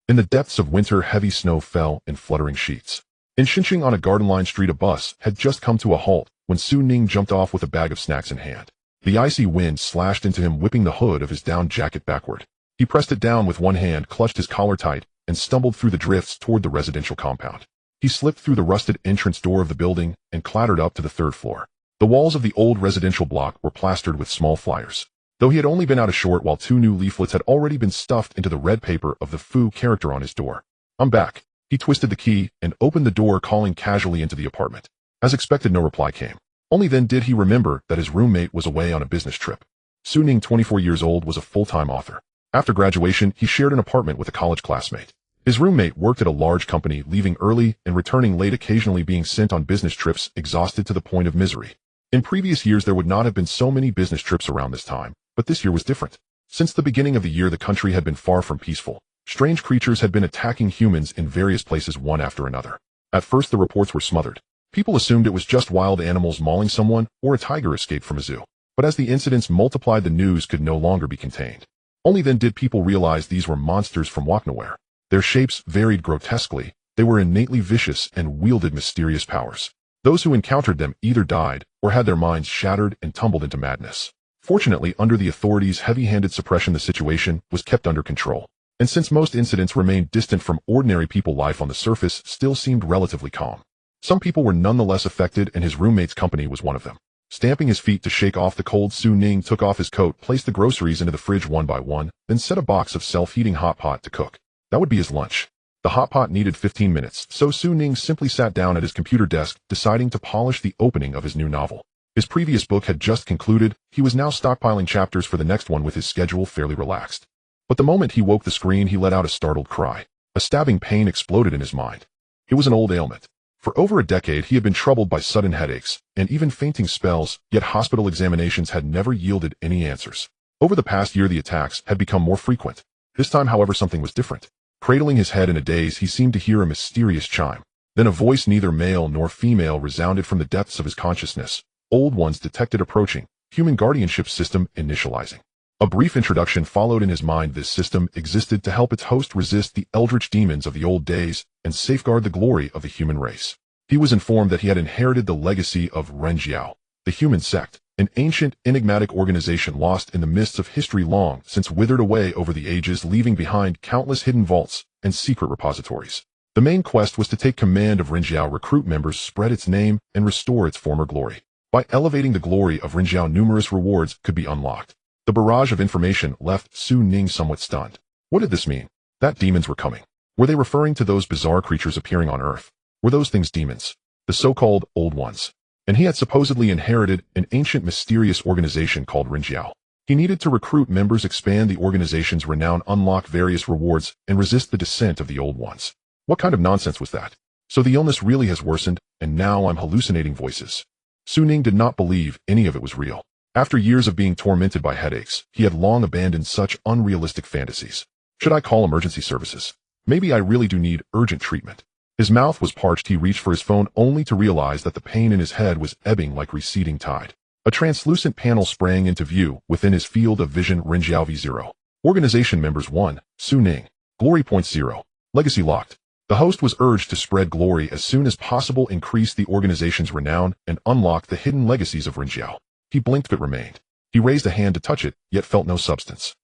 In the depths of winter, heavy snow fell in fluttering sheets. In Xinjiang on a garden-lined street, a bus had just come to a halt when Ning jumped off with a bag of snacks in hand. The icy wind slashed into him, whipping the hood of his down jacket backward. He pressed it down with one hand, clutched his collar tight, and stumbled through the drifts toward the residential compound. He slipped through the rusted entrance door of the building and clattered up to the third floor. The walls of the old residential block were plastered with small flyers. Though he had only been out a short while, 2 new leaflets had already been stuffed into the red paper of the Fu character on his door. "I'm back." He twisted the key and opened the door, calling casually into the apartment. As expected, no reply came. Only then did he remember that his roommate was away on a business trip. Ning, 24 years old, was a full-time author. After graduation, he shared an apartment with a college classmate. His roommate worked at a large company, leaving early and returning late, occasionally being sent on business trips, exhausted to the point of misery. In previous years, there would not have been so many business trips around this time, but this year was different. Since the beginning of the year, the country had been far from peaceful. Strange creatures had been attacking humans in various places, one after another. At first, the reports were smothered. People assumed it was just wild animals mauling someone or a tiger escaped from a zoo. But as the incidents multiplied, the news could no longer be contained. Only then did people realize these were monsters from nowhere. Their shapes varied grotesquely. They were innately vicious and wielded mysterious powers. Those who encountered them either died or had their minds shattered and tumbled into madness. Fortunately, under the authorities' heavy-handed suppression, the situation was kept under control. And since most incidents remained distant from ordinary people, life on the surface still seemed relatively calm. Some people were nonetheless affected, and his roommate's company was one of them. Stamping his feet to shake off the cold, Ning took off his coat, placed the groceries into the fridge one by one, then set a box of self-heating hot pot to cook. That would be his lunch. The hot pot needed 15 minutes, so Ning simply sat down at his computer desk, deciding to polish the opening of his new novel. His previous book had just concluded. He was now stockpiling chapters for the next one, with his schedule fairly relaxed. But the moment he woke the screen, he let out a startled cry. A stabbing pain exploded in his mind. It was an old ailment. For over a decade, he had been troubled by sudden headaches and even fainting spells, yet hospital examinations had never yielded any answers. Over the past year, the attacks had become more frequent. This time, however, something was different. Cradling his head in a daze, he seemed to hear a mysterious chime. Then a voice, neither male nor female, resounded from the depths of his consciousness. Old ones detected approaching. Human guardianship system initializing. A brief introduction followed in his mind. This system existed to help its host resist the eldritch demons of the old days and safeguard the glory of the human race. He was informed that he had inherited the legacy of Renjiao, the Human Sect, an ancient, enigmatic organization lost in the mists of history, long since withered away over the ages, leaving behind countless hidden vaults and secret repositories. The main quest was to take command of Renjiao, recruit members, spread its name, and restore its former glory. By elevating the glory of Renjiao, numerous rewards could be unlocked. The barrage of information left Ning somewhat stunned. What did this mean? That demons were coming. Were they referring to those bizarre creatures appearing on Earth? Were those things demons? The so-called Old Ones? And he had supposedly inherited an ancient, mysterious organization called Renjiao. He needed to recruit members, expand the organization's renown, unlock various rewards, and resist the descent of the Old Ones. What kind of nonsense was that? So the illness really has worsened, and now I'm hallucinating voices. Ning did not believe any of it was real. After years of being tormented by headaches, he had long abandoned such unrealistic fantasies. Should I call emergency services? Maybe I really do need urgent treatment. His mouth was parched. He reached for his phone, only to realize that the pain in his head was ebbing like receding tide. A translucent panel sprang into view within his field of vision. Renjiao V0. Organization members 1, Ning. Glory point 0. Legacy locked. The host was urged to spread glory as soon as possible, increase the organization's renown, and unlock the hidden legacies of Renjiao. He blinked but remained. He raised a hand to touch it, yet felt no substance.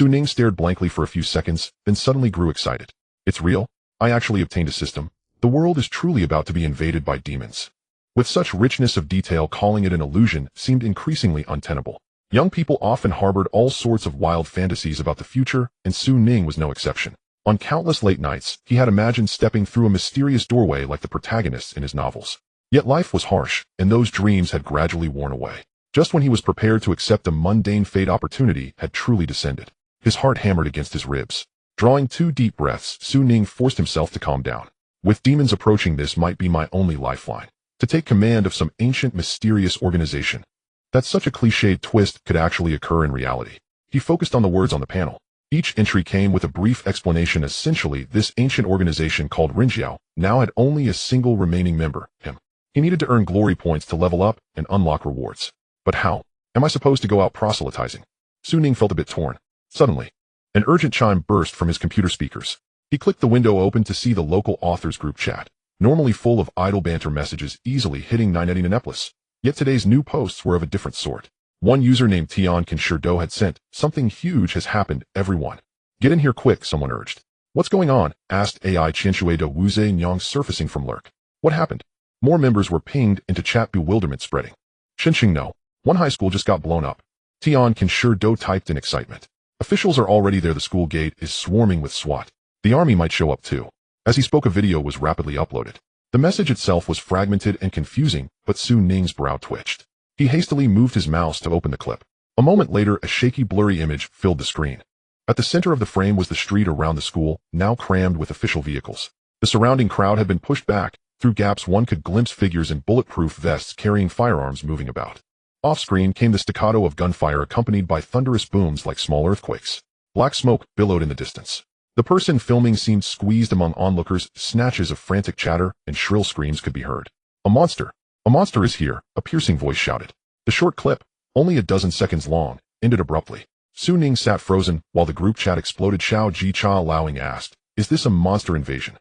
Ning stared blankly for a few seconds, then suddenly grew excited. It's real. I actually obtained a system. The world is truly about to be invaded by demons. With such richness of detail, calling it an illusion seemed increasingly untenable. Young people often harbored all sorts of wild fantasies about the future, and Ning was no exception. On countless late nights, he had imagined stepping through a mysterious doorway like the protagonists in his novels. Yet life was harsh, and those dreams had gradually worn away. Just when he was prepared to accept a mundane fate, opportunity had truly descended. His heart hammered against his ribs. Drawing 2 deep breaths, Ning forced himself to calm down. With demons approaching, this might be my only lifeline. To take command of some ancient, mysterious organization. That such a cliched twist could actually occur in reality. He focused on the words on the panel. Each entry came with a brief explanation. Essentially, this ancient organization called Renjiao now had only a single remaining member, him. He needed to earn glory points to level up and unlock rewards. But how? Am I supposed to go out proselytizing? Ning felt a bit torn. Suddenly, an urgent chime burst from his computer speakers. He clicked the window open to see the local authors group chat, normally full of idle banter messages easily hitting 980 Neplis. Yet today's new posts were of a different sort. One user named Tian Kinshirdo had sent, "Something huge has happened, everyone. Get in here quick," someone urged. "What's going on?" asked AI Chinshueda Wuze Nyang surfacing from lurk. "What happened?" More members were pinged into chat, bewilderment spreading. "Xinqing no. One high school just got blown up." Tian Kinshirdo typed in excitement. "Officials are already there. The school gate is swarming with SWAT. The army might show up too." As he spoke, a video was rapidly uploaded. The message itself was fragmented and confusing, but Su Ning's brow twitched. He hastily moved his mouse to open the clip. A moment later, a shaky, blurry image filled the screen. At the center of the frame was the street around the school, now crammed with official vehicles. The surrounding crowd had been pushed back. Through gaps one could glimpse figures in bulletproof vests carrying firearms moving about. Off-screen came the staccato of gunfire accompanied by thunderous booms like small earthquakes. Black smoke billowed in the distance. The person filming seemed squeezed among onlookers. Snatches of frantic chatter and shrill screams could be heard. "A monster! A monster is here!" a piercing voice shouted. The short clip, only a dozen seconds long, ended abruptly. Su Ning sat frozen while the group chat exploded. Xiao Ji Cha Laoing asked, "Is this a monster invasion?"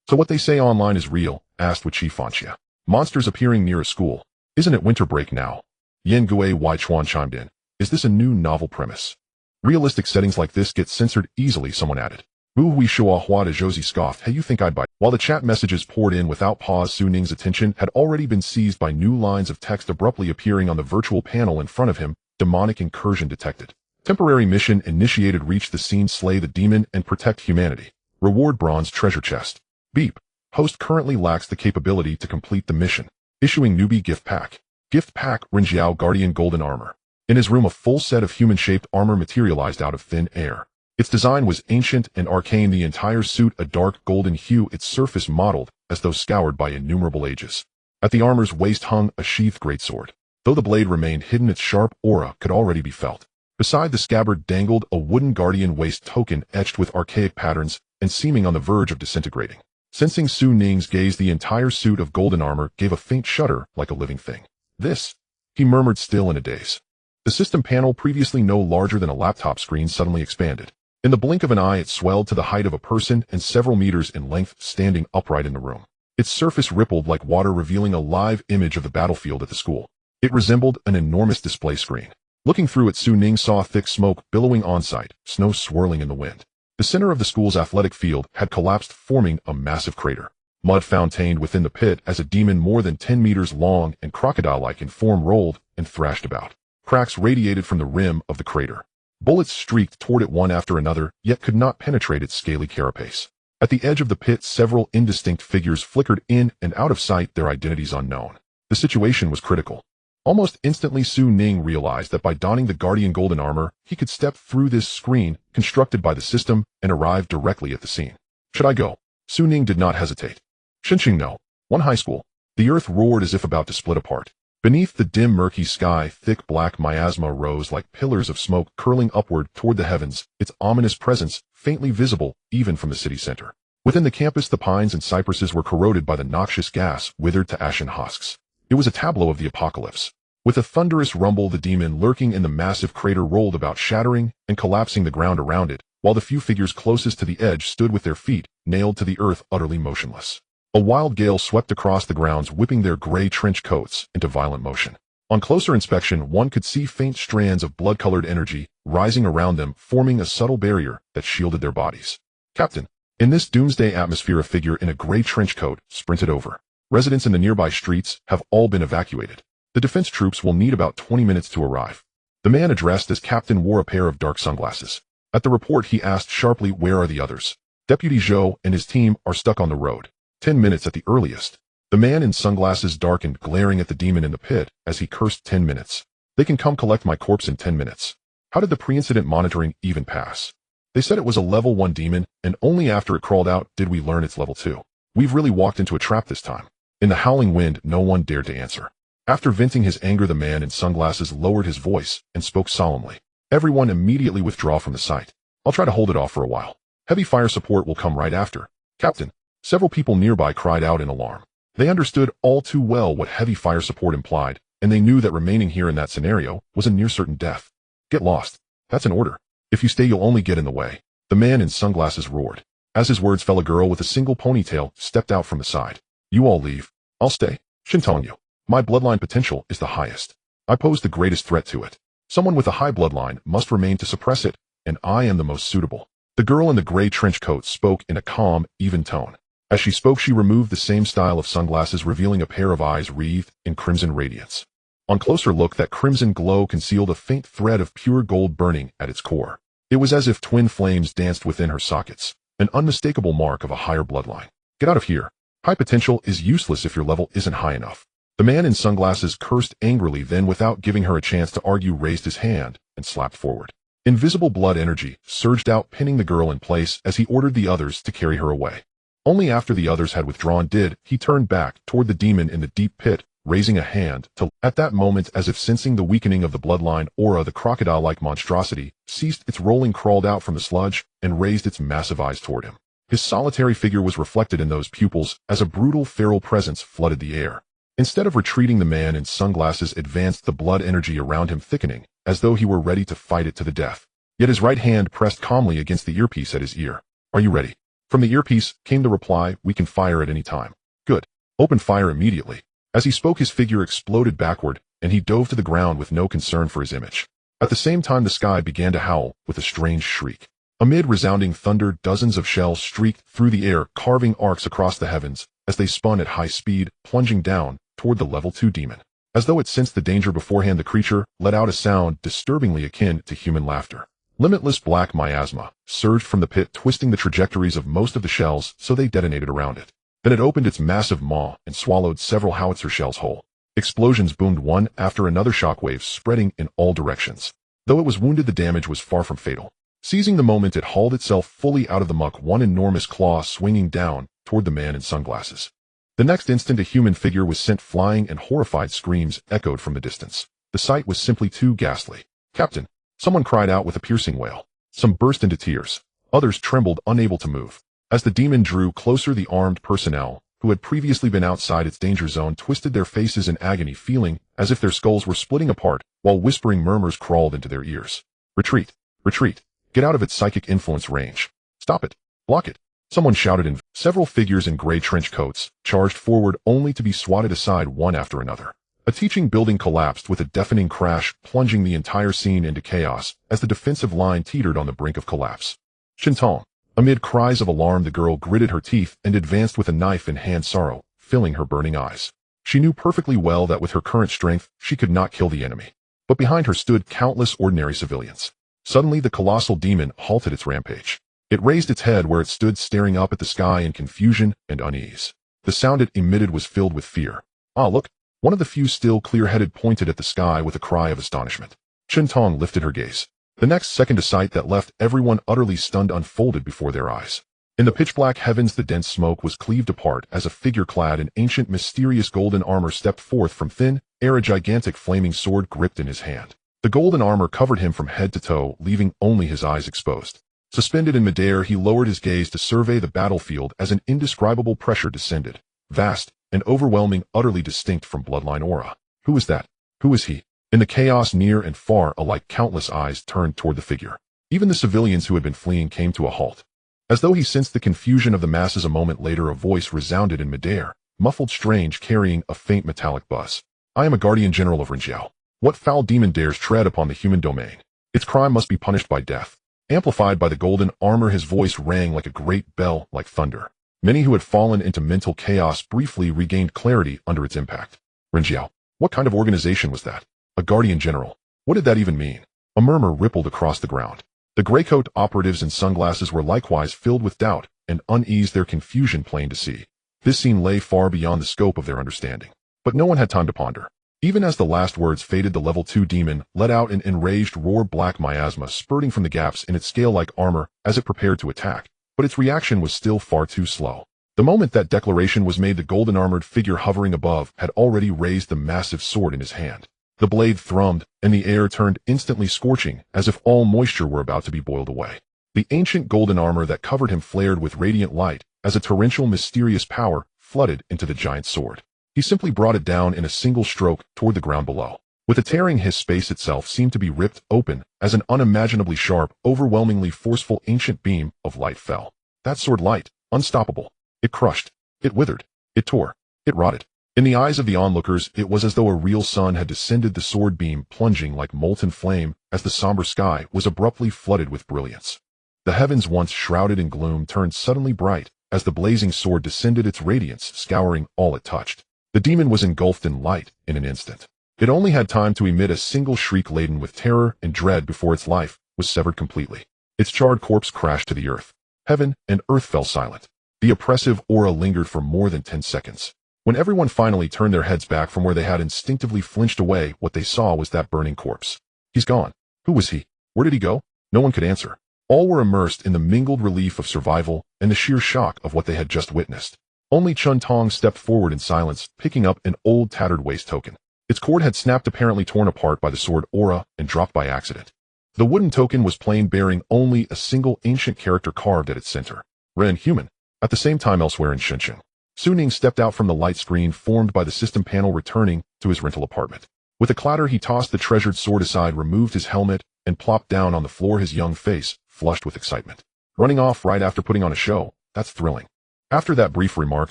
"So what they say online is real?" asked Wuqi Fanxia. "Monsters appearing near a school. Isn't it winter break now?" Yan Gui Wai Chuan chimed in. "Is this a new novel premise?" "Realistic settings like this get censored easily," someone added. Wu Hui Shua Hua de Josie scoffed. "Hey, you think I'd buy?" While the chat messages poured in without pause, Su Ning's attention had already been seized by new lines of text abruptly appearing on the virtual panel in front of him. Demonic incursion detected. Temporary mission initiated. Reach the scene, slay the demon, and protect humanity. Reward bronze treasure chest. Beep. Host currently lacks the capability to complete the mission. Issuing newbie gift pack. Gift pack Rinjiao Guardian Golden Armor. In his room, a full set of human-shaped armor materialized out of thin air. Its design was ancient and arcane, the entire suit a dark golden hue, its surface mottled as though scoured by innumerable ages. At the armor's waist hung a sheathed greatsword. Though the blade remained hidden, its sharp aura could already be felt. Beside the scabbard dangled a wooden guardian waist token etched with archaic patterns and seeming on the verge of disintegrating. Sensing Su Ning's gaze, the entire suit of golden armor gave a faint shudder like a living thing. "This," he murmured, still in a daze. The system panel, previously no larger than a laptop screen, suddenly expanded. In the blink of an eye, it swelled to the height of a person and several meters in length, standing upright in the room. Its surface rippled like water, revealing a live image of the battlefield at the school. It resembled an enormous display screen. Looking through it, Su Ning saw thick smoke billowing on site, snow swirling in the wind. The center of the school's athletic field had collapsed, forming a massive crater. Mud fountained within the pit as a demon more than 10 meters long and crocodile-like in form rolled and thrashed about. Cracks radiated from the rim of the crater. Bullets streaked toward it one after another, yet could not penetrate its scaly carapace. At the edge of the pit, several indistinct figures flickered in and out of sight, their identities unknown. The situation was critical. Almost instantly, Su Ning realized that by donning the Guardian Golden Armor, he could step through this screen constructed by the system and arrive directly at the scene. "Should I go?" Su Ning did not hesitate. "Xinqing no. One high school." The earth roared as if about to split apart. Beneath the dim, murky sky, thick black miasma rose like pillars of smoke curling upward toward the heavens, its ominous presence faintly visible even from the city center. Within the campus, the pines and cypresses were corroded by the noxious gas, withered to ashen husks. It was a tableau of the apocalypse. With a thunderous rumble, the demon lurking in the massive crater rolled about, shattering and collapsing the ground around it, while the few figures closest to the edge stood with their feet nailed to the earth, utterly motionless. A wild gale swept across the grounds, whipping their gray trench coats into violent motion. On closer inspection, one could see faint strands of blood-colored energy rising around them, forming a subtle barrier that shielded their bodies. "Captain." In this doomsday atmosphere, a figure in a gray trench coat sprinted over. "Residents in the nearby streets have all been evacuated. The defense troops will need about 20 minutes to arrive." The man addressed as captain wore a pair of dark sunglasses. At the report, he asked sharply, "Where are the others?" "Deputy Zhou and his team are stuck on the road. 10 minutes at the earliest." The man in sunglasses darkened, glaring at the demon in the pit as he cursed. 10 minutes. "They can come collect my corpse in 10 minutes. How did the pre-incident monitoring even pass?" "They said it was a level 1 demon, and only after it crawled out did we learn it's level 2. We've really walked into a trap this time." In the howling wind, no one dared to answer. After venting his anger, the man in sunglasses lowered his voice and spoke solemnly. "Everyone immediately withdraw from the site. I'll try to hold it off for a while. Heavy fire support will come right after." "Captain." Several people nearby cried out in alarm. They understood all too well what heavy fire support implied, and they knew that remaining here in that scenario was a near certain death. "Get lost. That's an order. If you stay, you'll only get in the way." The man in sunglasses roared. As his words fell, a girl with a single ponytail stepped out from the side. You all leave. I'll stay. Shintong you. My bloodline potential is the highest. I pose the greatest threat to it. Someone with a high bloodline must remain to suppress it, and I am the most suitable. The girl in the gray trench coat spoke in a calm, even tone. As she spoke, she removed the same style of sunglasses, revealing a pair of eyes wreathed in crimson radiance. On closer look, that crimson glow concealed a faint thread of pure gold burning at its core. It was as if twin flames danced within her sockets, an unmistakable mark of a higher bloodline. Get out of here. High potential is useless if your level isn't high enough. The man in sunglasses cursed angrily, then without giving her a chance to argue raised his hand and slapped forward. Invisible blood energy surged out, pinning the girl in place as he ordered the others to carry her away. Only after the others had withdrawn did he turn back toward the demon in the deep pit, raising a hand to. At that moment, as if sensing the weakening of the bloodline aura, the crocodile-like monstrosity ceased its rolling, crawled out from the sludge, and raised its massive eyes toward him. His solitary figure was reflected in those pupils as a brutal feral presence flooded the air. Instead of retreating, the man in sunglasses advanced, the blood energy around him thickening, as though he were ready to fight it to the death. Yet his right hand pressed calmly against the earpiece at his ear. Are you ready? From the earpiece came the reply, we can fire at any time. Good. Open fire immediately. As he spoke, his figure exploded backward, and he dove to the ground with no concern for his image. At the same time, the sky began to howl with a strange shriek. Amid resounding thunder, dozens of shells streaked through the air, carving arcs across the heavens, as they spun at high speed, plunging down toward the level 2 demon. As though it sensed the danger beforehand, the creature let out a sound disturbingly akin to human laughter. Limitless black miasma surged from the pit, twisting the trajectories of most of the shells so they detonated around it. Then it opened its massive maw and swallowed several howitzer shells whole. Explosions boomed one after another, shockwaves spreading in all directions. Though it was wounded, the damage was far from fatal. Seizing the moment, it hauled itself fully out of the muck, one enormous claw swinging down toward the man in sunglasses. The next instant, a human figure was sent flying, and horrified screams echoed from the distance. The sight was simply too ghastly. Captain! Someone cried out with a piercing wail. Some burst into tears. Others trembled, unable to move. As the demon drew closer, the armed personnel, who had previously been outside its danger zone, twisted their faces in agony, feeling as if their skulls were splitting apart, while whispering murmurs crawled into their ears. Retreat! Retreat! Get out of its psychic influence range. Stop it! Block it! Someone shouted, and several figures in gray trench coats charged forward, only to be swatted aside one after another. A teaching building collapsed with a deafening crash, plunging the entire scene into chaos as the defensive line teetered on the brink of collapse. Shintong. Amid cries of alarm, the girl gritted her teeth and advanced with a knife in hand, sorrow filling her burning eyes. She knew perfectly well that with her current strength, she could not kill the enemy. But behind her stood countless ordinary civilians. Suddenly, the colossal demon halted its rampage. It raised its head where it stood, staring up at the sky in confusion and unease. The sound it emitted was filled with fear. Ah, look! One of the few still clear-headed pointed at the sky with a cry of astonishment. Shintong lifted her gaze. The next second, a sight that left everyone utterly stunned unfolded before their eyes. In the pitch-black heavens, the dense smoke was cleaved apart as a figure clad in ancient, mysterious golden armor stepped forth from thin air, a gigantic flaming sword gripped in his hand. The golden armor covered him from head to toe, leaving only his eyes exposed. Suspended in midair, he lowered his gaze to survey the battlefield as an indescribable pressure descended. Vast and overwhelming, utterly distinct from bloodline aura. Who is that? Who is he? In the chaos near and far alike, countless eyes turned toward the figure. Even the civilians who had been fleeing came to a halt. As though he sensed the confusion of the masses, a moment later a voice resounded in midair, muffled, strange, carrying a faint metallic buzz. I am a guardian general of Rinjiao. What foul demon dares tread upon the human domain? Its crime must be punished by death. Amplified by the golden armor, his voice rang like a great bell, like thunder. Many who had fallen into mental chaos briefly regained clarity under its impact. Rinjiao. What kind of organization was that? A guardian general. What did that even mean? A murmur rippled across the ground. The graycoat operatives in sunglasses were likewise filled with doubt and unease, their confusion plain to see. This scene lay far beyond the scope of their understanding. But no one had time to ponder. Even as the last words faded, the level 2 demon let out an enraged roar, black miasma spurting from the gaps in its scale-like armor as it prepared to attack. But its reaction was still far too slow. The moment that declaration was made, the golden-armored figure hovering above had already raised the massive sword in his hand. The blade thrummed, and the air turned instantly scorching, as if all moisture were about to be boiled away. The ancient golden armor that covered him flared with radiant light, as a torrential, mysterious power flooded into the giant sword. He simply brought it down in a single stroke toward the ground below. With a tearing hiss, space itself seemed to be ripped open, as an unimaginably sharp, overwhelmingly forceful ancient beam of light fell. That sword light, unstoppable. It crushed. It withered. It tore. It rotted. In the eyes of the onlookers, it was as though a real sun had descended, the sword beam plunging like molten flame as the somber sky was abruptly flooded with brilliance. The heavens, once shrouded in gloom, turned suddenly bright as the blazing sword descended, its radiance scouring all it touched. The demon was engulfed in light in an instant. It only had time to emit a single shriek laden with terror and dread before its life was severed completely. Its charred corpse crashed to the earth. Heaven and earth fell silent. The oppressive aura lingered for more than 10 seconds. When everyone finally turned their heads back from where they had instinctively flinched away, what they saw was that burning corpse. He's gone. Who was he? Where did he go? No one could answer. All were immersed in the mingled relief of survival and the sheer shock of what they had just witnessed. Only Chun Tong stepped forward in silence, picking up an old tattered waist token. Its cord had snapped, apparently torn apart by the sword aura, and dropped by accident. The wooden token was plain, bearing only a single ancient character carved at its center. Ren Human. At the same time, elsewhere in Shenzhen, Ning stepped out from the light screen formed by the system panel, returning to his rental apartment. With a clatter, he tossed the treasured sword aside, removed his helmet, and plopped down on the floor, his young face flushed with excitement. Running off right after putting on a show, that's thrilling. After that brief remark,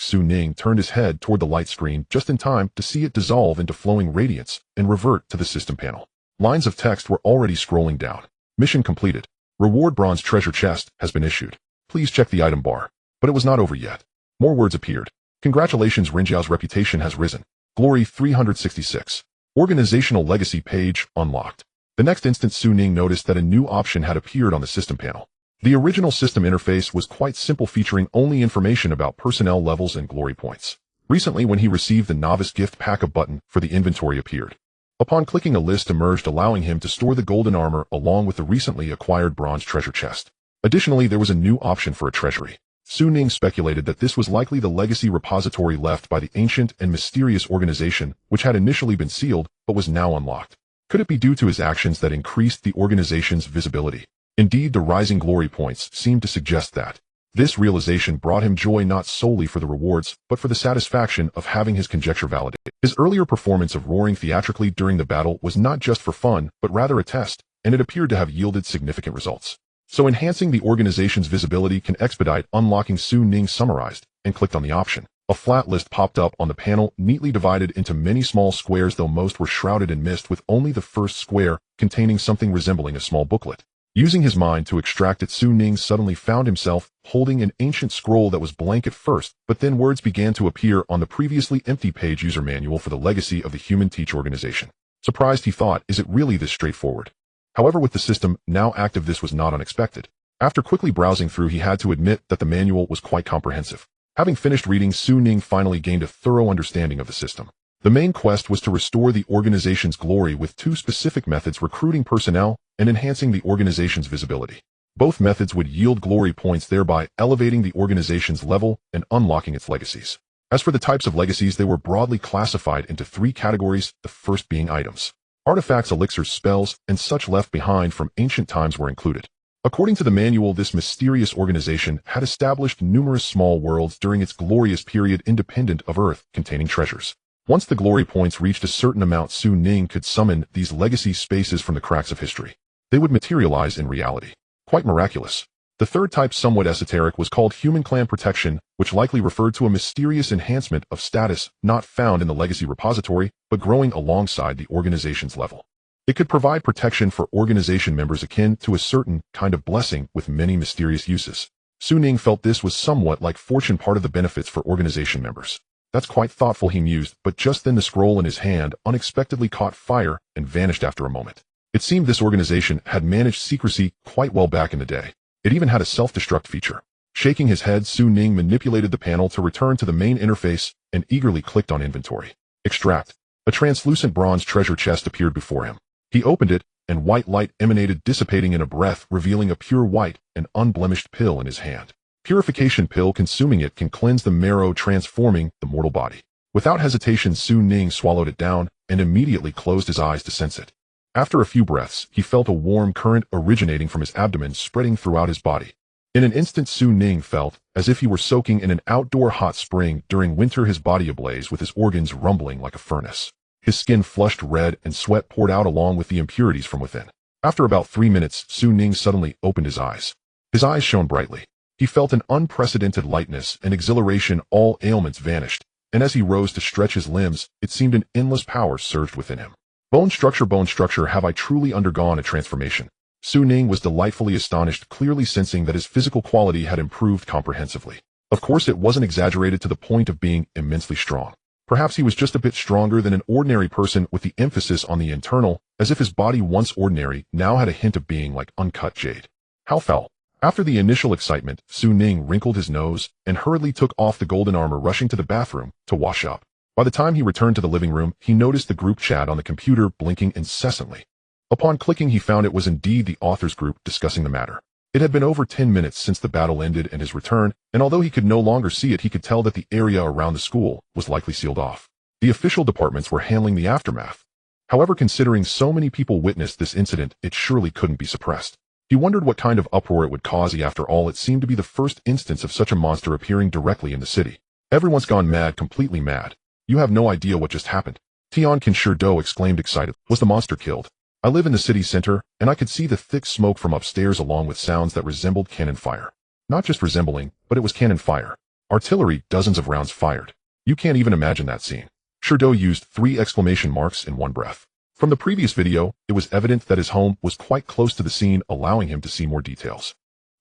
Ning turned his head toward the light screen just in time to see it dissolve into flowing radiance and revert to the system panel. Lines of text were already scrolling down. Mission completed. Reward bronze treasure chest has been issued. Please check the item bar. But it was not over yet. More words appeared. Congratulations, Rinjiao's reputation has risen. Glory 366. Organizational legacy page unlocked. The next instant, Ning noticed that a new option had appeared on the system panel. The original system interface was quite simple, featuring only information about personnel levels and glory points. Recently, when he received the novice gift pack, a button for the inventory appeared. Upon clicking, a list emerged allowing him to store the golden armor along with the recently acquired bronze treasure chest. Additionally, there was a new option for a treasury. Ning speculated that this was likely the legacy repository left by the ancient and mysterious organization, which had initially been sealed but was now unlocked. Could it be due to his actions that increased the organization's visibility? Indeed, the rising glory points seemed to suggest that. This realization brought him joy, not solely for the rewards, but for the satisfaction of having his conjecture validated. His earlier performance of roaring theatrically during the battle was not just for fun, but rather a test, and it appeared to have yielded significant results. So enhancing the organization's visibility can expedite unlocking. Ning summarized and clicked on the option. A flat list popped up on the panel, neatly divided into many small squares, though most were shrouded in mist, with only the first square containing something resembling a small booklet. Using his mind to extract it, Ning suddenly found himself holding an ancient scroll that was blank at first, but then words began to appear on the previously empty page. User manual for the legacy of the Human Teach organization. Surprised, he thought, is it really this straightforward? However, with the system now active, this was not unexpected. After quickly browsing through, he had to admit that the manual was quite comprehensive. Having finished reading, Ning finally gained a thorough understanding of the system. The main quest was to restore the organization's glory with two specific methods: recruiting personnel and enhancing the organization's visibility. Both methods would yield glory points, thereby elevating the organization's level and unlocking its legacies. As for the types of legacies, they were broadly classified into three categories, the first being items. Artifacts, elixirs, spells, and such left behind from ancient times were included. According to the manual, this mysterious organization had established numerous small worlds during its glorious period independent of Earth, containing treasures. Once the glory points reached a certain amount, Ning could summon these legacy spaces from the cracks of history. They would materialize in reality. Quite miraculous. The third type, somewhat esoteric, was called Human Clan Protection, which likely referred to a mysterious enhancement of status not found in the legacy repository, but growing alongside the organization's level. It could provide protection for organization members akin to a certain kind of blessing with many mysterious uses. Ning felt this was somewhat like fortune, part of the benefits for organization members. That's quite thoughtful, he mused, but just then the scroll in his hand unexpectedly caught fire and vanished after a moment. It seemed this organization had managed secrecy quite well back in the day. It even had a self-destruct feature. Shaking his head, Ning manipulated the panel to return to the main interface and eagerly clicked on inventory. Extract. A translucent bronze treasure chest appeared before him. He opened it, and white light emanated, dissipating in a breath, revealing a pure white and unblemished pill in his hand. Purification pill. Consuming it can cleanse the marrow, transforming the mortal body. Without hesitation, Ning swallowed it down and immediately closed his eyes to sense it. After a few breaths, he felt a warm current originating from his abdomen, spreading throughout his body. In an instant, Ning felt as if he were soaking in an outdoor hot spring during winter, his body ablaze with his organs rumbling like a furnace. His skin flushed red and sweat poured out along with the impurities from within. After about 3 minutes, Ning suddenly opened his eyes. His eyes shone brightly. He felt an unprecedented lightness and exhilaration. All ailments vanished, and as he rose to stretch his limbs, it seemed an endless power surged within him. Bone structure, have I truly undergone a transformation? Su Ning was delightfully astonished, clearly sensing that his physical quality had improved comprehensively. Of course, it wasn't exaggerated to the point of being immensely strong. Perhaps he was just a bit stronger than an ordinary person, with the emphasis on the internal, as if his body, once ordinary, now had a hint of being like uncut jade. How foul. After the initial excitement, Su Ning wrinkled his nose and hurriedly took off the golden armor, rushing to the bathroom to wash up. By the time he returned to the living room, he noticed the group chat on the computer blinking incessantly. Upon clicking, he found it was indeed the authors group discussing the matter. It had been over 10 minutes since the battle ended and his return, and although he could no longer see it, he could tell that the area around the school was likely sealed off. The official departments were handling the aftermath. However, considering so many people witnessed this incident, it surely couldn't be suppressed. He wondered what kind of uproar it would cause. After all, it seemed to be the first instance of such a monster appearing directly in the city. Everyone's gone mad, completely mad. You have no idea what just happened. Tian Qinshi exclaimed excitedly. Was the monster killed? I live in the city center, and I could see the thick smoke from upstairs along with sounds that resembled cannon fire. Not just resembling, but it was cannon fire. Artillery, dozens of rounds fired. You can't even imagine that scene. Shurdo used 3 exclamation marks in one breath. From the previous video, it was evident that his home was quite close to the scene, allowing him to see more details.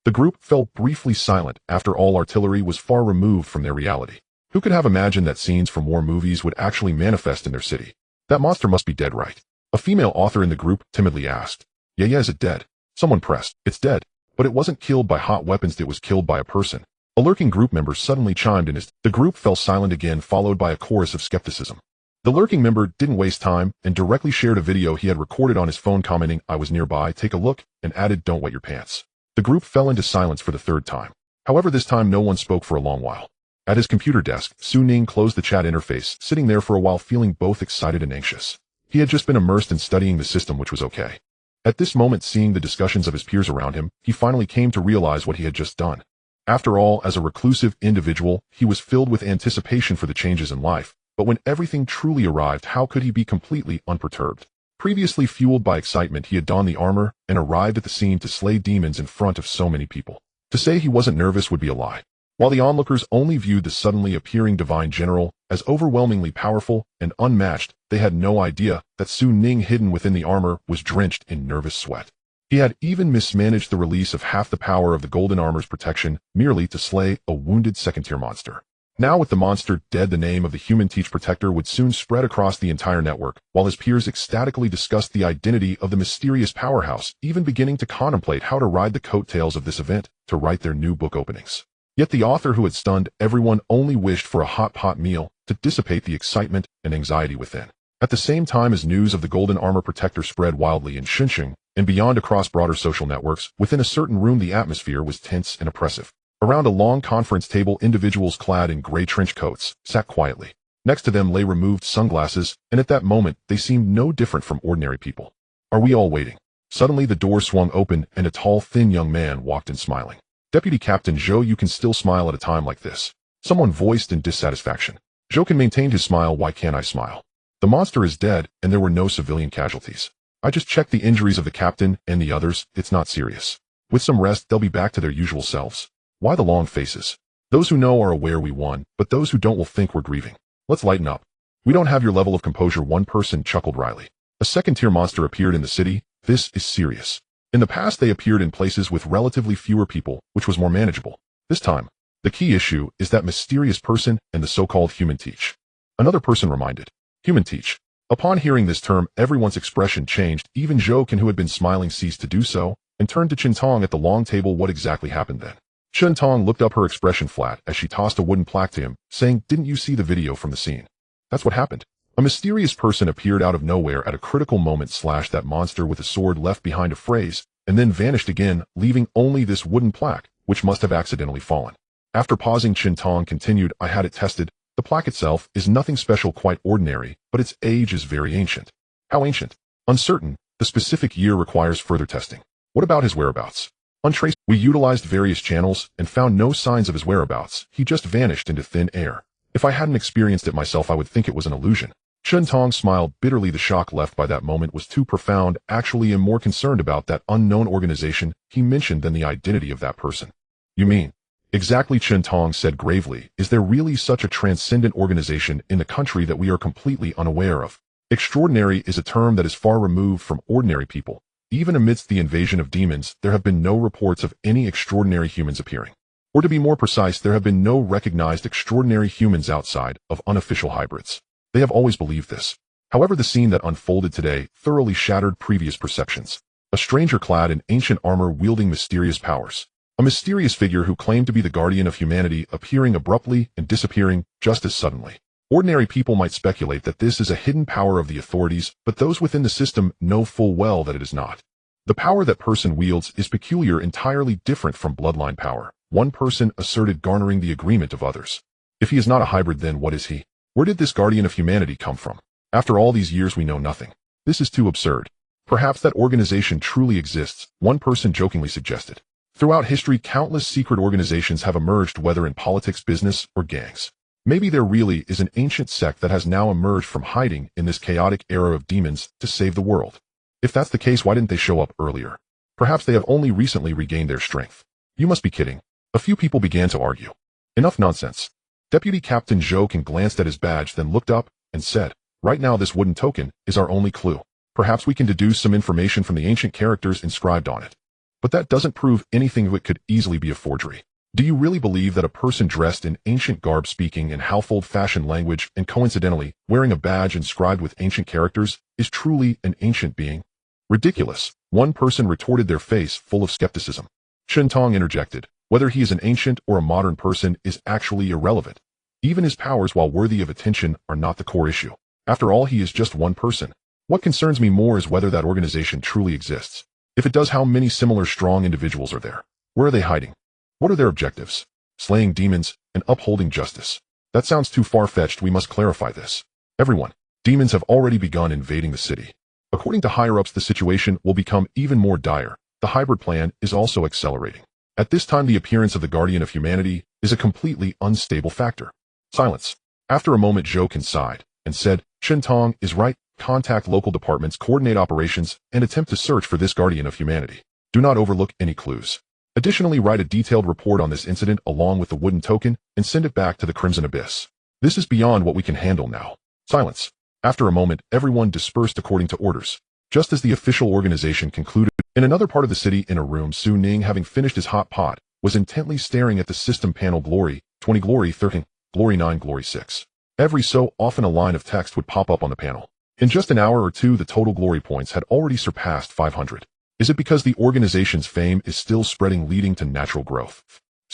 The group fell briefly silent. After all, artillery was far removed from their reality. Who could have imagined that scenes from war movies would actually manifest in their city? That monster must be dead, right? A female author in the group timidly asked. Yeah, is it dead? Someone pressed. It's dead. But it wasn't killed by hot weapons, it was killed by a person. A lurking group member suddenly chimed in. The group fell silent again, followed by a chorus of skepticism. The lurking member didn't waste time and directly shared a video he had recorded on his phone, commenting, I was nearby, take a look, and added, don't wet your pants. The group fell into silence for the 3rd time. However, this time no one spoke for a long while. At his computer desk, Su Ning closed the chat interface, sitting there for a while feeling both excited and anxious. He had just been immersed in studying the system, which was okay. At this moment, seeing the discussions of his peers around him, he finally came to realize what he had just done. After all, as a reclusive individual, he was filled with anticipation for the changes in life. But when everything truly arrived, how could he be completely unperturbed? Previously fueled by excitement, he had donned the armor and arrived at the scene to slay demons in front of so many people. To say he wasn't nervous would be a lie. While the onlookers only viewed the suddenly appearing divine general as overwhelmingly powerful and unmatched, they had no idea that Su Ning, hidden within the armor, was drenched in nervous sweat. He had even mismanaged the release of half the power of the golden armor's protection merely to slay a wounded second-tier monster. Now, with the monster dead, the name of the Human Teach Protector would soon spread across the entire network, while his peers ecstatically discussed the identity of the mysterious powerhouse, even beginning to contemplate how to ride the coattails of this event to write their new book openings. Yet the author who had stunned everyone only wished for a hot pot meal to dissipate the excitement and anxiety within. At the same time as news of the Golden Armor Protector spread wildly in Xinjiang and beyond across broader social networks, within a certain room the atmosphere was tense and oppressive. Around a long conference table, individuals clad in gray trench coats sat quietly. Next to them lay removed sunglasses, and at that moment they seemed no different from ordinary people. Are we all waiting? Suddenly the door swung open and a tall, thin young man walked in, smiling. Deputy Captain Zhou, you can still smile at a time like this? Someone voiced in dissatisfaction. Zhou can maintain his smile. Why can't I smile? The monster is dead and there were no civilian casualties. I just checked the injuries of the captain and the others. It's not serious. With some rest, they'll be back to their usual selves. Why the long faces? Those who know are aware we won, but those who don't will think we're grieving. Let's lighten up. We don't have your level of composure, one person chuckled wryly. A second-tier monster appeared in the city. This is serious. In the past, they appeared in places with relatively fewer people, which was more manageable. This time, the key issue is that mysterious person and the so-called Human Teach. Another person reminded. Human Teach. Upon hearing this term, everyone's expression changed. Even Zhou, who had been smiling, ceased to do so, and turned to Qintong at the long table. What exactly happened then? Qintong looked up, her expression flat, as she tossed a wooden plaque to him, saying, didn't you see the video from the scene? That's what happened. A mysterious person appeared out of nowhere at a critical moment. That monster with a sword left behind a phrase, and then vanished again, leaving only this wooden plaque, which must have accidentally fallen. After pausing, Qintong continued, I had it tested. The plaque itself is nothing special, quite ordinary, but its age is very ancient. How ancient? Uncertain. The specific year requires further testing. What about his whereabouts? Untraced. We utilized various channels and found no signs of his whereabouts. He just vanished into thin air. If I hadn't experienced it myself, I would think it was an illusion. Qintong smiled bitterly. The shock left by that moment was too profound. Actually, I'm more concerned about that unknown organization he mentioned than the identity of that person. You mean? Exactly, Chen Tong said gravely. Is there really such a transcendent organization in the country that we are completely unaware of? Extraordinary is a term that is far removed from ordinary people. Even amidst the invasion of demons, there have been no reports of any extraordinary humans appearing. Or to be more precise, there have been no recognized extraordinary humans outside of unofficial hybrids. They have always believed this. However, the scene that unfolded today thoroughly shattered previous perceptions. A stranger clad in ancient armor wielding mysterious powers. A mysterious figure who claimed to be the guardian of humanity appearing abruptly and disappearing just as suddenly. Ordinary people might speculate that this is a hidden power of the authorities, but those within the system know full well that it is not. The power that person wields is peculiar, entirely different from bloodline power. One person asserted, garnering the agreement of others. If he is not a hybrid, then what is he? Where did this guardian of humanity come from? After all these years we know nothing. This is too absurd. Perhaps that organization truly exists, one person jokingly suggested. Throughout history, countless secret organizations have emerged, whether in politics, business, or gangs. Maybe there really is an ancient sect that has now emerged from hiding in this chaotic era of demons to save the world. If that's the case, why didn't they show up earlier? Perhaps they have only recently regained their strength. You must be kidding. A few people began to argue. Enough nonsense. Deputy Captain Zhou glanced at his badge, then looked up and said, right now this wooden token is our only clue. Perhaps we can deduce some information from the ancient characters inscribed on it. But that doesn't prove anything. It could easily be a forgery. Do you really believe that a person dressed in ancient garb, speaking in household-fashioned language, and coincidentally wearing a badge inscribed with ancient characters is truly an ancient being? Ridiculous, one person retorted, their face full of skepticism. Chen Tong interjected, whether he is an ancient or a modern person is actually irrelevant. Even his powers, while worthy of attention, are not the core issue. After all, he is just one person. What concerns me more is whether that organization truly exists. If it does, how many similar strong individuals are there? Where are they hiding? What are their objectives? Slaying demons and upholding justice. That sounds too far-fetched. We must clarify this. Everyone, demons have already begun invading the city. According to higher-ups, the situation will become even more dire. The hybrid plan is also accelerating. At this time, the appearance of the guardian of humanity is a completely unstable factor. Silence. After a moment, Zhou sighed and said, Chen Tong is right. Contact local departments, coordinate operations, and attempt to search for this guardian of humanity. Do not overlook any clues. Additionally, write a detailed report on this incident along with the wooden token and send it back to the Crimson Abyss. This is beyond what we can handle now. Silence. After a moment, everyone dispersed according to orders. Just as the official organization concluded, in another part of the city, in a room, Ning, having finished his hot pot, was intently staring at the system panel. Glory 20, Glory 13, Glory 9, Glory 6. Every so often a line of text would pop up on the panel. In just an hour or two, the total glory points had already surpassed 500. Is it because the organization's fame is still spreading, leading to natural growth?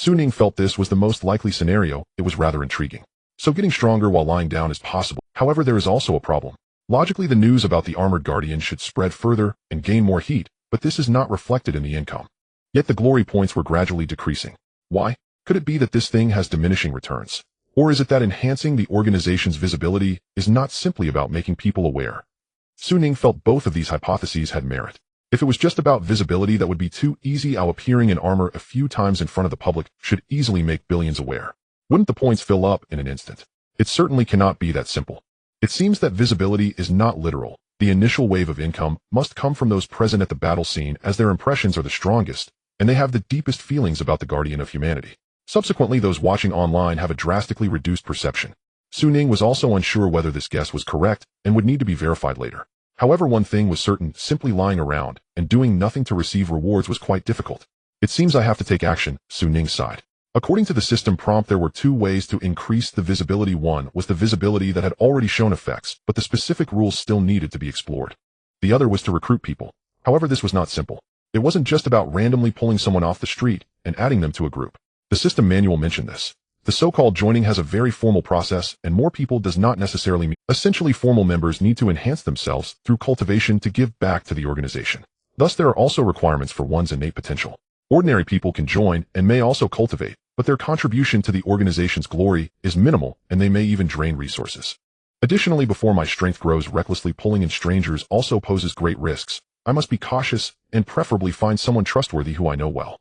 Ning felt this was the most likely scenario. It was rather intriguing. So getting stronger while lying down is possible. However, there is also a problem. Logically, the news about the armored guardian should spread further and gain more heat, but this is not reflected in the income. Yet the glory points were gradually decreasing. Why? Could it be that this thing has diminishing returns? Or is it that enhancing the organization's visibility is not simply about making people aware? Ning felt both of these hypotheses had merit. If it was just about visibility, that would be too easy. Appearing in armor a few times in front of the public should easily make billions aware. Wouldn't the points fill up in an instant? It certainly cannot be that simple. It seems that visibility is not literal. The initial wave of income must come from those present at the battle scene, as their impressions are the strongest, and they have the deepest feelings about the guardian of humanity. Subsequently, those watching online have a drastically reduced perception. Ning was also unsure whether this guess was correct and would need to be verified later. However, one thing was certain: simply lying around and doing nothing to receive rewards was quite difficult. It seems I have to take action, Ning sighed. According to the system prompt, there were two ways to increase the visibility. One was the visibility that had already shown effects, but the specific rules still needed to be explored. The other was to recruit people. However, this was not simple. It wasn't just about randomly pulling someone off the street and adding them to a group. The system manual mentioned this. The so-called joining has a very formal process, and more people does not necessarily mean. Essentially, formal members need to enhance themselves through cultivation to give back to the organization. Thus, there are also requirements for one's innate potential. Ordinary people can join and may also cultivate, but their contribution to the organization's glory is minimal, and they may even drain resources. Additionally, before my strength grows, recklessly pulling in strangers also poses great risks. I must be cautious and preferably find someone trustworthy who I know well.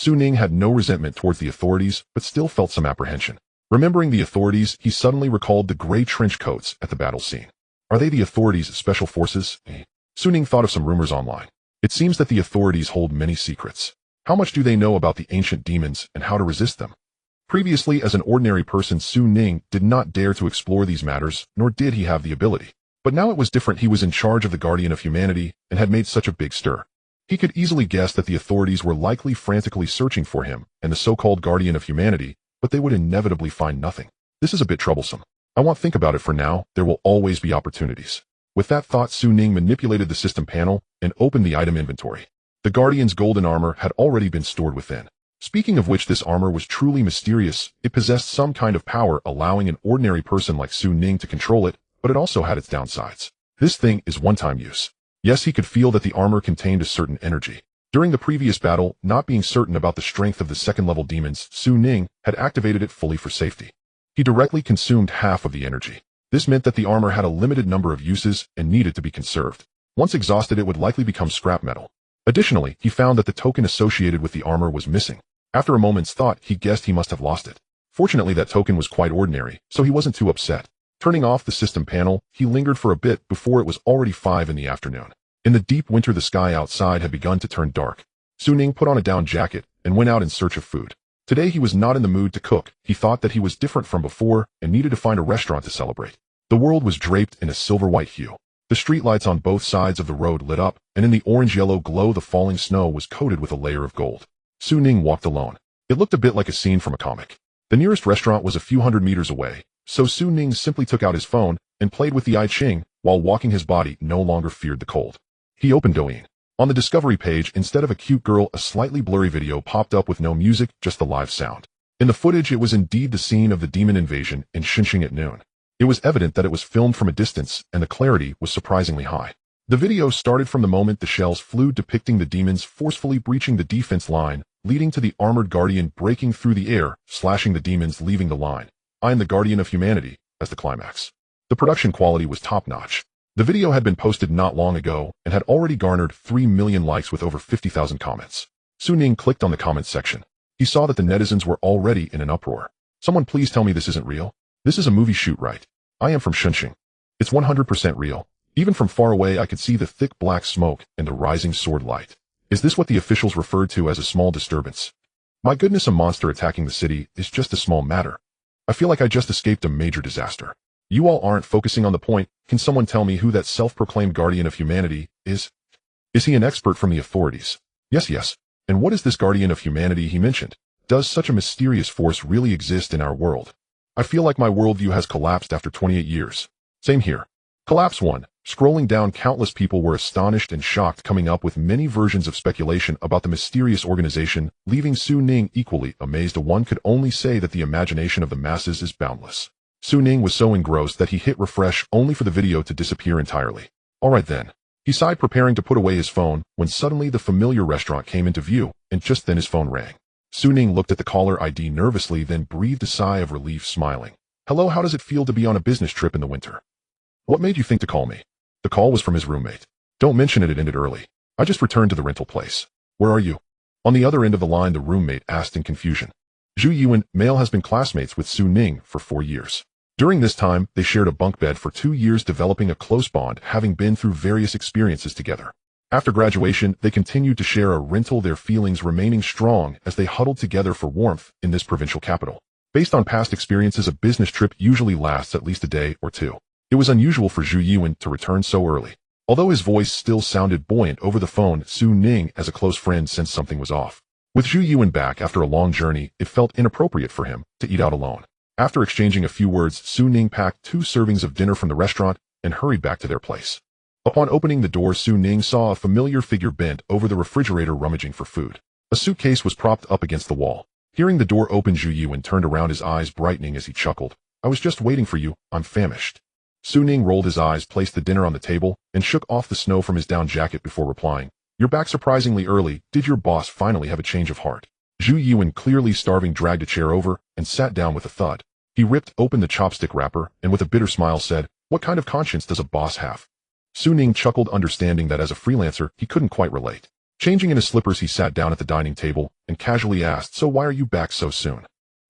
Ning had no resentment towards the authorities, but still felt some apprehension. Remembering the authorities, he suddenly recalled the gray trench coats at the battle scene. Are they the authorities' special forces? Ning thought of some rumors online. It seems that the authorities hold many secrets. How much do they know about the ancient demons and how to resist them? Previously, as an ordinary person, Su Ning did not dare to explore these matters, nor did he have the ability. But now it was different. He was in charge of the Guardian of Humanity and had made such a big stir. He could easily guess that the authorities were likely frantically searching for him and the so-called Guardian of Humanity, but they would inevitably find nothing. This is a bit troublesome. I won't think about it for now. There will always be opportunities. With that thought, Su Ning manipulated the system panel and opened the item inventory. The Guardian's golden armor had already been stored within. Speaking of which, this armor was truly mysterious. It possessed some kind of power, allowing an ordinary person like Su Ning to control it, but it also had its downsides. This thing is one-time use. Yes, he could feel that the armor contained a certain energy. During the previous battle, not being certain about the strength of the second-level demons, Su Ning had activated it fully for safety. He directly consumed half of the energy. This meant that the armor had a limited number of uses and needed to be conserved. Once exhausted, it would likely become scrap metal. Additionally, he found that the token associated with the armor was missing. After a moment's thought, he guessed he must have lost it. Fortunately, that token was quite ordinary, so he wasn't too upset. Turning off the system panel, he lingered for a bit before it was already 5 in the afternoon. In the deep winter, the sky outside had begun to turn dark. Su Ning put on a down jacket and went out in search of food. Today he was not in the mood to cook. He thought that he was different from before and needed to find a restaurant to celebrate. The world was draped in a silver-white hue. The streetlights on both sides of the road lit up, and in the orange-yellow glow the falling snow was coated with a layer of gold. Su Ning walked alone. It looked a bit like a scene from a comic. The nearest restaurant was a few hundred meters away, so Su Ning simply took out his phone and played with the I Ching while walking. His body no longer feared the cold. He opened Douyin. On the discovery page, instead of a cute girl, a slightly blurry video popped up with no music, just the live sound. In the footage, it was indeed the scene of the demon invasion in Xinxing at noon. It was evident that it was filmed from a distance, and the clarity was surprisingly high. The video started from the moment the shells flew, depicting the demons forcefully breaching the defense line, leading to the armored guardian breaking through the air, slashing the demons, leaving the line. "I am the Guardian of Humanity," as the climax. The production quality was top-notch. The video had been posted not long ago and had already garnered 3 million likes with over 50,000 comments. Su Ning clicked on the comments section. He saw that the netizens were already in an uproar. "Someone please tell me this isn't real. This is a movie shoot, right? I am from Xinxing. It's 100% real. Even from far away I could see the thick black smoke and the rising sword light. Is this what the officials referred to as a small disturbance? My goodness, a monster attacking the city is just a small matter. I feel like I just escaped a major disaster. You all aren't focusing on the point. Can someone tell me who that self-proclaimed Guardian of Humanity is? Is he an expert from the authorities? Yes. And what is this Guardian of Humanity he mentioned? Does such a mysterious force really exist in our world? I feel like my worldview has collapsed after 28 years. Same here. Collapse 1. Scrolling down, countless people were astonished and shocked, coming up with many versions of speculation about the mysterious organization, leaving Su Ning equally amazed. One could only say that the imagination of the masses is boundless. Su Ning was so engrossed that he hit refresh only for the video to disappear entirely. Alright then. He sighed, preparing to put away his phone, when suddenly the familiar restaurant came into view, and just then his phone rang. Su Ning looked at the caller ID nervously, then breathed a sigh of relief, smiling. "Hello, how does it feel to be on a business trip in the winter? What made you think to call me?" The call was from his roommate. "Don't mention it ended early. I just returned to the rental place. Where are you?" On the other end of the line, the roommate asked in confusion. Zhu Yuan, male, has been classmates with Su Ning for 4 years. During this time, they shared a bunk bed for 2 years, developing a close bond, having been through various experiences together. After graduation, they continued to share a rental, their feelings remaining strong as they huddled together for warmth in this provincial capital. Based on past experiences, a business trip usually lasts at least a day or two. It was unusual for Zhu Yuan to return so early. Although his voice still sounded buoyant over the phone, Su Ning, as a close friend, sensed something was off. With Zhu Yuan back after a long journey, it felt inappropriate for him to eat out alone. After exchanging a few words, Su Ning packed 2 servings of dinner from the restaurant and hurried back to their place. Upon opening the door, Su Ning saw a familiar figure bent over the refrigerator rummaging for food. A suitcase was propped up against the wall. Hearing the door open, Zhu Yuan turned around, his eyes brightening as he chuckled. "I was just waiting for you. I'm famished." Su Ning rolled his eyes, placed the dinner on the table, and shook off the snow from his down jacket before replying. "You're back surprisingly early. Did your boss finally have a change of heart?" Zhu Yuan, clearly starving, dragged a chair over and sat down with a thud. He ripped open the chopstick wrapper and with a bitter smile said, "What kind of conscience does a boss have?" Su Ning chuckled, understanding that as a freelancer, he couldn't quite relate. Changing in his slippers, he sat down at the dining table and casually asked, "So why are you back so soon?"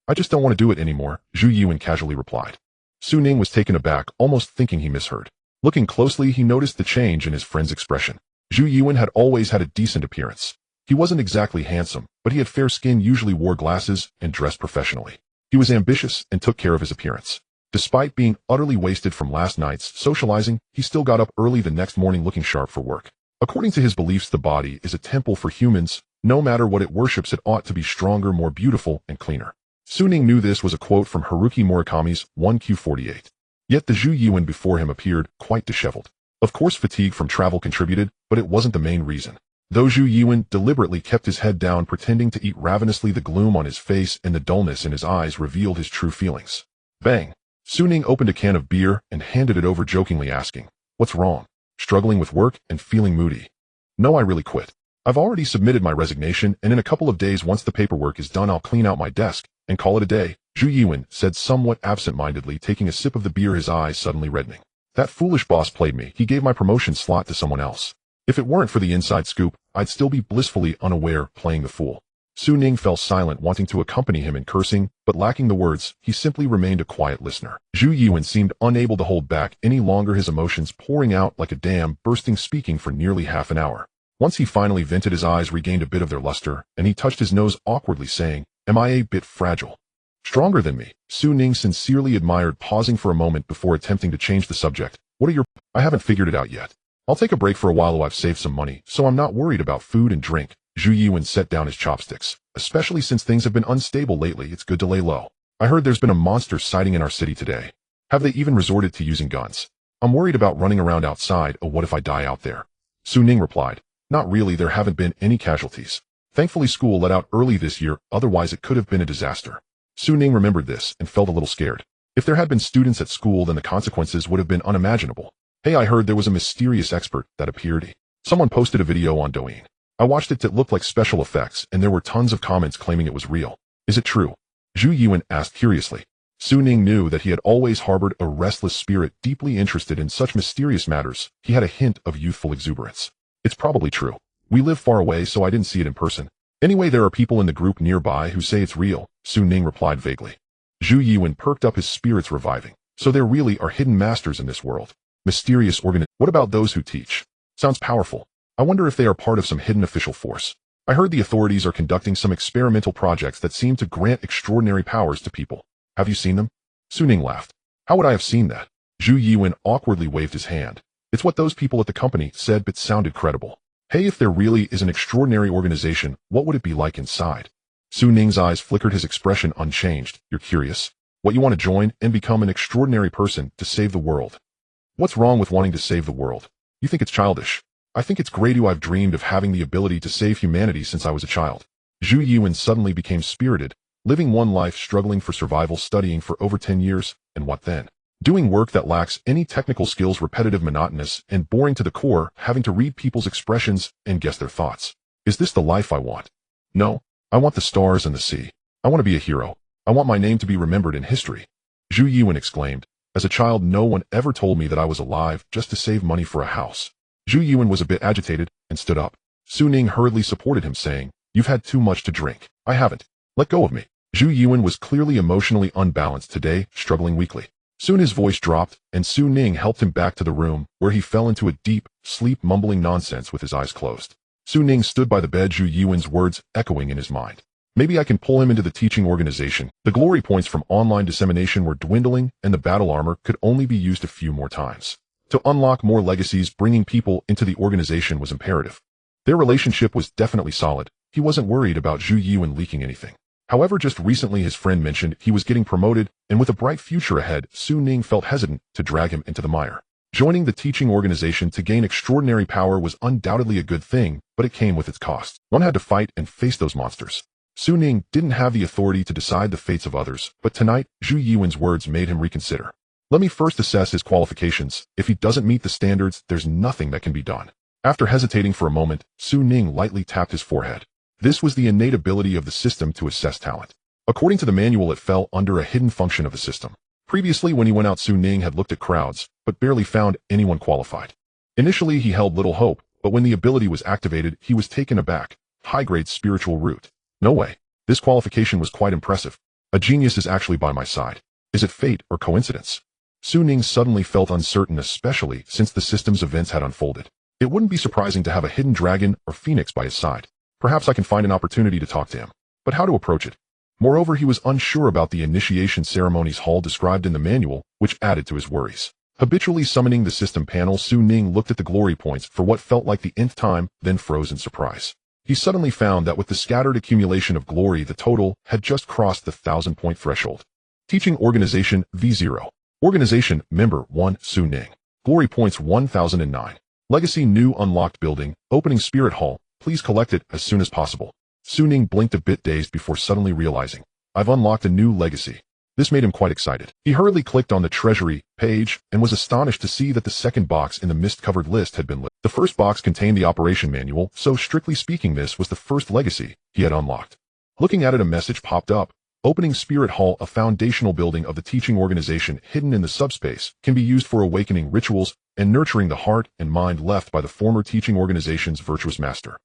"I just don't want to do it anymore," Zhu Yuan casually replied. Su Ning was taken aback, almost thinking he misheard. Looking closely, he noticed the change in his friend's expression. Zhu Yuan had always had a decent appearance. He wasn't exactly handsome, but he had fair skin, usually wore glasses, and dressed professionally. He was ambitious and took care of his appearance. Despite being utterly wasted from last night's socializing, he still got up early the next morning looking sharp for work. According to his beliefs, the body is a temple for humans. No matter what it worships, it ought to be stronger, more beautiful, and cleaner. Ning knew this was a quote from Haruki Murakami's 1Q48. Yet the Zhu Yuan before him appeared quite disheveled. Of course fatigue from travel contributed, but it wasn't the main reason. Though Zhu Yuan deliberately kept his head down, pretending to eat ravenously, the gloom on his face and the dullness in his eyes revealed his true feelings. Bang! Ning opened a can of beer and handed it over, jokingly asking, "What's wrong? Struggling with work and feeling moody?" "No, I really quit. I've already submitted my resignation, and in a couple of days, once the paperwork is done, I'll clean out my desk and call it a day," Zhu Yuan said somewhat absent-mindedly, taking a sip of the beer, his eyes suddenly reddening. "That foolish boss played me. He gave my promotion slot to someone else. If it weren't for the inside scoop, I'd still be blissfully unaware, playing the fool." Ning fell silent, wanting to accompany him in cursing, but lacking the words, he simply remained a quiet listener. Zhu Yuan seemed unable to hold back any longer, his emotions pouring out like a dam bursting, speaking for nearly half an hour. Once he finally vented, his eyes regained a bit of their luster, and he touched his nose awkwardly, saying, "Am I a bit fragile?" "Stronger than me," Ning sincerely admired, pausing for a moment before attempting to change the subject. "What are your... I haven't figured it out yet. I'll take a break for a while while I've saved some money, so I'm not worried about food and drink." Zhu Yuan set down his chopsticks. "Especially since things have been unstable lately, it's good to lay low. I heard there's been a monster sighting in our city today. Have they even resorted to using guns? I'm worried about running around outside. Oh, what if I die out there?" Ning replied, "Not really, there haven't been any casualties. Thankfully school let out early this year, otherwise it could have been a disaster." Ning remembered this and felt a little scared. If there had been students at school, then the consequences would have been unimaginable. "Hey, I heard there was a mysterious expert that appeared. Someone posted a video on Douyin. I watched it. It looked like special effects, and there were tons of comments claiming it was real. Is it true?" Zhu Yuan asked curiously. Ning knew that he had always harbored a restless spirit, deeply interested in such mysterious matters. He had a hint of youthful exuberance. "It's probably true. We live far away, so I didn't see it in person. Anyway, there are people in the group nearby who say it's real," Ning replied vaguely. Zhu Yuan perked up, his spirits reviving. "So there really are hidden masters in this world. Mysterious What about those who teach? Sounds powerful. I wonder if they are part of some hidden official force. I heard the authorities are conducting some experimental projects that seem to grant extraordinary powers to people. Have you seen them?" Ning laughed. "How would I have seen that?" Zhu Yuan awkwardly waved his hand. "It's what those people at the company said, but sounded credible. Hey, if there really is an extraordinary organization, what would it be like inside?" Ning's eyes flickered, his expression unchanged. "You're curious? What, you want to join and become an extraordinary person to save the world? What's wrong with wanting to save the world? You think it's childish? I think it's great. I've dreamed of having the ability to save humanity since I was a child." Zhu Yuan suddenly became spirited, living one life, struggling for survival, studying for over 10 years, and what then? Doing work that lacks any technical skills, repetitive, monotonous, and boring to the core, having to read people's expressions and guess their thoughts. Is this the life I want? No, I want the stars and the sea. I want to be a hero. I want my name to be remembered in history." Zhu Yuan exclaimed, "As a child, no one ever told me that I was alive just to save money for a house." Zhu Yuan was a bit agitated and stood up. Ning hurriedly supported him, saying, "You've had too much to drink." "I haven't. Let go of me." Zhu Yuan was clearly emotionally unbalanced today, struggling weakly. Soon his voice dropped, and Ning helped him back to the room, where he fell into a deep sleep, mumbling nonsense with his eyes closed. Ning stood by the bed, Zhu Yuan's words echoing in his mind. Maybe I can pull him into the teaching organization. The glory points from online dissemination were dwindling, and the battle armor could only be used a few more times. To unlock more legacies, bringing people into the organization was imperative. Their relationship was definitely solid. He wasn't worried about Zhu Yuan leaking anything. However, just recently his friend mentioned he was getting promoted, and with a bright future ahead, Ning felt hesitant to drag him into the mire. Joining the teaching organization to gain extraordinary power was undoubtedly a good thing, but it came with its costs. One had to fight and face those monsters. Ning didn't have the authority to decide the fates of others, but tonight, Zhu Yuan's words made him reconsider. Let me first assess his qualifications. If he doesn't meet the standards, there's nothing that can be done. After hesitating for a moment, Ning lightly tapped his forehead. This was the innate ability of the system to assess talent. According to the manual, it fell under a hidden function of the system. Previously, when he went out, Ning had looked at crowds, but barely found anyone qualified. Initially, he held little hope, but when the ability was activated, he was taken aback. High-grade spiritual root. No way. This qualification was quite impressive. A genius is actually by my side. Is it fate or coincidence? Ning suddenly felt uncertain, especially since the system's events had unfolded. It wouldn't be surprising to have a hidden dragon or phoenix by his side. Perhaps I can find an opportunity to talk to him. But how to approach it? Moreover, he was unsure about the initiation ceremonies hall described in the manual, which added to his worries. Habitually summoning the system panel, Su Ning looked at the glory points for what felt like the nth time, then froze in surprise. He suddenly found that with the scattered accumulation of glory, the total had just crossed the 1,000-point threshold. Teaching Organization V0. Organization Member 1 Su Ning. Glory points 1009. Legacy New Unlocked Building, Opening Spirit Hall. Please collect it as soon as possible. Su Ning blinked a bit dazed before suddenly realizing, I've unlocked a new legacy. This made him quite excited. He hurriedly clicked on the treasury page and was astonished to see that the second box in the mist-covered list had been lit. The first box contained the operation manual, so strictly speaking this was the first legacy he had unlocked. Looking at it, a message popped up. Opening Spirit Hall, a foundational building of the teaching organization hidden in the subspace, can be used for awakening rituals and nurturing the heart and mind left by the former teaching organization's virtuous master.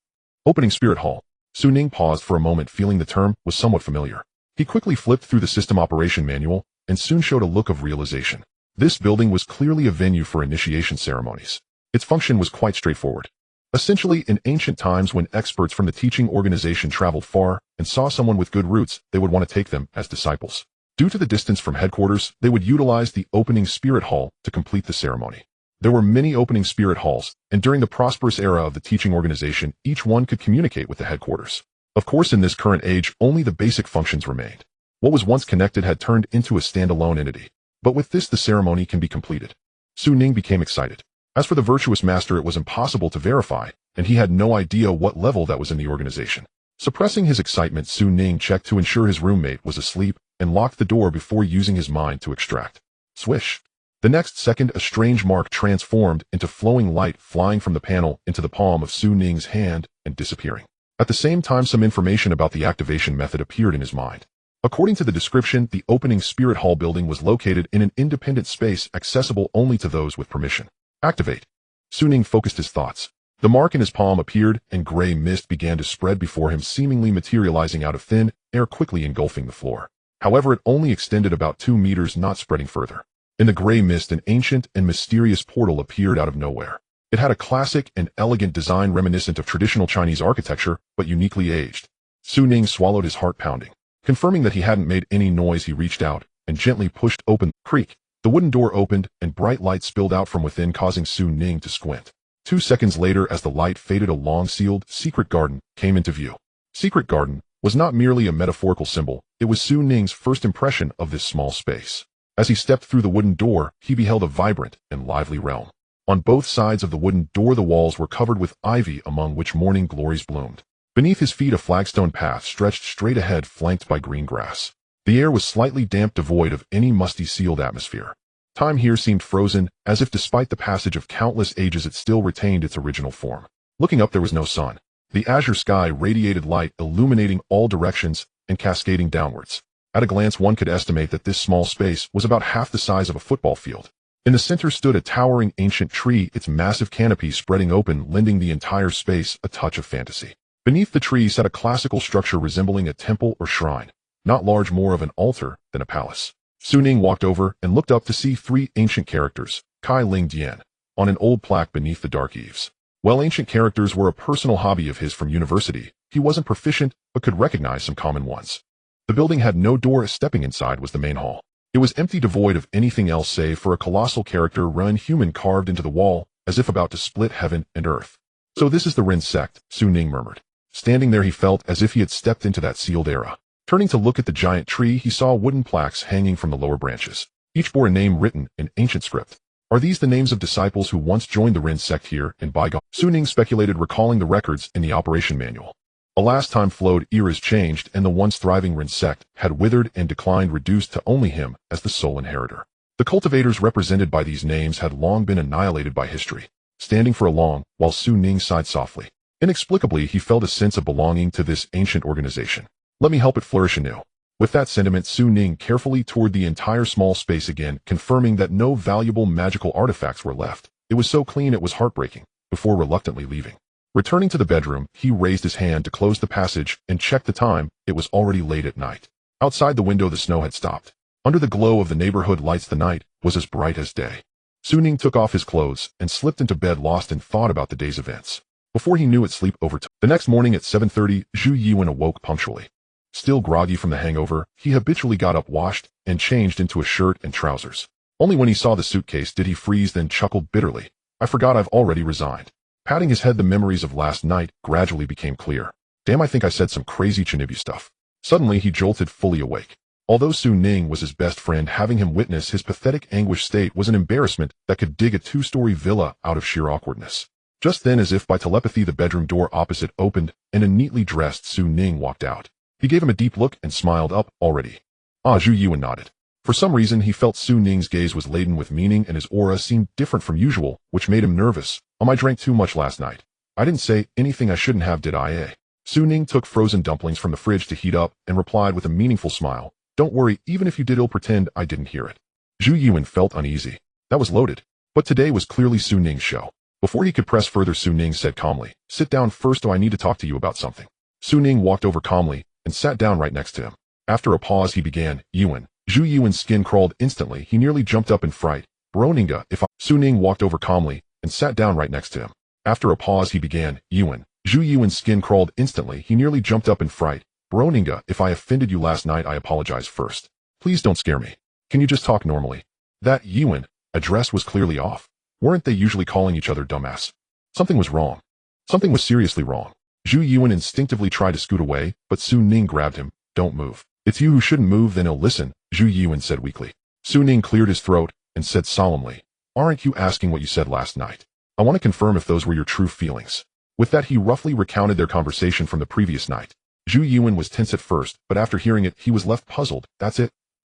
Opening Spirit Hall. Su Ning paused for a moment, feeling the term was somewhat familiar. He quickly flipped through the system operation manual and soon showed a look of realization. This building was clearly a venue for initiation ceremonies. Its function was quite straightforward. Essentially, in ancient times when experts from the teaching organization traveled far and saw someone with good roots, they would want to take them as disciples. Due to the distance from headquarters, they would utilize the opening spirit hall to complete the ceremony. There were many opening spirit halls, and during the prosperous era of the teaching organization, each one could communicate with the headquarters. Of course, in this current age, only the basic functions remained. What was once connected had turned into a standalone entity. But with this, the ceremony can be completed. Su Ning became excited. As for the virtuous master, it was impossible to verify, and he had no idea what level that was in the organization. Suppressing his excitement, Su Ning checked to ensure his roommate was asleep and locked the door before using his mind to extract. Swish. The next second, a strange mark transformed into flowing light flying from the panel into the palm of Su Ning's hand and disappearing. At the same time, some information about the activation method appeared in his mind. According to the description, the opening Spirit Hall building was located in an independent space accessible only to those with permission. Activate. Su Ning focused his thoughts. The mark in his palm appeared, and gray mist began to spread before him, seemingly materializing out of thin air, quickly engulfing the floor. However, it only extended about 2 meters, not spreading further. In the gray mist, an ancient and mysterious portal appeared out of nowhere. It had a classic and elegant design reminiscent of traditional Chinese architecture, but uniquely aged. Su Ning swallowed, his heart pounding. Confirming that he hadn't made any noise, he reached out and gently pushed open the creak. The wooden door opened, and bright light spilled out from within, causing Su Ning to squint. 2 seconds later, as the light faded, a long-sealed secret garden came into view. Secret garden was not merely a metaphorical symbol, it was Su Ning's first impression of this small space. As he stepped through the wooden door, he beheld a vibrant and lively realm. On both sides of the wooden door, the walls were covered with ivy, among which morning glories bloomed. Beneath his feet, a flagstone path stretched straight ahead, flanked by green grass. The air was slightly damp, devoid of any musty, sealed atmosphere. Time here seemed frozen, as if despite the passage of countless ages it still retained its original form. Looking up, there was no sun. The azure sky radiated light, illuminating all directions and cascading downwards. At a glance, one could estimate that this small space was about half the size of a football field. In the center stood a towering ancient tree, its massive canopy spreading open, lending the entire space a touch of fantasy. Beneath the tree sat a classical structure resembling a temple or shrine, not large, more of an altar than a palace. Su Ning walked over and looked up to see 3 ancient characters, Kai Ling Dian, on an old plaque beneath the dark eaves. While ancient characters were a personal hobby of his from university, he wasn't proficient but could recognize some common ones. The building had no door, as stepping inside was the main hall. It was empty, devoid of anything else save for a colossal character run human carved into the wall, as if about to split heaven and earth. So this is the Human Sect, Su Ning murmured. Standing there, he felt as if he had stepped into that sealed era. Turning to look at the giant tree, he saw wooden plaques hanging from the lower branches. Each bore a name written in ancient script. Are these the names of disciples who once joined the Human Sect here in bygone? Su Ning speculated, recalling the records in the operation manual. Alas, time flowed, eras changed, and the once thriving Human Sect had withered and declined, reduced to only him as the sole inheritor. The cultivators represented by these names had long been annihilated by history. Standing for a long while, Su Ning sighed softly. Inexplicably, he felt a sense of belonging to this ancient organization. Let me help it flourish anew. With that sentiment, Su Ning carefully toured the entire small space again, confirming that no valuable magical artifacts were left. It was so clean it was heartbreaking, before reluctantly leaving. Returning to the bedroom, he raised his hand to close the passage and checked the time. It was already late at night. Outside the window, the snow had stopped. Under the glow of the neighborhood lights, the night was as bright as day. Su Ning took off his clothes and slipped into bed, lost in thought about the day's events. Before he knew it, sleep overtook. The next morning at 7:30, Zhu Yiwen awoke punctually. Still groggy from the hangover, he habitually got up, washed, and changed into a shirt and trousers. Only when he saw the suitcase did he freeze, then chuckled bitterly. I forgot I've already resigned. Patting his head, the memories of last night gradually became clear. Damn, I think I said some crazy Chinibu stuff. Suddenly he jolted, fully awake. Although Su Ning was his best friend, having him witness his pathetic anguished state was an embarrassment that could dig a two-story villa out of sheer awkwardness. Just then, as if by telepathy, the bedroom door opposite opened, and a neatly dressed Su Ning walked out. He gave him a deep look and smiled up. Already. Ah, Zhu Yuan nodded. For some reason, he felt Su Ning's gaze was laden with meaning and his aura seemed different from usual, which made him nervous. I drank too much last night. I didn't say anything I shouldn't have, did I? Su Ning took frozen dumplings from the fridge to heat up and replied with a meaningful smile. Don't worry, even if you did, I'll pretend I didn't hear it. Zhu Yuan felt uneasy. That was loaded. But today was clearly Su Ning's show. Before he could press further, Su Ning said calmly, sit down first, I need to talk to you about something. Su Ning walked over calmly and sat down right next to him. After a pause, he began, Yuan. Zhu Yuan's skin crawled instantly. He nearly jumped up in fright. Bro Ninga, if I... Su Ning walked over calmly and sat down right next to him. After a pause, he began, Yuan. Zhu Yuan's skin crawled instantly. He nearly jumped up in fright. Bro Ninga, if I offended you last night, I apologize first. Please don't scare me. Can you just talk normally? That Yuan address was clearly off. Weren't they usually calling each other dumbass? Something was wrong. Something was seriously wrong. Zhu Yuan instinctively tried to scoot away, but Su Ning grabbed him. Don't move. It's you who shouldn't move, then he'll listen, Zhu Yuan said weakly. Su Ning cleared his throat and said solemnly, aren't you asking what you said last night? I want to confirm if those were your true feelings. With that, he roughly recounted their conversation from the previous night. Zhu Yuan was tense at first, but after hearing it, he was left puzzled. That's it?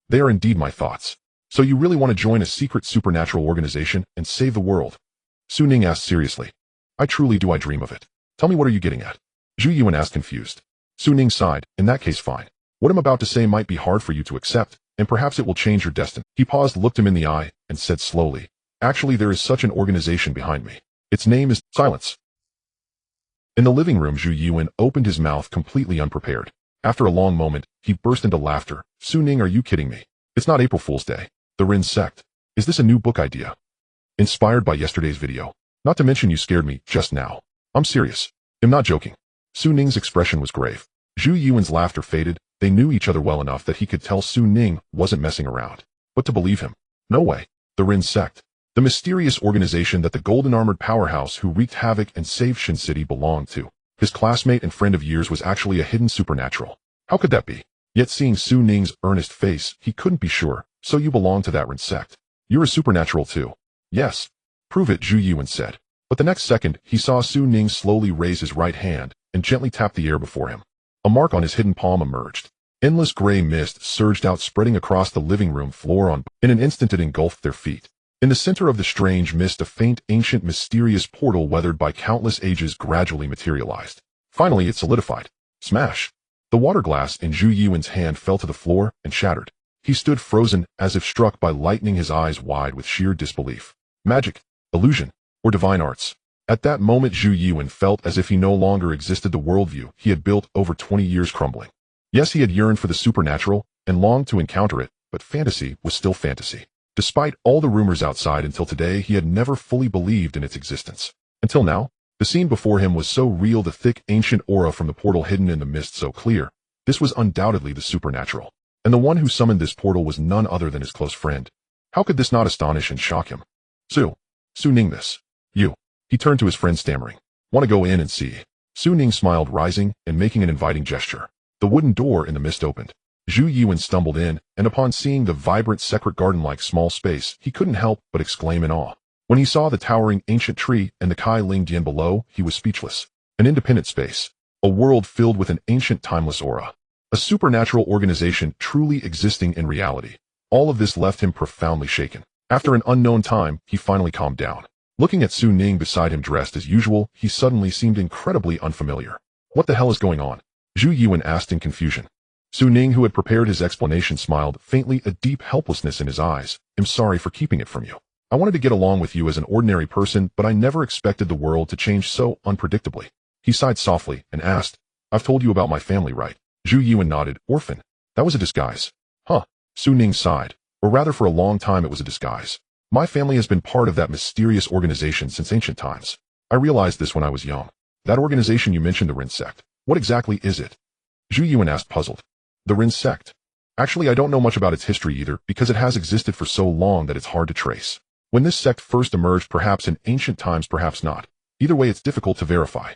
They are indeed my thoughts. So you really want to join a secret supernatural organization and save the world? Su Ning asked seriously. I truly do. I dream of it. Tell me, what are you getting at? Zhu Yuan asked, confused. Su Ning sighed. In that case, fine. What I'm about to say might be hard for you to accept, and perhaps it will change your destiny. He paused, looked him in the eye, and said slowly, actually, there is such an organization behind me. Its name is Silence. In the living room, Zhu Yuan opened his mouth completely unprepared. After a long moment, he burst into laughter. Su Ning, are you kidding me? It's not April Fool's Day. The Human Sect. Is this a new book idea? Inspired by yesterday's video. Not to mention you scared me just now. I'm serious. I'm not joking. Su Ning's expression was grave. Zhu Yuan's laughter faded. They knew each other well enough that he could tell Su Ning wasn't messing around. But to believe him? No way. The Human Sect. The mysterious organization that the golden-armored powerhouse who wreaked havoc and saved Shin City belonged to. His classmate and friend of years was actually a hidden supernatural. How could that be? Yet seeing Su Ning's earnest face, he couldn't be sure. So you belong to that Human Sect. You're a supernatural too. Yes. Prove it, Zhu Yuan said. But the next second, he saw Su Ning slowly raise his right hand and gently tap the air before him. A mark on his hidden palm emerged. Endless gray mist surged out, spreading across the living room floor. In an instant, it engulfed their feet. In the center of the strange mist, a faint, ancient, mysterious portal weathered by countless ages gradually materialized. Finally, it solidified. Smash! The water glass in Zhu Yuan's hand fell to the floor and shattered. He stood frozen, as if struck by lightning, his eyes wide with sheer disbelief. Magic, illusion, or divine arts? At that moment, Zhu Yuan felt as if he no longer existed. The worldview he had built over 20 years crumbling. Yes, he had yearned for the supernatural and longed to encounter it, but fantasy was still fantasy. Despite all the rumors outside, until today, he had never fully believed in its existence. Until now, the scene before him was so real, the thick, ancient aura from the portal hidden in the mist so clear. This was undoubtedly the supernatural. And the one who summoned this portal was none other than his close friend. How could this not astonish and shock him? Su Ning, this. You. He turned to his friend, stammering. Want to go in and see? Su Ning smiled, rising and making an inviting gesture. The wooden door in the mist opened. Zhu Yuan stumbled in, and upon seeing the vibrant, secret garden-like small space, he couldn't help but exclaim in awe. When he saw the towering ancient tree and the Kai Ling Dian below, he was speechless. An independent space. A world filled with an ancient, timeless aura. A supernatural organization truly existing in reality. All of this left him profoundly shaken. After an unknown time, he finally calmed down. Looking at Su Ning beside him dressed as usual, he suddenly seemed incredibly unfamiliar. What the hell is going on? Zhu Yuan asked in confusion. Su Ning, who had prepared his explanation, smiled faintly, a deep helplessness in his eyes. I'm sorry for keeping it from you. I wanted to get along with you as an ordinary person, but I never expected the world to change so unpredictably. He sighed softly and asked, I've told you about my family, right? Zhu Yuan nodded. Orphan. That was a disguise. Huh. Su Ning sighed. Or rather, for a long time it was a disguise. My family has been part of that mysterious organization since ancient times. I realized this when I was young. That organization you mentioned, the Human Sect. What exactly is it? Zhu Yuan asked, puzzled. The Human Sect. Actually, I don't know much about its history either, because it has existed for so long that it's hard to trace. When this sect first emerged, perhaps in ancient times, perhaps not. Either way, it's difficult to verify.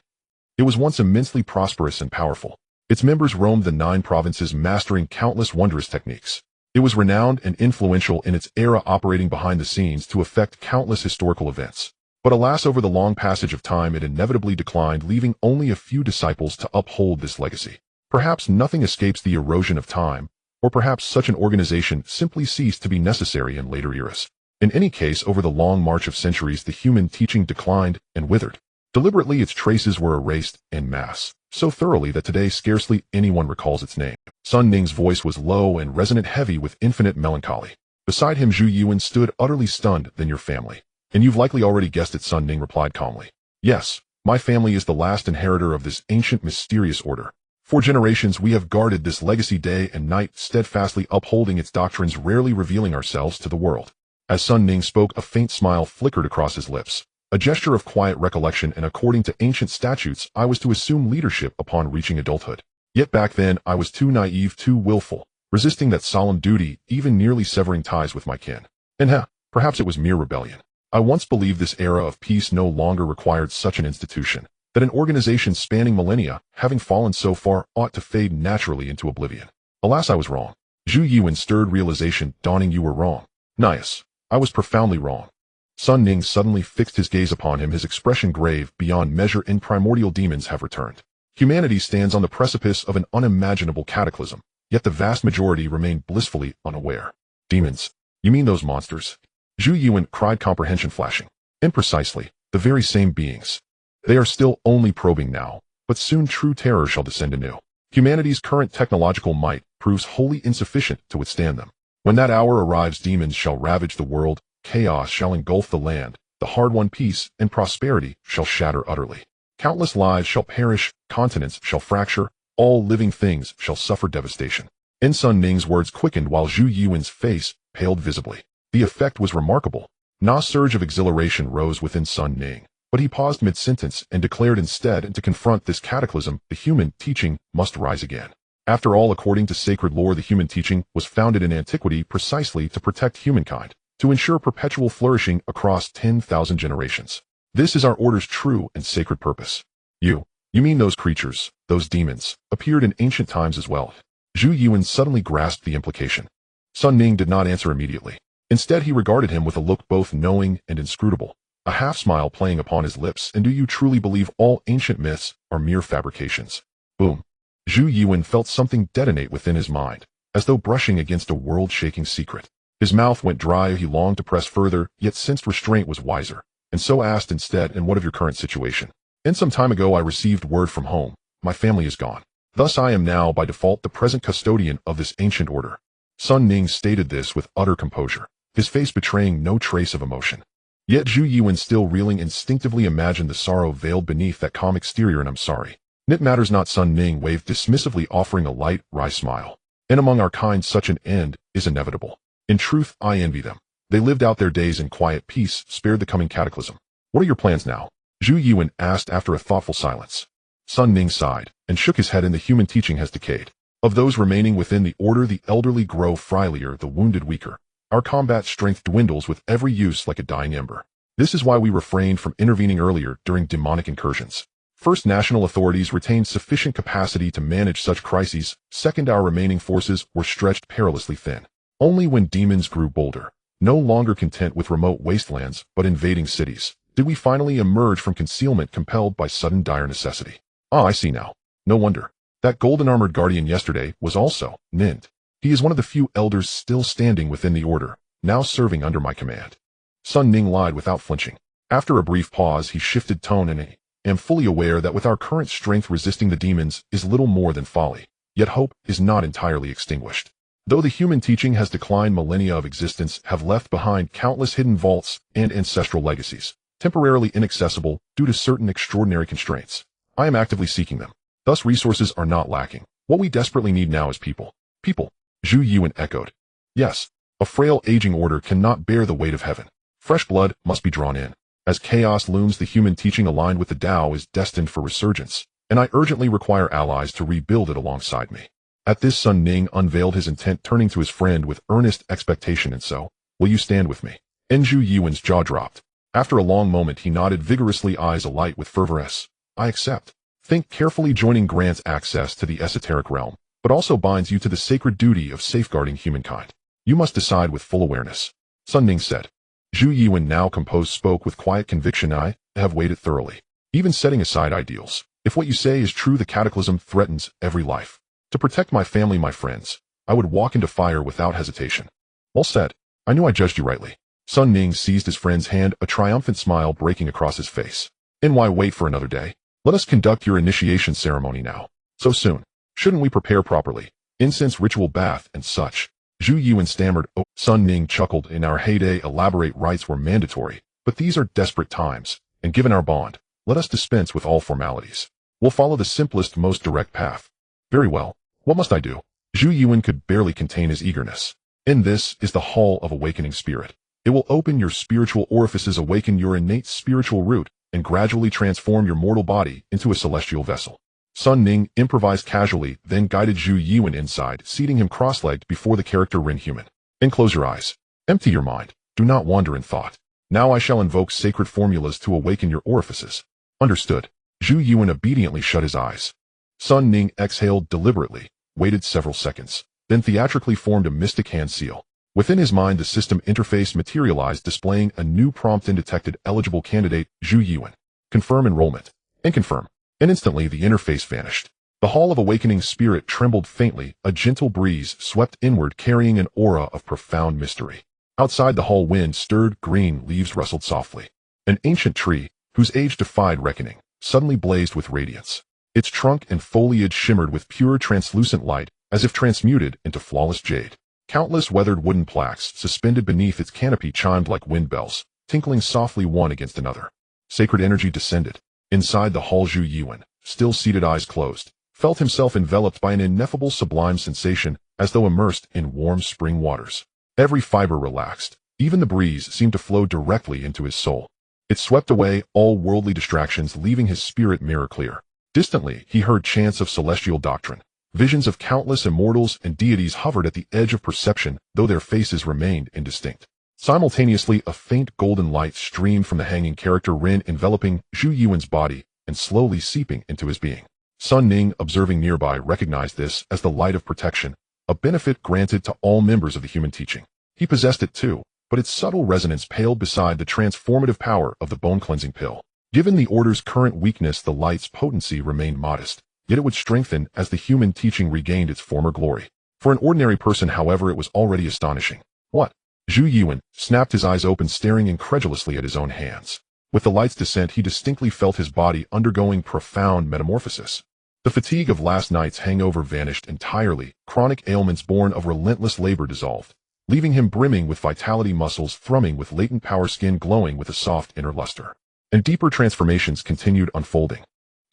It was once immensely prosperous and powerful. Its members roamed the 9 provinces, mastering countless wondrous techniques. It was renowned and influential in its era, operating behind the scenes to affect countless historical events. But alas, over the long passage of time, it inevitably declined, leaving only a few disciples to uphold this legacy. Perhaps nothing escapes the erosion of time, or perhaps such an organization simply ceased to be necessary in later eras. In any case, over the long march of centuries, the human teaching declined and withered. Deliberately, its traces were erased en masse, so thoroughly that today scarcely anyone recalls its name. Sun Ning's voice was low and resonant, heavy with infinite melancholy. Beside him, Zhu Yuan stood, utterly stunned. Then your family. And you've likely already guessed it, Sun Ning replied calmly. Yes, my family is the last inheritor of this ancient, mysterious order. For generations, we have guarded this legacy day and night, steadfastly upholding its doctrines, rarely revealing ourselves to the world. As Sun Ning spoke, a faint smile flickered across his lips, a gesture of quiet recollection, and according to ancient statutes, I was to assume leadership upon reaching adulthood. Yet back then, I was too naive, too willful, resisting that solemn duty, even nearly severing ties with my kin. And perhaps it was mere rebellion. I once believed this era of peace no longer required such an institution, that an organization spanning millennia, having fallen so far, ought to fade naturally into oblivion. Alas, I was wrong. Zhu Yuan stirred realization dawning. You were wrong. Nias. I was profoundly wrong. Sun Ning suddenly fixed his gaze upon him, his expression grave beyond measure. And primordial demons have returned. Humanity stands on the precipice of an unimaginable cataclysm, yet the vast majority remain blissfully unaware. Demons? You mean those monsters? Zhu Yuan cried, comprehension flashing. And precisely, the very same beings. They are still only probing now, but soon true terror shall descend anew. Humanity's current technological might proves wholly insufficient to withstand them. When that hour arrives, demons shall ravage the world, chaos shall engulf the land, the hard-won peace and prosperity shall shatter utterly. Countless lives shall perish, continents shall fracture, all living things shall suffer devastation. And Sun Ning's words quickened while Zhu Yuan's face paled visibly. The effect was remarkable. A surge of exhilaration rose within Sun Ning, but he paused mid-sentence and declared instead, and to confront this cataclysm, the human teaching must rise again. After all, according to sacred lore, the human teaching was founded in antiquity precisely to protect humankind, to ensure perpetual flourishing across 10,000 generations. This is our order's true and sacred purpose. You mean those creatures, those demons, appeared in ancient times as well? Zhu Yuan suddenly grasped the implication. Sun Ning did not answer immediately. Instead, he regarded him with a look both knowing and inscrutable, a half-smile playing upon his lips. And do you truly believe all ancient myths are mere fabrications? Boom. Zhu Yuan felt something detonate within his mind, as though brushing against a world-shaking secret. His mouth went dry. He longed to press further, yet sensed restraint was wiser, and so asked instead, and what of your current situation? And some time ago I received word from home. My family is gone. Thus I am now by default the present custodian of this ancient order. Sun Ning stated this with utter composure, his face betraying no trace of emotion. Yet Zhu Yuan, still reeling, instinctively imagined the sorrow veiled beneath that calm exterior. And I'm sorry. It matters not, Sun Ning waved dismissively, offering a light, wry smile. And among our kind such an end is inevitable. In truth, I envy them. They lived out their days in quiet peace, spared the coming cataclysm. What are your plans now? Zhu Yuan asked after a thoughtful silence. Sun Ning sighed, and shook his head. And the human teaching has decayed. Of those remaining within the order, the elderly grow frailier, the wounded weaker. Our combat strength dwindles with every use like a dying ember. This is why we refrained from intervening earlier during demonic incursions. First, national authorities retained sufficient capacity to manage such crises. Second, our remaining forces were stretched perilously thin. Only when demons grew bolder, no longer content with remote wastelands but invading cities, did we finally emerge from concealment, compelled by sudden dire necessity. Ah, I see now. No wonder. That golden-armored guardian yesterday was also Ning. He is one of the few elders still standing within the order, now serving under my command. Sun Ning lied without flinching. After a brief pause, he shifted tone, and I am fully aware that with our current strength, resisting the demons is little more than folly. Yet hope is not entirely extinguished. Though the human teaching has declined, millennia of existence have left behind countless hidden vaults and ancestral legacies, temporarily inaccessible due to certain extraordinary constraints. I am actively seeking them. Thus, resources are not lacking. What we desperately need now is people. People. Zhu Yuan echoed. Yes, a frail, aging order cannot bear the weight of heaven. Fresh blood must be drawn in. As chaos looms, the human teaching aligned with the Tao is destined for resurgence, and I urgently require allies to rebuild it alongside me. At this, Sun Ning unveiled his intent, turning to his friend with earnest expectation. And so, will you stand with me? Zhu Yuan's jaw dropped. After a long moment, he nodded vigorously, eyes alight with fervor. I accept. Think carefully. Joining grants access to the esoteric realm, but also binds you to the sacred duty of safeguarding humankind. You must decide with full awareness. Sun Ning said. Zhu Yuan, now composed, spoke with quiet conviction. I have weighed it thoroughly. Even setting aside ideals, if what you say is true, the cataclysm threatens every life. To protect my family, my friends, I would walk into fire without hesitation. Well said. I knew I judged you rightly. Sun Ning seized his friend's hand, a triumphant smile breaking across his face. And why wait for another day? Let us conduct your initiation ceremony now. So soon. Shouldn't we prepare properly? Incense, ritual, bath, and such. Zhu Yuan stammered. Oh, Sun Ning chuckled. In our heyday, elaborate rites were mandatory, but these are desperate times, and given our bond, let us dispense with all formalities. We'll follow the simplest, most direct path. Very well. What must I do? Zhu Yuan could barely contain his eagerness. In this is the Hall of Awakening Spirit. It will open your spiritual orifices, awaken your innate spiritual root, and gradually transform your mortal body into a celestial vessel. Sun Ning improvised casually, then guided Zhu Yuan inside, seating him cross-legged before the character Rin Human. And close your eyes. Empty your mind. Do not wander in thought. Now I shall invoke sacred formulas to awaken your orifices. Understood. Zhu Yuan obediently shut his eyes. Sun Ning exhaled deliberately, waited several seconds, then theatrically formed a mystic hand seal. Within his mind, the system interface materialized, displaying a new prompt and detected eligible candidate, Zhu Yuan. Confirm enrollment. And confirm. And instantly the interface vanished. The Hall of Awakening Spirit trembled faintly, a gentle breeze swept inward, carrying an aura of profound mystery. Outside the hall, wind stirred, green leaves rustled softly. An ancient tree, whose age defied reckoning, suddenly blazed with radiance. Its trunk and foliage shimmered with pure translucent light, as if transmuted into flawless jade. Countless weathered wooden plaques suspended beneath its canopy chimed like wind bells, tinkling softly one against another. Sacred energy descended. Inside the hall, Zhu Yuan, still seated, eyes closed, felt himself enveloped by an ineffable sublime sensation, as though immersed in warm spring waters. Every fiber relaxed. Even the breeze seemed to flow directly into his soul. It swept away all worldly distractions, leaving his spirit mirror clear. Distantly, he heard chants of celestial doctrine. Visions of countless immortals and deities hovered at the edge of perception, though their faces remained indistinct. Simultaneously, a faint golden light streamed from the hanging character Rin, enveloping Zhu Yuan's body and slowly seeping into his being. Sun Ning, observing nearby, recognized this as the light of protection, a benefit granted to all members of the human teaching. He possessed it too, but its subtle resonance paled beside the transformative power of the bone-cleansing pill. Given the order's current weakness, the light's potency remained modest, yet it would strengthen as the human teaching regained its former glory. For an ordinary person, however, it was already astonishing. What? Zhu Yuan snapped, his eyes open, staring incredulously at his own hands. With the light's descent, he distinctly felt his body undergoing profound metamorphosis. The fatigue of last night's hangover vanished entirely, chronic ailments born of relentless labor dissolved, leaving him brimming with vitality, muscles thrumming with latent power, skin glowing with a soft inner luster. And deeper transformations continued unfolding.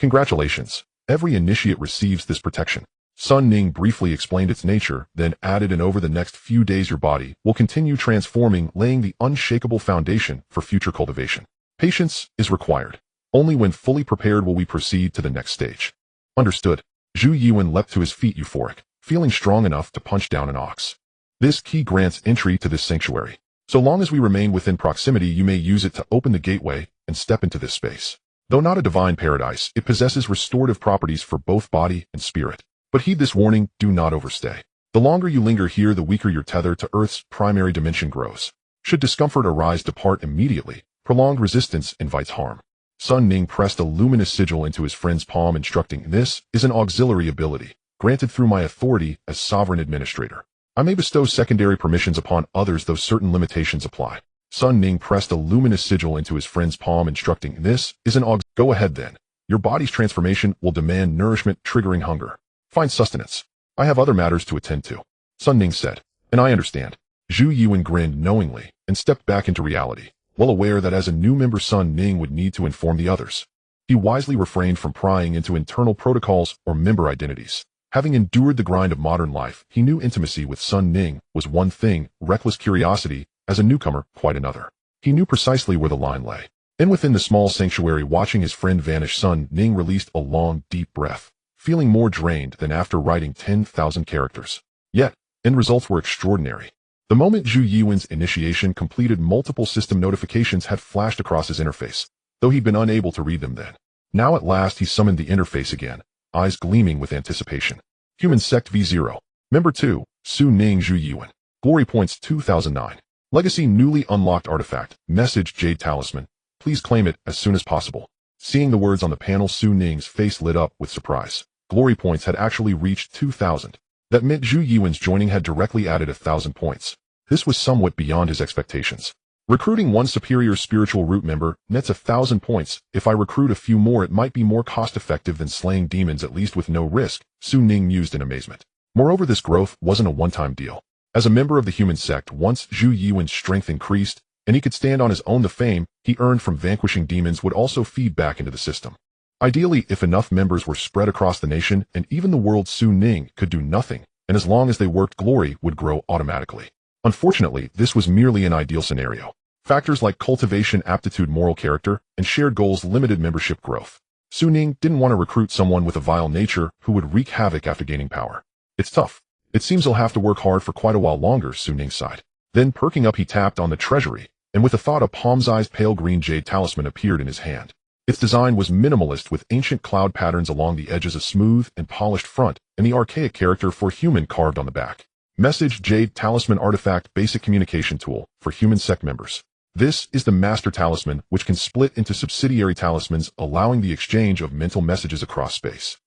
Congratulations. Every initiate receives this protection. Sun Ning briefly explained its nature, then added, and over the next few days your body will continue transforming, laying the unshakable foundation for future cultivation. Patience is required. Only when fully prepared will we proceed to the next stage. Understood. Zhu Yuan leapt to his feet, euphoric, feeling strong enough to punch down an ox. This key grants entry to this sanctuary. So long as we remain within proximity, you may use it to open the gateway and step into this space. Though not a divine paradise, it possesses restorative properties for both body and spirit. But heed this warning, do not overstay. The longer you linger here, the weaker your tether to Earth's primary dimension grows. Should discomfort arise, depart immediately. Prolonged resistance invites harm. Sun Ning pressed a luminous sigil into his friend's palm, instructing, this is an auxiliary ability, granted through my authority as sovereign administrator. I may bestow secondary permissions upon others, though certain limitations apply. Sun Ning pressed a luminous sigil into his friend's palm, instructing, this is an Go ahead then. Your body's transformation will demand nourishment, triggering hunger. Find sustenance. I have other matters to attend to. Sun Ning said, and I understand. Zhu Yuan grinned knowingly and stepped back into reality, well aware that as a new member, Sun Ning would need to inform the others. He wisely refrained from prying into internal protocols or member identities. Having endured the grind of modern life, he knew intimacy with Sun Ning was one thing, reckless curiosity, as a newcomer, quite another. He knew precisely where the line lay. And within the small sanctuary watching his friend vanish, Sun Ning released a long, deep breath, feeling more drained than after writing 10,000 characters. Yet, end results were extraordinary. The moment Zhu Yiwen's initiation completed, multiple system notifications had flashed across his interface, though he'd been unable to read them then. Now at last he summoned the interface again, eyes gleaming with anticipation. Human Sect V0. Member 2, Su Ning Zhu Yiwen. Glory points 2009. Legacy newly unlocked artifact, message Jade Talisman. Please claim it as soon as possible. Seeing the words on the panel, Su Ning's face lit up with surprise. Glory points had actually reached 2,000. That meant Zhu Yiwen's joining had directly added 1,000 points. This was somewhat beyond his expectations. Recruiting one superior spiritual root member nets 1,000 points. If I recruit a few more, it might be more cost-effective than slaying demons, at least with no risk, Su Ning mused in amazement. Moreover, this growth wasn't a one-time deal. As a member of the Human Sect, once Zhu Yiwen's strength increased, and he could stand on his own, the fame he earned from vanquishing demons would also feed back into the system. Ideally, if enough members were spread across the nation and even the world, Su Ning could do nothing, and as long as they worked, glory would grow automatically. Unfortunately, this was merely an ideal scenario. Factors like cultivation, aptitude, moral character, and shared goals limited membership growth. Su Ning didn't want to recruit someone with a vile nature who would wreak havoc after gaining power. It's tough. It seems he'll have to work hard for quite a while longer, Su Ning sighed. Then, perking up, he tapped on the treasury, and with a thought, a palm-sized pale green jade talisman appeared in his hand. Its design was minimalist, with ancient cloud patterns along the edges, a smooth and polished front, and the archaic character for human carved on the back. Message Jade Talisman Artifact, basic communication tool for Human Sect members. This is the Master Talisman, which can split into subsidiary talismans, allowing the exchange of mental messages across space.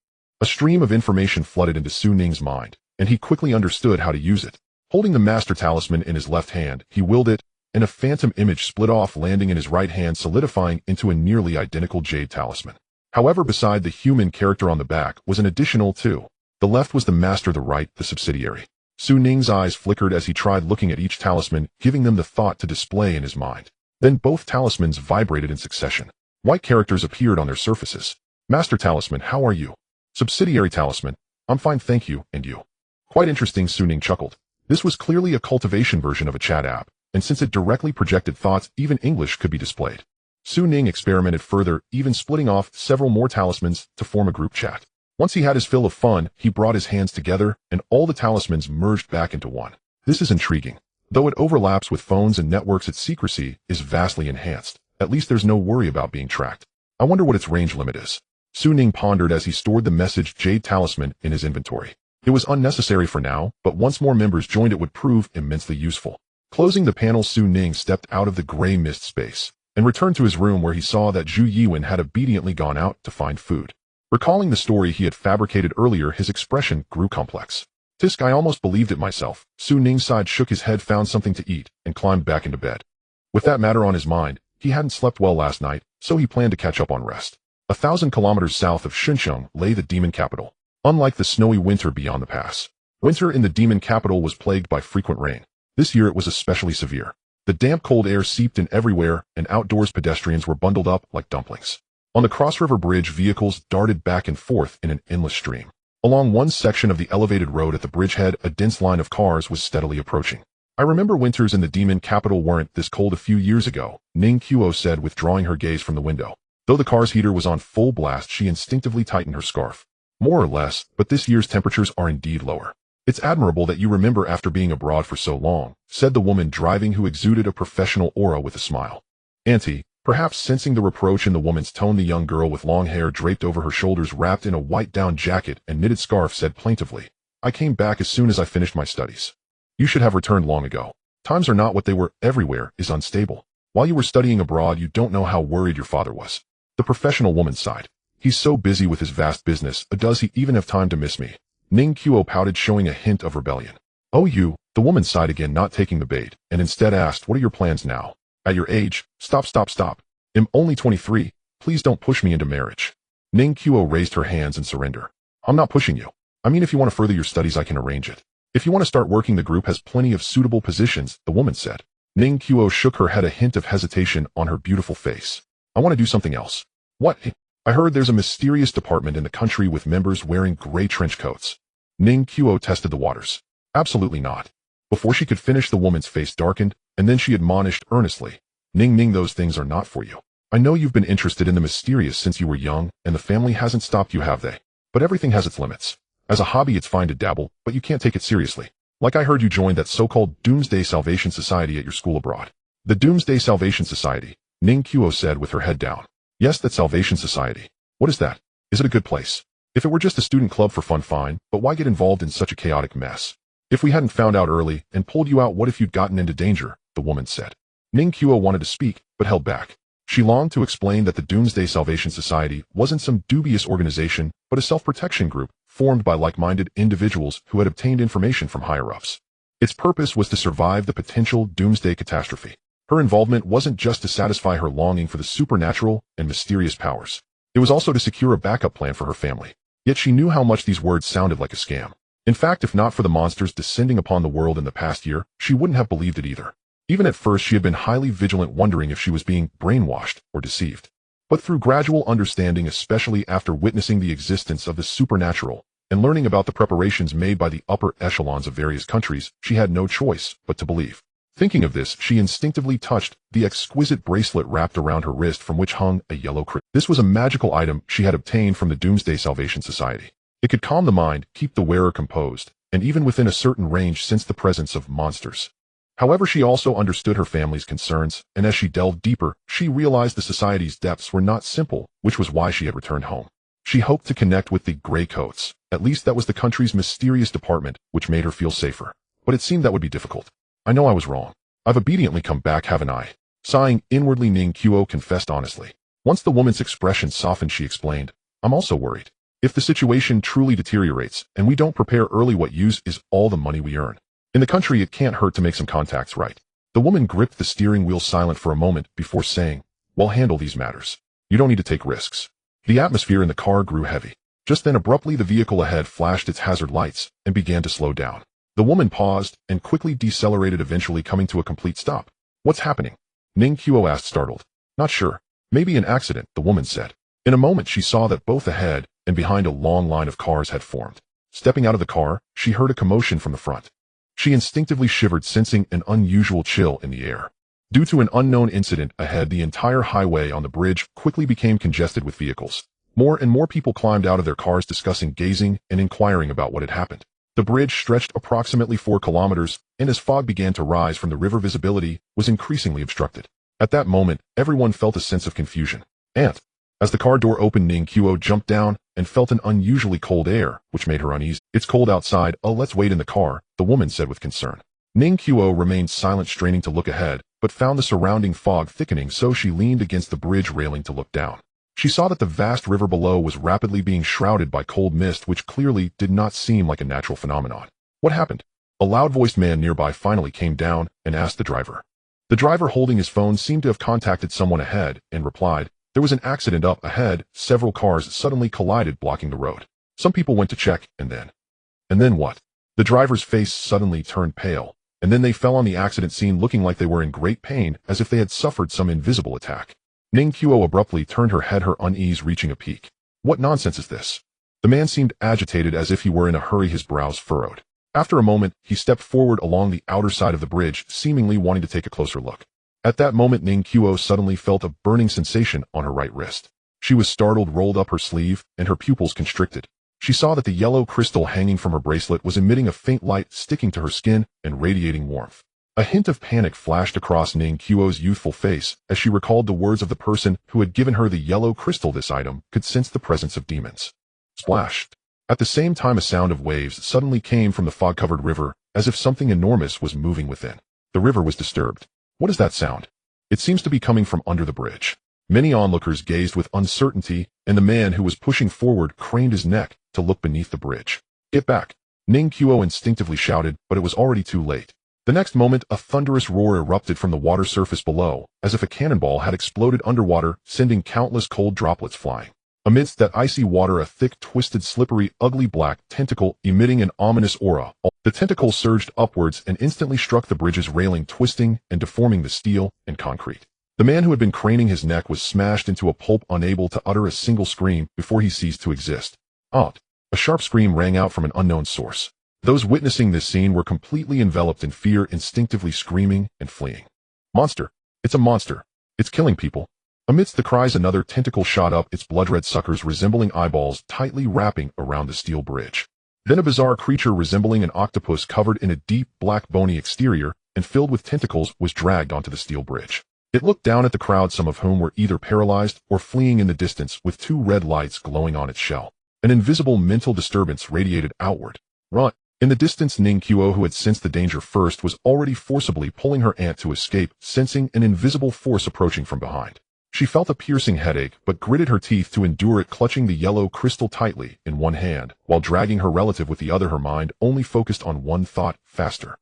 A stream of information flooded into Su Ning's mind, and he quickly understood how to use it. Holding the Master Talisman in his left hand, he willed it, and a phantom image split off, landing in his right hand, solidifying into a nearly identical Jade Talisman. However, beside the human character on the back was an additional two. The left was the master, the right the subsidiary. Su Ning's eyes flickered as he tried looking at each talisman, giving them the thought to display in his mind. Then both talismans vibrated in succession. White characters appeared on their surfaces. Master Talisman, how are you? Subsidiary Talisman, I'm fine, thank you, and you? Quite interesting, Su Ning chuckled. This was clearly a cultivation version of a chat app, and since it directly projected thoughts, even English could be displayed. Su Ning experimented further, even splitting off several more talismans to form a group chat. Once he had his fill of fun, he brought his hands together, and all the talismans merged back into one. This is intriguing. Though it overlaps with phones and networks, its secrecy is vastly enhanced. At least there's no worry about being tracked. I wonder what its range limit is. Su Ning pondered as he stored the message Jade Talisman in his inventory. It was unnecessary for now, but once more members joined, it would prove immensely useful. Closing the panel, Su Ning stepped out of the gray mist space and returned to his room, where he saw that Zhu Yiwen had obediently gone out to find food. Recalling the story he had fabricated earlier, his expression grew complex. Tisk, I almost believed it myself. Su Ning sighed, shook his head, found something to eat, and climbed back into bed. With that matter on his mind, he hadn't slept well last night, so he planned to catch up on rest. 1,000 kilometers south of Shunsheng lay the demon capital. Unlike the snowy winter beyond the pass, winter in the demon capital was plagued by frequent rain. This year it was especially severe. The damp, cold air seeped in everywhere, and outdoors pedestrians were bundled up like dumplings. On the cross-river bridge, vehicles darted back and forth in an endless stream. Along one section of the elevated road at the bridgehead, a dense line of cars was steadily approaching. I remember winters in the demon capital weren't this cold a few years ago, Ning Qiu said, withdrawing her gaze from the window. Though the car's heater was on full blast, she instinctively tightened her scarf. More or less, but this year's temperatures are indeed lower. It's admirable that you remember after being abroad for so long, said the woman driving, who exuded a professional aura with a smile. Auntie, perhaps sensing the reproach in the woman's tone, the young girl with long hair draped over her shoulders, wrapped in a white down jacket and knitted scarf, said plaintively, I came back as soon as I finished my studies. You should have returned long ago. Times are not what they were. Everywhere is unstable. While you were studying abroad, you don't know how worried your father was. The professional woman sighed. He's so busy with his vast business, does he even have time to miss me? Ning Qiu pouted, showing a hint of rebellion. Oh, you, the woman sighed again, not taking the bait, and instead asked, what are your plans now? At your age? Stop. I'm only 23. Please don't push me into marriage. Ning Qiu raised her hands in surrender. I'm not pushing you. I mean, if you want to further your studies, I can arrange it. If you want to start working, the group has plenty of suitable positions, the woman said. Ning Qiu shook her head, a hint of hesitation on her beautiful face. I want to do something else. What? I heard there's a mysterious department in the country with members wearing gray trench coats. Ning Qiu tested the waters. Absolutely not. Before she could finish, the woman's face darkened, and then she admonished earnestly. Ning, those things are not for you. I know you've been interested in the mysterious since you were young, and the family hasn't stopped you, have they? But everything has its limits. As a hobby, it's fine to dabble, but you can't take it seriously. Like I heard you joined that so-called Doomsday Salvation Society at your school abroad. The Doomsday Salvation Society, Ning Qiu said with her head down. Yes, that Salvation Society. What is that? Is it a good place? If it were just a student club for fun, fine, but why get involved in such a chaotic mess? If we hadn't found out early and pulled you out, what if you'd gotten into danger? The woman said. Ning Qiu wanted to speak, but held back. She longed to explain that the Doomsday Salvation Society wasn't some dubious organization, but a self-protection group formed by like-minded individuals who had obtained information from higher-ups. Its purpose was to survive the potential doomsday catastrophe. Her involvement wasn't just to satisfy her longing for the supernatural and mysterious powers. It was also to secure a backup plan for her family. Yet she knew how much these words sounded like a scam. In fact, if not for the monsters descending upon the world in the past year, she wouldn't have believed it either. Even at first, she had been highly vigilant, wondering if she was being brainwashed or deceived. But through gradual understanding, especially after witnessing the existence of the supernatural and learning about the preparations made by the upper echelons of various countries, she had no choice but to believe. Thinking of this, she instinctively touched the exquisite bracelet wrapped around her wrist from which hung a yellow crystal. This was a magical item she had obtained from the Doomsday Salvation Society. It could calm the mind, keep the wearer composed, and even within a certain range sense the presence of monsters. However, she also understood her family's concerns, and as she delved deeper, she realized the society's depths were not simple, which was why she had returned home. She hoped to connect with the Grey Coats. At least that was the country's mysterious department, which made her feel safer. But it seemed that would be difficult. I know I was wrong. I've obediently come back, haven't I? Sighing inwardly, Ning Qiu confessed honestly. Once the woman's expression softened, she explained, I'm also worried. If the situation truly deteriorates, and we don't prepare early, what use is all the money we earn? In the country, it can't hurt to make some contacts, right? The woman gripped the steering wheel, silent for a moment before saying, We'll handle these matters. You don't need to take risks. The atmosphere in the car grew heavy. Just then, abruptly, the vehicle ahead flashed its hazard lights and began to slow down. The woman paused and quickly decelerated, eventually coming to a complete stop. What's happening? Ning Qiu asked, startled. Not sure. Maybe an accident, the woman said. In a moment, she saw that both ahead and behind a long line of cars had formed. Stepping out of the car, she heard a commotion from the front. She instinctively shivered, sensing an unusual chill in the air. Due to an unknown incident ahead, the entire highway on the bridge quickly became congested with vehicles. More and more people climbed out of their cars, discussing, gazing, and inquiring about what had happened. The bridge stretched approximately 4 kilometers, and as fog began to rise from the river, visibility was increasingly obstructed. At that moment, everyone felt a sense of confusion. And, as the car door opened, Ning Qiu jumped down and felt an unusually cold air, which made her uneasy. It's cold outside. Oh, let's wait in the car, the woman said with concern. Ning Qiu remained silent, straining to look ahead, but found the surrounding fog thickening, so she leaned against the bridge railing to look down. She saw that the vast river below was rapidly being shrouded by cold mist, which clearly did not seem like a natural phenomenon. What happened? A loud-voiced man nearby finally came down and asked the driver. The driver, holding his phone, seemed to have contacted someone ahead and replied, There was an accident up ahead. Several cars suddenly collided, blocking the road. Some people went to check, and then what? The driver's face suddenly turned pale, and then they fell on the accident scene, looking like they were in great pain, as if they had suffered some invisible attack. Ning Qiu abruptly turned her head, her unease reaching a peak. What nonsense is this? The man seemed agitated, as if he were in a hurry, his brows furrowed. After a moment, he stepped forward along the outer side of the bridge, seemingly wanting to take a closer look. At that moment, Ning Qiu suddenly felt a burning sensation on her right wrist. She was startled, rolled up her sleeve, and her pupils constricted. She saw that the yellow crystal hanging from her bracelet was emitting a faint light, sticking to her skin and radiating warmth. A hint of panic flashed across Ning Qiu's youthful face as she recalled the words of the person who had given her the yellow crystal. This item could sense the presence of demons. Splash! At the same time, a sound of waves suddenly came from the fog-covered river, as if something enormous was moving within. The river was disturbed. What is that sound? It seems to be coming from under the bridge. Many onlookers gazed with uncertainty, and the man who was pushing forward craned his neck to look beneath the bridge. Get back! Ning Qiu instinctively shouted, but it was already too late. The next moment, a thunderous roar erupted from the water surface below, as if a cannonball had exploded underwater, sending countless cold droplets flying. Amidst that icy water, a thick, twisted, slippery, ugly black tentacle emitting an ominous aura. The tentacle surged upwards and instantly struck the bridge's railing, twisting and deforming the steel and concrete. The man who had been craning his neck was smashed into a pulp, unable to utter a single scream before he ceased to exist. A sharp scream rang out from an unknown source. Those witnessing this scene were completely enveloped in fear, instinctively screaming and fleeing. Monster! It's a monster! It's killing people! Amidst the cries, another tentacle shot up, its blood-red suckers resembling eyeballs tightly wrapping around the steel bridge. Then a bizarre creature resembling an octopus covered in a deep, black bony exterior and filled with tentacles was dragged onto the steel bridge. It looked down at the crowd, some of whom were either paralyzed or fleeing in the distance with two red lights glowing on its shell. An invisible mental disturbance radiated outward. Run! In the distance, Ning, who had sensed the danger first, was already forcibly pulling her aunt to escape, sensing an invisible force approaching from behind. She felt a piercing headache, but gritted her teeth to endure it, clutching the yellow crystal tightly in one hand, while dragging her relative with the other. Her mind only focused on one thought: faster.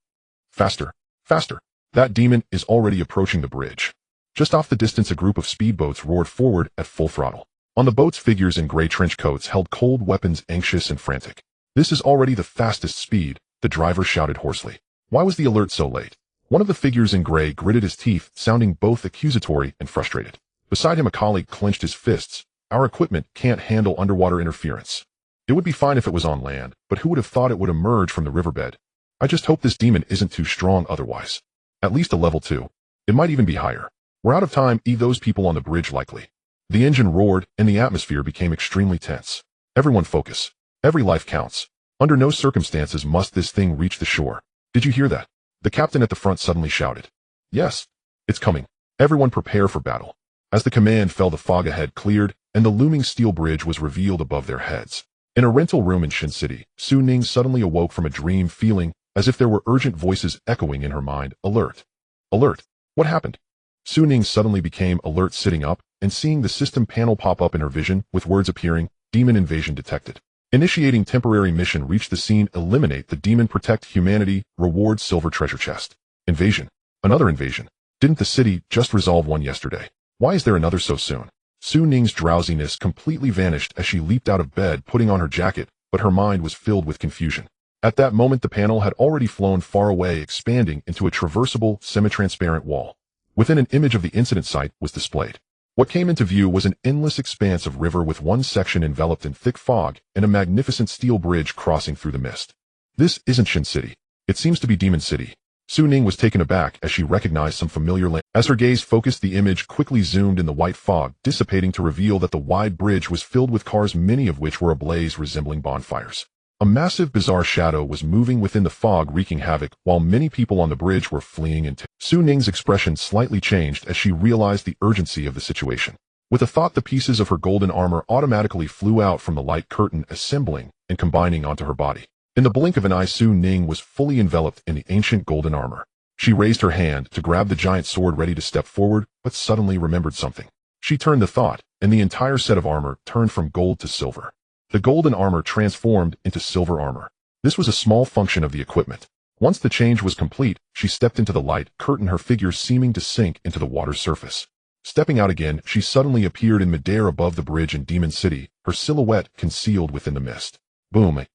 Faster. Faster. That demon is already approaching the bridge. Just off the distance, a group of speedboats roared forward at full throttle. On the boats, figures in gray trench coats held cold weapons, anxious and frantic. "This is already the fastest speed," the driver shouted hoarsely. Why was the alert so late? One of the figures in gray gritted his teeth, sounding both accusatory and frustrated. Beside him, a colleague clenched his fists. "Our equipment can't handle underwater interference. It would be fine if it was on land, but who would have thought it would emerge from the riverbed? I just hope this demon isn't too strong otherwise. At least a level 2. It might even be higher. We're out of time, those people on the bridge likely." The engine roared, and the atmosphere became extremely tense. Everyone focus. Every life counts. Under no circumstances must this thing reach the shore. "Did you hear that?" The captain at the front suddenly shouted. "Yes. It's coming. Everyone prepare for battle." As the command fell, the fog ahead cleared, and the looming steel bridge was revealed above their heads. In a rental room in Shin City, Ning suddenly awoke from a dream, feeling as if there were urgent voices echoing in her mind. "Alert! Alert! What happened?" Ning suddenly became alert, sitting up and seeing the system panel pop up in her vision, with words appearing: "Demon invasion detected. Initiating temporary mission. Reach the scene. Eliminate the demon. Protect humanity. Reward silver treasure chest." Invasion. Another invasion. Didn't the city just resolve one yesterday? Why is there another so soon? Ning's drowsiness completely vanished as she leaped out of bed, putting on her jacket, but her mind was filled with confusion. At that moment, the panel had already flown far away, expanding into a traversable, semi-transparent wall. Within, an image of the incident site was displayed. What came into view was an endless expanse of river, with one section enveloped in thick fog and a magnificent steel bridge crossing through the mist. "This isn't Shin City. It seems to be Demon City." Ning was taken aback as she recognized some familiar land. As her gaze focused, the image quickly zoomed in, the white fog dissipating to reveal that the wide bridge was filled with cars, many of which were ablaze, resembling bonfires. A massive, bizarre shadow was moving within the fog, wreaking havoc, while many people on the bridge were fleeing in terror. Ning's expression slightly changed as she realized the urgency of the situation. With a thought, the pieces of her golden armor automatically flew out from the light curtain, assembling and combining onto her body. In the blink of an eye, Ning was fully enveloped in the ancient golden armor. She raised her hand to grab the giant sword, ready to step forward, but suddenly remembered something. She turned the thought, and the entire set of armor turned from gold to silver. The golden armor transformed into silver armor. This was a small function of the equipment. Once the change was complete, she stepped into the light curtain, her figure seeming to sink into the water's surface. Stepping out again, she suddenly appeared in midair above the bridge in Demon City, her silhouette concealed within the mist. Boom!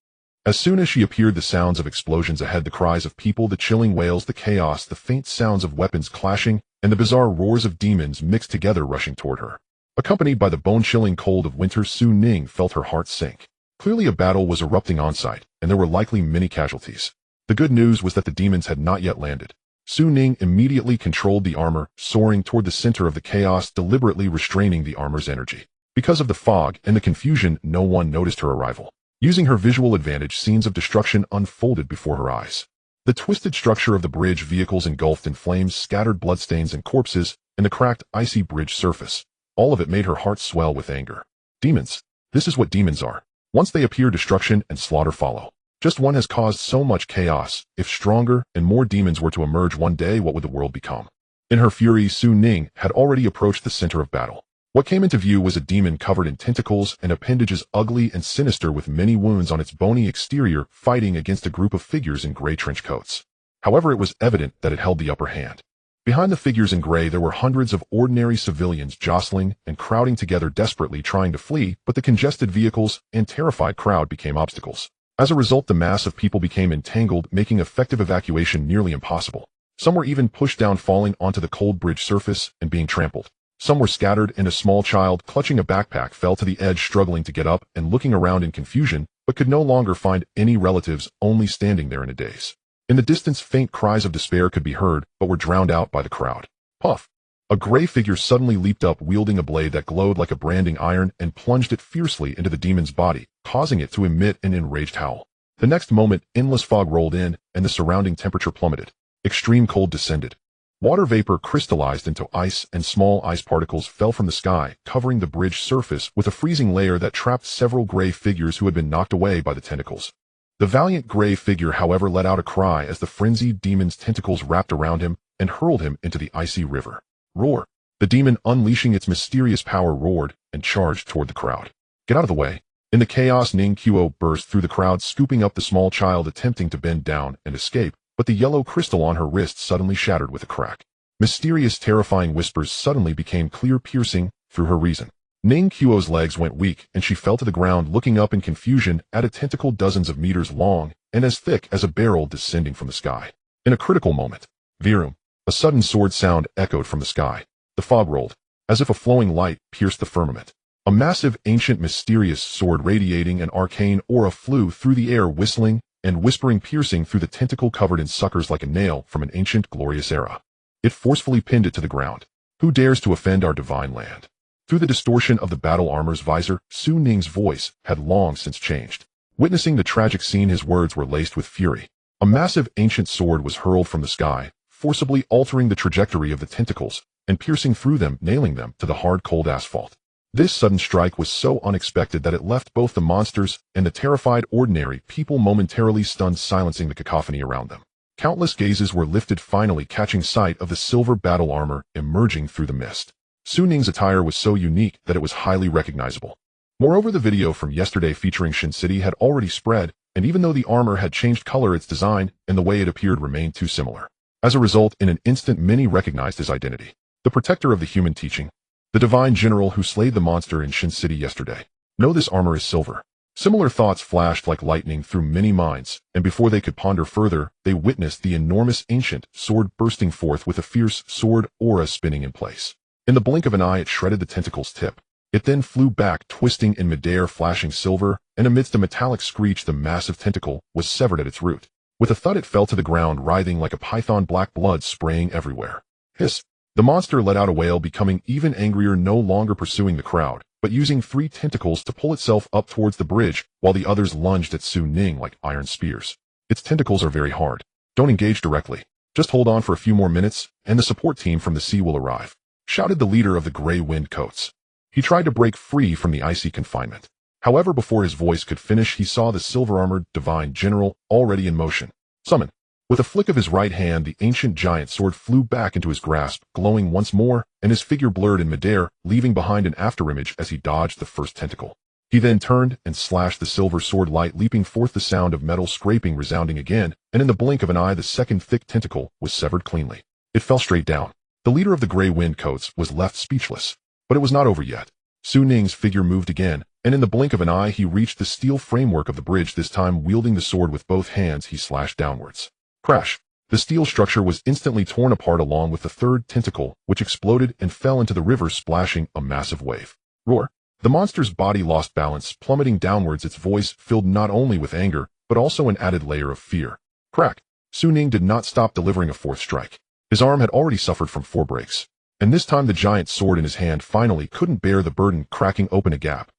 As soon as she appeared, the sounds of explosions ahead, the cries of people, the chilling wails, the chaos, the faint sounds of weapons clashing, and the bizarre roars of demons mixed together, rushing toward her. Accompanied by the bone-chilling cold of winter, Ning felt her heart sink. Clearly a battle was erupting on site, and there were likely many casualties. The good news was that the demons had not yet landed. Ning immediately controlled the armor, soaring toward the center of the chaos, deliberately restraining the armor's energy. Because of the fog and the confusion, no one noticed her arrival. Using her visual advantage, scenes of destruction unfolded before her eyes. The twisted structure of the bridge, vehicles engulfed in flames, scattered bloodstains and corpses, and the cracked, icy bridge surface. All of it made her heart swell with anger. Demons. This is what demons are. Once they appear, destruction and slaughter follow. Just one has caused so much chaos. If stronger and more demons were to emerge one day, what would the world become? In her fury, Ning had already approached the center of battle. What came into view was a demon covered in tentacles and appendages, ugly and sinister, with many wounds on its bony exterior, fighting against a group of figures in gray trench coats. However, it was evident that it held the upper hand. Behind the figures in gray, there were hundreds of ordinary civilians jostling and crowding together, desperately trying to flee, but the congested vehicles and terrified crowd became obstacles. As a result, the mass of people became entangled, making effective evacuation nearly impossible. Some were even pushed down, falling onto the cold bridge surface and being trampled. Some were scattered, and a small child clutching a backpack fell to the edge, struggling to get up and looking around in confusion, but could no longer find any relatives, only standing there in a daze. In the distance, faint cries of despair could be heard, but were drowned out by the crowd. Puff! A gray figure suddenly leaped up wielding a blade that glowed like a branding iron and plunged it fiercely into the demon's body, causing it to emit an enraged howl. The next moment, endless fog rolled in, and the surrounding temperature plummeted. Extreme cold descended. Water vapor crystallized into ice, and small ice particles fell from the sky, covering the bridge surface with a freezing layer that trapped several gray figures who had been knocked away by the tentacles. The valiant gray figure, however, let out a cry as the frenzied demon's tentacles wrapped around him and hurled him into the icy river. Roar! The demon, unleashing its mysterious power, roared and charged toward the crowd. Get out of the way! In the chaos, Ning burst through the crowd, scooping up the small child attempting to bend down and escape, but the yellow crystal on her wrist suddenly shattered with a crack. Mysterious, terrifying whispers suddenly became clear, piercing through her reason. Ning Qiu's legs went weak, and she fell to the ground, looking up in confusion at a tentacle dozens of meters long and as thick as a barrel descending from the sky. In a critical moment, Virum! A sudden sword sound echoed from the sky. The fog rolled, as if a flowing light pierced the firmament. A massive, ancient, mysterious sword radiating an arcane aura flew through the air, whistling and whispering, piercing through the tentacle covered in suckers like a nail from an ancient, glorious era. It forcefully pinned it to the ground. Who dares to offend our divine land? Through the distortion of the battle armor's visor, Su Ning's voice had long since changed. Witnessing the tragic scene, his words were laced with fury. A massive, ancient sword was hurled from the sky, forcibly altering the trajectory of the tentacles and piercing through them, nailing them to the hard, cold asphalt. This sudden strike was so unexpected that it left both the monsters and the terrified ordinary people momentarily stunned, silencing the cacophony around them. Countless gazes were lifted, finally catching sight of the silver battle armor emerging through the mist. Su Ning's attire was so unique that it was highly recognizable. Moreover, the video from yesterday featuring Shin City had already spread, and even though the armor had changed color, its design and the way it appeared remained too similar. As a result, in an instant, many recognized his identity. The protector of the human teaching. The divine general who slayed the monster in Shin City yesterday. No, this armor is silver. Similar thoughts flashed like lightning through many minds, and before they could ponder further, they witnessed the enormous ancient sword bursting forth with a fierce sword aura spinning in place. In the blink of an eye, it shredded the tentacle's tip. It then flew back, twisting in midair, flashing silver, and amidst a metallic screech, the massive tentacle was severed at its root. With a thud, it fell to the ground, writhing like a python, black blood spraying everywhere. Hiss! The monster let out a wail, becoming even angrier, no longer pursuing the crowd, but using 3 tentacles to pull itself up towards the bridge, while the others lunged at Su Ning like iron spears. Its tentacles are very hard. Don't engage directly. Just hold on for a few more minutes, and the support team from the sea will arrive, shouted the leader of the Gray Wind Coats. He tried to break free from the icy confinement. However, before his voice could finish, he saw the silver-armored divine general already in motion. Summon! With a flick of his right hand, the ancient giant sword flew back into his grasp, glowing once more, and his figure blurred in midair, leaving behind an afterimage as he dodged the first tentacle. He then turned and slashed the silver sword, light leaping forth, the sound of metal scraping resounding again, and in the blink of an eye, the second thick tentacle was severed cleanly. It fell straight down. The leader of the Gray Wind Coats was left speechless. But it was not over yet. Su Ning's figure moved again, and in the blink of an eye, he reached the steel framework of the bridge, this time wielding the sword with both hands. He slashed downwards. Crash! The steel structure was instantly torn apart, along with the third tentacle, which exploded and fell into the river, splashing a massive wave. Roar! The monster's body lost balance, plummeting downwards, its voice filled not only with anger, but also an added layer of fear. Crack! Su Ning did not stop, delivering a fourth strike. His arm had already suffered from 4 breaks, and this time the giant sword in his hand finally couldn't bear the burden, cracking open a gap.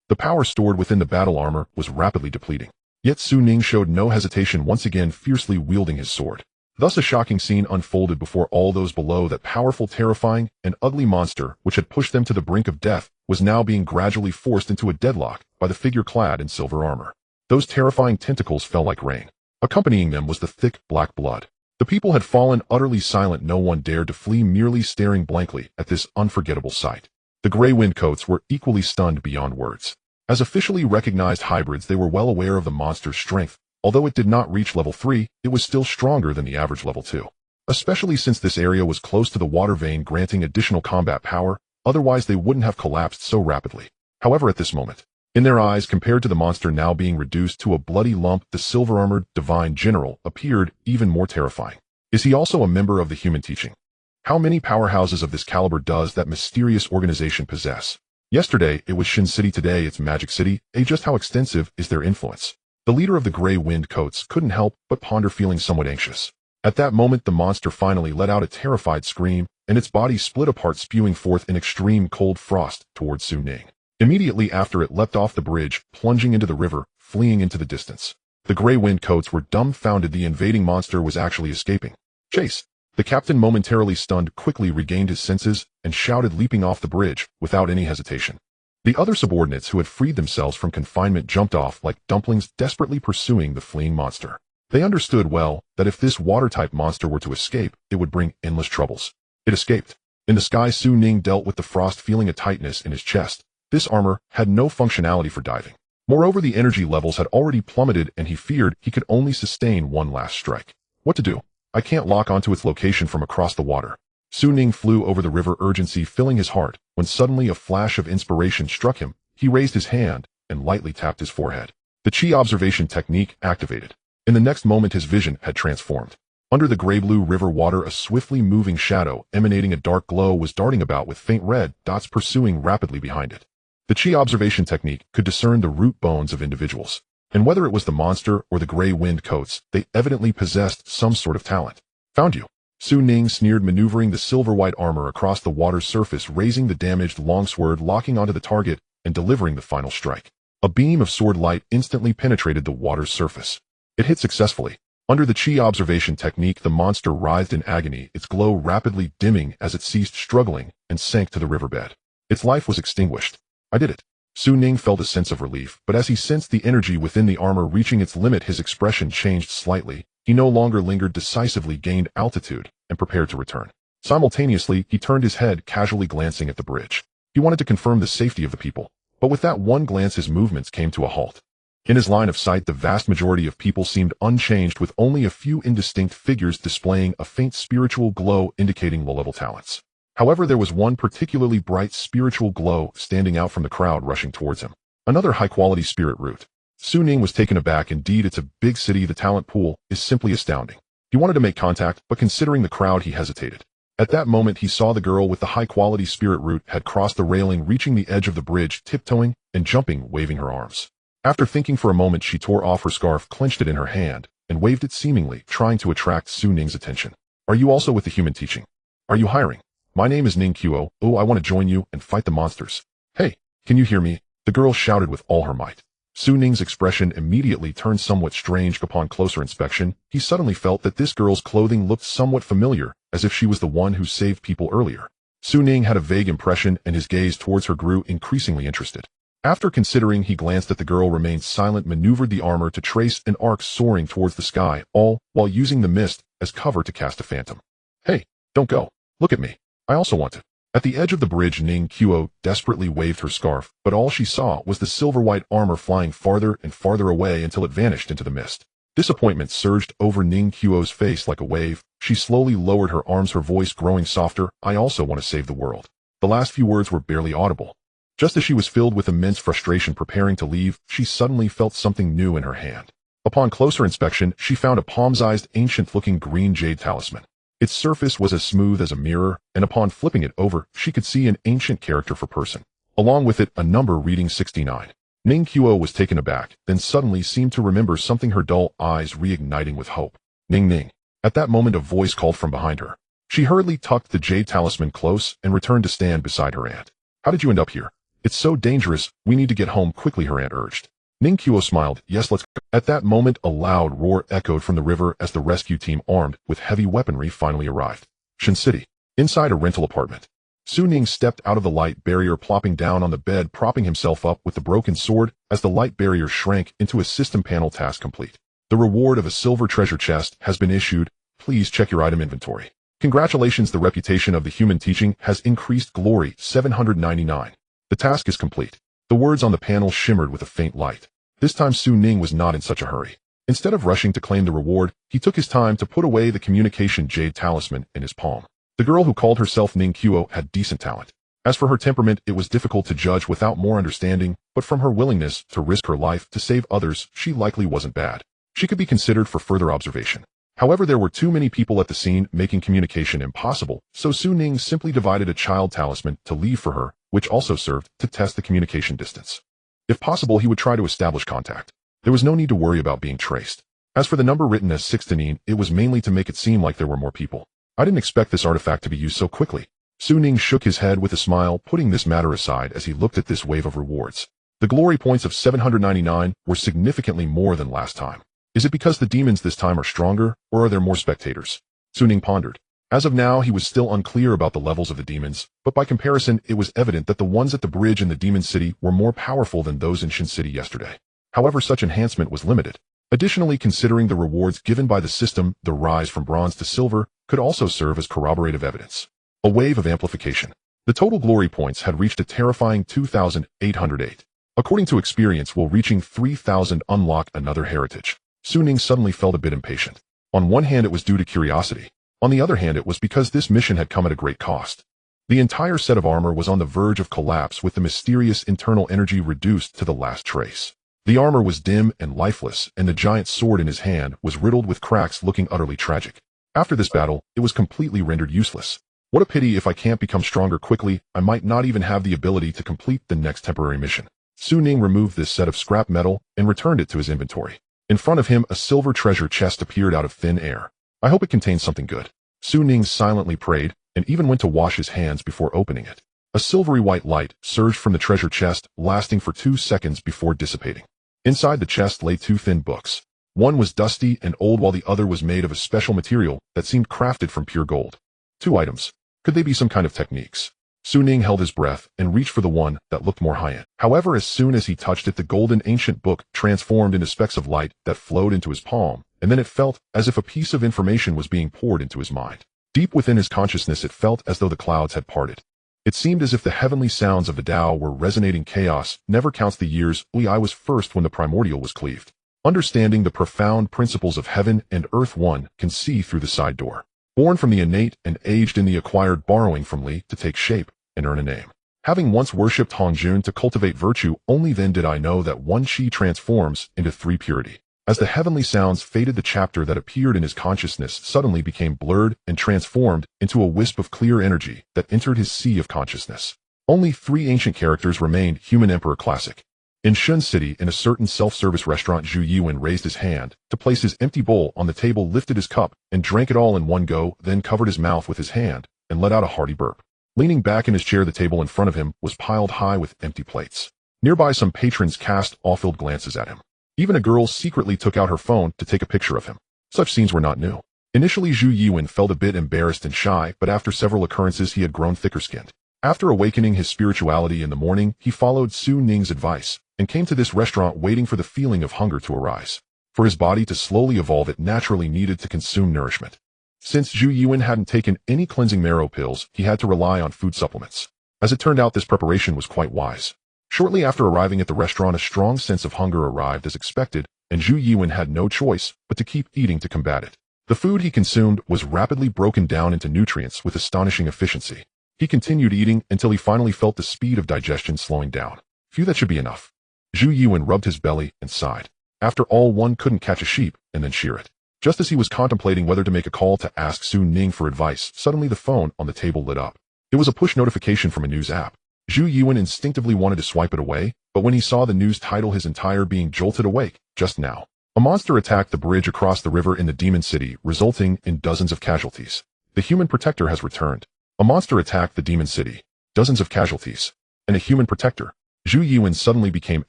The power stored within the battle armor was rapidly depleting. Yet Su Ning showed no hesitation, once again fiercely wielding his sword. Thus a shocking scene unfolded before all those below. That powerful, terrifying, and ugly monster, which had pushed them to the brink of death, was now being gradually forced into a deadlock by the figure clad in silver armor. Those terrifying tentacles fell like rain. Accompanying them was the thick, black blood. The people had fallen utterly silent. No one dared to flee, merely staring blankly at this unforgettable sight. The Gray Wind Coats were equally stunned beyond words. As officially recognized hybrids, they were well aware of the monster's strength. Although it did not reach level 3, it was still stronger than the average level 2. Especially since this area was close to the water vein, granting additional combat power, otherwise they wouldn't have collapsed so rapidly. However, at this moment, in their eyes, compared to the monster now being reduced to a bloody lump, the silver-armored divine general appeared even more terrifying. Is he also a member of the human teaching? How many powerhouses of this caliber does that mysterious organization possess? Yesterday, it was Shin City, today it's Magic City. Just how extensive is their influence? The leader of the Gray Wind Coats couldn't help but ponder, feeling somewhat anxious. At that moment, the monster finally let out a terrified scream, and its body split apart, spewing forth an extreme cold frost towards Su Ning. Immediately after, it leapt off the bridge, plunging into the river, fleeing into the distance. The gray wind coats were dumbfounded. The invading monster was actually escaping. Chase! The captain, momentarily stunned, quickly regained his senses and shouted, leaping off the bridge without any hesitation. The other subordinates who had freed themselves from confinement jumped off like dumplings, desperately pursuing the fleeing monster. They understood well that if this water-type monster were to escape, it would bring endless troubles. It escaped. In the sky, Su Ning dealt with the frost, feeling a tightness in his chest. This armor had no functionality for diving. Moreover, the energy levels had already plummeted, and he feared he could only sustain one last strike. What to do? I can't lock onto its location from across the water. Su Ning flew over the river, urgency filling his heart, when suddenly a flash of inspiration struck him. He raised his hand and lightly tapped his forehead. The Qi observation technique activated. In the next moment, his vision had transformed. Under the gray-blue river water, a swiftly moving shadow emanating a dark glow was darting about, with faint red dots pursuing rapidly behind it. The Qi observation technique could discern the root bones of individuals, and whether it was the monster or the gray wind coats, they evidently possessed some sort of talent. Found you. Su Ning sneered, maneuvering the silver-white armor across the water's surface, raising the damaged longsword, locking onto the target, and delivering the final strike. A beam of sword light instantly penetrated the water's surface. It hit successfully. Under the Qi observation technique, the monster writhed in agony, its glow rapidly dimming as it ceased struggling and sank to the riverbed. Its life was extinguished. I did it. Su Ning felt a sense of relief, but as he sensed the energy within the armor reaching its limit, his expression changed slightly. He no longer lingered, decisively gained altitude, and prepared to return. Simultaneously, he turned his head, casually glancing at the bridge. He wanted to confirm the safety of the people, but with that one glance his movements came to a halt. In his line of sight, the vast majority of people seemed unchanged, with only a few indistinct figures displaying a faint spiritual glow indicating low-level talents. However, there was one particularly bright spiritual glow standing out from the crowd rushing towards him. Another high-quality spirit root. Su Ning was taken aback. Indeed, it's a big city. The talent pool is simply astounding. He wanted to make contact, but considering the crowd, he hesitated. At that moment, he saw the girl with the high-quality spirit root had crossed the railing, reaching the edge of the bridge, tiptoeing and jumping, waving her arms. After thinking for a moment, she tore off her scarf, clenched it in her hand, and waved it, seemingly trying to attract Su Ning's attention. Are you also with the human teaching? Are you hiring? My name is Ning Qiu. Oh, I want to join you and fight the monsters. Hey, can you hear me? The girl shouted with all her might. Su Ning's expression immediately turned somewhat strange. Upon closer inspection, he suddenly felt that this girl's clothing looked somewhat familiar, as if she was the one who saved people earlier. Su Ning had a vague impression, and his gaze towards her grew increasingly interested. After considering, he glanced at the girl, remained silent, maneuvered the armor to trace an arc soaring towards the sky, all while using the mist as cover to cast a phantom. Hey, don't go. Look at me. I also want to. At the edge of the bridge, Ning Qiu desperately waved her scarf, but all she saw was the silver-white armor flying farther and farther away until it vanished into the mist. Disappointment surged over Ning Qiu's face like a wave. She slowly lowered her arms, her voice growing softer. I also want to save the world. The last few words were barely audible. Just as she was filled with immense frustration, preparing to leave, she suddenly felt something new in her hand. Upon closer inspection, she found a palm-sized, ancient-looking green jade talisman. Its surface was as smooth as a mirror, and upon flipping it over, she could see an ancient character for person. Along with it, a number reading 69. Ning Qiu was taken aback, then suddenly seemed to remember something, her dull eyes reigniting with hope. Ning Ning. At that moment, a voice called from behind her. She hurriedly tucked the jade talisman close and returned to stand beside her aunt. How did you end up here? It's so dangerous. We need to get home quickly, her aunt urged. Ning Qiu smiled. Yes, let's go. At that moment, a loud roar echoed from the river as the rescue team, armed with heavy weaponry, finally arrived. Shen City. Inside a rental apartment. Su Ning stepped out of the light barrier, plopping down on the bed, propping himself up with the broken sword as the light barrier shrank into a system panel. Task complete. The reward of a silver treasure chest has been issued. Please check your item inventory. Congratulations, the reputation of the human teaching has increased. Glory 799. The task is complete. The words on the panel shimmered with a faint light. This time Su Ning was not in such a hurry. Instead of rushing to claim the reward, he took his time to put away the communication jade talisman in his palm. The girl who called herself Ning Qiu had decent talent. As for her temperament, it was difficult to judge without more understanding, but from her willingness to risk her life to save others, she likely wasn't bad. She could be considered for further observation. However, there were too many people at the scene, making communication impossible, so Su Ning simply divided a child talisman to leave for her, which also served to test the communication distance. If possible, he would try to establish contact. There was no need to worry about being traced. As for the number written as 16, it was mainly to make it seem like there were more people. I didn't expect this artifact to be used so quickly. Ning shook his head with a smile, putting this matter aside as he looked at this wave of rewards. The glory points of 799 were significantly more than last time. Is it because the demons this time are stronger, or are there more spectators? Ning pondered. As of now, he was still unclear about the levels of the demons, but by comparison, it was evident that the ones at the bridge in the Demon City were more powerful than those in Shin City yesterday. However, such enhancement was limited. Additionally, considering the rewards given by the system, the rise from bronze to silver could also serve as corroborative evidence. A wave of amplification. The total glory points had reached a terrifying 2,808. According to experience, will reaching 3,000 unlock another heritage. Ning suddenly felt a bit impatient. On one hand, it was due to curiosity. On the other hand, it was because this mission had come at a great cost. The entire set of armor was on the verge of collapse with the mysterious internal energy reduced to the last trace. The armor was dim and lifeless, and the giant sword in his hand was riddled with cracks looking utterly tragic. After this battle, it was completely rendered useless. What a pity. If I can't become stronger quickly, I might not even have the ability to complete the next temporary mission. Ning removed this set of scrap metal and returned it to his inventory. In front of him, a silver treasure chest appeared out of thin air. I hope it contains something good. Ning silently prayed, and even went to wash his hands before opening it. A silvery white light surged from the treasure chest, lasting for 2 seconds before dissipating. Inside the chest lay 2 thin books. One was dusty and old, while the other was made of a special material that seemed crafted from pure gold. 2 items. Could they be some kind of techniques? Ning held his breath and reached for the one that looked more high-end. However, as soon as he touched it, the golden ancient book transformed into specks of light that flowed into his palm, and then it felt as if a piece of information was being poured into his mind. Deep within his consciousness, it felt as though the clouds had parted. It seemed as if the heavenly sounds of the Tao were resonating. Chaos never counts the years. I was first when the primordial was cleaved. Understanding the profound principles of heaven and earth, one can see through the side door. Born from the innate and aged in the acquired, borrowing from Li to take shape and earn a name. Having once worshipped Hongjun to cultivate virtue, only then did I know that one Qi transforms into 3 purity. As the heavenly sounds faded, the chapter that appeared in his consciousness suddenly became blurred and transformed into a wisp of clear energy that entered his sea of consciousness. Only 3 ancient characters remained. Human Emperor Classic. In Shun City, in a certain self-service restaurant, Zhu Yuan raised his hand to place his empty bowl on the table, lifted his cup, and drank it all in one go, then covered his mouth with his hand and let out a hearty burp. Leaning back in his chair, the table in front of him was piled high with empty plates. Nearby, some patrons cast awe-filled glances at him. Even a girl secretly took out her phone to take a picture of him. Such scenes were not new. Initially, Zhu Yuan felt a bit embarrassed and shy, but after several occurrences, he had grown thicker-skinned. After awakening his spirituality in the morning, he followed Ning's advice and came to this restaurant waiting for the feeling of hunger to arise. For his body to slowly evolve, it naturally needed to consume nourishment. Since Zhu Yuan hadn't taken any cleansing marrow pills, he had to rely on food supplements. As it turned out, this preparation was quite wise. Shortly after arriving at the restaurant, a strong sense of hunger arrived as expected, and Zhu Yuan had no choice but to keep eating to combat it. The food he consumed was rapidly broken down into nutrients with astonishing efficiency. He continued eating until he finally felt the speed of digestion slowing down. Phew, that should be enough. Zhu Yuan rubbed his belly and sighed. After all, one couldn't catch a sheep and then shear it. Just as he was contemplating whether to make a call to ask Ning for advice, suddenly the phone on the table lit up. It was a push notification from a news app. Zhu Yuan instinctively wanted to swipe it away, but when he saw the news title, his entire being jolted awake. Just now, a monster attacked the bridge across the river in the Demon City, resulting in dozens of casualties. The human protector has returned. A monster attacked the Demon City. Dozens of casualties. And a human protector. Zhu Yuan suddenly became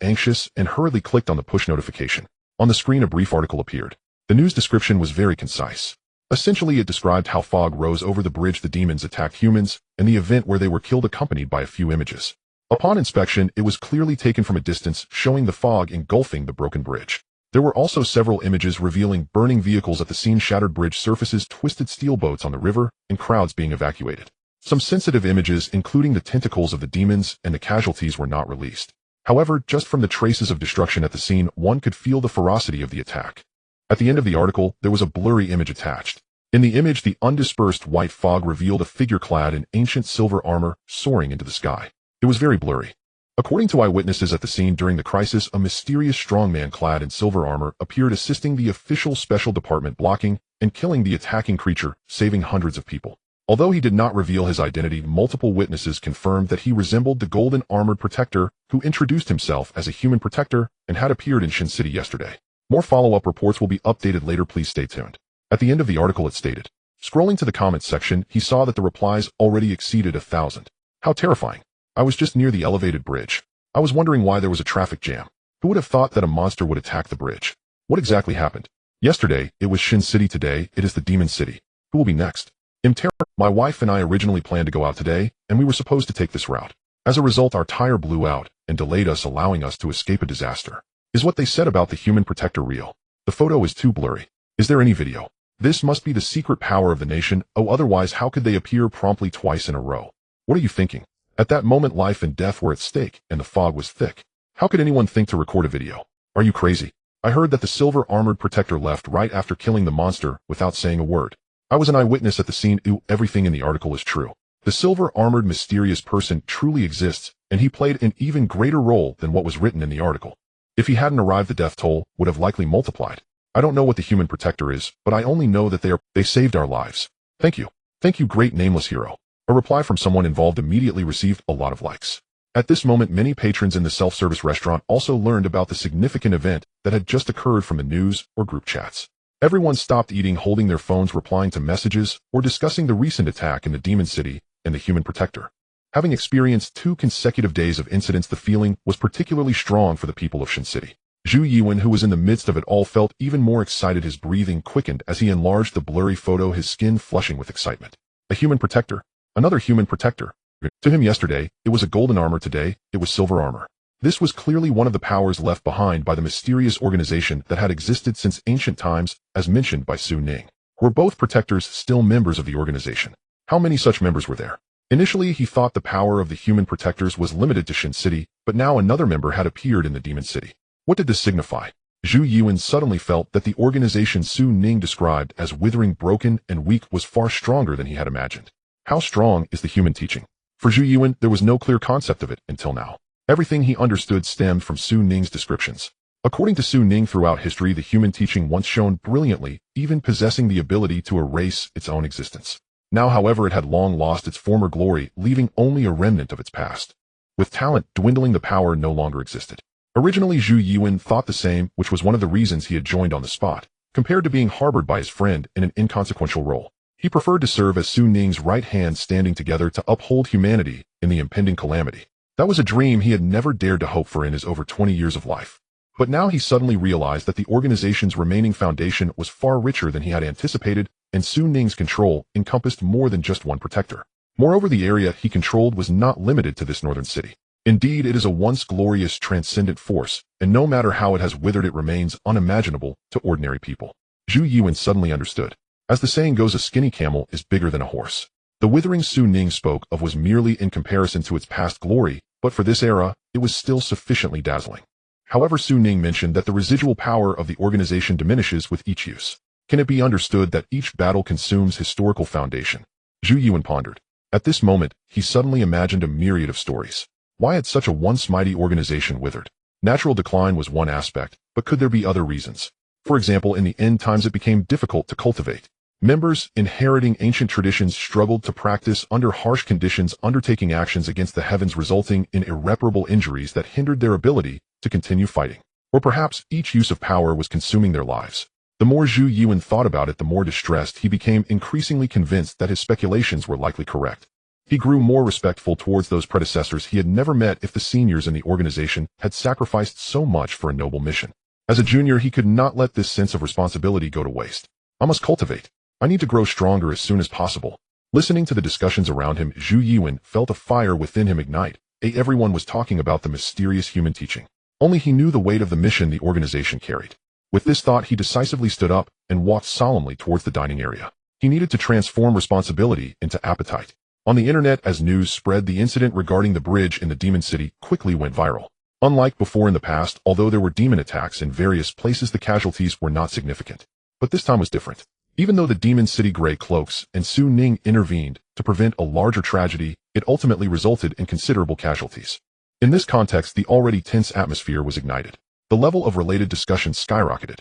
anxious and hurriedly clicked on the push notification. On the screen, a brief article appeared. The news description was very concise. Essentially, it described how fog rose over the bridge, the demons attacked humans, and the event where they were killed, accompanied by a few images. Upon inspection, it was clearly taken from a distance, showing the fog engulfing the broken bridge. There were also several images revealing burning vehicles at the scene, shattered bridge surfaces, twisted steel boats on the river, and crowds being evacuated. Some sensitive images, including the tentacles of the demons and the casualties, were not released. However, just from the traces of destruction at the scene, one could feel the ferocity of the attack. At the end of the article, there was a blurry image attached. In the image, the undispersed white fog revealed a figure clad in ancient silver armor soaring into the sky. It was very blurry. According to eyewitnesses at the scene during the crisis, a mysterious strongman clad in silver armor appeared, assisting the official special department, blocking and killing the attacking creature, saving hundreds of people. Although he did not reveal his identity, multiple witnesses confirmed that he resembled the golden armored protector who introduced himself as a human protector and had appeared in Shin City yesterday. More follow-up reports will be updated later. Please stay tuned. At the end of the article, it stated, Scrolling to the comments section, he saw that the replies already exceeded 1,000. How terrifying. I was just near the elevated bridge. I was wondering why there was a traffic jam. Who would have thought that a monster would attack the bridge? What exactly happened? Yesterday, it was Shin City. Today, it is the Demon City. Who will be next? I'm terrified. My wife and I originally planned to go out today, and we were supposed to take this route. As a result, our tire blew out and delayed us, allowing us to escape a disaster. Is what they said about the human protector real? The photo is too blurry. Is there any video? This must be the secret power of the nation. Oh, otherwise how could they appear promptly twice in a row? What are you thinking? At that moment, life and death were at stake, and the fog was thick. How could anyone think to record a video? Are you crazy? I heard that the silver armored protector left right after killing the monster without saying a word. I was an eyewitness at the scene. Everything in the article is true. The silver armored mysterious person truly exists, and he played an even greater role than what was written in the article. If he hadn't arrived, the death toll would have likely multiplied. I don't know what the human protector is, but I only know that they saved our lives. Thank you. Thank you, great nameless hero. A reply from someone involved immediately received a lot of likes. At this moment, many patrons in the self-service restaurant also learned about the significant event that had just occurred from the news or group chats. Everyone stopped eating, holding their phones, replying to messages, or discussing the recent attack in the Demon City and the human protector. Having experienced 2 consecutive days of incidents, the feeling was particularly strong for the people of Shin City. Zhu Yiwen, who was in the midst of it all, felt even more excited. His breathing quickened as he enlarged the blurry photo, his skin flushing with excitement. A human protector. Another human protector. To him yesterday, it was a golden armor. Today, it was silver armor. This was clearly one of the powers left behind by the mysterious organization that had existed since ancient times, as mentioned by Su Ning. Were both protectors still members of the organization? How many such members were there? Initially, he thought the power of the human protectors was limited to Shin City, but now another member had appeared in the Demon City. What did this signify? Zhu Yiwen suddenly felt that the organization Su Ning described as withering, broken, and weak was far stronger than he had imagined. How strong is the human teaching? For Zhu Yiwen, there was no clear concept of it until now. Everything he understood stemmed from Su Ning's descriptions. According to Su Ning, throughout history, the human teaching once shone brilliantly, even possessing the ability to erase its own existence. Now, however, it had long lost its former glory, leaving only a remnant of its past. With talent dwindling, the power no longer existed. Originally, Zhu Yiwen thought the same, which was one of the reasons he had joined on the spot. Compared to being harbored by his friend in an inconsequential role, he preferred to serve as Su Ning's right hand, standing together to uphold humanity in the impending calamity. That was a dream he had never dared to hope for in his over 20 years of life. But now he suddenly realized that the organization's remaining foundation was far richer than he had anticipated, and Su Ning's control encompassed more than just one protector. Moreover, the area he controlled was not limited to this northern city. Indeed, it is a once glorious, transcendent force, and no matter how it has withered, it remains unimaginable to ordinary people. Zhu Yiwen suddenly understood. As the saying goes, a skinny camel is bigger than a horse. The withering Su Ning spoke of was merely in comparison to its past glory, but for this era, it was still sufficiently dazzling. However, Su Ning mentioned that the residual power of the organization diminishes with each use. Can it be understood that each battle consumes historical foundation? Zhu Yiwen pondered. At this moment, he suddenly imagined a myriad of stories. Why had such a once mighty organization withered? Natural decline was one aspect, but could there be other reasons? For example, in the end times, it became difficult to cultivate. Members, inheriting ancient traditions, struggled to practice under harsh conditions, undertaking actions against the heavens, resulting in irreparable injuries that hindered their ability to continue fighting. Or perhaps each use of power was consuming their lives. The more Zhu Yiwen thought about it, the more distressed he became, increasingly convinced that his speculations were likely correct. He grew more respectful towards those predecessors he had never met. If the seniors in the organization had sacrificed so much for a noble mission, as a junior, he could not let this sense of responsibility go to waste. I must cultivate. I need to grow stronger as soon as possible. Listening to the discussions around him, Zhu Yiwen felt a fire within him ignite. Everyone was talking about the mysterious human teaching. Only he knew the weight of the mission the organization carried. With this thought, he decisively stood up and walked solemnly towards the dining area. He needed to transform responsibility into appetite. On the internet, as news spread, the incident regarding the bridge in the Demon City quickly went viral. Unlike before in the past, although there were demon attacks in various places, the casualties were not significant. But this time was different. Even though the Demon City Grey Cloaks and Su Ning intervened to prevent a larger tragedy, it ultimately resulted in considerable casualties. In this context, the already tense atmosphere was ignited. The level of related discussion skyrocketed.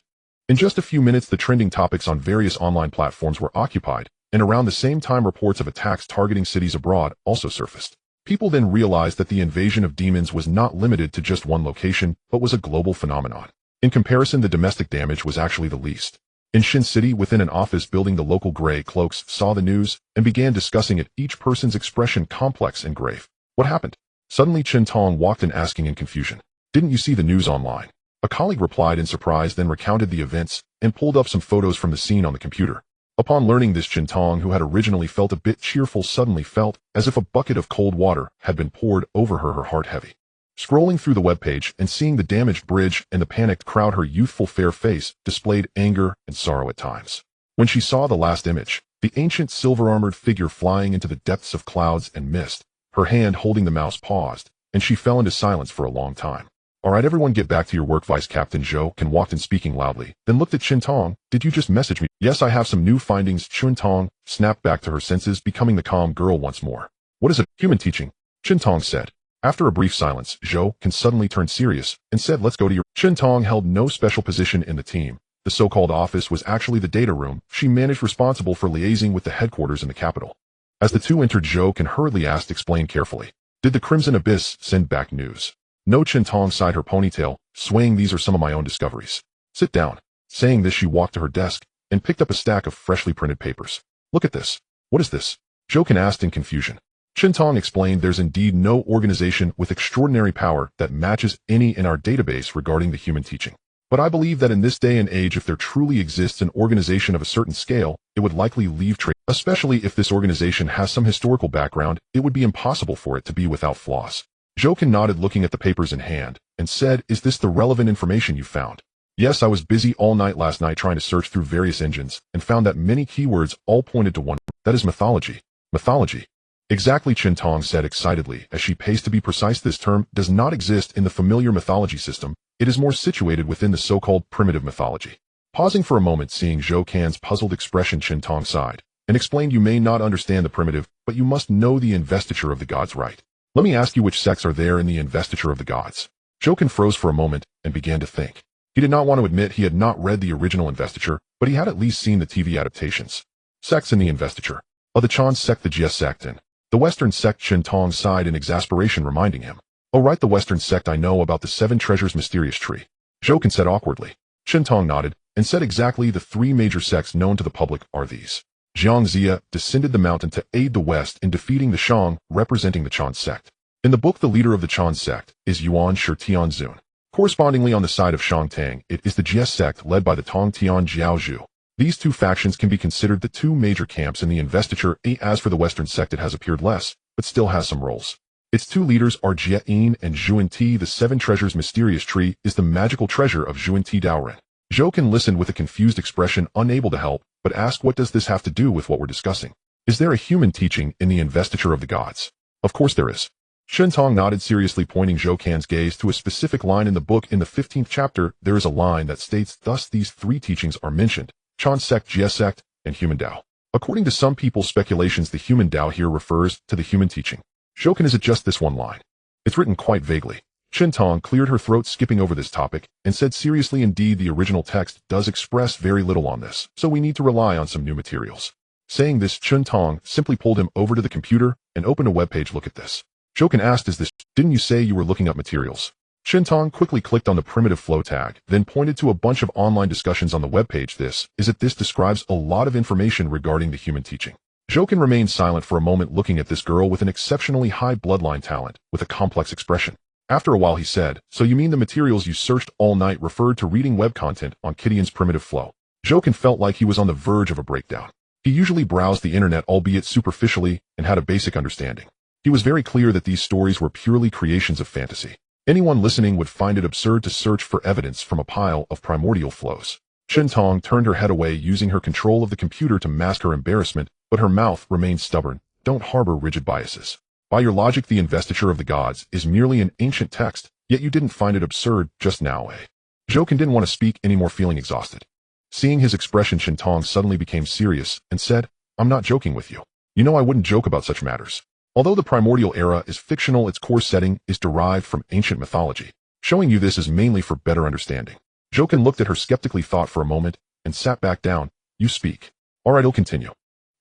In just a few minutes, the trending topics on various online platforms were occupied, and around the same time, reports of attacks targeting cities abroad also surfaced. People then realized that the invasion of demons was not limited to just one location, but was a global phenomenon. In comparison, the domestic damage was actually the least. In Xin City, within an office building, the local gray cloaks saw the news and began discussing it, each person's expression complex and grave. What happened? Suddenly Chen Tong walked in, asking in confusion. Didn't you see the news online? A colleague replied in surprise, then recounted the events and pulled up some photos from the scene on the computer. Upon learning this, Chen Tong, who had originally felt a bit cheerful, suddenly felt as if a bucket of cold water had been poured over her, her heart heavy. Scrolling through the webpage and seeing the damaged bridge and the panicked crowd, her youthful fair face displayed anger and sorrow at times. When she saw the last image, the ancient silver-armored figure flying into the depths of clouds and mist, her hand holding the mouse paused, and she fell into silence for a long time. All right, everyone, get back to your work. Vice Captain Zhou can walked in, speaking loudly, then looked at Chen Tong. Did you just message me? Yes, I have some new findings. Chen Tong snapped back to her senses, becoming the calm girl once more. What is it? Human teaching, Chen Tong said. After a brief silence, Zhou can suddenly turned serious and said, let's go to your... Chen Tong held no special position in the team. The so-called office was actually the data room she managed, responsible for liaising with the headquarters in the capital. As the two entered, Zhou can hurriedly asked, explain carefully. Did the Crimson Abyss send back news? No, Chen Tong sighed, her ponytail swaying. These are some of my own discoveries. Sit down. Saying this, she walked to her desk and picked up a stack of freshly printed papers. Look at this. What is this? Zhou can asked in confusion. Chen Tong explained, there's indeed no organization with extraordinary power that matches any in our database regarding the human teaching. But I believe that in this day and age, if there truly exists an organization of a certain scale, it would likely leave trace. Especially if this organization has some historical background, it would be impossible for it to be without flaws. Zhou nodded, looking at the papers in hand, and said, is this the relevant information you found? Yes, I was busy all night last night trying to search through various engines and found that many keywords all pointed to one. That is mythology. Mythology. Exactly, Chen Tong said excitedly, as she paced. To be precise, this term does not exist in the familiar mythology system. It is more situated within the so-called primitive mythology. Pausing for a moment, seeing Zhou Can's puzzled expression, Chen Tong sighed and explained, you may not understand the primitive, but you must know the investiture of the gods, right? Let me ask you, which sects are there in the investiture of the gods? Zhou Can froze for a moment and began to think. He did not want to admit he had not read the original investiture, but he had at least seen the TV adaptations. Sects in the investiture. Of the Chan sect, the Jia sect, and the Western sect. Chen Tong sighed in exasperation, reminding him. Oh right, the Western sect. I know about the Seven Treasures mysterious tree. Zhou Can said awkwardly. Chen Tong nodded and said, exactly, the three major sects known to the public are these. Jiang Zia descended the mountain to aid the West in defeating the Shang, representing the Chan sect. In the book, the leader of the Chan sect is Yuan Shi Tianzun. Correspondingly, on the side of Shang Tang, it is the Jia sect led by the Tong Tian Jiaozhu. These two factions can be considered the two major camps in the investiture. As for the Western sect, it has appeared less, but still has some roles. Its two leaders are Jia Yin and Zhuan Ti. The Seven Treasures mysterious tree is the magical treasure of Zhuan Ti Daoren. Zhou Can listened with a confused expression, unable to help, but asked, what does this have to do with what we're discussing? Is there a human teaching in the investiture of the gods? Of course there is. Chen Tong nodded seriously, pointing Zhou Can's gaze to a specific line in the book. In the 15th chapter, there is a line that states, thus these three teachings are mentioned. Chan sect, Jia sect, and human Dao. According to some people's speculations, the human Dao here refers to the human teaching. Zhou Can, is it just this one line? It's written quite vaguely. Chen Tong cleared her throat, skipping over this topic, and said seriously, indeed, the original text does express very little on this, so we need to rely on some new materials. Saying this, Chen Tong simply pulled him over to the computer and opened a webpage. Look at this. Zhou Can asked, is this, didn't you say you were looking up materials? Chen Tong quickly clicked on the primitive flow tag, then pointed to a bunch of online discussions on the webpage. This describes a lot of information regarding the human teaching. Zhou Can remained silent for a moment, looking at this girl with an exceptionally high bloodline talent, with a complex expression. After a while, he said, so you mean the materials you searched all night referred to reading web content on Kidian's primitive flow? Zhou Can felt like he was on the verge of a breakdown. He usually browsed the internet, albeit superficially, and had a basic understanding. He was very clear that these stories were purely creations of fantasy. Anyone listening would find it absurd to search for evidence from a pile of primordial flows. Chen Tong turned her head away, using her control of the computer to mask her embarrassment, but her mouth remained stubborn. Don't harbor rigid biases. By your logic, the investiture of the gods is merely an ancient text, yet you didn't find it absurd just now, eh? Zhou Can didn't want to speak anymore, feeling exhausted. Seeing his expression, Chen Tong suddenly became serious and said, I'm not joking with you. You know I wouldn't joke about such matters. Although the primordial era is fictional, its core setting is derived from ancient mythology. Showing you this is mainly for better understanding. Zhou Can looked at her skeptically, thought for a moment, and sat back down. You speak. All right, I'll continue.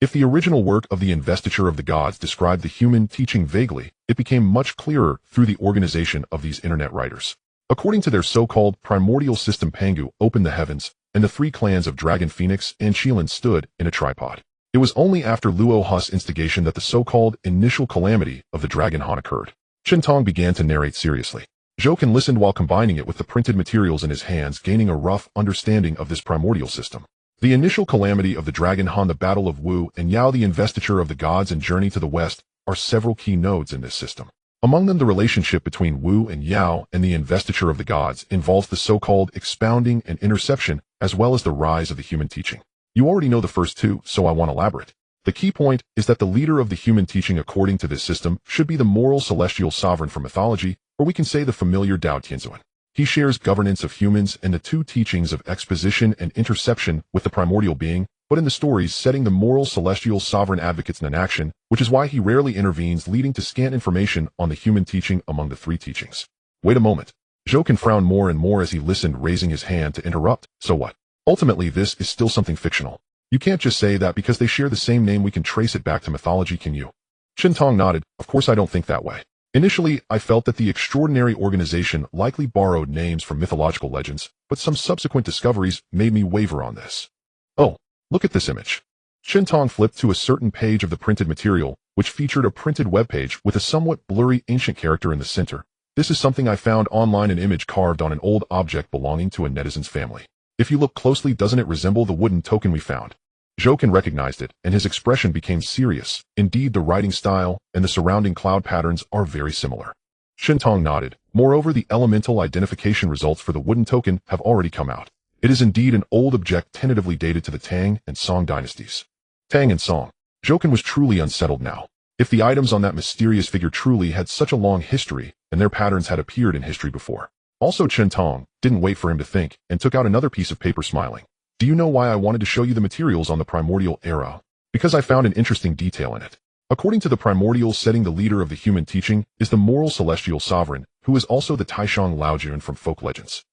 If the original work of the investiture of the gods described the human teaching vaguely, it became much clearer through the organization of these internet writers. According to their so-called primordial system, Pangu opened the heavens, and the three clans of Dragon Phoenix and Qilin stood in a tripod. It was only after Luo Hu's instigation that the so-called initial calamity of the Dragon Han occurred. Qintong began to narrate seriously. Zhouken listened while combining it with the printed materials in his hands, gaining a rough understanding of this primordial system. The initial calamity of the Dragon Han, the Battle of Wu, and Yao, the investiture of the gods and journey to the west, are several key nodes in this system. Among them, the relationship between Wu and Yao and the investiture of the gods involves the so-called expounding and interception, as well as the rise of the human teaching. You already know the first two, so I won't elaborate. The key point is that the leader of the human teaching according to this system should be the moral celestial sovereign from mythology, or we can say the familiar Dao Tianzuan. He shares governance of humans and the two teachings of exposition and interception with the primordial being, but in the stories setting the moral celestial sovereign advocates in action, which is why he rarely intervenes, leading to scant information on the human teaching among the three teachings. Wait a moment. Zhouken frowned more and more as he listened, raising his hand to interrupt. So what? Ultimately, this is still something fictional. You can't just say that because they share the same name we can trace it back to mythology, can you? Qintong nodded. Of course I don't think that way. Initially, I felt that the extraordinary organization likely borrowed names from mythological legends, but some subsequent discoveries made me waver on this. Oh, look at this image. Qintong flipped to a certain page of the printed material, which featured a printed webpage with a somewhat blurry ancient character in the center. This is something I found online, an image carved on an old object belonging to a netizen's family. If you look closely, doesn't it resemble the wooden token we found? Zhouken recognized it, and his expression became serious. Indeed, the writing style and the surrounding cloud patterns are very similar. Qintong nodded. Moreover, the elemental identification results for the wooden token have already come out. It is indeed an old object tentatively dated to the Tang and Song dynasties. Tang and Song. Zhouken was truly unsettled now. If the items on that mysterious figure truly had such a long history, then their patterns had appeared in history before. Also, Qintong didn't wait for him to think and took out another piece of paper, smiling. Do you know why I wanted to show you the materials on the primordial era? Because I found an interesting detail in it. According to the primordial setting, the leader of the human teaching is the moral celestial sovereign, who is also the Taishang Laojun from folk legends.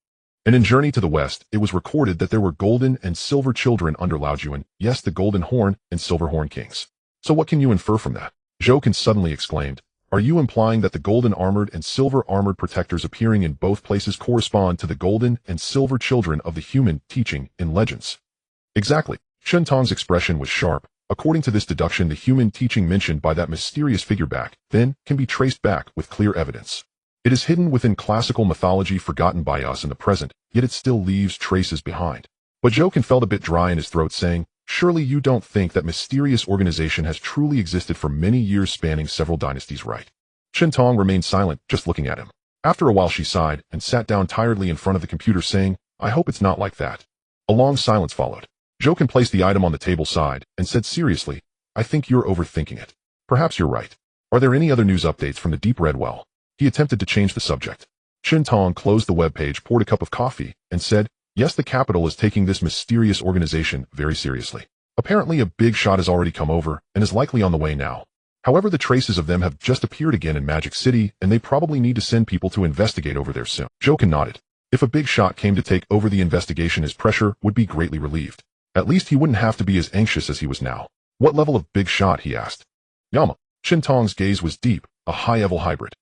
And in Journey to the West, it was recorded that there were golden and silver children under Laojuan, yes, the golden horn and silver horn kings. So what can you infer from that? Zhouken suddenly exclaimed. Are you implying that the golden armored and silver armored protectors appearing in both places correspond to the golden and silver children of the human teaching in legends? Exactly. Qintong's expression was sharp. According to this deduction, the human teaching mentioned by that mysterious figure back then can be traced back with clear evidence. It is hidden within classical mythology, forgotten by us in the present, yet it still leaves traces behind. But Zhouken felt a bit dry in his throat, saying, surely you don't think that mysterious organization has truly existed for many years, spanning several dynasties, right? Qintong remained silent, just looking at him. After a while she sighed and sat down tiredly in front of the computer, saying, I hope it's not like that. A long silence followed. Zhouken placed the item on the table side and said seriously, I think you're overthinking it. Perhaps you're right. Are there any other news updates from the Deep Red Well? He attempted to change the subject. Qintong closed the webpage, poured a cup of coffee, and said, yes, the capital is taking this mysterious organization very seriously. Apparently a big shot has already come over and is likely on the way now. However, the traces of them have just appeared again in Magic City, and they probably need to send people to investigate over there soon. Zhouken nodded. If a big shot came to take over the investigation, his pressure would be greatly relieved. At least he wouldn't have to be as anxious as he was now. What level of big shot? He asked. Yama. Qintong's gaze was deep, a high-level hybrid.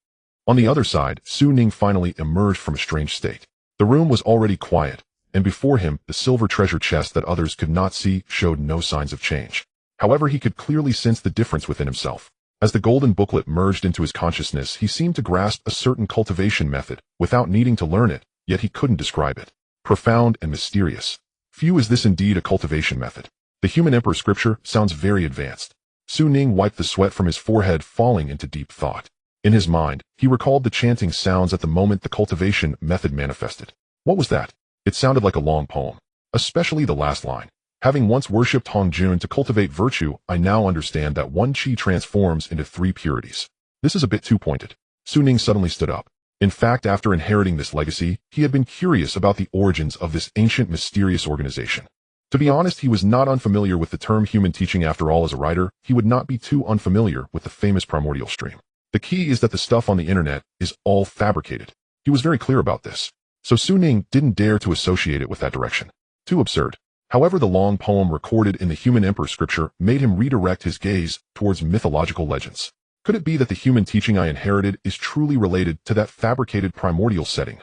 On the other side, Ning finally emerged from a strange state. The room was already quiet, and before him, the silver treasure chest that others could not see showed no signs of change. However, he could clearly sense the difference within himself. As the golden booklet merged into his consciousness, he seemed to grasp a certain cultivation method, without needing to learn it, yet he couldn't describe it. Profound and mysterious. Few is this indeed a cultivation method. The Human Emperor scripture sounds very advanced. Ning wiped the sweat from his forehead, falling into deep thought. In his mind, he recalled the chanting sounds at the moment the cultivation method manifested. What was that? It sounded like a long poem. Especially the last line. Having once worshipped Hongjun to cultivate virtue, I now understand that one chi transforms into 3 purities. This is a bit too pointed. Ning suddenly stood up. In fact, after inheriting this legacy, he had been curious about the origins of this ancient mysterious organization. To be honest, he was not unfamiliar with the term human teaching. After all, as a writer, he would not be too unfamiliar with the famous primordial stream. The key is that the stuff on the internet is all fabricated. He was very clear about this. So Ning didn't dare to associate it with that direction. Too absurd. However, the long poem recorded in the Human Emperor scripture made him redirect his gaze towards mythological legends. Could it be that the human teaching I inherited is truly related to that fabricated primordial setting?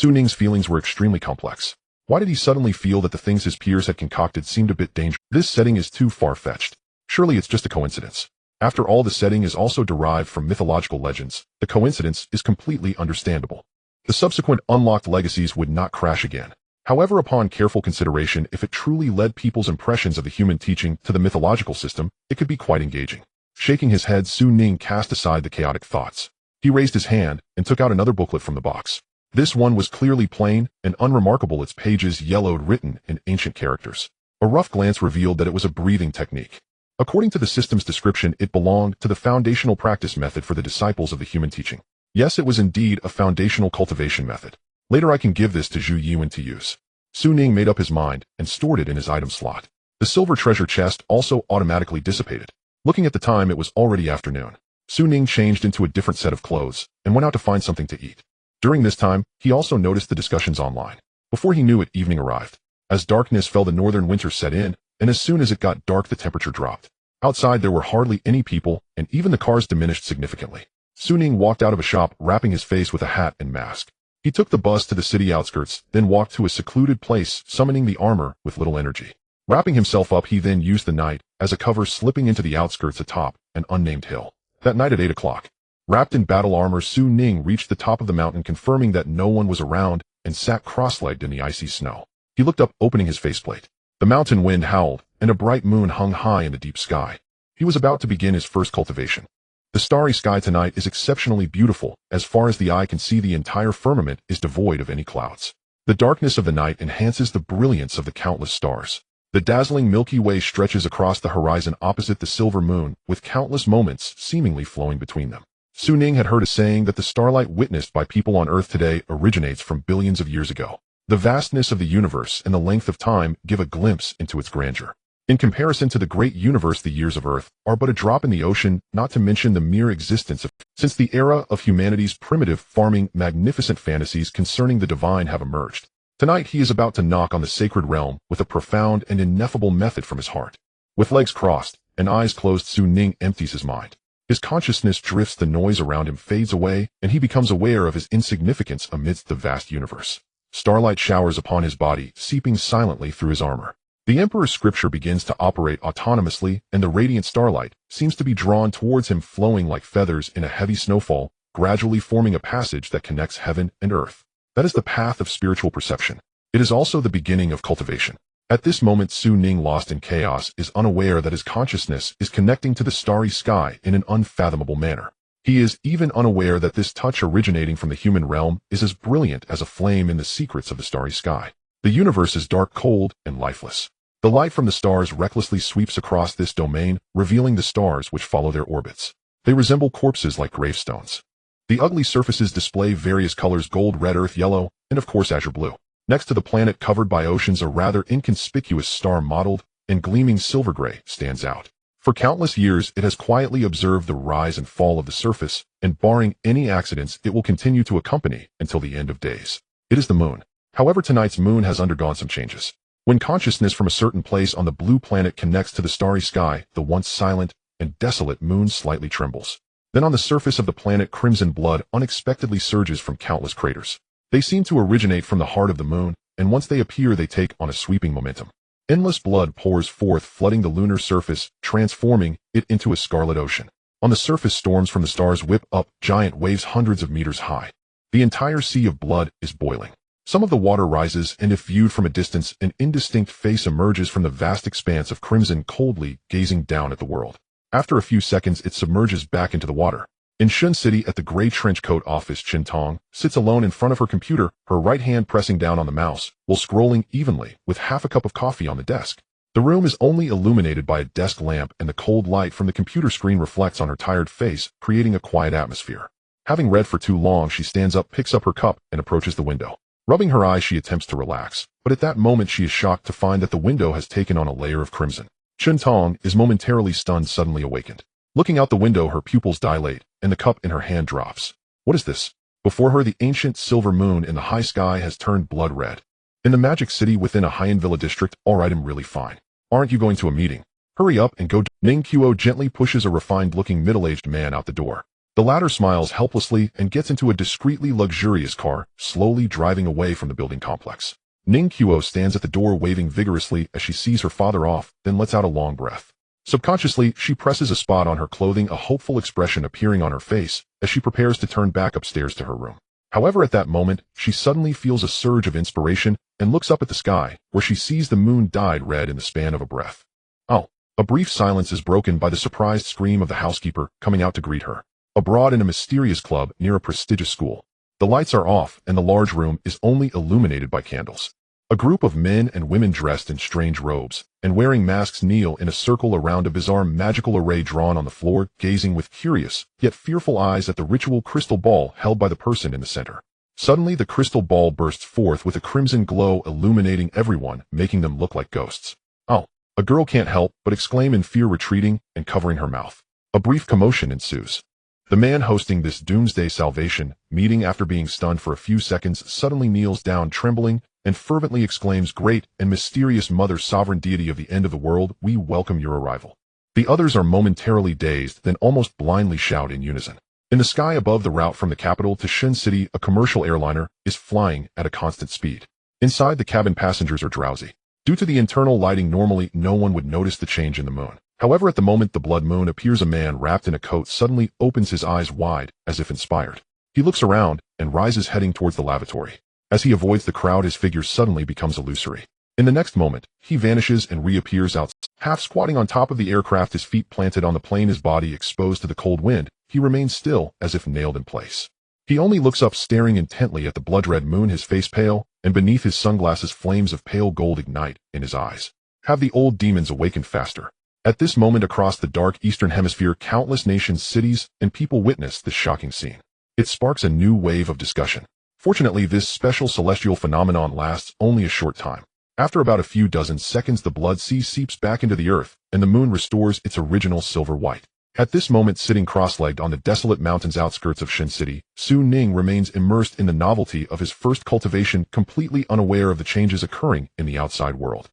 Ning's feelings were extremely complex. Why did he suddenly feel that the things his peers had concocted seemed a bit dangerous? This setting is too far-fetched. Surely it's just a coincidence. After all, the setting is also derived from mythological legends. The coincidence is completely understandable. The subsequent unlocked legacies would not crash again. However, upon careful consideration, if it truly led people's impressions of the human teaching to the mythological system, it could be quite engaging. Shaking his head, Su Ning cast aside the chaotic thoughts. He raised his hand and took out another booklet from the box. This one was clearly plain and unremarkable, its pages yellowed, written in ancient characters. A rough glance revealed that it was a breathing technique. According to the system's description, it belonged to the foundational practice method for the disciples of the human teaching. Yes, it was indeed a foundational cultivation method. Later I can give this to Zhu Yuan to use. Su Ning made up his mind and stored it in his item slot. The silver treasure chest also automatically dissipated. Looking at the time, it was already afternoon. Su Ning changed into a different set of clothes and went out to find something to eat. During this time, he also noticed the discussions online. Before he knew it, evening arrived. As darkness fell, the northern winter set in, and as soon as it got dark, the temperature dropped. Outside, there were hardly any people, and even the cars diminished significantly. Su Ning walked out of a shop, wrapping his face with a hat and mask. He took the bus to the city outskirts, then walked to a secluded place, summoning the armor with little energy. Wrapping himself up, he then used the night as a cover, slipping into the outskirts atop an unnamed hill. That night at 8 o'clock, wrapped in battle armor, Su Ning reached the top of the mountain, confirming that no one was around, and sat cross-legged in the icy snow. He looked up, opening his faceplate. The mountain wind howled, and a bright moon hung high in the deep sky. He was about to begin his first cultivation. The starry sky tonight is exceptionally beautiful. As far as the eye can see, the entire firmament is devoid of any clouds. The darkness of the night enhances the brilliance of the countless stars. The dazzling Milky Way stretches across the horizon opposite the silver moon, with countless moments seemingly flowing between them. Su Ning had heard a saying that the starlight witnessed by people on Earth today originates from billions of years ago. The vastness of the universe and the length of time give a glimpse into its grandeur. In comparison to the great universe, the years of Earth are but a drop in the ocean, not to mention the mere existence of. Since the era of humanity's primitive farming, magnificent fantasies concerning the divine have emerged. Tonight he is about to knock on the sacred realm with a profound and ineffable method from his heart. With legs crossed and eyes closed, Su Ning empties his mind. His consciousness drifts, the noise around him fades away, and he becomes aware of his insignificance amidst the vast universe. Starlight showers upon his body, seeping silently through his armor. The Emperor's scripture begins to operate autonomously, and the radiant starlight seems to be drawn towards him, flowing like feathers in a heavy snowfall, gradually forming a passage that connects heaven and earth. That is the path of spiritual perception. It is also the beginning of cultivation. At this moment, Su Ning, lost in chaos, is unaware that his consciousness is connecting to the starry sky in an unfathomable manner. He is even unaware that this touch originating from the human realm is as brilliant as a flame in the secrets of the starry sky. The universe is dark, cold, and lifeless. The light from the stars recklessly sweeps across this domain, revealing the stars which follow their orbits. They resemble corpses like gravestones. The ugly surfaces display various colors: gold, red, earth, yellow, and of course azure blue. Next to the planet covered by oceans, a rather inconspicuous star mottled and gleaming silver gray stands out. For countless years, it has quietly observed the rise and fall of the surface, and barring any accidents, it will continue to accompany until the end of days. It is the moon. However, tonight's moon has undergone some changes. When consciousness from a certain place on the blue planet connects to the starry sky, the once silent and desolate moon slightly trembles. Then on the surface of the planet, crimson blood unexpectedly surges from countless craters. They seem to originate from the heart of the moon, and once they appear, they take on a sweeping momentum. Endless blood pours forth, flooding the lunar surface, transforming it into a scarlet ocean. On the surface, storms from the stars whip up, giant waves hundreds of meters high. The entire sea of blood is boiling. Some of the water rises, and if viewed from a distance, an indistinct face emerges from the vast expanse of crimson, coldly gazing down at the world. After a few seconds, it submerges back into the water. In Shun City, at the gray trenchcoat office, Chen Tong sits alone in front of her computer, her right hand pressing down on the mouse, while scrolling evenly, with half a cup of coffee on the desk. The room is only illuminated by a desk lamp, and the cold light from the computer screen reflects on her tired face, creating a quiet atmosphere. Having read for too long, she stands up, picks up her cup, and approaches the window. Rubbing her eyes, she attempts to relax, but at that moment she is shocked to find that the window has taken on a layer of crimson. Chen Tong is momentarily stunned, suddenly awakened. Looking out the window, her pupils dilate, and the cup in her hand drops. What is this? Before her, the ancient silver moon in the high sky has turned blood red. In the magic city within a Haiyan Villa district, all right, I'm really fine. Aren't you going to a meeting? Hurry up and go. Ning Qiu gently pushes a refined-looking middle-aged man out the door. The latter smiles helplessly and gets into a discreetly luxurious car, slowly driving away from the building complex. Ning Qiu stands at the door waving vigorously as she sees her father off, then lets out a long breath. Subconsciously, she presses a spot on her clothing, a hopeful expression appearing on her face as she prepares to turn back upstairs to her room. However, at that moment, she suddenly feels a surge of inspiration and looks up at the sky, where she sees the moon dyed red in the span of a breath. Oh! A brief silence is broken by the surprised scream of the housekeeper coming out to greet her. Abroad in a mysterious club near a prestigious school. The lights are off and the large room is only illuminated by candles. A group of men and women dressed in strange robes and wearing masks kneel in a circle around a bizarre magical array drawn on the floor, gazing with curious, yet fearful eyes at the ritual crystal ball held by the person in the center. Suddenly the crystal ball bursts forth with a crimson glow illuminating everyone, making them look like ghosts. Oh! A girl can't help but exclaim in fear, retreating and covering her mouth. A brief commotion ensues. The man hosting this doomsday salvation meeting, after being stunned for a few seconds, suddenly kneels down trembling and fervently exclaims, "Great and mysterious Mother, sovereign deity of the end of the world, we welcome your arrival." The others are momentarily dazed, then almost blindly shout in unison. In the sky above the route from the capital to Shen City, a commercial airliner is flying at a constant speed. Inside the cabin, passengers are drowsy. Due to the internal lighting, normally no one would notice the change in the moon. However, at the moment the blood moon appears, a man wrapped in a coat suddenly opens his eyes wide, as if inspired. He looks around and rises, heading towards the lavatory. As he avoids the crowd, his figure suddenly becomes illusory. In the next moment, he vanishes and reappears out, half squatting on top of the aircraft, his feet planted on the plane, his body exposed to the cold wind. He remains still, as if nailed in place. He only looks up, staring intently at the blood-red moon, his face pale, and beneath his sunglasses flames of pale gold ignite in his eyes. Have the old demons awakened faster? At this moment, across the dark eastern hemisphere, countless nations, cities, and people witness this shocking scene. It sparks a new wave of discussion. Fortunately, this special celestial phenomenon lasts only a short time. After about a few dozen seconds, the blood sea seeps back into the earth, and the moon restores its original silver white. At this moment, sitting cross-legged on the desolate mountains outskirts of Shen City, Su Ning remains immersed in the novelty of his first cultivation, completely unaware of the changes occurring in the outside world.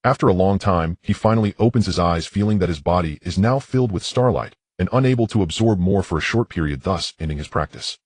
After a long time, he finally opens his eyes, feeling that his body is now filled with starlight, and unable to absorb more for a short period, thus ending his practice.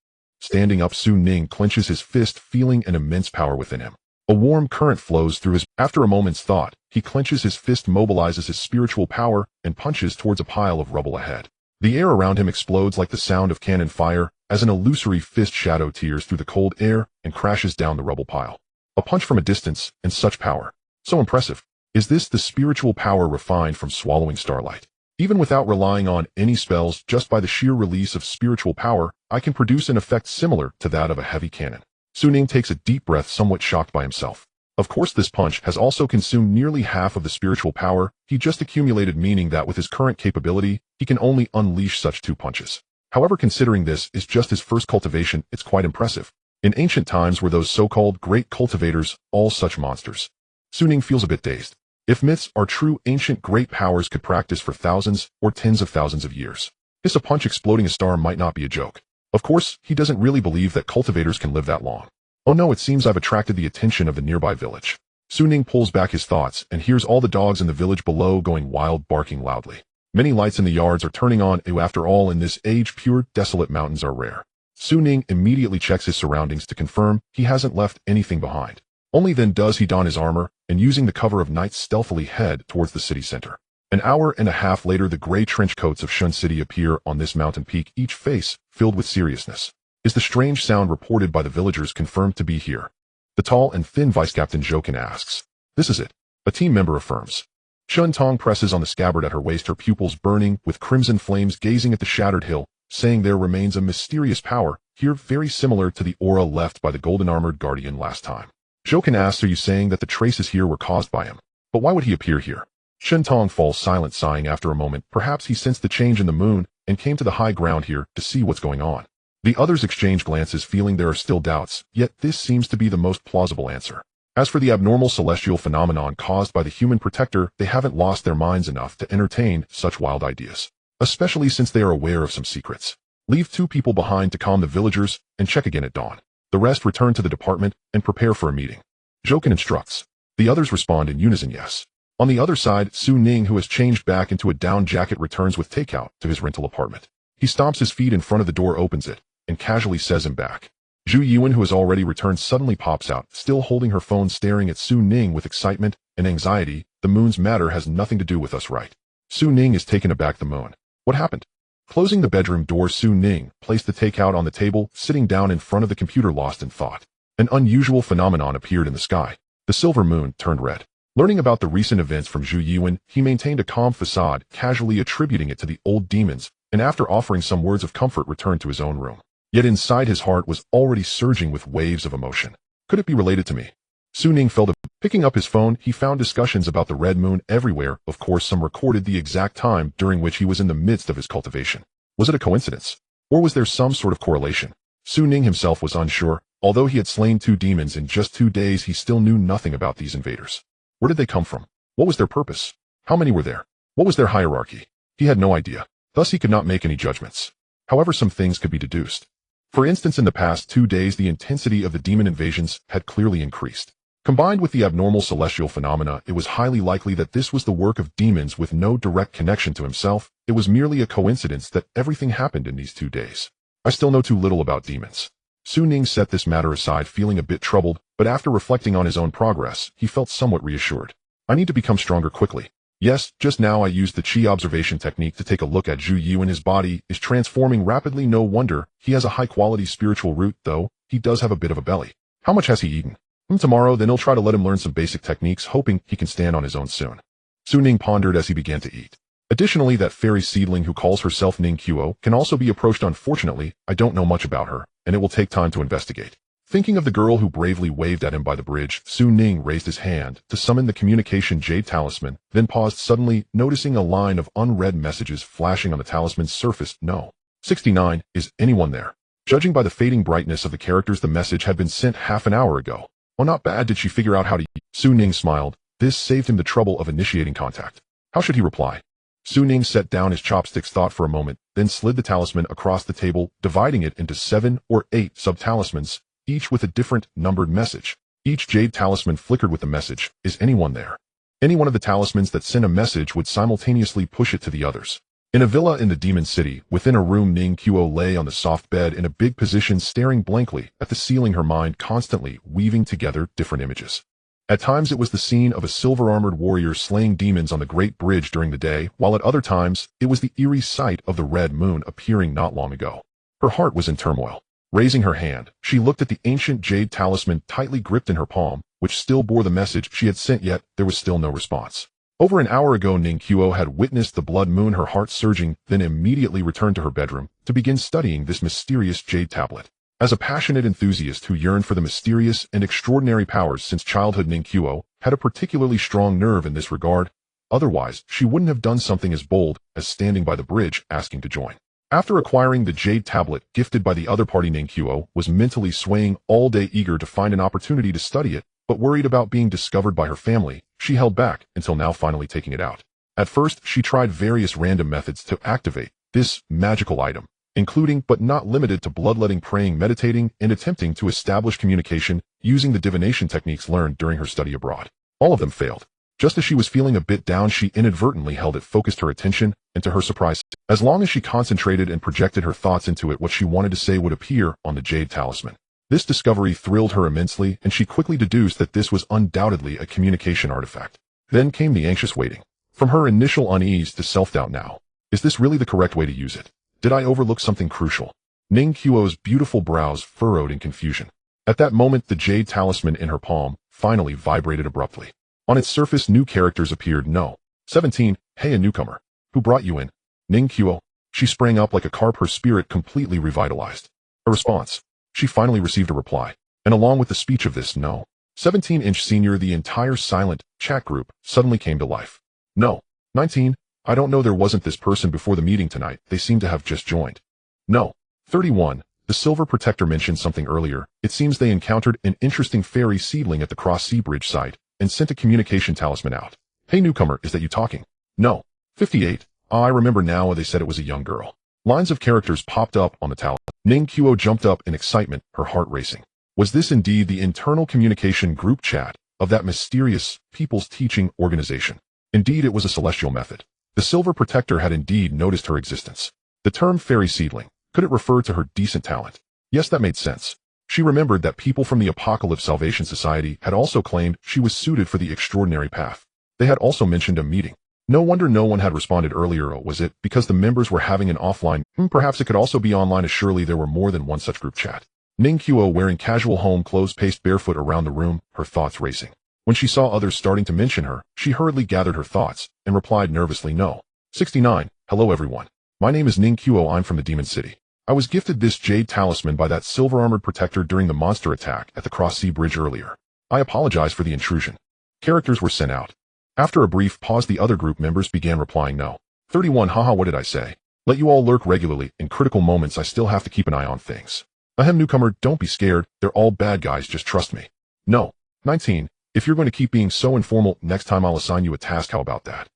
Standing up, Su Ning clenches his fist, feeling an immense power within him. A warm current flows through his. After a moment's thought, he clenches his fist, mobilizes his spiritual power, and punches towards a pile of rubble ahead. The air around him explodes like the sound of cannon fire, as an illusory fist shadow tears through the cold air and crashes down the rubble pile. A punch from a distance, and such power. So impressive. Is this the spiritual power refined from swallowing starlight? Even without relying on any spells, just by the sheer release of spiritual power, I can produce an effect similar to that of a heavy cannon. Su Ning takes a deep breath, somewhat shocked by himself. Of course, this punch has also consumed nearly half of the spiritual power he just accumulated, meaning that with his current capability, he can only unleash such 2 punches. However, considering this is just his first cultivation, it's quite impressive. In ancient times were those so-called great cultivators all such monsters. Su Ning feels a bit dazed. If myths are true, ancient great powers could practice for thousands or tens of thousands of years. This a punch exploding a star might not be a joke. Of course, he doesn't really believe that cultivators can live that long. Oh no, it seems I've attracted the attention of the nearby village. Su Ning pulls back his thoughts and hears all the dogs in the village below going wild, barking loudly. Many lights in the yards are turning on. After all, in this age, pure, desolate mountains are rare. Su Ning immediately checks his surroundings to confirm he hasn't left anything behind. Only then does he don his armor and, using the cover of night, stealthily head towards the city center. An hour and a half later, the gray trench coats of Shen City appear on this mountain peak, each face filled with seriousness. Is the strange sound reported by the villagers confirmed to be here? The tall and thin Vice-Captain Jokin asks. This is it, a team member affirms. Chun Tong presses on the scabbard at her waist, her pupils burning with crimson flames, gazing at the shattered hill, saying there remains a mysterious power here, very similar to the aura left by the golden-armored guardian last time. Jokin asks, are you saying that the traces here were caused by him? But why would he appear here? Shen Tong falls silent, sighing after a moment. Perhaps he sensed the change in the moon and came to the high ground here to see what's going on. The others exchange glances, feeling there are still doubts, yet this seems to be the most plausible answer. As for the abnormal celestial phenomenon caused by the human protector, they haven't lost their minds enough to entertain such wild ideas, especially since they are aware of some secrets. Leave 2 people behind to calm the villagers and check again at dawn. The rest return to the department and prepare for a meeting. Jokin instructs. The others respond in unison, yes. On the other side, Su Ning, who has changed back into a down jacket, returns with takeout to his rental apartment. He stomps his feet in front of the door, opens it, and casually says him back. Zhu Yuan, who has already returned, suddenly pops out, still holding her phone, staring at Su Ning with excitement and anxiety. The moon's matter has nothing to do with us, right? Su Ning is taken aback. The moon. What happened? Closing the bedroom door, Su Ning placed the takeout on the table, sitting down in front of the computer, lost in thought. An unusual phenomenon appeared in the sky. The silver moon turned red. Learning about the recent events from Zhu Yuan, he maintained a calm facade, casually attributing it to the old demons, and after offering some words of comfort, returned to his own room. Yet inside his heart was already surging with waves of emotion. Could it be related to me? Su Ning felt it. Picking up his phone, he found discussions about the red moon everywhere. Of course, some recorded the exact time during which he was in the midst of his cultivation. Was it a coincidence? Or was there some sort of correlation? Su Ning himself was unsure. Although he had slain 2 demons in just 2 days, he still knew nothing about these invaders. Where did they come from? What was their purpose? How many were there? What was their hierarchy? He had no idea. Thus he could not make any judgments. However, some things could be deduced. For instance, in the past 2 days, the intensity of the demon invasions had clearly increased. Combined with the abnormal celestial phenomena, it was highly likely that this was the work of demons with no direct connection to himself. It was merely a coincidence that everything happened in these 2 days. I still know too little about demons. Su Ning set this matter aside, feeling a bit troubled, but after reflecting on his own progress, he felt somewhat reassured. I need to become stronger quickly. Yes, just now I used the Qi observation technique to take a look at Zhu Yuan. His body is transforming rapidly. No wonder he has a high-quality spiritual root, though he does have a bit of a belly. How much has he eaten? Tomorrow, then he'll try to let him learn some basic techniques, hoping he can stand on his own soon. Su Ning pondered as he began to eat. Additionally, that fairy seedling who calls herself Ning Qiu can also be approached. Unfortunately, I don't know much about her, and it will take time to investigate. Thinking of the girl who bravely waved at him by the bridge, Su Ning raised his hand to summon the communication jade talisman, then paused suddenly, noticing a line of unread messages flashing on the talisman's surface. No. 69. Is anyone there? Judging by the fading brightness of the characters, the message had been sent half an hour ago. Oh, not bad. Did she figure out how to eat? Su Ning smiled. This saved him the trouble of initiating contact. How should he reply? Su Ning set down his chopsticks, thought for a moment, then slid the talisman across the table, dividing it into 7 or 8 sub-talismans, each with a different numbered message. Each jade talisman flickered with the message, "Is anyone there?" Any one of the talismans that sent a message would simultaneously push it to the others. In a villa in the demon city, within a room, Ning Qiu lay on the soft bed in a big position, staring blankly at the ceiling, her mind constantly weaving together different images. At times it was the scene of a silver-armored warrior slaying demons on the Great Bridge during the day, while at other times it was the eerie sight of the red moon appearing not long ago. Her heart was in turmoil. Raising her hand, she looked at the ancient jade talisman tightly gripped in her palm, which still bore the message she had sent, yet there was still no response. Over an hour ago, Ning Qiu had witnessed the blood moon, her heart surging, then immediately returned to her bedroom to begin studying this mysterious jade tablet. As a passionate enthusiast who yearned for the mysterious and extraordinary powers since childhood, Ning Qiu had a particularly strong nerve in this regard. Otherwise, she wouldn't have done something as bold as standing by the bridge asking to join. After acquiring the jade tablet gifted by the other party, Ning Qiu was mentally swaying all day, eager to find an opportunity to study it, but worried about being discovered by her family. She held back until now, finally taking it out. At first, she tried various random methods to activate this magical item, including but not limited to bloodletting, praying, meditating, and attempting to establish communication using the divination techniques learned during her study abroad. All of them failed. Just as she was feeling a bit down, she inadvertently held it, focused her attention, and to her surprise, as long as she concentrated and projected her thoughts into it, what she wanted to say would appear on the jade talisman. This discovery thrilled her immensely, and she quickly deduced that this was undoubtedly a communication artifact. Then came the anxious waiting. From her initial unease to self-doubt now. Is this really the correct way to use it? Did I overlook something crucial? Ning Qiu's beautiful brows furrowed in confusion. At that moment, the jade talisman in her palm finally vibrated abruptly. On its surface, new characters appeared. No. 17. Hey, a newcomer. Who brought you in? Ning Qiu. She sprang up like a carp, her spirit completely revitalized. A response. She finally received a reply. And along with the speech of this no. 17-inch senior, the entire silent chat group suddenly came to life. No. 19. I don't know, there wasn't this person before the meeting tonight. They seem to have just joined. No. 31. The Silver Protector mentioned something earlier. It seems they encountered an interesting fairy seedling at the Cross Sea Bridge site and sent a communication talisman out. Hey newcomer, is that you talking? No. 58. I remember now, they said it was a young girl. Lines of characters popped up on the talisman. Ning Qiu jumped up in excitement, her heart racing. Was this indeed the internal communication group chat of that mysterious People's Teaching Organization? Indeed, it was a celestial method. The Silver Protector had indeed noticed her existence. The term fairy seedling, could it refer to her decent talent? Yes, that made sense. She remembered that people from the Apocalypse Salvation Society had also claimed she was suited for the extraordinary path. They had also mentioned a meeting. No wonder no one had responded earlier. Was it because the members were having an offline? Perhaps it could also be online, as surely there were more than one such group chat. Ning Qiu, wearing casual home clothes, paced barefoot around the room, her thoughts racing. When she saw others starting to mention her, she hurriedly gathered her thoughts and replied nervously, "No." 69. Hello everyone. My name is Ning Qiu. I'm from the Demon City. I was gifted this jade talisman by that silver-armored protector during the monster attack at the Cross Sea Bridge earlier. I apologize for the intrusion. Characters were sent out. After a brief pause, the other group members began replying, "No." 31. Haha, what did I say? Let you all lurk regularly. In critical moments, I still have to keep an eye on things. Ahem, newcomer, don't be scared. They're all bad guys, just trust me. No. 19. If you're going to keep being so informal, next time I'll assign you a task. How about that?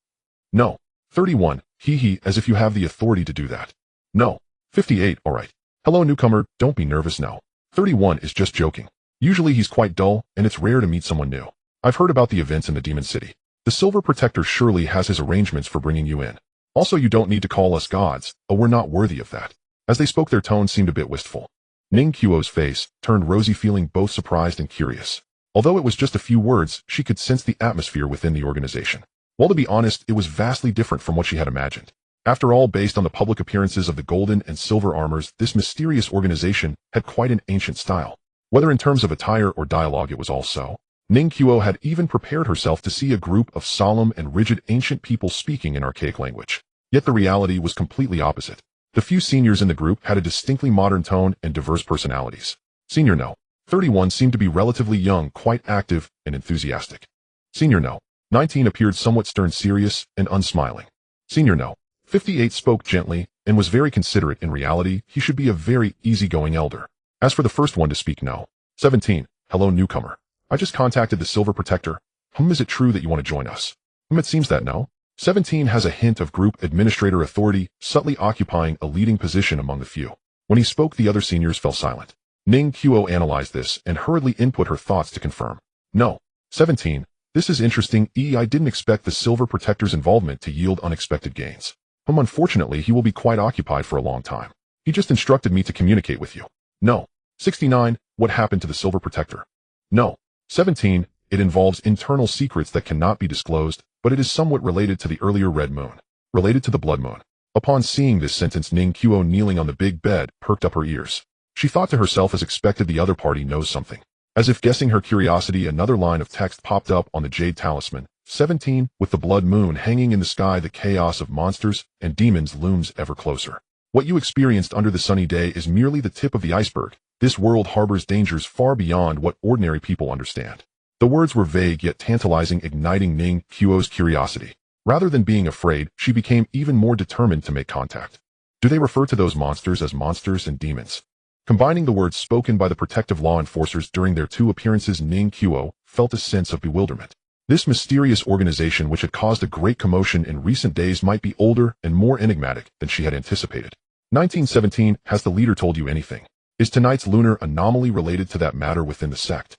No. 31. Hee, as if you have the authority to do that. No. 58. Alright. Hello newcomer, don't be nervous. No. 31 is just joking. Usually he's quite dull, and it's rare to meet someone new. I've heard about the events in the Demon City. The Silver Protector surely has his arrangements for bringing you in. Also, you don't need to call us gods. Oh, we're not worthy of that. As they spoke, their tone seemed a bit wistful. Ning Qiu's face turned rosy, feeling both surprised and curious. Although it was just a few words, she could sense the atmosphere within the organization. Well, to be honest, it was vastly different from what she had imagined. After all, based on the public appearances of the golden and silver armors, this mysterious organization had quite an ancient style. Whether in terms of attire or dialogue, it was all so. Ning Qiu had even prepared herself to see a group of solemn and rigid ancient people speaking in archaic language. Yet the reality was completely opposite. The few seniors in the group had a distinctly modern tone and diverse personalities. Senior No. 31 seemed to be relatively young, quite active and enthusiastic. Senior No. 19 appeared somewhat stern, serious, and unsmiling. Senior No. 58 spoke gently and was very considerate. In reality, he should be a very easygoing elder. As for the first one to speak, No. 17. Hello newcomer. I just contacted the Silver Protector. Is it true that you want to join us? It seems that No. 17 has a hint of group administrator authority, subtly occupying a leading position among the few. When he spoke, the other seniors fell silent. Ning Qiu analyzed this and hurriedly input her thoughts to confirm. No. 17. This is interesting. I didn't expect the Silver Protector's involvement to yield unexpected gains. Unfortunately, he will be quite occupied for a long time. He just instructed me to communicate with you. No. 69. What happened to the Silver Protector? No. 17. It involves internal secrets that cannot be disclosed, but it is somewhat related to the earlier Red Moon. Related to the Blood Moon. Upon seeing this sentence, Ning Qiu, kneeling on the big bed, perked up her ears. She thought to herself, as expected, the other party knows something. As if guessing her curiosity, another line of text popped up on the jade talisman. 17. With the blood moon hanging in the sky, the chaos of monsters and demons looms ever closer. What you experienced under the sunny day is merely the tip of the iceberg. This world harbors dangers far beyond what ordinary people understand. The words were vague yet tantalizing, igniting Ning Qiu's curiosity. Rather than being afraid, she became even more determined to make contact. Do they refer to those monsters as monsters and demons? Combining the words spoken by the protective law enforcers during their two appearances, Ning Qiu felt a sense of bewilderment. This mysterious organization, which had caused a great commotion in recent days, might be older and more enigmatic than she had anticipated. 1917. Has the leader told you anything? Is tonight's lunar anomaly related to that matter within the sect?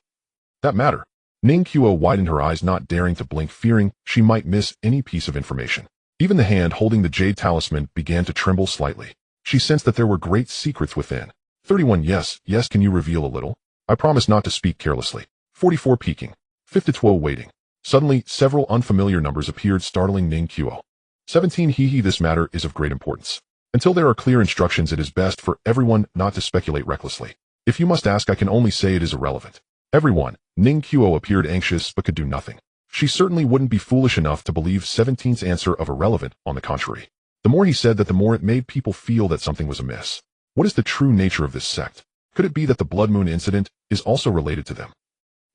That matter? Ning Qiu widened her eyes, not daring to blink, fearing she might miss any piece of information. Even the hand holding the jade talisman began to tremble slightly. She sensed that there were great secrets within. 31. Yes, can you reveal a little? I promise not to speak carelessly. 44. Peeking. 52. Waiting. Suddenly, several unfamiliar numbers appeared, startling Ning Qiu. 17. This matter is of great importance. Until there are clear instructions, it is best for everyone not to speculate recklessly. If you must ask, I can only say it is irrelevant. Everyone. Ning Qiu appeared anxious but could do nothing. She certainly wouldn't be foolish enough to believe 17's answer of irrelevant. On the contrary. The more he said that, the more it made people feel that something was amiss. What is the true nature of this sect? Could it be that the Blood Moon incident is also related to them?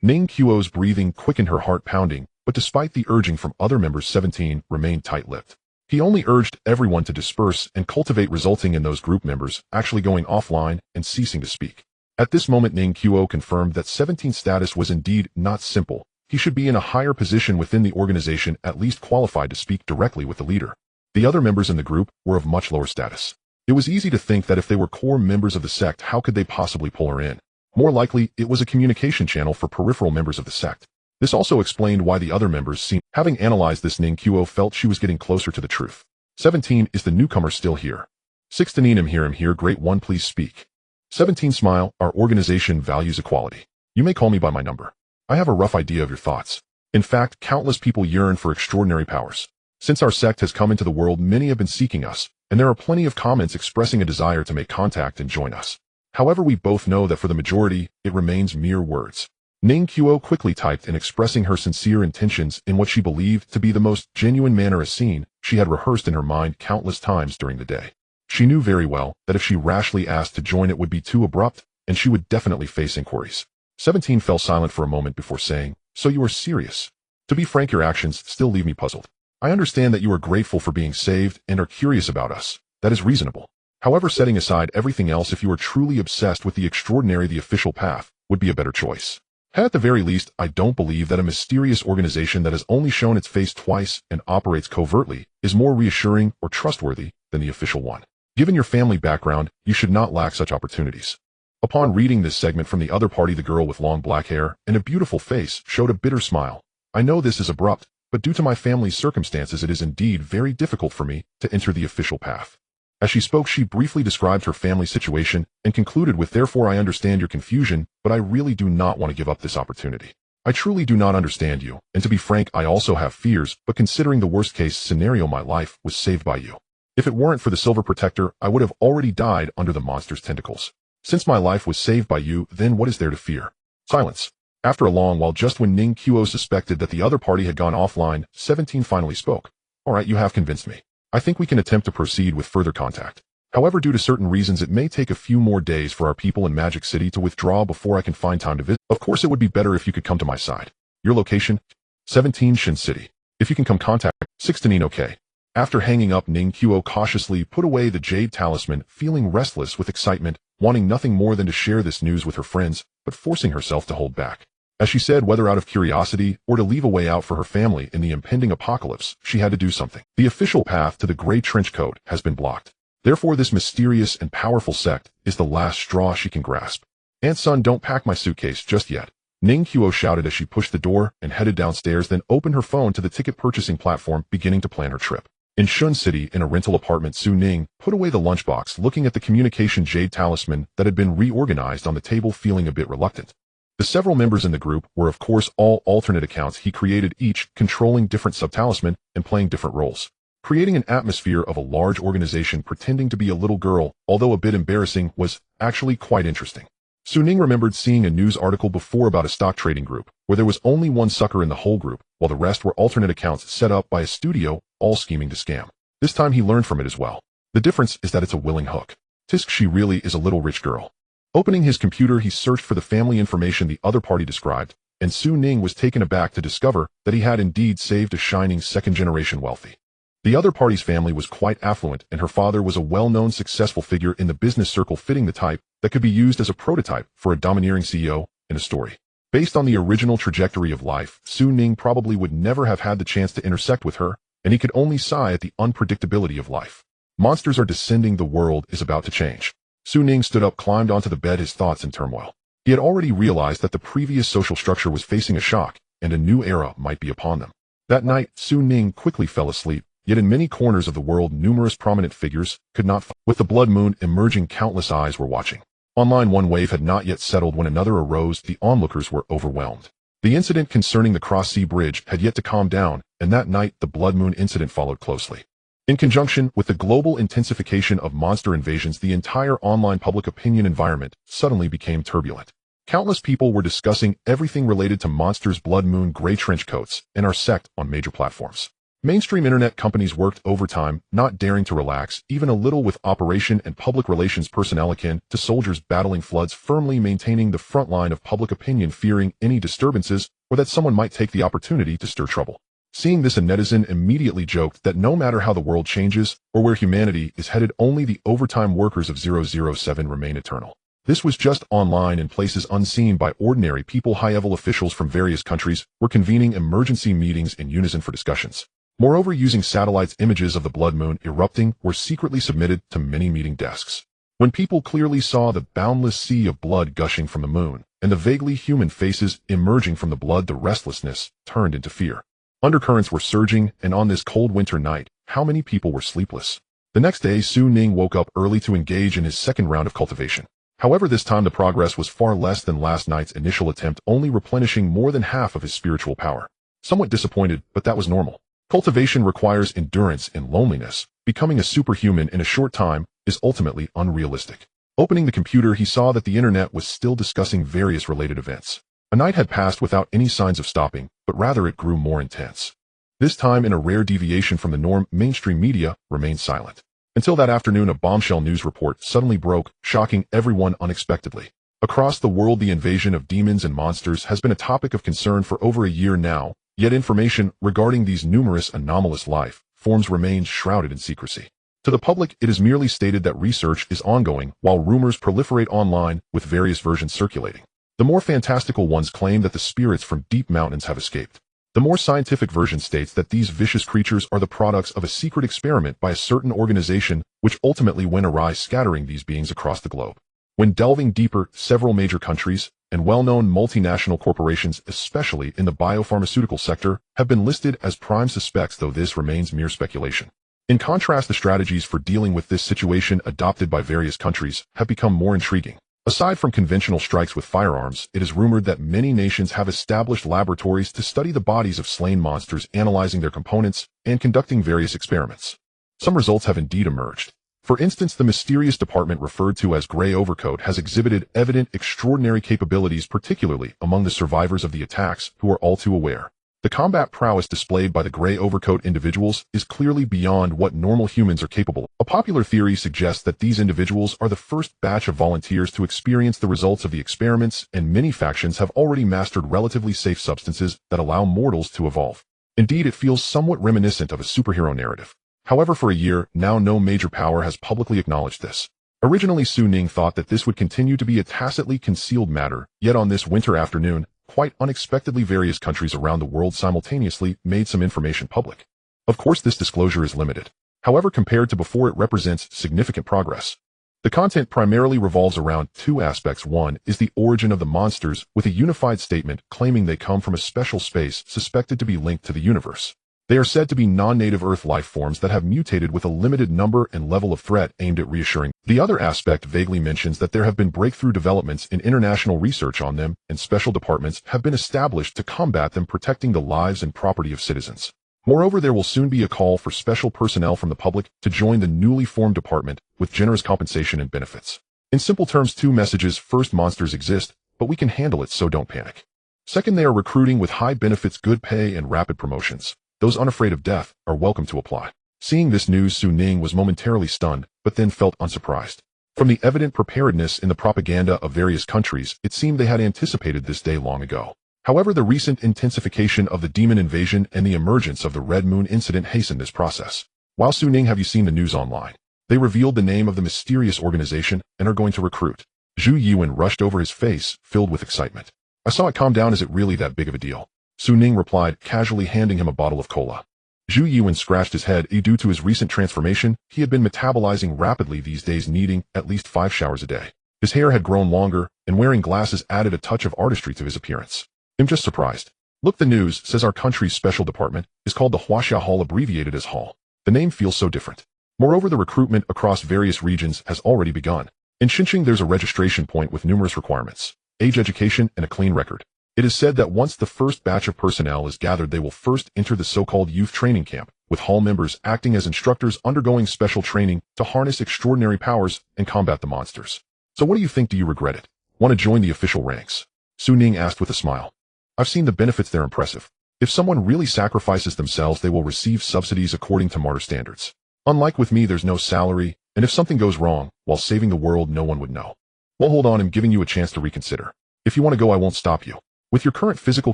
Ning Qiu's breathing quickened, her heart pounding, but despite the urging from other members, 17 remained tight-lipped. He only urged everyone to disperse and cultivate, resulting in those group members actually going offline and ceasing to speak. At this moment, Ning Qiu confirmed that 17's status was indeed not simple. He should be in a higher position within the organization, at least qualified to speak directly with the leader. The other members in the group were of much lower status. It was easy to think that if they were core members of the sect, how could they possibly pull her in? More likely, it was a communication channel for peripheral members of the sect. This also explained why the other members seemed. Having analyzed this, Ning Qiu felt she was getting closer to the truth. 17. Is the newcomer still here? 16. I'm here. Great one, please speak. 17 Smile, our organization values equality. You may call me by my number. I have a rough idea of your thoughts. In fact, countless people yearn for extraordinary powers. Since our sect has come into the world, many have been seeking us, and there are plenty of comments expressing a desire to make contact and join us. However, we both know that for the majority, it remains mere words. Ning Qiu quickly typed in expressing her sincere intentions in what she believed to be the most genuine manner, a scene she had rehearsed in her mind countless times during the day. She knew very well that if she rashly asked to join, it would be too abrupt, and she would definitely face inquiries. 17 fell silent for a moment before saying, "So you are serious? To be frank, your actions still leave me puzzled. I understand that you are grateful for being saved and are curious about us. That is reasonable. However, setting aside everything else, if you are truly obsessed with the extraordinary, the official path would be a better choice. At the very least, I don't believe that a mysterious organization that has only shown its face twice and operates covertly is more reassuring or trustworthy than the official one. Given your family background, you should not lack such opportunities." Upon reading this segment from the other party, the girl with long black hair and a beautiful face showed a bitter smile. "I know this is abrupt, but due to my family's circumstances, it is indeed very difficult for me to enter the official path." As she spoke, she briefly described her family situation and concluded with, "Therefore, I understand your confusion, but I really do not want to give up this opportunity. I truly do not understand you, and to be frank, I also have fears, but considering the worst-case scenario, my life was saved by you. If it weren't for the Silver Protector, I would have already died under the monster's tentacles. Since my life was saved by you, then what is there to fear?" Silence. After a long while, just when Ning Qiu suspected that the other party had gone offline, 17 finally spoke. "All right, you have convinced me. I think we can attempt to proceed with further contact. However, due to certain reasons, it may take a few more days for our people in Magic City to withdraw before I can find time to visit. Of course, it would be better if you could come to my side. Your location? 17 Shin City. If you can come, contact 16. Okay." After hanging up, Ning Qiu cautiously put away the jade talisman, feeling restless with excitement, wanting nothing more than to share this news with her friends, but forcing herself to hold back. As she said, whether out of curiosity or to leave a way out for her family in the impending apocalypse, she had to do something. The official path to the gray trench coat has been blocked. Therefore, this mysterious and powerful sect is the last straw she can grasp. "Aunt Son, don't pack my suitcase just yet," Ning Qiu shouted as she pushed the door and headed downstairs, then opened her phone to the ticket purchasing platform, beginning to plan her trip. In Shun City, in a rental apartment, Su Ning put away the lunchbox, looking at the communication jade talisman that had been reorganized on the table, feeling a bit reluctant. The several members in the group were of course all alternate accounts he created, each controlling different sub-talisman and playing different roles, creating an atmosphere of a large organization pretending to be a little girl, although a bit embarrassing, was actually quite interesting. Su Ning remembered seeing a news article before about a stock trading group, where there was only one sucker in the whole group, while the rest were alternate accounts set up by a studio, all scheming to scam. This time he learned from it as well. The difference is that it's a willing hook. Tisk, she really is a little rich girl. Opening his computer, he searched for the family information the other party described, and Su Ning was taken aback to discover that he had indeed saved a shining second-generation wealthy. The other party's family was quite affluent, and her father was a well-known successful figure in the business circle, fitting the type that could be used as a prototype for a domineering CEO in a story. Based on the original trajectory of life, Su Ning probably would never have had the chance to intersect with her, and he could only sigh at the unpredictability of life. Monsters are descending, the world is about to change. Su Ning stood up, climbed onto the bed, his thoughts in turmoil. He had already realized that the previous social structure was facing a shock, and a new era might be upon them. That night, Su Ning quickly fell asleep, yet in many corners of the world, numerous prominent figures could not find. With the blood moon emerging, countless eyes were watching. Online, one wave had not yet settled when another arose. The onlookers were overwhelmed. The incident concerning the Cross-Sea Bridge had yet to calm down, and that night the blood moon incident followed closely. In conjunction with the global intensification of monster invasions, the entire online public opinion environment suddenly became turbulent. Countless people were discussing everything related to monsters, blood moon, gray trench coats, and our sect on major platforms. Mainstream internet companies worked overtime, not daring to relax even a little, with operation and public relations personnel akin to soldiers battling floods, firmly maintaining the front line of public opinion, fearing any disturbances or that someone might take the opportunity to stir trouble. Seeing this, a netizen immediately joked that no matter how the world changes or where humanity is headed, only the overtime workers of 007 remain eternal. This was just online. In places unseen by ordinary people, high-level officials from various countries were convening emergency meetings in unison for discussions. Moreover, using satellites, images of the blood moon erupting were secretly submitted to many meeting desks. When people clearly saw the boundless sea of blood gushing from the moon and the vaguely human faces emerging from the blood, the restlessness turned into fear. Undercurrents were surging, and on this cold winter night, how many people were sleepless? The next day, Su Ning woke up early to engage in his second round of cultivation. However, this time the progress was far less than last night's initial attempt, only replenishing more than half of his spiritual power. Somewhat disappointed, but that was normal. Cultivation requires endurance and loneliness. Becoming a superhuman in a short time is ultimately unrealistic. Opening the computer, he saw that the internet was still discussing various related events. A night had passed without any signs of stopping, but rather it grew more intense. This time, in a rare deviation from the norm, mainstream media remained silent. Until that afternoon, a bombshell news report suddenly broke, shocking everyone unexpectedly. Across the world, the invasion of demons and monsters has been a topic of concern for over a year now, yet information regarding these numerous anomalous life forms remains shrouded in secrecy. To the public, it is merely stated that research is ongoing, while rumors proliferate online, with various versions circulating. The more fantastical ones claim that the spirits from deep mountains have escaped. The more scientific version states that these vicious creatures are the products of a secret experiment by a certain organization, which ultimately went awry, scattering these beings across the globe. When delving deeper, several major countries and well-known multinational corporations, especially in the biopharmaceutical sector, have been listed as prime suspects, though this remains mere speculation. In contrast, the strategies for dealing with this situation adopted by various countries have become more intriguing. Aside from conventional strikes with firearms, it is rumored that many nations have established laboratories to study the bodies of slain monsters, analyzing their components and conducting various experiments. Some results have indeed emerged. For instance, the mysterious department referred to as Grey Overcoat has exhibited evident extraordinary capabilities, particularly among the survivors of the attacks, who are all too aware. The combat prowess displayed by the Grey Overcoat individuals is clearly beyond what normal humans are capable of. A popular theory suggests that these individuals are the first batch of volunteers to experience the results of the experiments, and many factions have already mastered relatively safe substances that allow mortals to evolve. Indeed, it feels somewhat reminiscent of a superhero narrative. However, for a year now, no major power has publicly acknowledged this. Originally, Ning thought that this would continue to be a tacitly concealed matter, yet on this winter afternoon, quite unexpectedly, various countries around the world simultaneously made some information public. Of course, this disclosure is limited. However, compared to before, it represents significant progress. The content primarily revolves around two aspects. One is the origin of the monsters, with a unified statement claiming they come from a special space suspected to be linked to the universe. They are said to be non-native Earth life forms that have mutated with a limited number and level of threat, aimed at reassuring. The other aspect vaguely mentions that there have been breakthrough developments in international research on them, and special departments have been established to combat them, protecting the lives and property of citizens. Moreover, there will soon be a call for special personnel from the public to join the newly formed department, with generous compensation and benefits. In simple terms, two messages. First, monsters exist, but we can handle it, so don't panic. Second, they are recruiting with high benefits, good pay, and rapid promotions. Those unafraid of death are welcome to apply. Seeing this news, Ning was momentarily stunned, but then felt unsurprised. From the evident preparedness in the propaganda of various countries, it seemed they had anticipated this day long ago. However, the recent intensification of the demon invasion and the emergence of the Red Moon incident hastened this process. While Ning, have you seen the news online? They revealed the name of the mysterious organization and are going to recruit. Zhu Yuan rushed over, his face filled with excitement. I saw it. Calm down, is it really that big of a deal? Ning replied, casually handing him a bottle of cola. Zhu Yuan scratched his head. Due to his recent transformation, he had been metabolizing rapidly these days, needing at least 5 showers a day. His hair had grown longer, and wearing glasses added a touch of artistry to his appearance. I'm just surprised. Look, the news says our country's special department is called the Huaxia Hall, abbreviated as Hall. The name feels so different. Moreover, the recruitment across various regions has already begun. In Xinjiang, there's a registration point with numerous requirements: age, education, and a clean record. It is said that once the first batch of personnel is gathered, they will first enter the so-called youth training camp, with Hall members acting as instructors undergoing special training to harness extraordinary powers and combat the monsters. So what do you think? Do you regret it? Want to join the official ranks? Ning asked with a smile. I've seen the benefits, they're impressive. If someone really sacrifices themselves, they will receive subsidies according to martyr standards. Unlike with me, there's no salary, and if something goes wrong, while saving the world, no one would know. Well, hold on, I'm giving you a chance to reconsider. If you want to go, I won't stop you. With your current physical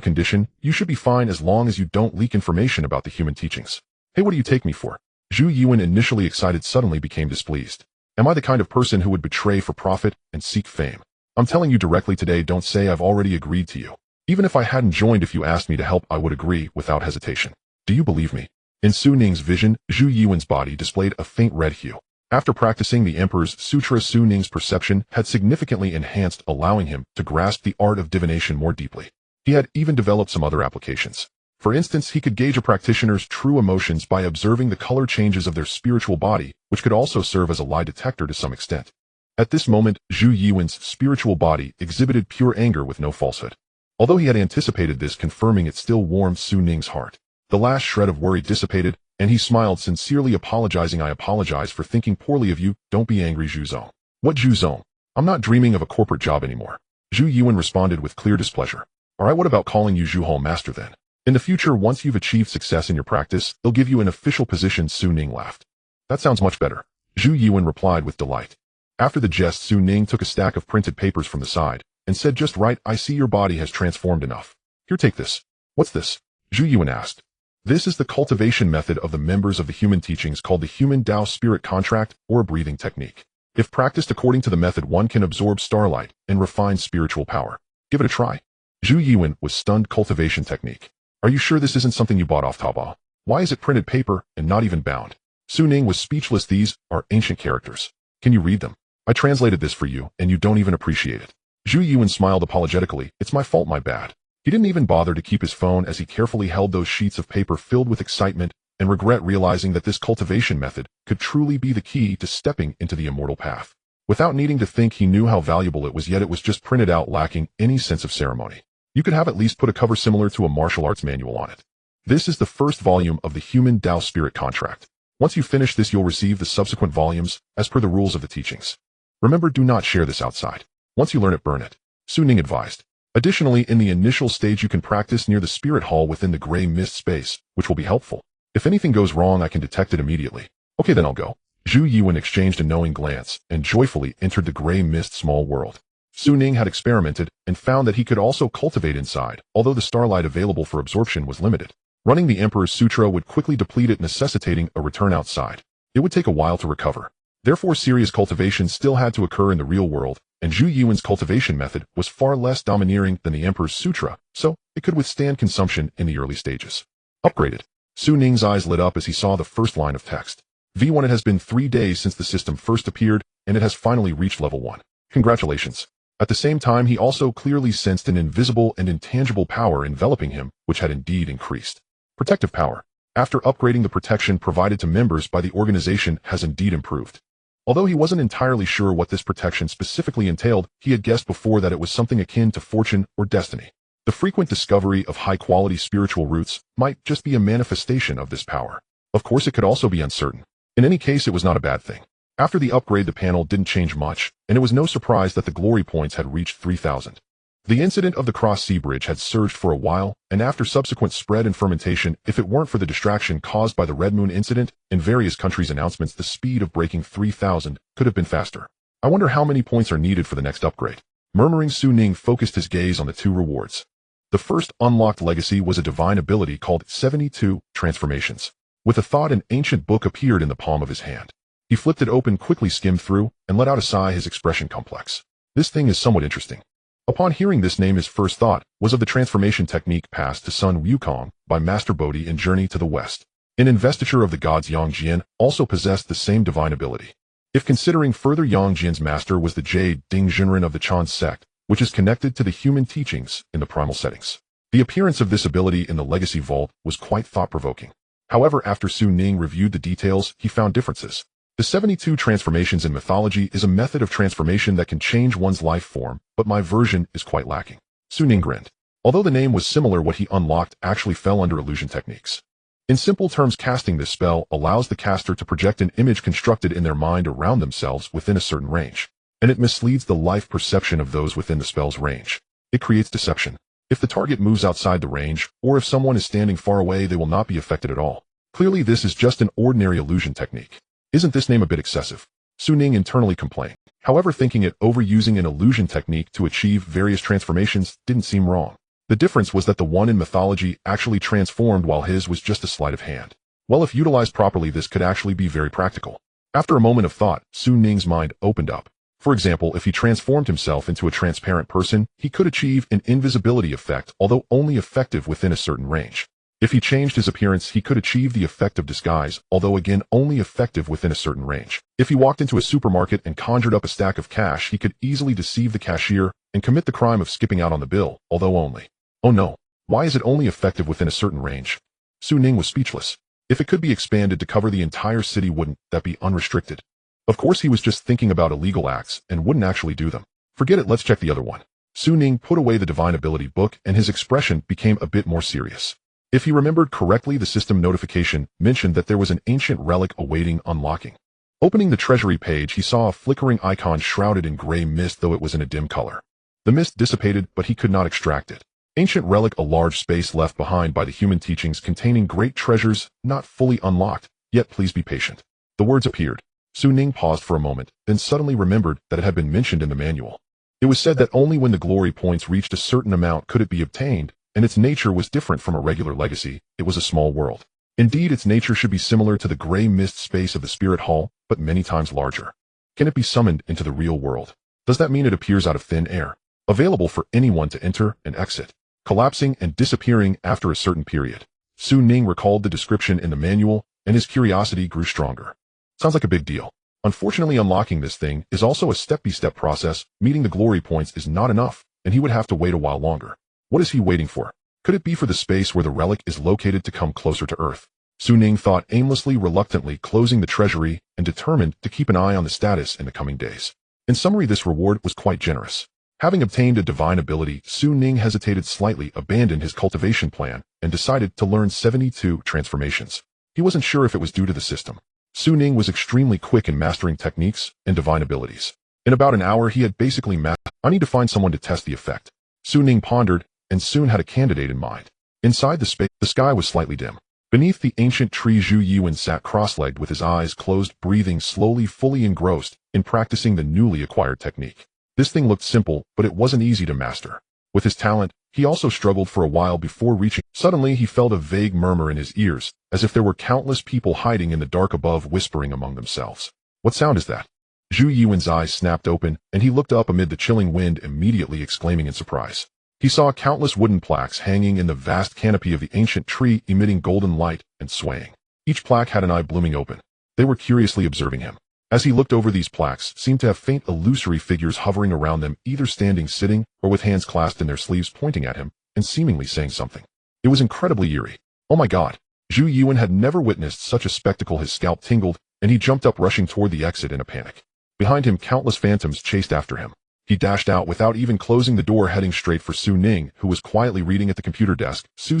condition, you should be fine as long as you don't leak information about the human teachings. Hey, what do you take me for? Zhu Yuan, initially excited, suddenly became displeased. Am I the kind of person who would betray for profit and seek fame? I'm telling you directly today, don't say I've already agreed to you. Even if I hadn't joined, if you asked me to help, I would agree without hesitation. Do you believe me? In Ning's vision, Zhu Yuan's body displayed a faint red hue. After practicing the Emperor's Sutra, Ning's perception had significantly enhanced, allowing him to grasp the art of divination more deeply. He had even developed some other applications. For instance, he could gauge a practitioner's true emotions by observing the color changes of their spiritual body, which could also serve as a lie detector to some extent. At this moment, Zhu Yiwen's spiritual body exhibited pure anger with no falsehood. Although he had anticipated this, confirming it still warmed Su Ning's heart. The last shred of worry dissipated, and he smiled, sincerely apologizing. "I apologize for thinking poorly of you. Don't be angry, Zhu Zong." "What, Zhu Zong? I'm not dreaming of a corporate job anymore." Zhu Yiwen responded with clear displeasure. "Alright, what about calling you Zhu Hall Master then? In the future, once you've achieved success in your practice, they'll give you an official position." Su Ning laughed. "That sounds much better." Zhu Yiwen replied with delight. After the jest, Su Ning took a stack of printed papers from the side, and said, "Just right, I see your body has transformed enough. Here, take this." "What's this?" Zhu Yiwen asked. "This is the cultivation method of the members of the human teachings, called the Human Tao Spirit Contract, or a breathing technique. If practiced according to the method, one can absorb starlight and refine spiritual power. Give it a try." Zhu Yiwen was stunned. "Cultivation technique? Are you sure this isn't something you bought off Taobao? Why is it printed paper and not even bound?" Su Ning was speechless. "These are ancient characters. Can you read them? I translated this for you, and you don't even appreciate it." Zhu Yiwen smiled apologetically. "It's my fault, my bad." He didn't even bother to keep his phone as he carefully held those sheets of paper, filled with excitement and regret, realizing that this cultivation method could truly be the key to stepping into the immortal path. Without needing to think, he knew how valuable it was, yet it was just printed out, lacking any sense of ceremony. You could have at least put a cover similar to a martial arts manual on it. This is the first volume of the Human Tao Spirit Contract. Once you finish this, you'll receive the subsequent volumes, as per the rules of the teachings. Remember, do not share this outside. Once you learn it, burn it," Su Ning advised. "Additionally, in the initial stage, you can practice near the spirit hall within the gray mist space, which will be helpful. If anything goes wrong, I can detect it immediately." "Okay, then I'll go." Zhu Yiwen exchanged a knowing glance and joyfully entered the gray mist small world. Su Ning had experimented and found that he could also cultivate inside, although the starlight available for absorption was limited. Running the Emperor's Sutra would quickly deplete it, necessitating a return outside. It would take a while to recover. Therefore, serious cultivation still had to occur in the real world, and Zhu Yiwen's cultivation method was far less domineering than the Emperor's Sutra, so it could withstand consumption in the early stages. Upgraded. Su Ning's eyes lit up as he saw the first line of text. V1. It has been 3 days since the system first appeared, and it has finally reached level 1. Congratulations. At the same time, he also clearly sensed an invisible and intangible power enveloping him, which had indeed increased. Protective power. After upgrading, the protection provided to members by the organization has indeed improved. Although he wasn't entirely sure what this protection specifically entailed, he had guessed before that it was something akin to fortune or destiny. The frequent discovery of high-quality spiritual roots might just be a manifestation of this power. Of course, it could also be uncertain. In any case, it was not a bad thing. After the upgrade, the panel didn't change much, and it was no surprise that the glory points had reached 3,000. The incident of the cross-sea bridge had surged for a while, and after subsequent spread and fermentation, if it weren't for the distraction caused by the Red Moon incident and various countries' announcements, the speed of breaking 3,000 could have been faster. "I wonder how many points are needed for the next upgrade." Murmuring, Su Ning focused his gaze on the 2 rewards. The first unlocked legacy was a divine ability called 72 Transformations. With a thought, an ancient book appeared in the palm of his hand. He flipped it open, quickly skimmed through, and let out a sigh, his expression complex. "This thing is somewhat interesting." Upon hearing this name, his first thought was of the transformation technique passed to Sun Wukong by Master Bodhi in Journey to the West. An investiture of the gods, Yang Jian also possessed the same divine ability. If considering further, Yang Jian's master was the Jade Ding Jinren of the Human Sect, which is connected to the human teachings in the primal settings. The appearance of this ability in the legacy vault was quite thought-provoking. However, after Su Ning reviewed the details, he found differences. The 72 transformations in mythology is a method of transformation that can change one's life form, but my version is quite lacking. Su Ning grinned. Although the name was similar, what he unlocked actually fell under illusion techniques. In simple terms, casting this spell allows the caster to project an image constructed in their mind around themselves within a certain range, and it misleads the life perception of those within the spell's range. It creates deception. If the target moves outside the range, or if someone is standing far away, they will not be affected at all. Clearly, this is just an ordinary illusion technique. Isn't this name a bit excessive? Su Ning internally complained. However, thinking it over, using an illusion technique to achieve various transformations didn't seem wrong. The difference was that the one in mythology actually transformed, while his was just a sleight of hand. Well, if utilized properly, this could actually be very practical. After a moment of thought, Su Ning's mind opened up. For example, if he transformed himself into a transparent person, he could achieve an invisibility effect, although only effective within a certain range. If he changed his appearance, he could achieve the effect of disguise, although again only effective within a certain range. If he walked into a supermarket and conjured up a stack of cash, he could easily deceive the cashier and commit the crime of skipping out on the bill, although only. Oh no, why is it only effective within a certain range? Su Ning was speechless. If it could be expanded to cover the entire city, wouldn't that be unrestricted? Of course he was just thinking about illegal acts and wouldn't actually do them. Forget it, let's check the other one. Ning put away the divine ability book and his expression became a bit more serious. If he remembered correctly, the system notification mentioned that there was an ancient relic awaiting unlocking. Opening the treasury page, he saw a flickering icon shrouded in gray mist, though it was in a dim color. The mist dissipated, but he could not extract it. Ancient relic, a large space left behind by the human teachings containing great treasures, not fully unlocked, yet please be patient. The words appeared. Ning paused for a moment, then suddenly remembered that it had been mentioned in the manual. It was said that only when the glory points reached a certain amount could it be obtained, and its nature was different from a regular legacy. It was a small world. Indeed, its nature should be similar to the gray mist space of the Spirit Hall, but many times larger. Can it be summoned into the real world? Does that mean it appears out of thin air, available for anyone to enter and exit, collapsing and disappearing after a certain period? Ning recalled the description in the manual, and his curiosity grew stronger. Sounds like a big deal. Unfortunately, unlocking this thing is also a step-by-step process. Meeting the glory points is not enough, and he would have to wait a while longer. What is he waiting for? Could it be for the space where the relic is located to come closer to Earth? Ning thought aimlessly, reluctantly closing the treasury and determined to keep an eye on the status in the coming days. In summary, this reward was quite generous. Having obtained a divine ability, Ning hesitated slightly, abandoned his cultivation plan, and decided to learn 72 transformations. He wasn't sure if it was due to the system. Ning was extremely quick in mastering techniques and divine abilities. In about an hour, he had basically mastered. I need to find someone to test the effect. Ning pondered, and soon had a candidate in mind. Inside the space, the sky was slightly dim. Beneath the ancient tree, Zhu Yuan sat cross-legged with his eyes closed, breathing slowly, fully engrossed in practicing the newly acquired technique. This thing looked simple, but it wasn't easy to master. With his talent, he also struggled for a while before reaching. Suddenly, he felt a vague murmur in his ears, as if there were countless people hiding in the dark above, whispering among themselves. What sound is that? Zhu Yuan's eyes snapped open, and he looked up amid the chilling wind, immediately exclaiming in surprise. He saw countless wooden plaques hanging in the vast canopy of the ancient tree, emitting golden light and swaying. Each plaque had an eye blooming open. They were curiously observing him. As he looked over, these plaques seemed to have faint illusory figures hovering around them, either standing, sitting, or with hands clasped in their sleeves pointing at him, and seemingly saying something. It was incredibly eerie. Oh my god! Zhu Yuan had never witnessed such a spectacle. His scalp tingled, and he jumped up, rushing toward the exit in a panic. Behind him, countless phantoms chased after him. He dashed out without even closing the door, heading straight for Ning, who was quietly reading at the computer desk. Su,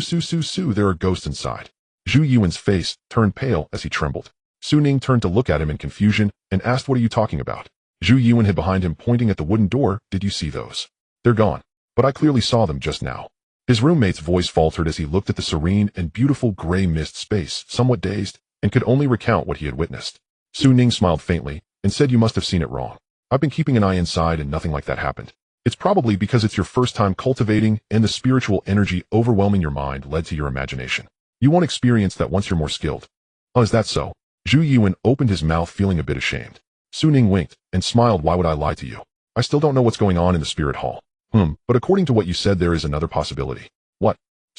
there are ghosts inside. Zhu Yuan's face turned pale as he trembled. Ning turned to look at him in confusion and asked, "What are you talking about?" Zhu Yuan hid behind him, pointing at the wooden door. "Did you see those? They're gone. But I clearly saw them just now." His roommate's voice faltered as he looked at the serene and beautiful gray mist space, somewhat dazed, and could only recount what he had witnessed. Ning smiled faintly and said, "You must have seen it wrong. I've been keeping an eye inside and nothing like that happened. It's probably because it's your first time cultivating and the spiritual energy overwhelming your mind led to your imagination. You won't experience that once you're more skilled." "Oh, is that so?" Zhu Yuan opened his mouth, feeling a bit ashamed. Ning winked and smiled. "Why would I lie to you? I still don't know what's going on in the Spirit Hall." But according to what you said, there is another possibility." "What?"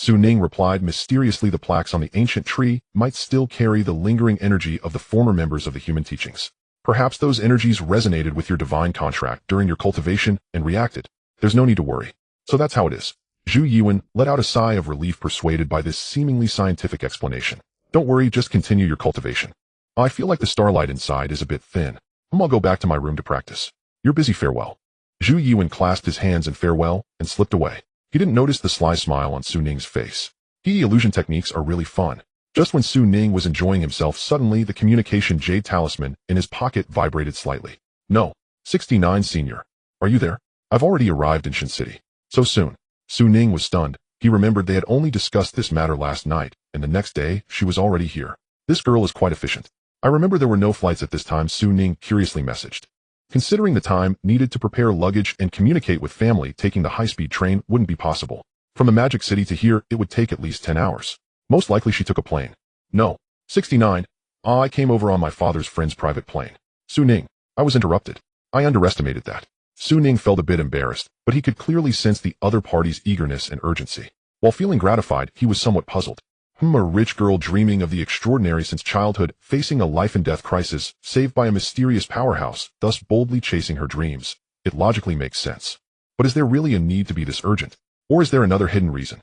Ning replied mysteriously. "The plaques on the ancient tree might still carry the lingering energy of the former members of the human teachings. Perhaps those energies resonated with your divine contract during your cultivation and reacted. There's no need to worry. So that's how it is." Zhu Yuan let out a sigh of relief, persuaded by this seemingly scientific explanation. "Don't worry, just continue your cultivation. I feel like the starlight inside is a bit thin. I'll go back to my room to practice. You're busy, farewell." Zhu Yuan clasped his hands in farewell and slipped away. He didn't notice the sly smile on Ning's face. Illusion techniques are really fun. Just when Ning was enjoying himself, suddenly the communication jade talisman in his pocket vibrated slightly. "No. 69 Senior. Are you there? I've already arrived in Shin City." "So soon?" Ning was stunned. He remembered they had only discussed this matter last night, and the next day she was already here. This girl is quite efficient. "I remember there were no flights at this time," Ning curiously messaged. Considering the time needed to prepare luggage and communicate with family, taking the high-speed train wouldn't be possible. From the Magic City to here, it would take at least 10 hours. Most likely she took a plane. "No. 69. I came over on my father's friend's private plane." Ning. I was interrupted. I underestimated that. Ning felt a bit embarrassed, but he could clearly sense the other party's eagerness and urgency. While feeling gratified, he was somewhat puzzled. A rich girl dreaming of the extraordinary since childhood, facing a life-and-death crisis, saved by a mysterious powerhouse, thus boldly chasing her dreams. It logically makes sense. But is there really a need to be this urgent? Or is there another hidden reason?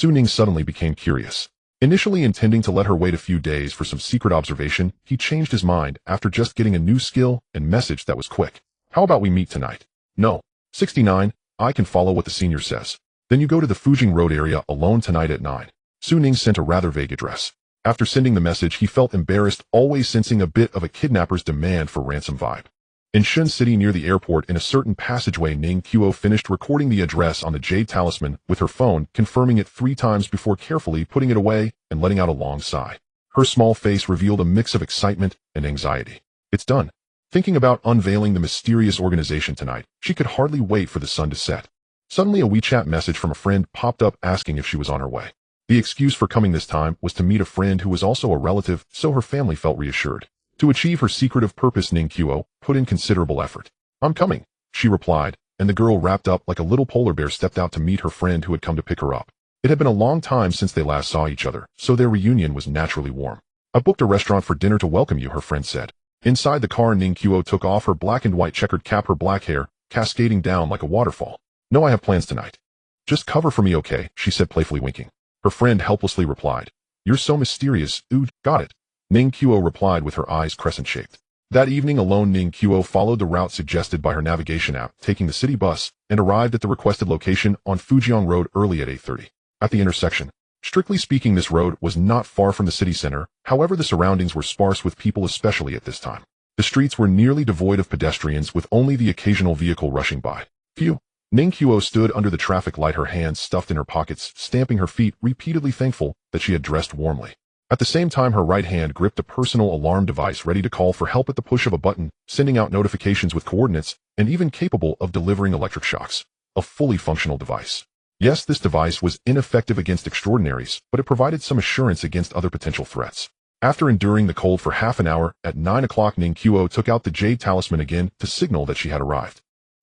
Ning suddenly became curious. Initially intending to let her wait a few days for some secret observation, he changed his mind after just getting a new skill and message that was quick. How about we meet tonight? No. 69, I can follow what the senior says. Then you go to the Fujing Road area alone tonight at 9. Su Ning sent a rather vague address. After sending the message, he felt embarrassed, always sensing a bit of a kidnapper's demand for ransom vibe. In Shun City near the airport in a certain passageway, Ning Qiu finished recording the address on the jade talisman with her phone, confirming it 3 times before carefully putting it away and letting out a long sigh. Her small face revealed a mix of excitement and anxiety. It's done. Thinking about unveiling the mysterious organization tonight, she could hardly wait for the sun to set. Suddenly a WeChat message from a friend popped up asking if she was on her way. The excuse for coming this time was to meet a friend who was also a relative, so her family felt reassured. To achieve her secretive purpose, Ning Qiu put in considerable effort. I'm coming, she replied, and the girl wrapped up like a little polar bear stepped out to meet her friend who had come to pick her up. It had been a long time since they last saw each other, so their reunion was naturally warm. I booked a restaurant for dinner to welcome you, her friend said. Inside the car, Ning Qiu took off her black and white checkered cap, her black hair cascading down like a waterfall. No, I have plans tonight. Just cover for me, okay, she said, playfully winking. Her friend helplessly replied. You're so mysterious. Ooh, got it. Ning Qiu replied with her eyes crescent-shaped. That evening alone, Ning Qiu followed the route suggested by her navigation app, taking the city bus, and arrived at the requested location on Fujian Road early at 8:30. At the intersection. Strictly speaking, this road was not far from the city center, however the surroundings were sparse with people, especially at this time. The streets were nearly devoid of pedestrians, with only the occasional vehicle rushing by. Phew. Ning Qiu stood under the traffic light, her hands stuffed in her pockets, stamping her feet, repeatedly thankful that she had dressed warmly. At the same time, her right hand gripped a personal alarm device ready to call for help at the push of a button, sending out notifications with coordinates, and even capable of delivering electric shocks. A fully functional device. Yes, this device was ineffective against extraordinaries, but it provided some assurance against other potential threats. After enduring the cold for half an hour, at 9 o'clock Ning Qiu took out the jade talisman again to signal that she had arrived.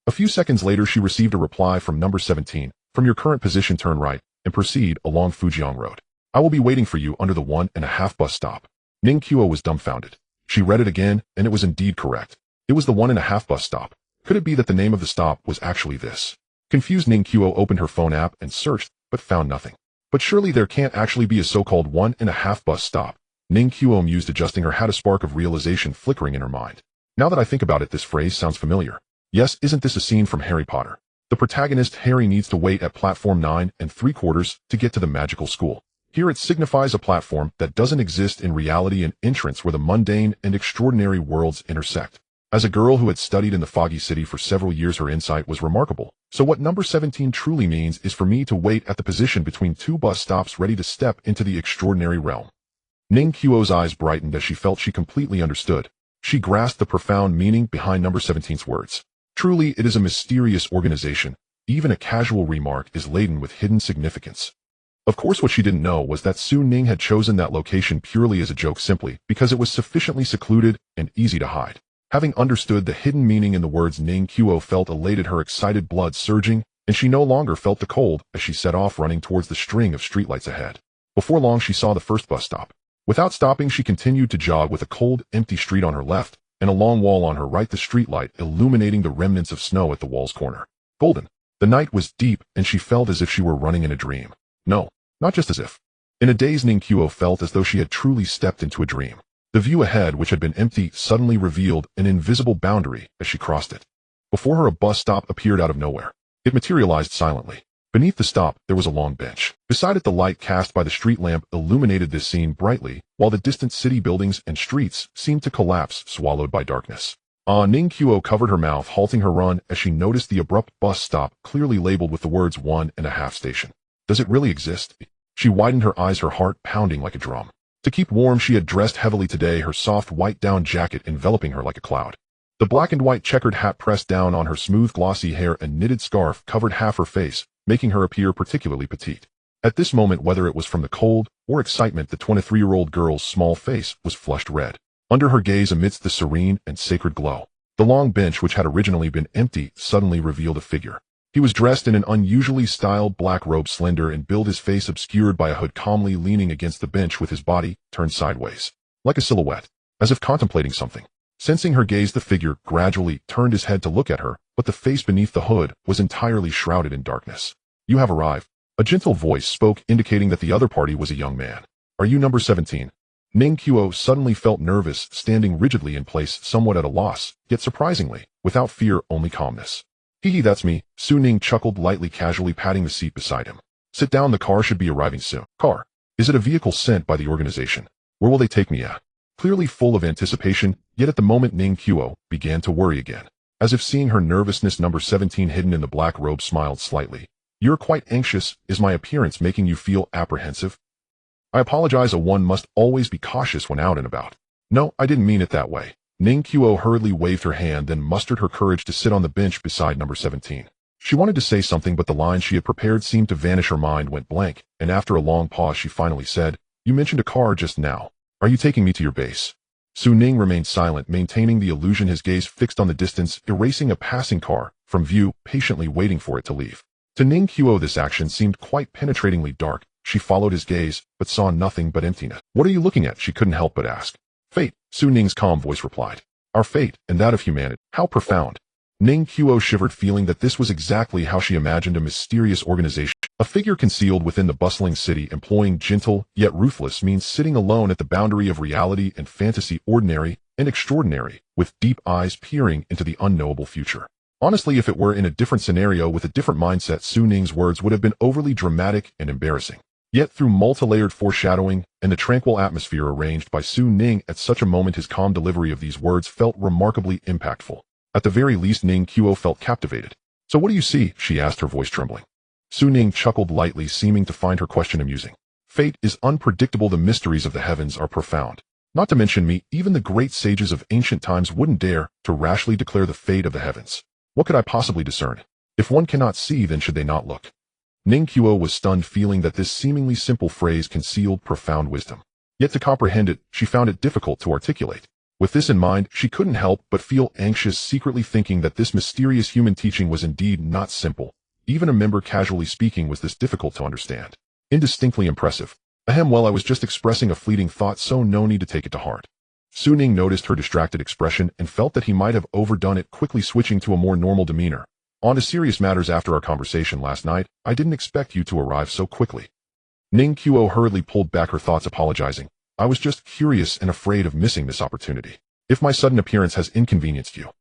A few seconds later, she received a reply from number 17. From your current position, turn right, and proceed along Fujian Road. I will be waiting for you under the 1.5 bus stop. Ning Qiu was dumbfounded. She read it again, and it was indeed correct. It was the 1.5 bus stop. Could it be that the name of the stop was actually this? Confused, Ning Qiu opened her phone app and searched, but found nothing. But surely there can't actually be a so-called 1.5 bus stop. Ning Qiu mused, adjusting her hat, a spark of realization flickering in her mind. Now that I think about it, this phrase sounds familiar. Yes, isn't this a scene from Harry Potter? The protagonist, Harry, needs to wait at platform 9.75 to get to the magical school. Here it signifies a platform that doesn't exist in reality, an entrance where the mundane and extraordinary worlds intersect. As a girl who had studied in the foggy city for several years, her insight was remarkable. So what number 17 truly means is for me to wait at the position between 2 bus stops, ready to step into the extraordinary realm. Ning Qiu's eyes brightened as she felt she completely understood. She grasped the profound meaning behind number 17's words. Truly, it is a mysterious organization. Even a casual remark is laden with hidden significance. Of course, what she didn't know was that Su Ning had chosen that location purely as a joke, simply because it was sufficiently secluded and easy to hide. Having understood the hidden meaning in the words, Ning Qiu felt elated, her excited blood surging, and she no longer felt the cold as she set off running towards the string of streetlights ahead. Before long, she saw the first bus stop. Without stopping, she continued to jog with a cold, empty street on her left and a long wall on her right, the streetlight illuminating the remnants of snow at the wall's corner. Golden. The night was deep, and she felt as if she were running in a dream. No, not just as if. In a daze, Ning Qiu felt as though she had truly stepped into a dream. The view ahead, which had been empty, suddenly revealed an invisible boundary as she crossed it. Before her, a bus stop appeared out of nowhere. It materialized silently. Beneath the stop, there was a long bench. Beside it, the light cast by the street lamp illuminated this scene brightly, while the distant city buildings and streets seemed to collapse, swallowed by darkness. Ning Qiu covered her mouth, halting her run as she noticed the abrupt bus stop clearly labeled with the words 1.5 station. Does it really exist? She widened her eyes, her heart pounding like a drum. To keep warm, she had dressed heavily today, her soft white down jacket enveloping her like a cloud. The black and white checkered hat pressed down on her smooth glossy hair and knitted scarf covered half her face, making her appear particularly petite. At this moment, whether it was from the cold or excitement, the 23-year-old girl's small face was flushed red. Under her gaze, amidst the serene and sacred glow, the long bench, which had originally been empty, suddenly revealed a figure. He was dressed in an unusually styled black robe, slender and build, his face obscured by a hood, calmly leaning against the bench with his body turned sideways, like a silhouette, as if contemplating something. Sensing her gaze, the figure gradually turned his head to look at her, but the face beneath the hood was entirely shrouded in darkness. You have arrived. A gentle voice spoke, indicating that the other party was a young man. Are you number 17? Ning Qiu suddenly felt nervous, standing rigidly in place, somewhat at a loss, yet surprisingly, without fear, only calmness. Hee, that's me, Su Ning chuckled lightly, casually patting the seat beside him. Sit down, the car should be arriving soon. Car? Is it a vehicle sent by the organization? Where will they take me at? Clearly full of anticipation, yet at the moment Ning Qiu began to worry again. As if seeing her nervousness, number 17 hidden in the black robe smiled slightly. You're quite anxious. Is my appearance making you feel apprehensive? I apologize, one must always be cautious when out and about. No, I didn't mean it that way. Ning Qiu hurriedly waved her hand, then mustered her courage to sit on the bench beside number 17. She wanted to say something, but the lines she had prepared seemed to vanish. Her mind went blank, and after a long pause she finally said, You mentioned a car just now. Are you taking me to your base? Su Ning remained silent, maintaining the illusion, his gaze fixed on the distance, erasing a passing car from view, patiently waiting for it to leave. To Ning Qiu this action seemed quite penetratingly dark. She followed his gaze, but saw nothing but emptiness. What are you looking at? She couldn't help but ask. Fate, Su Ning's calm voice replied. Our fate, and that of humanity. How profound. Ning Qiu shivered, feeling that this was exactly how she imagined a mysterious organization. A figure concealed within the bustling city, employing gentle, yet ruthless means, sitting alone at the boundary of reality and fantasy, ordinary and extraordinary, with deep eyes peering into the unknowable future. Honestly, if it were in a different scenario with a different mindset, Su Ning's words would have been overly dramatic and embarrassing. Yet through multi-layered foreshadowing and the tranquil atmosphere arranged by Su Ning at such a moment, his calm delivery of these words felt remarkably impactful. At the very least, Ning Qiu felt captivated. So what do you see? She asked, her voice trembling. Su Ning chuckled lightly, seeming to find her question amusing. Fate is unpredictable. The mysteries of the heavens are profound. Not to mention me, even the great sages of ancient times wouldn't dare to rashly declare the fate of the heavens. What could I possibly discern? If one cannot see, then should they not look? Ning Qiu was stunned, feeling that this seemingly simple phrase concealed profound wisdom. Yet to comprehend it, she found it difficult to articulate. With this in mind, she couldn't help but feel anxious, secretly thinking that this mysterious human teaching was indeed not simple. Even a member casually speaking was this difficult to understand. Indistinctly impressive. Ahem, well, I was just expressing a fleeting thought, so no need to take it to heart. Su Ning noticed her distracted expression and felt that he might have overdone it, quickly switching to a more normal demeanor. On to serious matters. After our conversation last night, I didn't expect you to arrive so quickly. Ning Qiu hurriedly pulled back her thoughts, apologizing. I was just curious and afraid of missing this opportunity. If my sudden appearance has inconvenienced you.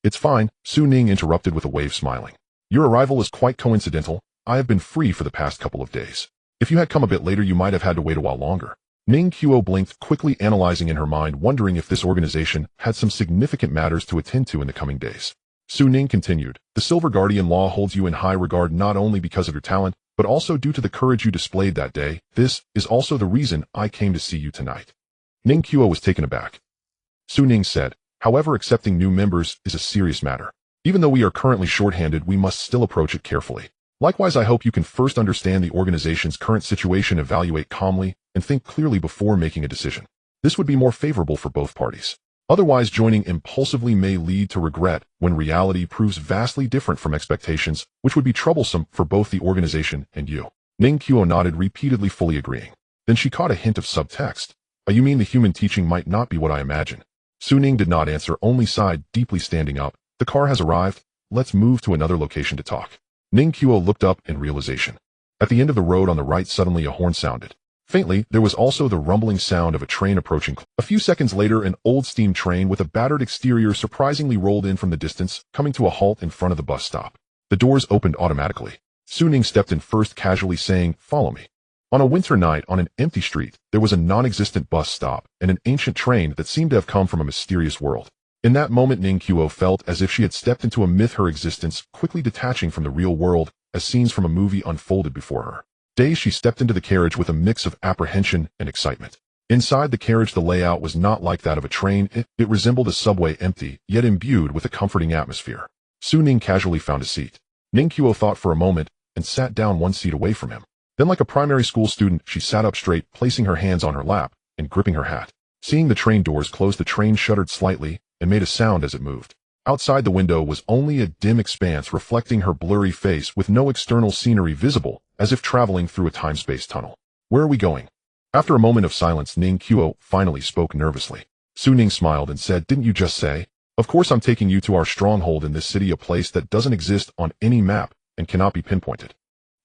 It's fine, Su Ning interrupted with a wave, smiling. Your arrival is quite coincidental. I have been free for the past couple of days. If you had come a bit later, you might have had to wait a while longer. Ning Qiu blinked, quickly analyzing in her mind, wondering if this organization had some significant matters to attend to in the coming days. Su Ning continued, the Silver Guardian Law holds you in high regard not only because of your talent, but also due to the courage you displayed that day. This is also the reason I came to see you tonight. Ning Qiu was taken aback. Su Ning said, however, accepting new members is a serious matter. Even though we are currently shorthanded, we must still approach it carefully. Likewise, I hope you can first understand the organization's current situation, evaluate calmly, and think clearly before making a decision. This would be more favorable for both parties. Otherwise, joining impulsively may lead to regret when reality proves vastly different from expectations, which would be troublesome for both the organization and you. Ning Qiu nodded, repeatedly, fully agreeing. Then she caught a hint of subtext. You mean the human teaching might not be what I imagine? Su Ning did not answer, only sighed deeply, standing up. The car has arrived. Let's move to another location to talk. Ning Qiu looked up in realization. At the end of the road on the right, suddenly a horn sounded. Faintly, there was also the rumbling sound of a train approaching. A few seconds later, an old steam train with a battered exterior surprisingly rolled in from the distance, coming to a halt in front of the bus stop. The doors opened automatically. Su Ning stepped in first, casually saying, follow me. On a winter night on an empty street, there was a non-existent bus stop and an ancient train that seemed to have come from a mysterious world. In that moment, Ning Qiu felt as if she had stepped into a myth, her existence quickly detaching from the real world as scenes from a movie unfolded before her. Dazed, she stepped into the carriage with a mix of apprehension and excitement. Inside the carriage, the layout was not like that of a train. It resembled a subway, empty, yet imbued with a comforting atmosphere. Su Ning casually found a seat. Ning Qiu thought for a moment and sat down one seat away from him. Then, like a primary school student, she sat up straight, placing her hands on her lap and gripping her hat. Seeing the train doors close, the train shuddered slightly and made a sound as it moved. Outside the window was only a dim expanse reflecting her blurry face, with no external scenery visible, as if traveling through a time-space tunnel. Where are we going? After a moment of silence, Ning Qiu finally spoke nervously. Su Ning smiled and said, didn't you just say? Of course I'm taking you to our stronghold in this city, a place that doesn't exist on any map and cannot be pinpointed.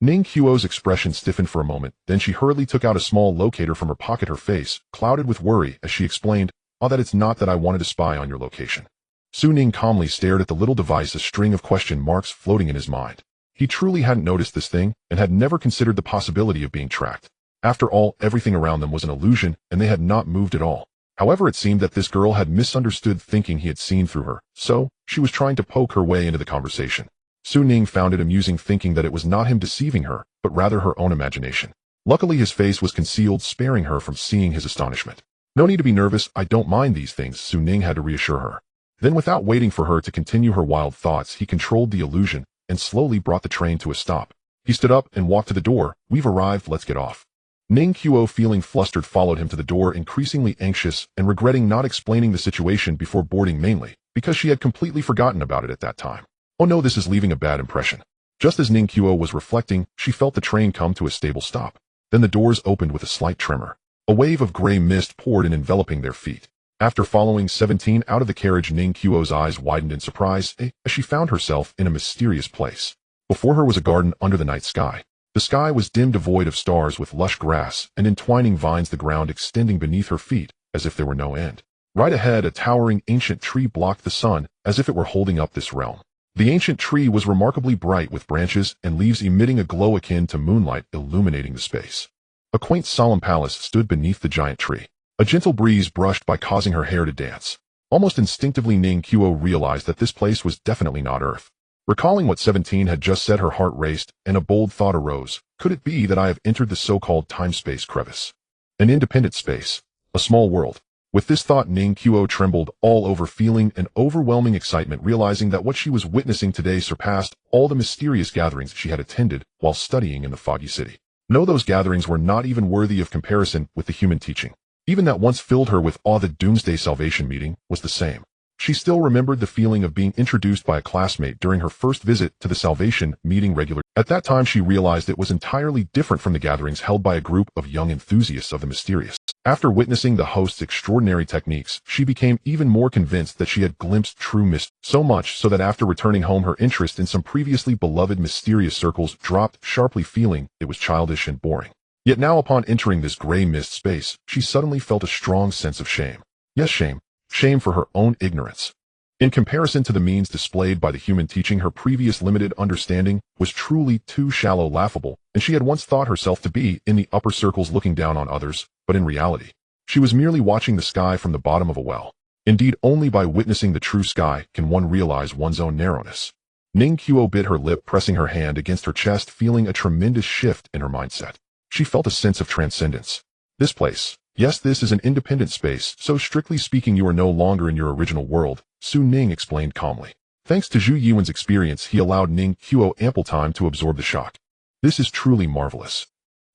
Ning Qiuo's expression stiffened for a moment, then she hurriedly took out a small locator from her pocket, her face clouded with worry as she explained, "Oh, that it's not that I wanted to spy on your location." Su Ning calmly stared at the little device, a string of question marks floating in his mind. He truly hadn't noticed this thing, and had never considered the possibility of being tracked. After all, everything around them was an illusion, and they had not moved at all. However, it seemed that this girl had misunderstood, thinking he had seen through her, so she was trying to poke her way into the conversation. Su Ning found it amusing, thinking that it was not him deceiving her, but rather her own imagination. Luckily, his face was concealed, sparing her from seeing his astonishment. "No need to be nervous, I don't mind these things," Su Ning had to reassure her. Then, without waiting for her to continue her wild thoughts, he controlled the illusion and slowly brought the train to a stop. He stood up and walked to the door. "We've arrived, let's get off." Ning Qiuo, feeling flustered, followed him to the door, increasingly anxious and regretting not explaining the situation before boarding, mainly because she had completely forgotten about it at that time. Oh no, this is leaving a bad impression. Just as Ning Qiuo was reflecting, she felt the train come to a stable stop. Then the doors opened with a slight tremor. A wave of gray mist poured in, enveloping their feet. After following 17 out of the carriage, Ning Qiuo's eyes widened in surprise as she found herself in a mysterious place. Before her was a garden under the night sky. The sky was dim, devoid of stars, with lush grass and entwining vines, the ground extending beneath her feet as if there were no end. Right ahead, a towering ancient tree blocked the sun as if it were holding up this realm. The ancient tree was remarkably bright, with branches and leaves emitting a glow akin to moonlight illuminating the space. A quaint, solemn palace stood beneath the giant tree. A gentle breeze brushed by, causing her hair to dance. Almost instinctively, Ning Qiuo realized that this place was definitely not Earth. Recalling what 17 had just said, her heart raced, and a bold thought arose. Could it be that I have entered the so-called time-space crevice? An independent space. A small world. With this thought, Ning Qiuo trembled all over, feeling an overwhelming excitement, realizing that what she was witnessing today surpassed all the mysterious gatherings she had attended while studying in the foggy city. No, those gatherings were not even worthy of comparison with the human teaching. Even that once filled her with awe, the Doomsday Salvation meeting, was the same. She still remembered the feeling of being introduced by a classmate during her first visit to the Salvation meeting regularly. At that time, she realized it was entirely different from the gatherings held by a group of young enthusiasts of the mysterious. After witnessing the host's extraordinary techniques, she became even more convinced that she had glimpsed true mystery, so much so that after returning home, her interest in some previously beloved mysterious circles dropped sharply, feeling it was childish and boring. Yet now, upon entering this gray mist space, she suddenly felt a strong sense of shame. Yes, shame. Shame for her own ignorance. In comparison to the means displayed by the human teaching, her previous limited understanding was truly too shallow, laughable, and she had once thought herself to be in the upper circles looking down on others, but in reality, she was merely watching the sky from the bottom of a well. Indeed, only by witnessing the true sky can one realize one's own narrowness. Ning Qiuo bit her lip, pressing her hand against her chest, feeling a tremendous shift in her mindset. She felt a sense of transcendence. This place. Yes, this is an independent space, so strictly speaking you are no longer in your original world, Su Ning explained calmly. Thanks to Zhu Yiwen's experience, he allowed Ning Qiuo ample time to absorb the shock. This is truly marvelous.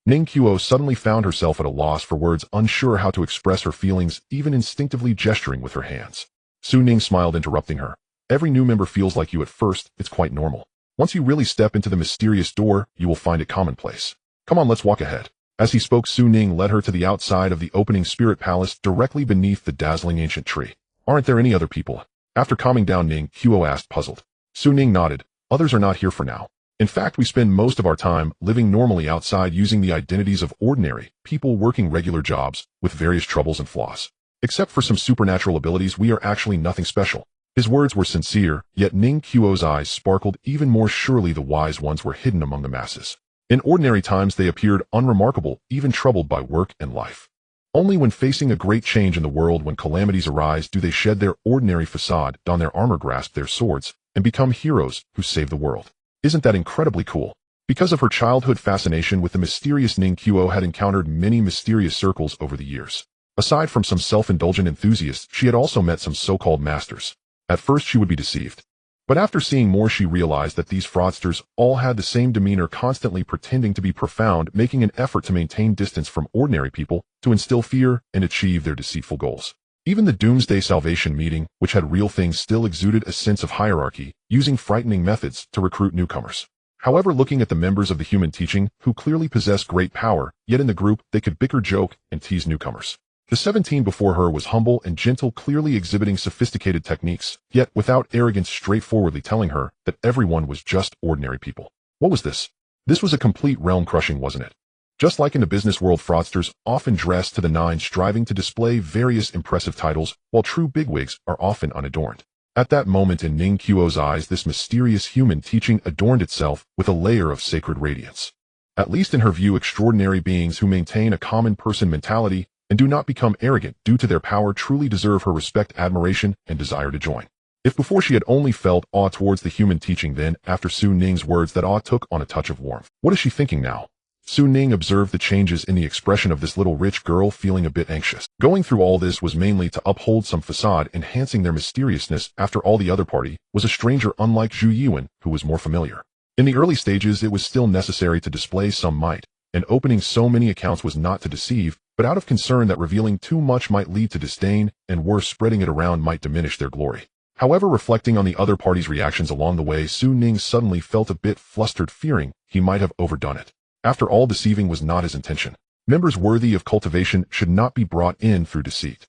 Ning Qiuo suddenly found herself at a loss for words, unsure how to express her feelings, even instinctively gesturing with her hands. Su Ning smiled, interrupting her. Every new member feels like you at first, it's quite normal. Once you really step into the mysterious door, you will find it commonplace. Come on, let's walk ahead. As he spoke, Su Ning led her to the outside of the opening spirit palace, directly beneath the dazzling ancient tree. Aren't there any other people? After calming down, Ning Qiuo asked, puzzled. Su Ning nodded. Others are not here for now. In fact, we spend most of our time living normally outside, using the identities of ordinary people working regular jobs with various troubles and flaws. Except for some supernatural abilities, we are actually nothing special. His words were sincere, yet Ning Qiuo's eyes sparkled even more. Surely the wise ones were hidden among the masses. In ordinary times they appeared unremarkable, even troubled by work and life. Only when facing a great change in the world, when calamities arise, do they shed their ordinary facade, don their armor, grasp their swords, and become heroes who save the world. Isn't that incredibly cool? Because of her childhood fascination with the mysterious, Ning Qiuo had encountered many mysterious circles over the years. Aside from some self-indulgent enthusiasts, she had also met some so-called masters. At first she would be deceived. But after seeing more, she realized that these fraudsters all had the same demeanor, constantly pretending to be profound, making an effort to maintain distance from ordinary people, to instill fear and achieve their deceitful goals. Even the Doomsday Salvation meeting, which had real things, still exuded a sense of hierarchy, using frightening methods to recruit newcomers. However, looking at the members of the human teaching, who clearly possessed great power, yet in the group they could bicker, joke, and tease newcomers. The 17 before her was humble and gentle, clearly exhibiting sophisticated techniques, yet without arrogance, straightforwardly telling her that everyone was just ordinary people. What was this? This was a complete realm-crushing, wasn't it? Just like in the business world, fraudsters often dress to the nines, striving to display various impressive titles, while true bigwigs are often unadorned. At that moment in Ning Qiu's eyes, this mysterious human teaching adorned itself with a layer of sacred radiance. At least in her view, extraordinary beings who maintain a common person mentality and do not become arrogant due to their power truly deserve her respect, admiration, and desire to join. If before she had only felt awe towards the human teaching, then, after Su Ning's words, that awe took on a touch of warmth. What is she thinking now? Su Ning observed the changes in the expression of this little rich girl, feeling a bit anxious. Going through all this was mainly to uphold some facade, enhancing their mysteriousness. After all, the other party was a stranger, unlike Zhu Yuan, who was more familiar. In the early stages, it was still necessary to display some might, and opening so many accounts was not to deceive, but out of concern that revealing too much might lead to disdain, and worse, spreading it around might diminish their glory. However, reflecting on the other party's reactions along the way, Su Ning suddenly felt a bit flustered, fearing he might have overdone it. After all, deceiving was not his intention. Members worthy of cultivation should not be brought in through deceit.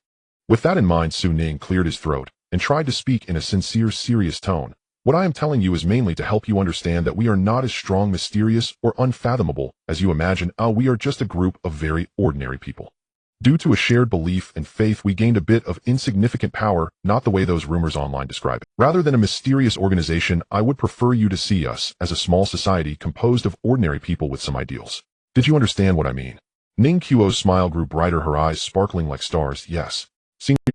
With that in mind, Su Ning cleared his throat and tried to speak in a sincere, serious tone. What I am telling you is mainly to help you understand that we are not as strong, mysterious, or unfathomable as you imagine. We are just a group of very ordinary people. Due to a shared belief and faith, we gained a bit of insignificant power, not the way those rumors online describe it. Rather than a mysterious organization, I would prefer you to see us as a small society composed of ordinary people with some ideals. Did you understand what I mean? Ning Qiu's smile grew brighter, her eyes sparkling like stars. Yes.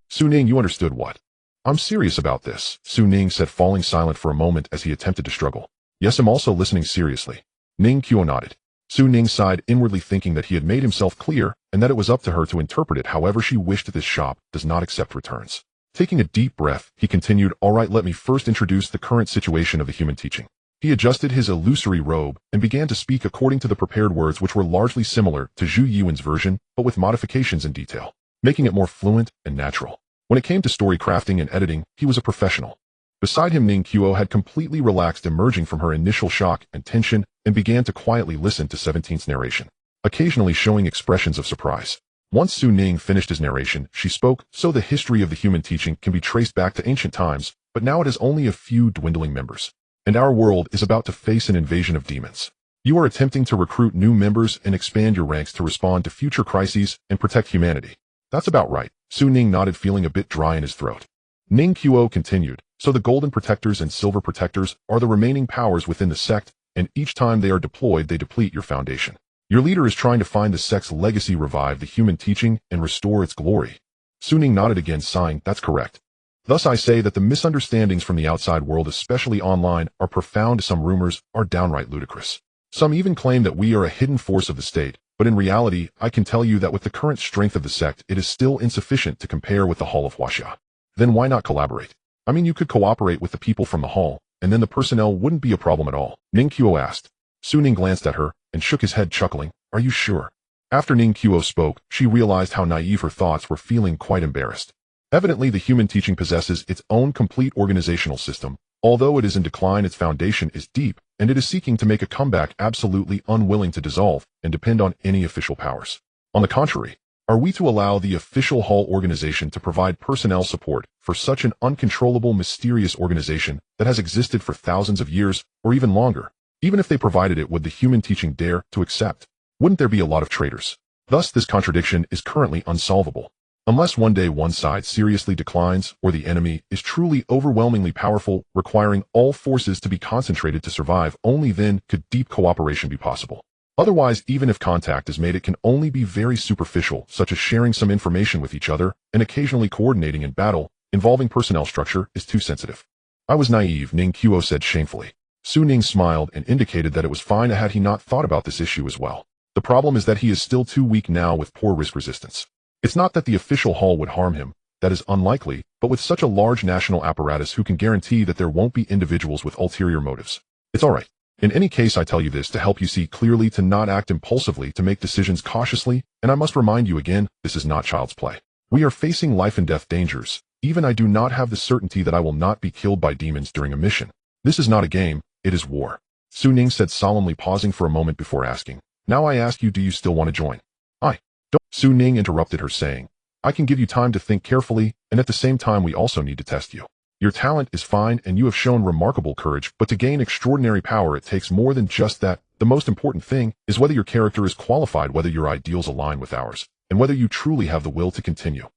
Su Ning, you understood what? I'm serious about this, Su Ning said, falling silent for a moment as he attempted to struggle. Yes, I'm also listening seriously. Ning Qiu nodded. Su Ning sighed, inwardly thinking that he had made himself clear and that it was up to her to interpret it however she wished. This shop does not accept returns. Taking a deep breath, he continued, all right, let me first introduce the current situation of the human teaching. He adjusted his illusory robe and began to speak according to the prepared words, which were largely similar to Zhu Yuan's version, but with modifications in detail, making it more fluent and natural. When it came to story crafting and editing, he was a professional. Beside him, Ning Qiu had completely relaxed, emerging from her initial shock and tension, and began to quietly listen to 17's narration, occasionally showing expressions of surprise. Once Su Ning finished his narration, she spoke, so the history of the human teaching can be traced back to ancient times, but now it has only a few dwindling members. And our world is about to face an invasion of demons. You are attempting to recruit new members and expand your ranks to respond to future crises and protect humanity. That's about right. Su Ning nodded, feeling a bit dry in his throat. Ning Qiu continued, so the golden protectors and silver protectors are the remaining powers within the sect, and each time they are deployed, they deplete your foundation. Your leader is trying to find the sect's legacy, revive the human teaching, and restore its glory. Su Ning nodded again, sighing, that's correct. Thus I say that the misunderstandings from the outside world, especially online, are profound. Some rumors are downright ludicrous. Some even claim that we are a hidden force of the state, but in reality, I can tell you that with the current strength of the sect, it is still insufficient to compare with the Hall of Huaxia. Then why not collaborate? I mean, you could cooperate with the people from the hall, and then the personnel wouldn't be a problem at all. Ning Qiu asked. Su Ning glanced at her and shook his head, chuckling. Are you sure? After Ning Qiu spoke, she realized how naive her thoughts were, feeling quite embarrassed. Evidently, the human teaching possesses its own complete organizational system. Although it is in decline, its foundation is deep, and it is seeking to make a comeback, absolutely unwilling to dissolve and depend on any official powers. On the contrary, are we to allow the official hall organization to provide personnel support for such an uncontrollable, mysterious organization that has existed for thousands of years or even longer? Even if they provided it, would the human teaching dare to accept? Wouldn't there be a lot of traitors? Thus, this contradiction is currently unsolvable. Unless one day one side seriously declines or the enemy is truly overwhelmingly powerful, requiring all forces to be concentrated to survive, only then could deep cooperation be possible. Otherwise, even if contact is made, it can only be very superficial, such as sharing some information with each other and occasionally coordinating in battle. Involving personnel structure is too sensitive. I was naive, Ning Qiu said shamefully. Su Ning smiled and indicated that it was fine had he not thought about this issue as well. The problem is that he is still too weak now with poor risk resistance. It's not that the official hall would harm him, that is unlikely, but with such a large national apparatus, who can guarantee that there won't be individuals with ulterior motives? It's alright. In any case, I tell you this to help you see clearly, to not act impulsively, to make decisions cautiously, and I must remind you again, this is not child's play. We are facing life and death dangers. Even I do not have the certainty that I will not be killed by demons during a mission. This is not a game, it is war. Su Ning said solemnly, pausing for a moment before asking, now I ask you, do you still want to join? I don't. Su Ning interrupted her, saying, I can give you time to think carefully, and at the same time we also need to test you. Your talent is fine and you have shown remarkable courage, but to gain extraordinary power it takes more than just that. The most important thing is whether your character is qualified, whether your ideals align with ours, and whether you truly have the will to continue.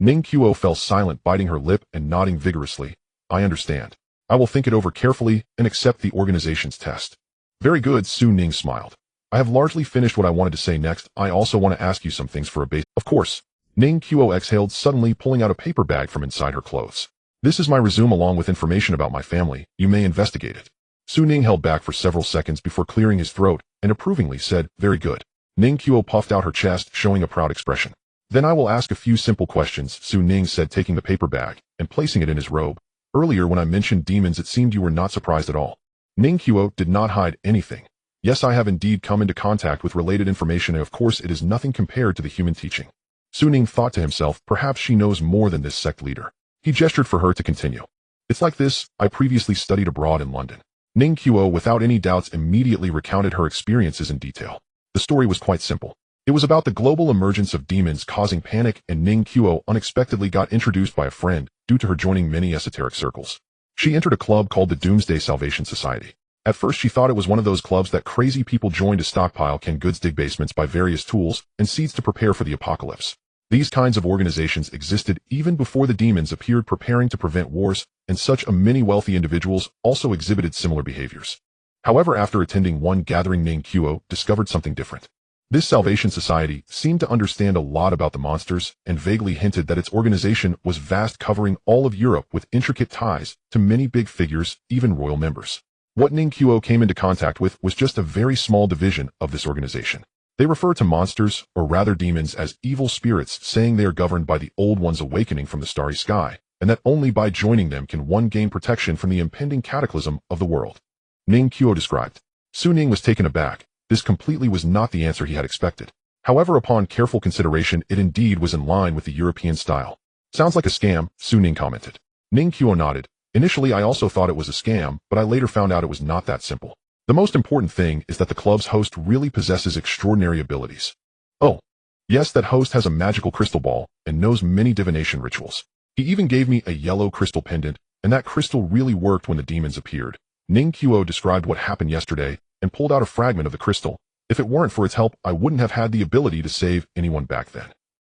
Ning Qiu fell silent, biting her lip and nodding vigorously. I understand. I will think it over carefully and accept the organization's test. Very good, Su Ning smiled. I have largely finished what I wanted to say. Next, I also want to ask you some things for a base. Of course. Ning Qiu exhaled, suddenly pulling out a paper bag from inside her clothes. This is my resume along with information about my family. You may investigate it. Su Ning held back for several seconds before clearing his throat and approvingly said, very good. Ning Qiu puffed out her chest, showing a proud expression. Then I will ask a few simple questions, Su Ning said, taking the paper bag and placing it in his robe. Earlier when I mentioned demons, it seemed you were not surprised at all. Ning Qiu did not hide anything. Yes, I have indeed come into contact with related information, and of course it is nothing compared to the human teaching. Su Ning thought to himself, perhaps she knows more than this sect leader. He gestured for her to continue. It's like this, I previously studied abroad in London. Ning Qiu, without any doubts, immediately recounted her experiences in detail. The story was quite simple. It was about the global emergence of demons causing panic, and Ning Qiu unexpectedly got introduced by a friend due to her joining many esoteric circles. She entered a club called the Doomsday Salvation Society. At first she thought it was one of those clubs that crazy people join to stockpile canned goods, dig basements, buy various tools and seeds to prepare for the apocalypse. These kinds of organizations existed even before the demons appeared, preparing to prevent wars, and such many wealthy individuals also exhibited similar behaviors. However, after attending one gathering, Ning Qiu discovered something different. This Salvation Society seemed to understand a lot about the monsters and vaguely hinted that its organization was vast, covering all of Europe with intricate ties to many big figures, even royal members. What Ning Qiu came into contact with was just a very small division of this organization. They refer to monsters, or rather demons, as evil spirits, saying they are governed by the Old Ones awakening from the starry sky, and that only by joining them can one gain protection from the impending cataclysm of the world. Ning Qiu described. Su Ning was taken aback. This completely was not the answer he had expected. However, upon careful consideration, it indeed was in line with the European style. Sounds like a scam, Su Ning commented. Ning Qiu nodded. Initially, I also thought it was a scam, but I later found out it was not that simple. The most important thing is that the club's host really possesses extraordinary abilities. Oh. Yes, that host has a magical crystal ball and knows many divination rituals. He even gave me a yellow crystal pendant, and that crystal really worked when the demons appeared. Ning Qiu described what happened yesterday and pulled out a fragment of the crystal. If it weren't for its help, I wouldn't have had the ability to save anyone back then.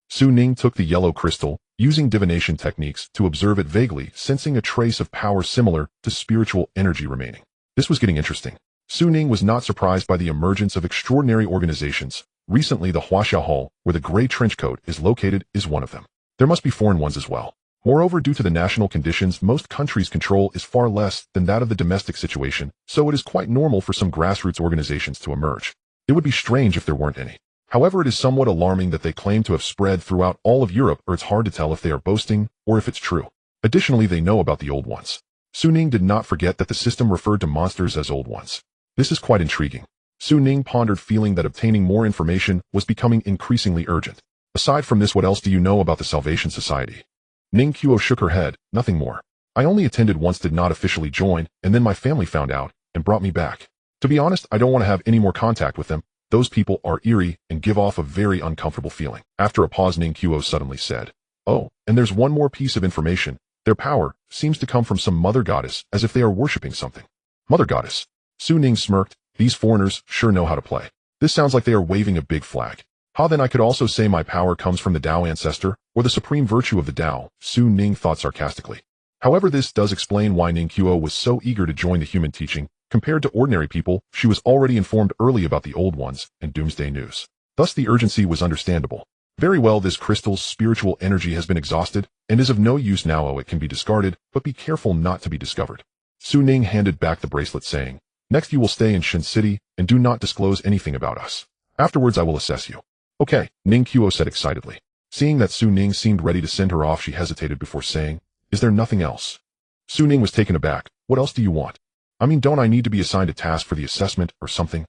Su Ning took the yellow crystal, using divination techniques to observe it vaguely, sensing a trace of power similar to spiritual energy remaining. This was getting interesting. Su Ning was not surprised by the emergence of extraordinary organizations. Recently, the Huaxia Hall, where the gray trench coat is located, is one of them. There must be foreign ones as well. Moreover, due to the national conditions, most countries' control is far less than that of the domestic situation, so it is quite normal for some grassroots organizations to emerge. It would be strange if there weren't any. However, it is somewhat alarming that they claim to have spread throughout all of Europe, or it's hard to tell if they are boasting or if it's true. Additionally, they know about the Old Ones. Su Ning did not forget that the system referred to monsters as Old Ones. This is quite intriguing. Su Ning pondered, feeling that obtaining more information was becoming increasingly urgent. Aside from this, what else do you know about the Salvation Society? Ning Qiu shook her head. Nothing more. I only attended once, did not officially join, and then my family found out and brought me back. To be honest, I don't want to have any more contact with them. Those people are eerie and give off a very uncomfortable feeling. After a pause, Ning Qiu suddenly said, oh, and there's one more piece of information. Their power seems to come from some mother goddess, as if they are worshipping something. Mother goddess. Su Ning smirked. These foreigners sure know how to play. This sounds like they are waving a big flag. How then? I could also say my power comes from the Tao ancestor, or the supreme virtue of the Tao, Su Ning thought sarcastically. However, this does explain why Ning Qiu was so eager to join the human teaching. Compared to ordinary people, she was already informed early about the Old Ones and doomsday news. Thus the urgency was understandable. Very well, this crystal's spiritual energy has been exhausted and is of no use now. Oh, it can be discarded, but be careful not to be discovered. Su Ning handed back the bracelet, saying, next you will stay in Shen City and do not disclose anything about us. Afterwards I will assess you. Okay, Ning Qiu said excitedly. Seeing that Su Ning seemed ready to send her off, she hesitated before saying, is there nothing else? Su Ning was taken aback. What else do you want? I mean, don't I need to be assigned a task for the assessment or something?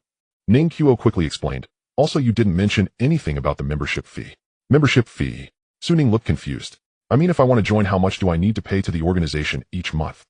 Ning Qiu quickly explained. Also, you didn't mention anything about the membership fee. Membership fee? Su Ning looked confused. I mean, if I want to join, how much do I need to pay to the organization each month?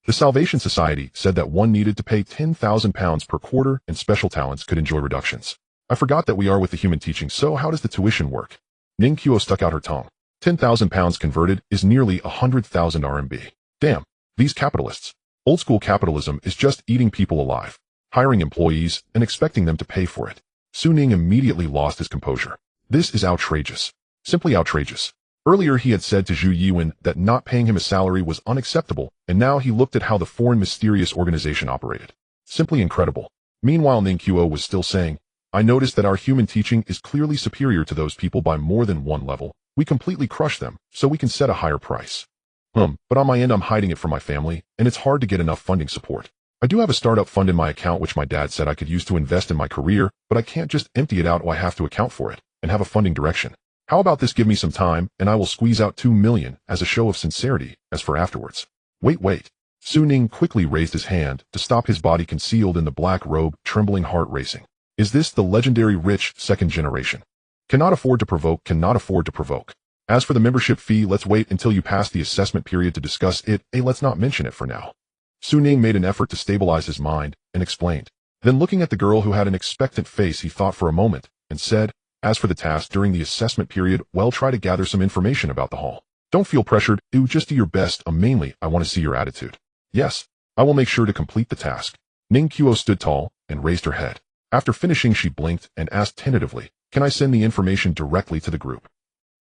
The Salvation Society said that one needed to pay 10,000 pounds per quarter and special talents could enjoy reductions. I forgot that we are with the human teaching, so how does the tuition work? Ning Qiu stuck out her tongue. 10,000 pounds converted is nearly 100,000 RMB. Damn, these capitalists. Old school capitalism is just eating people alive, hiring employees and expecting them to pay for it. Su Ning immediately lost his composure. This is outrageous. Simply outrageous. Earlier he had said to Zhu Yiwen that not paying him a salary was unacceptable, and now he looked at how the foreign mysterious organization operated. Simply incredible. Meanwhile Ning Qiu was still saying, I noticed that our human teaching is clearly superior to those people by more than one level. We completely crush them, so we can set a higher price. But on my end I'm hiding it from my family, and it's hard to get enough funding support. I do have a startup fund in my account which my dad said I could use to invest in my career, but I can't just empty it out while I have to account for it, and have a funding direction. How about this, give me some time, and I will squeeze out 2 million as a show of sincerity, as for afterwards. Wait. Su Ning quickly raised his hand to stop his body concealed in the black robe, trembling heart racing. Is this the legendary rich second generation? Cannot afford to provoke. As for the membership fee, let's wait until you pass the assessment period to discuss it. Let's not mention it for now. Su Ning made an effort to stabilize his mind and explained. Then looking at the girl who had an expectant face, he thought for a moment and said, as for the task during the assessment period, well, try to gather some information about the hall. Don't feel pressured, just do your best. Mainly, I want to see your attitude. Yes, I will make sure to complete the task. Ning Qiu stood tall and raised her head. After finishing, she blinked and asked tentatively, can I send the information directly to the group?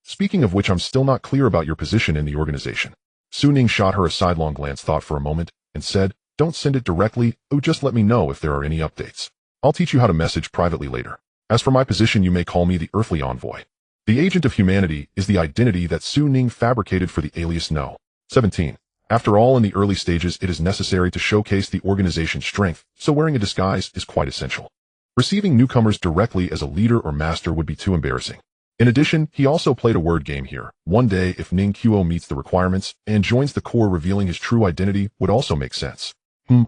Speaking of which, I'm still not clear about your position in the organization. Su Ning shot her a sidelong glance, thought for a moment, and said, don't send it directly, just let me know if there are any updates. I'll teach you how to message privately later. As for my position, you may call me the Earthly Envoy. The agent of humanity is the identity that Su Ning fabricated for the alias No. 17. After all, in the early stages, it is necessary to showcase the organization's strength, so wearing a disguise is quite essential. Receiving newcomers directly as a leader or master would be too embarrassing. In addition, he also played a word game here. One day, if Ning Qiu meets the requirements and joins the core, revealing his true identity would also make sense.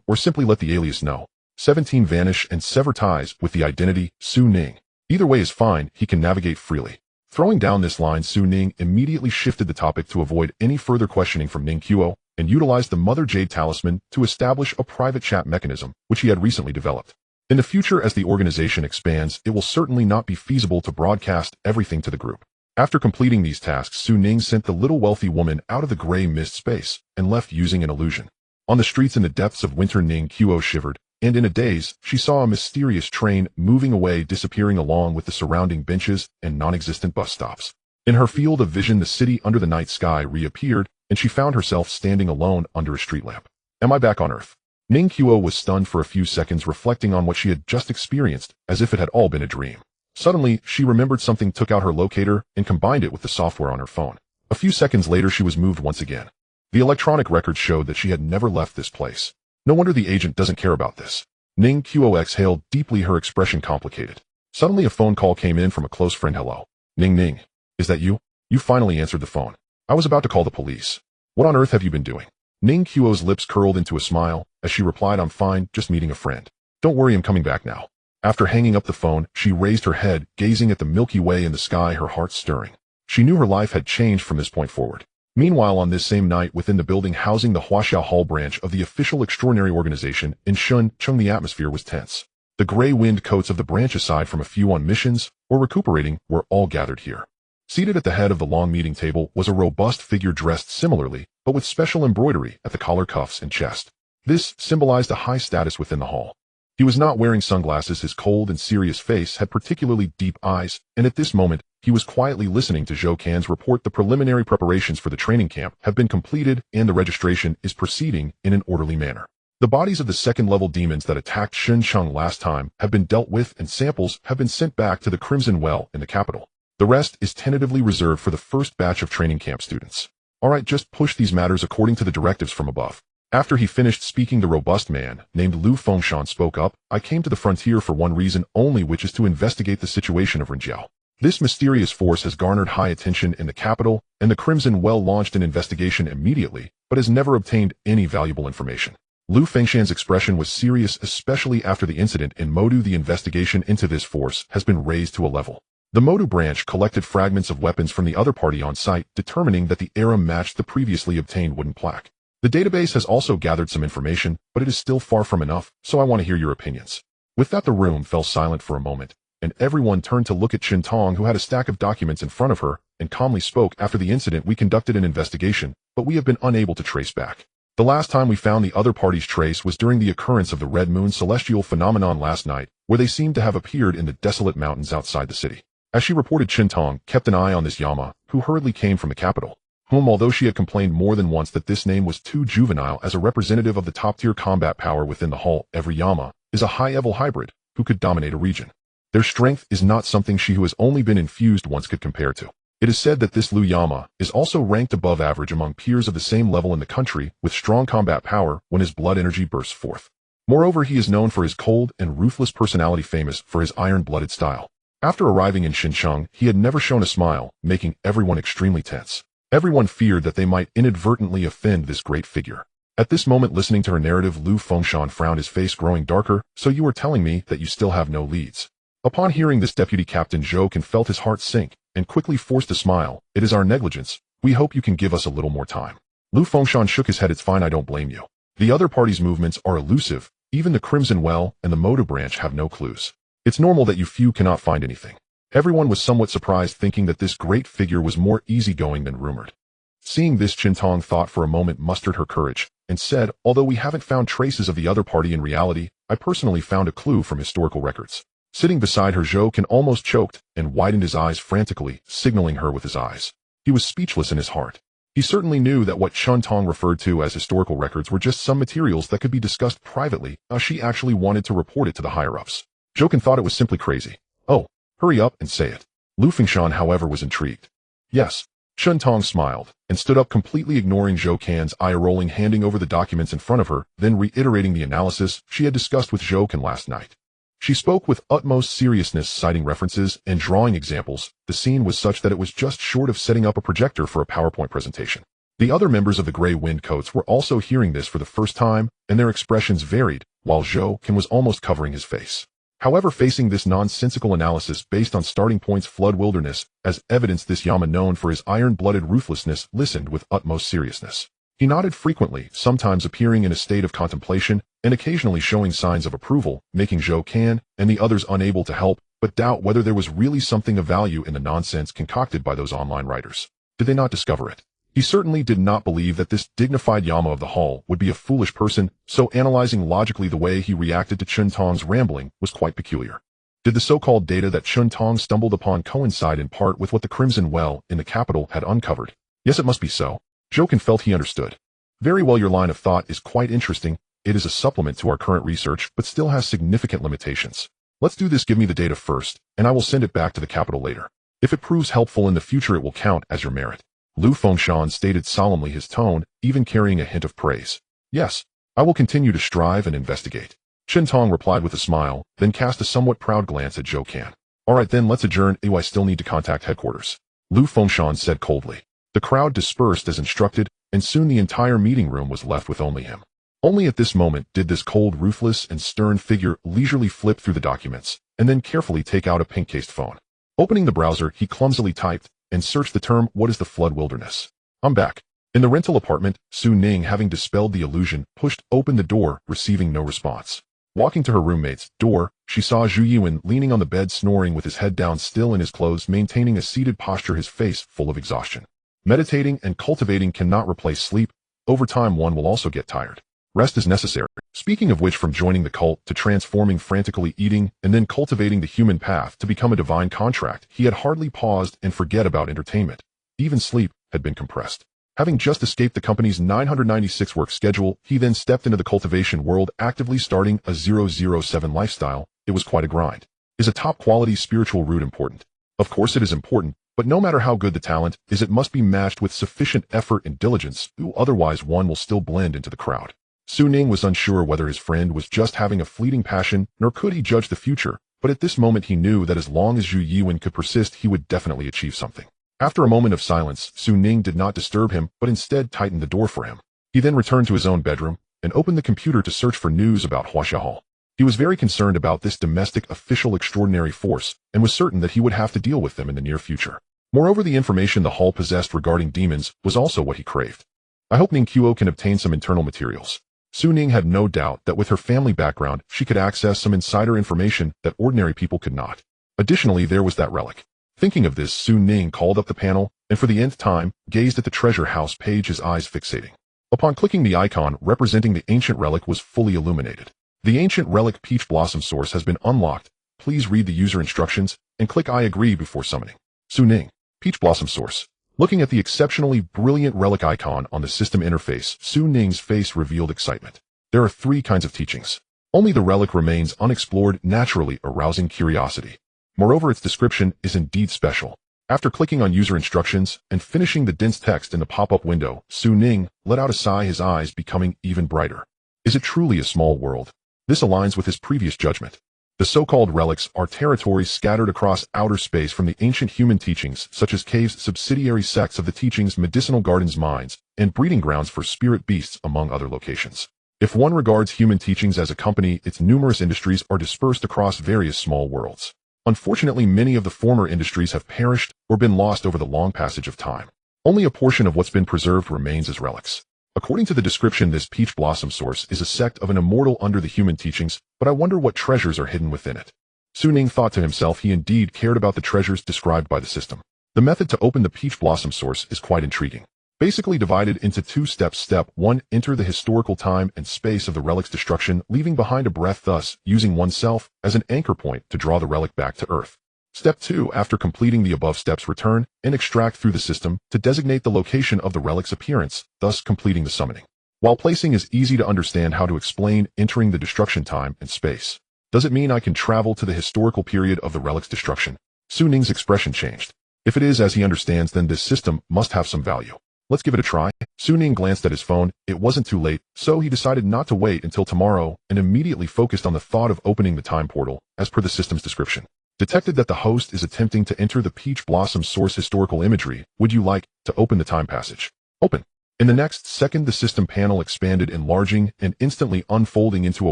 Or simply let the alias No. 17 vanish and sever ties with the identity Su Ning. Either way is fine, he can navigate freely. Throwing down this line, Su Ning immediately shifted the topic to avoid any further questioning from Ning Qiu and utilized the Mother Jade Talisman to establish a private chat mechanism, which he had recently developed. In the future, as the organization expands, it will certainly not be feasible to broadcast everything to the group. After completing these tasks, Su Ning sent the little wealthy woman out of the gray mist space and left using an illusion. On the streets in the depths of winter, Ning Qiu shivered, and in a daze, she saw a mysterious train moving away, disappearing along with the surrounding benches and non-existent bus stops. In her field of vision, the city under the night sky reappeared, and she found herself standing alone under a street lamp. Am I back on Earth? Ning Qiu was stunned for a few seconds, reflecting on what she had just experienced, as if it had all been a dream. Suddenly, she remembered something, took out her locator, and combined it with the software on her phone. A few seconds later, she was moved once again. The electronic records showed that she had never left this place. No wonder the agent doesn't care about this. Ning Qiu exhaled deeply, her expression complicated. Suddenly, a phone call came in from a close friend. Hello. Ning. Is that you? You finally answered the phone. I was about to call the police. What on earth have you been doing? Ning Qiu's lips curled into a smile as she replied, I'm fine, just meeting a friend. Don't worry, I'm coming back now. After hanging up the phone, she raised her head, gazing at the Milky Way in the sky, her heart stirring. She knew her life had changed from this point forward. Meanwhile, on this same night, within the building housing the Huaxia Hall branch of the official extraordinary organization in Shuncheng, the atmosphere was tense. The gray wind coats of the branch, aside from a few on missions or recuperating, were all gathered here. Seated at the head of the long meeting table was a robust figure dressed similarly, but with special embroidery at the collar, cuffs, and chest. This symbolized a high status within the hall. He was not wearing sunglasses, his cold and serious face had particularly deep eyes, and at this moment, he was quietly listening to Zhou Can's report. The preliminary preparations for the training camp have been completed, and the registration is proceeding in an orderly manner. The bodies of the second-level demons that attacked Shuncheng last time have been dealt with, and samples have been sent back to the Crimson Well in the capital. The rest is tentatively reserved for the first batch of training camp students. Alright, just push these matters according to the directives from above. After he finished speaking, the robust man, named Lu Fengshan, spoke up. I came to the frontier for one reason only, which is to investigate the situation of Rinjiao. This mysterious force has garnered high attention in the capital, and the Crimson Well launched an investigation immediately, but has never obtained any valuable information. Lu Fengshan's expression was serious, especially after the incident in Modu. The investigation into this force has been raised to a level. The Modu branch collected fragments of weapons from the other party on site, determining that the era matched the previously obtained wooden plaque. The database has also gathered some information, but it is still far from enough, so I want to hear your opinions. With that, the room fell silent for a moment, and everyone turned to look at Qin Tong, who had a stack of documents in front of her, and calmly spoke. After the incident, we conducted an investigation, but we have been unable to trace back The last time we found the other party's trace was during the occurrence of the red moon celestial phenomenon last night, where they seemed to have appeared in the desolate mountains outside the city. As she reported, Qintong kept an eye on this Yama, who hurriedly came from the capital, whom, although she had complained more than once that this name was too juvenile as a representative of the top-tier combat power within the Hall, every Yama is a high-level hybrid who could dominate a region. Their strength is not something she who has only been infused once could compare to. It is said that this Lu Yama is also ranked above average among peers of the same level in the country with strong combat power when his blood energy bursts forth. Moreover, he is known for his cold and ruthless personality, famous for his iron-blooded style. After arriving in Xincheng, he had never shown a smile, making everyone extremely tense. Everyone feared that they might inadvertently offend this great figure. At this moment, listening to her narrative, Lu Fengshen frowned, his face growing darker. So you are telling me that you still have no leads? Upon hearing this, Deputy Captain Zhou Can felt his heart sink and quickly forced a smile. It is our negligence. We hope you can give us a little more time. Lu Fengshen shook his head. It's fine, I don't blame you. The other party's movements are elusive. Even the Crimson Well and the Moda branch have no clues. It's normal that you few cannot find anything. Everyone was somewhat surprised, thinking that this great figure was more easygoing than rumored. Seeing this, Qintong thought for a moment, mustered her courage, and said, although we haven't found traces of the other party in reality, I personally found a clue from historical records. Sitting beside her, Zhou Can almost choked and widened his eyes frantically, signaling her with his eyes. He was speechless in his heart. He certainly knew that what Qintong referred to as historical records were just some materials that could be discussed privately. Now she actually wanted to report it to the higher-ups. Zhou Can thought it was simply crazy. Oh, hurry up and say it. Lu Fengshen, however, was intrigued. Yes. Qintong smiled and stood up, completely ignoring Zhou Can's eye-rolling, handing over the documents in front of her, then reiterating the analysis she had discussed with Zhou Can last night. She spoke with utmost seriousness, citing references and drawing examples. The scene was such that it was just short of setting up a projector for a PowerPoint presentation. The other members of the Grey Wind Coats were also hearing this for the first time, and their expressions varied, while Zhou Can was almost covering his face. However, facing this nonsensical analysis based on starting points flood wilderness, as evidence, this Yama, known for his iron-blooded ruthlessness, listened with utmost seriousness. He nodded frequently, sometimes appearing in a state of contemplation, and occasionally showing signs of approval, making Zhou Can and the others unable to help but doubt whether there was really something of value in the nonsense concocted by those online writers. Did they not discover it? He certainly did not believe that this dignified Yama of the Hall would be a foolish person, so analyzing logically the way he reacted to Qintong's rambling was quite peculiar. Did the so-called data that Qintong stumbled upon coincide in part with what the Crimson Well in the capital had uncovered? Yes, it must be so. Zhou Can felt he understood. Very well, your line of thought is quite interesting. It is a supplement to our current research, but still has significant limitations. Let's do this. Give me the data first, and I will send it back to the capital later. If it proves helpful in the future, it will count as your merit. Lu Fengshen stated solemnly, his tone even carrying a hint of praise. Yes, I will continue to strive and investigate. Qintong replied with a smile, then cast a somewhat proud glance at Zhou Can. All right then, let's adjourn. I still need to contact headquarters. Lu Fengshen said coldly. The crowd dispersed as instructed, and soon the entire meeting room was left with only him. Only at this moment did this cold, ruthless, and stern figure leisurely flip through the documents, and then carefully take out a pink-cased phone. Opening the browser, he clumsily typed and searched the term, "What is the flood wilderness?" I'm back. In the rental apartment, Ning, having dispelled the illusion, pushed open the door, receiving no response. Walking to her roommate's door, she saw Zhu Yuan leaning on the bed, snoring with his head down, still in his clothes, maintaining a seated posture, his face full of exhaustion. Meditating and cultivating cannot replace sleep. Over time, one will also get tired. Rest is necessary. Speaking of which, from joining the cult to transforming, frantically eating, and then cultivating the human path to become a divine contract, he had hardly paused and forget about entertainment. Even sleep had been compressed. Having just escaped the company's 996 work schedule, he then stepped into the cultivation world, actively starting a 007 lifestyle. It was quite a grind. Is a top-quality spiritual root important? Of course it is important, but no matter how good the talent is, it must be matched with sufficient effort and diligence, otherwise one will still blend into the crowd. Ning was unsure whether his friend was just having a fleeting passion, nor could he judge the future, but at this moment he knew that as long as Zhu Yuan could persist, he would definitely achieve something. After a moment of silence, Ning did not disturb him, but instead tightened the door for him. He then returned to his own bedroom and opened the computer to search for news about Huaxia Hall. He was very concerned about this domestic official extraordinary force, and was certain that he would have to deal with them in the near future. Moreover, the information the Hall possessed regarding demons was also what he craved. I hope Ning Qiuo can obtain some internal materials. Ning had no doubt that with her family background, she could access some insider information that ordinary people could not. Additionally, there was that relic. Thinking of this, Ning called up the panel, and for the nth time, gazed at the treasure house page, his eyes fixating. Upon clicking the icon representing the ancient relic was fully illuminated. The ancient relic peach blossom source has been unlocked. Please read the user instructions and click I agree before summoning. Su Ning, peach blossom source. Looking at the exceptionally brilliant relic icon on the system interface, Su Ning's face revealed excitement. There are 3 kinds of teachings. Only the relic remains unexplored, naturally arousing curiosity. Moreover, its description is indeed special. After clicking on user instructions and finishing the dense text in the pop-up window, Su Ning let out a sigh, his eyes becoming even brighter. Is it truly a small world? This aligns with his previous judgment. The so-called relics are territories scattered across outer space from the ancient human teachings, such as caves, subsidiary sects of the teachings, medicinal gardens, mines, and breeding grounds for spirit beasts, among other locations. If one regards human teachings as a company, its numerous industries are dispersed across various small worlds. Unfortunately, many of the former industries have perished or been lost over the long passage of time. Only a portion of what's been preserved remains as relics. According to the description, this peach blossom source is a sect of an immortal under the human teachings, but I wonder what treasures are hidden within it. Su Ning thought to himself he indeed cared about the treasures described by the system. The method to open the peach blossom source is quite intriguing. Basically divided into 2 steps. Step 1, enter the historical time and space of the relic's destruction, leaving behind a breath, thus using oneself as an anchor point to draw the relic back to Earth. Step 2, after completing the above steps, return and extract through the system to designate the location of the relic's appearance, thus completing the summoning. While placing is easy to understand, how to explain entering the destruction time and space. Does it mean I can travel to the historical period of the relic's destruction? Su Ning's expression changed. If it is as he understands, then this system must have some value. Let's give it a try. Su Ning glanced at his phone. It wasn't too late, so he decided not to wait until tomorrow and immediately focused on the thought of opening the time portal, as per the system's description. Detected that the host is attempting to enter the peach blossom source historical imagery. Would you like to open the time passage? Open. In the next second, the system panel expanded, enlarging and instantly unfolding into a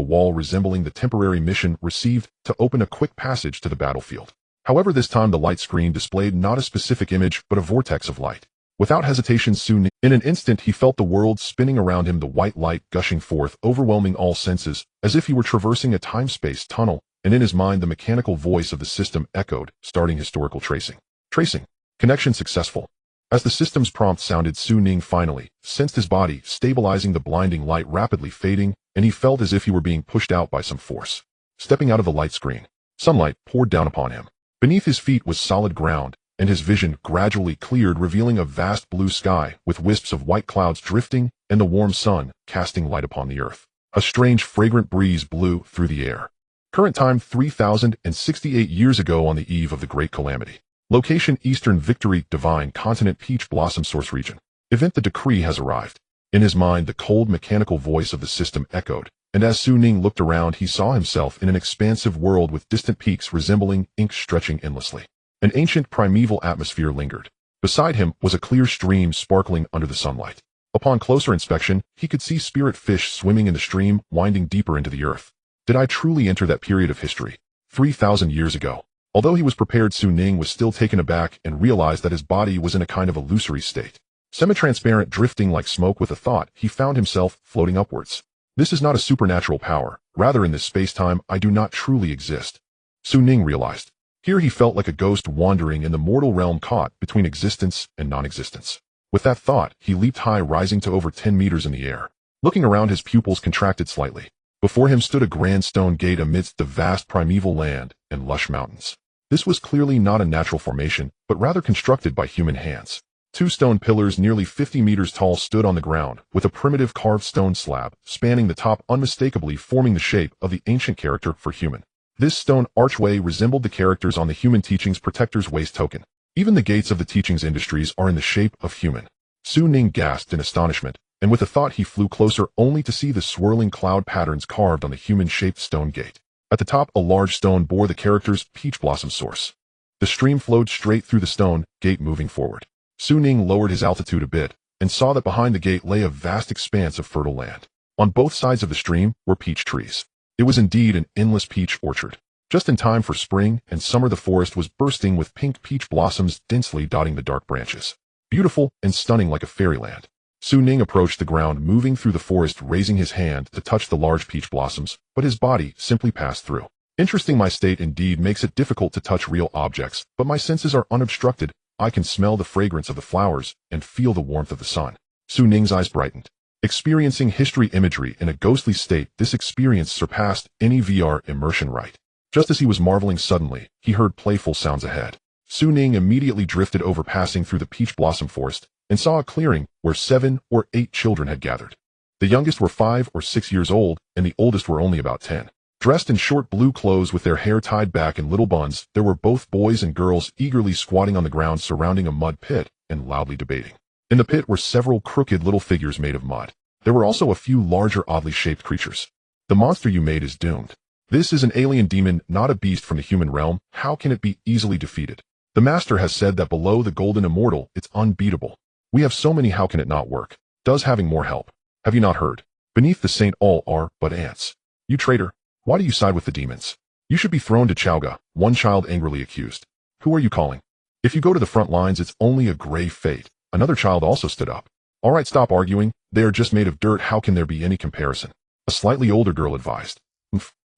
wall resembling the temporary mission received to open a quick passage to the battlefield. However, this time the light screen displayed not a specific image, but a vortex of light. Without hesitation, soon, in an instant, he felt the world spinning around him, the white light gushing forth, overwhelming all senses, as if he were traversing a time-space tunnel, and in his mind the mechanical voice of the system echoed, starting historical tracing. Tracing. Connection successful. As the system's prompt sounded, Su Ning finally sensed his body stabilizing, the blinding light rapidly fading, and he felt as if he were being pushed out by some force. Stepping out of the light screen, sunlight poured down upon him. Beneath his feet was solid ground, and his vision gradually cleared, revealing a vast blue sky with wisps of white clouds drifting and the warm sun casting light upon the earth. A strange, fragrant breeze blew through the air. Current time 3068 years ago, on the eve of the Great Calamity. Location: Eastern Victory, Divine Continent, Peach Blossom Source Region. Event: the decree has arrived. In his mind, the cold mechanical voice of the system echoed, and as Su Ning looked around, he saw himself in an expansive world with distant peaks resembling ink stretching endlessly. An ancient primeval atmosphere lingered. Beside him was a clear stream sparkling under the sunlight. Upon closer inspection, he could see spirit fish swimming in the stream, winding deeper into the earth. Did I truly enter that period of history? 3,000 years ago. Although he was prepared, Su Ning was still taken aback and realized that his body was in a kind of illusory state. Semi-transparent, drifting like smoke. With a thought, he found himself floating upwards. This is not a supernatural power. Rather, in this space-time, I do not truly exist. Su Ning realized. Here he felt like a ghost wandering in the mortal realm, caught between existence and non-existence. With that thought, he leaped high, rising to over 10 meters in the air. Looking around, his pupils contracted slightly. Before him stood a grand stone gate amidst the vast primeval land and lush mountains. This was clearly not a natural formation, but rather constructed by human hands. 2 stone pillars nearly 50 meters tall stood on the ground, with a primitive carved stone slab spanning the top, unmistakably forming the shape of the ancient character for human. This stone archway resembled the characters on the Human Teachings Protector's waist token. Even the gates of the Teachings Industries are in the shape of human. Su Ning gasped in astonishment, and with a thought he flew closer, only to see the swirling cloud patterns carved on the human-shaped stone gate. At the top, a large stone bore the characters Peach Blossom Source. The stream flowed straight through the stone gate, moving forward. Su Ning lowered his altitude a bit, and saw that behind the gate lay a vast expanse of fertile land. On both sides of the stream were peach trees. It was indeed an endless peach orchard. Just in time for spring and summer, the forest was bursting with pink peach blossoms densely dotting the dark branches. Beautiful and stunning like a fairyland. Su Ning approached the ground, moving through the forest, raising his hand to touch the large peach blossoms, but his body simply passed through. Interesting. My state indeed makes it difficult to touch real objects, but my senses are unobstructed. I can smell the fragrance of the flowers and feel the warmth of the sun. Su Ning's eyes brightened. Experiencing history imagery in a ghostly state, this experience surpassed any VR immersion right. Just as he was marveling suddenly, he heard playful sounds ahead. Su Ning immediately drifted over, passing through the peach blossom forest, and saw a clearing where 7 or 8 children had gathered. The youngest were 5 or 6 years old, and the oldest were only about 10. Dressed in short blue clothes with their hair tied back in little buns, there were both boys and girls eagerly squatting on the ground surrounding a mud pit and loudly debating. In the pit were several crooked little figures made of mud. There were also a few larger, oddly shaped creatures. The monster you made is doomed. This is an alien demon, not a beast from the human realm. How can it be easily defeated? The master has said that below the golden immortal, it's unbeatable. We have so many, how can it not work? Does having more help? Have you not heard? Beneath the saint all are but ants. You traitor, why do you side with the demons? You should be thrown to Chowga, one child angrily accused. Who are you calling? If you go to the front lines, it's only a grave fate. Another child also stood up. All right, stop arguing. They are just made of dirt. How can there be any comparison? A slightly older girl advised.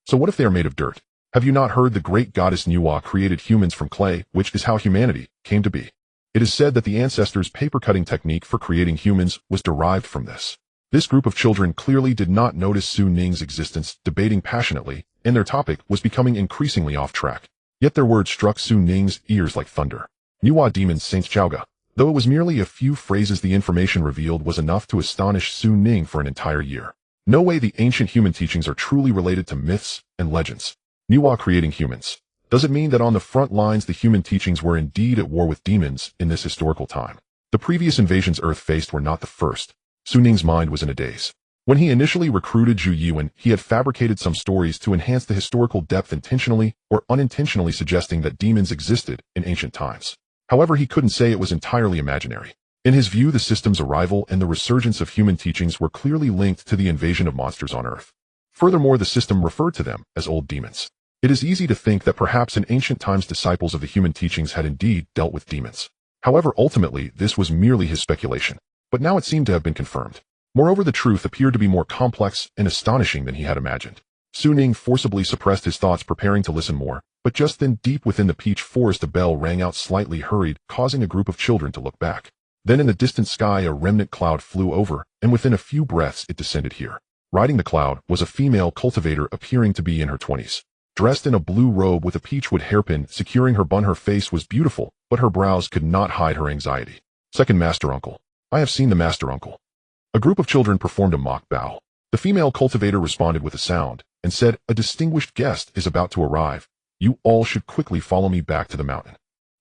So what if they are made of dirt? Have you not heard the great goddess Nuwa created humans from clay, which is how humanity came to be? It is said that the ancestors' paper-cutting technique for creating humans was derived from this. This group of children clearly did not notice Su Ning's existence, debating passionately, and their topic was becoming increasingly off track. Yet their words struck Su Ning's ears like thunder. Nuwa demons Saints Chowga. Though it was merely a few phrases, the information revealed was enough to astonish Su Ning for an entire year. No way the ancient human teachings are truly related to myths and legends. Nuwa creating humans. Does it mean that on the front lines the human teachings were indeed at war with demons in this historical time? The previous invasions Earth faced were not the first. Su Ning's mind was in a daze. When he initially recruited Zhu Yuan, he had fabricated some stories to enhance the historical depth, intentionally or unintentionally suggesting that demons existed in ancient times. However, he couldn't say it was entirely imaginary. In his view, the system's arrival and the resurgence of human teachings were clearly linked to the invasion of monsters on Earth. Furthermore, the system referred to them as old demons. It is easy to think that perhaps in ancient times disciples of the human teachings had indeed dealt with demons. However, ultimately, this was merely his speculation. But now it seemed to have been confirmed. Moreover, the truth appeared to be more complex and astonishing than he had imagined. Su Ning forcibly suppressed his thoughts, preparing to listen more, but just then, deep within the peach forest, a bell rang out, slightly hurried, causing a group of children to look back. Then in the distant sky, a remnant cloud flew over, and within a few breaths it descended here. Riding the cloud was a female cultivator appearing to be in her 20s. Dressed in a blue robe with a peachwood hairpin securing her bun, her face was beautiful, but her brows could not hide her anxiety. Second Master Uncle. I have seen the Master Uncle. A group of children performed a mock bow. The female cultivator responded with a sound, and said, a distinguished guest is about to arrive. You all should quickly follow me back to the mountain.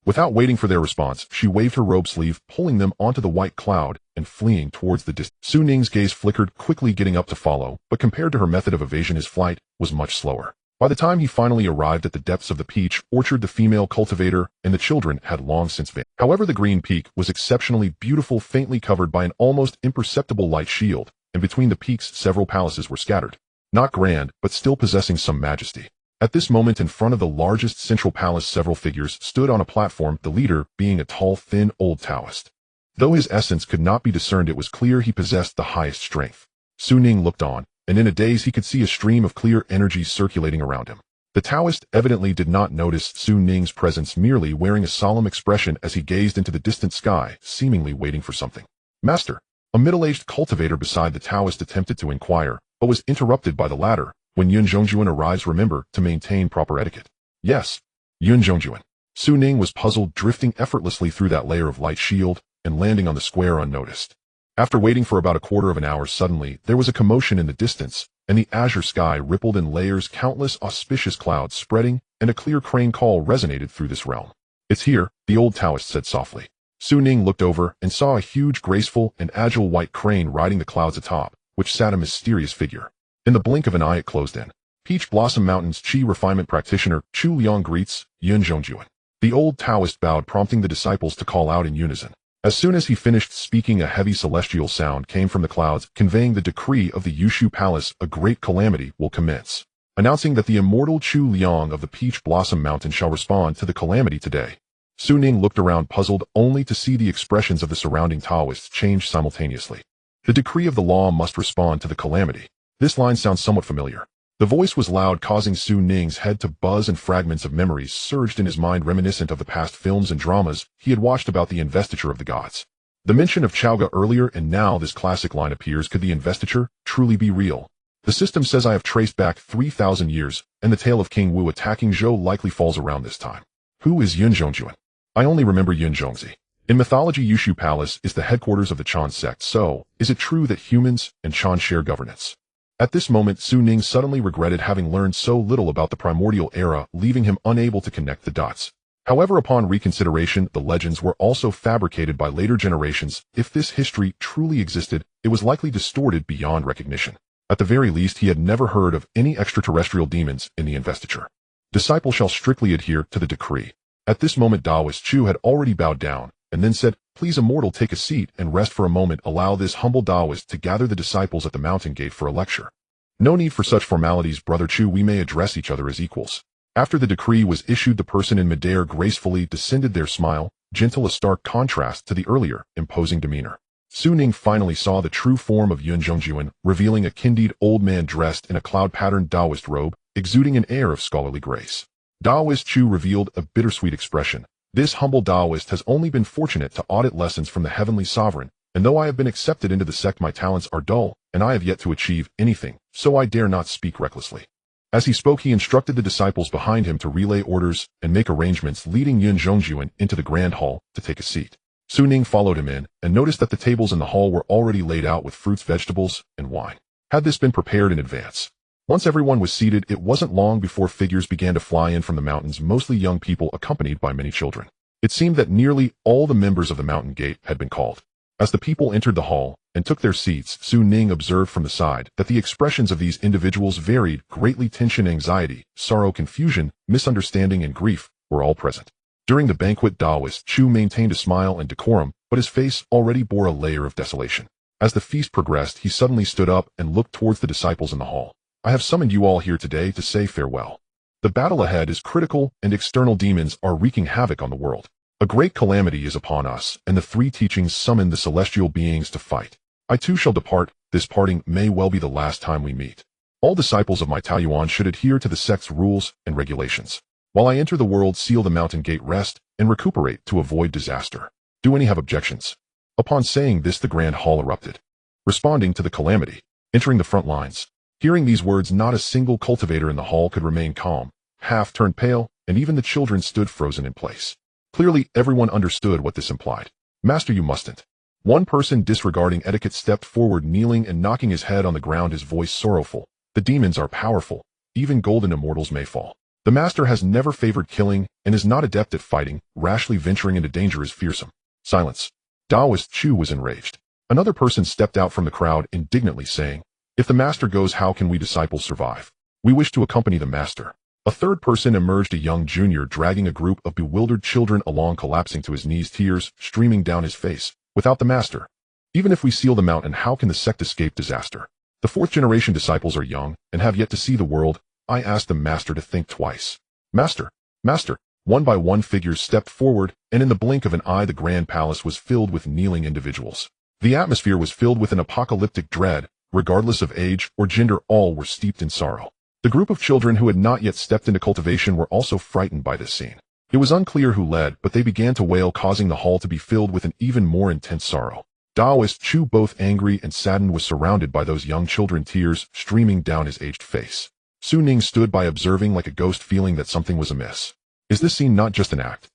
Without waiting for their response, she waved her robe sleeve, pulling them onto the white cloud and fleeing towards the distance. Su Ning's gaze flickered, quickly getting up to follow, but compared to her method of evasion, his flight was much slower. By the time he finally arrived at the depths of the peach orchard, the female cultivator and the children had long since vanished. However, the green peak was exceptionally beautiful, faintly covered by an almost imperceptible light shield, and between the peaks several palaces were scattered. Not grand, but still possessing some majesty. At this moment, in front of the largest central palace, several figures stood on a platform, the leader being a tall, thin, old Taoist. Though his essence could not be discerned, it was clear he possessed the highest strength. Su Ning looked on, and in a daze he could see a stream of clear energy circulating around him. The Taoist evidently did not notice Su Ning's presence, merely wearing a solemn expression as he gazed into the distant sky, seemingly waiting for something. Master, a middle-aged cultivator beside the Taoist attempted to inquire, but was interrupted by the latter. When Yun Zhongjuan arrives, remember to maintain proper etiquette. Yes, Yun Zhongjuan. Su Ning was puzzled, drifting effortlessly through that layer of light shield and landing on the square unnoticed. After waiting for about a quarter of an hour, suddenly there was a commotion in the distance, and the azure sky rippled in layers, countless auspicious clouds spreading, and a clear crane call resonated through this realm. It's here, the old Taoist said softly. Su Ning looked over and saw a huge, graceful, and agile white crane riding the clouds atop, which sat a mysterious figure. In the blink of an eye it closed in. Peach Blossom Mountain's Qi Refinement Practitioner Chu Liang greets Yun Zhongjuan. The old Taoist bowed, prompting the disciples to call out in unison. As soon as he finished speaking, a heavy celestial sound came from the clouds, conveying the decree of the Yushu Palace: a great calamity will commence. Announcing that the immortal Chu Liang of the Peach Blossom Mountain shall respond to the calamity today. Su Ning looked around, puzzled, only to see the expressions of the surrounding Taoists change simultaneously. The decree of the law must respond to the calamity. This line sounds somewhat familiar. The voice was loud, causing Su Ning's head to buzz, and fragments of memories surged in his mind, reminiscent of the past films and dramas he had watched about the investiture of the gods. The mention of Chaoga earlier and now this classic line appears. Could the investiture truly be real? The system says I have traced back 3,000 years, and the tale of King Wu attacking Zhou likely falls around this time. Who is Yun Zhongjuan? I only remember Yun Zhongzi. In mythology, Yushu Palace is the headquarters of the Chan sect, so is it true that humans and Chan share governance? At this moment, Su Ning suddenly regretted having learned so little about the primordial era, leaving him unable to connect the dots. However, upon reconsideration, the legends were also fabricated by later generations. If this history truly existed, it was likely distorted beyond recognition. At the very least, he had never heard of any extraterrestrial demons in the investiture. Disciple shall strictly adhere to the decree. At this moment, Taoist Chu had already bowed down, and then said, "Please, immortal, take a seat and rest for a moment. Allow this humble Taoist to gather the disciples at the mountain gate for a lecture." No need for such formalities, Brother Chu. We may address each other as equals. After the decree was issued, the person in midair gracefully descended, their smile, gentle, a stark contrast to the earlier, imposing demeanor. Su Ning finally saw the true form of Yun Zhongjuan, revealing a kindled old man dressed in a cloud-patterned Taoist robe, exuding an air of scholarly grace. Taoist Chu revealed a bittersweet expression. This humble Taoist has only been fortunate to audit lessons from the heavenly sovereign, and though I have been accepted into the sect, my talents are dull, and I have yet to achieve anything, so I dare not speak recklessly. As he spoke, he instructed the disciples behind him to relay orders and make arrangements, leading Yun Zhongjuan into the grand hall to take a seat. Su Ning followed him in, and noticed that the tables in the hall were already laid out with fruits, vegetables, and wine. Had this been prepared in advance? Once everyone was seated, it wasn't long before figures began to fly in from the mountains, mostly young people accompanied by many children. It seemed that nearly all the members of the mountain gate had been called. As the people entered the hall and took their seats, Su Ning observed from the side that the expressions of these individuals varied greatly. Tension, anxiety, sorrow, confusion, misunderstanding, and grief were all present. During the banquet, Taoist Chu maintained a smile and decorum, but his face already bore a layer of desolation. As the feast progressed, he suddenly stood up and looked towards the disciples in the hall. "I have summoned you all here today to say farewell. The battle ahead is critical, and external demons are wreaking havoc on the world. A great calamity is upon us, and the three teachings summon the celestial beings to fight. I too shall depart. This parting may well be the last time we meet. All disciples of my Taoyuan should adhere to the sect's rules and regulations. While I enter the world, seal the mountain gate, rest, and recuperate to avoid disaster. Do any have objections?" Upon saying this, the grand hall erupted, responding to the calamity, entering the front lines. Hearing these words, not a single cultivator in the hall could remain calm. Half turned pale, and even the children stood frozen in place. Clearly, everyone understood what this implied. "Master, you mustn't." One person, disregarding etiquette, stepped forward, kneeling and knocking his head on the ground, his voice sorrowful. "The demons are powerful. Even golden immortals may fall. The master has never favored killing and is not adept at fighting. Rashly venturing into danger is fearsome." Silence. Taoist Chu was enraged. Another person stepped out from the crowd, indignantly saying, "If the master goes, how can we disciples survive? We wish to accompany the master." A third person emerged, a young junior dragging a group of bewildered children along, collapsing to his knees, tears streaming down his face. "Without the master, even if we seal the mountain, how can the sect escape disaster? The fourth generation disciples are young and have yet to see the world. I ask the master to think twice." "Master, master." One by one, figures stepped forward, and in the blink of an eye, the grand palace was filled with kneeling individuals. The atmosphere was filled with an apocalyptic dread. Regardless of age or gender, all were steeped in sorrow. The group of children who had not yet stepped into cultivation were also frightened by this scene. It was unclear who led, but they began to wail, causing the hall to be filled with an even more intense sorrow. Taoist Chu, both angry and saddened, was surrounded by those young children, tears streaming down his aged face. Su Ning stood by, observing like a ghost, feeling that something was amiss. Is this scene not just an act?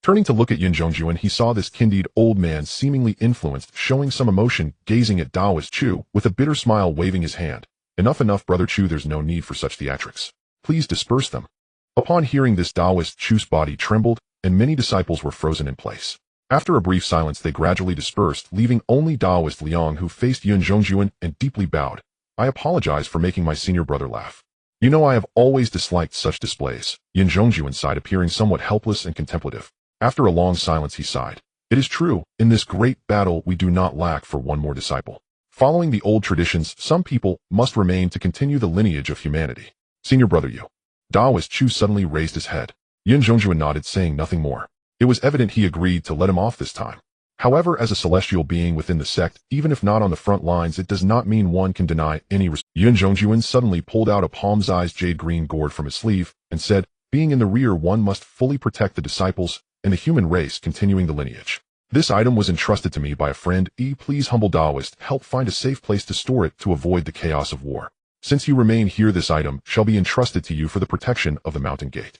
Turning to look at Yun Zhongjuan, he saw this kindled old man, seemingly influenced, showing some emotion, gazing at Taoist Chu with a bitter smile, waving his hand. "Enough, enough, Brother Chu, there's no need for such theatrics. Please disperse them." Upon hearing this, Taoist Chu's body trembled, and many disciples were frozen in place. After a brief silence, they gradually dispersed, leaving only Taoist Liang, who faced Yun Zhongjuan and deeply bowed. "I apologize for making my senior brother laugh. You know I have always disliked such displays." Yun Zhongjuan sighed, appearing somewhat helpless and contemplative. After a long silence, he sighed. "It is true, in this great battle we do not lack for one more disciple. Following the old traditions, some people must remain to continue the lineage of humanity. Senior brother Yu." Taoist Chu suddenly raised his head. Yun Zhongjuan nodded, saying nothing more. It was evident he agreed to let him off this time. However, as a celestial being within the sect, even if not on the front lines, it does not mean one can deny any respect. Yun Zhongjuan suddenly pulled out a palm-sized jade-green gourd from his sleeve and said, "Being in the rear, one must fully protect the disciples and the human race, continuing the lineage. This item was entrusted to me by a friend. Please, humble Taoist, help find a safe place to store it to avoid the chaos of war. Since you remain here, this item shall be entrusted to you for the protection of the mountain gate.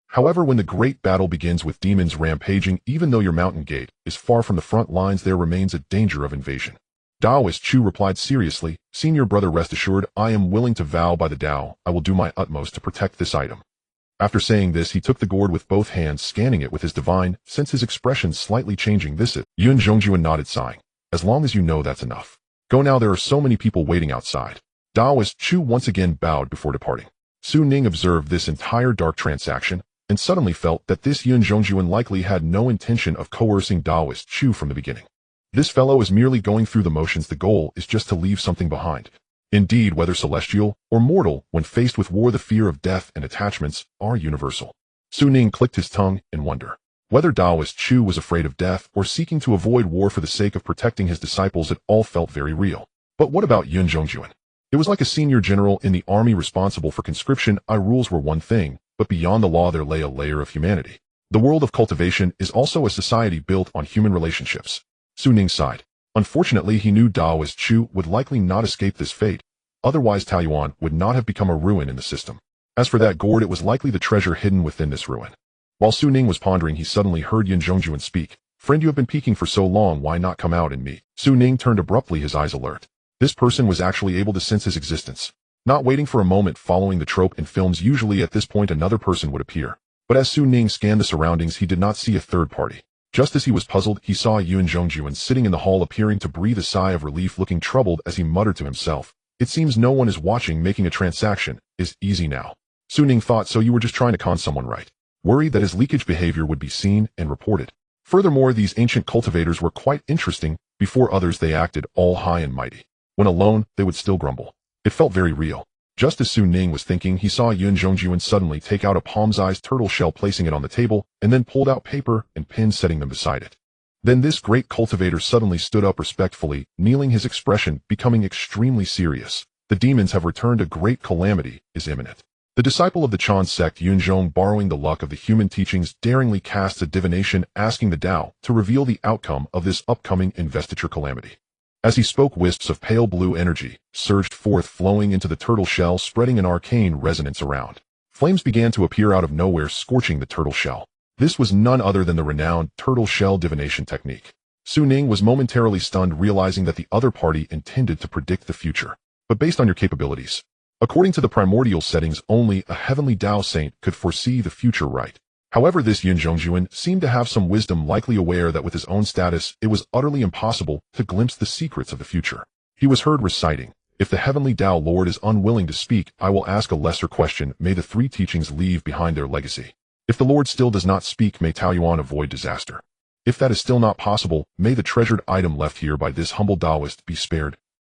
However, when the great battle begins with demons rampaging, even though your mountain gate is far from the front lines, there remains a danger of invasion. Taoist Chu replied seriously, Senior brother, rest assured, I am willing to vow by the Tao, I will do my utmost to protect this item. After saying this, he took the gourd with both hands, scanning it with his divine sense, his expression slightly changing. This it. Yun Zhongjuan nodded, sighing. As long as you know, that's enough. Go now, there are so many people waiting outside. Taoist Chu once again bowed before departing. Su Ning observed this entire dark transaction, and suddenly felt that this Yun Zhongjuan likely had no intention of coercing Taoist Chu from the beginning. This fellow is merely going through the motions. The goal is just to leave something behind. Indeed, whether celestial or mortal, when faced with war, the fear of death and attachments are universal. Su Ning clicked his tongue in wonder. Whether Taoist Chu was afraid of death or seeking to avoid war for the sake of protecting his disciples, it all felt very real. But what about Yun Zhongjuan? It was like a senior general in the army responsible for conscription. Rules were one thing, but beyond the law there lay a layer of humanity. The world of cultivation is also a society built on human relationships. Su Ning sighed. Unfortunately, he knew Taoist Chu would likely not escape this fate, otherwise Taoyuan would not have become a ruin in the system. As for that gourd, it was likely the treasure hidden within this ruin. While Su Ning was pondering, he suddenly heard Yun Zhongjuan speak. Friend, you have been peeking for so long, why not come out and meet? Su Ning turned abruptly, his eyes alert. This person was actually able to sense his existence. Not waiting for a moment, following the trope in films, usually at this point another person would appear. But as Su Ning scanned the surroundings, he did not see a third party. Just as he was puzzled, he saw Yun Zhongjuan sitting in the hall, appearing to breathe a sigh of relief, looking troubled as he muttered to himself. It seems no one is watching. Making a transaction is easy now. Su Ning thought, so you were just trying to con someone, right? Worried that his leakage behavior would be seen and reported. Furthermore, these ancient cultivators were quite interesting. Before others they acted all high and mighty. When alone, they would still grumble. It felt very real. Just as Su Ning was thinking, he saw Yun Zhongjuan suddenly take out a palm-sized turtle shell, placing it on the table, and then pulled out paper and pen, setting them beside it. Then this great cultivator suddenly stood up respectfully, kneeling, his expression becoming extremely serious. The demons have returned. A great calamity is imminent. The disciple of the Human Sect, Yun Zhong, borrowing the luck of the human teachings, daringly casts a divination, asking the Tao to reveal the outcome of this upcoming investiture calamity. As he spoke, wisps of pale blue energy surged forth, flowing into the turtle shell, spreading an arcane resonance around. Flames began to appear out of nowhere, scorching the turtle shell. This was none other than the renowned turtle shell divination technique. Su Ning was momentarily stunned, realizing that the other party intended to predict the future. But based on your capabilities, according to the primordial settings, only a heavenly Tao saint could foresee the future, right? However, this Yun Zhongjuan seemed to have some wisdom, likely aware that with his own status, it was utterly impossible to glimpse the secrets of the future. He was heard reciting, if the heavenly Tao Lord is unwilling to speak, I will ask a lesser question. May the three teachings leave behind their legacy. If the Lord still does not speak, may Taoyuan avoid disaster. If that is still not possible, may the treasured item left here by this humble Taoist be spared.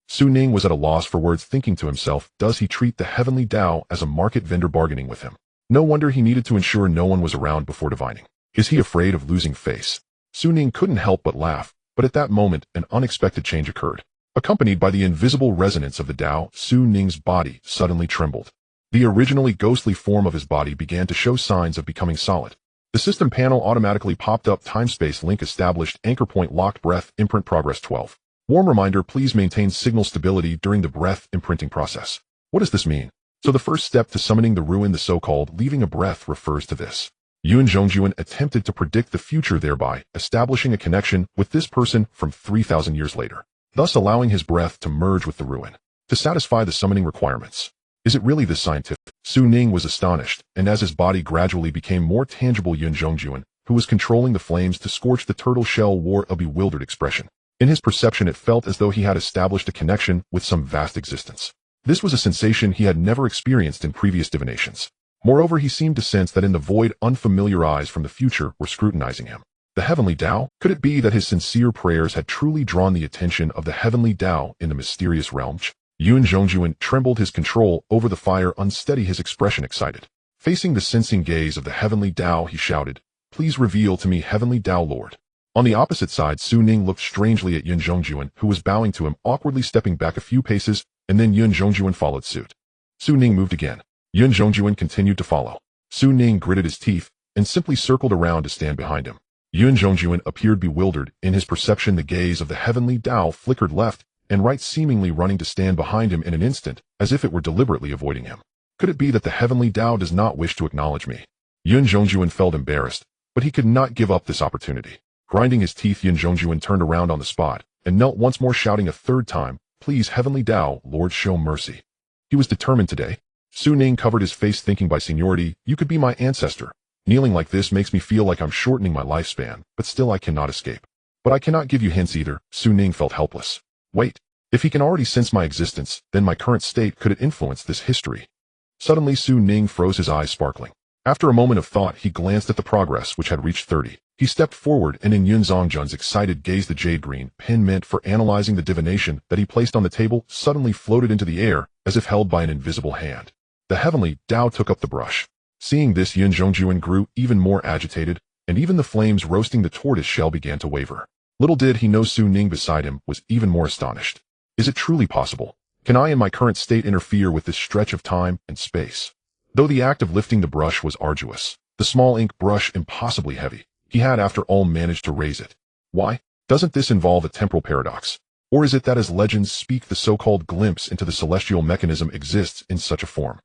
Su Ning was at a loss for words, thinking to himself, does he treat the heavenly Tao as a market vendor bargaining with him? No wonder he needed to ensure no one was around before divining. Is he afraid of losing face? Su Ning couldn't help but laugh, but at that moment, an unexpected change occurred. Accompanied by the invisible resonance of the Tao, Su Ning's body suddenly trembled. The originally ghostly form of his body began to show signs of becoming solid. The system panel automatically popped up. Time-space link established. Anchor point locked. Breath imprint progress 12. Warm reminder, please maintain signal stability during the breath imprinting process. What does this mean? So the first step to summoning the ruin, the so-called leaving a breath, refers to this. Yun Zhongjuan attempted to predict the future, thereby establishing a connection with this person from 3,000 years later, thus allowing his breath to merge with the ruin, to satisfy the summoning requirements. Is it really this scientific? Su Ning was astonished, and as his body gradually became more tangible, Yun Zhongjuan, who was controlling the flames to scorch the turtle shell, wore a bewildered expression. In his perception, it felt as though he had established a connection with some vast existence. This was a sensation he had never experienced in previous divinations. Moreover, he seemed to sense that in the void, unfamiliar eyes from the future were scrutinizing him. The heavenly Tao? Could it be that his sincere prayers had truly drawn the attention of the heavenly Tao in the mysterious realms? Yun Zhongjuan trembled, his control over the fire unsteady, his expression excited. Facing the sensing gaze of the heavenly Tao, he shouted, please reveal to me, heavenly Tao Lord. On the opposite side, Su Ning looked strangely at Yun Zhongjuan, who was bowing to him, awkwardly stepping back a few paces, and then Yun Zhongjuan followed suit. Su Ning moved again. Yun Zhongjuan continued to follow. Su Ning gritted his teeth and simply circled around to stand behind him. Yun Zhongjuan appeared bewildered. In his perception, the gaze of the heavenly Tao flickered left and right, seemingly running to stand behind him in an instant, as if it were deliberately avoiding him. Could it be that the heavenly Tao does not wish to acknowledge me? Yun Zhongjuan felt embarrassed, but he could not give up this opportunity. Grinding his teeth, Yun Zhongjuan turned around on the spot and knelt once more, shouting a third time, "Please, heavenly Tao, Lord, show mercy." He was determined today. Su Ning covered his face, thinking, by seniority, you could be my ancestor. Kneeling like this makes me feel like I'm shortening my lifespan, but still I cannot escape. But I cannot give you hints either. Su Ning felt helpless. Wait. If he can already sense my existence, then my current state, could it influence this history? Suddenly Su Ning froze, his eyes sparkling. After a moment of thought, he glanced at the progress, which had reached 30. He stepped forward, and in Yun Zhongjuan's excited gaze, the jade green pen meant for analyzing the divination that he placed on the table suddenly floated into the air, as if held by an invisible hand. The heavenly Tao took up the brush. Seeing this, Yun Zhongjuan grew even more agitated, and even the flames roasting the tortoise shell began to waver. Little did he know Su Ning beside him was even more astonished. Is it truly possible? Can I in my current state interfere with this stretch of time and space? Though the act of lifting the brush was arduous, the small ink brush impossibly heavy, he had after all managed to raise it. Why? Doesn't this involve a temporal paradox? Or is it that, as legends speak, the so-called glimpse into the celestial mechanism exists in such a form?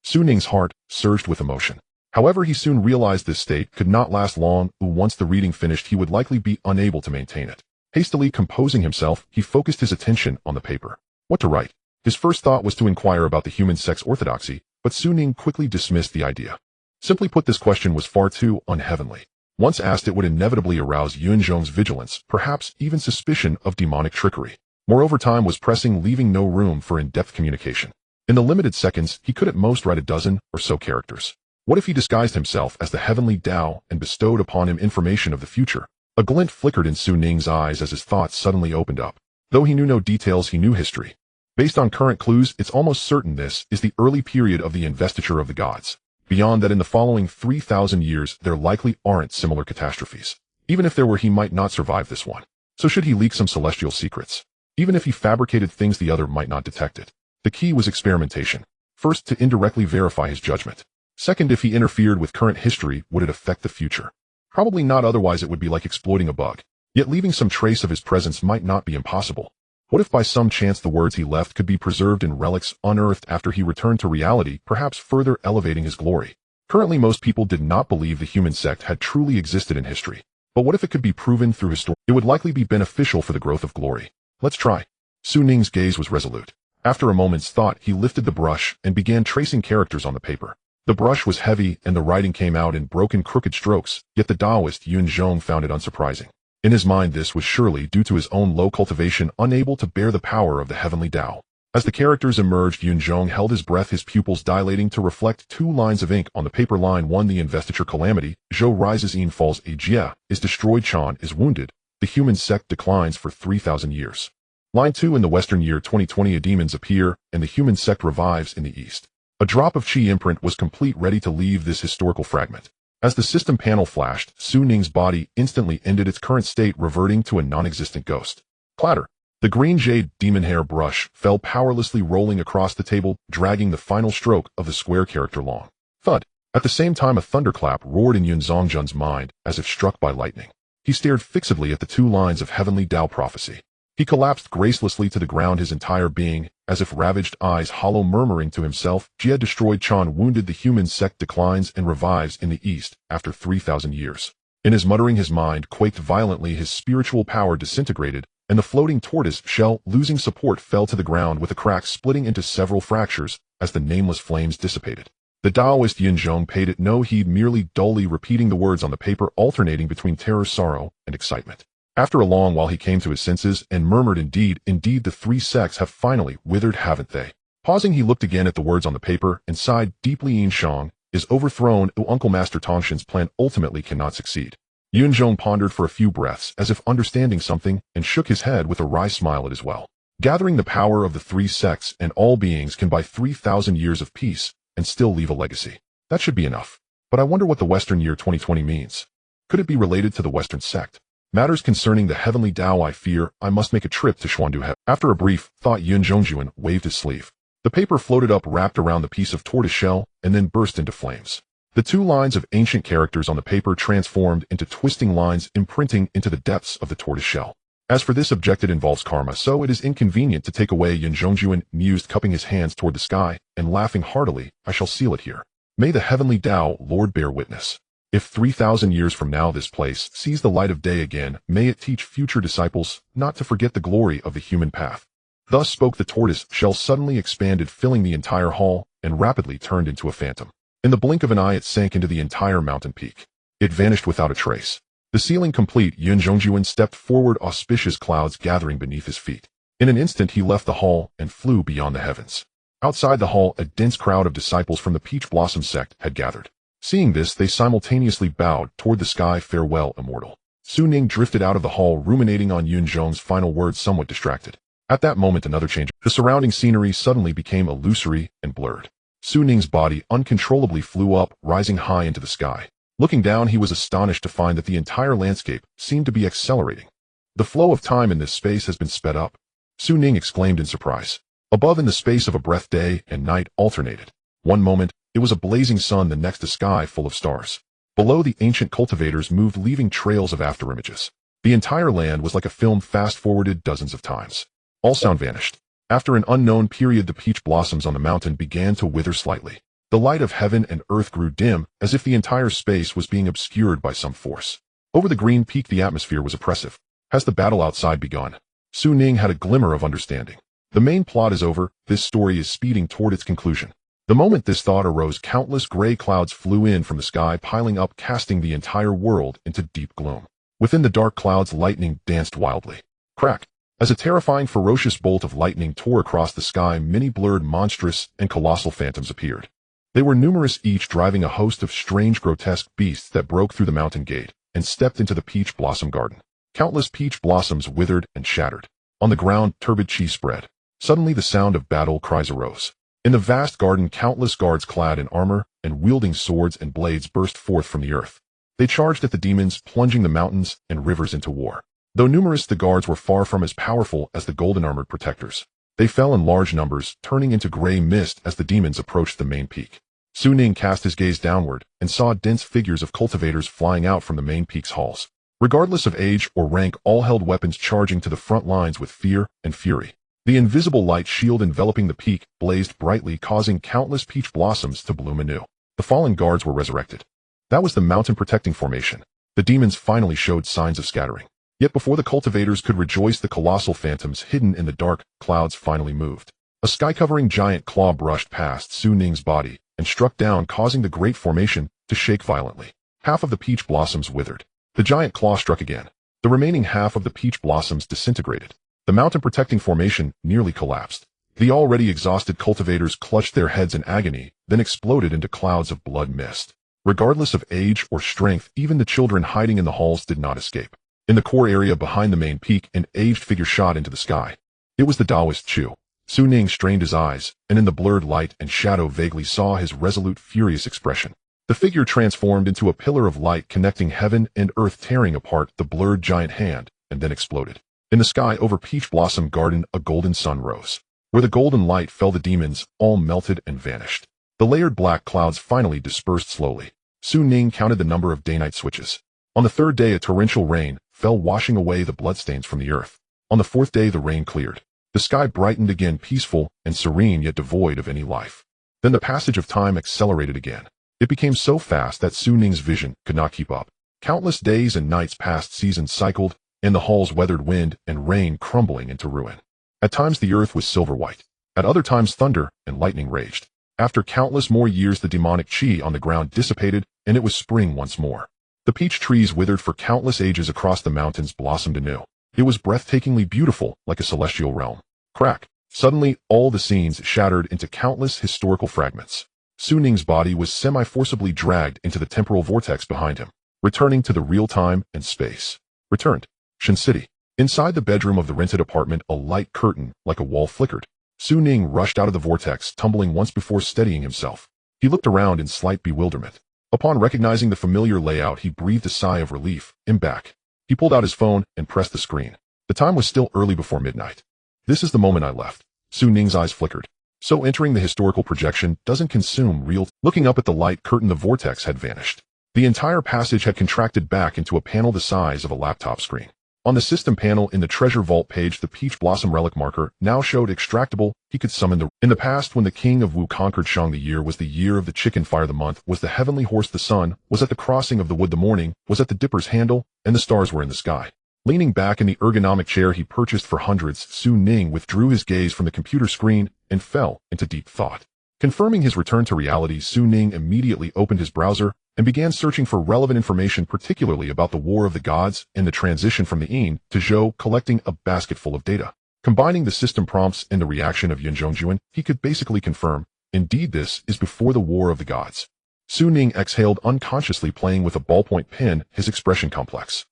Su Ning's heart surged with emotion. However, he soon realized this state could not last long. Once the reading finished, he would likely be unable to maintain it. Hastily composing himself, he focused his attention on the paper. What to write? His first thought was to inquire about the human sect's orthodoxy, but Su Ning quickly dismissed the idea. Simply put, this question was far too unheavenly. Once asked, it would inevitably arouse Yun Zhong's vigilance, perhaps even suspicion of demonic trickery. Moreover, time was pressing, leaving no room for in-depth communication. In the limited seconds, he could at most write a dozen or so characters. What if he disguised himself as the heavenly Tao and bestowed upon him information of the future? A glint flickered in Su Ning's eyes as his thoughts suddenly opened up. Though he knew no details, he knew history. Based on current clues, it's almost certain this is the early period of the investiture of the gods. Beyond that, in the following 3,000 years, there likely aren't similar catastrophes. Even if there were, he might not survive this one. So should he leak some celestial secrets? Even if he fabricated things, the other might not detect it. The key was experimentation. First, to indirectly verify his judgment. Second, if he interfered with current history, would it affect the future? Probably not, otherwise it would be like exploiting a bug. Yet leaving some trace of his presence might not be impossible. What if by some chance the words he left could be preserved in relics unearthed after he returned to reality, perhaps further elevating his glory? Currently, most people did not believe the human sect had truly existed in history. But what if it could be proven through history? It would likely be beneficial for the growth of glory. Let's try. Su Ning's gaze was resolute. After a moment's thought, he lifted the brush and began tracing characters on the paper. The brush was heavy and the writing came out in broken, crooked strokes, yet the Taoist Yun Zhong found it unsurprising. In his mind, this was surely due to his own low cultivation, unable to bear the power of the heavenly Tao. As the characters emerged, Yun Zhong held his breath, his pupils dilating to reflect 2 lines of ink on the paper. Line 1, the investiture calamity, Zhou rises, Yin falls, Jie is destroyed, Chan is wounded, the human sect declines for 3,000 years. Line 2, in the Western year 2020, demons appear, and the human sect revives in the East. A drop of chi imprint was complete, ready to leave this historical fragment. As the system panel flashed, Su Ning's body instantly ended its current state, reverting to a non-existent ghost. Clatter. The green jade demon hair brush fell powerlessly, rolling across the table, dragging the final stroke of the square character long. Thud. At the same time, a thunderclap roared in Yun Zhongjuan's mind, as if struck by lightning. He stared fixedly at the 2 lines of heavenly Tao prophecy. He collapsed gracelessly to the ground, his entire being, as if ravaged, eyes hollow, murmuring to himself, Jie destroyed, Chan wounded, the human sect declines and revives in the East after 3,000 years. In his muttering, his mind quaked violently, his spiritual power disintegrated, and the floating tortoise shell, losing support, fell to the ground with a crack, splitting into several fractures as the nameless flames dissipated. The Taoist Yun Zhong paid it no heed, merely dully repeating the words on the paper, alternating between terror, sorrow, and excitement. After a long while, he came to his senses and murmured, indeed, the 3 sects have finally withered, haven't they? Pausing, he looked again at the words on the paper and sighed deeply. Yin Shang is overthrown. Uncle Master Tongshan's plan ultimately cannot succeed. Yun Zhong pondered for a few breaths, as if understanding something, and shook his head with a wry smile at his well. Gathering the power of the 3 sects and all beings can buy 3,000 years of peace and still leave a legacy. That should be enough. But I wonder what the Western year 2020 means. Could it be related to the Western sect? Matters concerning the heavenly Tao, I fear I must make a trip to Xuandu. After a brief thought, Yun Zhongjuan waved his sleeve. The paper floated up, wrapped around the piece of tortoise shell, and then burst into flames. The two lines of ancient characters on the paper transformed into twisting lines imprinting into the depths of the tortoise shell. As for this object, it involves karma, so it is inconvenient to take away. Yin Zhongjuan mused, cupping his hands toward the sky and laughing heartily. I shall seal it here. May the heavenly Tao Lord bear witness. If 3,000 years from now this place sees the light of day again, may it teach future disciples not to forget the glory of the human path. Thus spoke the tortoise shell, suddenly expanded, filling the entire hall, and rapidly turned into a phantom. In the blink of an eye it sank into the entire mountain peak. It vanished without a trace. The ceiling complete, Yin Zhongjuan stepped forward, auspicious clouds gathering beneath his feet. In an instant he left the hall and flew beyond the heavens. Outside the hall, a dense crowd of disciples from the Peach Blossom sect had gathered. Seeing this, they simultaneously bowed toward the sky. Farewell, immortal. Su Ning drifted out of the hall, ruminating on Yun Zhong's final words, somewhat distracted. At that moment another change. The surrounding scenery suddenly became illusory and blurred. Su Ning's body uncontrollably flew up, rising high into the sky. Looking down, he was astonished to find that the entire landscape seemed to be accelerating. The flow of time in this space has been sped up. Su Ning exclaimed in surprise. Above, in the space of a breath, day and night alternated. One moment, it was a blazing sun, the next a sky full of stars. Below, the ancient cultivators moved, leaving trails of afterimages. The entire land was like a film fast-forwarded dozens of times. All sound vanished. After an unknown period, the peach blossoms on the mountain began to wither slightly. The light of heaven and earth grew dim, as if the entire space was being obscured by some force. Over the green peak, the atmosphere was oppressive. Has the battle outside begun? Su Ning had a glimmer of understanding. The main plot is over, this story is speeding toward its conclusion. The moment this thought arose, countless gray clouds flew in from the sky, piling up, casting the entire world into deep gloom. Within the dark clouds, lightning danced wildly. Crack! As a terrifying, ferocious bolt of lightning tore across the sky, many blurred, monstrous, and colossal phantoms appeared. They were numerous, each driving a host of strange, grotesque beasts that broke through the mountain gate and stepped into the peach blossom garden. Countless peach blossoms withered and shattered. On the ground, turbid chi spread. Suddenly the sound of battle cries arose. In the vast garden, countless guards clad in armor and wielding swords and blades burst forth from the earth. They charged at the demons, plunging the mountains and rivers into war. Though numerous, the guards were far from as powerful as the golden-armored protectors. They fell in large numbers, turning into gray mist as the demons approached the main peak. Su Ning cast his gaze downward and saw dense figures of cultivators flying out from the main peak's halls. Regardless of age or rank, all held weapons, charging to the front lines with fear and fury. The invisible light shield enveloping the peak blazed brightly, causing countless peach blossoms to bloom anew. The fallen guards were resurrected. That was the mountain protecting formation. The demons finally showed signs of scattering. Yet before the cultivators could rejoice, the colossal phantoms hidden in the dark clouds finally moved. A sky-covering giant claw brushed past Su Ning's body and struck down, causing the great formation to shake violently. Half of the peach blossoms withered. The giant claw struck again. The remaining half of the peach blossoms disintegrated. The mountain protecting formation nearly collapsed. The already exhausted cultivators clutched their heads in agony, then exploded into clouds of blood mist. Regardless of age or strength, even the children hiding in the halls did not escape. In the core area behind the main peak, an aged figure shot into the sky. It was the Taoist Chu. Su Ning strained his eyes, and in the blurred light and shadow vaguely saw his resolute, furious expression. The figure transformed into a pillar of light connecting heaven and earth, tearing apart the blurred giant hand, and then exploded. In the sky over Peach Blossom Garden, a golden sun rose. Where the golden light fell, the demons all melted and vanished. The layered black clouds finally dispersed slowly. Su Ning counted the number of day-night switches. On the third day, a torrential rain fell, washing away the bloodstains from the earth. On the fourth day, the rain cleared. The sky brightened again, peaceful and serene, yet devoid of any life. Then the passage of time accelerated again. It became so fast that Su Ning's vision could not keep up. Countless days and nights passed, seasons cycled, and the halls weathered wind and rain, crumbling into ruin. At times the earth was silver white. At other times thunder and lightning raged. After countless more years, the demonic chi on the ground dissipated, and it was spring once more. The peach trees withered for countless ages across the mountains blossomed anew. It was breathtakingly beautiful, like a celestial realm. Crack! Suddenly, all the scenes shattered into countless historical fragments. Su Ning's body was semi-forcibly dragged into the temporal vortex behind him, returning to the real time and space. Returned. Shin City. Inside the bedroom of the rented apartment, a light curtain like a wall flickered. Su Ning rushed out of the vortex, tumbling once before steadying himself. He looked around in slight bewilderment. Upon recognizing the familiar layout, he breathed a sigh of relief. I'm back. He pulled out his phone and pressed the screen. The time was still early before midnight. This is the moment I left. Su Ning's eyes flickered. So entering the historical projection doesn't consume real. Looking up at the light curtain, the vortex had vanished. The entire passage had contracted back into a panel the size of a laptop screen. On the system panel in the treasure vault page, the peach blossom relic marker now showed extractable. He could summon the... In the past, when the king of Wu conquered Shang, the year was the year of the chicken, fire the month was the heavenly horse, the sun was at the crossing of the wood, the morning was at the dipper's handle, and the stars were in the sky. Leaning back in the ergonomic chair he purchased for hundreds, Su Ning withdrew his gaze from the computer screen and fell into deep thought. Confirming his return to reality, Su Ning immediately opened his browser and began searching for relevant information, particularly about the War of the Gods and the transition from the Yin to Zhou, collecting a basket full of data. Combining the system prompts and the reaction of Yun Zhongjuan, he could basically confirm, indeed this is before the War of the Gods. Su Ning exhaled, unconsciously playing with a ballpoint pen, his expression complex.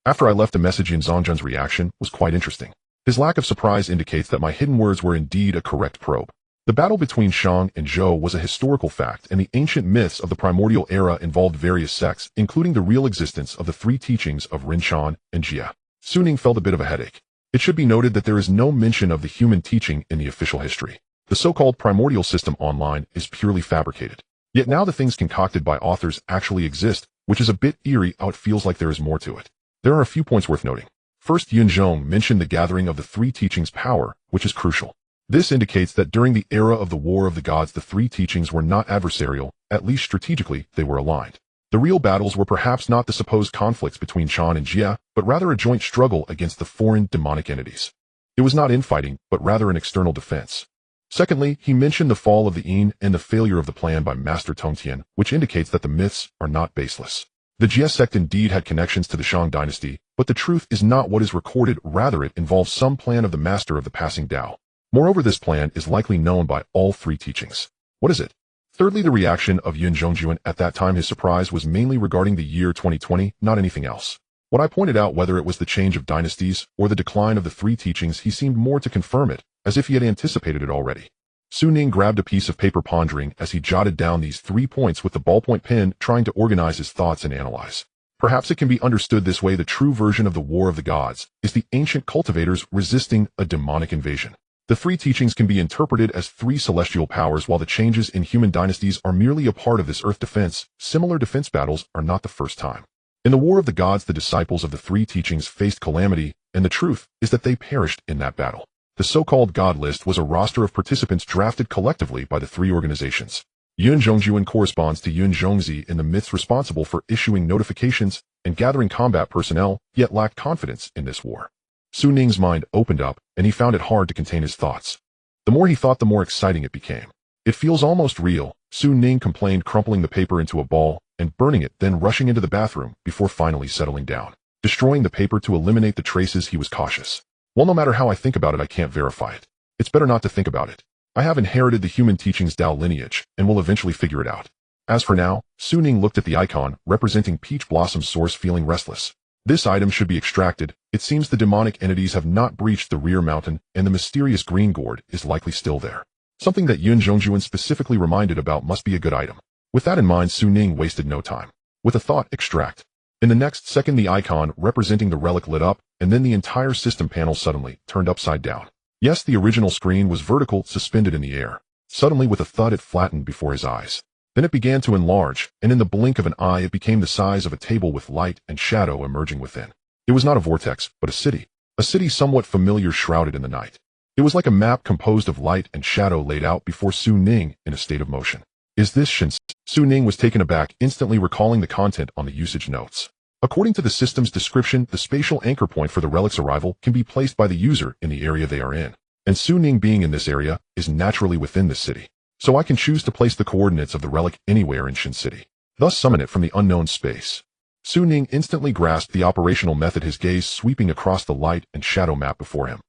After I left a message, Yun Zhongjuan's reaction was quite interesting. His lack of surprise indicates that my hidden words were indeed a correct probe. The battle between Shang and Zhou was a historical fact, and the ancient myths of the primordial era involved various sects, including the real existence of the three teachings of Rinshan and Jia. Su Ning felt a bit of a headache. It should be noted that there is no mention of the human teaching in the official history. The so-called primordial system online is purely fabricated. Yet now the things concocted by authors actually exist, which is a bit eerie how it feels like there is more to it. There are a few points worth noting. First, Yun Zhong mentioned the gathering of the three teachings' power, which is crucial. This indicates that during the era of the War of the Gods, the three teachings were not adversarial, at least strategically, they were aligned. The real battles were perhaps not the supposed conflicts between Shan and Jia, but rather a joint struggle against the foreign demonic entities. It was not infighting, but rather an external defense. Secondly, he mentioned the fall of the Yin and the failure of the plan by Master Tongtian, which indicates that the myths are not baseless. The Jia sect indeed had connections to the Shang dynasty, but the truth is not what is recorded, rather it involves some plan of the master of the passing Tao. Moreover, this plan is likely known by all three teachings. What is it? Thirdly, the reaction of Yun Zhongjuan at that time, his surprise was mainly regarding the year 2020, not anything else. When I pointed out whether it was the change of dynasties or the decline of the three teachings, he seemed more to confirm it, as if he had anticipated it already. Su Ning grabbed a piece of paper, pondering as he jotted down these 3 points with the ballpoint pen, trying to organize his thoughts and analyze. Perhaps it can be understood this way: the true version of the War of the Gods is the ancient cultivators resisting a demonic invasion. The three teachings can be interpreted as 3 celestial powers, while the changes in human dynasties are merely a part of this earth defense. Similar defense battles are not the first time. In the War of the Gods, the disciples of the three teachings faced calamity, and the truth is that they perished in that battle. The so-called God list was a roster of participants drafted collectively by the three organizations. Yun Zhongjuan corresponds to Yun Zhongzi in the myths, responsible for issuing notifications and gathering combat personnel, yet lacked confidence in this war. Su Ning's mind opened up, and he found it hard to contain his thoughts. The more he thought, the more exciting it became. It feels almost real, Su Ning complained, crumpling the paper into a ball and burning it, then rushing into the bathroom before finally settling down. Destroying the paper to eliminate the traces, he was cautious. Well, no matter how I think about it, I can't verify it. It's better not to think about it. I have inherited the human teachings Tao lineage, and will eventually figure it out. As for now, Su Ning looked at the icon representing Peach Blossom's source, feeling restless. This item should be extracted. It seems the demonic entities have not breached the rear mountain, and the mysterious green gourd is likely still there. Something that Yun Zhongjuan specifically reminded about must be a good item. With that in mind, Su Ning wasted no time. With a thought, extract. In the next second, the icon representing the relic lit up, and then the entire system panel suddenly turned upside down. Yes, the original screen was vertical, suspended in the air. Suddenly, with a thud, it flattened before his eyes. Then it began to enlarge, and in the blink of an eye it became the size of a table, with light and shadow emerging within. It was not a vortex, but a city somewhat familiar, shrouded in the night. It was like a map composed of light and shadow laid out before Su Ning in a state of motion. Is this Shin? Su Ning was taken aback, instantly recalling the content on the usage notes. According to the system's description, the spatial anchor point for the relic's arrival can be placed by the user in the area they are in, and Su Ning, being in this area, is naturally within this city. So I can choose to place the coordinates of the relic anywhere in Shin City, thus summon it from the unknown space. Su Ning instantly grasped the operational method, his gaze sweeping across the light and shadow map before him.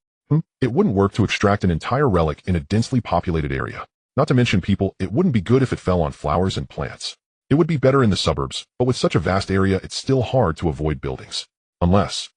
It wouldn't work to extract an entire relic in a densely populated area. Not to mention people, it wouldn't be good if it fell on flowers and plants. It would be better in the suburbs, but with such a vast area, it's still hard to avoid buildings. Unless...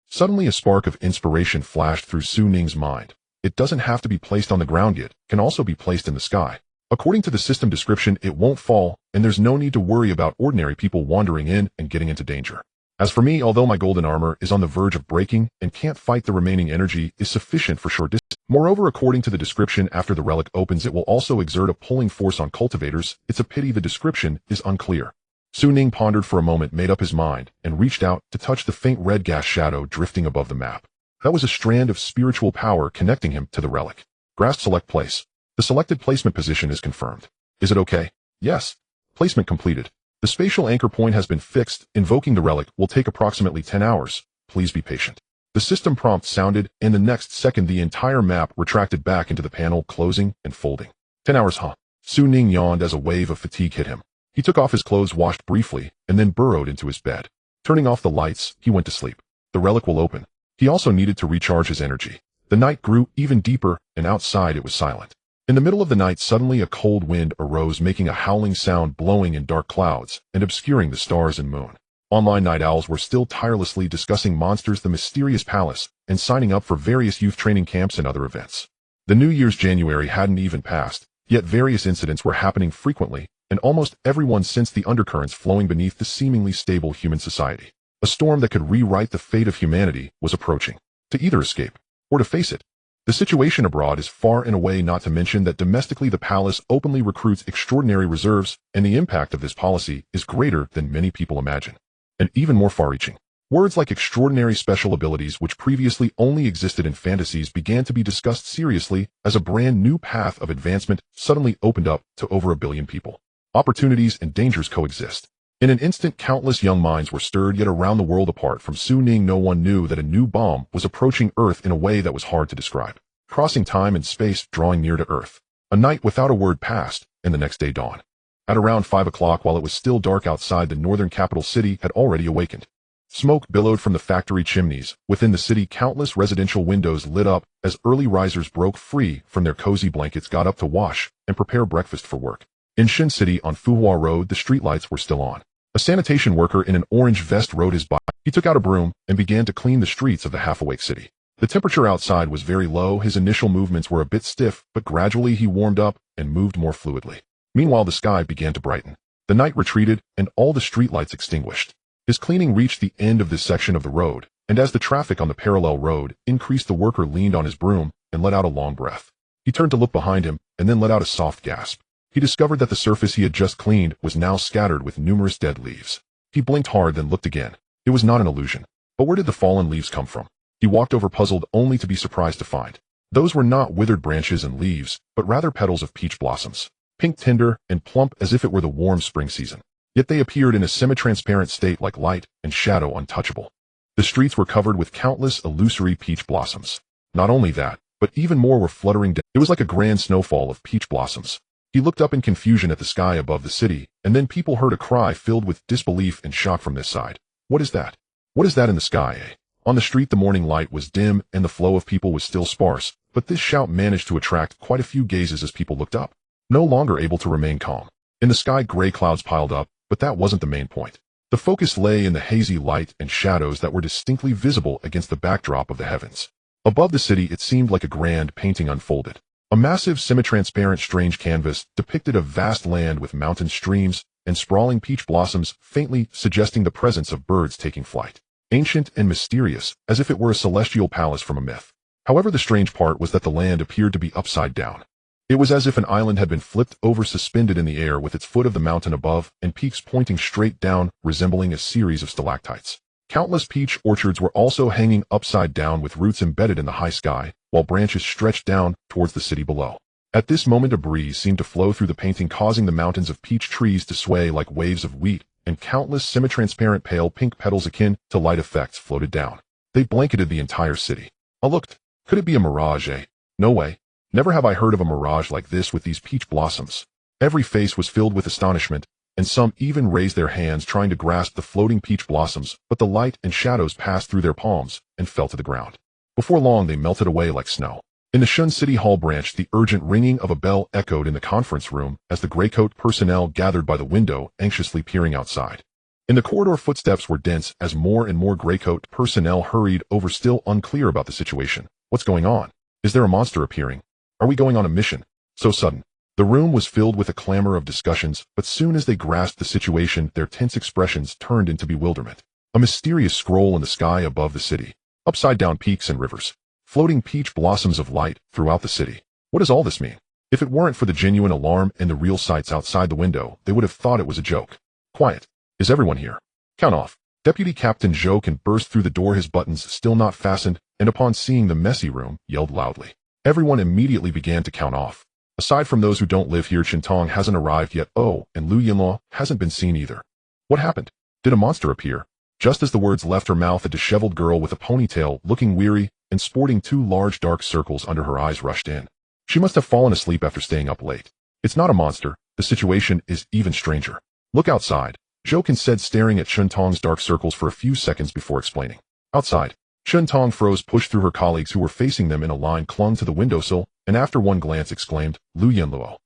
Suddenly a spark of inspiration flashed through Su Ning's mind. It doesn't have to be placed on the ground yet, can also be placed in the sky. According to the system description, it won't fall, and there's no need to worry about ordinary people wandering in and getting into danger. As for me, although my golden armor is on the verge of breaking and can't fight, the remaining energy is sufficient for short distance. Moreover, according to the description, after the relic opens it will also exert a pulling force on cultivators. It's a pity the description is unclear. Su Ning pondered for a moment, made up his mind, and reached out to touch the faint red gas shadow drifting above the map. That was a strand of spiritual power connecting him to the relic. Grasp select place. The selected placement position is confirmed. Is it okay? Yes. Placement completed. The spatial anchor point has been fixed. Invoking the relic will take approximately 10 hours. Please be patient. The system prompt sounded, and the next second the entire map retracted back into the panel, closing and folding. 10 hours, huh? Su Ning yawned as a wave of fatigue hit him. He took off his clothes, washed briefly, and then burrowed into his bed. Turning off the lights, he went to sleep. The relic will open. He also needed to recharge his energy. The night grew even deeper, and outside it was silent. In the middle of the night, suddenly a cold wind arose, making a howling sound, blowing in dark clouds and obscuring the stars and moon. Online night owls were still tirelessly discussing monsters, the mysterious palace, and signing up for various youth training camps and other events. The New Year's January hadn't even passed, yet various incidents were happening frequently, and almost everyone sensed the undercurrents flowing beneath the seemingly stable human society. A storm that could rewrite the fate of humanity was approaching. To either escape, or to face it. The situation abroad is far and away, not to mention that domestically the palace openly recruits extraordinary reserves, and the impact of this policy is greater than many people imagine. And even more far-reaching. Words like extraordinary special abilities, which previously only existed in fantasies, began to be discussed seriously as a brand new path of advancement suddenly opened up to over 1 billion people. Opportunities and dangers coexist. In an instant, countless young minds were stirred, yet around the world apart from Su Ning, no one knew that a new bomb was approaching Earth in a way that was hard to describe. Crossing time and space, drawing near to Earth. A night without a word passed, and the next day dawned. At around 5 o'clock, while it was still dark outside, the northern capital city had already awakened. Smoke billowed from the factory chimneys. Within the city, countless residential windows lit up as early risers broke free from their cozy blankets, got up to wash and prepare breakfast for work. In Shin City on Fuhua Road, the streetlights were still on. A sanitation worker in an orange vest rode his bike. He took out a broom and began to clean the streets of the half-awake city. The temperature outside was very low. His initial movements were a bit stiff, but gradually he warmed up and moved more fluidly. Meanwhile, the sky began to brighten. The night retreated, and all the streetlights extinguished. His cleaning reached the end of this section of the road, and as the traffic on the parallel road increased, the worker leaned on his broom and let out a long breath. He turned to look behind him, and then let out a soft gasp. He discovered that the surface he had just cleaned was now scattered with numerous dead leaves. He blinked hard, then looked again. It was not an illusion. But where did the fallen leaves come from? He walked over, puzzled, only to be surprised to find those were not withered branches and leaves, but rather petals of peach blossoms, pink, tender, and plump as if it were the warm spring season. Yet they appeared in a semi-transparent state, like light and shadow untouchable. The streets were covered with countless illusory peach blossoms. Not only that, but even more were fluttering down. It was like a grand snowfall of peach blossoms. He looked up in confusion at the sky above the city, and then people heard a cry filled with disbelief and shock from this side. What is that? What is that in the sky, eh? On the street, the morning light was dim and the flow of people was still sparse, but this shout managed to attract quite a few gazes as people looked up, no longer able to remain calm. In the sky, gray clouds piled up, but that wasn't the main point. The focus lay in the hazy light and shadows that were distinctly visible against the backdrop of the heavens. Above the city, it seemed like a grand painting unfolded. A massive, semi-transparent, strange canvas depicted a vast land with mountain streams and sprawling peach blossoms, faintly suggesting the presence of birds taking flight. Ancient and mysterious, as if it were a celestial palace from a myth. However, the strange part was that the land appeared to be upside down. It was as if an island had been flipped over, suspended in the air with its foot of the mountain above and peaks pointing straight down, resembling a series of stalactites. Countless peach orchards were also hanging upside down with roots embedded in the high sky, while branches stretched down towards the city below. At this moment, a breeze seemed to flow through the painting, causing the mountains of peach trees to sway like waves of wheat, and countless semi-transparent pale pink petals akin to light effects floated down. They blanketed the entire city. I looked. Could it be a mirage, eh? No way. Never have I heard of a mirage like this with these peach blossoms. Every face was filled with astonishment, and some even raised their hands trying to grasp the floating peach blossoms, but the light and shadows passed through their palms and fell to the ground. Before long, they melted away like snow. In the Shun City Hall branch, the urgent ringing of a bell echoed in the conference room as the graycoat personnel gathered by the window, anxiously peering outside. In the corridor, footsteps were dense as more and more graycoat personnel hurried over, still unclear about the situation. What's going on? Is there a monster appearing? Are we going on a mission? So sudden. The room was filled with a clamor of discussions, but soon as they grasped the situation, their tense expressions turned into bewilderment. A mysterious scroll in the sky above the city. Upside-down peaks and rivers. floating peach blossoms of light throughout the city. What does all this mean? If it weren't for the genuine alarm and the real sights outside the window, they would have thought it was a joke. Quiet. Is everyone here? Count off. Deputy Captain Zhou can burst through the door, his buttons still not fastened, and upon seeing the messy room, yelled loudly. Everyone immediately began to count off. Aside from those who don't live here, Qintong hasn't arrived yet. Oh, and Lu Yinluo hasn't been seen either. What happened? Did a monster appear? Just as the words left her mouth, a disheveled girl with a ponytail, looking weary, and sporting two large dark circles under her eyes rushed in. She must have fallen asleep after staying up late. It's not a monster. The situation is even stranger. Look outside, Zhou said, staring at Qintong's dark circles for a few seconds before explaining. Outside, Qintong froze, pushed through her colleagues who were facing them in a line, clung to the windowsill, and after one glance exclaimed, Lu Yinluo.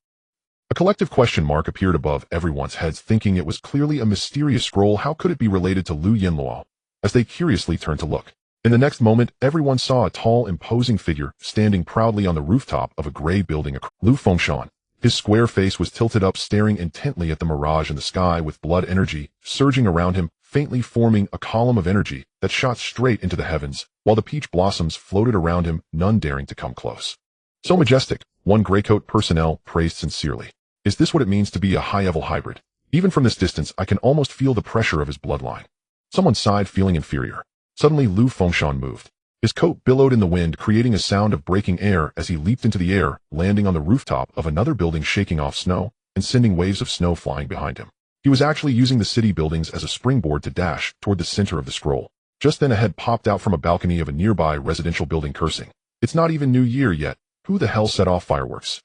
A collective question mark appeared above everyone's heads, thinking it was clearly a mysterious scroll. How could it be related to Lu Yinluo? As they curiously turned to look. In the next moment, everyone saw a tall, imposing figure standing proudly on the rooftop of a gray building. Lu Fengshen. His square face was tilted up, staring intently at the mirage in the sky, with blood energy surging around him, faintly forming a column of energy that shot straight into the heavens, while the peach blossoms floated around him, none daring to come close. So majestic, one graycoat personnel praised sincerely. Is this what it means to be a high-level hybrid? Even from this distance, I can almost feel the pressure of his bloodline. Someone sighed, feeling inferior. Suddenly, Lu Fengshen moved. His coat billowed in the wind, creating a sound of breaking air as he leaped into the air, landing on the rooftop of another building, shaking off snow and sending waves of snow flying behind him. He was actually using the city buildings as a springboard to dash toward the center of the scroll. Just then a head popped out from a balcony of a nearby residential building, cursing. It's not even New Year yet. Who the hell set off fireworks?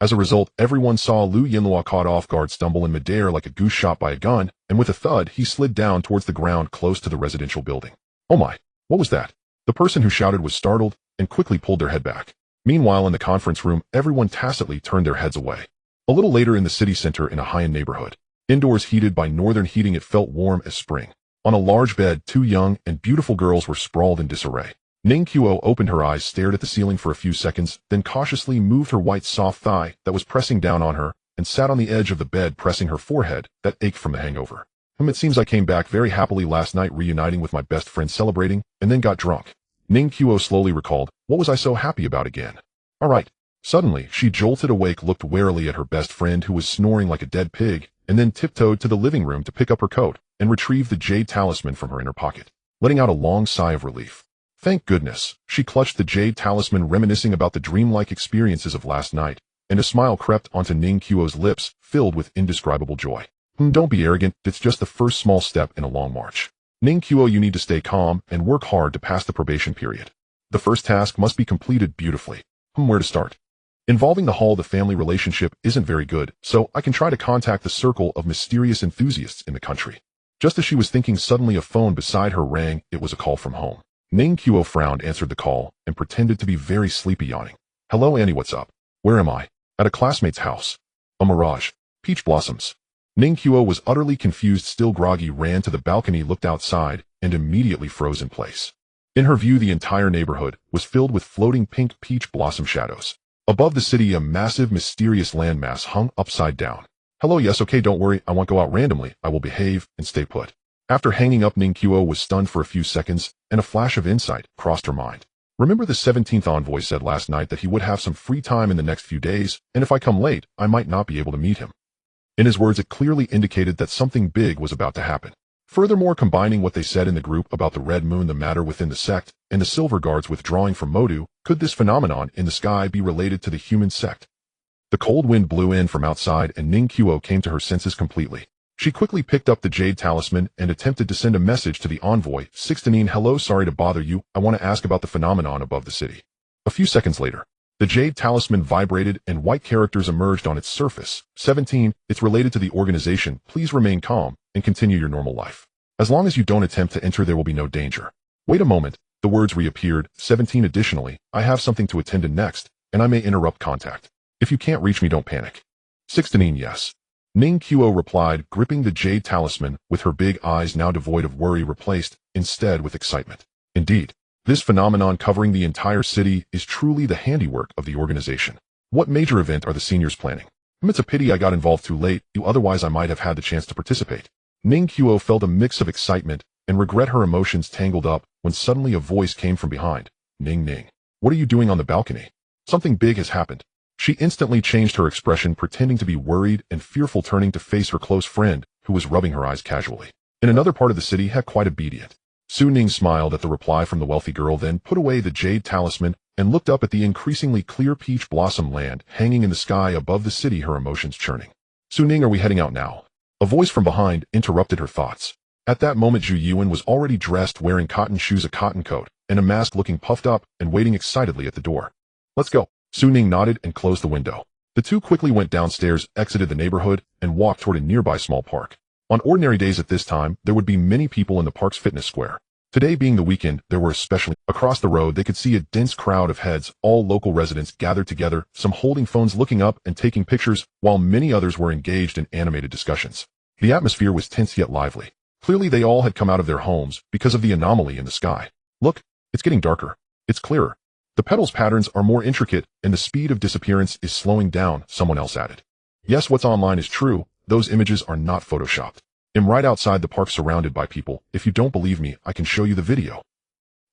As a result, everyone saw Lu Yinluo caught off guard, stumble in midair like a goose shot by a gun, and with a thud, he slid down towards the ground close to the residential building. Oh my, what was that? The person who shouted was startled and quickly pulled their head back. Meanwhile, in the conference room, everyone tacitly turned their heads away. A little later, in the city center in a high-end neighborhood, indoors heated by northern heating, it felt warm as spring. On a large bed, two young and beautiful girls were sprawled in disarray. Ning opened her eyes, stared at the ceiling for a few seconds, then cautiously moved her white soft thigh that was pressing down on her, and sat on the edge of the bed, pressing her forehead that ached from the hangover. It seems I came back very happily last night, reuniting with my best friend, celebrating, and then got drunk. Ning slowly recalled. What was I so happy about again? All right. Suddenly, she jolted awake, looked warily at her best friend who was snoring like a dead pig, and then tiptoed to the living room to pick up her coat and retrieve the jade talisman from her inner pocket, letting out a long sigh of relief. Thank goodness. She clutched the jade talisman, reminiscing about the dreamlike experiences of last night, and a smile crept onto Ning Qiuo's lips, filled with indescribable joy. Don't be arrogant. It's just the first small step in a long march. Ning Qiuo, you need to stay calm and work hard to pass the probation period. The first task must be completed beautifully. Where to start? Involving the hall, the family relationship isn't very good, so I can try to contact the circle of mysterious enthusiasts in the country. Just as she was thinking, suddenly a phone beside her rang. It was a call from home. Ning Qiuo frowned, answered the call, and pretended to be very sleepy, yawning. Hello, Annie, what's up? Where am I? At a classmate's house. A mirage. Peach blossoms. Ning Qiuo was utterly confused, still groggy, ran to the balcony, looked outside, and immediately froze in place. In her view, the entire neighborhood was filled with floating pink peach blossom shadows. Above the city, a massive, mysterious landmass hung upside down. Hello, yes, okay, don't worry, I won't go out randomly, I will behave and stay put. After hanging up, Ning Qiuo was stunned for a few seconds, and a flash of insight crossed her mind. Remember, the 17th envoy said last night that he would have some free time in the next few days, and if I come late, I might not be able to meet him. In his words, it clearly indicated that something big was about to happen. Furthermore, combining what they said in the group about the red moon, the matter within the sect, and the silver guards withdrawing from Modu, could this phenomenon in the sky be related to the Human Sect? The cold wind blew in from outside, and Ning Qiuo came to her senses completely. She quickly picked up the jade talisman and attempted to send a message to the envoy. 16. Hello, sorry to bother you, I want to ask about the phenomenon above the city. A few seconds later, the jade talisman vibrated and white characters emerged on its surface. 17. It's related to the organization. Please remain calm and continue your normal life. As long as you don't attempt to enter, there will be no danger. Wait a moment, the words reappeared. 17. Additionally, I have something to attend to next, and I may interrupt contact. If you can't reach me, don't panic. 16. Yes. Ning Qiuo replied, gripping the jade talisman, with her big eyes now devoid of worry replaced, instead, with excitement. Indeed, this phenomenon covering the entire city is truly the handiwork of the organization. What major event are the seniors planning? It's a pity I got involved too late, otherwise I might have had the chance to participate. Ning Qiuo felt a mix of excitement and regret, her emotions tangled up, when suddenly a voice came from behind. Ning. What are you doing on the balcony? Something big has happened. She instantly changed her expression, pretending to be worried and fearful, turning to face her close friend, who was rubbing her eyes casually. In another part of the city had quite obedient. Ning smiled at the reply from the wealthy girl, then put away the jade talisman and looked up at the increasingly clear peach blossom land hanging in the sky above the city, her emotions churning. Ning, are we heading out now? A voice from behind interrupted her thoughts. At that moment, Zhu Yuan was already dressed, wearing cotton shoes, a cotton coat, and a mask, looking puffed up and waiting excitedly at the door. Let's go. Ning nodded and closed the window. The two quickly went downstairs, exited the neighborhood, and walked toward a nearby small park. On ordinary days at this time, there would be many people in the park's fitness square. Today being the weekend, there were especially. Across the road, they could see a dense crowd of heads, all local residents gathered together, some holding phones, looking up and taking pictures, while many others were engaged in animated discussions. The atmosphere was tense yet lively. Clearly they all had come out of their homes because of the anomaly in the sky. Look, it's getting darker. It's clearer. The petals' patterns are more intricate, and the speed of disappearance is slowing down, someone else added. Yes, what's online is true. Those images are not photoshopped. I'm right outside the park, surrounded by people. If you don't believe me, I can show you the video.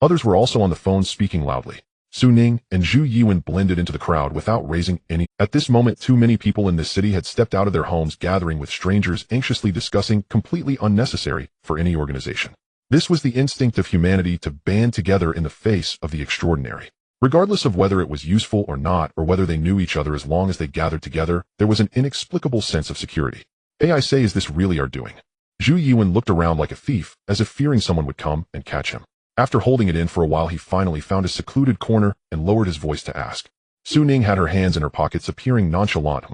Others were also on the phone, speaking loudly. Ning and Zhu Yuan blended into the crowd without raising any. At this moment, too many people in this city had stepped out of their homes, gathering with strangers, anxiously discussing, completely unnecessary for any organization. This was the instinct of humanity to band together in the face of the extraordinary. Regardless of whether it was useful or not, or whether they knew each other, as long as they gathered together, there was an inexplicable sense of security. I say, is this really our doing? Zhu Yuan looked around like a thief, as if fearing someone would come and catch him. After holding it in for a while, he finally found a secluded corner and lowered his voice to ask. Ning had her hands in her pockets, appearing nonchalant.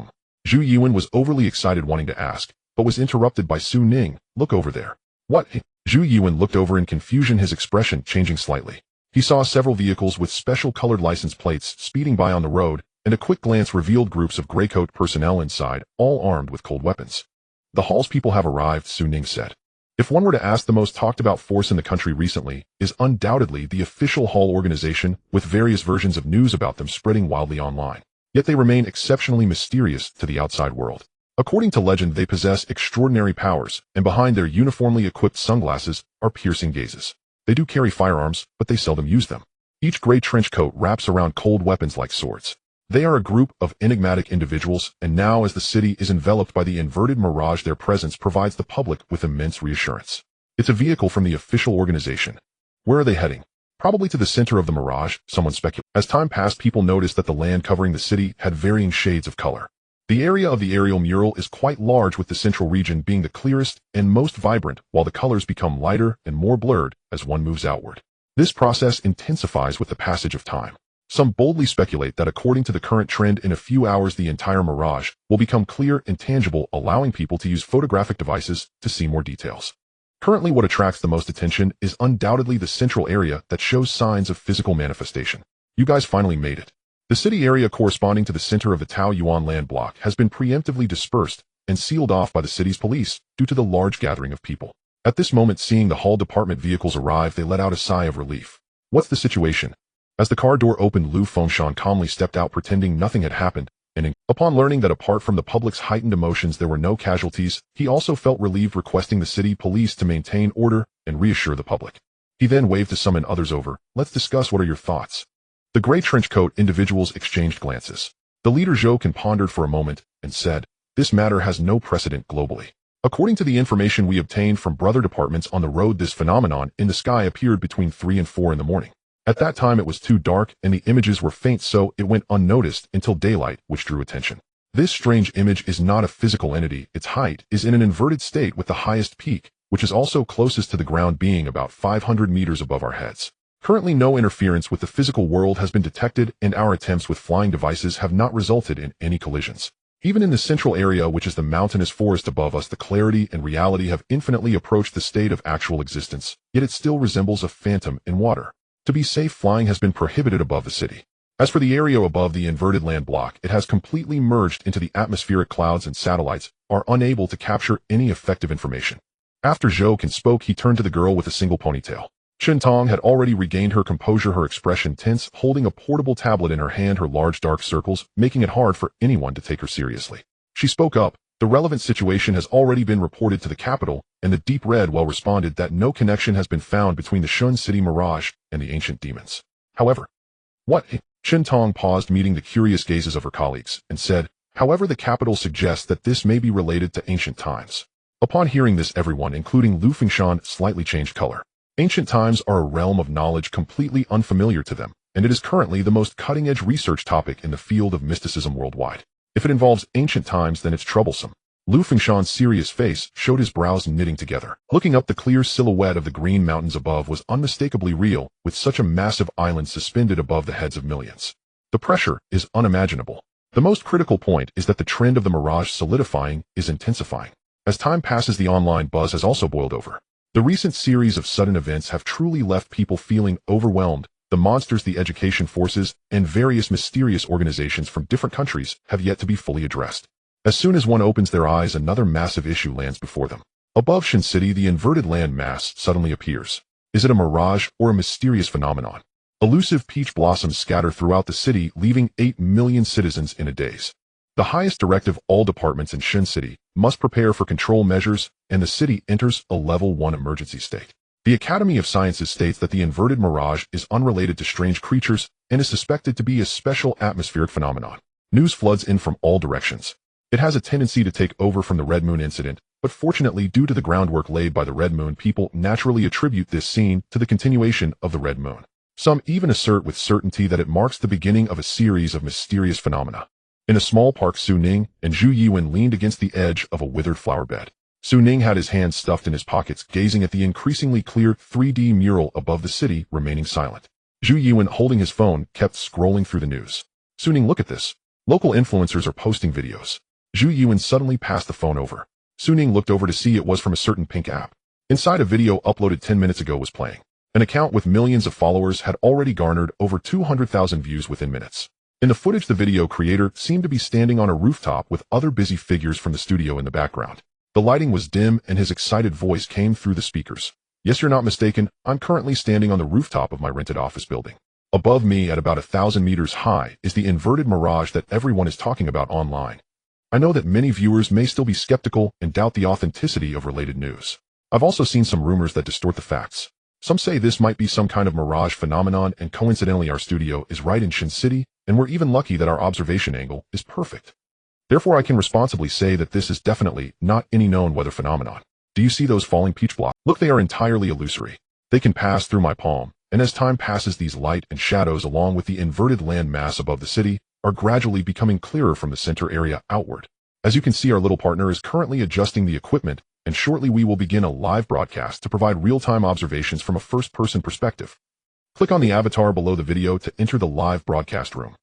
Zhu Yuan was overly excited, wanting to ask, but was interrupted by Ning. Look over there. What? Zhu Yuan looked over in confusion, his expression changing slightly. He saw several vehicles with special colored license plates speeding by on the road, and a quick glance revealed groups of graycoat personnel inside, all armed with cold weapons. The Hall's people have arrived, Ning said. If one were to ask, the most talked about force in the country recently is undoubtedly the official Hall organization, with various versions of news about them spreading wildly online. Yet they remain exceptionally mysterious to the outside world. According to legend, they possess extraordinary powers, and behind their uniformly equipped sunglasses are piercing gazes. They do carry firearms, but they seldom use them. Each gray trench coat wraps around cold weapons like swords. They are a group of enigmatic individuals, and now as the city is enveloped by the inverted mirage, their presence provides the public with immense reassurance. It's a vehicle from the official organization. Where are they heading? Probably to the center of the mirage, someone speculated. As time passed, people noticed that the land covering the city had varying shades of color. The area of the aerial mural is quite large, with the central region being the clearest and most vibrant, while the colors become lighter and more blurred as one moves outward. This process intensifies with the passage of time. Some boldly speculate that according to the current trend, in a few hours the entire mirage will become clear and tangible, allowing people to use photographic devices to see more details. Currently, what attracts the most attention is undoubtedly the central area that shows signs of physical manifestation. You guys finally made it. The city area corresponding to the center of the Tao Yuan land block has been preemptively dispersed and sealed off by the city's police due to the large gathering of people. At this moment, seeing the Hall department vehicles arrive, they let out a sigh of relief. What's the situation? As the car door opened, Lu Fengshan calmly stepped out, pretending nothing had happened, and upon learning that apart from the public's heightened emotions there were no casualties, he also felt relieved, requesting the city police to maintain order and reassure the public. He then waved to summon others over. Let's discuss. What are your thoughts? The gray trenchcoat individuals exchanged glances. The leader Zhou pondered for a moment and said, this matter has no precedent globally. According to the information we obtained from brother departments on the road, this phenomenon in the sky appeared between 3 and 4 in the morning. At that time it was too dark and the images were faint, so it went unnoticed until daylight, which drew attention. This strange image is not a physical entity. Its height is in an inverted state, with the highest peak, which is also closest to the ground, being about 500 meters above our heads. Currently no interference with the physical world has been detected, and our attempts with flying devices have not resulted in any collisions. Even in the central area, which is the mountainous forest above us, the clarity and reality have infinitely approached the state of actual existence, yet it still resembles a phantom in water. To be safe, flying has been prohibited above the city. As for the area above the inverted land block, it has completely merged into the atmospheric clouds, and satellites are unable to capture any effective information. After Zhou spoke, he turned to the girl with a single ponytail. Chen Tong had already regained her composure, her expression tense, holding a portable tablet in her hand, her large dark circles making it hard for anyone to take her seriously. She spoke up. The relevant situation has already been reported to the capital, and the Deep Red well responded that no connection has been found between the Shun City mirage and the ancient demons. However, what? Shen Tong paused, meeting the curious gazes of her colleagues, and said, however, the capital suggests that this may be related to ancient times. Upon hearing this, everyone, including Lu Fengshan, slightly changed color. Ancient times are a realm of knowledge completely unfamiliar to them, and it is currently the most cutting-edge research topic in the field of mysticism worldwide. If it involves ancient times, then it's troublesome. Lu Fengshan's serious face showed his brows knitting together. Looking up, the clear silhouette of the green mountains above was unmistakably real, with such a massive island suspended above the heads of millions. The pressure is unimaginable. The most critical point is that the trend of the mirage solidifying is intensifying. As time passes, the online buzz has also boiled over. The recent series of sudden events have truly left people feeling overwhelmed. The monsters, the education forces, and various mysterious organizations from different countries have yet to be fully addressed. As soon as one opens their eyes, another massive issue lands before them. Above Shen City, the inverted land mass suddenly appears. Is it a mirage or a mysterious phenomenon? Elusive peach blossoms scatter throughout the city, leaving 8 million citizens in a daze. The highest directive: all departments in Shen City must prepare for control measures, and the city enters a level 1 emergency state. The Academy of Sciences states that the inverted mirage is unrelated to strange creatures and is suspected to be a special atmospheric phenomenon. News floods in from all directions. It has a tendency to take over from the Red Moon incident, but fortunately, due to the groundwork laid by the Red Moon, people naturally attribute this scene to the continuation of the Red Moon. Some even assert with certainty that it marks the beginning of a series of mysterious phenomena. In a small park, Su Ning and Zhu Yiwen leaned against the edge of a withered flower bed. Su Ning had his hands stuffed in his pockets, gazing at the increasingly clear 3D mural above the city, remaining silent. Zhu Yiwen, holding his phone, kept scrolling through the news. Su Ning, look at this. Local influencers are posting videos. Zhu Yiwen suddenly passed the phone over. Su Ning looked over to see it was from a certain pink app. Inside, a video uploaded 10 minutes ago was playing. An account with millions of followers had already garnered over 200,000 views within minutes. In the footage, the video creator seemed to be standing on a rooftop with other busy figures from the studio in the background. The lighting was dim and his excited voice came through the speakers. Yes, you're not mistaken. I'm currently standing on the rooftop of my rented office building. Above me, at about 1,000 meters high, is the inverted mirage that everyone is talking about online. I know that many viewers may still be skeptical and doubt the authenticity of related news. I've also seen some rumors that distort the facts. Some say this might be some kind of mirage phenomenon, and coincidentally our studio is right in Shen City, and we're even lucky that our observation angle is perfect. Therefore, I can responsibly say that this is definitely not any known weather phenomenon. Do you see those falling peach blossoms? Look, they are entirely illusory. They can pass through my palm, and as time passes, these light and shadows, along with the inverted land mass above the city, are gradually becoming clearer from the center area outward. As you can see, our little partner is currently adjusting the equipment, and shortly we will begin a live broadcast to provide real-time observations from a first-person perspective. Click on the avatar below the video to enter the live broadcast room.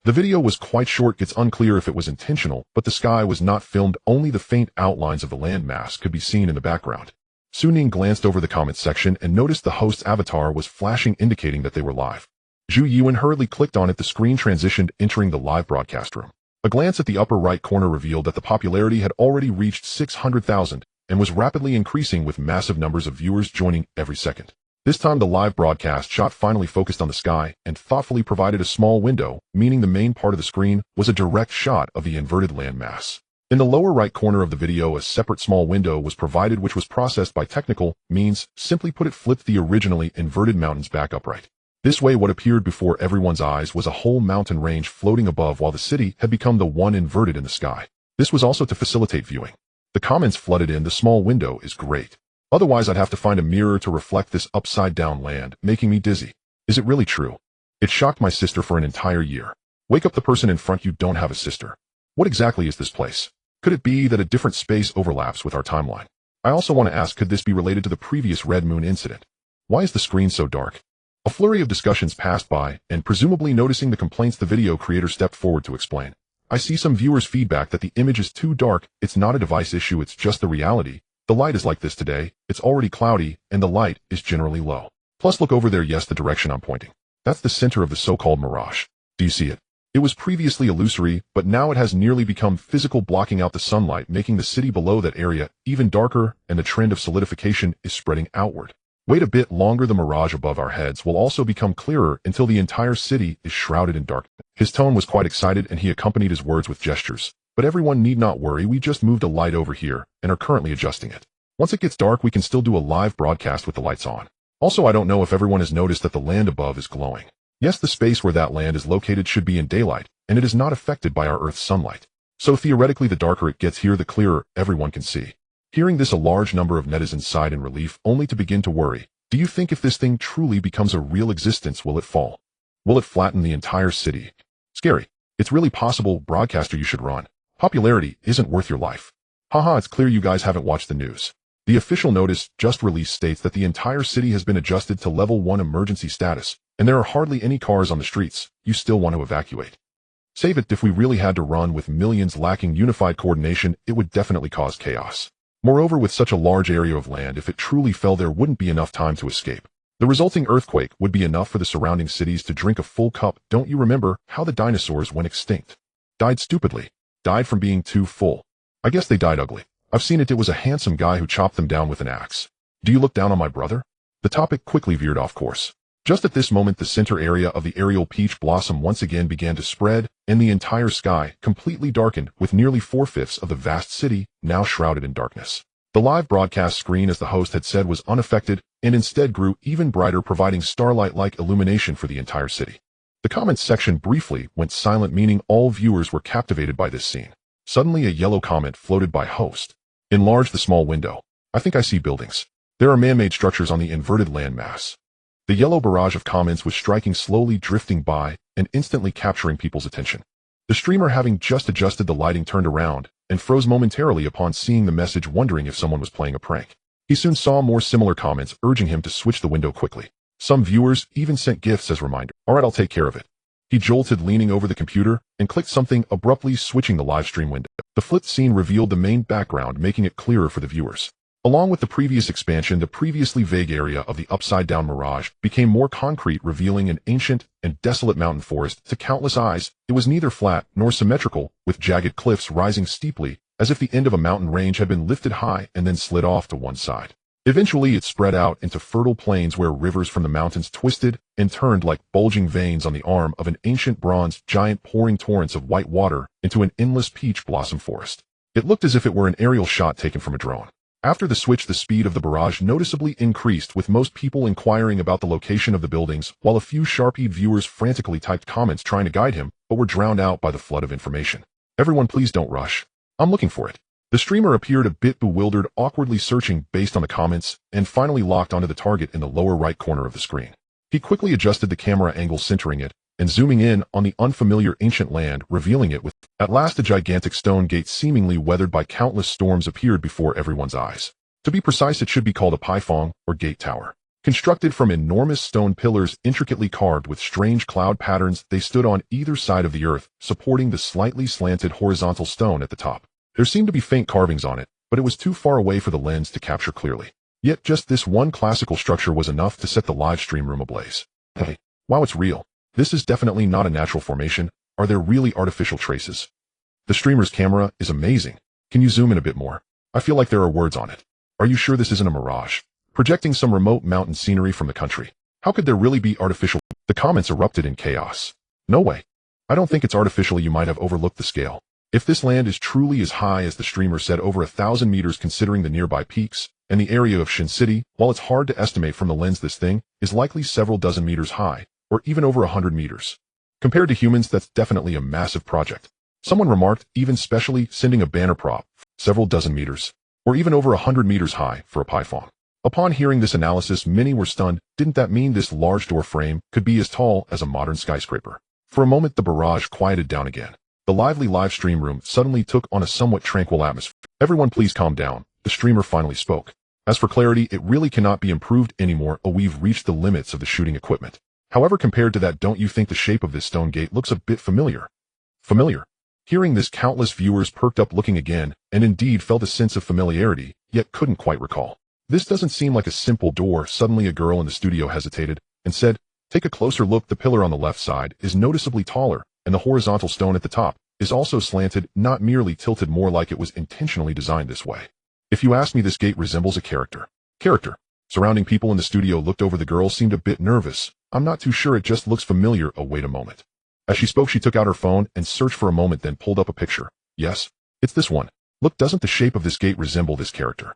The video was quite short. It's unclear if it was intentional, but the sky was not filmed. Only the faint outlines of the landmass could be seen in the background. Su Ning glanced over the comments section and noticed the host's avatar was flashing, indicating that they were live. Zhu Yiwen hurriedly clicked on it. The screen transitioned, entering the live broadcast room. A glance at the upper right corner revealed that the popularity had already reached 600,000 and was rapidly increasing, with massive numbers of viewers joining every second. This time, the live broadcast shot finally focused on the sky and thoughtfully provided a small window, meaning the main part of the screen was a direct shot of the inverted landmass. In the lower right corner of the video, a separate small window was provided, which was processed by technical means. Simply put, it flipped the originally inverted mountains back upright. This way, what appeared before everyone's eyes was a whole mountain range floating above, while the city had become the one inverted in the sky. This was also to facilitate viewing. The comments flooded in. The small window is great. Otherwise, I'd have to find a mirror to reflect this upside-down land, making me dizzy. Is it really true? It shocked my sister for an entire year. Wake up, the person in front. You don't have a sister. What exactly is this place? Could it be that a different space overlaps with our timeline? I also want to ask, could this be related to the previous Red Moon incident? Why is the screen so dark? A flurry of discussions passed by, and presumably noticing the complaints, the video creator stepped forward to explain. I see some viewers' feedback that the image is too dark. It's not a device issue, it's just the reality. The light is like this today. It's already cloudy, and the light is generally low. Plus, look over there. Yes, the direction I'm pointing. That's the center of the so-called mirage. Do you see it? It was previously illusory, but now it has nearly become physical, blocking out the sunlight, making the city below that area even darker, and the trend of solidification is spreading outward. Wait a bit longer. The mirage above our heads will also become clearer until the entire city is shrouded in darkness. His tone was quite excited, and he accompanied his words with gestures. But everyone need not worry, we just moved a light over here and are currently adjusting it. Once it gets dark, we can still do a live broadcast with the lights on. Also, I don't know if everyone has noticed that the land above is glowing. Yes, the space where that land is located should be in daylight, and it is not affected by our Earth's sunlight. So theoretically, the darker it gets here, the clearer everyone can see. Hearing this, a large number of netizens sighed in relief, only to begin to worry. Do you think if this thing truly becomes a real existence, will it fall? Will it flatten the entire city? Scary. It's really possible. Broadcaster, you should run. Popularity isn't worth your life. Haha, it's clear you guys haven't watched the news. The official notice just released states that the entire city has been adjusted to level 1 emergency status, and there are hardly any cars on the streets. You still want to evacuate. Save it. If we really had to run with millions lacking unified coordination, it would definitely cause chaos. Moreover, with such a large area of land, if it truly fell, there wouldn't be enough time to escape. The resulting earthquake would be enough for the surrounding cities to drink a full cup. Don't you remember how the dinosaurs went extinct? Died stupidly. Died from being too full. I guess they died ugly. I've seen it. It was a handsome guy who chopped them down with an axe. Do you look down on my brother? The topic quickly veered off course. Just at this moment, the center area of the aerial peach blossom once again began to spread, and the entire sky completely darkened, with nearly 4/5 of the vast city now shrouded in darkness. The live broadcast screen, as the host had said, was unaffected, and instead grew even brighter, providing starlight-like illumination for the entire city. The comments section briefly went silent, meaning all viewers were captivated by this scene. Suddenly, a yellow comment floated by host. Enlarge the small window. I think I see buildings. There are man-made structures on the inverted landmass. The yellow barrage of comments was striking, slowly drifting by and instantly capturing people's attention. The streamer, having just adjusted the lighting, turned around and froze momentarily upon seeing the message, wondering if someone was playing a prank. He soon saw more similar comments urging him to switch the window quickly. Some viewers even sent gifts as reminder. Alright, I'll take care of it. He jolted, leaning over the computer, and clicked something, abruptly switching the live stream window. The flipped scene revealed the main background, making it clearer for the viewers. Along with the previous expansion, the previously vague area of the upside-down mirage became more concrete, revealing an ancient and desolate mountain forest to countless eyes. It was neither flat nor symmetrical, with jagged cliffs rising steeply, as if the end of a mountain range had been lifted high and then slid off to one side. Eventually, it spread out into fertile plains where rivers from the mountains twisted and turned like bulging veins on the arm of an ancient bronze giant, pouring torrents of white water into an endless peach blossom forest. It looked as if it were an aerial shot taken from a drone. After the switch, the speed of the barrage noticeably increased, with most people inquiring about the location of the buildings, while a few sharp-eyed viewers frantically typed comments trying to guide him, but were drowned out by the flood of information. Everyone, please don't rush. I'm looking for it. The streamer appeared a bit bewildered, awkwardly searching based on the comments, and finally locked onto the target in the lower right corner of the screen. He quickly adjusted the camera angle, centering it, and zooming in on the unfamiliar ancient land, revealing it with. At last, a gigantic stone gate, seemingly weathered by countless storms, appeared before everyone's eyes. To be precise, it should be called a paifong, or gate tower. Constructed from enormous stone pillars intricately carved with strange cloud patterns, they stood on either side of the earth, supporting the slightly slanted horizontal stone at the top. There seemed to be faint carvings on it, but it was too far away for the lens to capture clearly. Yet just this one classical structure was enough to set the live stream room ablaze. Hey, wow, it's real. This is definitely not a natural formation. Are there really artificial traces? The streamer's camera is amazing. Can you zoom in a bit more? I feel like there are words on it. Are you sure this isn't a mirage? Projecting some remote mountain scenery from the country. How could there really be artificial? The comments erupted in chaos. No way. I don't think it's artificial. You might have overlooked the scale. If this land is truly as high as the streamer said, over 1,000 meters, considering the nearby peaks and the area of Shin City, while it's hard to estimate from the lens, this thing is likely several dozen meters high, or even over 100 meters. Compared to humans, that's definitely a massive project. Someone remarked, even specially sending a banner prop, several dozen meters, or even over 100 meters high for a paifong. Upon hearing this analysis, many were stunned. Didn't that mean this large door frame could be as tall as a modern skyscraper? For a moment, the barrage quieted down again. The lively live stream room suddenly took on a somewhat tranquil atmosphere. Everyone, please calm down. The streamer finally spoke. As for clarity, it really cannot be improved anymore. We've reached the limits of the shooting equipment. However, compared to that, don't you think the shape of this stone gate looks a bit familiar? Familiar? Hearing this, countless viewers perked up, looking again, and indeed felt a sense of familiarity, yet couldn't quite recall. This doesn't seem like a simple door. Suddenly, a girl in the studio hesitated and said, "Take a closer look. The pillar on the left side is noticeably taller, and the horizontal stone at the top is also slanted, not merely tilted, more like it was intentionally designed this way. If you ask me, this gate resembles a character." Character. Surrounding people in the studio looked over. The girl seemed a bit nervous. "I'm not too sure. It just looks familiar." Oh, wait a moment. As she spoke, she took out her phone and searched for a moment, then pulled up a picture. "Yes, it's this one. Look, doesn't the shape of this gate resemble this character?"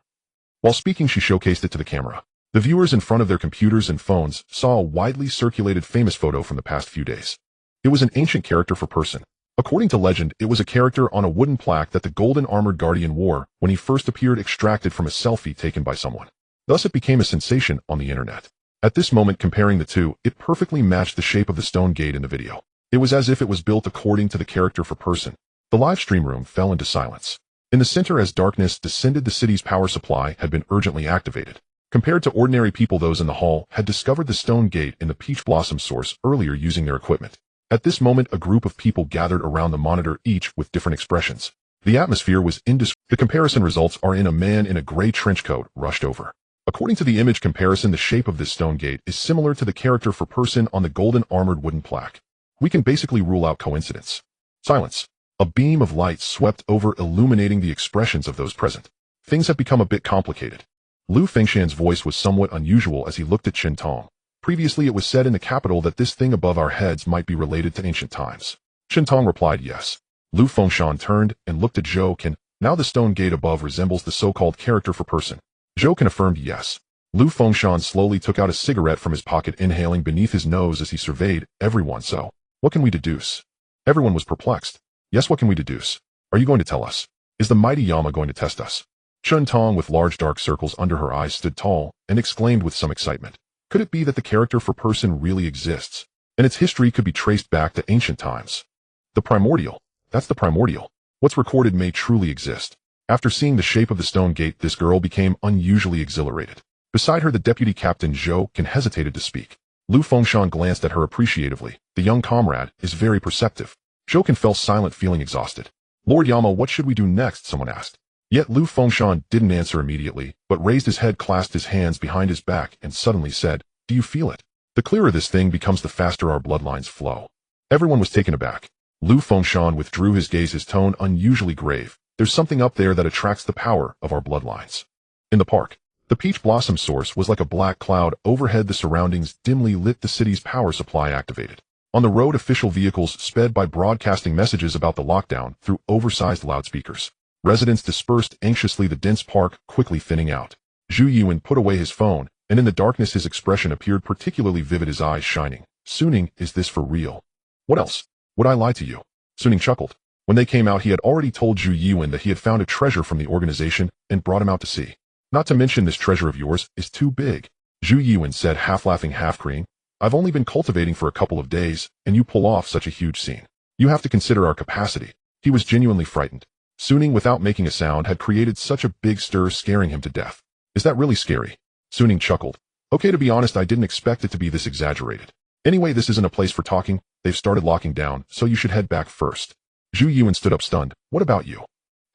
While speaking, she showcased it to the camera. The viewers in front of their computers and phones saw a widely circulated famous photo from the past few days. It was an ancient character for person. According to legend, it was a character on a wooden plaque that the golden armored guardian wore when he first appeared, extracted from a selfie taken by someone. Thus it became a sensation on the internet. At this moment, comparing the two, it perfectly matched the shape of the stone gate in the video. It was as if it was built according to the character for person. The live stream room fell into silence. In the center, as darkness descended, the city's power supply had been urgently activated. Compared to ordinary people, those in the hall had discovered the stone gate in the peach blossom source earlier using their equipment. At this moment, a group of people gathered around the monitor, each with different expressions. The atmosphere was indescribable. The comparison results are in a man in a gray trench coat rushed over. According to the image comparison, the shape of this stone gate is similar to the character for person on the golden armored wooden plaque. We can basically rule out coincidence. Silence. A beam of light swept over, illuminating the expressions of those present. Things have become a bit complicated. Lu Fengshan's voice was somewhat unusual as he looked at Chen Tong. Previously it was said in the capital that this thing above our heads might be related to ancient times. Chen Tong replied yes. Lu Fengshan turned and looked at Zhou Qin. Now the stone gate above resembles the so-called character for person. Zhou Qin affirmed yes. Lu Fengshan slowly took out a cigarette from his pocket, inhaling beneath his nose as he surveyed everyone. So, what can we deduce? Everyone was perplexed. Yes, what can we deduce? Are you going to tell us? Is the mighty Yama going to test us? Chen Tong, with large dark circles under her eyes, stood tall and exclaimed with some excitement. Could it be that the character for person really exists, and its history could be traced back to ancient times? The primordial. That's the primordial. What's recorded may truly exist. After seeing the shape of the stone gate, this girl became unusually exhilarated. Beside her, the deputy captain Zhou Qin hesitated to speak. Lu Fengshan glanced at her appreciatively. The young comrade is very perceptive. Zhou Qin fell silent, feeling exhausted. Lord Yama, what should we do next? Someone asked. Yet Lu Fengshan didn't answer immediately, but raised his head, clasped his hands behind his back, and suddenly said, "Do you feel it? The clearer this thing becomes, the faster our bloodlines flow." Everyone was taken aback. Lu Fengshan withdrew his gaze, his tone unusually grave. There's something up there that attracts the power of our bloodlines. In the park, the peach blossom source was like a black cloud overhead. The surroundings dimly lit, the city's power supply activated. On the road, official vehicles sped by, broadcasting messages about the lockdown through oversized loudspeakers. Residents dispersed anxiously, the dense park quickly thinning out. Zhu Yuan put away his phone, and in the darkness his expression appeared particularly vivid, his eyes shining. Suning, is this for real? What else? Would I lie to you? Suning chuckled. When they came out, he had already told Zhu Yuan that he had found a treasure from the organization and brought him out to see. Not to mention, this treasure of yours is too big. Zhu Yuan said, half laughing, half crying. I've only been cultivating for a couple of days, and you pull off such a huge scene. You have to consider our capacity. He was genuinely frightened. Suning, without making a sound, had created such a big stir, scaring him to death. Is that really scary? Suning chuckled. Okay, to be honest, I didn't expect it to be this exaggerated. Anyway, this isn't a place for talking. They've started locking down, so you should head back first. Zhu Yuan stood up, stunned. What about you?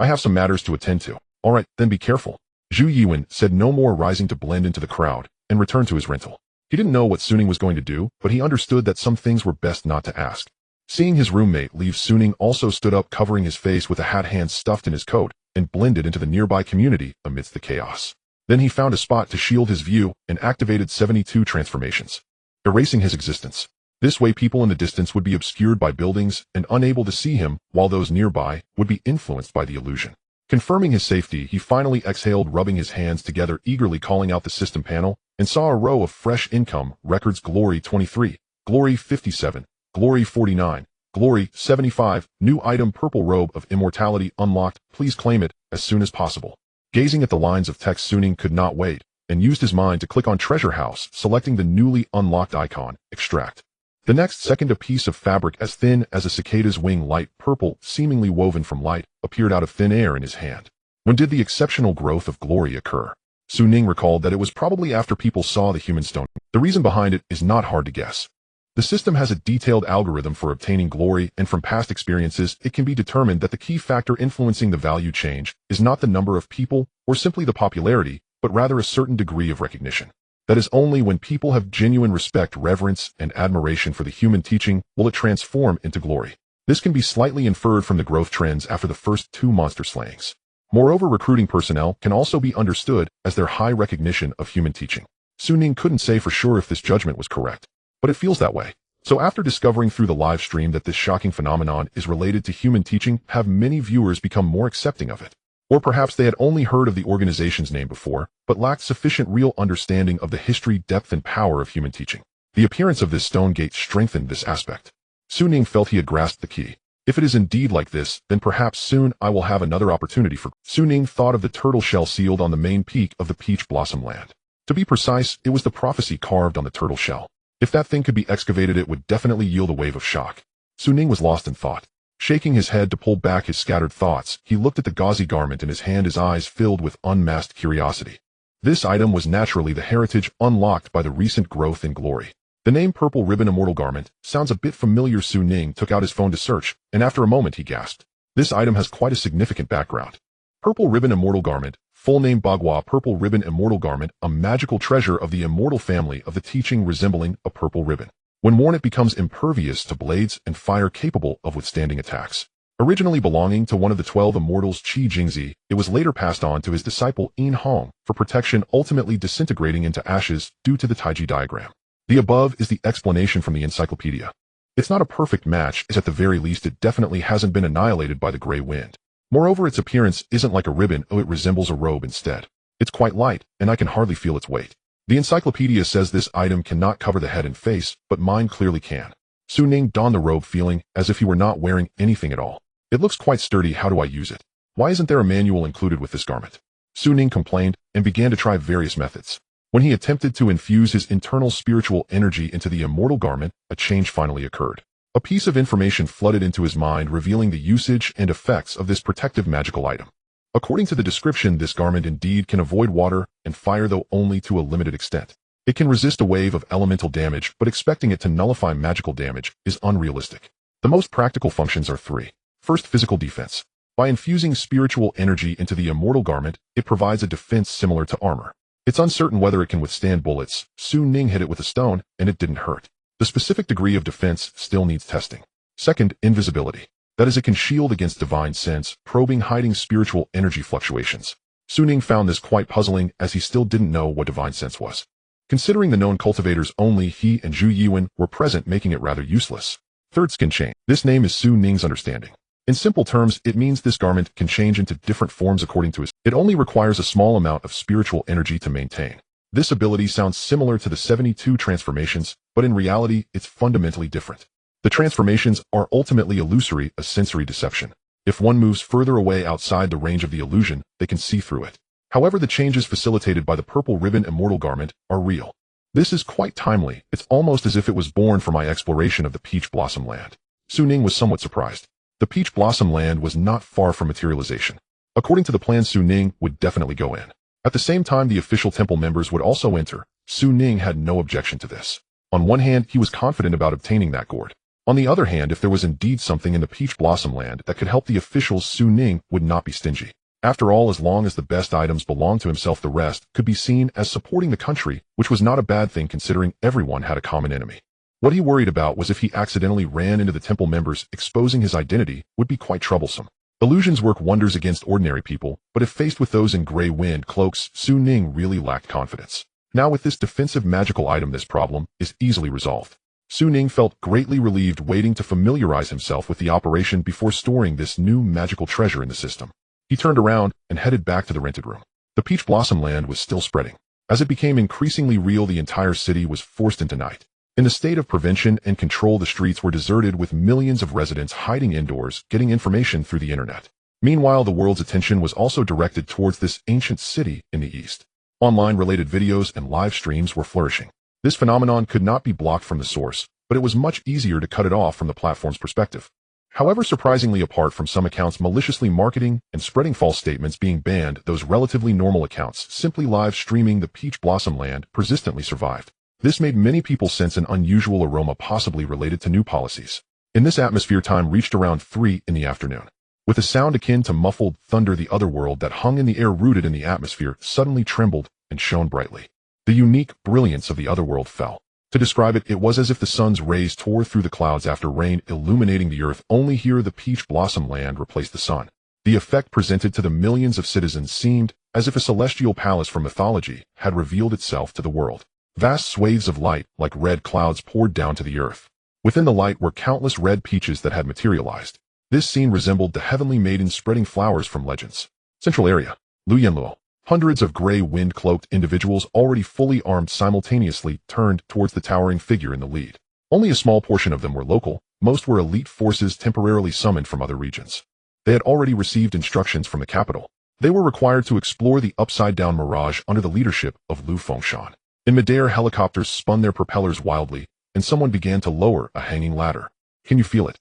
I have some matters to attend to. All right, then be careful. Zhu Yuan said no more, rising to blend into the crowd and return to his rental. He didn't know what Suning was going to do, but he understood that some things were best not to ask. Seeing his roommate leave, Suning also stood up, covering his face with a hat, hands stuffed in his coat, and blended into the nearby community amidst the chaos. Then he found a spot to shield his view and activated 72 transformations, erasing his existence. This way, people in the distance would be obscured by buildings and unable to see him, while those nearby would be influenced by the illusion. Confirming his safety, he finally exhaled, rubbing his hands together, eagerly calling out the system panel, and saw a row of fresh income records: Glory 23, Glory 57, Glory 49, Glory 75, new item, purple robe of immortality unlocked, please claim it as soon as possible. Gazing at the lines of text, Suning could not wait, and used his mind to click on Treasure House, selecting the newly unlocked icon, Extract. The next second, a piece of fabric as thin as a cicada's wing, light purple, seemingly woven from light, appeared out of thin air in his hand. When did the exceptional growth of glory occur? Su Ning recalled that it was probably after people saw the human stone. The reason behind it is not hard to guess. The system has a detailed algorithm for obtaining glory, and from past experiences, it can be determined that the key factor influencing the value change is not the number of people or simply the popularity, but rather a certain degree of recognition. That is, only when people have genuine respect, reverence, and admiration for the human teaching will it transform into glory. This can be slightly inferred from the growth trends after the first 2 monster slayings. Moreover, recruiting personnel can also be understood as their high recognition of human teaching. Su Ning couldn't say for sure if this judgment was correct, but it feels that way. So after discovering through the live stream that this shocking phenomenon is related to human teaching, have many viewers become more accepting of it. Or perhaps they had only heard of the organization's name before, but lacked sufficient real understanding of the history, depth, and power of human teaching. The appearance of this stone gate strengthened this aspect. Su Ning felt he had grasped the key. If it is indeed like this, then perhaps soon I will have another opportunity for... Su Ning thought of the turtle shell sealed on the main peak of the Peach Blossom Land. To be precise, it was the prophecy carved on the turtle shell. If that thing could be excavated, it would definitely yield a wave of shock. Su Ning was lost in thought. Shaking his head to pull back his scattered thoughts, he looked at the gauzy garment in his hand, his eyes filled with unmasked curiosity. This item was naturally the heritage unlocked by the recent growth in glory. The name Purple Ribbon Immortal Garment sounds a bit familiar. Su Ning took out his phone to search, and after a moment he gasped. This item has quite a significant background. Purple Ribbon Immortal Garment, full name Bagua Purple Ribbon Immortal Garment, a magical treasure of the immortal family of the teaching resembling a purple ribbon. When worn, it becomes impervious to blades and fire, capable of withstanding attacks. Originally belonging to one of the 12 immortals, Qi Jingzi, it was later passed on to his disciple Yin Hong for protection, ultimately disintegrating into ashes due to the Taiji diagram. The above is the explanation from the encyclopedia. It's not a perfect match, as at the very least it definitely hasn't been annihilated by the gray wind. Moreover, its appearance isn't like a ribbon, it resembles a robe instead. It's quite light, and I can hardly feel its weight. The encyclopedia says this item cannot cover the head and face, but mine clearly can. Su Ning donned the robe, feeling as if he were not wearing anything at all. It looks quite sturdy. How do I use it? Why isn't there a manual included with this garment? Su Ning complained and began to try various methods. When he attempted to infuse his internal spiritual energy into the immortal garment, a change finally occurred. A piece of information flooded into his mind, revealing the usage and effects of this protective magical item. According to the description, this garment indeed can avoid water and fire, though only to a limited extent. It can resist a wave of elemental damage, but expecting it to nullify magical damage is unrealistic. The most practical functions are three. First, physical defense. By infusing spiritual energy into the immortal garment, it provides a defense similar to armor. It's uncertain whether it can withstand bullets. Su Ning hit it with a stone, and it didn't hurt. The specific degree of defense still needs testing. Second, invisibility. That is, it can shield against divine sense, probing, hiding spiritual energy fluctuations. Su Ning found this quite puzzling, as he still didn't know what divine sense was. Considering the known cultivators, only he and Zhu Yiwen were present, making it rather useless. Third, skin change. This name is Su Ning's understanding. In simple terms, it means this garment can change into different forms according to his. It only requires a small amount of spiritual energy to maintain. This ability sounds similar to the 72 transformations, but in reality, it's fundamentally different. The transformations are ultimately illusory, a sensory deception. If one moves further away outside the range of the illusion, they can see through it. However, the changes facilitated by the Purple Ribbon Immortal Garment are real. This is quite timely. It's almost as if it was born for my exploration of the Peach Blossom Land. Su Ning was somewhat surprised. The Peach Blossom Land was not far from materialization. According to the plan, Su Ning would definitely go in. At the same time, the official temple members would also enter. Su Ning had no objection to this. On one hand, he was confident about obtaining that gourd. On the other hand, if there was indeed something in the Peach Blossom Land that could help the officials, Su Ning would not be stingy. After all, as long as the best items belonged to himself, the rest could be seen as supporting the country, which was not a bad thing considering everyone had a common enemy. What he worried about was if he accidentally ran into the temple members, exposing his identity would be quite troublesome. Illusions work wonders against ordinary people, but if faced with those in gray wind cloaks, Su Ning really lacked confidence. Now with this defensive magical item, this problem is easily resolved. Su Ning felt greatly relieved, waiting to familiarize himself with the operation before storing this new magical treasure in the system. He turned around and headed back to the rented room. The Peach Blossom Land was still spreading. As it became increasingly real, the entire city was forced into night. In the state of prevention and control, the streets were deserted, with millions of residents hiding indoors, getting information through the internet. Meanwhile, the world's attention was also directed towards this ancient city in the east. Online-related videos and live streams were flourishing. This phenomenon could not be blocked from the source, but it was much easier to cut it off from the platform's perspective. However, surprisingly, apart from some accounts maliciously marketing and spreading false statements being banned, those relatively normal accounts simply live streaming the Peach Blossom Land persistently survived. This made many people sense an unusual aroma, possibly related to new policies. In this atmosphere, time reached around 3 in the afternoon. With a sound akin to muffled thunder, the other world that hung in the air, rooted in the atmosphere, suddenly trembled and shone brightly. The unique brilliance of the other world fell. To describe it, it was as if the sun's rays tore through the clouds after rain, illuminating the earth. Only here the Peach Blossom Land replaced the sun. The effect presented to the millions of citizens seemed as if a celestial palace from mythology had revealed itself to the world. Vast swathes of light, like red clouds, poured down to the earth. Within the light were countless red peaches that had materialized. This scene resembled the heavenly maidens spreading flowers from legends. Central area. Luo. Hundreds of gray wind-cloaked individuals already fully armed simultaneously turned towards the towering figure in the lead. Only a small portion of them were local, most were elite forces temporarily summoned from other regions. They had already received instructions from the capital. They were required to explore the upside-down mirage under the leadership of Lu Fengshen. In midair, helicopters spun their propellers wildly, and someone began to lower a hanging ladder. Can you feel it?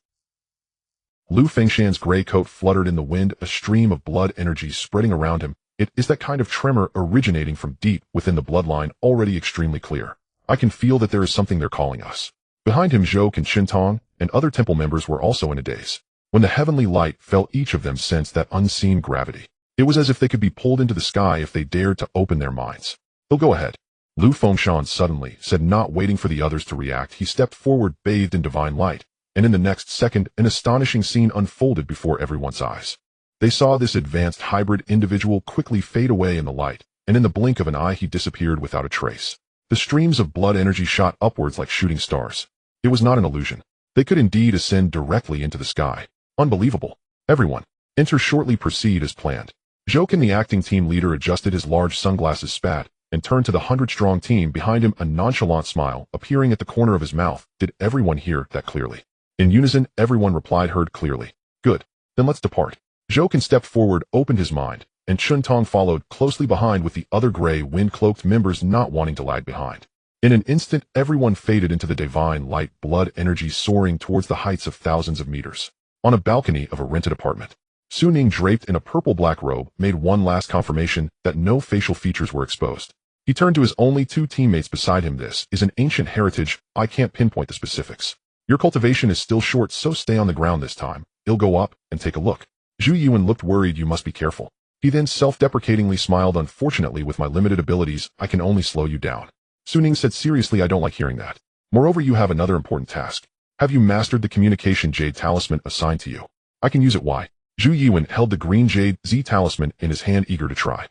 Lu Fengshan's gray coat fluttered in the wind, a stream of blood energy spreading around him. It is that kind of tremor originating from deep within the bloodline, already extremely clear. I can feel that there is something they're calling us. Behind him, Zhou and Shintong and other temple members were also in a daze. When the heavenly light fell, each of them sensed that unseen gravity. It was as if they could be pulled into the sky if they dared to open their minds. He'll go ahead. Lu Fengshan suddenly said, not waiting for the others to react. He stepped forward, bathed in divine light, and in the next second, an astonishing scene unfolded before everyone's eyes. They saw this advanced hybrid individual quickly fade away in the light, and in the blink of an eye he disappeared without a trace. The streams of blood energy shot upwards like shooting stars. It was not an illusion. They could indeed ascend directly into the sky. Unbelievable. Everyone, enter shortly. Proceed as planned. Zhou, the acting team leader, adjusted his large sunglasses, spat, and turned to the 100-strong team behind him, a nonchalant smile appearing at the corner of his mouth. Did everyone hear that clearly? In unison, everyone replied, heard clearly. Good. Then let's depart. Zhou stepped forward, opened his mind, and Shintong followed closely behind with the other gray wind-cloaked members not wanting to lag behind. In an instant, everyone faded into the divine light, blood energy soaring towards the heights of thousands of meters. On a balcony of a rented apartment, Ning, draped in a purple-black robe, made one last confirmation that no facial features were exposed. He turned to his only two teammates beside him. This is an ancient heritage. I can't pinpoint the specifics. Your cultivation is still short, so stay on the ground this time. I'll go up and take a look. Zhu Yuan looked worried. You must be careful. He then self-deprecatingly smiled. Unfortunately, with my limited abilities, I can only slow you down. Ning said seriously, I don't like hearing that. Moreover, you have another important task. Have you mastered the communication jade talisman assigned to you? I can use it. Why? Zhu Yuan held the green jade Z talisman in his hand, eager to try.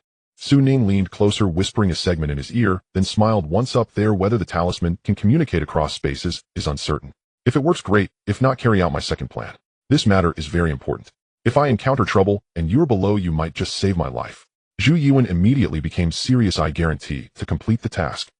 Ning leaned closer, whispering a segment in his ear, then smiled. Once up there, whether the talisman can communicate across spaces is uncertain. If it works, great. If not, carry out my second plan. This matter is very important. If I encounter trouble and you're below, you might just save my life. Zhu Yuan immediately became serious. I guarantee to complete the task.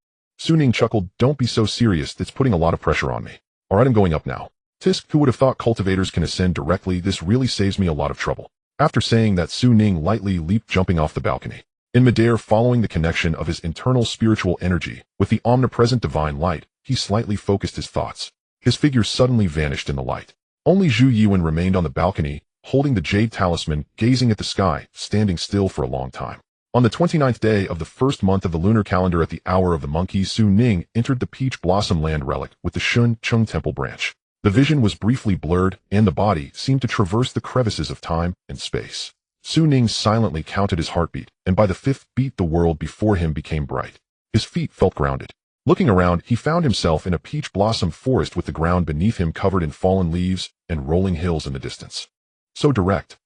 Ning chuckled. Don't be so serious. That's putting a lot of pressure on me. Alright, I'm going up now. Tisk, who would have thought cultivators can ascend directly? This really saves me a lot of trouble. After saying that, Ning lightly leaped, jumping off the balcony. In midair, following the connection of his internal spiritual energy with the omnipresent divine light, he slightly focused his thoughts. His figure suddenly vanished in the light. Only Zhu Yuan remained on the balcony, holding the jade talisman, gazing at the sky, standing still for a long time. On the 29th day of the first month of the lunar calendar, at the hour of the monkeys, Ning entered the Peach Blossom Land relic with the Shun Chung Temple branch. The vision was briefly blurred, and the body seemed to traverse the crevices of time and space. Ning silently counted his heartbeat, and by the 5th beat, the world before him became bright. His feet felt grounded. Looking around, he found himself in a peach blossom forest with the ground beneath him covered in fallen leaves and rolling hills in the distance. So direct.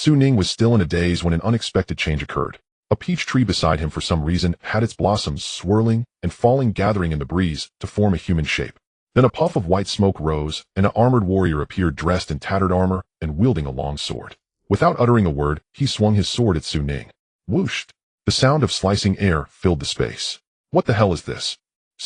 Ning was still in a daze when an unexpected change occurred. A peach tree beside him, for some reason, had its blossoms swirling and falling, gathering in the breeze to form a human shape. Then a puff of white smoke rose, and an armored warrior appeared, dressed in tattered armor and wielding a long sword. Without uttering a word, he swung his sword at Ning. Whooshed! The sound of slicing air filled the space. What the hell is this?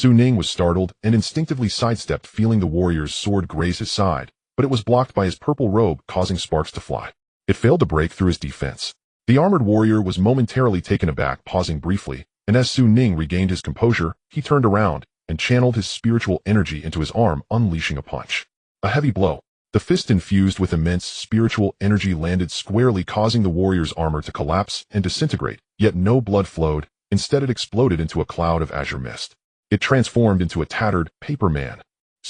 Ning was startled and instinctively sidestepped, feeling the warrior's sword graze his side, but it was blocked by his purple robe, causing sparks to fly. It failed to break through his defense. The armored warrior was momentarily taken aback, pausing briefly, and as Ning regained his composure, he turned around and channeled his spiritual energy into his arm, unleashing a punch. A heavy blow. The fist, infused with immense spiritual energy, landed squarely, causing the warrior's armor to collapse and disintegrate, yet no blood flowed. Instead, it exploded into a cloud of azure mist. It transformed into a tattered paper man.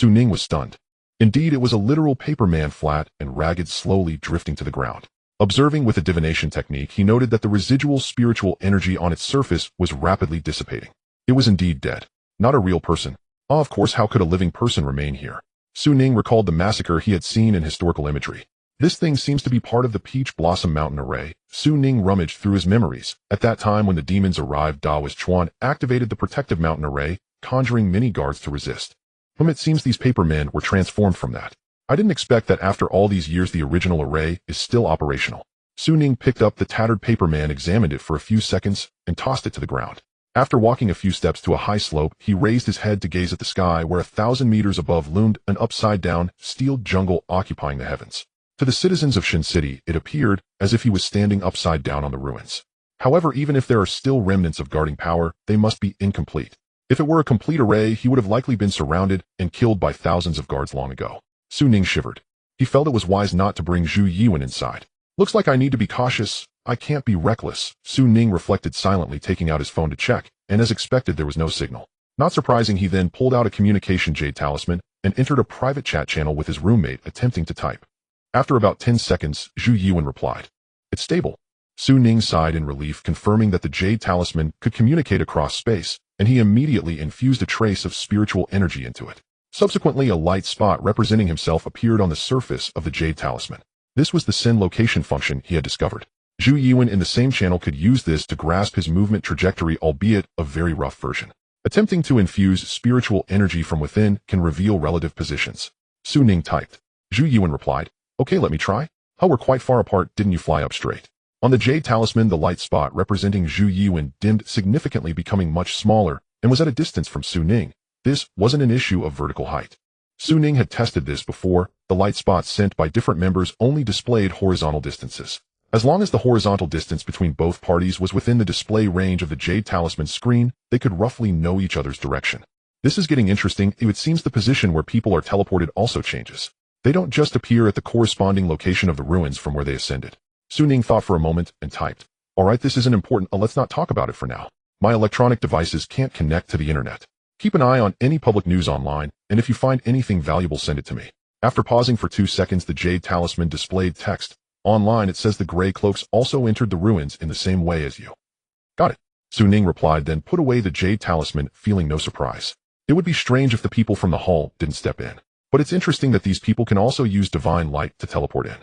Ning was stunned. Indeed, it was a literal paper man, flat and ragged, slowly drifting to the ground. Observing with a divination technique, he noted that the residual spiritual energy on its surface was rapidly dissipating. It was indeed dead. Not a real person. Of course, how could a living person remain here? Ning recalled the massacre he had seen in historical imagery. This thing seems to be part of the Peach Blossom Mountain array. Ning rummaged through his memories. At that time when the demons arrived, Daoist Chuan activated the protective mountain array, conjuring many guards to resist. It seems these paper men were transformed from that. I didn't expect that after all these years the original array is still operational. Su Ning picked up the tattered paper man, examined it for a few seconds, and tossed it to the ground. After walking a few steps to a high slope, he raised his head to gaze at the sky where 1,000 meters above loomed an upside-down, steel jungle occupying the heavens. To the citizens of Shin City, it appeared as if he was standing upside down on the ruins. However, even if there are still remnants of guarding power, they must be incomplete. If it were a complete array, he would have likely been surrounded and killed by thousands of guards long ago. Su Ning shivered. He felt it was wise not to bring Zhu Yiwen inside. Looks like I need to be cautious. I can't be reckless. Su Ning reflected silently, taking out his phone to check, and as expected there was no signal. Not surprising, he then pulled out a communication jade talisman and entered a private chat channel with his roommate, attempting to type. After about 10 seconds, Zhu Yiwen replied, "It's stable." Su Ning sighed in relief, confirming that the jade talisman could communicate across space, and he immediately infused a trace of spiritual energy into it. Subsequently, a light spot representing himself appeared on the surface of the jade talisman. This was the send location function he had discovered. Zhu Yiwen in the same channel could use this to grasp his movement trajectory, albeit a very rough version. Attempting to infuse spiritual energy from within can reveal relative positions. Su Ning typed. Zhu Yiwen replied, "Okay, let me try. How we're quite far apart, didn't you fly up straight?" On the jade talisman, the light spot representing Zhu Yiwen dimmed significantly, becoming much smaller, and was at a distance from Su Ning. This wasn't an issue of vertical height. Su Ning had tested this before. The light spots sent by different members only displayed horizontal distances. As long as the horizontal distance between both parties was within the display range of the jade talisman screen, they could roughly know each other's direction. This is getting interesting. It seems the position where people are teleported also changes. They don't just appear at the corresponding location of the ruins from where they ascended. Su Ning thought for a moment and typed, "Alright, this isn't important. Let's not talk about it for now. My electronic devices can't connect to the internet. Keep an eye on any public news online, and if you find anything valuable, send it to me." After pausing for 2 seconds, the jade talisman displayed text. Online it says the gray cloaks also entered the ruins in the same way as you. Got it. Su Ning replied, then put away the jade talisman, feeling no surprise. It would be strange if the people from the hall didn't step in. But it's interesting that these people can also use divine light to teleport in.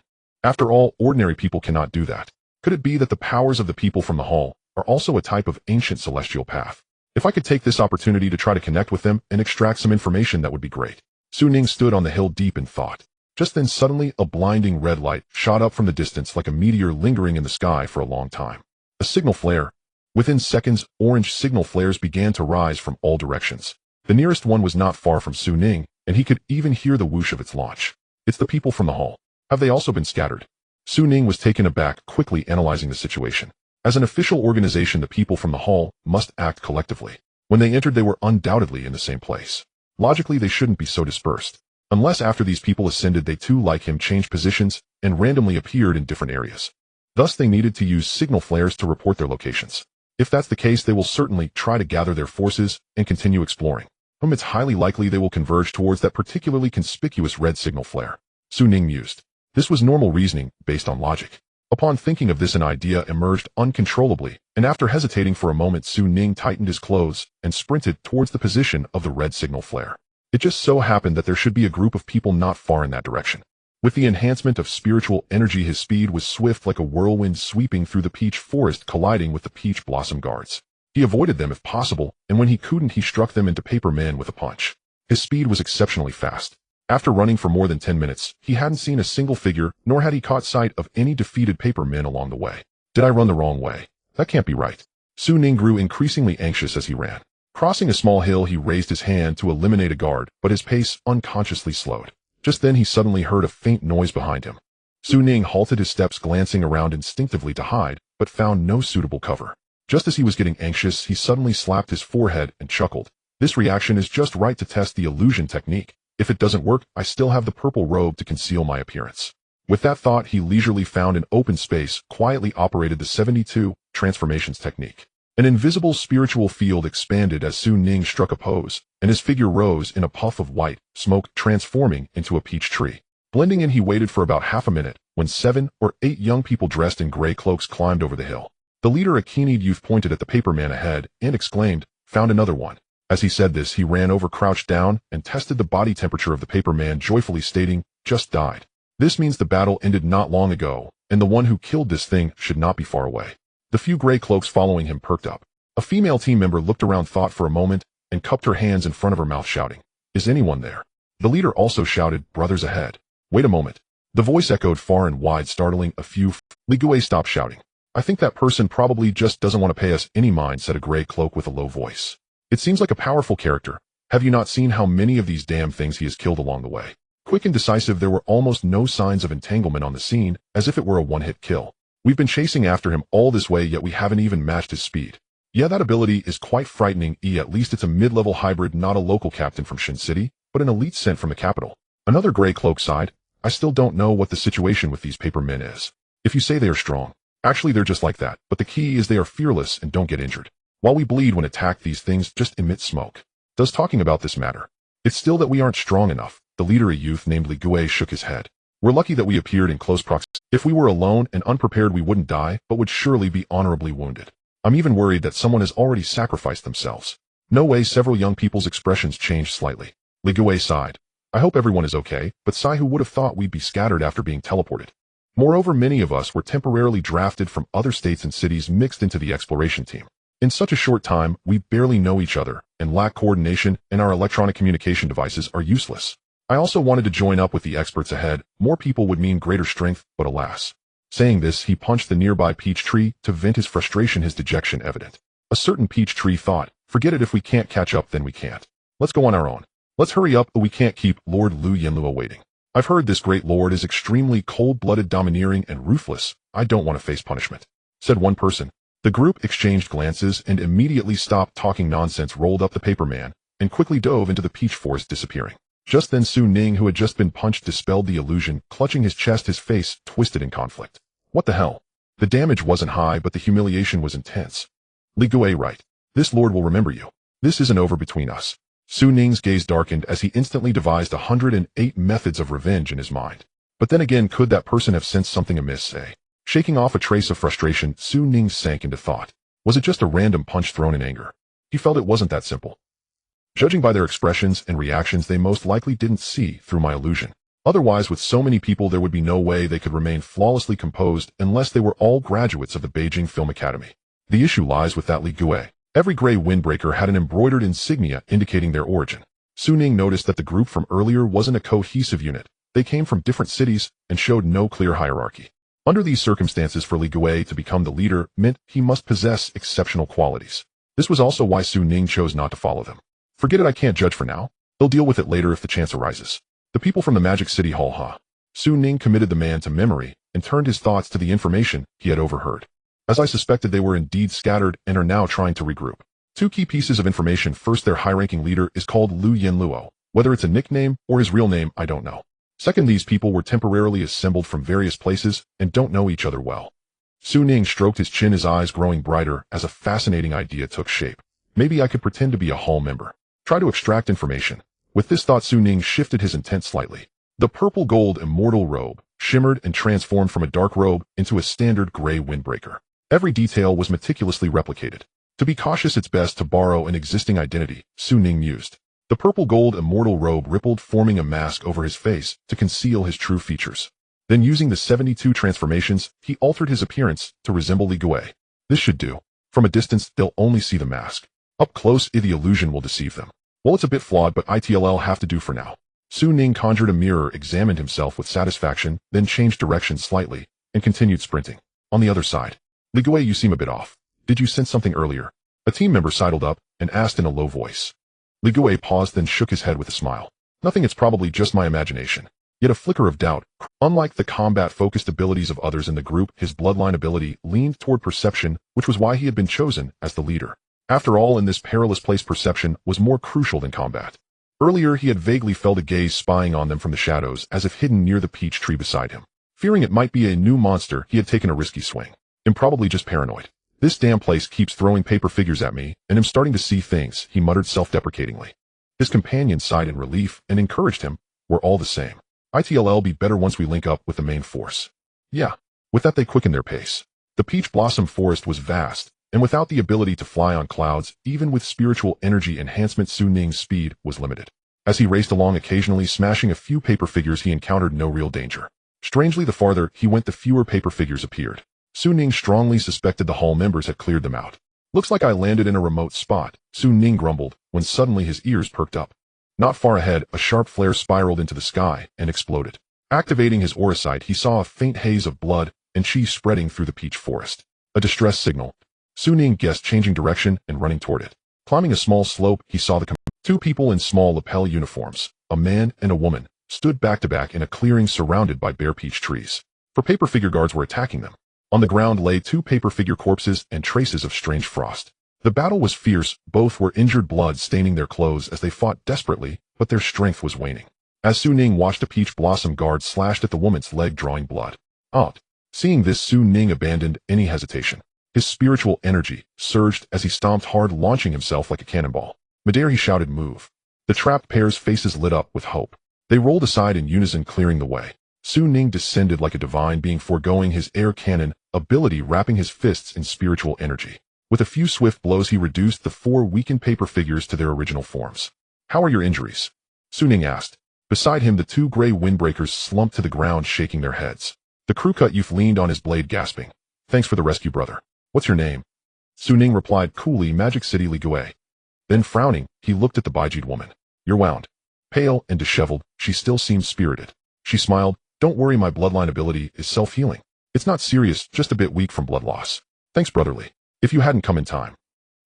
After all, ordinary people cannot do that. Could it be that the powers of the people from the hall are also a type of ancient celestial path? If I could take this opportunity to try to connect with them and extract some information, that would be great. Su Ning stood on the hill deep in thought. Just then suddenly a blinding red light shot up from the distance like a meteor lingering in the sky for a long time. A signal flare. Within seconds, orange signal flares began to rise from all directions. The nearest one was not far from Su Ning, and he could even hear the whoosh of its launch. It's the people from the hall. Have they also been scattered? Su Ning was taken aback, quickly analyzing the situation. As an official organization, the people from the hall must act collectively. When they entered, they were undoubtedly in the same place. Logically, they shouldn't be so dispersed. Unless after these people ascended, they too, like him, changed positions and randomly appeared in different areas. Thus, they needed to use signal flares to report their locations. If that's the case, they will certainly try to gather their forces and continue exploring. It's highly likely they will converge towards that particularly conspicuous red signal flare. Su Ning mused. This was normal reasoning, based on logic. Upon thinking of this, an idea emerged uncontrollably, and after hesitating for a moment, Su Ning tightened his clothes and sprinted towards the position of the red signal flare. It just so happened that there should be a group of people not far in that direction. With the enhancement of spiritual energy, his speed was swift, like a whirlwind sweeping through the peach forest, colliding with the peach blossom guards. He avoided them if possible, and when he couldn't, he struck them into paper man with a punch. His speed was exceptionally fast. After running for more than 10 minutes, he hadn't seen a single figure, nor had he caught sight of any defeated paper men along the way. Did I run the wrong way? That can't be right. Su Ning grew increasingly anxious as he ran. Crossing a small hill, he raised his hand to eliminate a guard, but his pace unconsciously slowed. Just then he suddenly heard a faint noise behind him. Su Ning halted his steps, glancing around instinctively to hide, but found no suitable cover. Just as he was getting anxious, he suddenly slapped his forehead and chuckled. This reaction is just right to test the illusion technique. If it doesn't work, I still have the purple robe to conceal my appearance. With that thought, he leisurely found an open space, quietly operated the 72 transformations technique. An invisible spiritual field expanded as Su Ning struck a pose, and his figure rose in a puff of white smoke, transforming into a peach tree. Blending in, he waited for about half a minute, when 7 or 8 young people dressed in gray cloaks climbed over the hill. The leader, a keen-eyed youth, pointed at the paper man ahead and exclaimed, "Found another one." As he said this, he ran over, crouched down, and tested the body temperature of the paper man, joyfully stating, "Just died. This means the battle ended not long ago, and the one who killed this thing should not be far away." The few gray cloaks following him perked up. A female team member looked around, thought for a moment, and cupped her hands in front of her mouth, shouting, "Is anyone there?" The leader also shouted, "Brothers ahead." Wait a moment. The voice echoed far and wide, startling a few. Li Gui stopped shouting. I think that person probably just doesn't want to pay us any mind, said a gray cloak with a low voice. It seems like a powerful character. Have you not seen how many of these damn things he has killed along the way? Quick and decisive, there were almost no signs of entanglement on the scene, as if it were a one-hit kill. We've been chasing after him all this way, yet we haven't even matched his speed. Yeah, that ability is quite frightening. At least it's a mid-level hybrid, not a local captain from Shin City, but an elite sent from the capital. Another gray cloak sighed. I still don't know what the situation with these paper men is. If you say they are strong, actually they're just like that, but the key is they are fearless and don't get injured. While we bleed when attacked, these things just emit smoke. Does talking about this matter? It's still that we aren't strong enough. The leader, a youth named Li Gui, shook his head. We're lucky that we appeared in close proximity. If we were alone and unprepared, we wouldn't die, but would surely be honorably wounded. I'm even worried that someone has already sacrificed themselves. No way. Several young people's expressions changed slightly. Li Gui sighed. I hope everyone is okay, but sigh, who would have thought we'd be scattered after being teleported? Moreover, many of us were temporarily drafted from other states and cities mixed into the exploration team. In such a short time, we barely know each other and lack coordination, and our electronic communication devices are useless. I also wanted to join up with the experts ahead. More people would mean greater strength, but alas. Saying this, he punched the nearby peach tree to vent his frustration, his dejection evident. A certain peach tree thought, forget it, if we can't catch up, then we can't. Let's go on our own. Let's hurry up, we can't keep Lord Lu Yanluo waiting. I've heard this great lord is extremely cold-blooded, domineering, and ruthless. I don't want to face punishment, said one person. The group exchanged glances and immediately stopped talking nonsense, rolled up the paper man, and quickly dove into the peach forest, disappearing. Just then Ning, who had just been punched, dispelled the illusion, clutching his chest, his face twisted in conflict. What the hell? The damage wasn't high, but the humiliation was intense. Li Gui, right. This lord will remember you. This isn't over between us. Ning's gaze darkened as he instantly devised 108 methods of revenge in his mind. But then again, could that person have sensed something amiss, eh? Shaking off a trace of frustration, Ning sank into thought. Was it just a random punch thrown in anger? He felt it wasn't that simple. Judging by their expressions and reactions, they most likely didn't see through my illusion. Otherwise, with so many people, there would be no way they could remain flawlessly composed unless they were all graduates of the Beijing Film Academy. The issue lies with that Li Gui. Every gray windbreaker had an embroidered insignia indicating their origin. Ning noticed that the group from earlier wasn't a cohesive unit. They came from different cities and showed no clear hierarchy. Under these circumstances, for Li Gui to become the leader meant he must possess exceptional qualities. This was also why Ning chose not to follow them. Forget it, I can't judge for now. They'll deal with it later if the chance arises. The people from the Magic City Hall, Ning committed the man to memory and turned his thoughts to the information he had overheard. As I suspected, they were indeed scattered and are now trying to regroup. Two key pieces of information. First, their high-ranking leader is called Lu Yanluo. Whether it's a nickname or his real name, I don't know. Second, these people were temporarily assembled from various places and don't know each other well. Ning stroked his chin, his eyes growing brighter as a fascinating idea took shape. Maybe I could pretend to be a hall member. Try to extract information. With this thought, Ning shifted his intent slightly. The purple gold immortal robe shimmered and transformed from a dark robe into a standard gray windbreaker. Every detail was meticulously replicated. To be cautious, it's best to borrow an existing identity, Ning mused. The purple gold immortal robe rippled, forming a mask over his face to conceal his true features. Then, using the 72 transformations, he altered his appearance to resemble Li Gui. This should do. From a distance, they'll only see the mask. Up close, the illusion will deceive them. Well, it's a bit flawed, but it'll have to do for now. Ning conjured a mirror, examined himself with satisfaction, then changed direction slightly, and continued sprinting. On the other side. Li Gui, you seem a bit off. Did you sense something earlier? A team member sidled up and asked in a low voice. Li Gui paused, then shook his head with a smile. Nothing, it's probably just my imagination. Yet a flicker of doubt. Unlike the combat-focused abilities of others in the group, his bloodline ability leaned toward perception, which was why he had been chosen as the leader. After all, in this perilous place, perception was more crucial than combat. Earlier, he had vaguely felt a gaze spying on them from the shadows, as if hidden near the peach tree beside him. Fearing it might be a new monster, he had taken a risky swing. I'm probably just paranoid. This damn place keeps throwing paper figures at me, and I'm starting to see things, he muttered self-deprecatingly. His companion sighed in relief and encouraged him. We're all the same. It'll be better once we link up with the main force. Yeah. With that, they quickened their pace. The peach blossom forest was vast, and without the ability to fly on clouds, even with spiritual energy enhancement, Ning's speed was limited. As he raced along, occasionally smashing a few paper figures, he encountered no real danger. Strangely, the farther he went, the fewer paper figures appeared. Ning strongly suspected the hall members had cleared them out. Looks like I landed in a remote spot, Ning grumbled, when suddenly his ears perked up. Not far ahead, a sharp flare spiraled into the sky and exploded. Activating his aura sight, he saw a faint haze of blood and chi spreading through the peach forest. A distress signal. Su Ning guessed, changing direction and running toward it. Climbing a small slope, he saw the two people in small lapel uniforms, a man and a woman, stood back to back in a clearing surrounded by bare peach trees. Four paper figure guards were attacking them. On the ground lay two paper figure corpses and traces of strange frost. The battle was fierce, both were injured, blood staining their clothes as they fought desperately, but their strength was waning. As Su Ning watched, a peach blossom guard slashed at the woman's leg, drawing blood out. Seeing this, Su Ning abandoned any hesitation. His spiritual energy surged as he stomped hard, launching himself like a cannonball. "Midair," he shouted, "move." The trapped pair's faces lit up with hope. They rolled aside in unison, clearing the way. Su Ning descended like a divine being, foregoing his air cannon ability, wrapping his fists in spiritual energy. With a few swift blows, he reduced the four weakened paper figures to their original forms. "How are your injuries?" Su Ning asked. Beside him, the two gray windbreakers slumped to the ground, shaking their heads. The crew-cut youth leaned on his blade, gasping. "Thanks for the rescue, brother. What's your name?" Su Ning replied coolly, "Magic City Li Gui." Then, frowning, he looked at the Baijid woman. "You're wound." Pale and disheveled, she still seemed spirited. She smiled. "Don't worry, my bloodline ability is self-healing. It's not serious, just a bit weak from blood loss. Thanks, brotherly. If you hadn't come in time."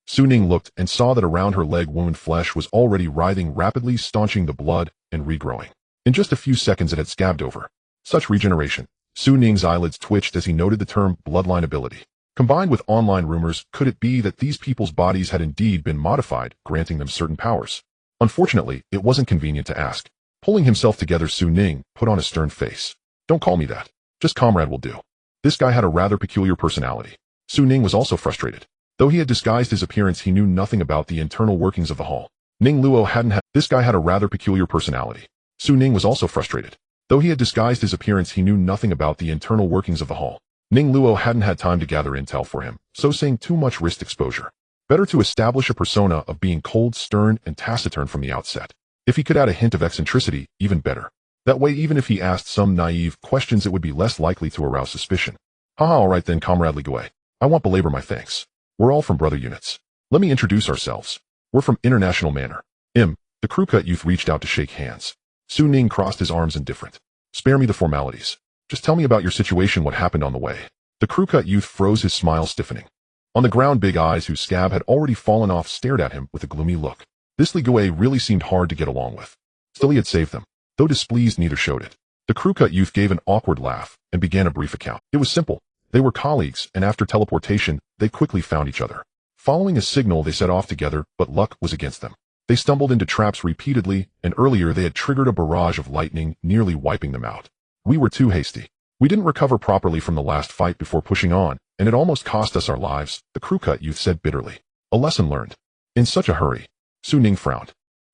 Su Ning looked and saw that around her leg wound flesh was already writhing, rapidly staunching the blood and regrowing. In just a few seconds it had scabbed over. Such regeneration. Su Ning's eyelids twitched as he noted the term bloodline ability. Combined with online rumors, could it be that these people's bodies had indeed been modified, granting them certain powers? Unfortunately, it wasn't convenient to ask. Pulling himself together, Su Ning put on a stern face. "Don't call me that. Just comrade will do." This guy had a rather peculiar personality. Su Ning was also frustrated. Though he had disguised his appearance, he knew nothing about the internal workings of the hall. Ning Luo hadn't had. This guy had a rather peculiar personality. Su Ning was also frustrated. Though he had disguised his appearance, he knew nothing about the internal workings of the hall. Ning Luo hadn't had time to gather intel for him, so saying too much risked exposure. Better to establish a persona of being cold, stern, and taciturn from the outset. If he could add a hint of eccentricity, even better. That way, even if he asked some naive questions, it would be less likely to arouse suspicion. "Haha, all right then, comrade Li Gui. I won't belabor my thanks. We're all from brother units. Let me introduce ourselves. We're from International Manor." The crew-cut youth reached out to shake hands. Su Ning crossed his arms, indifferent. "Spare me the formalities. Just tell me about your situation, what happened on the way." The crew-cut youth froze, his smile stiffening. On the ground, Big Eyes, whose scab had already fallen off, stared at him with a gloomy look. This Li Gui really seemed hard to get along with. Still, he had saved them. Though displeased, neither showed it. The crew-cut youth gave an awkward laugh and began a brief account. It was simple. They were colleagues, and after teleportation, they quickly found each other. Following a signal, they set off together, but luck was against them. They stumbled into traps repeatedly, and earlier they had triggered a barrage of lightning, nearly wiping them out. "We were too hasty. We didn't recover properly from the last fight before pushing on, and it almost cost us our lives," the crew-cut youth said bitterly. "A lesson learned. In such a hurry." Su Ning frowned.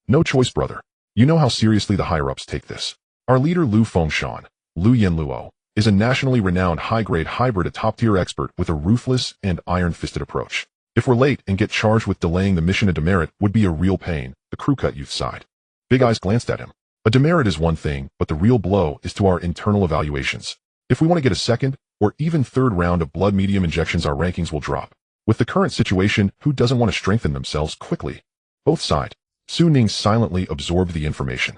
"No choice, brother. You know how seriously the higher-ups take this. Our leader Lu Fengshen, Lu Yanluo, is a nationally renowned high-grade hybrid, a top-tier expert with a ruthless and iron-fisted approach. If we're late and get charged with delaying the mission, a demerit would be a real pain," the crew-cut youth sighed. Big Eyes glanced at him. "A demerit is one thing, but the real blow is to our internal evaluations. If we want to get a second or even third round of blood medium injections, our rankings will drop. With the current situation, who doesn't want to strengthen themselves quickly?" Both sighed. Su Ning silently absorbed the information.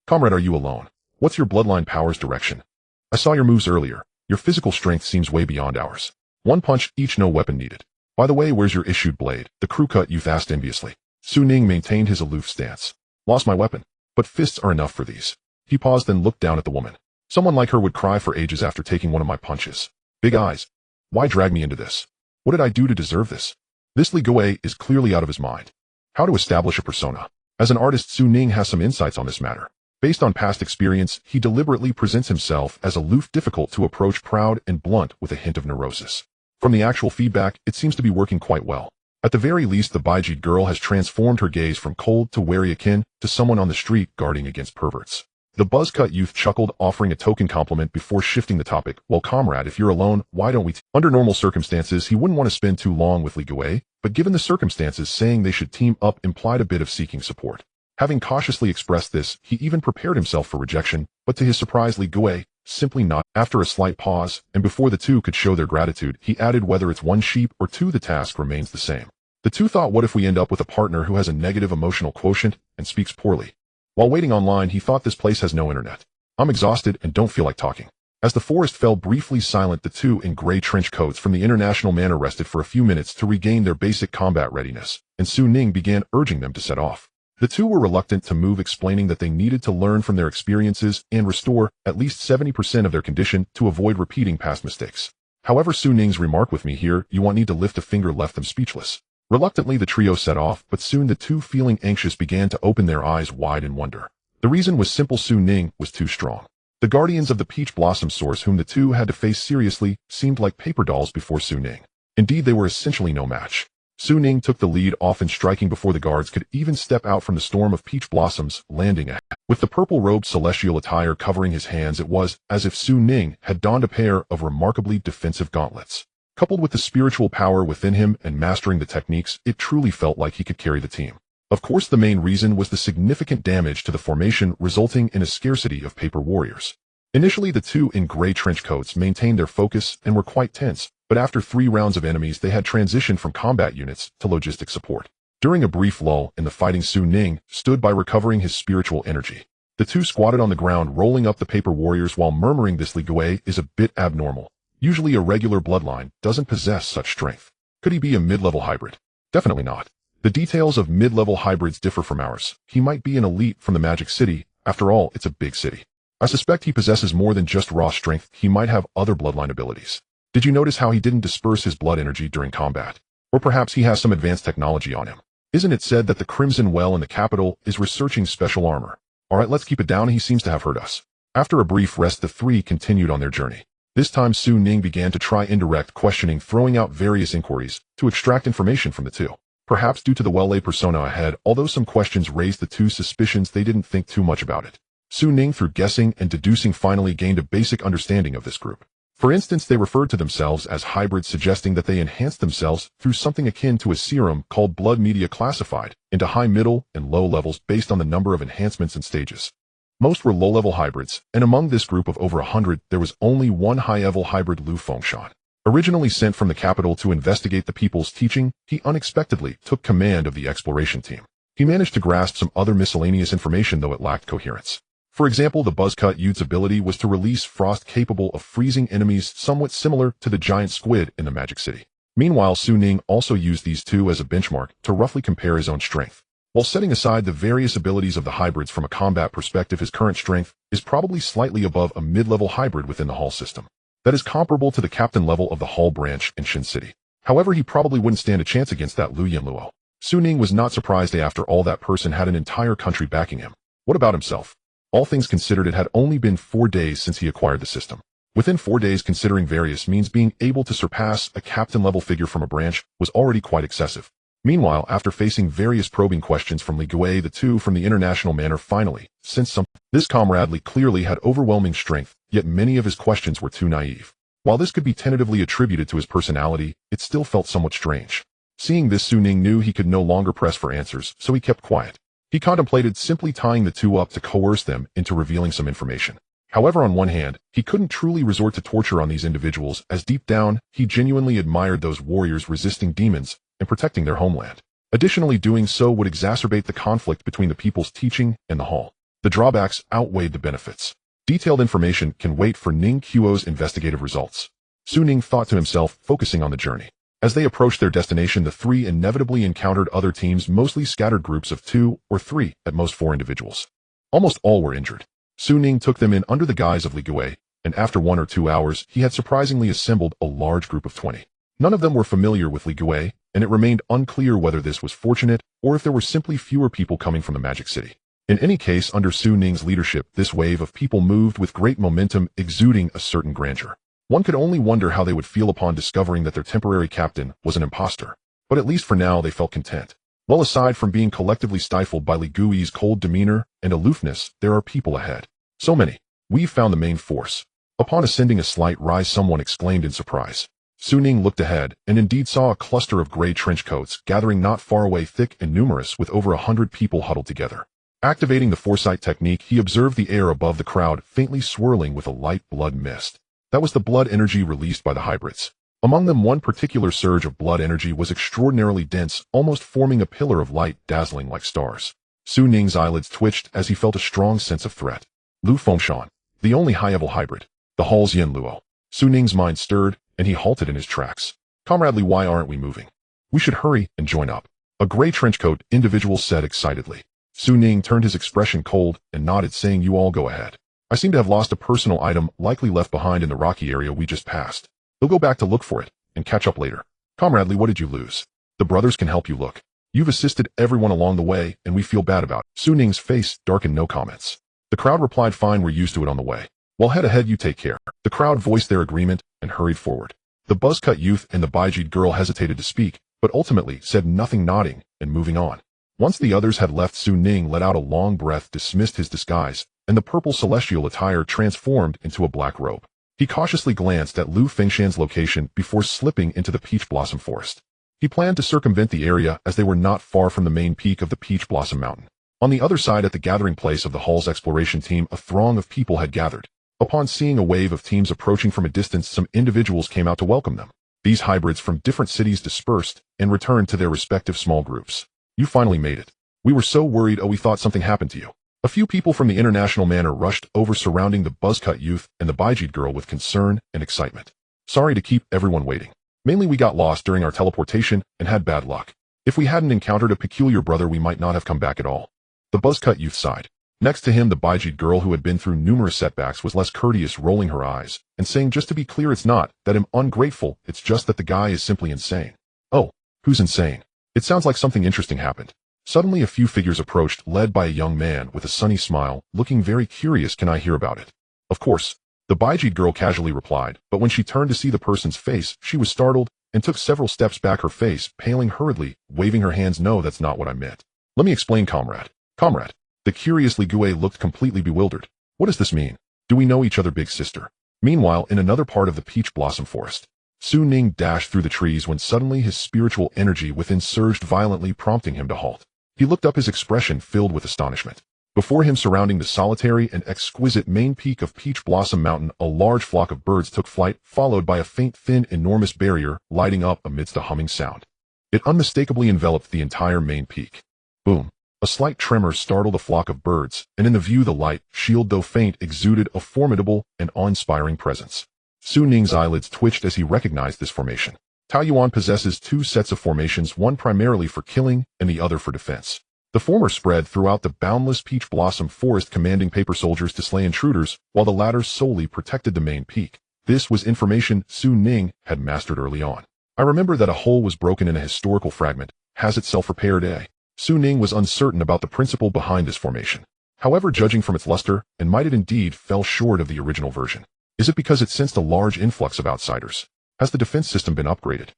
Comrade, are you alone? What's your bloodline power's direction?" "I saw your moves earlier. Your physical strength seems way beyond ours. One punch each, no weapon needed. By the way, where's your issued blade?" the crew-cut youth asked enviously. Su Ning maintained his aloof stance. "Lost my weapon. But fists are enough for these." He paused, then looked down at the woman. "Someone like her would cry for ages after taking one of my punches." Big Eyes. "Why drag me into this? What did I do to deserve this?" This Li Gui is clearly out of his mind. How to establish a persona. As an artist, Su Ning has some insights on this matter. Based on past experience, he deliberately presents himself as aloof, difficult to approach, proud, and blunt with a hint of neurosis. From the actual feedback, it seems to be working quite well. At the very least, the Baijid girl has transformed her gaze from cold to wary, akin to someone on the street guarding against perverts. The buzz-cut youth chuckled, offering a token compliment before shifting the topic. "Well, comrade, if you're alone, why don't we?" Under normal circumstances, he wouldn't want to spend too long with Li Gui, but given the circumstances, saying they should team up implied a bit of seeking support. Having cautiously expressed this, he even prepared himself for rejection, but to his surprise, Li Gui simply nodded. After a slight pause, and before the two could show their gratitude, he added, "Whether it's one sheep or two, the task remains the same." The two thought, what if we end up with a partner who has a negative emotional quotient and speaks poorly? While waiting online, he thought, this place has no internet. I'm exhausted and don't feel like talking. As the forest fell briefly silent, the two in gray trench coats from the International Manor rested for a few minutes to regain their basic combat readiness, and Su Ning began urging them to set off. The two were reluctant to move, explaining that they needed to learn from their experiences and restore at least 70% of their condition to avoid repeating past mistakes. However, Su Ning's remark, "With me here, you won't need to lift a finger," left them speechless. Reluctantly, the trio set off, but soon the two, feeling anxious, began to open their eyes wide in wonder. The reason was simple: Su Ning was too strong. The guardians of the peach blossom source, whom the two had to face seriously, seemed like paper dolls before Su Ning. Indeed, they were essentially no match. Su Ning took the lead, often striking before the guards could even step out from the storm of peach blossoms, landing ahead. With the purple-robed celestial attire covering his hands, it was as if Su Ning had donned a pair of remarkably defensive gauntlets. Coupled with the spiritual power within him and mastering the techniques, it truly felt like he could carry the team. Of course, the main reason was the significant damage to the formation, resulting in a scarcity of paper warriors. Initially, the two in gray trench coats maintained their focus and were quite tense, but after 3 rounds of enemies, they had transitioned from combat units to logistic support. During a brief lull in the fighting, Su Ning stood by, recovering his spiritual energy. The two squatted on the ground, rolling up the paper warriors while murmuring, "This Li Gui is a bit abnormal. Usually a regular bloodline doesn't possess such strength. Could he be a mid-level hybrid? Definitely not. The details of mid-level hybrids differ from ours. He might be an elite from the Magic City. After all, it's a big city. I suspect he possesses more than just raw strength. He might have other bloodline abilities. Did you notice how he didn't disperse his blood energy during combat? Or perhaps he has some advanced technology on him. Isn't it said that the Crimson Well in the capital is researching special armor? Alright, let's keep it down. He seems to have heard us." After a brief rest, the three continued on their journey. This time, Su Ning began to try indirect questioning, throwing out various inquiries to extract information from the two. Perhaps due to the well-laid persona ahead, although some questions raised the two's suspicions, they didn't think too much about it. Su Ning, through guessing and deducing, finally gained a basic understanding of this group. For instance, they referred to themselves as hybrids, suggesting that they enhanced themselves through something akin to a serum called blood media, classified into high, middle, and low levels based on the number of enhancements and stages. Most were low-level hybrids, and among this group of over 100, there was only one high-level hybrid, Lu Fengshen. Originally sent from the capital to investigate the people's teaching, he unexpectedly took command of the exploration team. He managed to grasp some other miscellaneous information, though it lacked coherence. For example, the buzzcut youth's ability was to release frost capable of freezing enemies, somewhat similar to the giant squid in the Magic City. Meanwhile, Su Ning also used these two as a benchmark to roughly compare his own strength. While setting aside the various abilities of the hybrids from a combat perspective, his current strength is probably slightly above a mid-level hybrid within the Hall system. That is comparable to the captain level of the Hall branch in Shin City. However, he probably wouldn't stand a chance against that Lu Yanluo. Su Ning was not surprised. After all, that person had an entire country backing him. What about himself? All things considered, it had only been 4 days since he acquired the system. Within 4 days, considering various means, being able to surpass a captain-level figure from a branch was already quite excessive. Meanwhile, after facing various probing questions from Li Gui, the two from the International Manor finally sensed something. This comrade Li clearly had overwhelming strength, yet many of his questions were too naive. While this could be tentatively attributed to his personality, it still felt somewhat strange. Seeing this, Su Ning knew he could no longer press for answers, so he kept quiet. He contemplated simply tying the two up to coerce them into revealing some information. However, on one hand, he couldn't truly resort to torture on these individuals, as deep down, he genuinely admired those warriors resisting demons and protecting their homeland. Additionally, doing so would exacerbate the conflict between the people's teaching and the Hall. The drawbacks outweighed the benefits. Detailed information can wait for Ning Qiu's investigative results. Su Ning thought to himself, focusing on the journey. As they approached their destination, the three inevitably encountered other teams, mostly scattered groups of 2 or 3, at most 4 individuals. Almost all were injured. Su Ning took them in under the guise of Li Gui, and after 1 or 2 hours, he had surprisingly assembled a large group of 20. None of them were familiar with Li Gui, and it remained unclear whether this was fortunate or if there were simply fewer people coming from the Magic City. In any case, under Su Ning's leadership, this wave of people moved with great momentum, exuding a certain grandeur. One could only wonder how they would feel upon discovering that their temporary captain was an imposter, but at least for now they felt content. Well, aside from being collectively stifled by Li Gui's cold demeanor and aloofness, there are people ahead. So many. We've found the main force. Upon ascending a slight rise, someone exclaimed in surprise. Su Ning looked ahead, and indeed saw a cluster of gray trench coats gathering not far away, thick and numerous, with over 100 people huddled together. Activating the foresight technique, he observed the air above the crowd faintly swirling with a light blood mist. That was the blood energy released by the hybrids. Among them, one particular surge of blood energy was extraordinarily dense, almost forming a pillar of light dazzling like stars. Su Ning's eyelids twitched as he felt a strong sense of threat. Lu Fengshen. the only high-level hybrid. The hall's Yin Luo. Su Ning's mind stirred, and he halted in his tracks. Comradely, why aren't we moving? We should hurry and join up. A gray trenchcoat individual said excitedly. Su Ning turned his expression cold and nodded, saying, you all go ahead. I seem to have lost a personal item likely left behind in the rocky area we just passed. We'll go back to look for it and catch up later. Comradely, what did you lose? The brothers can help you look. You've assisted everyone along the way, and we feel bad about it. Su Ning's face darkened, no comments. The crowd replied, fine, we're used to it on the way. Well, head ahead, you take care. The crowd voiced their agreement and hurried forward. The buzzcut youth and the Baijid girl hesitated to speak, but ultimately said nothing, nodding and moving on. Once the others had left, Su Ning let out a long breath, dismissed his disguise, and the purple celestial attire transformed into a black robe. He cautiously glanced at Lu Fengshan's location before slipping into the peach blossom forest. He planned to circumvent the area as they were not far from the main peak of the Peach Blossom Mountain. On the other side, at the gathering place of the Hall's exploration team, a throng of people had gathered. Upon seeing a wave of teams approaching from a distance, some individuals came out to welcome them. These hybrids from different cities dispersed and returned to their respective small groups. You finally made it. We were so worried, we thought something happened to you. A few people from the International Manor rushed over, surrounding the buzzcut youth and the Baijid girl with concern and excitement. Sorry to keep everyone waiting. Mainly we got lost during our teleportation and had bad luck. If we hadn't encountered a peculiar brother, we might not have come back at all. The buzzcut youth sighed. Next to him, the Baijid girl, who had been through numerous setbacks, was less courteous, rolling her eyes and saying, just to be clear, it's not that I'm ungrateful, it's just that the guy is simply insane. Oh, who's insane? It sounds like something interesting happened. Suddenly a few figures approached, led by a young man with a sunny smile, looking very curious. Can I hear about it? Of course. The Baijid girl casually replied, but when she turned to see the person's face, she was startled and took several steps back, her face paling hurriedly, waving her hands. No, that's not what I meant. Let me explain, comrade. Comrade. The curious Li Gui looked completely bewildered. What does this mean? Do we know each other, big sister? Meanwhile, in another part of the peach blossom forest, Su Ning dashed through the trees when suddenly his spiritual energy within surged violently, prompting him to halt. He looked up, his expression filled with astonishment. Before him, surrounding the solitary and exquisite main peak of Peach Blossom Mountain, a large flock of birds took flight, followed by a faint, thin, enormous barrier lighting up amidst a humming sound. It unmistakably enveloped the entire main peak. Boom! A slight tremor startled the flock of birds, and in the view, the light, shield though faint, exuded a formidable and awe-inspiring presence. Su Ning's eyelids twitched as he recognized this formation. Taoyuan possesses two sets of formations, one primarily for killing and the other for defense. The former spread throughout the boundless peach blossom forest, commanding paper soldiers to slay intruders, while the latter solely protected the main peak. This was information Su Ning had mastered early on. I remember that a hole was broken in a historical fragment. Has itself repaired, Su Ning was uncertain about the principle behind this formation. However, judging from its luster, and might it indeed fell short of the original version. Is it because it sensed a large influx of outsiders? Has the defense system been upgraded?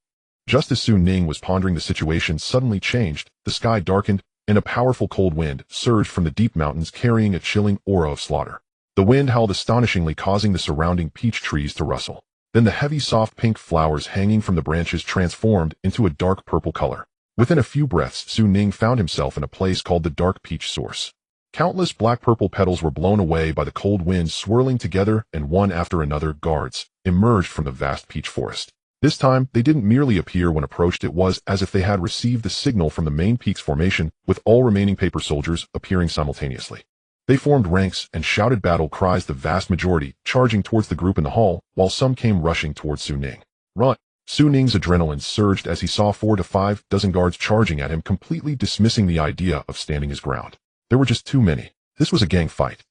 Just as Su Ning was pondering, the situation suddenly changed, the sky darkened, and a powerful cold wind surged from the deep mountains, carrying a chilling aura of slaughter. The wind howled astonishingly, causing the surrounding peach trees to rustle. Then the heavy, soft pink flowers hanging from the branches transformed into a dark purple color. Within a few breaths, Su Ning found himself in a place called the Dark Peach Source. Countless black-purple petals were blown away by the cold wind, swirling together, and one after another, guards emerged from the vast peach forest. This time, they didn't merely appear when approached, it was as if they had received the signal from the main peak's formation, with all remaining paper soldiers appearing simultaneously. They formed ranks and shouted battle cries, the vast majority charging towards the group in the hall, while some came rushing towards Su Ning. Run! Su Ning's adrenaline surged as he saw 4 to 5 dozen guards charging at him, completely dismissing the idea of standing his ground. There were just too many. This was a gang fight.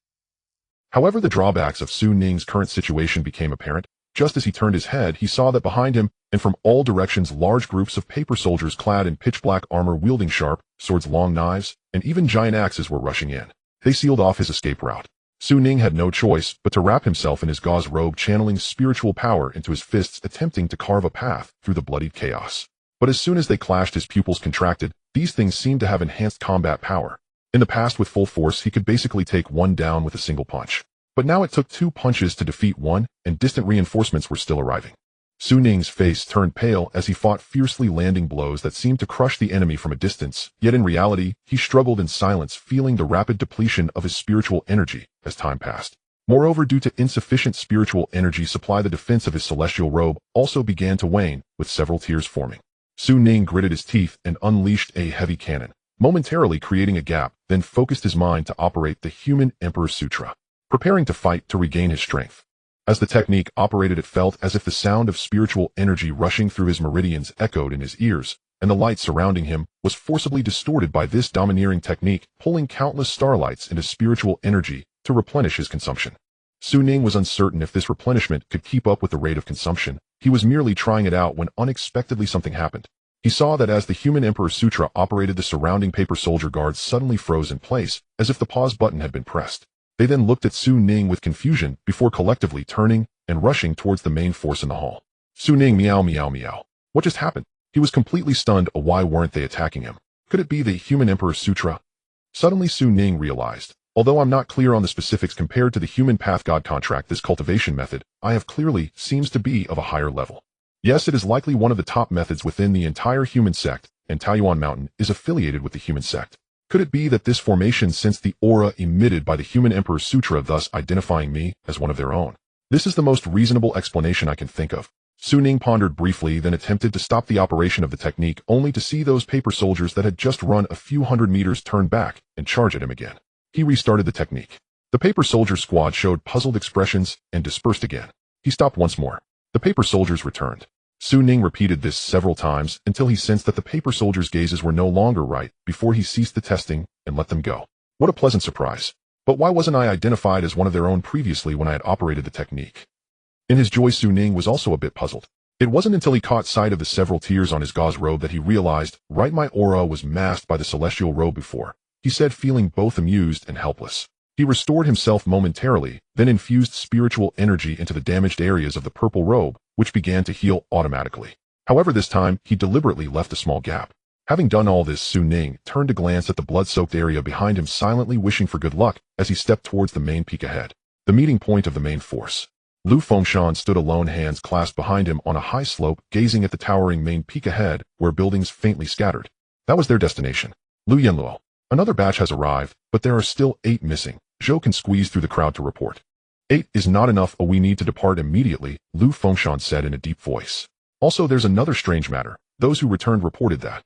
However, the drawbacks of Su Ning's current situation became apparent. Just as he turned his head, he saw that behind him, and from all directions, large groups of paper soldiers clad in pitch-black armor, wielding sharp swords, long knives, and even giant axes were rushing in. They sealed off his escape route. Su Ning had no choice but to wrap himself in his gauze robe, channeling spiritual power into his fists, attempting to carve a path through the bloodied chaos. But as soon as they clashed, his pupils contracted. These things seemed to have enhanced combat power. In the past, with full force, he could basically take one down with a single punch. But now it took 2 punches to defeat one, and distant reinforcements were still arriving. Su Ning's face turned pale as he fought fiercely, landing blows that seemed to crush the enemy from a distance, yet in reality, he struggled in silence, feeling the rapid depletion of his spiritual energy as time passed. Moreover, due to insufficient spiritual energy supply, the defense of his celestial robe also began to wane, with several tears forming. Su Ning gritted his teeth and unleashed a heavy cannon, momentarily creating a gap, then focused his mind to operate the Human Emperor Sutra. preparing to fight to regain his strength. As the technique operated, it felt as if the sound of spiritual energy rushing through his meridians echoed in his ears, and the light surrounding him was forcibly distorted by this domineering technique, pulling countless starlights into spiritual energy to replenish his consumption. Ning was uncertain if this replenishment could keep up with the rate of consumption. He was merely trying it out when unexpectedly something happened. He saw that as the Human Emperor Sutra operated, the surrounding paper soldier guards suddenly froze in place, as if the pause button had been pressed. They then looked at Ning with confusion before collectively turning and rushing towards the main force in the hall. Ning, meow meow meow. What just happened? He was completely stunned. Why weren't they attacking him? Could it be the Human Emperor Sutra? Suddenly Ning realized, although I'm not clear on the specifics compared to the Human Path God contract, this cultivation method I have clearly seems to be of a higher level. Yes, it is likely one of the top methods within the entire Human Sect, and Taiyuan Mountain is affiliated with the Human Sect. Could it be that this formation sensed the aura emitted by the Human Emperor Sutra, thus identifying me as one of their own? This is the most reasonable explanation I can think of. Ning pondered briefly, then attempted to stop the operation of the technique, only to see those paper soldiers that had just run a few hundred meters turn back and charge at him again. He restarted the technique. The paper soldier squad showed puzzled expressions and dispersed again. He stopped once more. The paper soldiers returned. Ning repeated this several times until he sensed that the paper soldiers' gazes were no longer right before he ceased the testing and let them go. What a pleasant surprise. But why wasn't I identified as one of their own previously when I had operated the technique? In his joy, Ning was also a bit puzzled. It wasn't until he caught sight of the several tears on his gauze robe that he realized, right, my aura was masked by the celestial robe before, he said, feeling both amused and helpless. He restored himself momentarily, then infused spiritual energy into the damaged areas of the purple robe, which began to heal automatically. However, this time, he deliberately left a small gap. Having done all this, Ning turned to glance at the blood-soaked area behind him, silently wishing for good luck as he stepped towards the main peak ahead, the meeting point of the main force. Lu Fengshen stood alone, hands clasped behind him on a high slope, gazing at the towering main peak ahead, where buildings faintly scattered. That was their destination. Lu Yanluo. Another batch has arrived, but there are still 8 missing. Zhou can squeeze through the crowd to report. 8 is not enough. We need to depart immediately, Lu Fengshen said in a deep voice. Also, there's another strange matter. Those who returned reported that.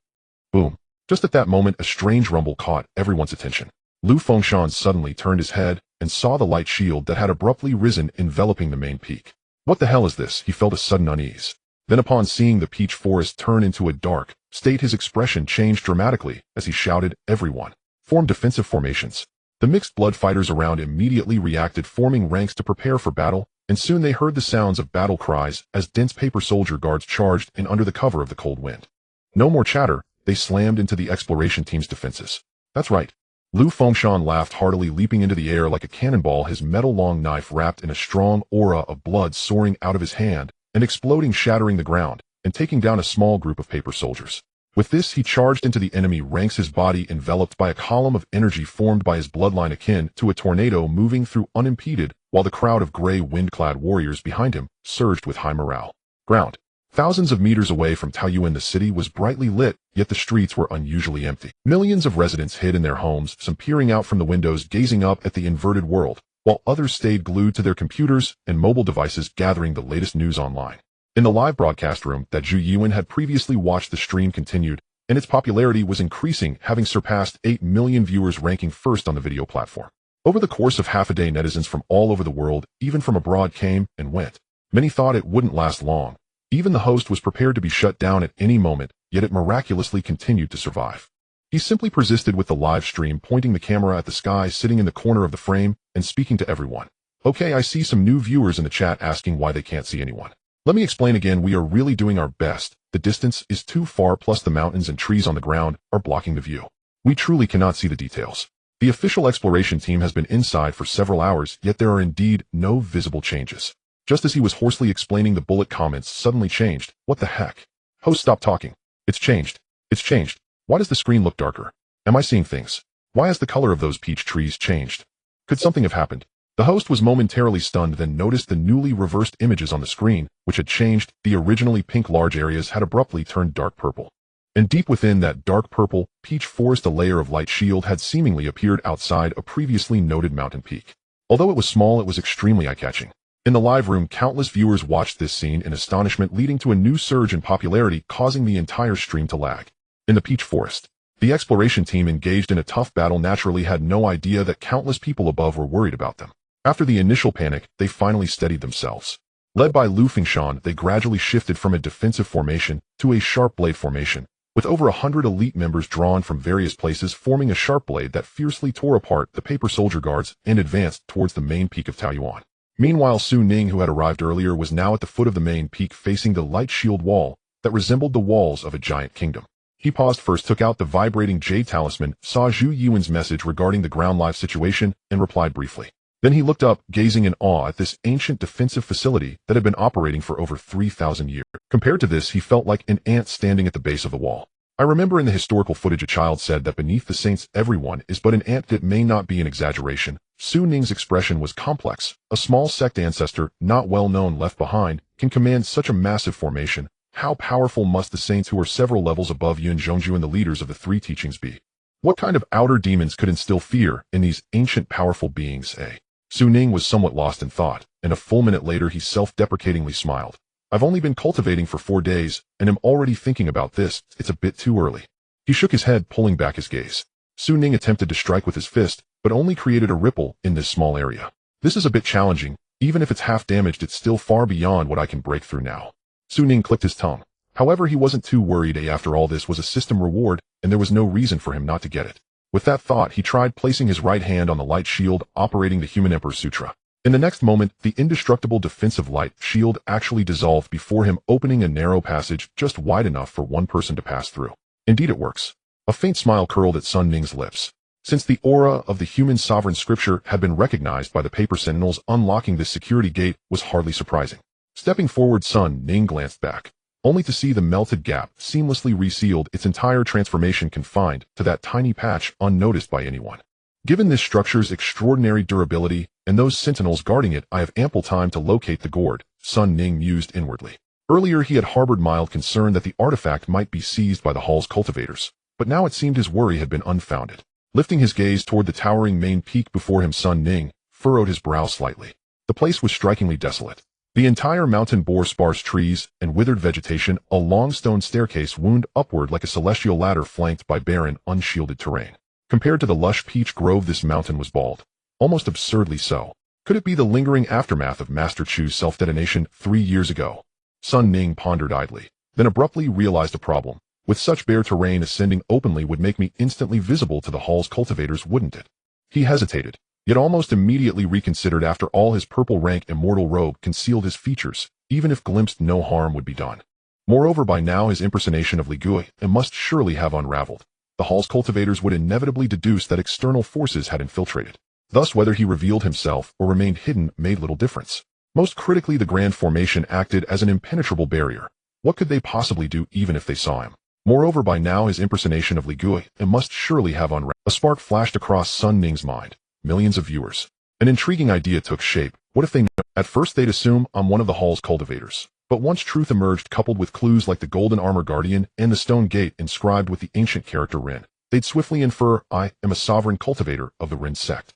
Boom. Just at that moment, a strange rumble caught everyone's attention. Lu Fengshen suddenly turned his head and saw the light shield that had abruptly risen, enveloping the main peak. What the hell is this? He felt a sudden unease. Then upon seeing the peach forest turn into a dark state, his expression changed dramatically as he shouted, "Everyone, form defensive formations." The mixed blood fighters around immediately reacted, forming ranks to prepare for battle, and soon they heard the sounds of battle cries as dense paper soldier guards charged in under the cover of the cold wind. No more chatter, they slammed into the exploration team's defenses. That's right. Lu Fengshen laughed heartily, leaping into the air like a cannonball, his metal-long knife wrapped in a strong aura of blood soaring out of his hand and exploding, shattering the ground and taking down a small group of paper soldiers. With this, he charged into the enemy ranks, his body enveloped by a column of energy formed by his bloodline, akin to a tornado moving through unimpeded, while the crowd of gray wind-clad warriors behind him surged with high morale. Ground. Thousands of meters away from Taiyuan, the city was brightly lit, yet the streets were unusually empty. Millions of residents hid in their homes, some peering out from the windows gazing up at the inverted world, while others stayed glued to their computers and mobile devices gathering the latest news online. In the live broadcast room that Zhu Yuan had previously watched, the stream continued, and its popularity was increasing, having surpassed 8 million viewers, ranking first on the video platform. Over the course of half a day, netizens from all over the world, even from abroad, came and went. Many thought it wouldn't last long. Even the host was prepared to be shut down at any moment, yet it miraculously continued to survive. He simply persisted with the live stream, pointing the camera at the sky, sitting in the corner of the frame, and speaking to everyone. Okay, I see some new viewers in the chat asking why they can't see anyone. Let me explain again, we are really doing our best. The distance is too far, plus the mountains and trees on the ground are blocking the view. We truly cannot see the details. The official exploration team has been inside for several hours, yet there are indeed no visible changes. Just as he was hoarsely explaining, the bullet comments suddenly changed. What the heck? Host, stop talking. It's changed. It's changed. Why does the screen look darker? Am I seeing things? Why has the color of those peach trees changed? Could something have happened? The host was momentarily stunned, then noticed the newly reversed images on the screen, which had changed. The originally pink large areas had abruptly turned dark purple. And deep within that dark purple peach forest, a layer of light shield had seemingly appeared outside a previously noted mountain peak. Although it was small, it was extremely eye-catching. In the live room, countless viewers watched this scene in astonishment, leading to a new surge in popularity, causing the entire stream to lag. In the peach forest, the exploration team, engaged in a tough battle, naturally had no idea that countless people above were worried about them. After the initial panic, they finally steadied themselves. Led by Lu Fengshen, they gradually shifted from a defensive formation to a sharp blade formation, with over 100 elite members drawn from various places forming a sharp blade that fiercely tore apart the paper soldier guards and advanced towards the main peak of Taiyuan. Meanwhile, Su Ning, who had arrived earlier, was now at the foot of the main peak facing the light shield wall that resembled the walls of a giant kingdom. He paused first, took out the vibrating jade talisman, saw Zhu Yuan's message regarding the ground life situation, and replied briefly. Then he looked up, gazing in awe at this ancient defensive facility that had been operating for over 3,000 years. Compared to this, he felt like an ant standing at the base of the wall. I remember in the historical footage a child said that beneath the saints everyone is but an ant. That may not be an exaggeration. Su Ning's expression was complex. A small sect ancestor, not well known, left behind, can command such a massive formation. How powerful must the saints who are several levels above Yun Zhongzhu and the leaders of the three teachings be? What kind of outer demons could instill fear in these ancient powerful beings, eh? Su Ning was somewhat lost in thought, and a full minute later he self-deprecatingly smiled. I've only been cultivating for 4 days, and am already thinking about this. It's a bit too early. He shook his head, pulling back his gaze. Su Ning attempted to strike with his fist, but only created a ripple in this small area. This is a bit challenging. Even if it's half damaged, it's still far beyond what I can break through now. Su Ning clicked his tongue. However, he wasn't too worried. After all, this was a system reward, and there was no reason for him not to get it. With that thought, he tried placing his right hand on the light shield operating the Human Emperor Sutra. In the next moment, the indestructible defensive light shield actually dissolved before him, opening a narrow passage just wide enough for one person to pass through. Indeed it works. A faint smile curled at Sun Ning's lips. Since the aura of the human sovereign scripture had been recognized by the paper sentinels, unlocking this security gate was hardly surprising. Stepping forward, Sun Ning glanced back, only to see the melted gap seamlessly resealed, its entire transformation confined to that tiny patch unnoticed by anyone. Given this structure's extraordinary durability and those sentinels guarding it, I have ample time to locate the gourd, Sun Ning mused inwardly. Earlier he had harbored mild concern that the artifact might be seized by the hall's cultivators, but now it seemed his worry had been unfounded. Lifting his gaze toward the towering main peak before him, Sun Ning furrowed his brow slightly. The place was strikingly desolate. The entire mountain bore sparse trees and withered vegetation. A long stone staircase wound upward like a celestial ladder flanked by barren, unshielded terrain. Compared to the lush peach grove, this mountain was bald. Almost absurdly so. Could it be the lingering aftermath of Master Chu's self-detonation 3 years ago? Sun Ning pondered idly, then abruptly realized a problem. With such bare terrain, ascending openly would make me instantly visible to the hall's cultivators, wouldn't it? He hesitated, yet almost immediately reconsidered. After all, his purple rank immortal robe concealed his features. Even if glimpsed, no harm would be done. Moreover, by now his impersonation of Li Gui must surely have unraveled. The hall's cultivators would inevitably deduce that external forces had infiltrated. Thus, whether he revealed himself or remained hidden made little difference. Most critically, the grand formation acted as an impenetrable barrier. What could they possibly do even if they saw him? Moreover, by now his impersonation of Li Gui must surely have unraveled. A spark flashed across Sun Ning's mind. Millions of viewers. An intriguing idea took shape. What if they know? At first they'd assume I'm one of the hall's cultivators. But once truth emerged, coupled with clues like the golden armor guardian and the stone gate inscribed with the ancient character Rin, they'd swiftly infer I am a sovereign cultivator of the Rin sect.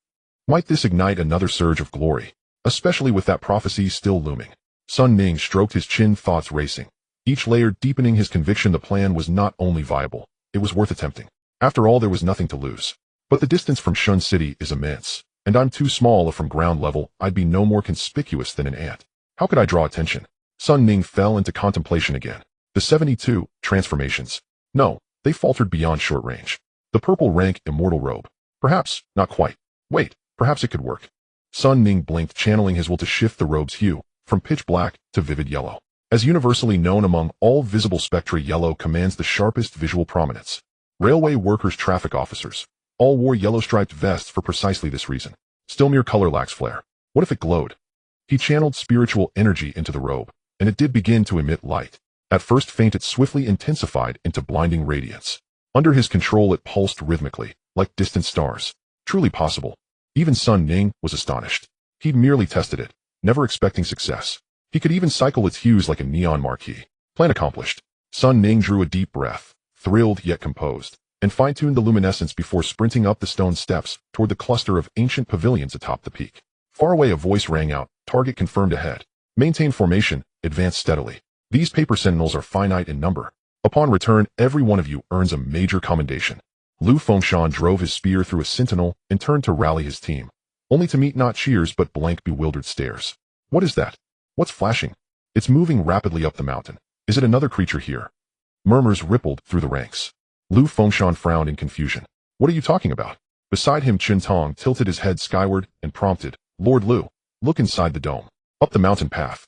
Might this ignite another surge of glory? Especially with that prophecy still looming. Sun Ning stroked his chin, thoughts racing. Each layer deepening his conviction the plan was not only viable, it was worth attempting. After all, there was nothing to lose. But the distance from Shun City is immense, and I'm too small. From ground level, I'd be no more conspicuous than an ant. How could I draw attention? Sun Ning fell into contemplation again. The 72 transformations. No, they faltered beyond short range. The purple rank immortal robe. Perhaps, not quite. Wait, perhaps it could work. Sun Ning blinked, channeling his will to shift the robe's hue from pitch black to vivid yellow. As universally known among all visible spectra, yellow commands the sharpest visual prominence. Railway workers, traffic officers, all wore yellow-striped vests for precisely this reason. Still, mere color lacks flair. What if it glowed? He channeled spiritual energy into the robe, and it did begin to emit light. At first faint, it swiftly intensified into blinding radiance. Under his control, it pulsed rhythmically, like distant stars. Truly possible. Even Sun Ning was astonished. He'd merely tested it, never expecting success. He could even cycle its hues like a neon marquee. Plan accomplished. Sun Ning drew a deep breath, thrilled yet composed, and fine-tuned the luminescence before sprinting up the stone steps toward the cluster of ancient pavilions atop the peak. Far away, a voice rang out, target confirmed ahead. Maintain formation, advance steadily. These paper sentinels are finite in number. Upon return, every one of you earns a major commendation. Lu Fengshen drove his spear through a sentinel and turned to rally his team. only to meet not cheers but blank bewildered stares. What is that? What's flashing? It's moving rapidly up the mountain. Is it another creature here? Murmurs rippled through the ranks. Lu Fengshen frowned in confusion. What are you talking about? Beside him Qin Tong tilted his head skyward and prompted, Lord Lu, look inside the dome. Up the mountain path.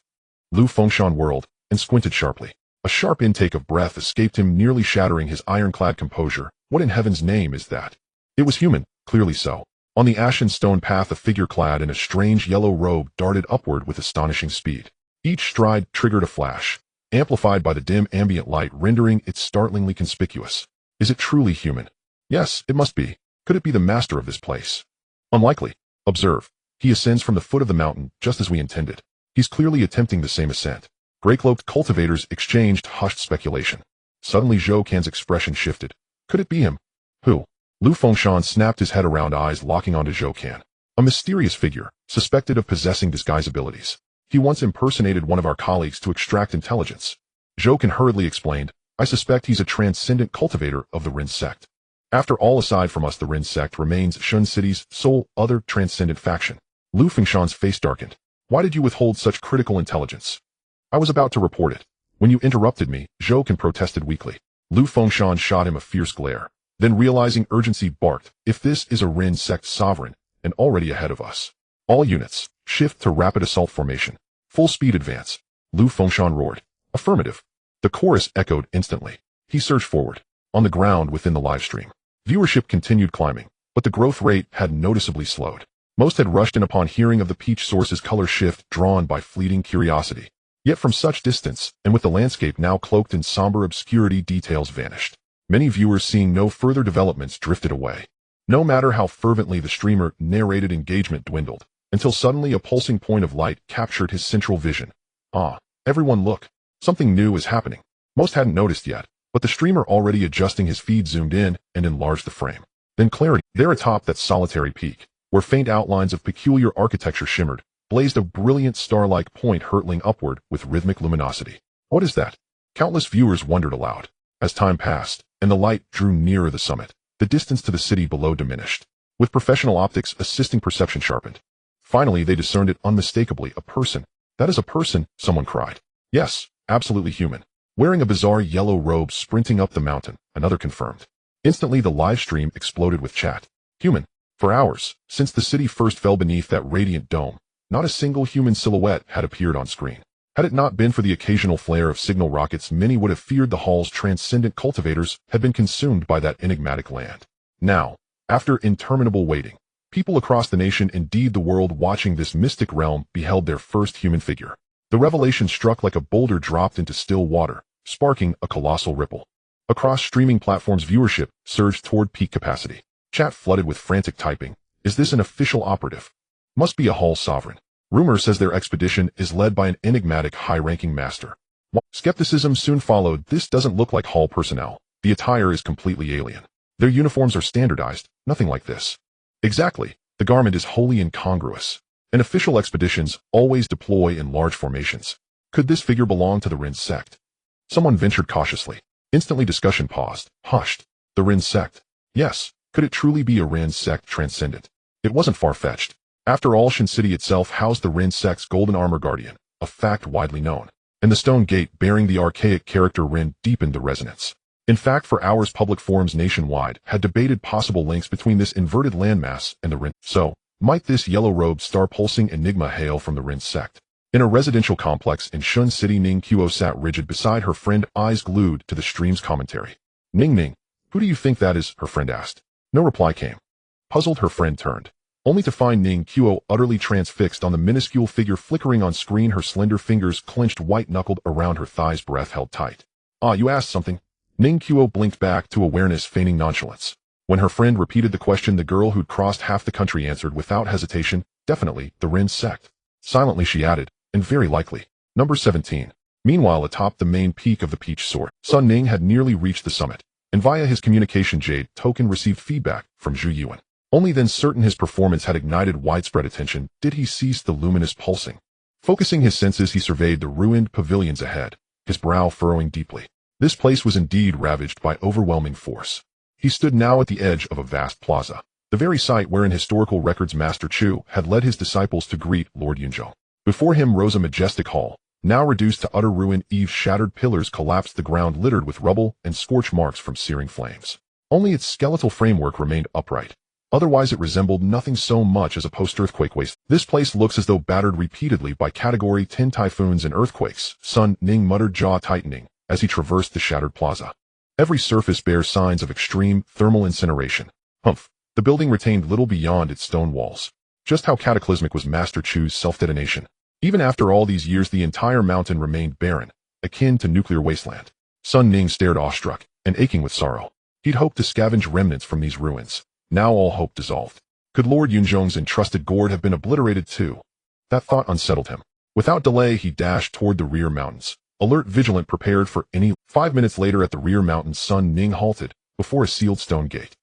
Lu Fengshen whirled and squinted sharply. A sharp intake of breath escaped him, nearly shattering his ironclad composure. What in heaven's name is that? It was human, clearly so. On the ashen stone path a figure clad in a strange yellow robe darted upward with astonishing speed. Each stride triggered a flash, amplified by the dim ambient light rendering it startlingly conspicuous. Is it truly human? Yes, it must be. Could it be the master of this place? Unlikely. Observe. He ascends from the foot of the mountain just as we intended. He's clearly attempting the same ascent. Gray-cloaked cultivators exchanged hushed speculation. Suddenly Zhou Can's expression shifted. Could it be him? Who? Lu Fengshen snapped his head around, eyes locking onto Zhou Can. A mysterious figure, suspected of possessing disguise abilities. He once impersonated one of our colleagues to extract intelligence. Zhou Can hurriedly explained, I suspect he's a transcendent cultivator of the Human Sect. After all, aside from us, the Human Sect remains Shun City's sole other transcendent faction. Lu Fengshen's face darkened. Why did you withhold such critical intelligence? I was about to report it. When you interrupted me, Zhou Can protested weakly. Lu Fengshen shot him a fierce glare. Then realizing urgency barked, if this is a Human Sect sovereign, and already ahead of us. All units, shift to rapid assault formation. Full speed advance. Lu Fengshen roared. Affirmative. The chorus echoed instantly. He surged forward. On the ground within the livestream. Viewership continued climbing, but the growth rate had noticeably slowed. Most had rushed in upon hearing of the peach source's color shift, drawn by fleeting curiosity. Yet from such distance, and with the landscape now cloaked in somber obscurity, details vanished. Many viewers, seeing no further developments, drifted away. No matter how fervently the streamer narrated, engagement dwindled, until suddenly a pulsing point of light captured his central vision. Ah, everyone look. Something new is happening. Most hadn't noticed yet, but the streamer, already adjusting his feed, zoomed in and enlarged the frame. Then clarity. There atop that solitary peak, where faint outlines of peculiar architecture shimmered, blazed a brilliant star-like point hurtling upward with rhythmic luminosity. What is that? Countless viewers wondered aloud. As time passed, and the light drew nearer the summit, the distance to the city below diminished. With professional optics assisting, perception sharpened. Finally, they discerned it unmistakably. A person. That is a person, someone cried. Yes, absolutely human. Wearing a bizarre yellow robe, sprinting up the mountain, another confirmed. Instantly the live stream exploded with chat. Human. For hours, since the city first fell beneath that radiant dome, not a single human silhouette had appeared on screen. Had it not been for the occasional flare of signal rockets, many would have feared the hall's transcendent cultivators had been consumed by that enigmatic land. Now, after interminable waiting, people across the nation, indeed the world, watching this mystic realm, beheld their first human figure. The revelation struck like a boulder dropped into still water, sparking a colossal ripple. Across streaming platforms, viewership surged toward peak capacity. Chat flooded with frantic typing. Is this an official operative? Must be a Hall sovereign. Rumor says their expedition is led by an enigmatic high-ranking master. Skepticism soon followed. This doesn't look like Hall personnel. The attire is completely alien. Their uniforms are standardized, nothing like this. Exactly. The garment is wholly incongruous. And official expeditions always deploy in large formations. Could this figure belong to the Human Sect? Someone ventured cautiously. Instantly discussion paused, hushed. The Human Sect? Yes. Could it truly be a Human Sect transcendent? It wasn't far-fetched. After all, Shin City itself housed the Human Sect's golden armor guardian, a fact widely known. And the stone gate bearing the archaic character Rin deepened the resonance. In fact, for hours public forums nationwide had debated possible links between this inverted landmass and the Rin. So, might this yellow-robed star-pulsing enigma hail from the Human Sect? In a residential complex in Shun City, Ning Qiu sat rigid beside her friend, eyes glued to the stream's commentary. Ning, who do you think that is? Her friend asked. No reply came. Puzzled, her friend turned, only to find Ning Qiu utterly transfixed on the minuscule figure flickering on screen, her slender fingers clenched white-knuckled around her thighs, breath held tight. Ah, you asked something? Ning Qiu blinked back to awareness, feigning nonchalance. When her friend repeated the question, the girl who'd crossed half the country answered without hesitation, definitely, the Human Sect. Silently she added, and very likely. Number 17. Meanwhile, atop the main peak of the Peach Sword, Sun Ning had nearly reached the summit, and via his communication jade token received feedback from Zhu Yuan. Only then, certain his performance had ignited widespread attention, did he cease the luminous pulsing. Focusing his senses, he surveyed the ruined pavilions ahead, his brow furrowing deeply. This place was indeed ravaged by overwhelming force. He stood now at the edge of a vast plaza. the very site where in historical records Master Chu had led his disciples to greet Lord Yunzhong. Before him rose a majestic hall, now reduced to utter ruin. Eve's shattered pillars collapsed, the ground littered with rubble and scorch marks from searing flames. Only its skeletal framework remained upright. Otherwise it resembled nothing so much as a post-earthquake waste. This place looks as though battered repeatedly by Category 10 typhoons and earthquakes, Sun Ning muttered, jaw tightening, as he traversed the shattered plaza. Every surface bears signs of extreme thermal incineration. Humph. The building retained little beyond its stone walls. Just how cataclysmic was Master Chu's self-detonation? Even after all these years, the entire mountain remained barren, akin to nuclear wasteland. Sun Ning stared awestruck and aching with sorrow. He'd hoped to scavenge remnants from these ruins. Now all hope dissolved. Could Lord Yunzhong's entrusted gourd have been obliterated too? That thought unsettled him. Without delay, he dashed toward the rear mountains, alert, vigilant, prepared for any. 5 minutes later, at the rear mountains, Sun Ning halted before a sealed stone gate.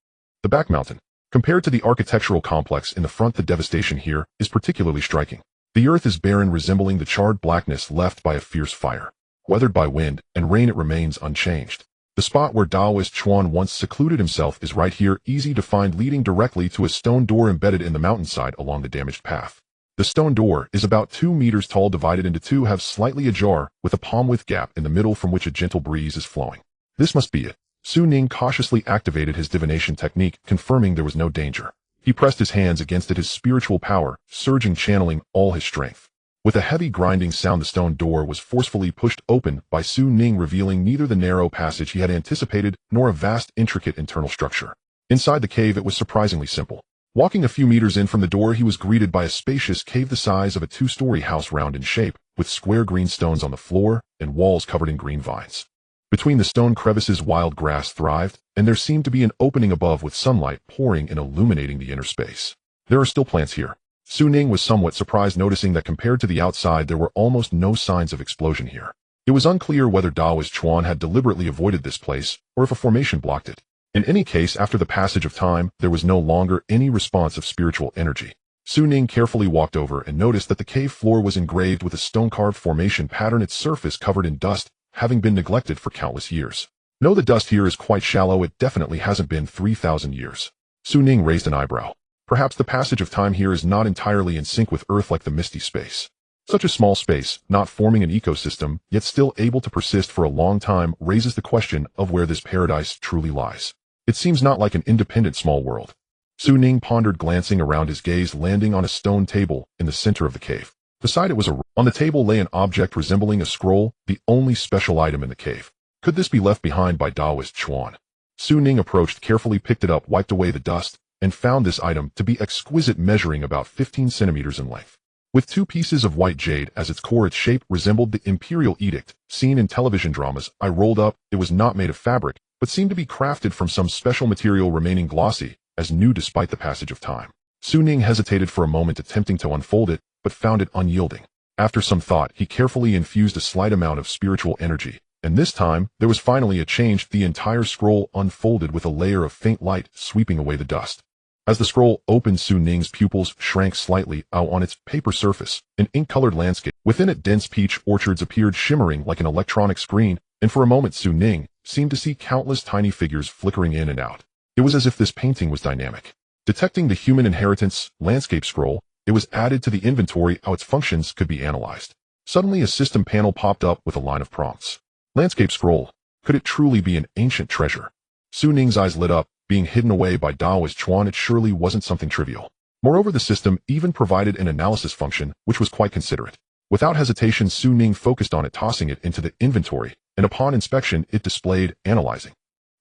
The back mountain. Compared to the architectural complex in the front, the devastation here is particularly striking. The earth is barren, resembling the charred blackness left by a fierce fire. Weathered by wind and rain, it remains unchanged. The spot where Taoist Chuan once secluded himself is right here, easy to find, leading directly to a stone door embedded in the mountainside along the damaged path. The stone door is about 2 meters tall, divided into two halves slightly ajar, with a palm-width gap in the middle from which a gentle breeze is flowing. This must be it. Su Ning cautiously activated his divination technique, confirming there was no danger. He pressed his hands against it, his spiritual power surging, channeling all his strength. With a heavy grinding sound, the stone door was forcefully pushed open by Su Ning, revealing neither the narrow passage he had anticipated nor a vast, intricate internal structure. Inside the cave, it was surprisingly simple. Walking a few meters in from the door, he was greeted by a spacious cave the size of a 2-story house, round in shape, with square green stones on the floor and walls covered in green vines. Between the stone crevices, wild grass thrived, and there seemed to be an opening above with sunlight pouring and illuminating the inner space. There are still plants here. Su Ning was somewhat surprised, noticing that compared to the outside, there were almost no signs of explosion here. It was unclear whether Taoist Chuan had deliberately avoided this place, or if a formation blocked it. In any case, after the passage of time, there was no longer any response of spiritual energy. Su Ning carefully walked over and noticed that the cave floor was engraved with a stone-carved formation pattern, its surface covered in dust, having been neglected for countless years. No, the dust here is quite shallow. It definitely hasn't been 3,000 years. Su Ning raised an eyebrow. Perhaps the passage of time here is not entirely in sync with Earth, like the misty space. Such a small space, not forming an ecosystem, yet still able to persist for a long time, raises the question of where this paradise truly lies. It seems not like an independent small world. Su Ning pondered, glancing around, his gaze landing on a stone table in the center of the cave. Beside it on the table lay an object resembling a scroll, the only special item in the cave. Could this be left behind by Taoist Chuan? Su Ning approached, carefully picked it up, wiped away the dust, and found this item to be exquisite, measuring about 15 centimeters in length. With 2 pieces of white jade as its core, its shape resembled the imperial edict seen in television dramas. I rolled up. It was not made of fabric, but seemed to be crafted from some special material, remaining glossy, as new despite the passage of time. Su Ning hesitated for a moment, attempting to unfold it, but found it unyielding. After some thought, he carefully infused a slight amount of spiritual energy, and this time, there was finally a change. The entire scroll unfolded with a layer of faint light sweeping away the dust. As the scroll opened, Su Ning's pupils shrank slightly. Out on its paper surface, an ink-colored landscape. Within it, dense peach orchards appeared, shimmering like an electronic screen, and for a moment Su Ning seemed to see countless tiny figures flickering in and out. It was as if this painting was dynamic. Detecting the human inheritance landscape scroll, it was added to the inventory. How its functions could be analyzed. Suddenly, a system panel popped up with a line of prompts. Landscape scroll. Could it truly be an ancient treasure? Su Ning's eyes lit up. Being hidden away by Taoist Chuan, it surely wasn't something trivial. Moreover, the system even provided an analysis function, which was quite considerate. Without hesitation, Su Ning focused on it, tossing it into the inventory, and upon inspection, it displayed analyzing.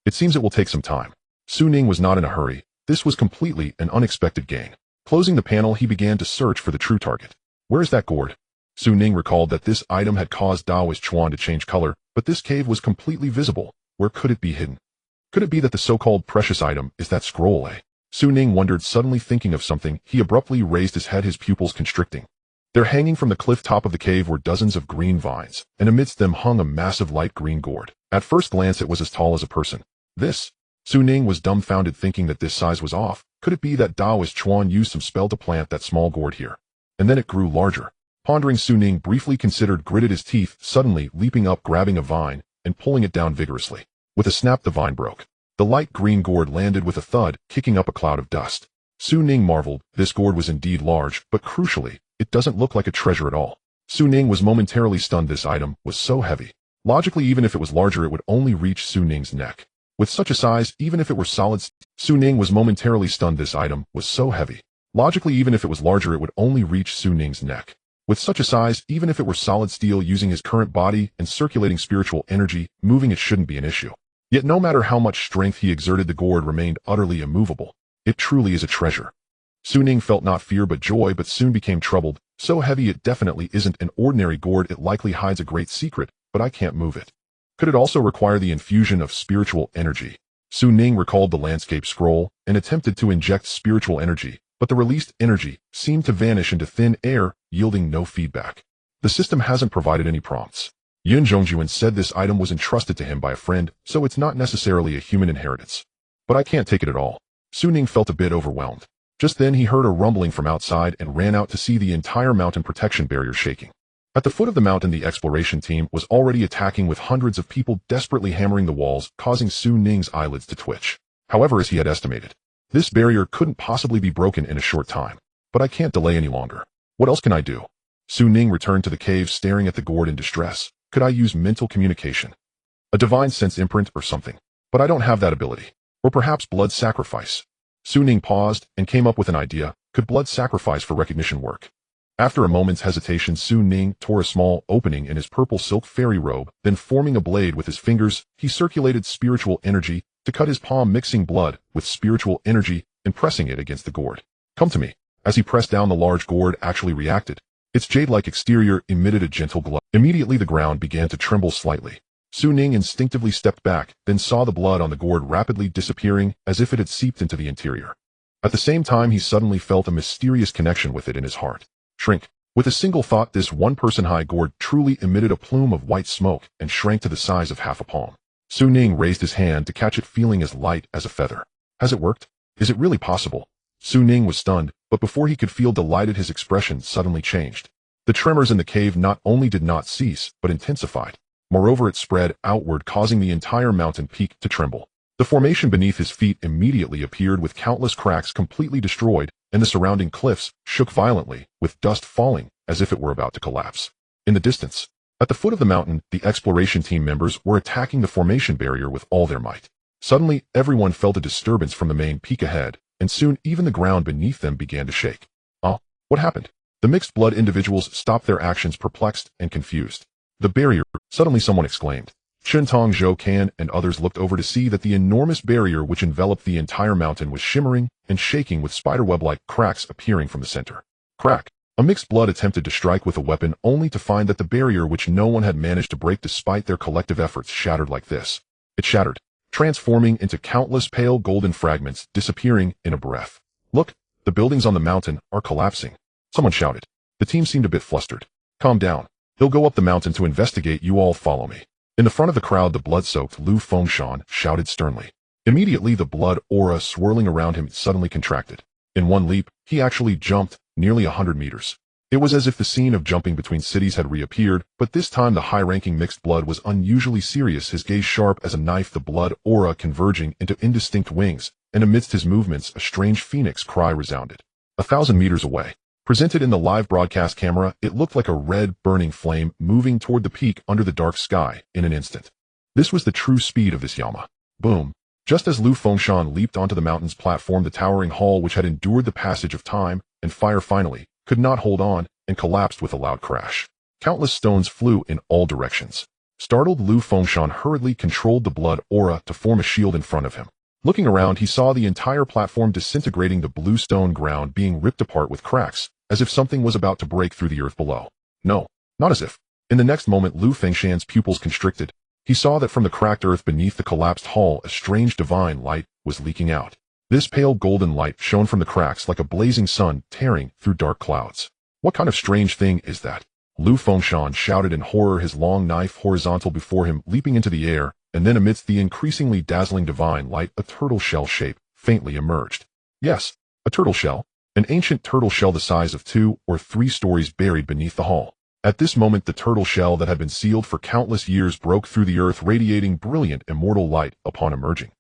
It seems it will take some time. Su Ning was not in a hurry. This was completely an unexpected gain. Closing the panel, he began to search for the true target. Where is that gourd? Su Ning recalled that this item had caused Taoist Chuan to change color, but this cave was completely visible. Where could it be hidden? Could it be that the so-called precious item is that scroll, eh? Su Ning wondered, suddenly thinking of something. He abruptly raised his head, his pupils constricting. There, hanging from the cliff top of the cave, were dozens of green vines, and amidst them hung a massive light green gourd. At first glance, it was as tall as a person. Su Ning was dumbfounded, thinking that this size was off. Could it be that Taoist Chuan used some spell to plant that small gourd here? And then it grew larger. Pondering, Su Ning briefly considered, gritted his teeth, suddenly leaping up, grabbing a vine, and pulling it down vigorously. With a snap, the vine broke. The light green gourd landed with a thud, kicking up a cloud of dust. Su Ning marveled. This gourd was indeed large, but crucially, it doesn't look like a treasure at all. Su Ning was momentarily stunned. This item was so heavy. Logically, even if it was larger, it would only reach Su Ning's neck. With such a size, even if it were solid, Su Ning was momentarily stunned. This item was so heavy. Logically, even if it was larger, it would only reach Su Ning's neck. With such a size, even if it were solid steel, using his current body and circulating spiritual energy, moving it shouldn't be an issue. Yet no matter how much strength he exerted, the gourd remained utterly immovable. It truly is a treasure. Su Ning felt not fear but joy, but soon became troubled. So heavy, it definitely isn't an ordinary gourd. It likely hides a great secret, but I can't move it. Could it also require the infusion of spiritual energy? Su Ning recalled the landscape scroll and attempted to inject spiritual energy, but the released energy seemed to vanish into thin air, yielding no feedback. The system hasn't provided any prompts. Yun Zhongjuan said this item was entrusted to him by a friend, so it's not necessarily a human inheritance. But I can't take it at all. Su Ning felt a bit overwhelmed. Just then he heard a rumbling from outside and ran out to see the entire mountain protection barrier shaking. At the foot of the mountain, the exploration team was already attacking with hundreds of people desperately hammering the walls, causing Su Ning's eyelids to twitch. However, as he had estimated, this barrier couldn't possibly be broken in a short time. But I can't delay any longer. What else can I do? Su Ning returned to the cave, staring at the gourd in distress. Could I use mental communication? A divine sense imprint or something? But I don't have that ability. Or perhaps blood sacrifice. Su Ning paused and came up with an idea. Could blood sacrifice for recognition work? After a moment's hesitation, Su Ning tore a small opening in his purple silk fairy robe, then forming a blade with his fingers, he circulated spiritual energy to cut his palm, mixing blood with spiritual energy and pressing it against the gourd. Come to me. As he pressed down, the large gourd actually reacted. Its jade-like exterior emitted a gentle glow. Immediately the ground began to tremble slightly. Su Ning instinctively stepped back, then saw the blood on the gourd rapidly disappearing as if it had seeped into the interior. At the same time, he suddenly felt a mysterious connection with it in his heart. Shrink. With a single thought, this one-person high gourd truly emitted a plume of white smoke and shrank to the size of half a palm. Su Ning raised his hand to catch it, feeling as light as a feather. Has it worked? Is it really possible? Su Ning was stunned, but before he could feel delighted, his expression suddenly changed. The tremors in the cave not only did not cease, but intensified. Moreover, it spread outward, causing the entire mountain peak to tremble. The formation beneath his feet immediately appeared with countless cracks completely destroyed, and the surrounding cliffs shook violently, with dust falling as if it were about to collapse. In the distance, at the foot of the mountain, the exploration team members were attacking the formation barrier with all their might. Suddenly, everyone felt a disturbance from the main peak ahead, and soon even the ground beneath them began to shake. What happened? The mixed blood individuals stopped their actions, perplexed and confused. The barrier, suddenly someone exclaimed. Shentong, Zhou Kan, and others looked over to see that the enormous barrier which enveloped the entire mountain was shimmering and shaking, with spiderweb-like cracks appearing from the center. Crack! A mixed blood attempted to strike with a weapon, only to find that the barrier, which no one had managed to break despite their collective efforts, shattered like this. It shattered, transforming into countless pale golden fragments, disappearing in a breath. Look, the buildings on the mountain are collapsing. Someone shouted. The team seemed a bit flustered. Calm down. He'll go up the mountain to investigate. You all follow me. In the front of the crowd, the blood-soaked Lu Fengshan shouted sternly. Immediately, the blood aura swirling around him suddenly contracted. In one leap, he actually jumped nearly 100 meters. It was as if the scene of jumping between cities had reappeared, but this time the high-ranking mixed blood was unusually serious, his gaze sharp as a knife, the blood aura converging into indistinct wings, and amidst his movements a strange phoenix cry resounded. 1,000 meters away. Presented in the live broadcast camera, it looked like a red, burning flame moving toward the peak under the dark sky in an instant. This was the true speed of this Yama. Boom. Just as Lu Fengshan leaped onto the mountain's platform, the towering hall, which had endured the passage of time and fire, finally could not hold on and collapsed with a loud crash. Countless stones flew in all directions. Startled, Lu Fengshan hurriedly controlled the blood aura to form a shield in front of him. Looking around, he saw the entire platform disintegrating, the blue stone ground being ripped apart with cracks, as if something was about to break through the earth below. No, not as if. In the next moment, Lu Fengshan's pupils constricted. He saw that from the cracked earth beneath the collapsed hall, a strange divine light was leaking out. This pale golden light shone from the cracks like a blazing sun tearing through dark clouds. What kind of strange thing is that? Lu Fengshan shouted in horror, his long knife horizontal before him, leaping into the air, and then amidst the increasingly dazzling divine light, a turtle shell shape faintly emerged. Yes, a turtle shell. An ancient turtle shell the size of 2 or 3 stories buried beneath the hall. At this moment, the turtle shell that had been sealed for countless years broke through the earth, radiating brilliant immortal light upon emerging.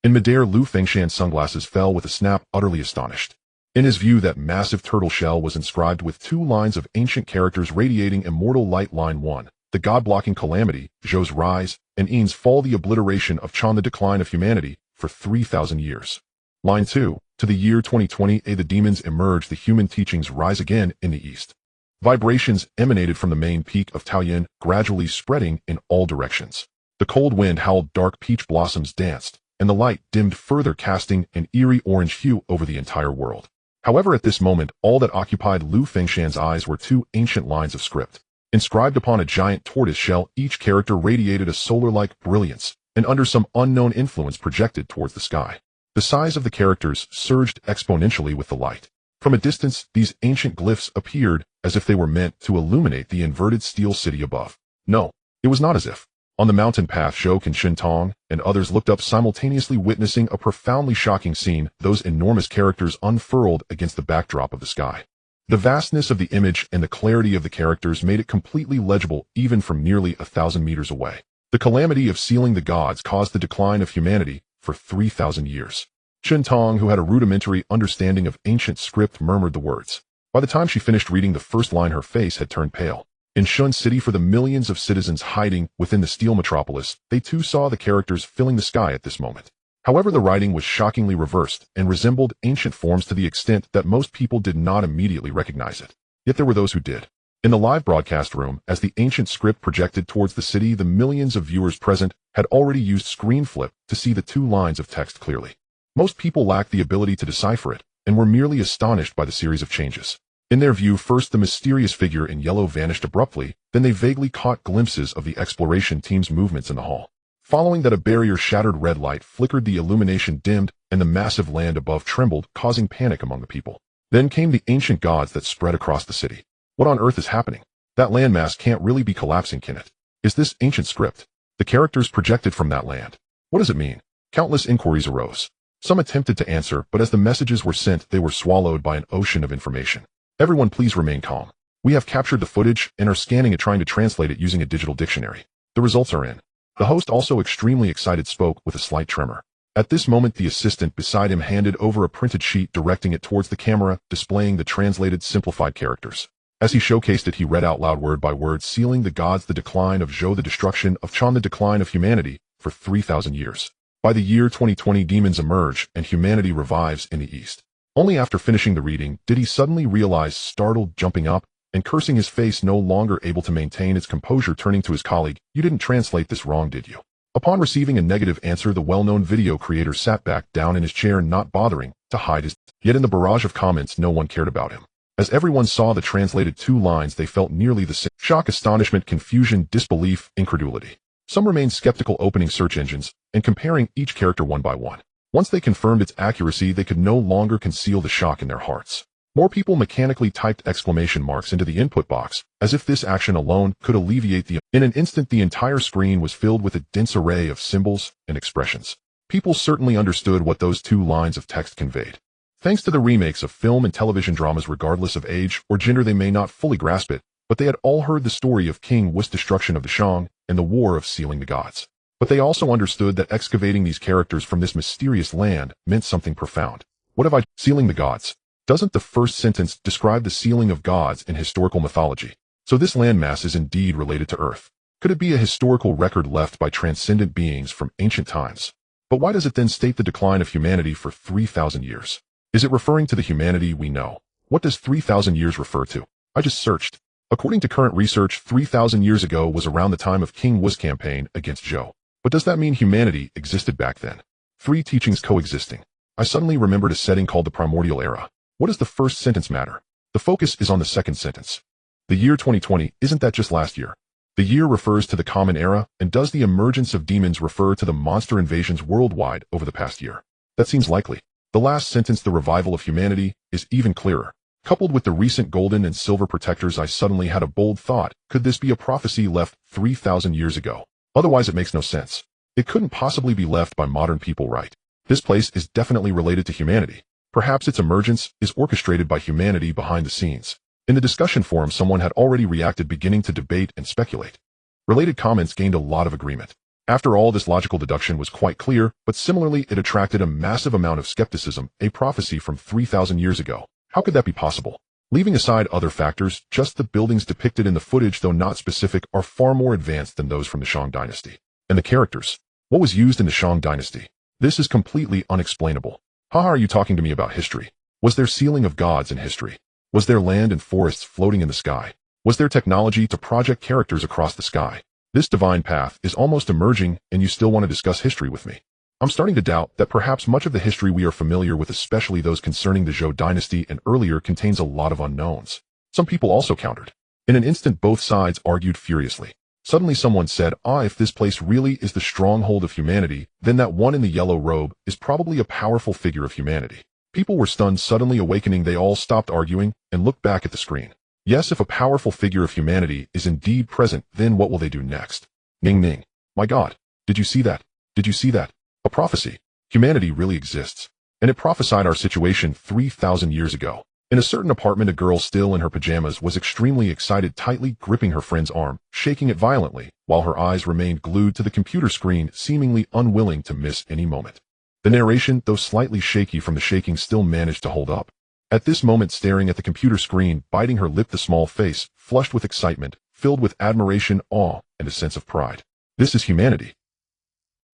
In midair, Lu Fengshan's sunglasses fell with a snap, utterly astonished. In his view, that massive turtle shell was inscribed with 2 lines of ancient characters radiating immortal light. Line 1, the god-blocking calamity, Zhou's rise, and Yin's fall, the obliteration of Chan, the decline of humanity, for 3,000 years. Line 2, to the year 2020, the demons emerge, the human teachings rise again in the east. Vibrations emanated from the main peak of Taoyin, gradually spreading in all directions. The cold wind howled, dark peach blossoms danced, and the light dimmed further, casting an eerie orange hue over the entire world. However, at this moment, all that occupied Lu Fengshan's eyes were 2 ancient lines of script. Inscribed upon a giant tortoise shell, each character radiated a solar-like brilliance, and under some unknown influence projected towards the sky. The size of the characters surged exponentially with the light. From a distance, these ancient glyphs appeared as if they were meant to illuminate the inverted steel city above. No, it was not as if. On the mountain path, Zhou and Shintong and others looked up, simultaneously witnessing a profoundly shocking scene. Those enormous characters unfurled against the backdrop of the sky. The vastness of the image and the clarity of the characters made it completely legible even from nearly 1,000 meters away. The calamity of sealing the gods caused the decline of humanity for 3,000 years. Shintong, who had a rudimentary understanding of ancient script, murmured the words. By the time she finished reading the first line, her face had turned pale. In Shun City, for the millions of citizens hiding within the steel metropolis, they too saw the characters filling the sky at this moment. However, the writing was shockingly reversed and resembled ancient forms to the extent that most people did not immediately recognize it. Yet there were those who did. In the live broadcast room, as the ancient script projected towards the city, the millions of viewers present had already used screen flip to see the 2 lines of text clearly. Most people lacked the ability to decipher it and were merely astonished by the series of changes. In their view, first the mysterious figure in yellow vanished abruptly, then they vaguely caught glimpses of the exploration team's movements in the hall. Following that, a barrier shattered, red light flickered, the illumination dimmed, and the massive land above trembled, causing panic among the people. Then came the ancient gods that spread across the city. What on earth is happening? That landmass can't really be collapsing, can it? Is this ancient script? The characters projected from that land. What does it mean? Countless inquiries arose. Some attempted to answer, but as the messages were sent, they were swallowed by an ocean of information. Everyone, please remain calm. We have captured the footage and are scanning it, trying to translate it using a digital dictionary. The results are in. The host, also extremely excited, spoke with a slight tremor. At this moment, the assistant beside him handed over a printed sheet, directing it towards the camera, displaying the translated, simplified characters. As he showcased it, he read out loud, word by word: sealing the gods, the decline of Zhou, the destruction of Chan, the decline of humanity for 3,000 years. By the year 2020, demons emerge and humanity revives in the east. Only after finishing the reading did he suddenly realize, startled, jumping up, and cursing, his face no longer able to maintain its composure. Turning to his colleague, "You didn't translate this wrong, did you?" Upon receiving a negative answer, the well-known video creator sat back down in his chair, not bothering to hide his. Yet in the barrage of comments, no one cared about him. As everyone saw the translated 2 lines, they felt nearly the same: shock, astonishment, confusion, disbelief, incredulity. Some remained skeptical, opening search engines and comparing each character one by one. Once they confirmed its accuracy, they could no longer conceal the shock in their hearts. More people mechanically typed exclamation marks into the input box, as if this action alone could alleviate the. In an instant, the entire screen was filled with a dense array of symbols and expressions. People certainly understood what those 2 lines of text conveyed. Thanks to the remakes of film and television dramas, regardless of age or gender, they may not fully grasp it, but they had all heard the story of King Wu's destruction of the Shang and the war of sealing the gods. But they also understood that excavating these characters from this mysterious land meant something profound. What have I? Sealing the gods. Doesn't the first sentence describe the sealing of gods in historical mythology? So this landmass is indeed related to Earth. Could it be a historical record left by transcendent beings from ancient times? But why does it then state the decline of humanity for 3,000 years? Is it referring to the humanity we know? What does 3,000 years refer to? I just searched. According to current research, 3,000 years ago was around the time of King Wu's campaign against Zhou. But does that mean humanity existed back then? 3 teachings coexisting. I suddenly remembered a setting called the Primordial Era. What does the first sentence matter? The focus is on the second sentence. The year 2020, isn't that just last year? The year refers to the common era, and does the emergence of demons refer to the monster invasions worldwide over the past year? That seems likely. The last sentence, the revival of humanity, is even clearer. Coupled with the recent golden and silver protectors, I suddenly had a bold thought. Could this be a prophecy left 3,000 years ago? Otherwise it makes no sense. It couldn't possibly be left by modern people, right? This place is definitely related to humanity. Perhaps its emergence is orchestrated by humanity behind the scenes. In the discussion forum, someone had already reacted, beginning to debate and speculate. Related comments gained a lot of agreement. After all, this logical deduction was quite clear, but similarly it attracted a massive amount of skepticism, a prophecy from 3,000 years ago. How could that be possible? Leaving aside other factors, just the buildings depicted in the footage, though not specific, are far more advanced than those from the Shang dynasty. And the characters. What was used in the Shang dynasty? This is completely unexplainable. Haha, are you talking to me about history? Was there sealing of gods in history? Was there land and forests floating in the sky? Was there technology to project characters across the sky? This divine path is almost emerging, and you still want to discuss history with me. I'm starting to doubt that perhaps much of the history we are familiar with, especially those concerning the Zhou dynasty and earlier, contains a lot of unknowns. Some people also countered. In an instant, both sides argued furiously. Suddenly someone said, if this place really is the stronghold of humanity, then that one in the yellow robe is probably a powerful figure of humanity. People were stunned, suddenly awakening. They all stopped arguing and looked back at the screen. Yes, if a powerful figure of humanity is indeed present, then what will they do next? Ning. My God. Did you see that? Did you see that? A prophecy. Humanity really exists. And it prophesied our situation 3,000 years ago. In a certain apartment, a girl still in her pajamas was extremely excited, tightly gripping her friend's arm, shaking it violently, while her eyes remained glued to the computer screen, seemingly unwilling to miss any moment. The narration, though slightly shaky from the shaking, still managed to hold up. At this moment, staring at the computer screen, biting her lip, the small face, flushed with excitement, filled with admiration, awe, and a sense of pride. This is humanity.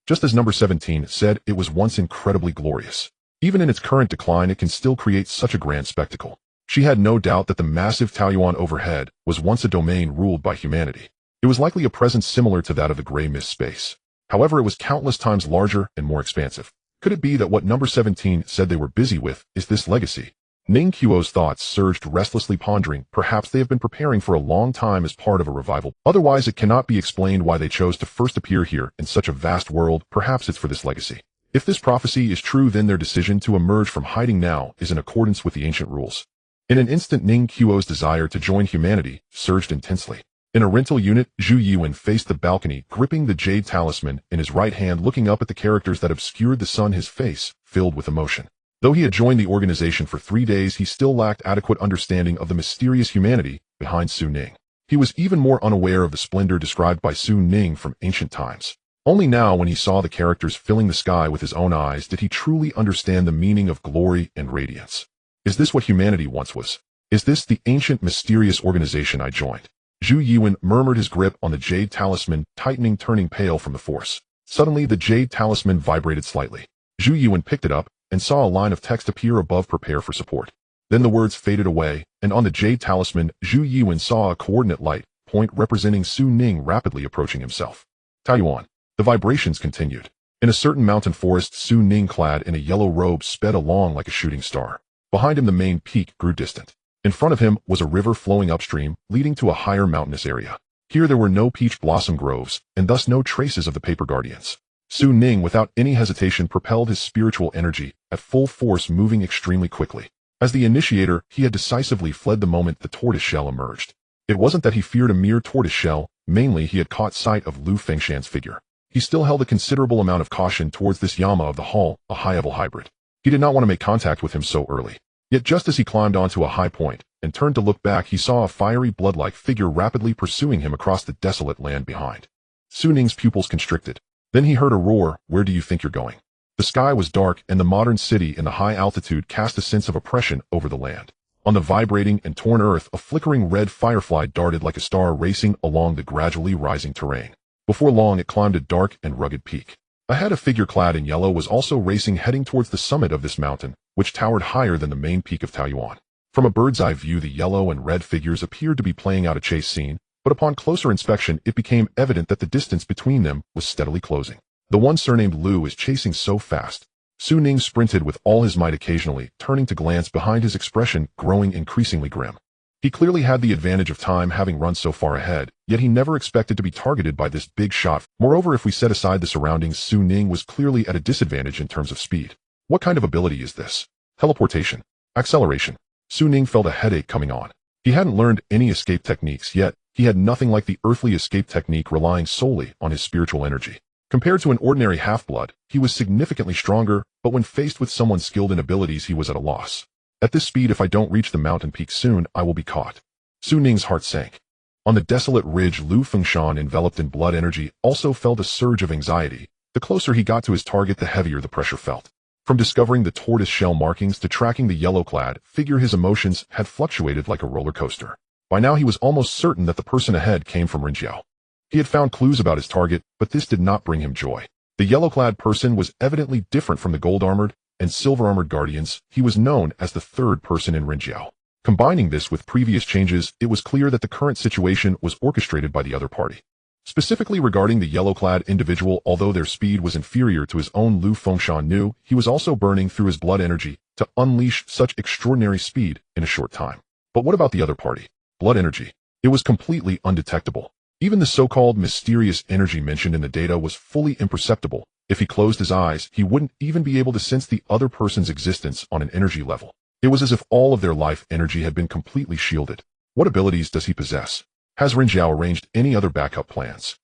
Just as number 17 said, it was once incredibly glorious. Even in its current decline, it can still create such a grand spectacle. She had no doubt that the massive Taoyuan overhead was once a domain ruled by humanity. It was likely a presence similar to that of the gray mist space. However, it was countless times larger and more expansive. Could it be that what number 17 said they were busy with is this legacy? Ning Qiu's thoughts surged, restlessly pondering. Perhaps they have been preparing for a long time as part of a revival. Otherwise, it cannot be explained why they chose to first appear here in such a vast world. Perhaps it's for this legacy. If this prophecy is true, then their decision to emerge from hiding now is in accordance with the ancient rules. In an instant, Ning Qiu's desire to join humanity surged intensely. In a rental unit, Zhu Yiwen faced the balcony, gripping the jade talisman in his right hand, looking up at the characters that obscured the sun, his face filled with emotion. Though he had joined the organization for 3 days, he still lacked adequate understanding of the mysterious humanity behind Su Ning. He was even more unaware of the splendor described by Su Ning from ancient times. Only now, when he saw the characters filling the sky with his own eyes, did he truly understand the meaning of glory and radiance. Is this what humanity once was? Is this the ancient mysterious organization I joined? Zhu Yiwen murmured, his grip on the jade talisman tightening, turning pale from the force. Suddenly, the jade talisman vibrated slightly. Zhu Yiwen picked it up and saw a line of text appear above, prepare for support. Then the words faded away, and on the jade talisman, Zhu Yiwen saw a coordinate light point representing Su Ning rapidly approaching himself. Taoyuan. The vibrations continued. In a certain mountain forest, Su Ning, clad in a yellow robe, sped along like a shooting star. Behind him, the main peak grew distant. In front of him was a river flowing upstream, leading to a higher mountainous area. Here there were no peach blossom groves, and thus no traces of the paper guardians. Su Ning, without any hesitation, propelled his spiritual energy at full force, moving extremely quickly. As the initiator, he had decisively fled the moment the tortoise shell emerged. It wasn't that he feared a mere tortoise shell, mainly he had caught sight of Lu Fengshan's figure. He still held a considerable amount of caution towards this Yama of the Hall, a high-level hybrid. He did not want to make contact with him so early. Yet just as he climbed onto a high point and turned to look back, he saw a fiery, blood-like figure rapidly pursuing him across the desolate land behind. Su Ning's pupils constricted. Then he heard a roar. Where do you think you're going? The sky was dark, and the modern city in the high altitude cast a sense of oppression over the land. On the vibrating and torn earth, a flickering red firefly darted like a star, racing along the gradually rising terrain. Before long, it climbed a dark and rugged peak. Ahead, a figure clad in yellow was also racing, heading towards the summit of this mountain, which towered higher than the main peak of Taoyuan. From a bird's-eye view, the yellow and red figures appeared to be playing out a chase scene, but upon closer inspection, it became evident that the distance between them was steadily closing. The one surnamed Lu is chasing so fast. Su Ning sprinted with all his might, occasionally turning to glance behind, his expression growing increasingly grim. He clearly had the advantage of time, having run so far ahead, yet he never expected to be targeted by this big shot. Moreover, if we set aside the surroundings, Su Ning was clearly at a disadvantage in terms of speed. What kind of ability is this? Teleportation. Acceleration. Su Ning felt a headache coming on. He hadn't learned any escape techniques, yet he had nothing like the earthly escape technique, relying solely on his spiritual energy. Compared to an ordinary half-blood, he was significantly stronger, but when faced with someone skilled in abilities, he was at a loss. At this speed, if I don't reach the mountain peak soon, I will be caught. Su Ning's heart sank. On the desolate ridge Lu Fengshan, enveloped in blood energy, also felt a surge of anxiety. The closer he got to his target, the heavier the pressure felt. From discovering the tortoise shell markings to tracking the yellow-clad figure, his emotions had fluctuated like a roller coaster. By now he was almost certain that the person ahead came from Rinjiao. He had found clues about his target, but this did not bring him joy. The yellow-clad person was evidently different from the gold-armored and silver-armored guardians. He was known as the third person in Rinjiao. Combining this with previous changes, it was clear that the current situation was orchestrated by the other party. Specifically regarding the yellow-clad individual, although their speed was inferior to his own, Lu Fengshan knew he was also burning through his blood energy to unleash such extraordinary speed in a short time. But what about the other party? Blood energy. It was completely undetectable. Even the so-called mysterious energy mentioned in the data was fully imperceptible. If he closed his eyes, he wouldn't even be able to sense the other person's existence on an energy level. It was as if all of their life energy had been completely shielded. What abilities does he possess? Has Rinjiao arranged any other backup plans?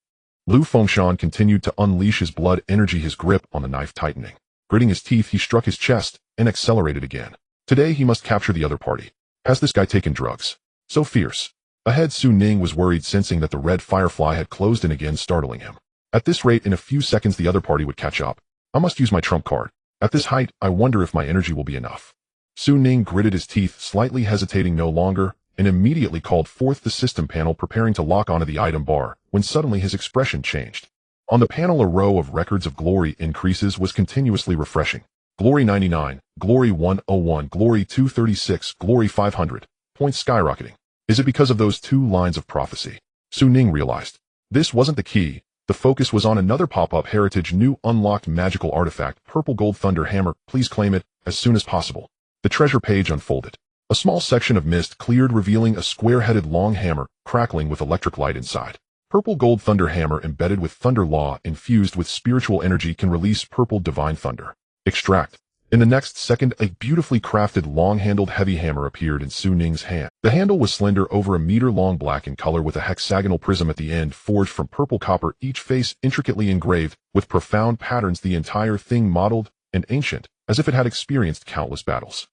Lu Fengshan continued to unleash his blood energy, his grip on the knife tightening. Gritting his teeth, he struck his chest and accelerated again. Today he must capture the other party. Has this guy taken drugs? So fierce. Ahead, Ning was worried, sensing that the red firefly had closed in again, startling him. At this rate, in a few seconds the other party would catch up. I must use my trump card. At this height, I wonder if my energy will be enough. Ning gritted his teeth, slightly hesitating no longer, and immediately called forth the system panel, preparing to lock onto the item bar, when suddenly his expression changed. On the panel, a row of records of glory increases was continuously refreshing. Glory 99, Glory 101, Glory 236, Glory 500, points skyrocketing. Is it because of those two lines of prophecy? Ning realized. This wasn't the key. The focus was on another pop-up heritage, new unlocked magical artifact, Purple Gold Thunder Hammer. Please claim it as soon as possible. The treasure page unfolded. A small section of mist cleared, revealing a square-headed long hammer, crackling with electric light inside. Purple Gold Thunder Hammer embedded with Thunder Law, infused with spiritual energy, can release purple divine thunder. Extract. In the next second, a beautifully crafted long-handled heavy hammer appeared in Ning's hand. The handle was slender, over a meter long, black in color, with a hexagonal prism at the end forged from purple copper, each face intricately engraved with profound patterns, the entire thing modeled and ancient, as if it had experienced countless battles.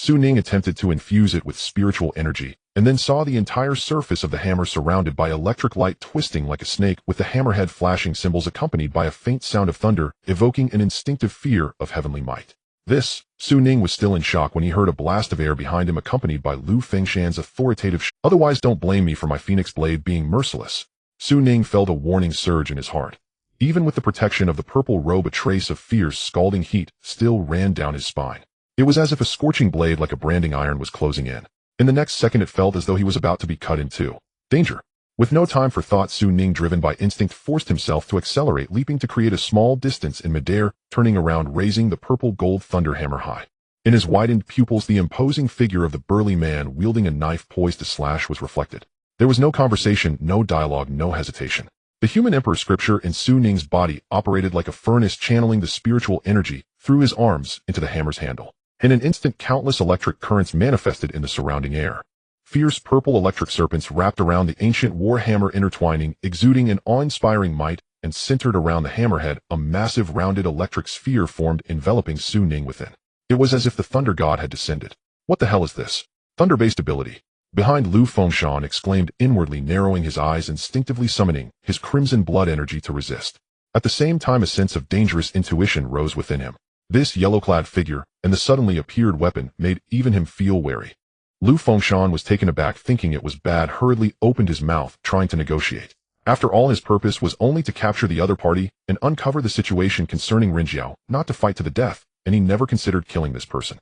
Ning attempted to infuse it with spiritual energy, and then saw the entire surface of the hammer surrounded by electric light, twisting like a snake, with the hammerhead flashing symbols accompanied by a faint sound of thunder, evoking an instinctive fear of heavenly might. Ning was still in shock when he heard a blast of air behind him, accompanied by Lu Fengshan's authoritative "Otherwise don't blame me for my phoenix blade being merciless." Ning felt a warning surge in his heart. Even with the protection of the purple robe, a trace of fierce, scalding heat still ran down his spine. It was as if a scorching blade like a branding iron was closing in. In the next second it felt as though he was about to be cut in two. Danger! With no time for thought, Ning, driven by instinct, forced himself to accelerate, leaping to create a small distance in midair, turning around, raising the purple gold thunder hammer high. In his widened pupils, the imposing figure of the burly man wielding a knife poised to slash was reflected. There was no conversation, no dialogue, no hesitation. The human emperor scripture in Ning's body operated like a furnace, channeling the spiritual energy through his arms into the hammer's handle. In an instant, countless electric currents manifested in the surrounding air. Fierce purple electric serpents wrapped around the ancient war hammer, intertwining, exuding an awe-inspiring might, and centered around the hammerhead, a massive rounded electric sphere formed, enveloping Ning within. It was as if the thunder god had descended. What the hell is this? Thunder-based ability. Behind, Lu Fengshan exclaimed inwardly, narrowing his eyes, instinctively summoning his crimson blood energy to resist. At the same time, a sense of dangerous intuition rose within him. This yellow-clad figure, and the suddenly appeared weapon, made even him feel wary. Lu Fengshan was taken aback, thinking it was bad, hurriedly opened his mouth, trying to negotiate. After all, his purpose was only to capture the other party and uncover the situation concerning Rinjiao, not to fight to the death, and he never considered killing this person.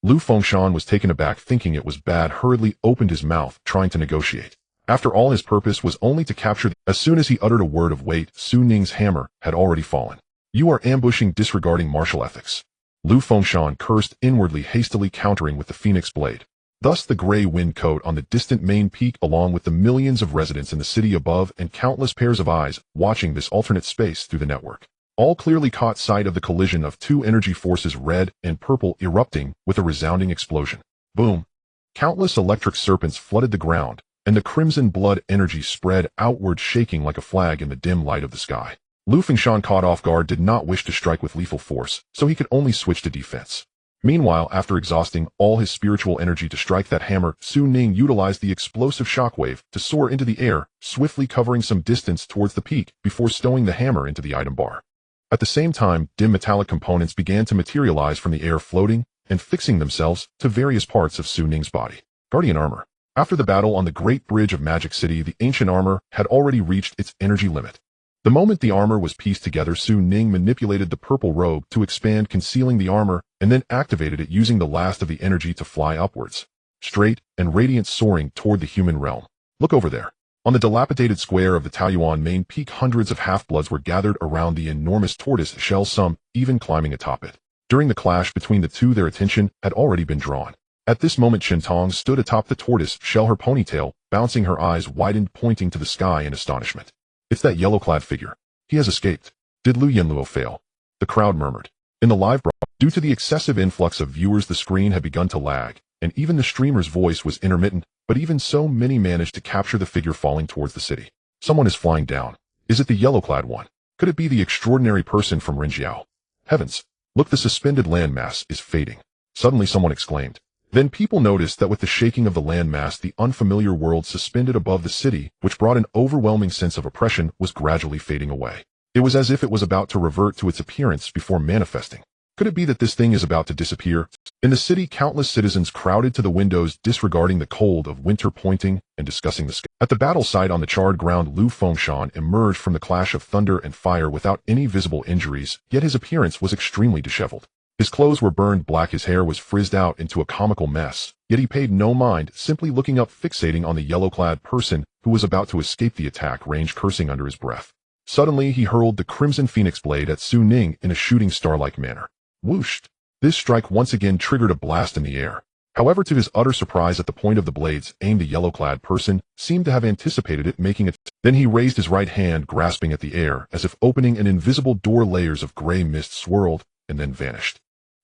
Lu Fengshan was taken aback, thinking it was bad, hurriedly opened his mouth, trying to negotiate. After all, his purpose was only to capture As soon as he uttered a word of weight, Ning's hammer had already fallen. You are ambushing, disregarding martial ethics. Lu Fengshan cursed inwardly, hastily countering with the phoenix blade. Thus the gray wind coat on the distant main peak, along with the millions of residents in the city above and countless pairs of eyes watching this alternate space through the network, all clearly caught sight of the collision of two energy forces, red and purple, erupting with a resounding explosion. Boom! Countless electric serpents flooded the ground, and the crimson blood energy spread outward, shaking like a flag in the dim light of the sky. Lu Fengshan, caught off guard, did not wish to strike with lethal force, so he could only switch to defense. Meanwhile, after exhausting all his spiritual energy to strike that hammer, Su Ning utilized the explosive shockwave to soar into the air, swiftly covering some distance towards the peak before stowing the hammer into the item bar. At the same time, dim metallic components began to materialize from the air, floating and fixing themselves to various parts of Su Ning's body. Guardian armor. After the battle on the Great Bridge of Magic City, the ancient armor had already reached its energy limit. The moment the armor was pieced together, Su Ning manipulated the purple robe to expand, concealing the armor, and then activated it using the last of the energy to fly upwards, straight and radiant, soaring toward the human realm. Look over there. On the dilapidated square of the Taoyuan main peak, hundreds of half-bloods were gathered around the enormous tortoise shell, some even climbing atop it. During the clash between the two, their attention had already been drawn. At this moment, Shintong stood atop the tortoise shell, her ponytail bouncing, her eyes widened, pointing to the sky in astonishment. It's that yellow-clad figure. He has escaped. Did Lu Yanluo fail? The crowd murmured. In the live broadcast, due to the excessive influx of viewers, the screen had begun to lag, and even the streamer's voice was intermittent, but even so, many managed to capture the figure falling towards the city. Someone is flying down. Is it the yellow-clad one? Could it be the extraordinary person from Rinjiao? Heavens! Look, the suspended landmass is fading. Suddenly someone exclaimed. Then people noticed that with the shaking of the landmass, the unfamiliar world suspended above the city, which brought an overwhelming sense of oppression, was gradually fading away. It was as if it was about to revert to its appearance before manifesting. Could it be that this thing is about to disappear? In the city, countless citizens crowded to the windows, disregarding the cold of winter, pointing and discussing the sky. At the battle site on the charred ground, Lu Fengshen emerged from the clash of thunder and fire without any visible injuries, yet his appearance was extremely disheveled. His clothes were burned black, his hair was frizzed out into a comical mess, yet he paid no mind, simply looking up, fixating on the yellow-clad person who was about to escape the attack range, cursing under his breath. Suddenly, he hurled the Crimson Phoenix blade at Su Ning in a shooting star-like manner. Whooshed! This strike once again triggered a blast in the air. However, to his utter surprise, at the point of the blade's aim, the yellow-clad person seemed to have anticipated it, making it. Then he raised his right hand, grasping at the air, as if opening an invisible door. Layers of gray mist swirled and then vanished.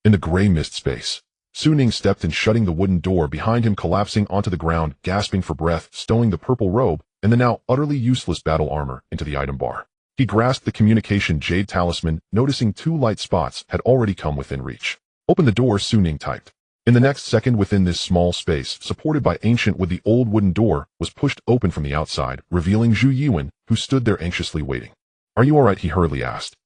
In the gray mist space, Su Ning stepped in, shutting the wooden door behind him, collapsing onto the ground, gasping for breath, stowing the purple robe and the now utterly useless battle armor into the item bar. He grasped the communication jade talisman, noticing 2 light spots had already come within reach. Open the door, Su Ning typed. In the next second, within this small space, supported by ancient wood, the old wooden door was pushed open from the outside, revealing Zhu Yiwen, who stood there anxiously waiting. Are you all right? He hurriedly asked.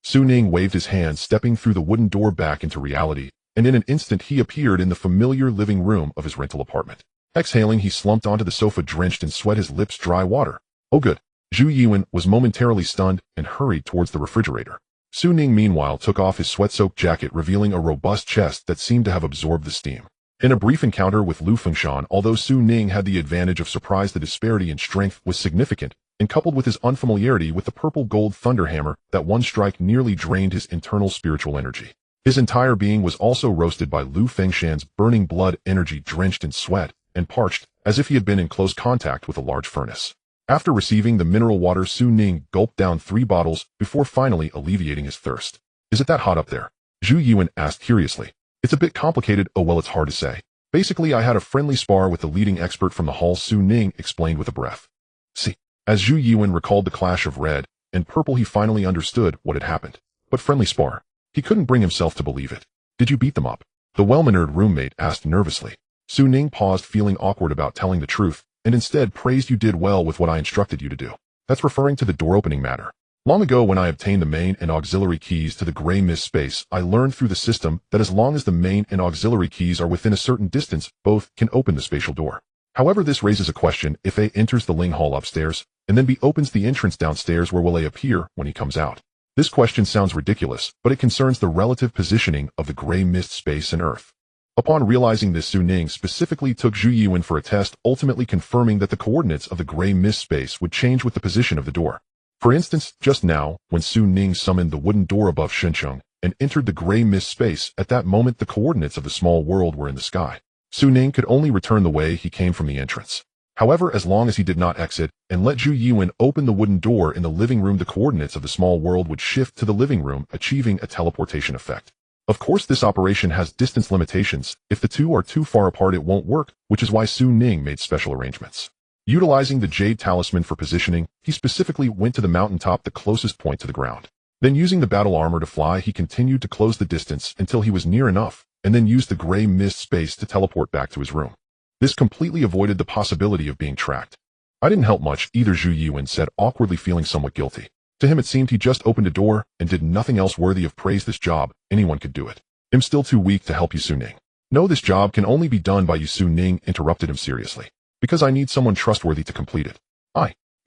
Su Ning waved his hand, stepping through the wooden door back into reality, and in an instant he appeared in the familiar living room of his rental apartment. Exhaling, he slumped onto the sofa, drenched in sweat, his lips dry. Water. Oh good. Zhu Yiwen was momentarily stunned and hurried towards the refrigerator. Su Ning meanwhile took off his sweat-soaked jacket, revealing a robust chest that seemed to have absorbed the steam. In a brief encounter with Lu Fengshen, although Su Ning had the advantage of surprise, the disparity in strength was significant, and coupled with his unfamiliarity with the purple gold thunder hammer, that one strike nearly drained his internal spiritual energy. His entire being was also roasted by Lu Fengshen's burning blood, energy drenched in sweat and parched, as if he had been in close contact with a large furnace. After receiving the mineral water, Su Ning gulped down 3 bottles before finally alleviating his thirst. Is it that hot up there? Zhu Yiwen asked curiously. It's a bit complicated. Oh well, it's hard to say. Basically, I had a friendly spar with the leading expert from the hall, Su Ning explained with a breath. See. As Zhu Yiwen recalled the clash of red and purple, he finally understood what had happened. But friendly spar? He couldn't bring himself to believe it. Did you beat them up? The well-mannered roommate asked nervously. Su Ning paused, feeling awkward about telling the truth, and instead praised, you did well with what I instructed you to do. That's referring to the door-opening matter. Long ago, when I obtained the main and auxiliary keys to the gray mist space, I learned through the system that as long as the main and auxiliary keys are within a certain distance, both can open the spatial door. However, this raises a question. If A enters the Ling Hall upstairs, and then B opens the entrance downstairs, where will A appear when he comes out? This question sounds ridiculous, but it concerns the relative positioning of the gray mist space and Earth. Upon realizing this, Su Ning specifically took Zhu Yiwen for a test, ultimately confirming that the coordinates of the gray mist space would change with the position of the door. For instance, just now, when Su Ning summoned the wooden door above Shenzheng and entered the gray mist space, at that moment the coordinates of the small world were in the sky. Su Ning could only return the way he came from the entrance. However, as long as he did not exit and let Zhu Yiwen open the wooden door in the living room, the coordinates of the small world would shift to the living room, achieving a teleportation effect. Of course, this operation has distance limitations. If the two are too far apart, it won't work, which is why Su Ning made special arrangements. Utilizing the jade talisman for positioning, he specifically went to the mountaintop, the closest point to the ground. Then, using the battle armor to fly, he continued to close the distance until he was near enough, and then used the gray mist space to teleport back to his room. This completely avoided the possibility of being tracked. I didn't help much either, Zhu Yuan said, awkwardly feeling somewhat guilty. To him it seemed he just opened a door and did nothing else worthy of praise. This job, anyone could do it. I'm still too weak to help you, Su Ning. No, this job can only be done by you, Su Ning interrupted him seriously. Because I need someone trustworthy to complete it.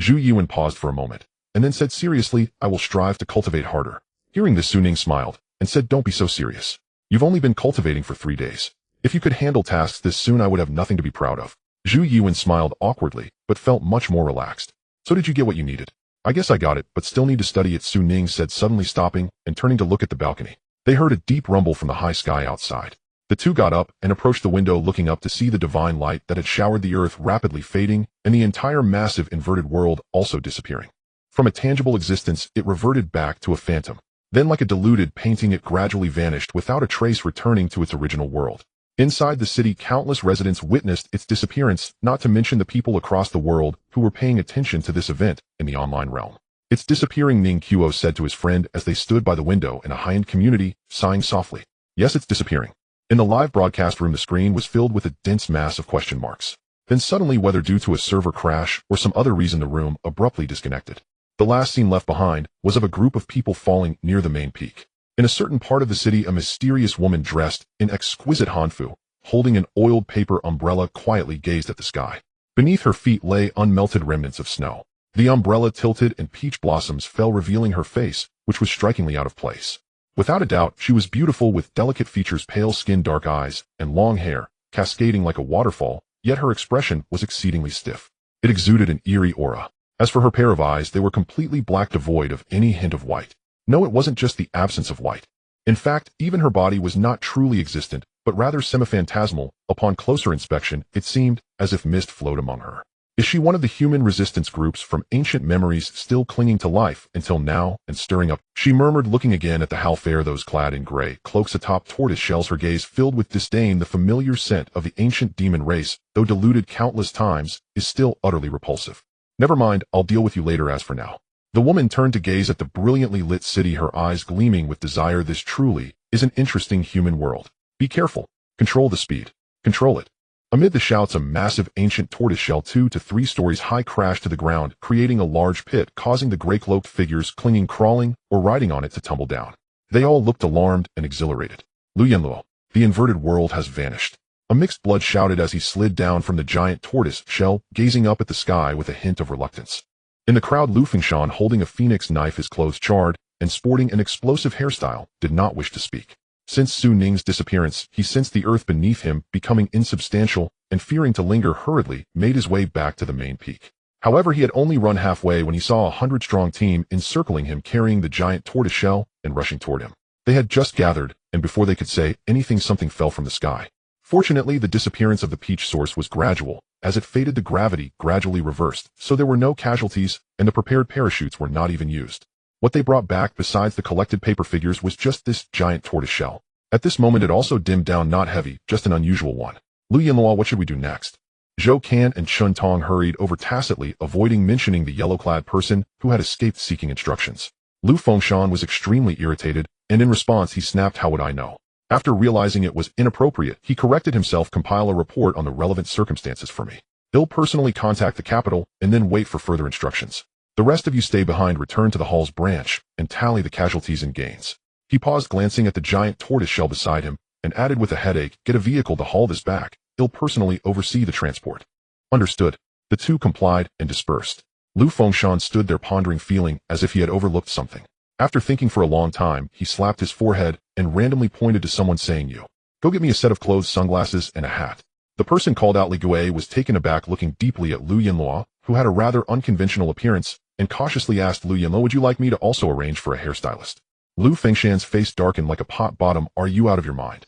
Zhu Yuan paused for a moment, and then said seriously, I will strive to cultivate harder. Hearing this, Su Ning smiled, and said, don't be so serious. You've only been cultivating for 3 days. If you could handle tasks this soon, I would have nothing to be proud of. Zhu Yuan smiled awkwardly, but felt much more relaxed. So did you get what you needed? I guess I got it, but still need to study it, Su Ning said, suddenly stopping and turning to look at the balcony. They heard a deep rumble from the high sky outside. The two got up and approached the window, looking up to see the divine light that had showered the earth rapidly fading and the entire massive inverted world also disappearing. From a tangible existence, it reverted back to a phantom. Then, like a diluted painting, it gradually vanished without a trace, returning to its original world. Inside the city, countless residents witnessed its disappearance, not to mention the people across the world who were paying attention to this event in the online realm. It's disappearing, Ning Qiu said to his friend as they stood by the window in a high-end community, sighing softly. Yes, it's disappearing. In the live broadcast room, the screen was filled with a dense mass of question marks. Then suddenly, whether due to a server crash or some other reason, the room abruptly disconnected. The last scene left behind was of a group of people falling near the main peak. In a certain part of the city, a mysterious woman dressed in exquisite hanfu, holding an oiled paper umbrella, quietly gazed at the sky. Beneath her feet lay unmelted remnants of snow. The umbrella tilted and peach blossoms fell, revealing her face, which was strikingly out of place. Without a doubt, she was beautiful, with delicate features, pale skin, dark eyes, and long hair, cascading like a waterfall, yet her expression was exceedingly stiff. It exuded an eerie aura. As for her pair of eyes, they were completely black, devoid of any hint of white. No, it wasn't just the absence of white. In fact, even her body was not truly existent, but rather semi-phantasmal. Upon closer inspection, it seemed as if mist flowed among her. Is she one of the human resistance groups from ancient memories, still clinging to life until now and stirring up? She murmured, looking again at the Hal fair, those clad in gray cloaks atop tortoise shells, her gaze filled with disdain. The familiar scent of the ancient demon race, though diluted countless times, is still utterly repulsive. Never mind, I'll deal with you later. As for now. The woman turned to gaze at the brilliantly lit city, her eyes gleaming with desire. This truly is an interesting human world. Be careful. Control the speed. Control it. Amid the shouts, a massive ancient tortoiseshell 2 to 3 stories high crashed to the ground, creating a large pit, causing the gray-cloaked figures clinging, crawling, or riding on it to tumble down. They all looked alarmed and exhilarated. Lu Yanluo, the inverted world has vanished. A mixed blood shouted as he slid down from the giant tortoise shell, gazing up at the sky with a hint of reluctance. In the crowd, Lu Fengshen, holding a phoenix knife, his clothes charred, and sporting an explosive hairstyle, did not wish to speak. Since Su Ning's disappearance, he sensed the earth beneath him becoming insubstantial, and fearing to linger, hurriedly made his way back to the main peak. However, he had only run halfway when he saw a 100-strong team encircling him, carrying the giant tortoise shell and rushing toward him. They had just gathered, and before they could say anything, something fell from the sky. Fortunately, the disappearance of the peach source was gradual. As it faded, the gravity gradually reversed, so there were no casualties, and the prepared parachutes were not even used. What they brought back, besides the collected paper figures, was just this giant tortoise shell. At this moment, it also dimmed down, not heavy, just an unusual one. Lu Yanluo, what should we do next? Zhou Kan and Chun Tong hurried over, tacitly avoiding mentioning the yellow-clad person who had escaped, seeking instructions. Lu Fengshen was extremely irritated, and in response he snapped, how would I know? After realizing it was inappropriate, he corrected himself, compile a report on the relevant circumstances for me. He'll personally contact the capital and then wait for further instructions. The rest of you stay behind, return to the hall's branch, and tally the casualties and gains. He paused, glancing at the giant tortoise shell beside him, and added with a headache, get a vehicle to haul this back. He'll personally oversee the transport. Understood. The two complied and dispersed. Lu Fengshen stood there pondering, feeling as if he had overlooked something. After thinking for a long time, he slapped his forehead and randomly pointed to someone, saying, you. Go get me a set of clothes, sunglasses, and a hat. The person called out Li Gui was taken aback, looking deeply at Lu Yanluo, who had a rather unconventional appearance, and cautiously asked, Lu Yanluo, would you like me to also arrange for a hairstylist? Lu Fengshen's face darkened like a pot bottom. Are you out of your mind?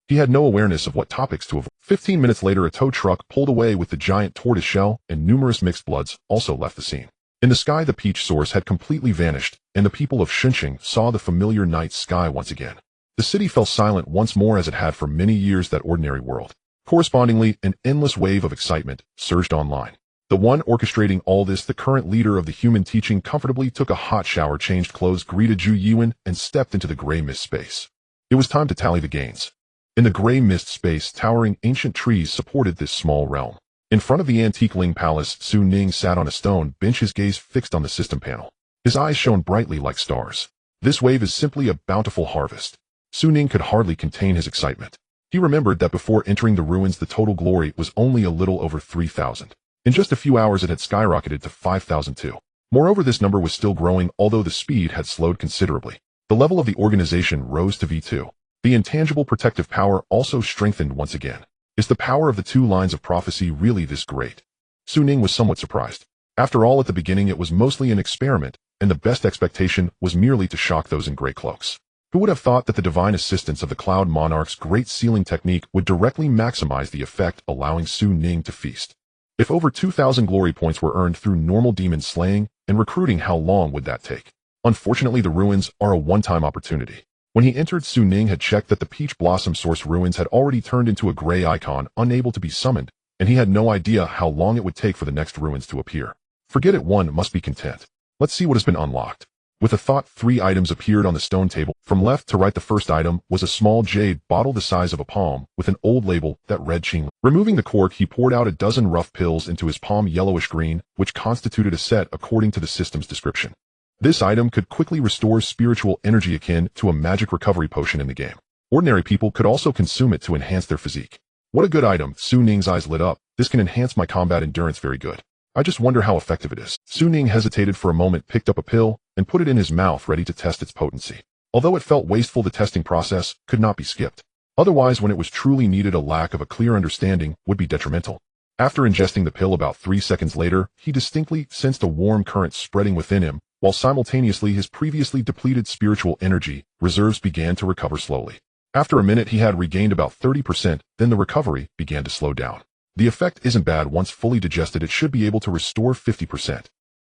He had no awareness of what topics to avoid. 15 minutes later, a tow truck pulled away with the giant tortoise shell, and numerous mixed bloods also left the scene. In the sky, the peach source had completely vanished, and the people of Xinqing saw the familiar night sky once again. The city fell silent once more, as it had for many years, that ordinary world. Correspondingly, an endless wave of excitement surged online. The one orchestrating all this, the current leader of the human teaching, comfortably took a hot shower, changed clothes, greeted Zhu Yuan, and stepped into the gray mist space. It was time to tally the gains. In the gray mist space, towering ancient trees supported this small realm. In front of the antique Ling Palace, Su Ning sat on a stone bench, his gaze fixed on the system panel. His eyes shone brightly like stars. This wave is simply a bountiful harvest. Su Ning could hardly contain his excitement. He remembered that before entering the ruins the total glory was only a little over 3,000. In just a few hours it had skyrocketed to 5,002. Moreover, this number was still growing, although the speed had slowed considerably. The level of the organization rose to V2. The intangible protective power also strengthened once again. Is the power of the two lines of prophecy really this great? Su Ning was somewhat surprised. After all, at the beginning it was mostly an experiment, and the best expectation was merely to shock those in gray cloaks. Who would have thought that the divine assistance of the Cloud Monarch's great sealing technique would directly maximize the effect, allowing Su Ning to feast? If over 2,000 glory points were earned through normal demon slaying and recruiting, how long would that take? Unfortunately, the ruins are a one-time opportunity. When he entered, Su Ning had checked that the Peach Blossom Source ruins had already turned into a gray icon, unable to be summoned, and he had no idea how long it would take for the next ruins to appear. Forget it, one must be content. Let's see what has been unlocked. With a thought, 3 items appeared on the stone table. From left to right, the first item was a small jade bottle the size of a palm, with an old label that read Qing. Removing the cork, he poured out a dozen rough pills into his palm, yellowish green, which constituted a set according to the system's description. This item could quickly restore spiritual energy akin to a magic recovery potion in the game. Ordinary people could also consume it to enhance their physique. What a good item! Su Ning's eyes lit up. This can enhance my combat endurance very good. I just wonder how effective it is. Su Ning hesitated for a moment, picked up a pill, and put it in his mouth, ready to test its potency. Although it felt wasteful, the testing process could not be skipped. Otherwise, when it was truly needed, a lack of a clear understanding would be detrimental. After ingesting the pill about 3 seconds later, he distinctly sensed a warm current spreading within him, while simultaneously his previously depleted spiritual energy reserves began to recover slowly. After a minute, he had regained about 30%, then the recovery began to slow down. The effect isn't bad. Once fully digested, it should be able to restore 50%.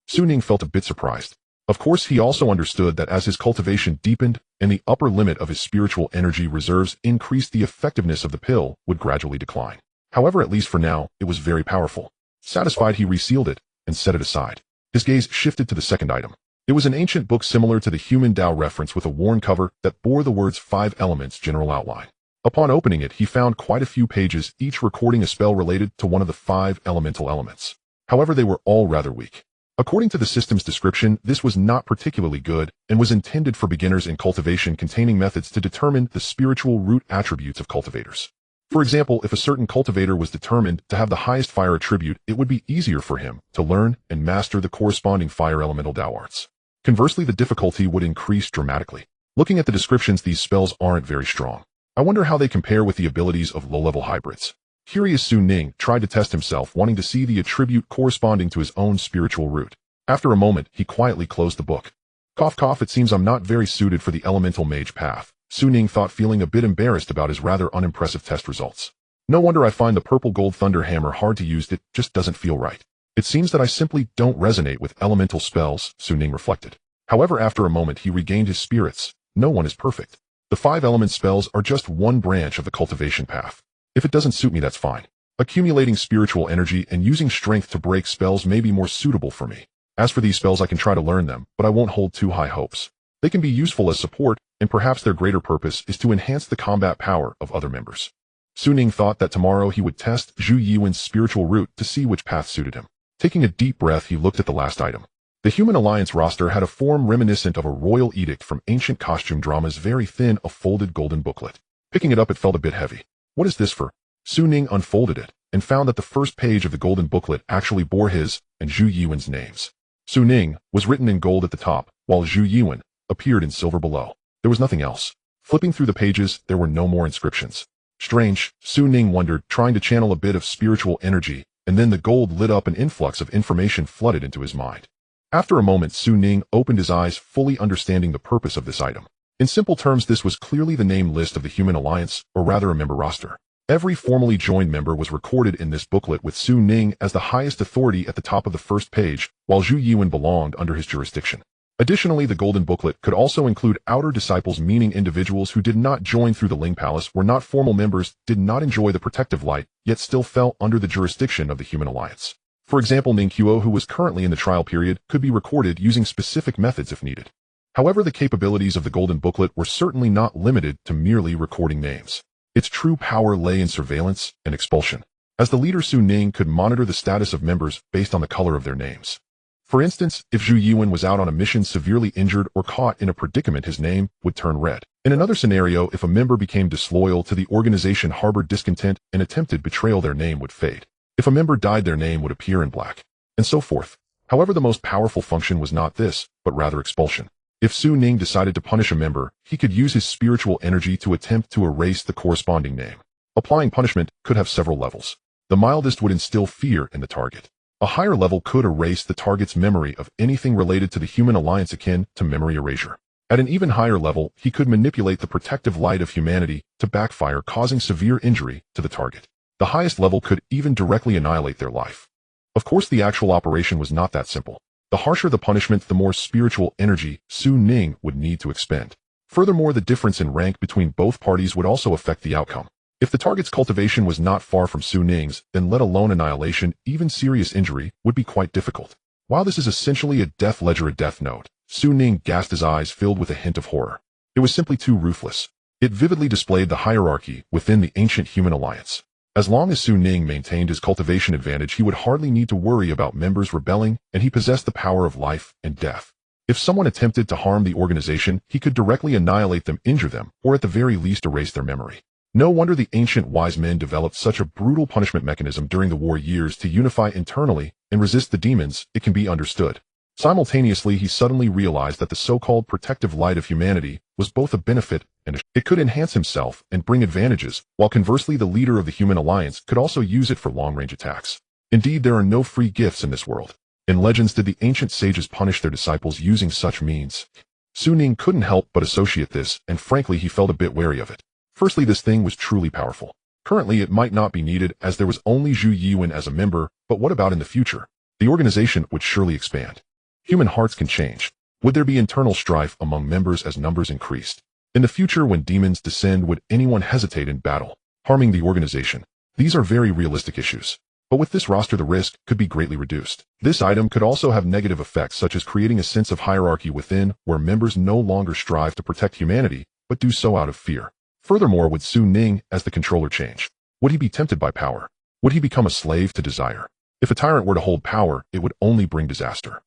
Su Ning felt a bit surprised. Of course, he also understood that as his cultivation deepened and the upper limit of his spiritual energy reserves increased, the effectiveness of the pill would gradually decline. However, at least for now, it was very powerful. Satisfied, he resealed it and set it aside. His gaze shifted to the second item. It was an ancient book similar to the Human Tao reference, with a worn cover that bore the words 5 Elements general outline. Upon opening it, he found quite a few pages, each recording a spell related to one of the 5 elemental elements. However, they were all rather weak. According to the system's description, this was not particularly good and was intended for beginners in cultivation, containing methods to determine the spiritual root attributes of cultivators. For example, if a certain cultivator was determined to have the highest fire attribute, it would be easier for him to learn and master the corresponding fire elemental Tao arts. Conversely, the difficulty would increase dramatically. Looking at the descriptions, these spells aren't very strong. I wonder how they compare with the abilities of low-level hybrids. Curious, Su Ning tried to test himself, wanting to see the attribute corresponding to his own spiritual root. After a moment, he quietly closed the book. Cough cough, it seems I'm not very suited for the elemental mage path, Su Ning thought, feeling a bit embarrassed about his rather unimpressive test results. No wonder I find the purple gold thunder hammer hard to use, it just doesn't feel right. It seems that I simply don't resonate with elemental spells, Su Ning reflected. However, after a moment he regained his spirits. No one is perfect. The 5 element spells are just one branch of the cultivation path. If it doesn't suit me, that's fine. Accumulating spiritual energy and using strength to break spells may be more suitable for me. As for these spells, I can try to learn them, but I won't hold too high hopes. They can be useful as support, and perhaps their greater purpose is to enhance the combat power of other members. Su Ning thought that tomorrow he would test Zhu Yiwen's spiritual root to see which path suited him. Taking a deep breath, he looked at the last item. The Human Alliance roster had a form reminiscent of a royal edict from ancient costume dramas, very thin, a folded golden booklet. Picking it up, it felt a bit heavy. What is this for? Su Ning unfolded it, and found that the first page of the golden booklet actually bore his and Zhu Yiwen's names. Su Ning was written in gold at the top, while Zhu Yiwen appeared in silver below. There was nothing else. Flipping through the pages, there were no more inscriptions. Strange, Su Ning wondered, trying to channel a bit of spiritual energy, and then the gold lit up, an influx of information flooded into his mind. After a moment, Su Ning opened his eyes, fully understanding the purpose of this item. In simple terms, this was clearly the name list of the Human Alliance, or rather a member roster. Every formally joined member was recorded in this booklet, with Su Ning as the highest authority at the top of the first page, while Zhu Yiwen belonged under his jurisdiction. Additionally, the golden booklet could also include outer disciples, meaning individuals who did not join through the Ling Palace, were not formal members, did not enjoy the protective light, yet still fell under the jurisdiction of the Human Alliance. For example, Ning Qiu, who was currently in the trial period, could be recorded using specific methods if needed. However, the capabilities of the golden booklet were certainly not limited to merely recording names. Its true power lay in surveillance and expulsion. As the leader, Su Ning could monitor the status of members based on the color of their names. For instance, if Zhu Yuan was out on a mission severely injured or caught in a predicament, his name would turn red. In another scenario, if a member became disloyal to the organization, harbored discontent, and attempted betrayal, their name would fade. If a member died, their name would appear in black, and so forth. However, the most powerful function was not this, but rather expulsion. If Su Ning decided to punish a member, he could use his spiritual energy to attempt to erase the corresponding name. Applying punishment could have several levels. The mildest would instill fear in the target. A higher level could erase the target's memory of anything related to the human alliance, akin to memory erasure. At an even higher level, he could manipulate the protective light of humanity to backfire, causing severe injury to the target. The highest level could even directly annihilate their life. Of course, the actual operation was not that simple. The harsher the punishment, the more spiritual energy Su Ning would need to expend. Furthermore, the difference in rank between both parties would also affect the outcome. If the target's cultivation was not far from Su Ning's, then let alone annihilation, even serious injury would be quite difficult. While this is essentially a death ledger, a death note, Su Ning gasped, his eyes filled with a hint of horror. It was simply too ruthless. It vividly displayed the hierarchy within the ancient human alliance. As long as Su Ning maintained his cultivation advantage, he would hardly need to worry about members rebelling, and he possessed the power of life and death. If someone attempted to harm the organization, he could directly annihilate them, injure them, or at the very least erase their memory. No wonder the ancient wise men developed such a brutal punishment mechanism during the war years to unify internally and resist the demons. It can be understood. Simultaneously, he suddenly realized that the so-called protective light of humanity was both a benefit and it could enhance himself and bring advantages, while conversely the leader of the human alliance could also use it for long-range attacks. Indeed, there are no free gifts in this world. In legends did the ancient sages punish their disciples using such means. Su Ning couldn't help but associate this, and frankly he felt a bit wary of it. Firstly, this thing was truly powerful. Currently, it might not be needed as there was only Zhu Yuan as a member, but what about in the future? The organization would surely expand. Human hearts can change. Would there be internal strife among members as numbers increased? In the future, when demons descend, would anyone hesitate in battle, harming the organization? These are very realistic issues. But with this roster, the risk could be greatly reduced. This item could also have negative effects, such as creating a sense of hierarchy within, where members no longer strive to protect humanity, but do so out of fear. Furthermore, would Su Ning, as the controller, change? Would he be tempted by power? Would he become a slave to desire? If a tyrant were to hold power, it would only bring disaster.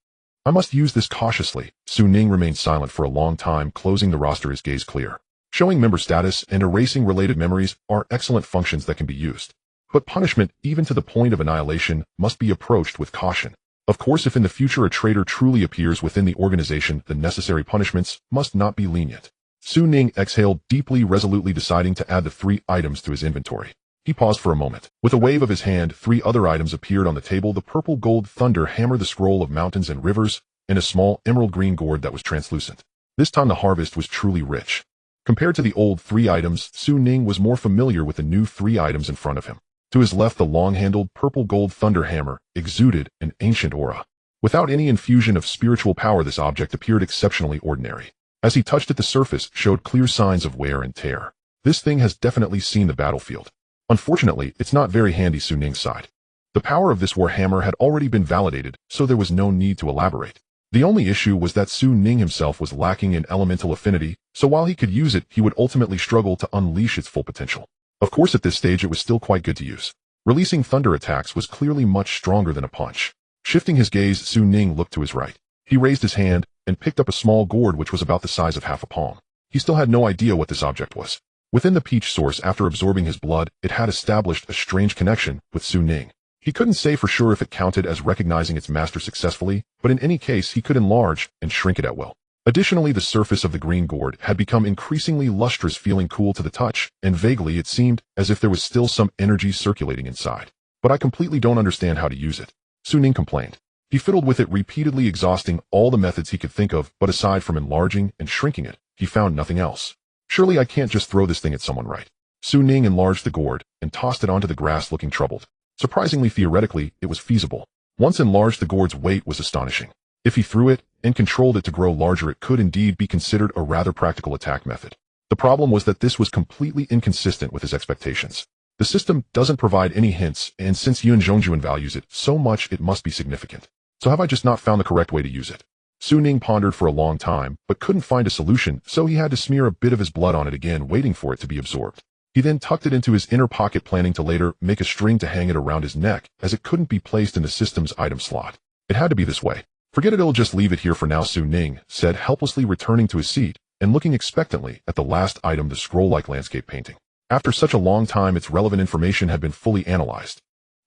I must use this cautiously. Su Ning remained silent for a long time, closing the roster, his gaze clear. Showing member status and erasing related memories are excellent functions that can be used. But punishment, even to the point of annihilation, must be approached with caution. Of course, if in the future a traitor truly appears within the organization, the necessary punishments must not be lenient. Su Ning exhaled deeply, resolutely deciding to add the 3 items to his inventory. He paused for a moment. With a wave of his hand, 3 other items appeared on the table: the purple gold thunder hammer, the scroll of mountains and rivers, and a small emerald green gourd that was translucent. This time the harvest was truly rich. Compared to the old 3 items, Su Ning was more familiar with the new 3 items in front of him. To his left, the long-handled purple gold thunder hammer exuded an ancient aura. Without any infusion of spiritual power, this object appeared exceptionally ordinary. As he touched it, the surface showed clear signs of wear and tear. This thing has definitely seen the battlefield. Unfortunately, it's not very handy, Su Ning sighed. The power of this war hammer had already been validated, so there was no need to elaborate. The only issue was that Su Ning himself was lacking in elemental affinity, so while he could use it, he would ultimately struggle to unleash its full potential. Of course, at this stage it was still quite good to use. Releasing thunder attacks was clearly much stronger than a punch. Shifting his gaze, Su Ning looked to his right. He raised his hand and picked up a small gourd which was about the size of half a palm. He still had no idea what this object was. Within the peach source, after absorbing his blood, it had established a strange connection with Su Ning. He couldn't say for sure if it counted as recognizing its master successfully, but in any case he could enlarge and shrink it at will. Additionally, the surface of the green gourd had become increasingly lustrous, feeling cool to the touch, and vaguely it seemed as if there was still some energy circulating inside. But I completely don't understand how to use it, Su Ning complained. He fiddled with it repeatedly, exhausting all the methods he could think of, but aside from enlarging and shrinking it, he found nothing else. Surely I can't just throw this thing at someone, right? Su Ning enlarged the gourd and tossed it onto the grass, looking troubled. Surprisingly, theoretically, it was feasible. Once enlarged, the gourd's weight was astonishing. If he threw it and controlled it to grow larger, it could indeed be considered a rather practical attack method. The problem was that this was completely inconsistent with his expectations. The system doesn't provide any hints, and since Yuan Zhongjuan values it so much, it must be significant. So have I just not found the correct way to use it? Su Ning pondered for a long time, but couldn't find a solution, so he had to smear a bit of his blood on it again, waiting for it to be absorbed. He then tucked it into his inner pocket, planning to later make a string to hang it around his neck, as it couldn't be placed in the system's item slot. It had to be this way. Forget it, I'll just leave it here for now, Su Ning said, helplessly returning to his seat and looking expectantly at the last item, the scroll-like landscape painting. After such a long time, its relevant information had been fully analyzed.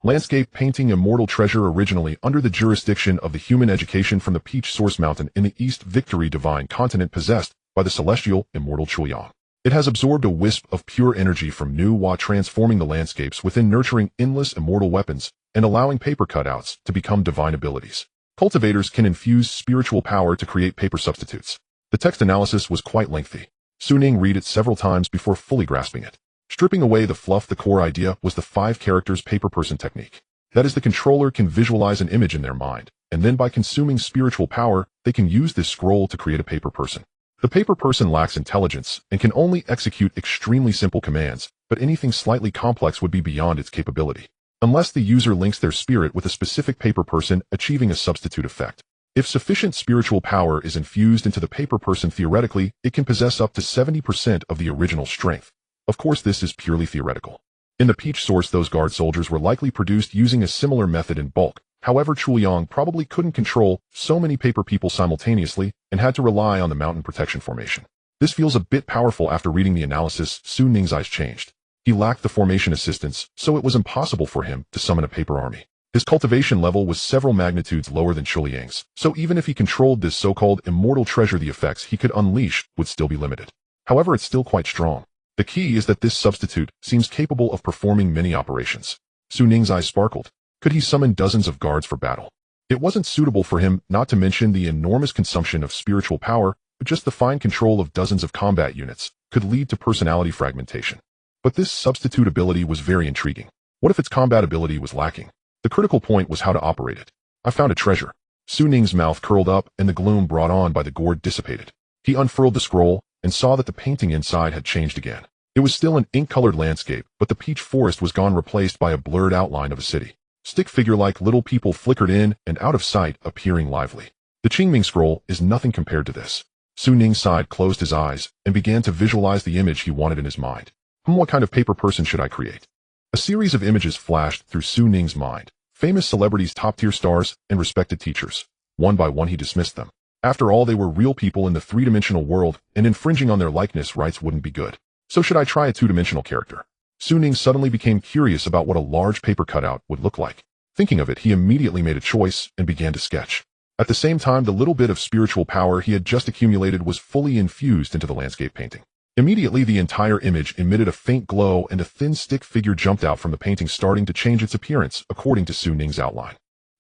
Landscape painting, immortal treasure, originally under the jurisdiction of the human education from the Peach Source Mountain in the East Victory divine continent, possessed by the celestial immortal Chuliang. It has absorbed a wisp of pure energy from Nu Hua, transforming the landscapes within, nurturing endless immortal weapons and allowing paper cutouts to become divine abilities. Cultivators can infuse spiritual power to create paper substitutes. The text analysis was quite lengthy. Su Ning read it several times before fully grasping it. Stripping away the fluff, the core idea was the 5 characters paper person technique. That is, the controller can visualize an image in their mind, and then by consuming spiritual power, they can use this scroll to create a paper person. The paper person lacks intelligence and can only execute extremely simple commands, but anything slightly complex would be beyond its capability, unless the user links their spirit with a specific paper person, achieving a substitute effect. If sufficient spiritual power is infused into the paper person, theoretically, it can possess up to 70% of the original strength. Of course, this is purely theoretical. In the Peach Source, those guard soldiers were likely produced using a similar method in bulk. However, Chuliang probably couldn't control so many paper people simultaneously and had to rely on the mountain protection formation. This feels a bit powerful. After reading the analysis, Su Ning's eyes changed. He lacked the formation assistance, so it was impossible for him to summon a paper army. His cultivation level was several magnitudes lower than Chuliang's, so even if he controlled this so-called immortal treasure, the effects he could unleash would still be limited. However, it's still quite strong. The key is that this substitute seems capable of performing many operations. Su Ning's eyes sparkled. Could he summon dozens of guards for battle? It wasn't suitable for him, not to mention the enormous consumption of spiritual power, but just the fine control of dozens of combat units could lead to personality fragmentation. But this substitute ability was very intriguing. What if its combat ability was lacking? The critical point was how to operate it. I found a treasure. Su Ning's mouth curled up and the gloom brought on by the gourd dissipated. He unfurled the scroll and saw that the painting inside had changed again. It was still an ink-colored landscape, but the peach forest was gone, replaced by a blurred outline of a city. Stick figure-like little people flickered in and out of sight, appearing lively. The Qingming scroll is nothing compared to this. Su Ning sighed, closed his eyes, and began to visualize the image he wanted in his mind. What kind of paper person should I create? A series of images flashed through Su Ning's mind. Famous celebrities, top-tier stars, and respected teachers. One by one he dismissed them. After all, they were real people in the three-dimensional world, and infringing on their likeness rights wouldn't be good. So should I try a two-dimensional character? Su Ning suddenly became curious about what a large paper cutout would look like. Thinking of it, he immediately made a choice and began to sketch. At the same time, the little bit of spiritual power he had just accumulated was fully infused into the landscape painting. Immediately, the entire image emitted a faint glow and a thin stick figure jumped out from the painting, starting to change its appearance according to Su Ning's outline.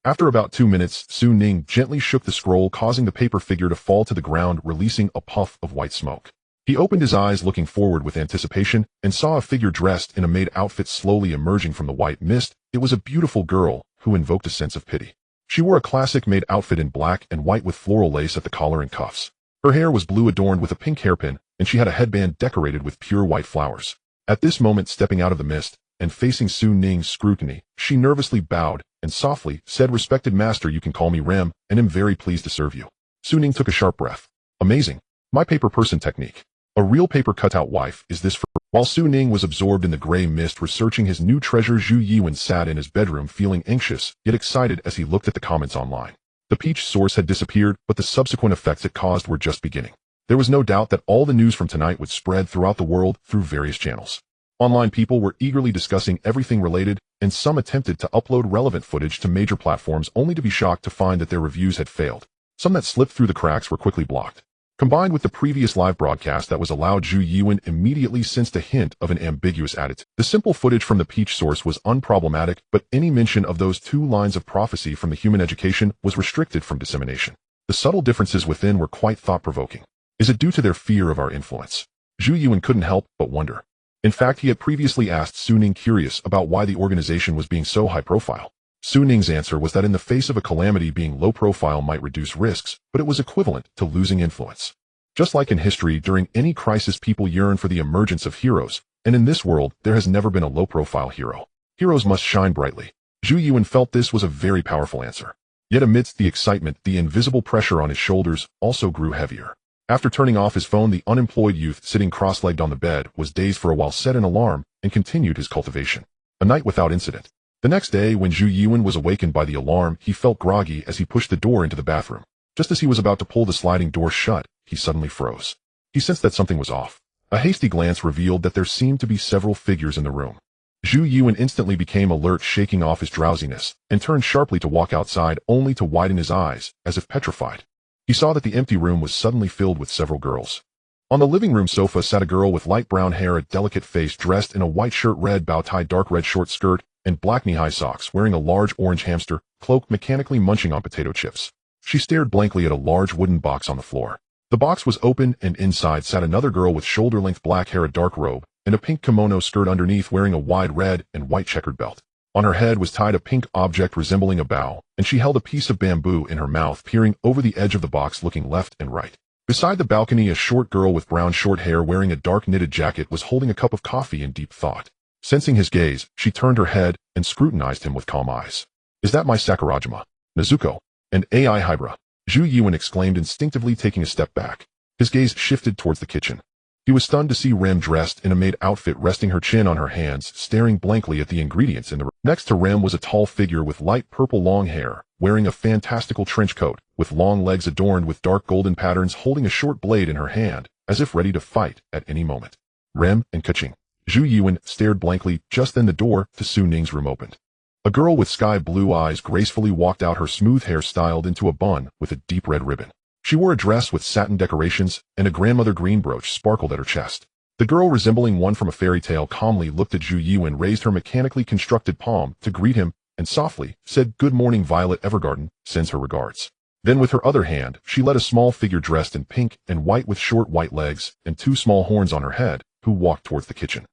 After about 2 minutes, Su Ning gently shook the scroll, causing the paper figure to fall to the ground, releasing a puff of white smoke. He opened his eyes, looking forward with anticipation, and saw a figure dressed in a maid outfit slowly emerging from the white mist. It was a beautiful girl who invoked a sense of pity. She wore a classic maid outfit in black and white with floral lace at the collar and cuffs. Her hair was blue, adorned with a pink hairpin, and she had a headband decorated with pure white flowers. At this moment, stepping out of the mist and facing Su Ning's scrutiny, she nervously bowed and softly said, "Respected master, you can call me Rem, and am very pleased to serve you." Su Ning took a sharp breath. Amazing. My paper person technique. A real paper cutout wife is this for... While Su Ning was absorbed in the gray mist researching his new treasure, Zhu Yiwen sat in his bedroom feeling anxious yet excited as he looked at the comments online. The Peach Source had disappeared, but the subsequent effects it caused were just beginning. There was no doubt that all the news from tonight would spread throughout the world through various channels. Online people were eagerly discussing everything related, and some attempted to upload relevant footage to major platforms only to be shocked to find that their reviews had failed. Some that slipped through the cracks were quickly blocked. Combined with the previous live broadcast that was allowed, Zhu Yiwen immediately sensed a hint of an ambiguous attitude. The simple footage from the Peach Source was unproblematic, but any mention of those 2 lines of prophecy from the human education was restricted from dissemination. The subtle differences within were quite thought-provoking. Is it due to their fear of our influence? Zhu Yiwen couldn't help but wonder. In fact, he had previously asked Su Ning, curious about why the organization was being so high-profile. Su Ning's answer was that in the face of a calamity, being low-profile might reduce risks, but it was equivalent to losing influence. Just like in history, during any crisis people yearn for the emergence of heroes, and in this world there has never been a low-profile hero. Heroes must shine brightly. Zhu Yiwen felt this was a very powerful answer. Yet amidst the excitement, the invisible pressure on his shoulders also grew heavier. After turning off his phone, the unemployed youth sitting cross-legged on the bed was dazed for a while, set an alarm, and continued his cultivation. A night without incident. The next day, when Zhu Yuan was awakened by the alarm, he felt groggy as he pushed the door into the bathroom. Just as he was about to pull the sliding door shut, he suddenly froze. He sensed that something was off. A hasty glance revealed that there seemed to be several figures in the room. Zhu Yuan instantly became alert, shaking off his drowsiness, and turned sharply to walk outside, only to widen his eyes, as if petrified. He saw that the empty room was suddenly filled with several girls. On the living room sofa sat a girl with light brown hair, a delicate face, dressed in a white shirt, red bow tie, dark red short skirt, and black knee-high socks, wearing a large orange hamster cloak, mechanically munching on potato chips. She stared blankly at a large wooden box on the floor. The box was open, and inside sat another girl with shoulder-length black hair, a dark robe, and a pink kimono skirt underneath, wearing a wide red and white checkered belt. On her head was tied a pink object resembling a bow, and she held a piece of bamboo in her mouth, peering over the edge of the box, looking left and right. Beside the balcony, a short girl with brown short hair, wearing a dark knitted jacket, was holding a cup of coffee in deep thought. Sensing his gaze, she turned her head and scrutinized him with calm eyes. "Is that my Sakurajima, Nezuko, and AI Hybra?" Zhu Yuan exclaimed, instinctively taking a step back. His gaze shifted towards the kitchen. He was stunned to see Rem dressed in a maid outfit, resting her chin on her hands, staring blankly at the ingredients in the room. Next to Rem was a tall figure with light purple long hair, wearing a fantastical trench coat, with long legs adorned with dark golden patterns, holding a short blade in her hand, as if ready to fight at any moment. Rem and Keqing. Zhu Yuan stared blankly. Just then the door to Su Ning's room opened. A girl with sky blue eyes gracefully walked out, her smooth hair styled into a bun with a deep red ribbon. She wore a dress with satin decorations, and a grandmother green brooch sparkled at her chest. The girl, resembling one from a fairy tale, calmly looked at Zhu Yuan, raised her mechanically constructed palm to greet him, and softly said, "Good morning, Violet Evergarden sends her regards." Then with her other hand, she led a small figure dressed in pink and white with short white legs and two small horns on her head, who walked towards the kitchen.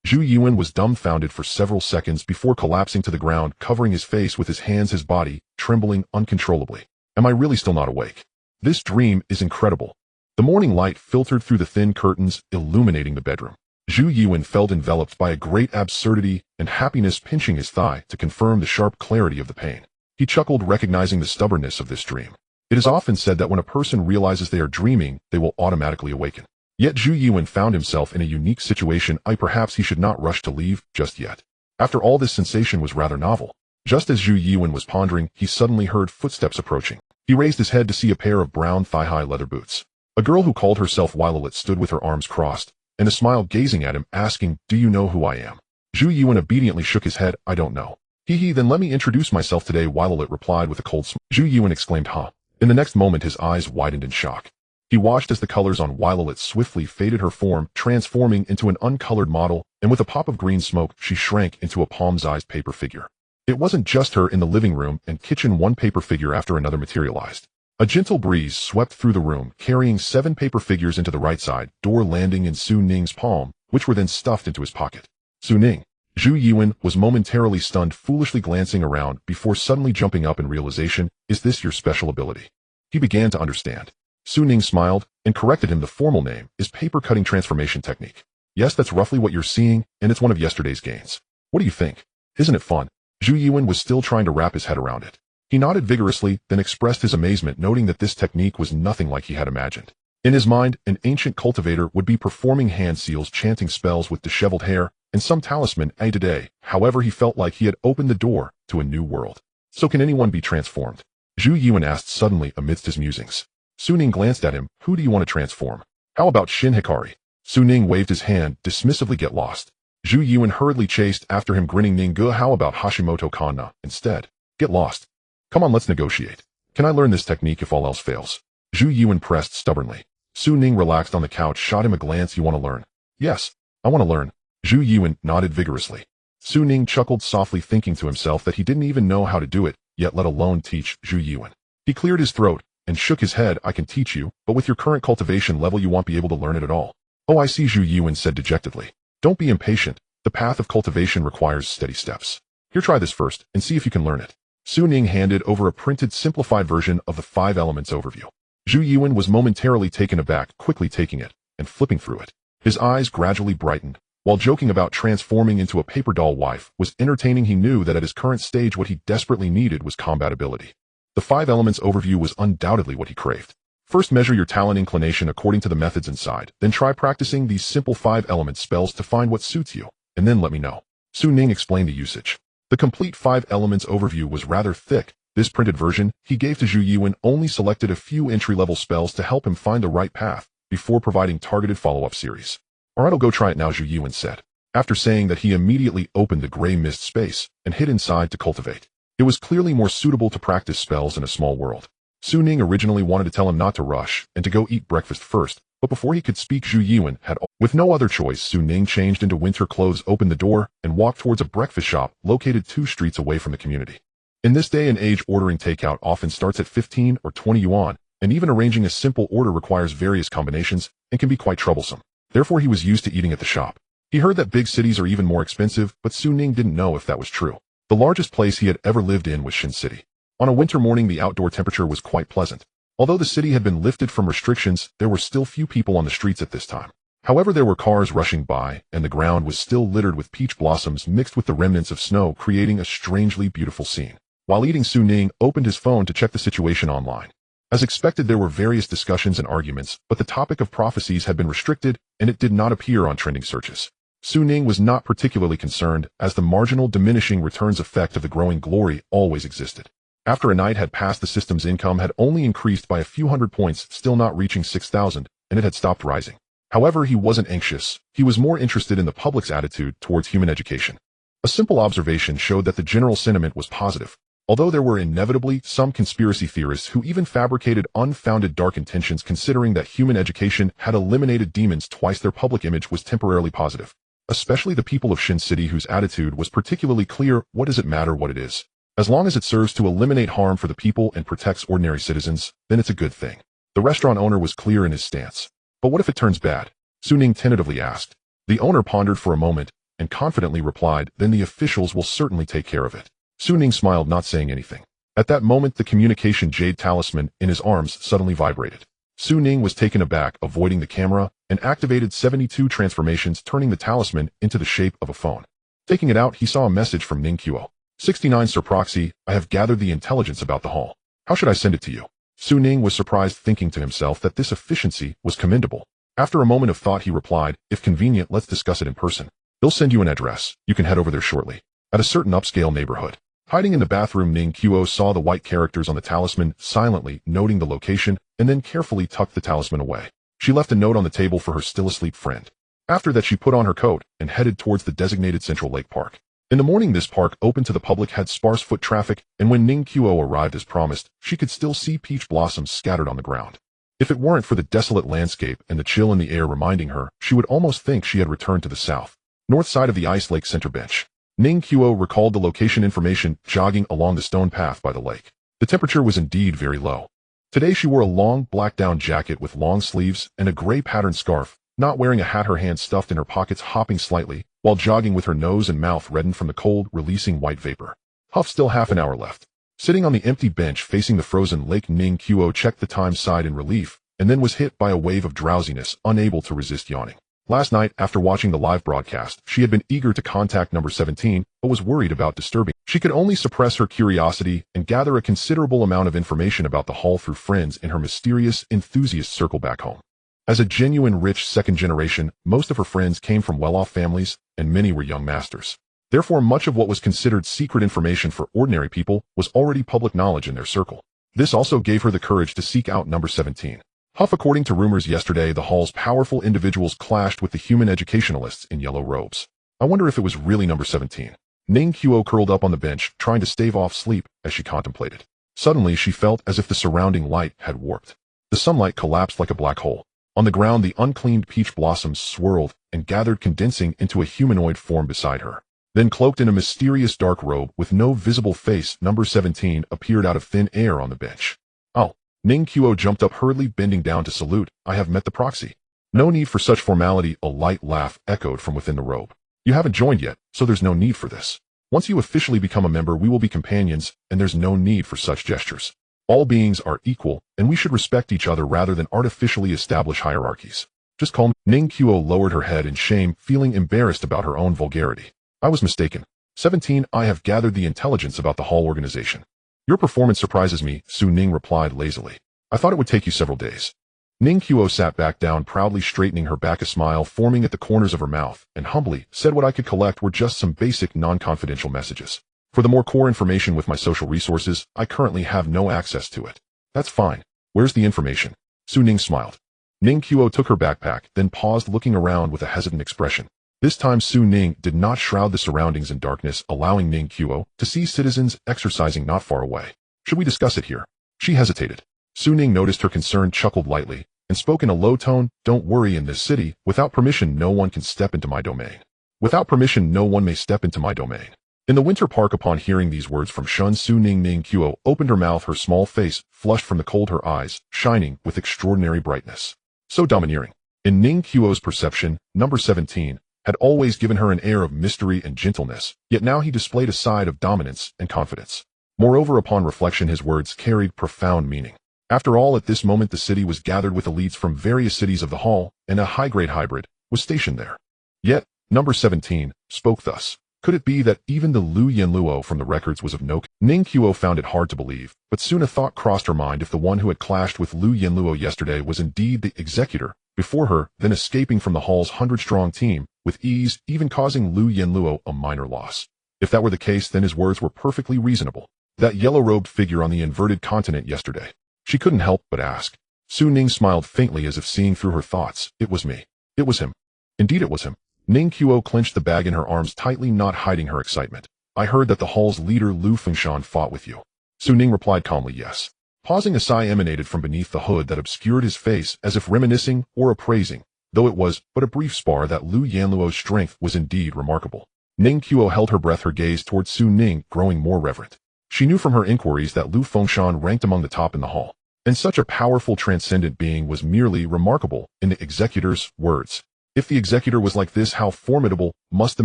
Zhu Yuan was dumbfounded for several seconds before collapsing to the ground, covering his face with his hands, his body trembling uncontrollably. Am I really still not awake? This dream is incredible. The morning light filtered through the thin curtains, illuminating the bedroom. Zhu Yuan felt enveloped by a great absurdity and happiness, pinching his thigh to confirm the sharp clarity of the pain. He chuckled, recognizing the stubbornness of this dream. It is often said that when a person realizes they are dreaming, they will automatically awaken. Yet Zhu Yuan found himself in a unique situation. Perhaps he should not rush to leave just yet. After all, this sensation was rather novel. Just as Zhu Yuan was pondering, he suddenly heard footsteps approaching. He raised his head to see a pair of brown thigh-high leather boots. A girl who called herself Violet stood with her arms crossed, and a smile gazing at him, asking, "Do you know who I am?" Zhu Yuan obediently shook his head. "I don't know." "Hee, then let me introduce myself today," Violet replied with a cold smile. Zhu Yuan exclaimed, "Huh?" In the next moment, his eyes widened in shock. He watched as the colors on Violet swiftly faded, her form transforming into an uncolored model, and with a pop of green smoke, she shrank into a palm-sized paper figure. It wasn't just her. In the living room and kitchen, one paper figure after another materialized. A gentle breeze swept through the room, carrying 7 paper figures into the right side door, landing in Su Ning's palm, which were then stuffed into his pocket. Su Ning. Zhu Yuan was momentarily stunned, foolishly glancing around before suddenly jumping up in realization. "Is this your special ability?" He began to understand. Su Ning smiled and corrected him. "The formal name is paper cutting transformation technique. Yes, that's roughly what you're seeing, and it's one of yesterday's gains. What do you think? Isn't it fun?" Zhu Yuan was still trying to wrap his head around it. He nodded vigorously, then expressed his amazement, noting that this technique was nothing like he had imagined. In his mind, an ancient cultivator would be performing hand seals, chanting spells with disheveled hair, and some talisman a day. However, he felt like he had opened the door to a new world. "So can anyone be transformed?" Zhu Yuan asked suddenly amidst his musings. Su Ning glanced at him. "Who do you want to transform? How about Shin Hikari?" Su Ning waved his hand, dismissively. "Get lost." Zhu Yuan hurriedly chased after him, grinning. "Ning, how about Hashimoto Kanna instead? Get lost. Come on, let's negotiate. Can I learn this technique if all else fails?" Zhu Yuan pressed stubbornly. Su Ning relaxed on the couch, shot him a glance. "You want to learn?" "Yes, I want to learn." Zhu Yuan nodded vigorously. Su Ning chuckled softly, thinking to himself that he didn't even know how to do it, yet let alone teach Zhu Yuan. He cleared his throat and shook his head. "I can teach you, but with your current cultivation level you won't be able to learn it at all." "Oh, I see," Zhu Yuan said dejectedly. "Don't be impatient. The path of cultivation requires steady steps. Here, try this first, and see if you can learn it." Su Ning handed over a printed, simplified version of the 5 elements overview. Zhu Yuan was momentarily taken aback, quickly taking it and flipping through it. His eyes gradually brightened. While joking about transforming into a paper doll wife was entertaining, he knew that at his current stage what he desperately needed was combat ability. The 5 elements overview was undoubtedly what he craved. First, measure your talent inclination according to the methods inside, then try practicing these simple 5-element spells to find what suits you, and then let me know. Su Ning explained the usage. The complete 5 elements overview was rather thick. This printed version he gave to Zhu Yuan only selected a few entry-level spells to help him find the right path, before providing targeted follow-up series. Alright, I'll go try it now, Zhu Yuan said. After saying that, he immediately opened the gray mist space and hid inside to cultivate. It was clearly more suitable to practice spells in a small world. Su Ning originally wanted to tell him not to rush and to go eat breakfast first, but before he could speak, Zhu Yuan had. With no other choice, Su Ning changed into winter clothes, opened the door, and walked towards a breakfast shop located 2 streets away from the community. In this day and age, ordering takeout often starts at 15 or 20 yuan, and even arranging a simple order requires various combinations and can be quite troublesome. Therefore, he was used to eating at the shop. He heard that big cities are even more expensive, but Su Ning didn't know if that was true. The largest place he had ever lived in was Xin City. On a winter morning, the outdoor temperature was quite pleasant. Although the city had been lifted from restrictions, there were still few people on the streets at this time. However, there were cars rushing by, and the ground was still littered with peach blossoms mixed with the remnants of snow, creating a strangely beautiful scene. While eating, Su Ning opened his phone to check the situation online. As expected, there were various discussions and arguments, but the topic of prophecies had been restricted, and it did not appear on trending searches. Su Ning was not particularly concerned, as the marginal diminishing returns effect of the growing glory always existed. After a night had passed, the system's income had only increased by a few hundred points, still not reaching 6,000, and it had stopped rising. However, he wasn't anxious. He was more interested in the public's attitude towards human education. A simple observation showed that the general sentiment was positive. Although there were inevitably some conspiracy theorists who even fabricated unfounded dark intentions, considering that human education had eliminated demons twice, their public image was temporarily positive. Especially the people of Xin City, whose attitude was particularly clear: what does it matter what it is? As long as it serves to eliminate harm for the people and protects ordinary citizens, then it's a good thing. The restaurant owner was clear in his stance. But what if it turns bad? Su Ning tentatively asked. The owner pondered for a moment and confidently replied, then the officials will certainly take care of it. Su Ning smiled, not saying anything. At that moment, the communication jade talisman in his arms suddenly vibrated. Su Ning was taken aback, avoiding the camera, and activated 72 transformations, turning the talisman into the shape of a phone. Taking it out, he saw a message from Ning Qiu. 69 Sir Proxy, I have gathered the intelligence about the hall. How should I send it to you? Su Ning was surprised, thinking to himself that this efficiency was commendable. After a moment of thought, he replied, if convenient, let's discuss it in person. They'll send you an address. You can head over there shortly. At a certain upscale neighborhood. Hiding in the bathroom, Ning Qiu saw the white characters on the talisman, silently noting the location, and then carefully tucked the talisman away. She left a note on the table for her still asleep friend. After that, she put on her coat and headed towards the designated Central Lake Park. In the morning, this park, open to the public, had sparse foot traffic, and when Ning Qiu arrived as promised, she could still see peach blossoms scattered on the ground. If it weren't for the desolate landscape and the chill in the air reminding her, she would almost think she had returned to the south. North side of the Ice Lake Center bench. Ning Qiu recalled the location information, jogging along the stone path by the lake. The temperature was indeed very low. Today she wore a long, black down jacket with long sleeves and a gray patterned scarf, not wearing a hat, her hands stuffed in her pockets, hopping slightly, while jogging with her nose and mouth reddened from the cold, releasing white vapor. Huff, still half an hour left. Sitting on the empty bench facing the frozen lake, Ning Qiu checked the time, sighed in relief, and then was hit by a wave of drowsiness, unable to resist yawning. Last night, after watching the live broadcast, she had been eager to contact number 17, but was worried about disturbing. She could only suppress her curiosity and gather a considerable amount of information about the hall through friends in her mysterious enthusiast circle back home. As a genuine rich second generation, most of her friends came from well-off families, and many were young masters. Therefore, much of what was considered secret information for ordinary people was already public knowledge in their circle. This also gave her the courage to seek out number 17. Huff, according to rumors yesterday, the hall's powerful individuals clashed with the human educationalists in yellow robes. I wonder if it was really number 17. Ning Qiu curled up on the bench, trying to stave off sleep as she contemplated. Suddenly, she felt as if the surrounding light had warped. The sunlight collapsed like a black hole. On the ground, the uncleaned peach blossoms swirled and gathered, condensing into a humanoid form beside her. Then, cloaked in a mysterious dark robe with no visible face, number 17 appeared out of thin air on the bench. Oh. Ning Qiu jumped up hurriedly, bending down to salute. I have met the proxy. No need for such formality, a light laugh echoed from within the robe. You haven't joined yet, so there's no need for this. Once you officially become a member, we will be companions, and there's no need for such gestures. All beings are equal, and we should respect each other rather than artificially establish hierarchies. Just call me. Ning Qiu lowered her head in shame, feeling embarrassed about her own vulgarity. I was mistaken. 17. I have gathered the intelligence about the hall organization. Your performance surprises me, Su Ning replied lazily. I thought it would take you several days. Ning Qiu sat back down, proudly straightening her back, a smile forming at the corners of her mouth, and humbly said what I could collect were just some basic non-confidential messages. For the more core information with my social resources, I currently have no access to it. That's fine. Where's the information? Su Ning smiled. Ning Qiu took her backpack, then paused, looking around with a hesitant expression. This time Su Ning did not shroud the surroundings in darkness, allowing Ning Qiu to see citizens exercising not far away. Should we discuss it here? She hesitated. Su Ning noticed her concern, chuckled lightly, and spoke in a low tone. Don't worry, in this city, without permission no one can step into my domain. Without permission no one may step into my domain. In the winter park, upon hearing these words from Shun Su Ning, Ning Qiu opened her mouth, her small face flushed from the cold, her eyes shining with extraordinary brightness. So domineering. In Ning Qiu's perception, number 17 had always given her an air of mystery and gentleness, yet now he displayed a side of dominance and confidence. Moreover, upon reflection, his words carried profound meaning. After all, at this moment the city was gathered with elites from various cities of the Hall, and a high-grade hybrid was stationed there. Yet, number 17 spoke thus. Could it be that even the Lu Yanluo from the records was of no? Ning Qiu found it hard to believe, but soon a thought crossed her mind. If the one who had clashed with Lu Yanluo yesterday was indeed the executor before her, then escaping from the Hall's 100-strong team with ease, even causing Lu Yanluo a minor loss. If that were the case, then his words were perfectly reasonable. That yellow-robed figure on the inverted continent yesterday. She couldn't help but ask. Su Ning smiled faintly as if seeing through her thoughts. It was me. It was him. Indeed it was him. Ning Qiu clenched the bag in her arms tightly, not hiding her excitement. I heard that the Hall's leader Lu Fengshen fought with you. Su Ning replied calmly, yes. Pausing, a sigh emanated from beneath the hood that obscured his face, as if reminiscing or appraising, though it was but a brief spar, that Lu Yanluo's strength was indeed remarkable. Ning Qiu held her breath, her gaze towards Su Ning growing more reverent. She knew from her inquiries that Lu Fengshen ranked among the top in the Hall, and such a powerful transcendent being was merely remarkable, in the executor's words. If the executor was like this, how formidable must the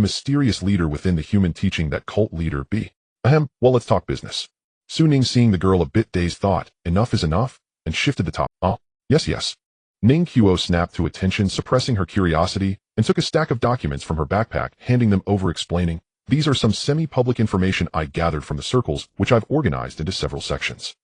mysterious leader within the human teaching, that cult leader, be? Ahem, well, let's talk business. Su Ning, seeing the girl a bit dazed, thought, enough is enough, and shifted the top. Oh, yes. Ning Qiu snapped to attention, suppressing her curiosity, and took a stack of documents from her backpack, handing them over, explaining, these are some semi-public information I gathered from the circles, which I've organized into several sections.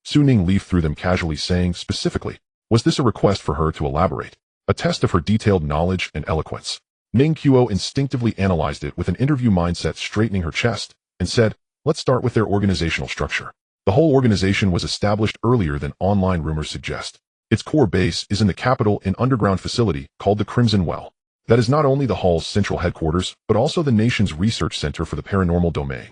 Su Ning leafed through them casually, saying specifically, was this a request for her to elaborate? A test of her detailed knowledge and eloquence? Ning Qiu instinctively analyzed it with an interview mindset, straightening her chest, and said, let's start with their organizational structure. The whole organization was established earlier than online rumors suggest. Its core base is in the capital, an underground facility called the Crimson Well. That is not only the Hall's central headquarters, but also the nation's research center for the paranormal domain.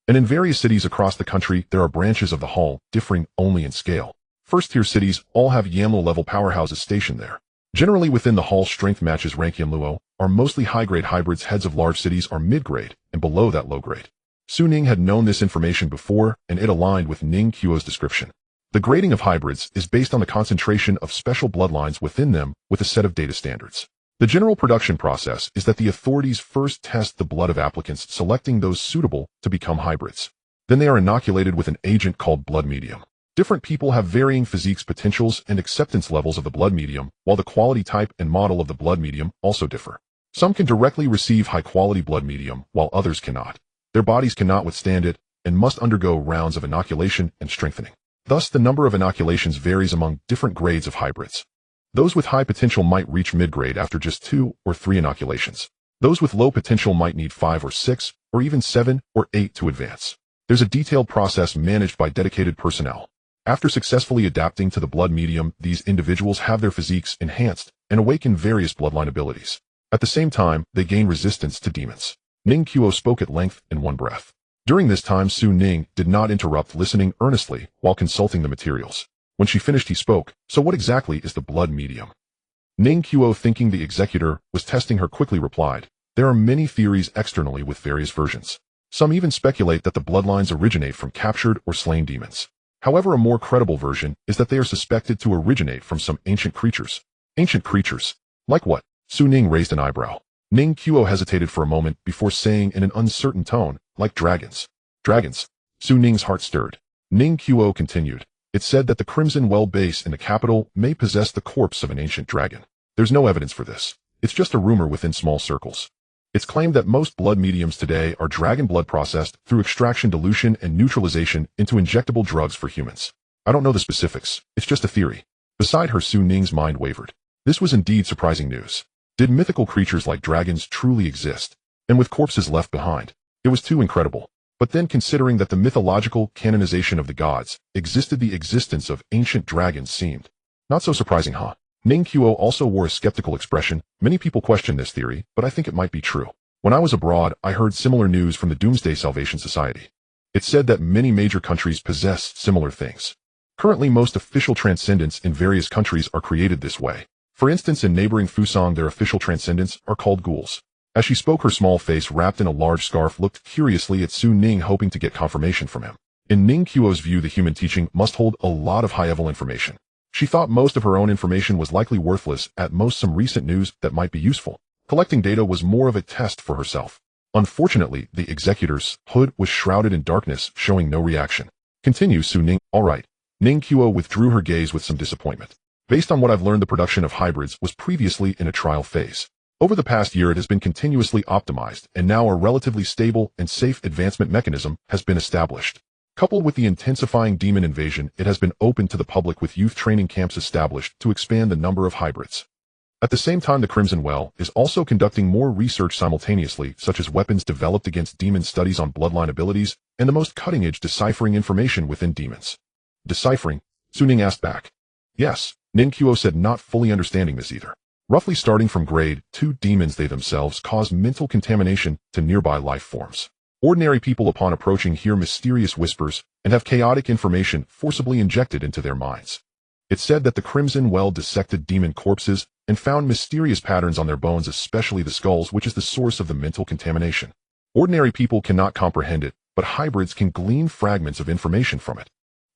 And in various cities across the country, there are branches of the Hall, differing only in scale. First-tier cities all have Yanluo-level powerhouses stationed there. Generally within the Hall, strength matches rank Yanluo are mostly high-grade hybrids, heads of large cities are mid-grade, and below that low-grade. Su Ning had known this information before, and it aligned with Ning Qiu's description. The grading of hybrids is based on the concentration of special bloodlines within them with a set of data standards. The general production process is that the authorities first test the blood of applicants, selecting those suitable to become hybrids. Then they are inoculated with an agent called blood medium. Different people have varying physiques, potentials, and acceptance levels of the blood medium, while the quality, type, and model of the blood medium also differ. Some can directly receive high-quality blood medium, while others cannot. Their bodies cannot withstand it, and must undergo rounds of inoculation and strengthening. Thus, the number of inoculations varies among different grades of hybrids. Those with high potential might reach mid-grade after just 2 or 3 inoculations. Those with low potential might need 5 or 6, or even 7 or 8 to advance. There's a detailed process managed by dedicated personnel. After successfully adapting to the blood medium, these individuals have their physiques enhanced and awaken various bloodline abilities. At the same time, they gain resistance to demons. Ning Qiu spoke at length in one breath. During this time, Su Ning did not interrupt, listening earnestly while consulting the materials. When she finished, he spoke, so what exactly is the blood medium? Ning Qiu, thinking the executor was testing her, quickly replied, there are many theories externally with various versions. Some even speculate that the bloodlines originate from captured or slain demons. However, a more credible version is that they are suspected to originate from some ancient creatures. Ancient creatures? Like what? Su Ning raised an eyebrow. Ning Qiu hesitated for a moment before saying in an uncertain tone, like dragons. Dragons? Su Ning's heart stirred. Ning Qiu continued. It's said that the Crimson Well base in the capital may possess the corpse of an ancient dragon. There's no evidence for this. It's just a rumor within small circles. It's claimed that most blood mediums today are dragon blood processed through extraction, dilution, and neutralization into injectable drugs for humans. I don't know the specifics. It's just a theory. Beside her, Su Ning's mind wavered. This was indeed surprising news. Did mythical creatures like dragons truly exist? And with corpses left behind? It was too incredible. But then considering that the mythological canonization of the gods existed, the existence of ancient dragons seemed not so surprising, huh? Ning Qiu also wore a skeptical expression. Many people question this theory, but I think it might be true. When I was abroad, I heard similar news from the Doomsday Salvation Society. It said that many major countries possess similar things. Currently, most official transcendents in various countries are created this way. For instance, in neighboring Fusang, their official transcendents are called ghouls. As she spoke, her small face wrapped in a large scarf looked curiously at Su Ning, hoping to get confirmation from him. In Ning Qiu's view, the human teaching must hold a lot of high-level information. She thought most of her own information was likely worthless, at most some recent news that might be useful. Collecting data was more of a test for herself. Unfortunately, the executor's hood was shrouded in darkness, showing no reaction. Continue, Su Ning. All right. Ning Qiu withdrew her gaze with some disappointment. Based on what I've learned, the production of hybrids was previously in a trial phase. Over the past year, it has been continuously optimized, and now a relatively stable and safe advancement mechanism has been established. Coupled with the intensifying demon invasion, it has been opened to the public, with youth training camps established to expand the number of hybrids. At the same time, the Crimson Well is also conducting more research simultaneously, such as weapons developed against demons, studies on bloodline abilities, and the most cutting-edge deciphering information within demons. Deciphering? Su Ning asked back. Yes, Ning Qiu said, not fully understanding this either. Roughly starting from grade 2 demons, they themselves cause mental contamination to nearby life forms. Ordinary people upon approaching hear mysterious whispers and have chaotic information forcibly injected into their minds. It said that the Crimson Well dissected demon corpses and found mysterious patterns on their bones, especially the skulls, which is the source of the mental contamination. Ordinary people cannot comprehend it, but hybrids can glean fragments of information from it.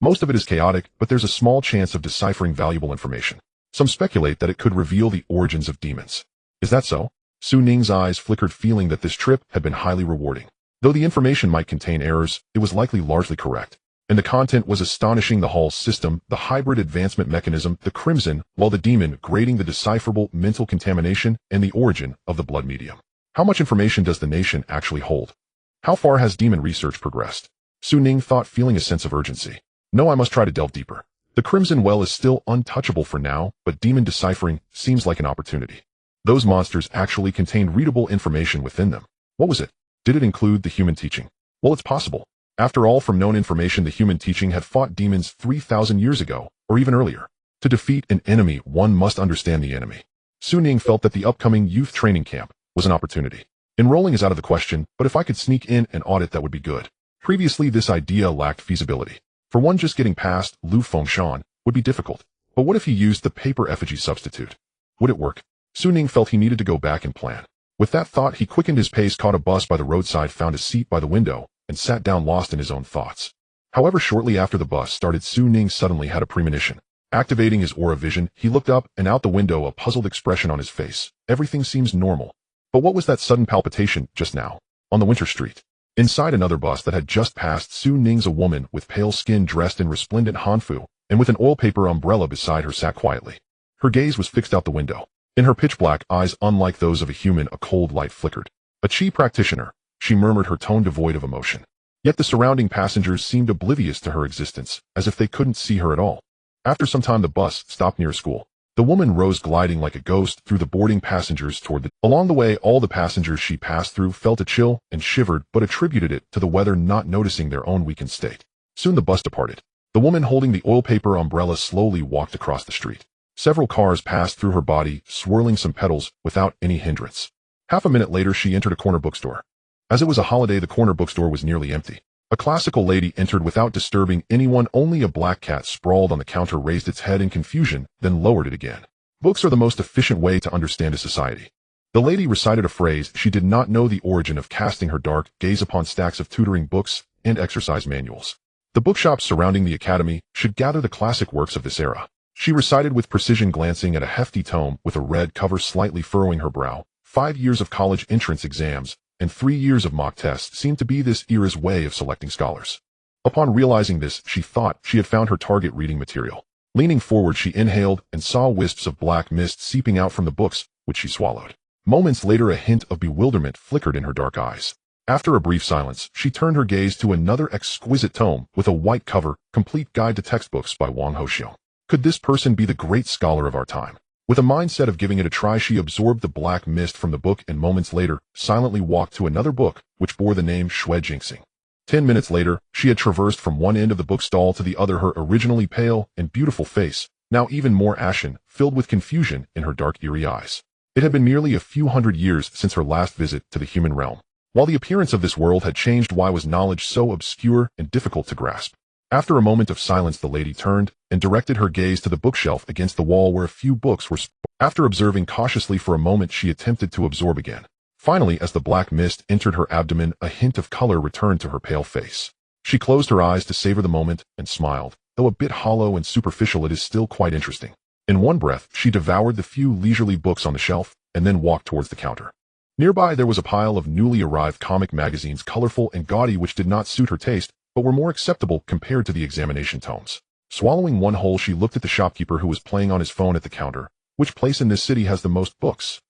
Most of it is chaotic, but there's a small chance of deciphering valuable information. Some speculate that it could reveal the origins of demons. Is that so? Su Ning's eyes flickered, feeling that this trip had been highly rewarding. Though the information might contain errors, it was likely largely correct. And the content was astonishing. The Hall's system, the hybrid advancement mechanism, the Crimson, while the demon grading, the decipherable mental contamination, and the origin of the blood medium. How much information does the nation actually hold? How far has demon research progressed? Su Ning thought, feeling a sense of urgency. No, I must try to delve deeper. The Crimson Well is still untouchable for now, but demon deciphering seems like an opportunity. Those monsters actually contained readable information within them. What was it? Did it include the human teaching? Well, it's possible. After all, from known information, the human teaching had fought demons 3,000 years ago, or even earlier. To defeat an enemy, one must understand the enemy. Su Ning felt that the upcoming youth training camp was an opportunity. Enrolling is out of the question, but if I could sneak in and audit, that would be good. Previously, this idea lacked feasibility. For one, just getting past Lu Fengshen would be difficult. But what if he used the paper effigy substitute? Would it work? Su Ning felt he needed to go back and plan. With that thought, he quickened his pace, caught a bus by the roadside, found a seat by the window, and sat down, lost in his own thoughts. However, shortly after the bus started, Su Ning suddenly had a premonition. Activating his aura vision, he looked up and out the window, a puzzled expression on his face. Everything seems normal. But what was that sudden palpitation just now? On the winter street. Inside another bus that had just passed Su Ning's, a woman with pale skin dressed in resplendent hanfu, and with an oil paper umbrella beside her, sat quietly. Her gaze was fixed out the window. In her pitch-black eyes, unlike those of a human, a cold light flickered. A Qi practitioner, she murmured, her tone devoid of emotion. Yet the surrounding passengers seemed oblivious to her existence, as if they couldn't see her at all. After some time, the bus stopped near a school. The woman rose, gliding like a ghost through the boarding passengers toward the... Along the way, all the passengers she passed through felt a chill and shivered, but attributed it to the weather, not noticing their own weakened state. Soon the bus departed. The woman holding the oil paper umbrella slowly walked across the street. Several cars passed through her body, swirling some petals without any hindrance. Half a minute later, she entered a corner bookstore. As it was a holiday, the corner bookstore was nearly empty. A classical lady entered without disturbing anyone. Only a black cat sprawled on the counter, raised its head in confusion, then lowered it again. Books are the most efficient way to understand a society. The lady recited a phrase. She did not know the origin of, casting her dark gaze upon stacks of tutoring books and exercise manuals. The bookshops surrounding the academy should gather the classic works of this era. She recited with precision, glancing at a hefty tome with a red cover, slightly furrowing her brow. 5 years of college entrance exams and 3 years of mock tests seemed to be this era's way of selecting scholars. Upon realizing this, she thought she had found her target reading material. Leaning forward, she inhaled and saw wisps of black mist seeping out from the books, which she swallowed. Moments later, a hint of bewilderment flickered in her dark eyes. After a brief silence, she turned her gaze to another exquisite tome with a white cover, Complete Guide to Textbooks by Wang Hoxiu. Could this person be the great scholar of our time? With a mindset of giving it a try, she absorbed the black mist from the book and moments later, silently walked to another book, which bore the name Shui Jingxing. 10 minutes later, she had traversed from one end of the bookstall to the other, her originally pale and beautiful face, now even more ashen, filled with confusion in her dark, eerie eyes. It had been nearly a few hundred years since her last visit to the human realm. While the appearance of this world had changed, why was knowledge so obscure and difficult to grasp? After a moment of silence, the lady turned and directed her gaze to the bookshelf against the wall where a few books were. After observing cautiously for a moment, she attempted to absorb again. Finally, as the black mist entered her abdomen, a hint of color returned to her pale face. She closed her eyes to savor the moment and smiled. Though a bit hollow and superficial, it is still quite interesting. In one breath, she devoured the few leisurely books on the shelf and then walked towards the counter. Nearby, there was a pile of newly arrived comic magazines, colorful and gaudy, which did not suit her taste, but were more acceptable compared to the examination tomes. Swallowing one whole, she looked at the shopkeeper who was playing on his phone at the counter. Which place in this city has the most books?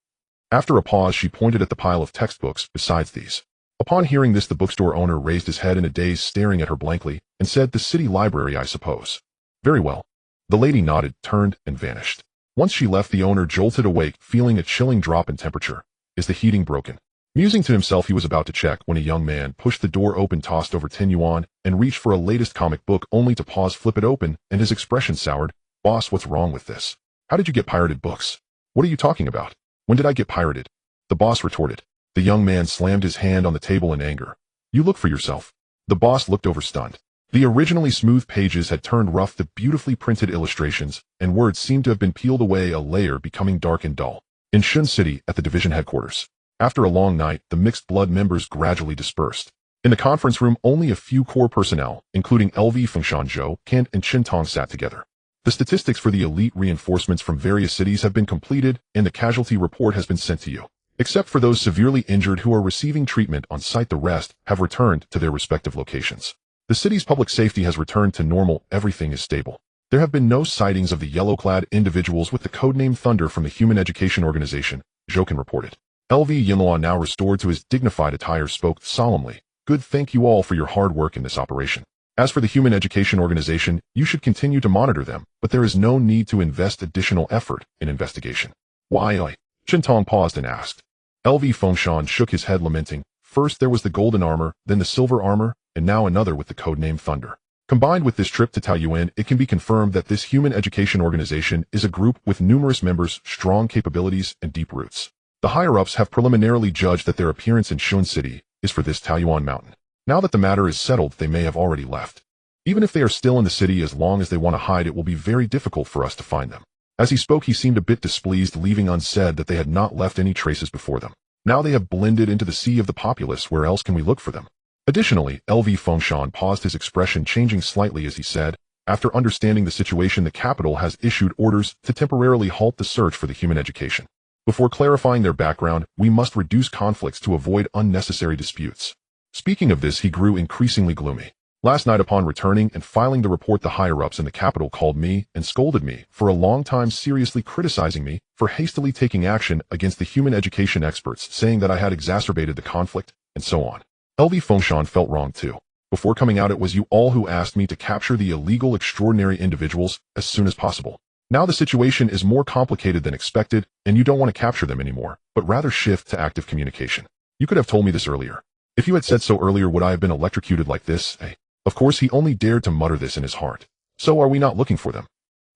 After a pause, she pointed at the pile of textbooks besides these. Upon hearing this, the bookstore owner raised his head in a daze, staring at her blankly, and said, "The city library, I suppose." "Very well." The lady nodded, turned, and vanished. Once she left, the owner jolted awake, feeling a chilling drop in temperature. Is the heating broken? Musing to himself, he was about to check when a young man pushed the door open, tossed over 10 yuan, and reached for a latest comic book, only to pause, flip it open, and his expression soured. "Boss, what's wrong with this? How did you get pirated books?" "What are you talking about? When did I get pirated?" the boss retorted. The young man slammed his hand on the table in anger. "You look for yourself." The boss looked over, stunned. The originally smooth pages had turned rough, the beautifully printed illustrations and words seemed to have been peeled away, a layer becoming dark and dull. In Shun City, at the division headquarters. After a long night, the mixed blood members gradually dispersed. In the conference room, only a few core personnel, including LV Fengshen Zhou, Kent, and Qintong, sat together. The statistics for the elite reinforcements from various cities have been completed, and the casualty report has been sent to you. Except for those severely injured who are receiving treatment on site, the rest have returned to their respective locations. The city's public safety has returned to normal, everything is stable. There have been no sightings of the yellow-clad individuals with the codename Thunder from the Human Education Organization, Zhokin reported. LV Yinhua, now restored to his dignified attire, spoke solemnly. "Good, thank you all for your hard work in this operation. As for the Human Education Organization, you should continue to monitor them, but there is no need to invest additional effort in investigation." "Why?" Qintong paused and asked. LV Fengshen shook his head, lamenting. First there was the golden armor, then the silver armor, and now another with the codename Thunder. Combined with this trip to Taiyuan, it can be confirmed that this Human Education Organization is a group with numerous members, strong capabilities, and deep roots. The higher-ups have preliminarily judged that their appearance in Shun City is for this Taiyuan mountain. Now that the matter is settled, they may have already left. Even if they are still in the city, as long as they want to hide, it will be very difficult for us to find them. As he spoke, he seemed a bit displeased, leaving unsaid that they had not left any traces before them. Now they have blended into the sea of the populace. Where else can we look for them? Additionally, LV Fengshen paused, his expression changing slightly as he said, after understanding the situation, the capital has issued orders to temporarily halt the search for the human education. Before clarifying their background, we must reduce conflicts to avoid unnecessary disputes. Speaking of this, he grew increasingly gloomy. Last night, upon returning and filing the report, the higher-ups in the capital called me and scolded me for a long time, seriously criticizing me for hastily taking action against the human education experts, saying that I had exacerbated the conflict, and so on. LV Fengshen felt wrong too. Before coming out, it was you all who asked me to capture the illegal extraordinary individuals as soon as possible. Now the situation is more complicated than expected, and you don't want to capture them anymore, but rather shift to active communication. You could have told me this earlier. If you had said so earlier, would I have been electrocuted like this, eh? Of course, he only dared to mutter this in his heart. So are we not looking for them?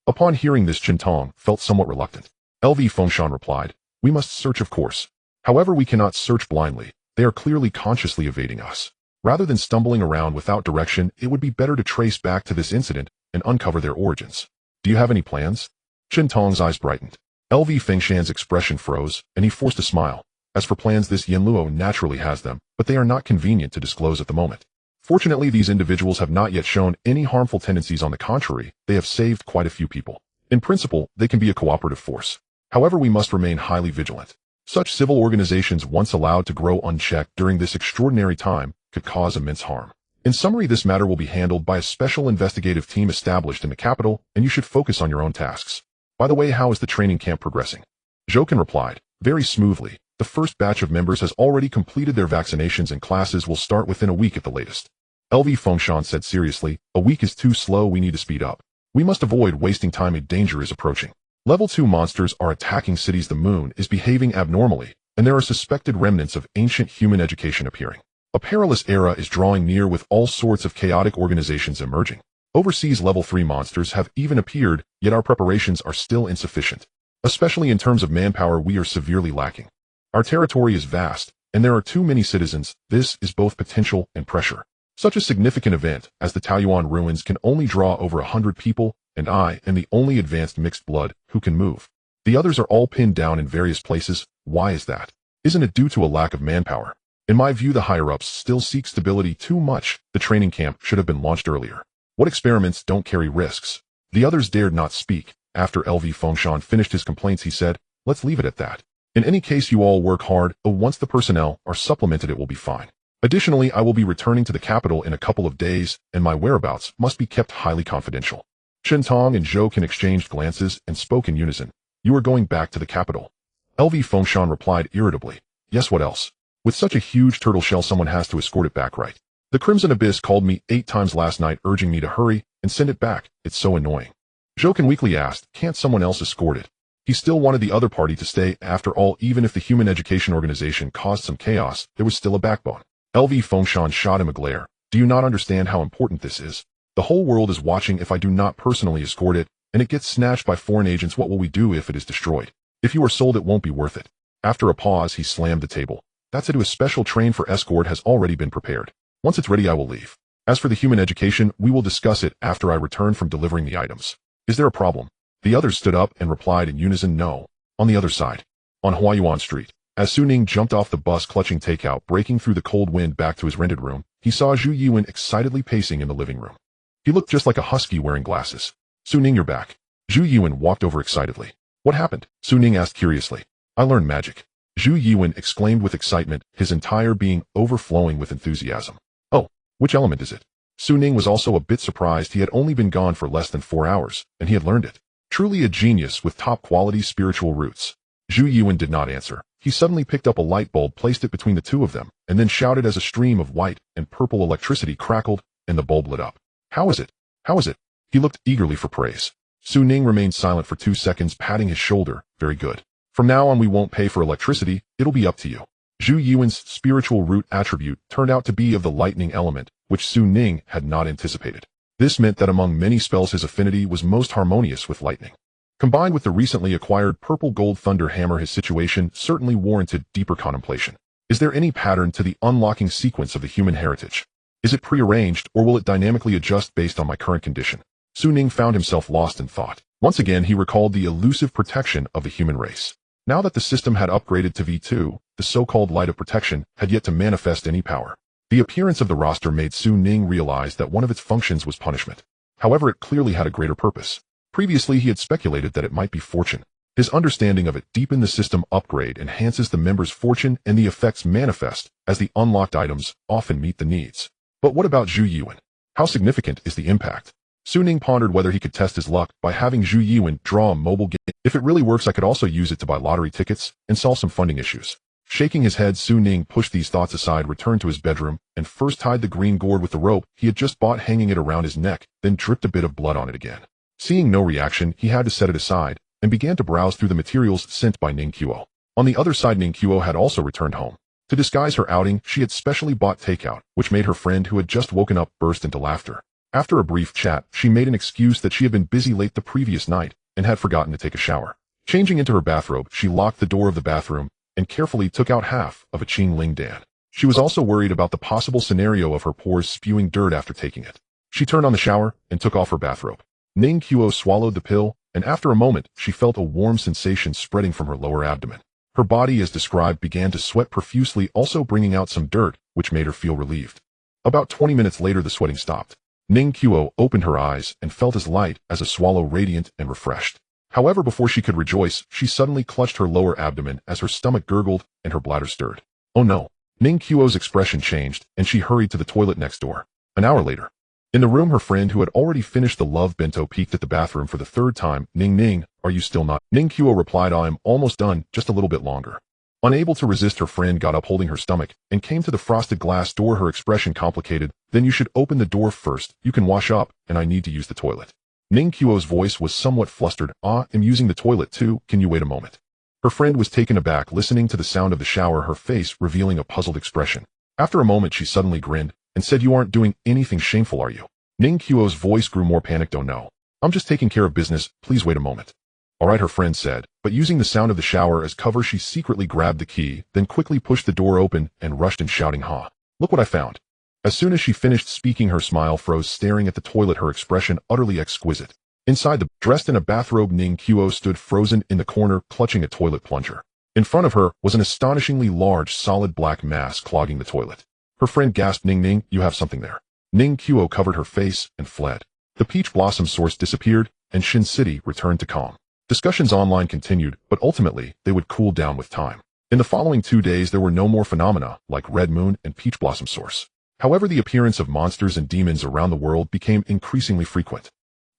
Upon hearing this, Qintong felt somewhat reluctant. LV Fengshen replied, we must search, of course. However, we cannot search blindly. They are clearly consciously evading us. Rather than stumbling around without direction, it would be better to trace back to this incident and uncover their origins. Do you have any plans? Qintong's eyes brightened. LV Fengshen's expression froze, and he forced a smile. As for plans, this Yinluo naturally has them, but they are not convenient to disclose at the moment. Fortunately, these individuals have not yet shown any harmful tendencies. On the contrary, they have saved quite a few people. In principle, they can be a cooperative force. However, we must remain highly vigilant. Such civil organizations, once allowed to grow unchecked during this extraordinary time, could cause immense harm. In summary, this matter will be handled by a special investigative team established in the capital, and you should focus on your own tasks. By the way, how is the training camp progressing? Zhokin replied, very smoothly. The first batch of members has already completed their vaccinations and classes will start within a week at the latest. LV Fengshen said seriously, a week is too slow, we need to speed up. We must avoid wasting time, a danger is approaching. Level 2 monsters are attacking cities, the moon is behaving abnormally, and there are suspected remnants of ancient human education appearing. A perilous era is drawing near with all sorts of chaotic organizations emerging. Overseas level 3 monsters have even appeared, yet our preparations are still insufficient. Especially in terms of manpower, we are severely lacking. Our territory is vast, and there are too many citizens. This is both potential and pressure. Such a significant event as the Taoyuan ruins can only draw over 100 people, and I am the only advanced mixed blood who can move. The others are all pinned down in various places. Why is that? Isn't it due to a lack of manpower? In my view, the higher-ups still seek stability too much. The training camp should have been launched earlier. What experiments don't carry risks? The others dared not speak. After LV Fengshen finished his complaints, he said, let's leave it at that. In any case, you all work hard, but once the personnel are supplemented, it will be fine. Additionally, I will be returning to the capital in a couple of days, and my whereabouts must be kept highly confidential. Shentong and Zhou Qin exchanged glances and spoke in unison. You are going back to the capital? LV Fengshen replied irritably. Yes, what else? With such a huge turtle shell, someone has to escort it back, right? The Crimson Abyss called me 8 times last night urging me to hurry and send it back. It's so annoying. Zhou Qin weakly asked, can't someone else escort it? He still wanted the other party to stay. After all, even if the Human Education Organization caused some chaos, there was still a backbone. LV Fengshen shot him a glare. Do you not understand how important this is? The whole world is watching. If I do not personally escort it, and it gets snatched by foreign agents, what will we do if it is destroyed? If you are sold, it won't be worth it. After a pause, he slammed the table. That's it. A special train for escort has already been prepared. Once it's ready, I will leave. As for the human education, we will discuss it after I return from delivering the items. Is there a problem? The others stood up and replied in unison, no. On the other side, on Huaxia Street, as Ning jumped off the bus clutching takeout, breaking through the cold wind back to his rented room, he saw Zhu Yuan excitedly pacing in the living room. He looked just like a husky wearing glasses. Ning, you're back. Zhu Yuan walked over excitedly. What happened? Ning asked curiously. I learned magic. Zhu Yuan exclaimed with excitement, his entire being overflowing with enthusiasm. Oh, which element is it? Ning was also a bit surprised. He had only been gone for less than 4 hours, and he had learned it. Truly a genius with top-quality spiritual roots. Zhu Yuan did not answer. He suddenly picked up a light bulb, placed it between the two of them, and then shouted as a stream of white and purple electricity crackled, and the bulb lit up. How is it? How is it? He looked eagerly for praise. Ning remained silent for 2 seconds, patting his shoulder. Very good. From now on, we won't pay for electricity. It'll be up to you. Zhu Yuan's spiritual root attribute turned out to be of the lightning element, which Ning had not anticipated. This meant that among many spells, his affinity was most harmonious with lightning. Combined with the recently acquired purple gold thunder hammer, his situation certainly warranted deeper contemplation. Is there any pattern to the unlocking sequence of the human heritage? Is it prearranged, or will it dynamically adjust based on my current condition? Ning found himself lost in thought. Once again, he recalled the elusive protection of the human race. Now that the system had upgraded to V2, the so-called light of protection had yet to manifest any power. The appearance of the roster made Ning realize that one of its functions was punishment. However, it clearly had a greater purpose. Previously, he had speculated that it might be fortune. His understanding of it deepened. The system upgrade enhances the member's fortune, and the effects manifest as the unlocked items often meet the needs. But what about Zhu Yuan? How significant is the impact? Ning pondered whether he could test his luck by having Zhu Yuan draw a mobile game. If it really works, I could also use it to buy lottery tickets and solve some funding issues. Shaking his head, Ning pushed these thoughts aside, returned to his bedroom, and first tied the green gourd with the rope he had just bought, hanging it around his neck, then dripped a bit of blood on it again. Seeing no reaction, he had to set it aside, and began to browse through the materials sent by Ning Qiu. On the other side, Ning Qiu had also returned home. To disguise her outing, she had specially bought takeout, which made her friend, who had just woken up, burst into laughter. After a brief chat, she made an excuse that she had been busy late the previous night and had forgotten to take a shower. Changing into her bathrobe, she locked the door of the bathroom and carefully took out half of a Qing Ling Dan. She was also worried about the possible scenario of her pores spewing dirt after taking it. She turned on the shower and took off her bathrobe. Ning Qiu swallowed the pill, and after a moment, she felt a warm sensation spreading from her lower abdomen. Her body, as described, began to sweat profusely, also bringing out some dirt, which made her feel relieved. About 20 minutes later, the sweating stopped. Ning Qiu opened her eyes and felt as light as a swallow, radiant and refreshed. However, before she could rejoice, she suddenly clutched her lower abdomen as her stomach gurgled and her bladder stirred. Oh no! Ning Qiu's expression changed, and she hurried to the toilet next door. An hour later, in the room, her friend, who had already finished the love bento, peeked at the bathroom for the 3rd time. Ning, are you still not? Ning Qiu replied, I am almost done, just a little bit longer. Unable to resist, her friend got up holding her stomach and came to the frosted glass door, her expression complicated. Then you should open the door first. You can wash up, and I need to use the toilet. Ning Qiu's voice was somewhat flustered. I'm using the toilet too. Can you wait a moment? Her friend was taken aback listening to the sound of the shower, her face revealing a puzzled expression. After a moment, she suddenly grinned and said, you aren't doing anything shameful, are you? Ning Qiu's voice grew more panicked. Oh no. I'm just taking care of business. Please wait a moment. All right, her friend said, but using the sound of the shower as cover, she secretly grabbed the key, then quickly pushed the door open and rushed in shouting, ha! Look what I found. As soon as she finished speaking, her smile froze, staring at the toilet, her expression utterly exquisite. Inside dressed in a bathrobe, Ning Qiu stood frozen in the corner, clutching a toilet plunger. In front of her was an astonishingly large, solid black mass clogging the toilet. Her friend gasped, Ning, you have something there. Ning Qiu covered her face and fled. The Peach Blossom source disappeared, and Xin City returned to calm. Discussions online continued, but ultimately, they would cool down with time. In the following 2 days, there were no more phenomena like Red Moon and Peach Blossom source. However, the appearance of monsters and demons around the world became increasingly frequent.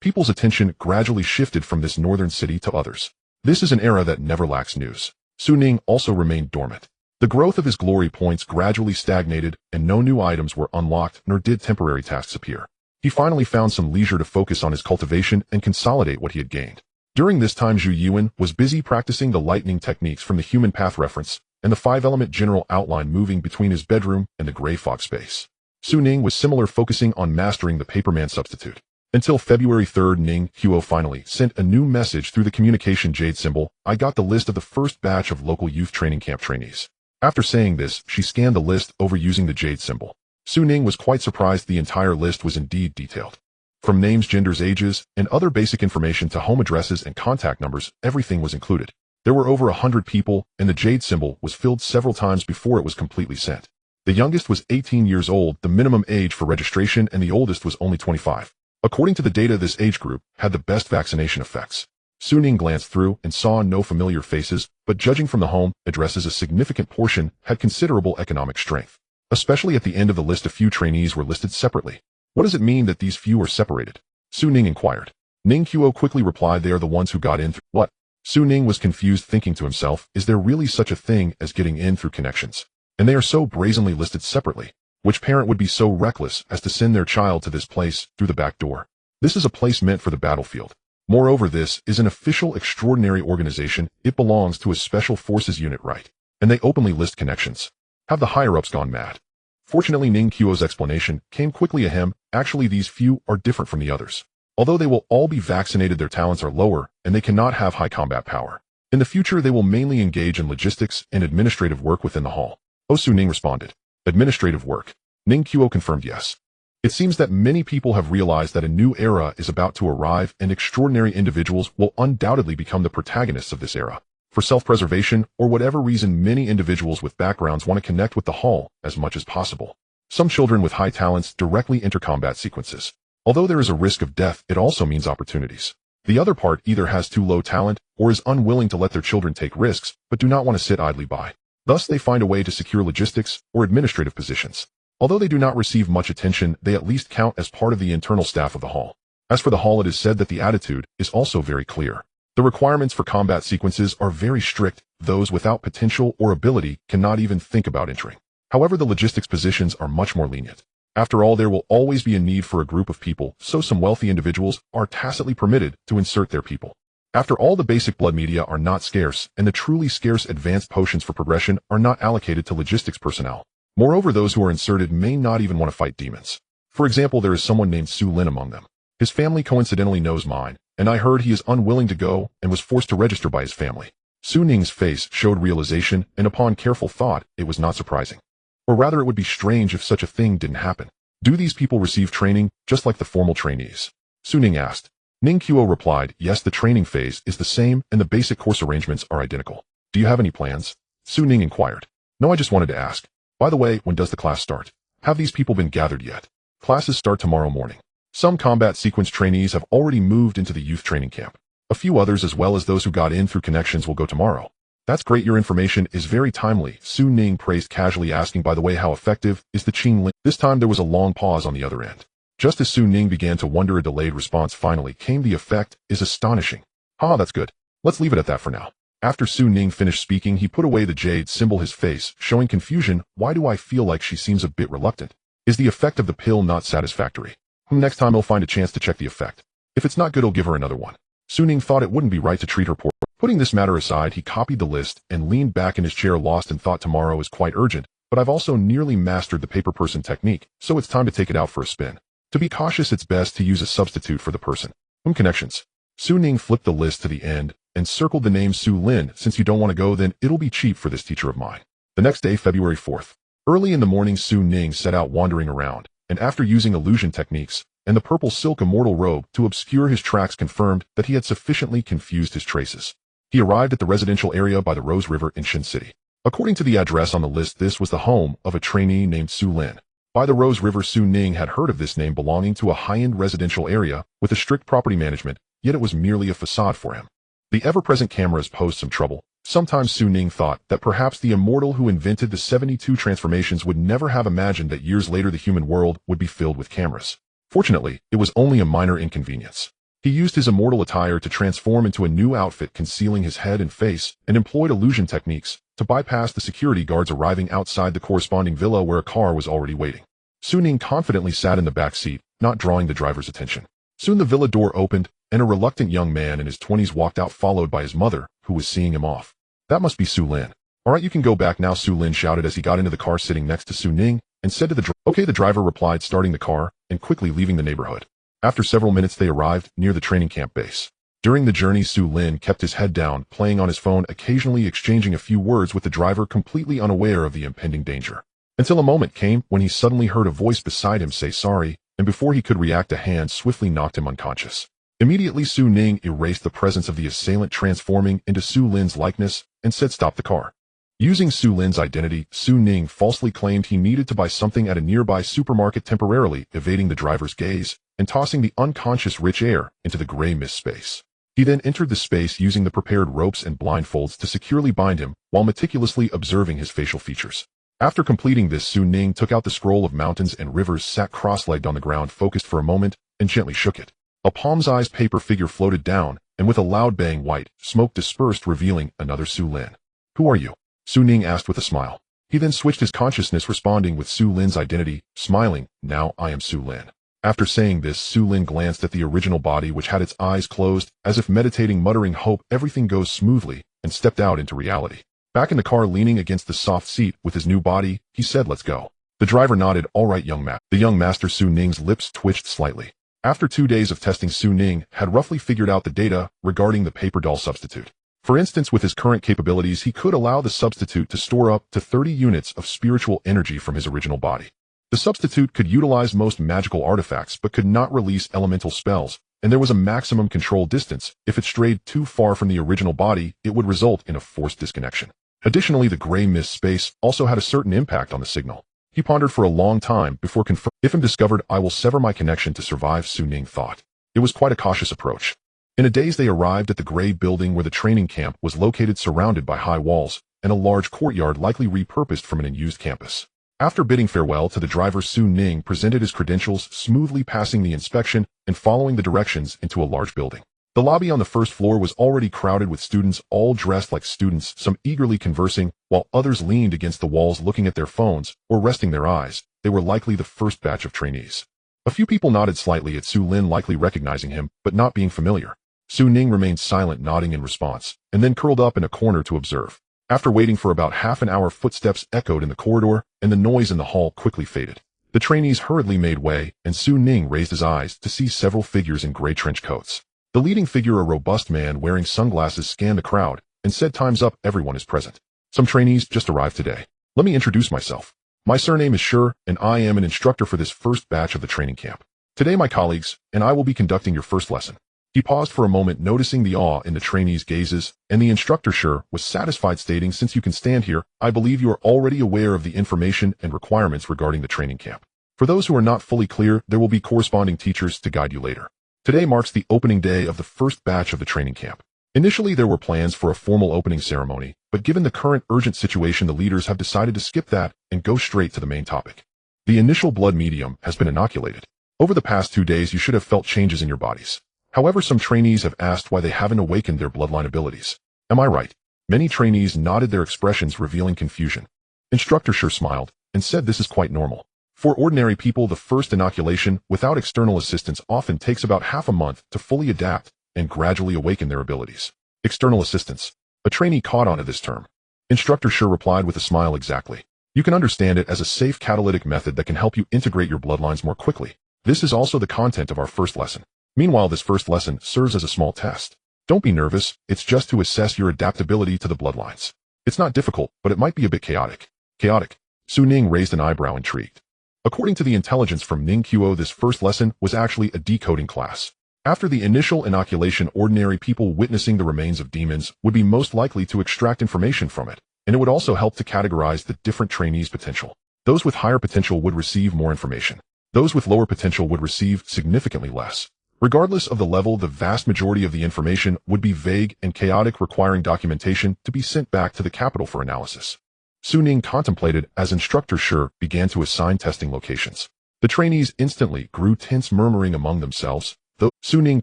People's attention gradually shifted from this northern city to others. This is an era that never lacks news. Su Ning also remained dormant. The growth of his glory points gradually stagnated, and no new items were unlocked, nor did temporary tasks appear. He finally found some leisure to focus on his cultivation and consolidate what he had gained. During this time, Zhu Yuan was busy practicing the lightning techniques from the human path reference, and the 5-element general outline moving between his bedroom and the gray fog space. Su Ning was similar, focusing on mastering the paperman substitute. Until February 3rd, Ning Qiu finally sent a new message through the communication jade symbol. I got the list of the first batch of local youth training camp trainees. After saying this, she scanned the list over using the jade symbol. Su Ning was quite surprised. The entire list was indeed detailed. From names, genders, ages, and other basic information to home addresses and contact numbers, everything was included. There were over 100 people, and the jade symbol was filled several times before it was completely sent. The youngest was 18 years old, the minimum age for registration, and the oldest was only 25. According to the data, this age group had the best vaccination effects. Su Ning glanced through and saw no familiar faces, but judging from the home addresses, a significant portion had considerable economic strength. Especially at the end of the list, a few trainees were listed separately. What does it mean that these few are separated? Su Ning inquired. Ning Qiu quickly replied, they are the ones who got in through what? Su Ning was confused, thinking to himself, is there really such a thing as getting in through connections? And they are so brazenly listed separately. Which parent would be so reckless as to send their child to this place through the back door? This is a place meant for the battlefield. Moreover, this is an official extraordinary organization. It belongs to a special forces unit, right? And they openly list connections. Have the higher-ups gone mad? Fortunately, Ning Qiu's explanation came quickly to him. Actually, these few are different from the others. Although they will all be vaccinated, their talents are lower, and they cannot have high combat power. In the future, they will mainly engage in logistics and administrative work within the hall. Su Ning responded. Administrative work. Ning Qiu confirmed yes. It seems that many people have realized that a new era is about to arrive, and extraordinary individuals will undoubtedly become the protagonists of this era. For self-preservation or whatever reason, many individuals with backgrounds want to connect with the hall as much as possible. Some children with high talents directly enter combat sequences. Although there is a risk of death, it also means opportunities. The other part either has too low talent or is unwilling to let their children take risks, but do not want to sit idly by. Thus, they find a way to secure logistics or administrative positions. Although they do not receive much attention, they at least count as part of the internal staff of the hall. As for the hall, it is said that the attitude is also very clear. The requirements for combat sequences are very strict. Those without potential or ability cannot even think about entering. However, the logistics positions are much more lenient. After all, there will always be a need for a group of people, so some wealthy individuals are tacitly permitted to insert their people. After all, the basic blood media are not scarce, and the truly scarce advanced potions for progression are not allocated to logistics personnel. Moreover, those who are inserted may not even want to fight demons. For example, there is someone named Su Lin among them. His family coincidentally knows mine, and I heard he is unwilling to go and was forced to register by his family. Su Ning's face showed realization, and upon careful thought, it was not surprising. Or rather, it would be strange if such a thing didn't happen. Do these people receive training, just like the formal trainees? Su Ning asked. Ning Qiu replied, yes, the training phase is the same, and the basic course arrangements are identical. Do you have any plans? Su Ning inquired. No, I just wanted to ask. By the way, when does the class start? Have these people been gathered yet? Classes start tomorrow morning. Some combat sequence trainees have already moved into the youth training camp. A few others, as well as those who got in through connections, will go tomorrow. That's great, your information is very timely, Su Ning praised, casually asking, by the way, how effective is the Qing Lin? This time there was a long pause on the other end. Just as Su Ning began to wonder, a delayed response finally came. The effect is astonishing. That's good. Let's leave it at that for now. After Su Ning finished speaking, he put away the jade symbol, his face showing confusion. Why do I feel like she seems a bit reluctant? Is the effect of the pill not satisfactory? Next time I'll find a chance to check the effect. If it's not good, I'll give her another one. Su Ning thought it wouldn't be right to treat her poorly. Putting this matter aside, he copied the list and leaned back in his chair, lost in thought. Tomorrow is quite urgent, but I've also nearly mastered the paper person technique, so it's time to take it out for a spin. To be cautious, it's best to use a substitute for the person. Connections. Su Ning flipped the list to the end and circled the name Su Lin. Since you don't want to go, then it'll be cheap for this teacher of mine. The next day, February 4th. Early in the morning, Su Ning set out wandering around, and after using illusion techniques and the purple silk immortal robe to obscure his tracks, confirmed that he had sufficiently confused his traces. He arrived at the residential area by the Rose River in Shin City. According to the address on the list, this was the home of a trainee named Su Lin. By the Rose River, Su Ning had heard of this name belonging to a high-end residential area with a strict property management, yet it was merely a facade for him. The ever-present cameras posed some trouble. Sometimes Su Ning thought that perhaps the immortal who invented the 72 transformations would never have imagined that years later the human world would be filled with cameras. Fortunately, it was only a minor inconvenience. He used his immortal attire to transform into a new outfit concealing his head and face, and employed illusion techniques to bypass the security guards, arriving outside the corresponding villa where a car was already waiting. Su Ning confidently sat in the back seat, not drawing the driver's attention. Soon the villa door opened, and a reluctant young man in his 20s walked out, followed by his mother, who was seeing him off. That must be Su Lin. All right, you can go back now, Su Lin shouted as he got into the car sitting next to Su Ning, and said to the driver, "Okay," the driver replied, starting the car and quickly leaving the neighborhood. After several minutes, they arrived near the training camp base. During the journey, Su Lin kept his head down, playing on his phone, occasionally exchanging a few words with the driver, completely unaware of the impending danger. Until a moment came when he suddenly heard a voice beside him say sorry, and before he could react, a hand swiftly knocked him unconscious. Immediately, Su Ning erased the presence of the assailant, transforming into Su Lin's likeness, and said, "Stop the car." Using Su Lin's identity, Su Ning falsely claimed he needed to buy something at a nearby supermarket, temporarily evading the driver's gaze and tossing the unconscious rich heir into the gray mist space. He then entered the space using the prepared ropes and blindfolds to securely bind him while meticulously observing his facial features. After completing this, Su Ning took out the scroll of mountains and rivers, sat cross-legged on the ground, focused for a moment, and gently shook it. A palm-sized paper figure floated down, and with a loud bang, white smoke dispersed, revealing another Su Lin. "Who are you?" Su Ning asked with a smile. He then switched his consciousness, responding with Su Lin's identity, smiling, "Now I am Su Lin." After saying this, Su Lin glanced at the original body, which had its eyes closed, as if meditating, muttering, "Hope everything goes smoothly," and stepped out into reality. Back in the car, leaning against the soft seat with his new body, he said, "Let's go." The driver nodded. "All right, young man." The young master. Su Ning's lips twitched slightly. After 2 days of testing, Su Ning had roughly figured out the data regarding the paper doll substitute. For instance, with his current capabilities, he could allow the substitute to store up to 30 units of spiritual energy from his original body. The substitute could utilize most magical artifacts but could not release elemental spells, and there was a maximum control distance. If it strayed too far from the original body, it would result in a forced disconnection. Additionally, the gray mist space also had a certain impact on the signal. He pondered for a long time before confirming. "If I'm discovered, I will sever my connection to survive," Su Ning thought. It was quite a cautious approach. In a daze, they arrived at the gray building where the training camp was located, surrounded by high walls and a large courtyard likely repurposed from an unused campus. After bidding farewell to the driver, Su Ning presented his credentials, smoothly passing the inspection and following the directions into a large building. The lobby on the first floor was already crowded with students, all dressed like students, some eagerly conversing, while others leaned against the walls looking at their phones or resting their eyes. They were likely the first batch of trainees. A few people nodded slightly at Su Lin, likely recognizing him, but not being familiar. Su Ning remained silent, nodding in response, and then curled up in a corner to observe. After waiting for about half an hour, footsteps echoed in the corridor, and the noise in the hall quickly faded. The trainees hurriedly made way, and Su Ning raised his eyes to see several figures in gray trench coats. The leading figure, a robust man wearing sunglasses, scanned the crowd and said, "Time's up, everyone is present. Some trainees just arrived today. Let me introduce myself. My surname is Shi, and I am an instructor for this first batch of the training camp. Today, my colleagues and I will be conducting your first lesson." He paused for a moment, noticing the awe in the trainees' gazes, and the instructor, Shi, was satisfied, stating, "Since you can stand here, I believe you are already aware of the information and requirements regarding the training camp. For those who are not fully clear, there will be corresponding teachers to guide you later. Today marks the opening day of the first batch of the training camp. Initially, there were plans for a formal opening ceremony, but given the current urgent situation, the leaders have decided to skip that and go straight to the main topic. The initial blood medium has been inoculated. Over the past 2 days, you should have felt changes in your bodies. However, some trainees have asked why they haven't awakened their bloodline abilities. Am I right? Many trainees nodded, their expressions revealing confusion. Instructor Sure smiled and said this is quite normal. For ordinary people, the first inoculation without external assistance often takes about half a month to fully adapt and gradually awaken their abilities. External assistance. A trainee caught on to this term. Instructor Sure replied with a smile, exactly. You can understand it as a safe catalytic method that can help you integrate your bloodlines more quickly. This is also the content of our first lesson. Meanwhile, this first lesson serves as a small test. Don't be nervous, it's just to assess your adaptability to the bloodlines. It's not difficult, but it might be a bit chaotic. Chaotic? Su Ning raised an eyebrow, intrigued. According to the intelligence from Ning Qo, this first lesson was actually a decoding class. After the initial inoculation, ordinary people witnessing the remains of demons would be most likely to extract information from it, and it would also help to categorize the different trainees' potential. Those with higher potential would receive more information. Those with lower potential would receive significantly less. Regardless of the level, the vast majority of the information would be vague and chaotic, requiring documentation to be sent back to the capital for analysis. Su Ning contemplated as Instructor Sure began to assign testing locations. The trainees instantly grew tense, murmuring among themselves. Su Ning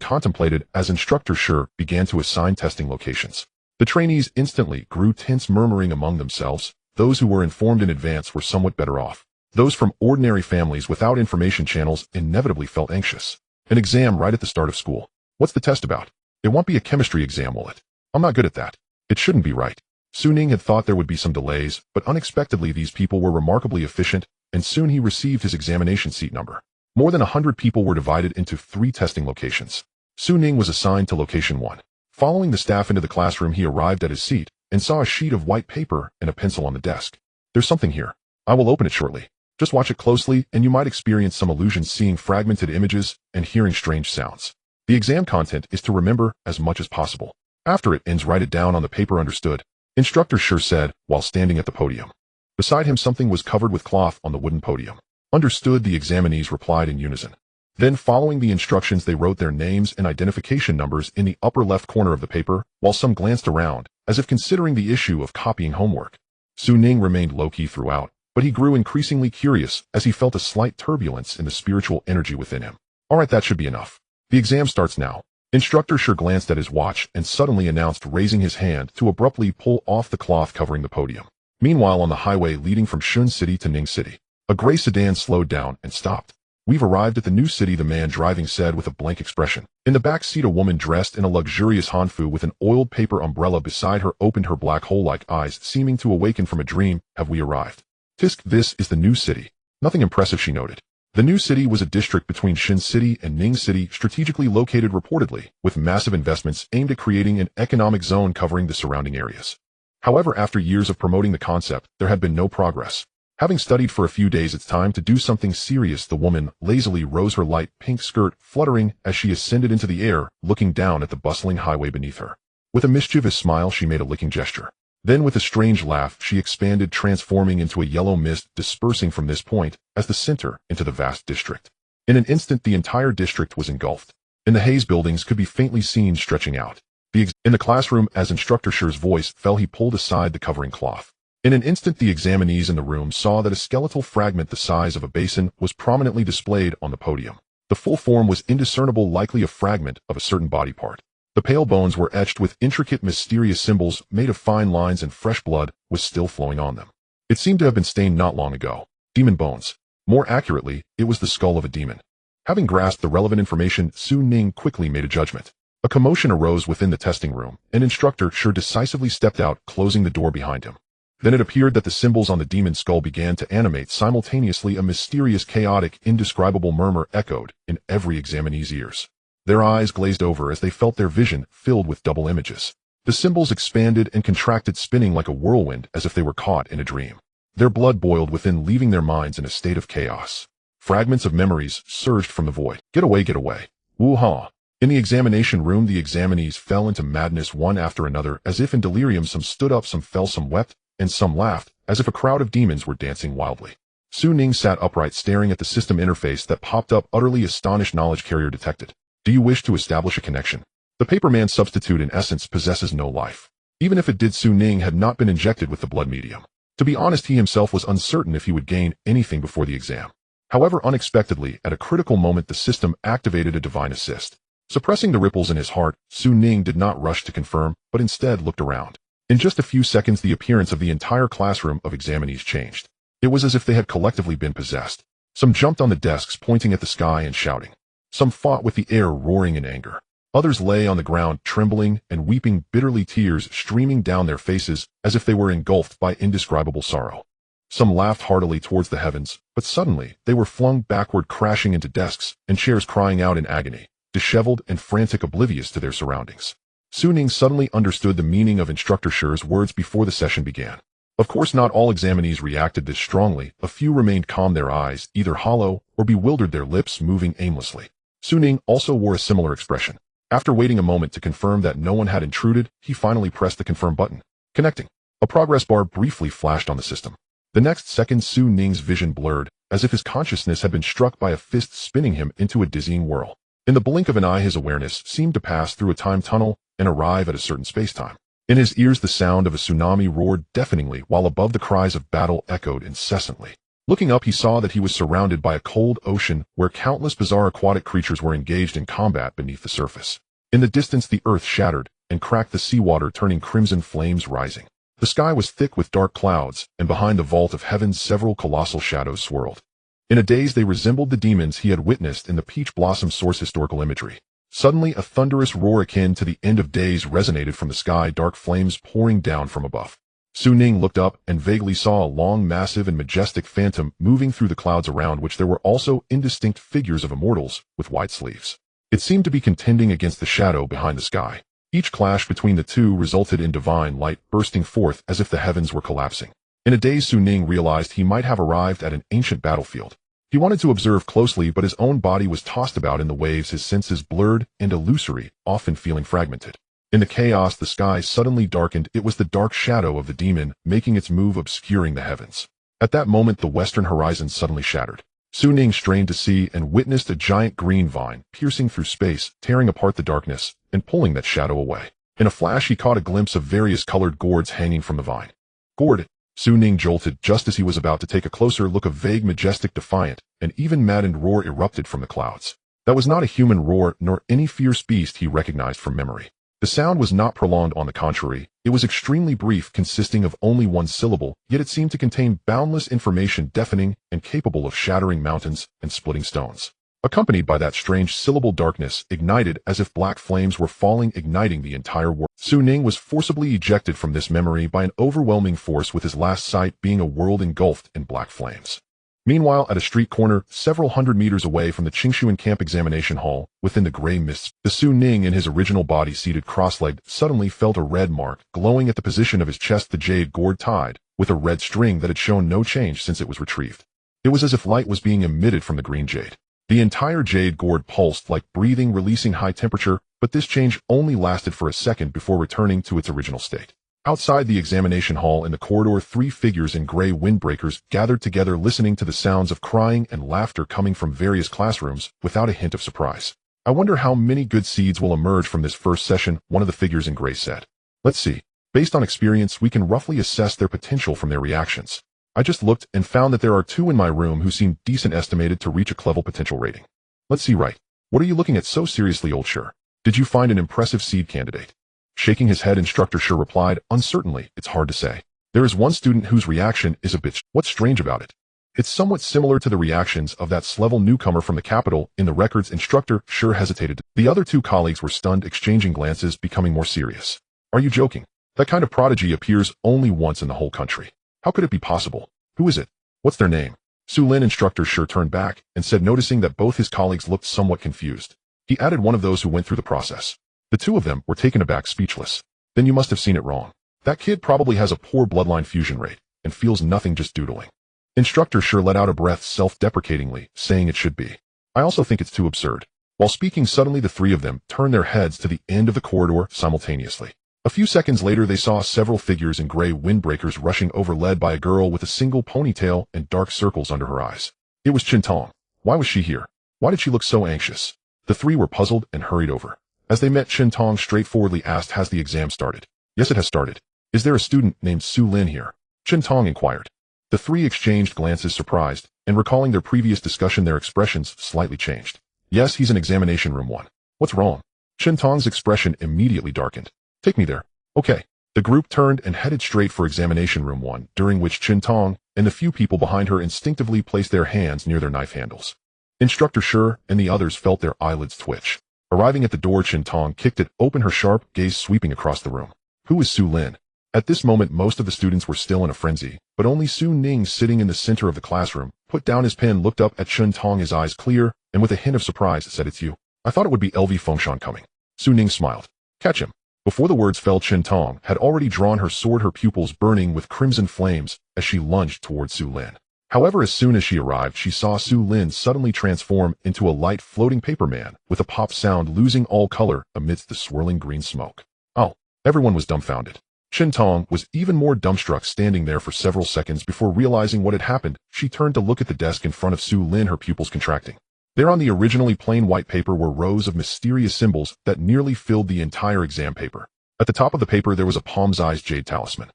contemplated as Instructor Sure began to assign testing locations. The trainees instantly grew tense, murmuring among themselves. Those who were informed in advance were somewhat better off. Those from ordinary families without information channels inevitably felt anxious. An exam right at the start of school. What's the test about? It won't be a chemistry exam, will it? I'm not good at that. It shouldn't be, right? Su Ning had thought there would be some delays, but unexpectedly these people were remarkably efficient, and soon he received his examination seat number. More than 100 people were divided into 3 testing locations. Su Ning was assigned to location 1. Following the staff into the classroom, he arrived at his seat and saw a sheet of white paper and a pencil on the desk. There's something here. I will open it shortly. Just watch it closely, and you might experience some illusions, seeing fragmented images and hearing strange sounds. The exam content is to remember as much as possible. After it ends, write it down on the paper, understood? Instructor Sure said, while standing at the podium. Beside him, something was covered with cloth on the wooden podium. Understood, the examinees replied in unison. Then, following the instructions, they wrote their names and identification numbers in the upper left corner of the paper, while some glanced around, as if considering the issue of copying homework. Su Ning remained low-key throughout, but he grew increasingly curious as he felt a slight turbulence in the spiritual energy within him. Alright, that should be enough. The exam starts now. Instructor Sure glanced at his watch and suddenly announced, raising his hand to abruptly pull off the cloth covering the podium. Meanwhile, on the highway leading from Shun City to Ning City, a gray sedan slowed down and stopped. We've arrived at the new city, the man driving said with a blank expression. In the back seat, a woman dressed in a luxurious hanfu with an oiled paper umbrella beside her opened her black hole-like eyes, seeming to awaken from a dream. Have we arrived? Tisk, this is the new city. Nothing impressive, she noted. The new city was a district between Shin City and Ning City, strategically located reportedly, with massive investments aimed at creating an economic zone covering the surrounding areas. However, after years of promoting the concept, there had been no progress. Having studied for a few days, it's time to do something serious. The woman lazily rose, her light pink skirt fluttering as she ascended into the air, looking down at the bustling highway beneath her. With a mischievous smile, she made a licking gesture. Then with a strange laugh, she expanded, transforming into a yellow mist, dispersing from this point as the center into the vast district. In an instant, the entire district was engulfed. In the haze, buildings could be faintly seen stretching out. In the classroom, as Instructor Sure's voice fell, he pulled aside the covering cloth. In an instant, the examinees in the room saw that a skeletal fragment the size of a basin was prominently displayed on the podium. The full form was indiscernible, likely a fragment of a certain body part. The pale bones were etched with intricate, mysterious symbols made of fine lines, and fresh blood was still flowing on them. It seemed to have been stained not long ago. Demon bones. More accurately, it was the skull of a demon. Having grasped the relevant information, Su Ning quickly made a judgment. A commotion arose within the testing room, and Instructor Sure decisively stepped out, closing the door behind him. Then it appeared that the symbols on the demon skull began to animate simultaneously. A mysterious, chaotic, indescribable murmur echoed in every examinee's ears. Their eyes glazed over as they felt their vision filled with double images. The symbols expanded and contracted, spinning like a whirlwind as if they were caught in a dream. Their blood boiled within, leaving their minds in a state of chaos. Fragments of memories surged from the void. Get away, get away. Woo-ha. In the examination room, the examinees fell into madness one after another, as if in delirium. Some stood up, some fell, some wept, and some laughed, as if a crowd of demons were dancing wildly. Su Ning sat upright, staring at the system interface that popped up, utterly astonished. Knowledge carrier detected. Do you wish to establish a connection? The paperman substitute in essence possesses no life. Even if it did, Su Ning had not been injected with the blood medium. To be honest, he himself was uncertain if he would gain anything before the exam. However, unexpectedly, at a critical moment, the system activated a divine assist. Suppressing the ripples in his heart, Su Ning did not rush to confirm, but instead looked around. In just a few seconds, the appearance of the entire classroom of examinees changed. It was as if they had collectively been possessed. Some jumped on the desks, pointing at the sky and shouting. Some fought with the air, roaring in anger. Others lay on the ground, trembling and weeping bitterly, tears streaming down their faces as if they were engulfed by indescribable sorrow. Some laughed heartily towards the heavens, but suddenly they were flung backward, crashing into desks and chairs, crying out in agony, disheveled and frantic, oblivious to their surroundings. Ning suddenly understood the meaning of Instructor Shi's words before the session began. Of course, not all examinees reacted this strongly. A few remained calm, their eyes either hollow or bewildered, their lips moving aimlessly. Ning also wore a similar expression. After waiting a moment to confirm that no one had intruded, he finally pressed the confirm button. Connecting. A progress bar briefly flashed on the system. The next second, Ning's vision blurred, as if his consciousness had been struck by a fist, spinning him into a dizzying whirl. In the blink of an eye, his awareness seemed to pass through a time tunnel and arrive at a certain space-time. In his ears, the sound of a tsunami roared deafeningly, while above the cries of battle echoed incessantly. Looking up, he saw that he was surrounded by a cold ocean where countless bizarre aquatic creatures were engaged in combat beneath the surface. In the distance, the earth shattered and cracked, the seawater turning crimson, flames rising. The sky was thick with dark clouds, and behind the vault of heavens several colossal shadows swirled. In a daze, they resembled the demons he had witnessed in the Peach Blossom source historical imagery. Suddenly, a thunderous roar akin to the end of days resonated from the sky, dark flames pouring down from above. Ning looked up and vaguely saw a long, massive, and majestic phantom moving through the clouds, around which there were also indistinct figures of immortals with white sleeves. It seemed to be contending against the shadow behind the sky. Each clash between the two resulted in divine light bursting forth as if the heavens were collapsing. In a daze, Ning realized he might have arrived at an ancient battlefield. He wanted to observe closely, but his own body was tossed about in the waves, his senses blurred and illusory, often feeling fragmented. In the chaos, the sky suddenly darkened. It was the dark shadow of the demon making its move, obscuring the heavens. At that moment, the western horizon suddenly shattered. Ning strained to see and witnessed a giant green vine piercing through space, tearing apart the darkness and pulling that shadow away. In a flash, he caught a glimpse of various colored gourds hanging from the vine. Gourd! Ning jolted just as he was about to take a closer look. A vague, majestic, defiant, and even maddened roar erupted from the clouds. That was not a human roar, nor any fierce beast he recognized from memory. The sound was not prolonged, on the contrary. It was extremely brief, consisting of only one syllable, yet it seemed to contain boundless information, deafening and capable of shattering mountains and splitting stones. Accompanied by that strange syllable, darkness ignited as if black flames were falling, igniting the entire world. Ning was forcibly ejected from this memory by an overwhelming force, with his last sight being a world engulfed in black flames. Meanwhile, at a street corner, several hundred meters away from the Qingshuan Camp Examination Hall, within the gray mists, the Ning, in his original body seated cross-legged, suddenly felt a red mark glowing at the position of his chest, the jade gourd tied with a red string that had shown no change since it was retrieved. It was as if light was being emitted from the green jade. The entire jade gourd pulsed like breathing, releasing high temperature, but this change only lasted for a second before returning to its original state. Outside the examination hall in the corridor, three figures in gray windbreakers gathered together, listening to the sounds of crying and laughter coming from various classrooms without a hint of surprise. "I wonder how many good seeds will emerge from this first session," one of the figures in gray said. "Let's see. Based on experience, we can roughly assess their potential from their reactions. I just looked and found that there are two in my room who seem decent, estimated to reach a clever potential rating." "Let's see, right. What are you looking at so seriously, old Shi? Did you find an impressive seed candidate?" Shaking his head, Instructor Shi replied, uncertainly, "It's hard to say. There is one student whose reaction is a bit. What's strange about it? It's somewhat similar to the reactions of that S-level newcomer from the capital in the records." Instructor Shi hesitated. The other two colleagues were stunned, exchanging glances, becoming more serious. "Are you joking? That kind of prodigy appears only once in the whole country. How could it be possible? Who is it? What's their name?" Instructor Shi turned back and said, noticing that both his colleagues looked somewhat confused. He added, "One of those who went through the process." The two of them were taken aback, speechless. "Then you must have seen it wrong. That kid probably has a poor bloodline fusion rate and feels nothing, just doodling." Instructor Shi let out a breath self-deprecatingly, saying, "It should be. I also think it's too absurd." While speaking, suddenly the three of them turned their heads to the end of the corridor simultaneously. A few seconds later, they saw several figures in gray windbreakers rushing over, led by a girl with a single ponytail and dark circles under her eyes. It was Qintong. Why was she here? Why did she look so anxious? The three were puzzled and hurried over. As they met, Qintong straightforwardly asked, "Has the exam started?" "Yes, it has started." "Is there a student named Su Lin here?" Qintong inquired. The three exchanged glances, surprised, and recalling their previous discussion, their expressions slightly changed. "Yes, he's in examination room 1. What's wrong?" Qintong's expression immediately darkened. "Take me there." "Okay." The group turned and headed straight for examination room 1, during which Chen Tong and the few people behind her instinctively placed their hands near their knife handles. Instructor Shi and the others felt their eyelids twitch. Arriving at the door, Chen Tong kicked it open, her sharp gaze sweeping across the room. Who is Su Lin? At this moment, most of the students were still in a frenzy, but only Su Ning, sitting in the center of the classroom, put down his pen, looked up at Chen Tong, his eyes clear, and with a hint of surprise said, "It's you. I thought it would be LV Fengshen coming." Su Ning smiled. "Catch him." Before the words fell, Chen Tong had already drawn her sword, her pupils burning with crimson flames as she lunged towards Su Lin. However, as soon as she arrived, she saw Su Lin suddenly transform into a light floating paper man, with a pop sound, losing all color amidst the swirling green smoke. Oh, everyone was dumbfounded. Chen Tong was even more dumbstruck, standing there for several seconds before realizing what had happened. She turned to look at the desk in front of Su Lin, her pupils contracting. There on the originally plain white paper were rows of mysterious symbols that nearly filled the entire exam paper. At the top of the paper there was a palm-sized jade talisman,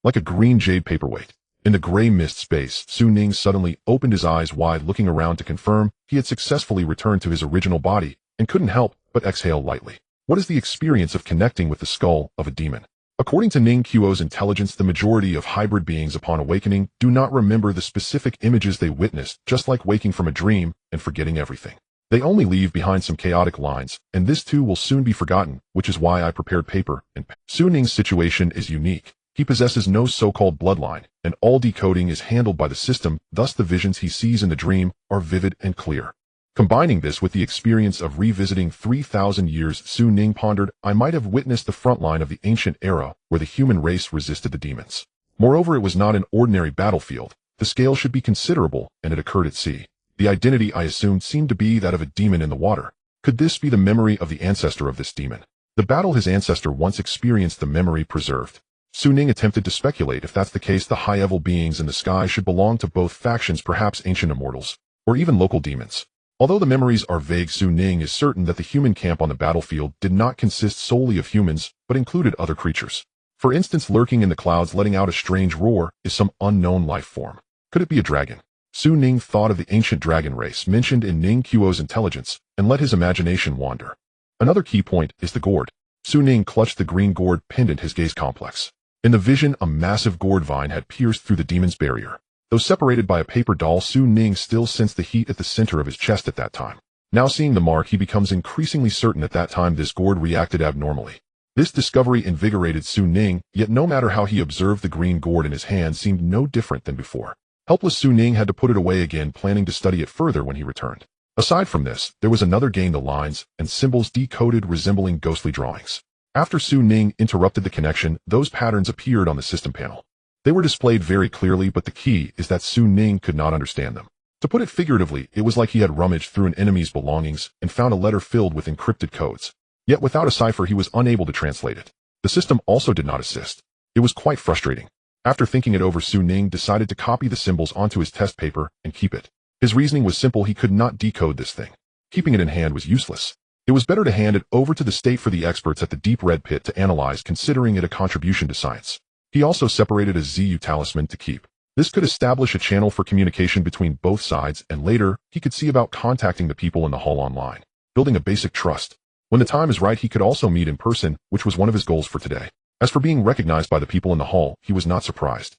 like a green jade paperweight. In the gray mist space, Su Ning suddenly opened his eyes wide, looking around to confirm he had successfully returned to his original body, and couldn't help but exhale lightly. What is the experience of connecting with the skull of a demon? According to Ning Qiu's intelligence, the majority of hybrid beings upon awakening do not remember the specific images they witnessed, just like waking from a dream and forgetting everything. They only leave behind some chaotic lines, and this too will soon be forgotten, which is why I prepared paper and pen. Su Ning's situation is unique. He possesses no so-called bloodline, and all decoding is handled by the system, thus the visions he sees in the dream are vivid and clear. Combining this with the experience of revisiting 3,000 years, Su Ning pondered, I might have witnessed the front line of the ancient era where the human race resisted the demons. Moreover, it was not an ordinary battlefield. The scale should be considerable, and it occurred at sea. The identity I assumed seemed to be that of a demon in the water. Could this be the memory of the ancestor of this demon? The battle his ancestor once experienced, the memory preserved. Su Ning attempted to speculate. If that's the case, the high-level beings in the sky should belong to both factions, perhaps ancient immortals, or even local demons. Although the memories are vague, Su Ning is certain that the human camp on the battlefield did not consist solely of humans, but included other creatures. For instance, lurking in the clouds, letting out a strange roar, is some unknown life form. Could it be a dragon? Su Ning thought of the ancient dragon race mentioned in Ning Qiu's intelligence, and let his imagination wander. Another key point is the gourd. Su Ning clutched the green gourd pendant, his gaze complex. In the vision, a massive gourd vine had pierced through the demon's barrier. Though separated by a paper doll, Su Ning still sensed the heat at the center of his chest at that time. Now seeing the mark, he becomes increasingly certain at that time this gourd reacted abnormally. This discovery invigorated Su Ning, yet no matter how he observed, the green gourd in his hand seemed no different than before. Helpless, Su Ning had to put it away again, planning to study it further when he returned. Aside from this, there was another gain, the lines and symbols decoded resembling ghostly drawings. After Su Ning interrupted the connection, those patterns appeared on the system panel. They were displayed very clearly, but the key is that Su Ning could not understand them. To put it figuratively, it was like he had rummaged through an enemy's belongings and found a letter filled with encrypted codes. Yet without a cipher, he was unable to translate it. The system also did not assist. It was quite frustrating. After thinking it over, Su Ning decided to copy the symbols onto his test paper and keep it. His reasoning was simple: he could not decode this thing. Keeping it in hand was useless. It was better to hand it over to the state for the experts at the deep red pit to analyze, considering it a contribution to science. He also separated a ZU talisman to keep. This could establish a channel for communication between both sides, and later, he could see about contacting the people in the hall online, building a basic trust. When the time is right, he could also meet in person, which was one of his goals for today. As for being recognized by the people in the hall, he was not surprised.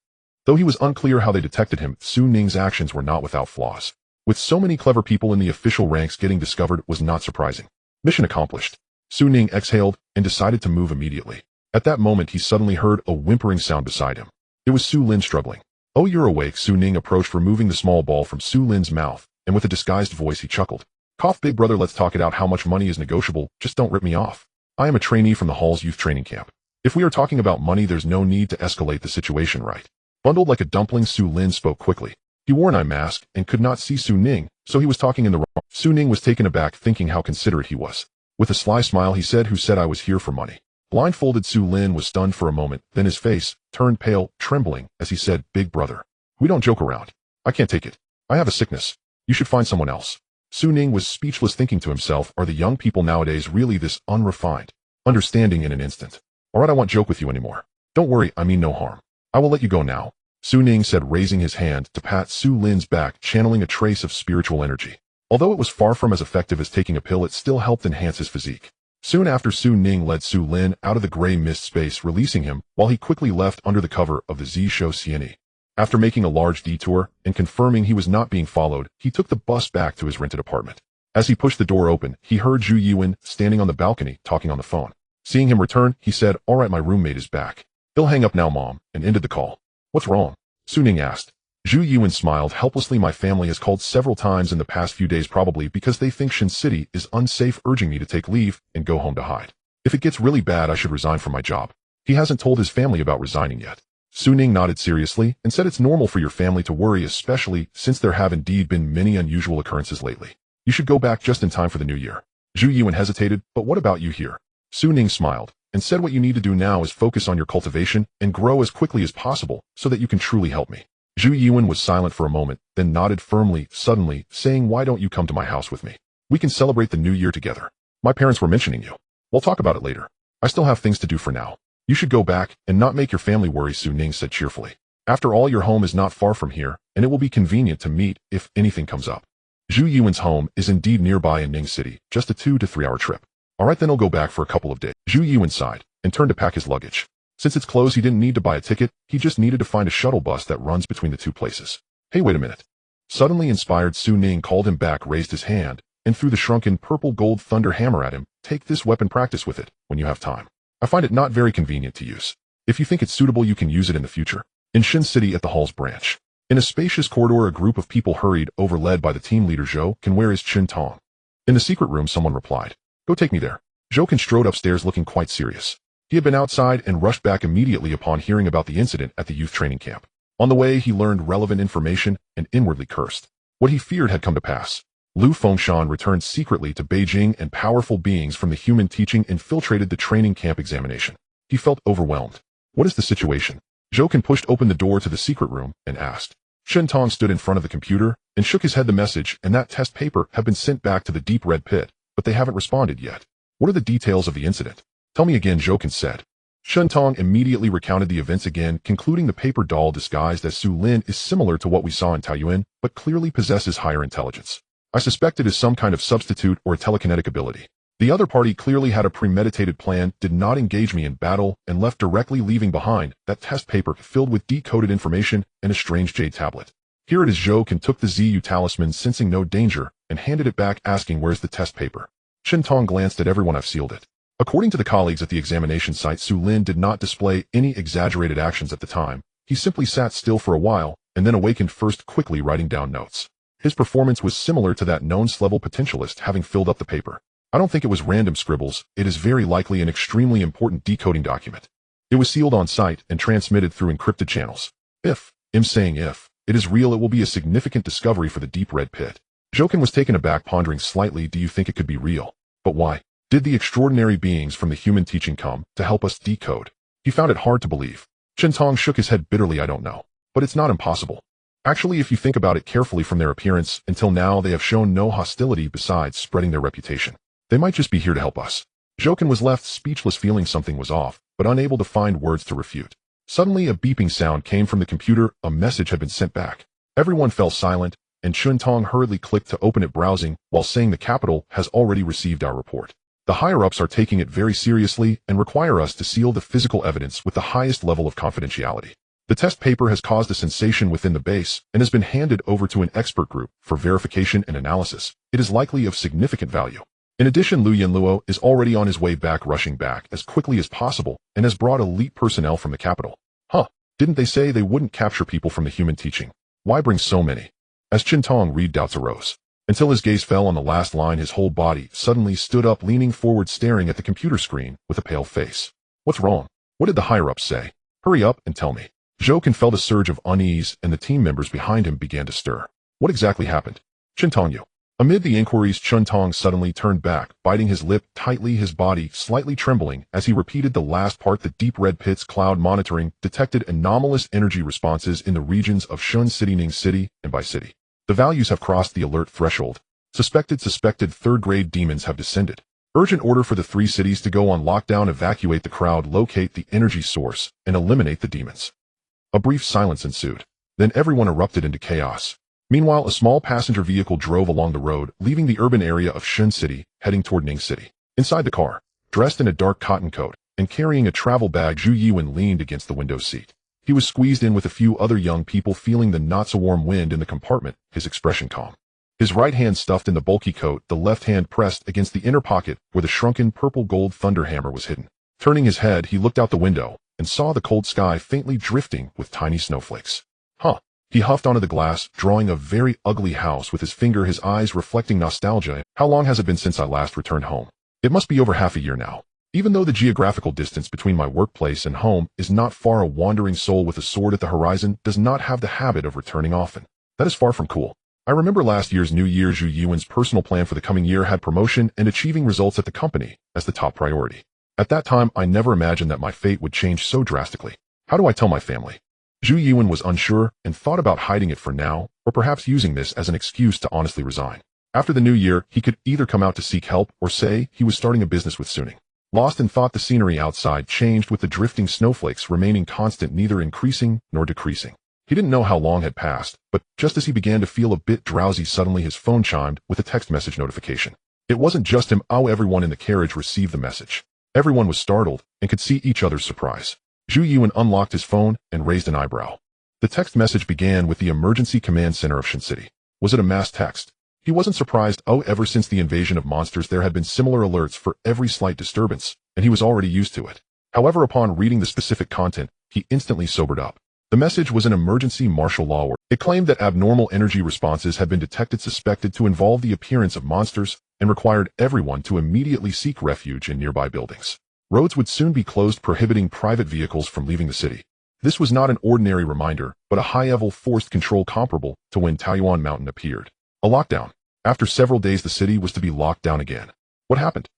Though he was unclear how they detected him, Su Ning's actions were not without flaws. With so many clever people in the official ranks, getting discovered was not surprising. Mission accomplished. Su Ning exhaled and decided to move immediately. At that moment, he suddenly heard a whimpering sound beside him. It was Su Lin struggling. "Oh, you're awake." Su Ning approached, removing the small ball from Su Lin's mouth, and with a disguised voice he chuckled. "Cough, big brother, let's talk it out. How much money is negotiable? Just don't rip me off. I am a trainee from the hall's youth training camp. If we are talking about money, there's no need to escalate the situation, right?" Bundled like a dumpling, Su Lin spoke quickly. He wore an eye mask and could not see Su Ning, so he was talking in the wrong. Su Ning was taken aback, thinking how considerate he was. With a sly smile, he said, "Who said I was here for money?" Blindfolded, Su Lin was stunned for a moment, then his face turned pale, trembling, as he said, "Big brother, we don't joke around. I can't take it. I have a sickness. You should find someone else." Su Ning was speechless, thinking to himself, are the young people nowadays really this unrefined? Understanding in an instant. "Alright, I won't joke with you anymore. Don't worry, I mean no harm. I will let you go now," Su Ning said, raising his hand to pat Su Lin's back, channeling a trace of spiritual energy. Although it was far from as effective as taking a pill, it still helped enhance his physique. Soon after, Su Ning led Su Lin out of the gray mist space, releasing him, while he quickly left under the cover of the Zhou Xianyi. After making a large detour and confirming he was not being followed, he took the bus back to his rented apartment. As he pushed the door open, he heard Zhu Yuan standing on the balcony talking on the phone. Seeing him return, he said, "All right, my roommate is back. He'll hang up now, Mom," and ended the call. "What's wrong?" Su Ning asked. Zhu Yuan smiled helplessly. "My family has called several times in the past few days, probably because they think Shin City is unsafe, urging me to take leave and go home to hide. If it gets really bad, I should resign from my job." He hasn't told his family about resigning yet. Su Ning nodded seriously and said, "It's normal for your family to worry, especially since there have indeed been many unusual occurrences lately. You should go back just in time for the new year." Zhu Yuan hesitated, "But what about you here?" Su Ning smiled and said, "What you need to do now is focus on your cultivation and grow as quickly as possible so that you can truly help me." Zhu Yuan was silent for a moment, then nodded firmly, suddenly, saying, "Why don't you come to my house with me? We can celebrate the new year together. My parents were mentioning you. We'll talk about it later. I still have things to do for now. You should go back and not make your family worry," Su Ning said cheerfully. "After all, your home is not far from here, and it will be convenient to meet if anything comes up." Zhu Yuan's home is indeed nearby in Ning City, just a 2 to 3 hour trip. "All right, then I'll go back for a couple of days." Zhu Yuan sighed and turned to pack his luggage. Since it's close, he didn't need to buy a ticket, he just needed to find a shuttle bus that runs between the two places. "Hey, wait a minute." Suddenly inspired, Su Ning called him back, raised his hand, and threw the shrunken purple gold thunder hammer at him. "Take this weapon, practice with it when you have time. I find it not very convenient to use. If you think it's suitable, you can use it in the future." In Shin City at the Hall's branch. In a spacious corridor, a group of people hurried over, led by the team leader Zhou Can. "Where is Chen Tong?" "In the secret room," someone replied. "Go take me there." Zhou Can strode upstairs looking quite serious. He had been outside and rushed back immediately upon hearing about the incident at the youth training camp. On the way, he learned relevant information and inwardly cursed. What he feared had come to pass. Lu Fengshan returned secretly to Beijing, and powerful beings from the human teaching infiltrated the training camp examination. He felt overwhelmed. "What is the situation?" Zhou Can pushed open the door to the secret room and asked. Shen Tong stood in front of the computer and shook his head. "The message and that test paper have been sent back to the deep red pit, but they haven't responded yet." "What are the details of the incident?" "Tell me again," Zhou Can said. Shen Tong immediately recounted the events again, concluding the paper doll disguised as Su Lin is similar to what we saw in Taiyuan, but clearly possesses higher intelligence. "I suspect it is some kind of substitute or a telekinetic ability. The other party clearly had a premeditated plan, did not engage me in battle, and left directly, leaving behind that test paper filled with decoded information and a strange jade tablet. Here it is." Zhou Can took the ZU talisman, sensing no danger, and handed it back, asking, "Where's the test paper?" Shen Tong glanced at everyone. "I've sealed it." According to the colleagues at the examination site, Su Lin did not display any exaggerated actions at the time. He simply sat still for a while, and then awakened, first quickly writing down notes. His performance was similar to that nonce-level potentialist, having filled up the paper. "I don't think it was random scribbles. It is very likely an extremely important decoding document. It was sealed on site and transmitted through encrypted channels. If it is real, it will be a significant discovery for the deep red pit." Zhou Can was taken aback, pondering slightly. "Do you think it could be real? But why? Did the extraordinary beings from the human teaching come to help us decode?" He found it hard to believe. Chen Tong shook his head bitterly. "I don't know. But it's not impossible. Actually, if you think about it carefully, from their appearance, until now they have shown no hostility besides spreading their reputation. They might just be here to help us." Zhou Can was left speechless, feeling something was off, but unable to find words to refute. Suddenly a beeping sound came from the computer. A message had been sent back. Everyone fell silent, and Chen Tong hurriedly clicked to open it, browsing, while saying, "The capital has already received our report. The higher-ups are taking it very seriously and require us to seal the physical evidence with the highest level of confidentiality. The test paper has caused a sensation within the base and has been handed over to an expert group for verification and analysis. It is likely of significant value. In addition, Lu Yanluo is already on his way back, rushing back as quickly as possible, and has brought elite personnel from the capital." "Huh, didn't they say they wouldn't capture people from the human teaching? Why bring so many?" As Chen Tong read, doubts arose. Until his gaze fell on the last line, his whole body suddenly stood up, leaning forward, staring at the computer screen with a pale face. "What's wrong? What did the higher-ups say? Hurry up and tell me." Zhou Can felt a surge of unease, and the team members behind him began to stir. "What exactly happened? Chen Tong, you?" Amid the inquiries, Chen Tong suddenly turned back, biting his lip tightly, his body slightly trembling as he repeated the last part. "The deep red pit's cloud monitoring detected anomalous energy responses in the regions of Shun City, Ning City, and Bai City. The values have crossed the alert threshold. Suspected third-grade demons have descended. Urgent order for the 3 cities to go on lockdown. Evacuate the crowd, locate the energy source, and eliminate the demons." A brief silence ensued. Then everyone erupted into chaos. Meanwhile, a small passenger vehicle drove along the road, leaving the urban area of Shun City, heading toward Ning City. Inside the car, Dressed in a dark cotton coat and carrying a travel bag, Zhu Yiwen leaned against the window seat. He was squeezed in with a few other young people, feeling the not-so-warm wind in the compartment, his expression calm. His right hand stuffed in the bulky coat, the left hand pressed against the inner pocket where the shrunken purple-gold thunderhammer was hidden. Turning his head, he looked out the window and saw the cold sky faintly drifting with tiny snowflakes. Huh. He huffed onto the glass, drawing a very ugly house with his finger, his eyes reflecting nostalgia. How long has it been since I last returned home? It must be over half a year now. Even though the geographical distance between my workplace and home is not far, a wandering soul with a sword at the horizon does not have the habit of returning often. That is far from cool. I remember last year's New Year. Zhu Yiwen's personal plan for the coming year had promotion and achieving results at the company as the top priority. At that time, I never imagined that my fate would change so drastically. How do I tell my family? Zhu Yiwen was unsure and thought about hiding it for now, or perhaps using this as an excuse to honestly resign. After the new year, he could either come out to seek help or say he was starting a business with Suning. Lost in thought, the scenery outside changed with the drifting snowflakes remaining constant, neither increasing nor decreasing. He didn't know how long had passed, but just as he began to feel a bit drowsy, suddenly his phone chimed with a text message notification. It wasn't just him. Everyone in the carriage received the message. Everyone was startled and could see each other's surprise. Zhu Yiwen unlocked his phone and raised an eyebrow. The text message began with the Emergency Command Center of Shen City. Was it a mass text? He wasn't surprised. Ever since the invasion of monsters, there had been similar alerts for every slight disturbance, and he was already used to it. However, upon reading the specific content, he instantly sobered up. The message was an emergency martial law order. It claimed that abnormal energy responses had been detected suspected to involve the appearance of monsters and required everyone to immediately seek refuge in nearby buildings. Roads would soon be closed, prohibiting private vehicles from leaving the city. This was not an ordinary reminder, but a high-level forced control comparable to when Taiyuan Mountain appeared. A lockdown. After several days, the city was to be locked down again. What happened?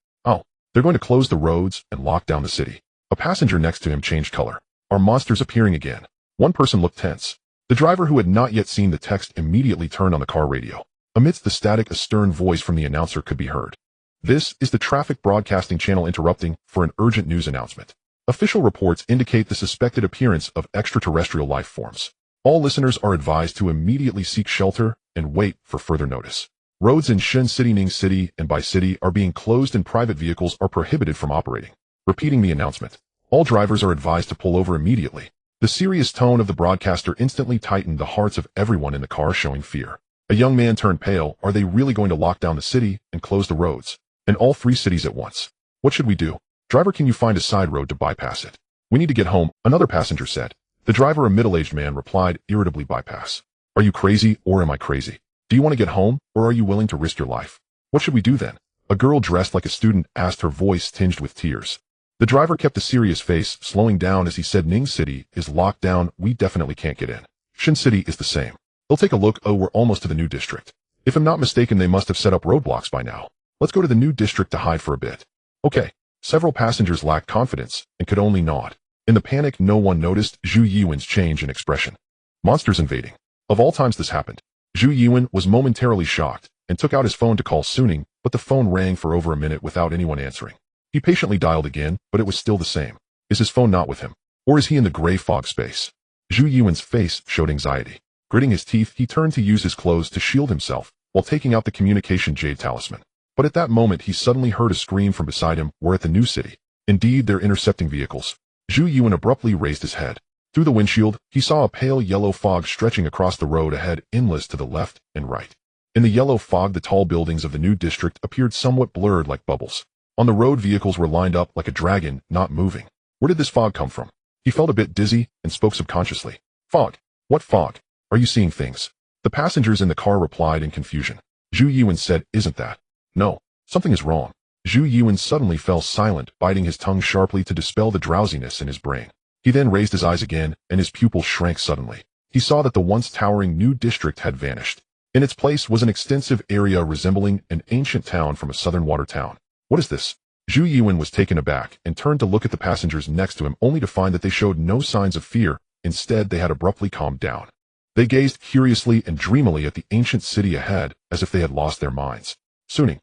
They're going to close the roads and lock down the city. A passenger next to him changed color. Are monsters appearing again? One person looked tense. The driver, who had not yet seen the text, immediately turned on the car radio. Amidst the static, a stern voice from the announcer could be heard. This is the traffic broadcasting channel interrupting for an urgent news announcement. Official reports indicate the suspected appearance of extraterrestrial life forms. All listeners are advised to immediately seek shelter and wait for further notice. Roads in Shen City, Ning City, and Bai City are being closed and private vehicles are prohibited from operating. Repeating the announcement. All drivers are advised to pull over immediately. The serious tone of the broadcaster instantly tightened the hearts of everyone in the car, showing fear. A young man turned pale. Are they really going to lock down the city and close the roads? And all three cities at once? What should we do? Driver, can you find a side road to bypass it? We need to get home, another passenger said. The driver, a middle-aged man, replied irritably, bypass. Are you crazy, or am I crazy? Do you want to get home, or are you willing to risk your life? What should we do then? A girl dressed like a student asked, her voice tinged with tears. The driver kept a serious face, slowing down as he said, Ning City is locked down. We definitely can't get in. Shen City is the same. They'll take a look. We're almost to the new district. If I'm not mistaken, they must have set up roadblocks by now. Let's go to the new district to hide for a bit. Okay. Several passengers lacked confidence and could only nod. In the panic, no one noticed Zhu Yiwen's change in expression. Monsters invading. Of all times this happened. Zhu Yiwen was momentarily shocked and took out his phone to call Suning, but the phone rang for over a minute without anyone answering. He patiently dialed again, but it was still the same. Is his phone not with him? Or is he in the gray fog space? Zhu Yiwen's face showed anxiety. Gritting his teeth, he turned to use his clothes to shield himself while taking out the communication jade talisman. But at that moment, he suddenly heard a scream from beside him. We're at the new city. Indeed, they're intercepting vehicles. Zhu Yiwen abruptly raised his head. Through the windshield, he saw a pale yellow fog stretching across the road ahead, endless to the left and right. In the yellow fog, the tall buildings of the new district appeared somewhat blurred like bubbles. On the road, vehicles were lined up like a dragon, not moving. Where did this fog come from? He felt a bit dizzy and spoke subconsciously. Fog? What fog? Are you seeing things? The passengers in the car replied in confusion. Zhu Yiwen said, Isn't that? No, something is wrong. Zhu Yiwen suddenly fell silent, biting his tongue sharply to dispel the drowsiness in his brain. He then raised his eyes again, and his pupils shrank suddenly. He saw that the once towering new district had vanished. In its place was an extensive area resembling an ancient town from a southern water town. What is this? Zhu Yiwen was taken aback and turned to look at the passengers next to him, only to find that they showed no signs of fear. Instead, they had abruptly calmed down. They gazed curiously and dreamily at the ancient city ahead, as if they had lost their minds. Suning.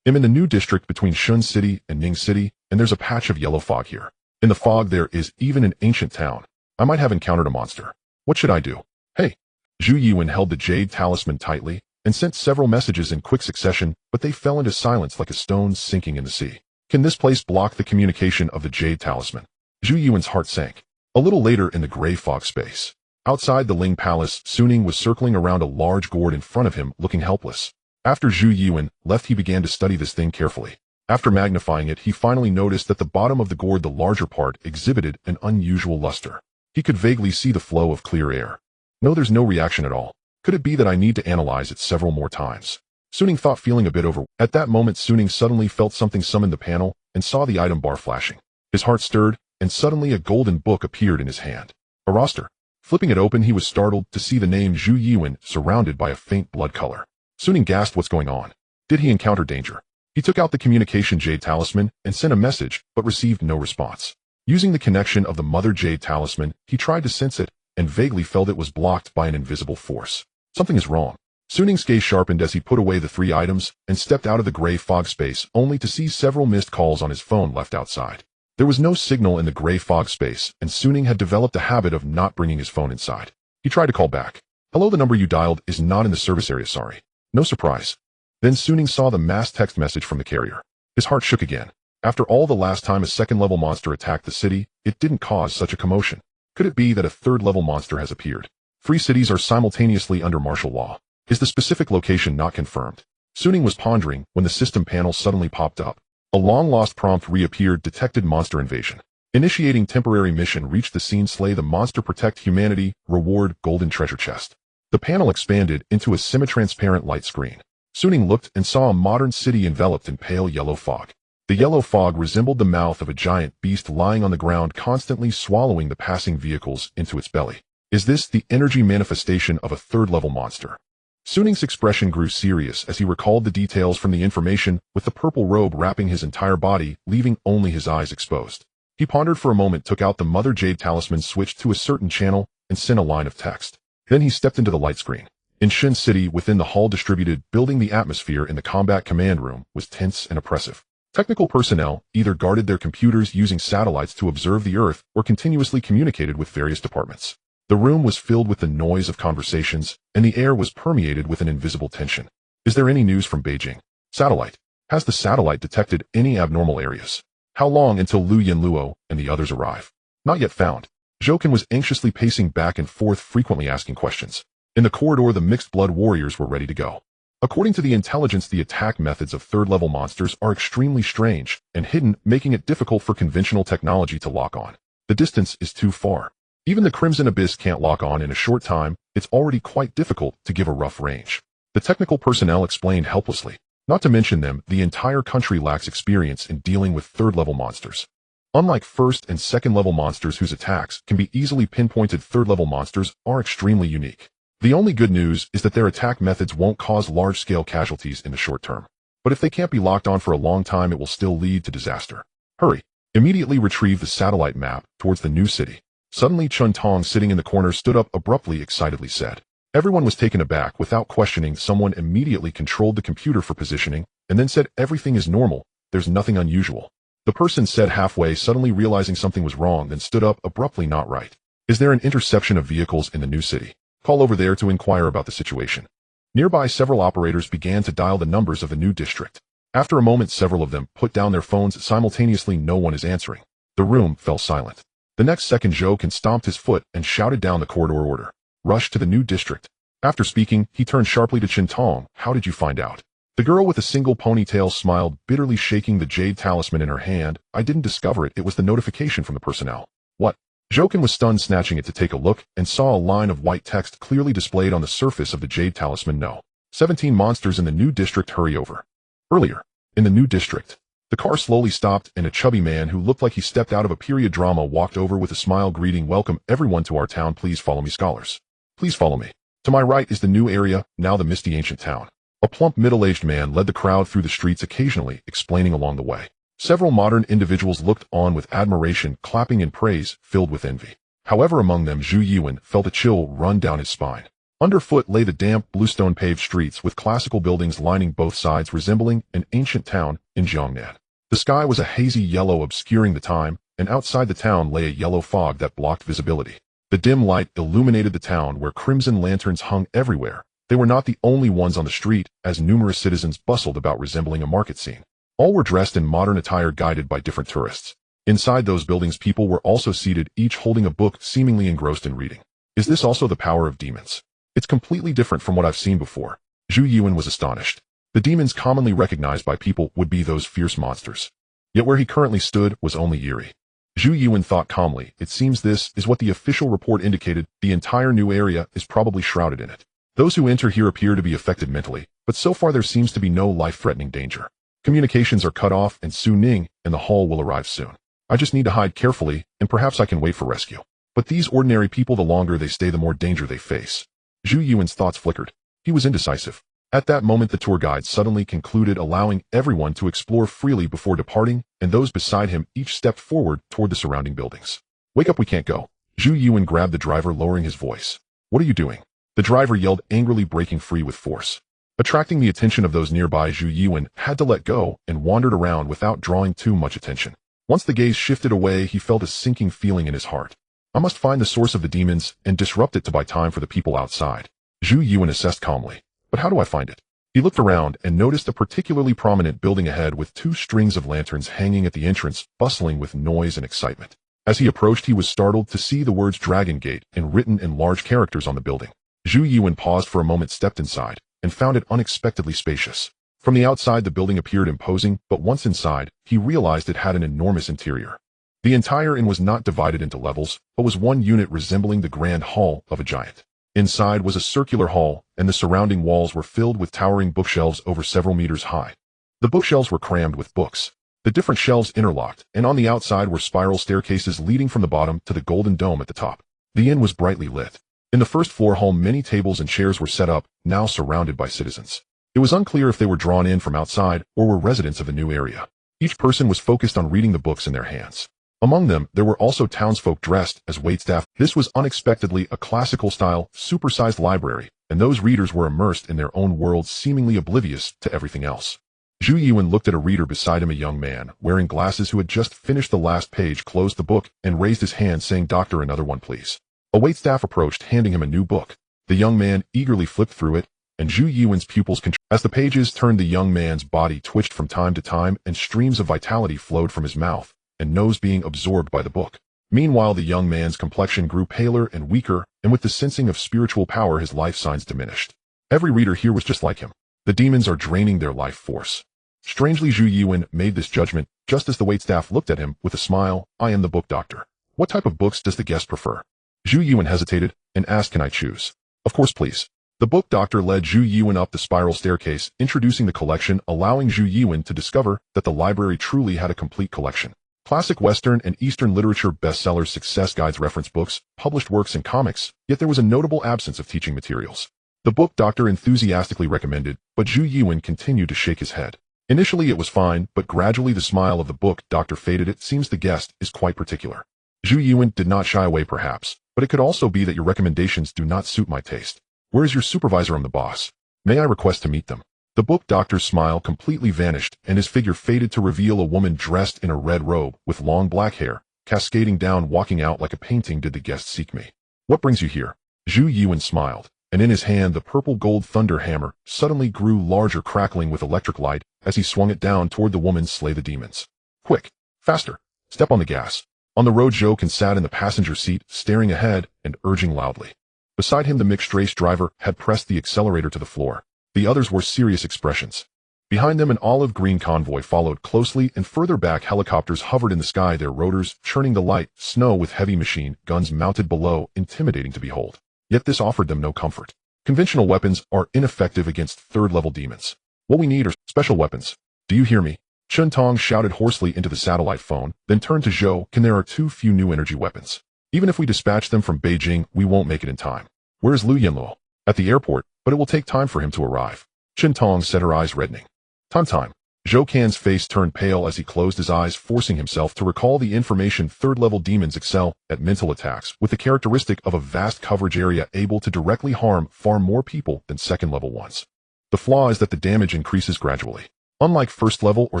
I'm in the new district between Shen City and Ning City, and there's a patch of yellow fog here. In the fog, there is even an ancient town. I might have encountered a monster. What should I do? Hey! Zhu Yiwen held the jade talisman tightly and sent several messages in quick succession, but they fell into silence like a stone sinking in the sea. Can this place block the communication of the Jade Talisman? Zhu Yuan's heart sank. A little later in the gray fog space. Outside the Ling Palace, Suning was circling around a large gourd in front of him, looking helpless. After Zhu Yuan left, he began to study this thing carefully. After magnifying it, he finally noticed that the bottom of the gourd, the larger part, exhibited an unusual luster. He could vaguely see the flow of clear air. No, there's no reaction at all. Could it be that I need to analyze it several more times? Suning thought, feeling a bit over. At that moment, Suning suddenly felt something summon the panel and saw the item bar flashing. His heart stirred, and suddenly a golden book appeared in his hand. A roster. Flipping it open, he was startled to see the name Zhu Yuan surrounded by a faint blood color. Suning gasped, what's going on? Did he encounter danger? He took out the communication Jade Talisman and sent a message, but received no response. Using the connection of the Mother Jade Talisman, he tried to sense it, and vaguely felt it was blocked by an invisible force. Something is wrong. Suning's gaze sharpened as he put away the 3 items and stepped out of the gray fog space, only to see several missed calls on his phone left outside. There was no signal in the gray fog space, and Suning had developed a habit of not bringing his phone inside. He tried to call back. Hello, the number you dialed is not in the service area, sorry. No surprise. Then Suning saw the mass text message from the carrier. His heart shook again. After all, the last time a second-level monster attacked the city, it didn't cause such a commotion. Could it be that a third-level monster has appeared? 3 cities are simultaneously under martial law. Is the specific location not confirmed? Suning was pondering when the system panel suddenly popped up. A long-lost prompt reappeared, detected monster invasion. Initiating temporary mission, reached the scene, slay the monster, protect humanity, reward, golden treasure chest. The panel expanded into a semi-transparent light screen. Suning looked and saw a modern city enveloped in pale yellow fog. The yellow fog resembled the mouth of a giant beast lying on the ground, constantly swallowing the passing vehicles into its belly. Is this the energy manifestation of a third-level monster? Suning's expression grew serious as he recalled the details from the information, with the purple robe wrapping his entire body, leaving only his eyes exposed. He pondered for a moment, took out the Mother Jade Talisman, switched to a certain channel, and sent a line of text. Then he stepped into the light screen. In Shen City, within the hall distributed building, the atmosphere in the combat command room was tense and oppressive. Technical personnel either guarded their computers using satellites to observe the Earth or continuously communicated with various departments. The room was filled with the noise of conversations, and the air was permeated with an invisible tension. Is there any news from Beijing? Satellite. Has the satellite detected any abnormal areas? How long until Lu Yanluo and the others arrive? Not yet found. Zhouken was anxiously pacing back and forth, frequently asking questions. In the corridor, the mixed-blood warriors were ready to go. According to the intelligence, the attack methods of third-level monsters are extremely strange and hidden, making it difficult for conventional technology to lock on. The distance is too far. Even the Crimson Abyss can't lock on in a short time. It's already quite difficult to give a rough range. The technical personnel explained helplessly. Not to mention them, the entire country lacks experience in dealing with third-level monsters. Unlike first- and second-level monsters whose attacks can be easily pinpointed, third-level monsters are extremely unique. The only good news is that their attack methods won't cause large-scale casualties in the short term. But if they can't be locked on for a long time, it will still lead to disaster. Hurry. Immediately retrieve the satellite map towards the new city. Suddenly, Chun Tong, sitting in the corner, stood up abruptly, excitedly said. Everyone was taken aback. Without questioning, someone immediately controlled the computer for positioning, and then said, everything is normal, there's nothing unusual. The person said halfway, suddenly realizing something was wrong, then stood up abruptly, not right. Is there an interception of vehicles in the new city? Call over there to inquire about the situation. Nearby, several operators began to dial the numbers of the new district. After a moment, several of them put down their phones simultaneously. No one is answering. The room fell silent. The next second, Zhouken stomped his foot and shouted down the corridor, order. Rush to the new district. After speaking, he turned sharply to Chin Tong. How did you find out? The girl with a single ponytail smiled, bitterly shaking the jade talisman in her hand. I didn't discover it. It was the notification from the personnel. What? Zhouken was stunned, snatching it to take a look, and saw a line of white text clearly displayed on the surface of the jade talisman. No. 17 monsters in the new district. Hurry over. Earlier. In the new district. The car slowly stopped, and a chubby man who looked like he stepped out of a period drama walked over with a smile, greeting, welcome everyone to our town. Please follow me, scholars. Please follow me. To my right is the new area, now the misty ancient town. A plump middle-aged man led the crowd through the streets, occasionally explaining along the way. Several modern individuals looked on with admiration, clapping in praise, filled with envy. However, among them, Zhu Yuan felt a chill run down his spine. Underfoot lay the damp, bluestone paved streets with classical buildings lining both sides, resembling an ancient town in Jiangnan. The sky was a hazy yellow, obscuring the time, and outside the town lay a yellow fog that blocked visibility. The dim light illuminated the town, where crimson lanterns hung everywhere. They were not the only ones on the street, as numerous citizens bustled about, resembling a market scene. All were dressed in modern attire guided by different tourists. Inside those buildings people were also seated, each holding a book seemingly engrossed in reading. Is this also the power of demons? It's completely different from what I've seen before. Zhu Yuan was astonished. The demons commonly recognized by people would be those fierce monsters. Yet where he currently stood was only eerie. Zhu Yuan thought calmly, it seems this is what the official report indicated, the entire new area is probably shrouded in it. Those who enter here appear to be affected mentally, but so far there seems to be no life-threatening danger. Communications are cut off and soon Ning and the hall will arrive soon. I just need to hide carefully, and perhaps I can wait for rescue. But these ordinary people, the longer they stay, the more danger they face. Zhu Yuan's thoughts flickered. He was indecisive. At that moment the tour guide suddenly concluded, allowing everyone to explore freely before departing, and those beside him each stepped forward toward the surrounding buildings. Wake up, we can't go. Zhu Yuan grabbed the driver, lowering his voice. What are you doing? The driver yelled, angrily breaking free with force. Attracting the attention of those nearby, Zhu Yuan had to let go and wandered around without drawing too much attention. Once the gaze shifted away, he felt a sinking feeling in his heart. I must find the source of the demons and disrupt it to buy time for the people outside. Zhu Yuan assessed calmly. But how do I find it? He looked around and noticed a particularly prominent building ahead with 2 strings of lanterns hanging at the entrance, bustling with noise and excitement. As he approached, he was startled to see the words Dragon Gate and written in large characters on the building. Zhu Yuan paused for a moment, stepped inside, and found it unexpectedly spacious. From the outside the building appeared imposing, but once inside, he realized it had an enormous interior. The entire inn was not divided into levels, but was one unit resembling the grand hall of a giant. Inside was a circular hall, and the surrounding walls were filled with towering bookshelves over several meters high. The bookshelves were crammed with books. The different shelves interlocked, and on the outside were spiral staircases leading from the bottom to the golden dome at the top. The inn was brightly lit. In the first floor hall many tables and chairs were set up, now surrounded by citizens. It was unclear if they were drawn in from outside or were residents of the new area. Each person was focused on reading the books in their hands. Among them, there were also townsfolk dressed as waitstaff. This was unexpectedly a classical-style, supersized library, and those readers were immersed in their own worlds, seemingly oblivious to everything else. Zhu Yuan looked at a reader beside him. A young man, wearing glasses who had just finished the last page, closed the book and raised his hand, saying, "Doctor, another one, please." A waitstaff approached, handing him a new book. The young man eagerly flipped through it, and Zhu Yuan's pupils contracted. As the pages turned, the young man's body twitched from time to time, and streams of vitality flowed from his mouth and nose, being absorbed by the book. Meanwhile, the young man's complexion grew paler and weaker, and with the sensing of spiritual power, his life signs diminished. Every reader here was just like him. The demons are draining their life force. Strangely, Zhu Yuan made this judgment just as the waitstaff looked at him with a smile. "I am the book doctor. What type of books does the guest prefer?" Zhu Yuan hesitated and asked, "Can I choose?" "Of course, please." The book doctor led Zhu Yuan up the spiral staircase, introducing the collection, allowing Zhu Yuan to discover that the library truly had a complete collection. Classic Western and Eastern literature, bestsellers, success guides, reference books, published works, and comics, yet there was a notable absence of teaching materials. The book doctor enthusiastically recommended, but Zhu Yuan continued to shake his head. Initially it was fine, but gradually the smile of the book doctor faded. "It seems the guest is quite particular." Zhu Yuan did not shy away. "Perhaps, but it could also be that your recommendations do not suit my taste. Where is your supervisor? I'm the boss. May I request to meet them?" The book doctor's smile completely vanished, and his figure faded to reveal a woman dressed in a red robe, with long black hair, cascading down, walking out like a painting. "Did the guest seek me? What brings you here?" Zhu Yuan smiled, and in his hand the purple gold thunder hammer suddenly grew larger, crackling with electric light as he swung it down toward the woman. "Slay the demons. Quick, faster, step on the gas." On the road, Zhou Kan sat in the passenger seat, staring ahead and urging loudly. Beside him, the mixed race driver had pressed the accelerator to the floor. The others wore serious expressions. Behind them, an olive-green convoy followed closely, and further back helicopters hovered in the sky, their rotors churning the light snow with heavy machine guns mounted below, intimidating to behold. Yet this offered them no comfort. Conventional weapons are ineffective against third-level demons. What we need are special weapons. Do you hear me? Chun Tong shouted hoarsely into the satellite phone, then turned to Zhou. "Can there are too few new energy weapons. Even if we dispatch them from Beijing, we won't make it in time." "Where is Lu Yanluo?" "At the airport, but it will take time for him to arrive." Chun Tong said, her eyes reddening. Time. Zhou Kan's face turned pale as he closed his eyes, forcing himself to recall the information. Third-level demons excel at mental attacks, with the characteristic of a vast coverage area, able to directly harm far more people than second-level ones. The flaw is that the damage increases gradually. Unlike first-level or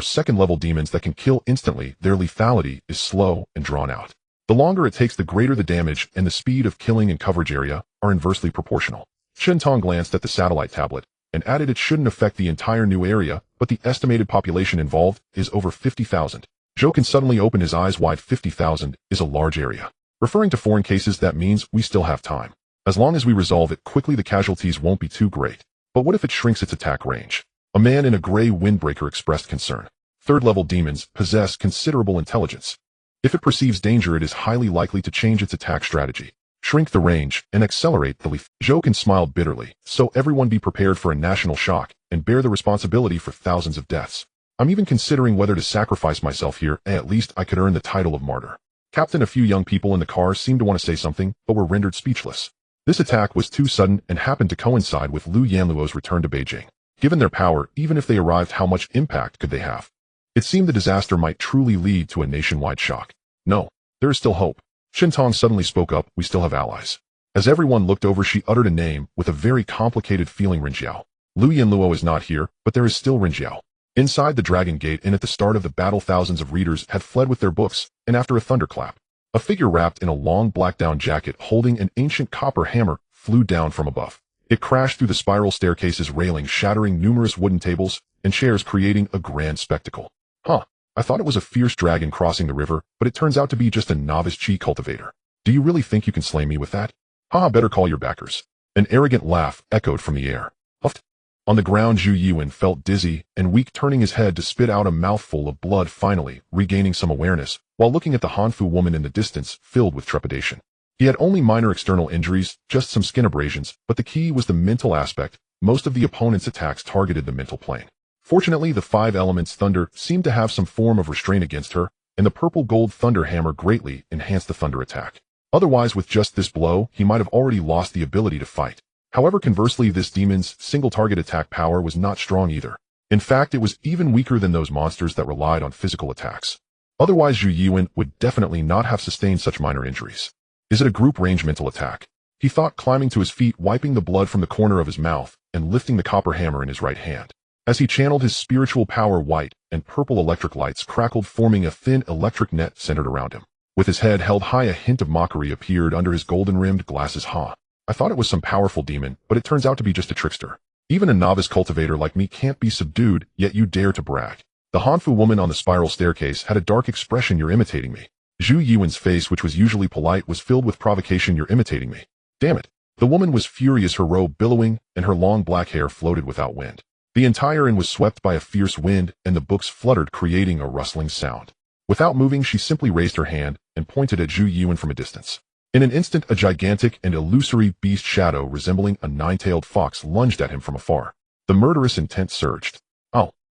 second-level demons that can kill instantly, their lethality is slow and drawn out. The longer it takes, the greater the damage, and the speed of killing and coverage area are inversely proportional. Chun Tong glanced at the satellite tablet and added, "It shouldn't affect the entire new area, but the estimated population involved is over 50,000. Jokin suddenly opened his eyes wide. 50,000 is a large area. Referring to foreign cases, that means we still have time. As long as we resolve it quickly, the casualties won't be too great. But what if it shrinks its attack range? A man in a gray windbreaker expressed concern. Third-level demons possess considerable intelligence. If it perceives danger, it is highly likely to change its attack strategy, shrink the range, and accelerate the leaf. Jokin smiled bitterly. So everyone be prepared for a national shock and bear the responsibility for thousands of deaths. I'm even considering whether to sacrifice myself here, and at least I could earn the title of martyr. Captain, a few young people in the car seemed to want to say something, but were rendered speechless. This attack was too sudden and happened to coincide with Liu Yanluo's return to Beijing. Given their power, even if they arrived, how much impact could they have? It seemed the disaster might truly lead to a nationwide shock. No, there is still hope. Shintong suddenly spoke up. We still have allies. As everyone looked over, she uttered a name with a very complicated feeling. Rinjiao. Liu Yanluo is not here, but there is still Rinjiao. Inside the Dragon Gate and at the start of the battle, thousands of readers had fled with their books, and after a thunderclap, a figure wrapped in a long black down jacket holding an ancient copper hammer flew down from above. It crashed through the spiral staircase's railing, shattering numerous wooden tables and chairs, creating a grand spectacle. I thought it was a fierce dragon crossing the river, but it turns out to be just a novice chi cultivator. Do you really think you can slay me with that? Better call your backers. An arrogant laugh echoed from the air. Huffed. On the ground, Zhu Yuan felt dizzy and weak, turning his head to spit out a mouthful of blood, finally regaining some awareness, while looking at the Hanfu woman in the distance, filled with trepidation. He had only minor external injuries, just some skin abrasions, but the key was the mental aspect. Most of the opponent's attacks targeted the mental plane. Fortunately, the five elements thunder seemed to have some form of restraint against her, and the purple gold thunder hammer greatly enhanced the thunder attack. Otherwise, with just this blow, he might have already lost the ability to fight. However, conversely, this demon's single target attack power was not strong either. In fact, it was even weaker than those monsters that relied on physical attacks. Otherwise, Zhu Yuan would definitely not have sustained such minor injuries. Is it a group range mental attack? He thought, climbing to his feet, wiping the blood from the corner of his mouth, and lifting the copper hammer in his right hand. As he channeled his spiritual power, white and purple electric lights crackled, forming a thin electric net centered around him. With his head held high, a hint of mockery appeared under his golden-rimmed glasses. I thought it was some powerful demon, but it turns out to be just a trickster. Even a novice cultivator like me can't be subdued, yet you dare to brag. The Hanfu woman on the spiral staircase had a dark expression. You're imitating me. Zhu Yuan's face, which was usually polite, was filled with provocation. You're imitating me. Damn it. The woman was furious, her robe billowing, and her long black hair floated without wind. The entire inn was swept by a fierce wind, and the books fluttered, creating a rustling sound. Without moving, she simply raised her hand and pointed at Zhu Yuan from a distance. In an instant, a gigantic and illusory beast shadow resembling a nine-tailed fox lunged at him from afar. The murderous intent surged.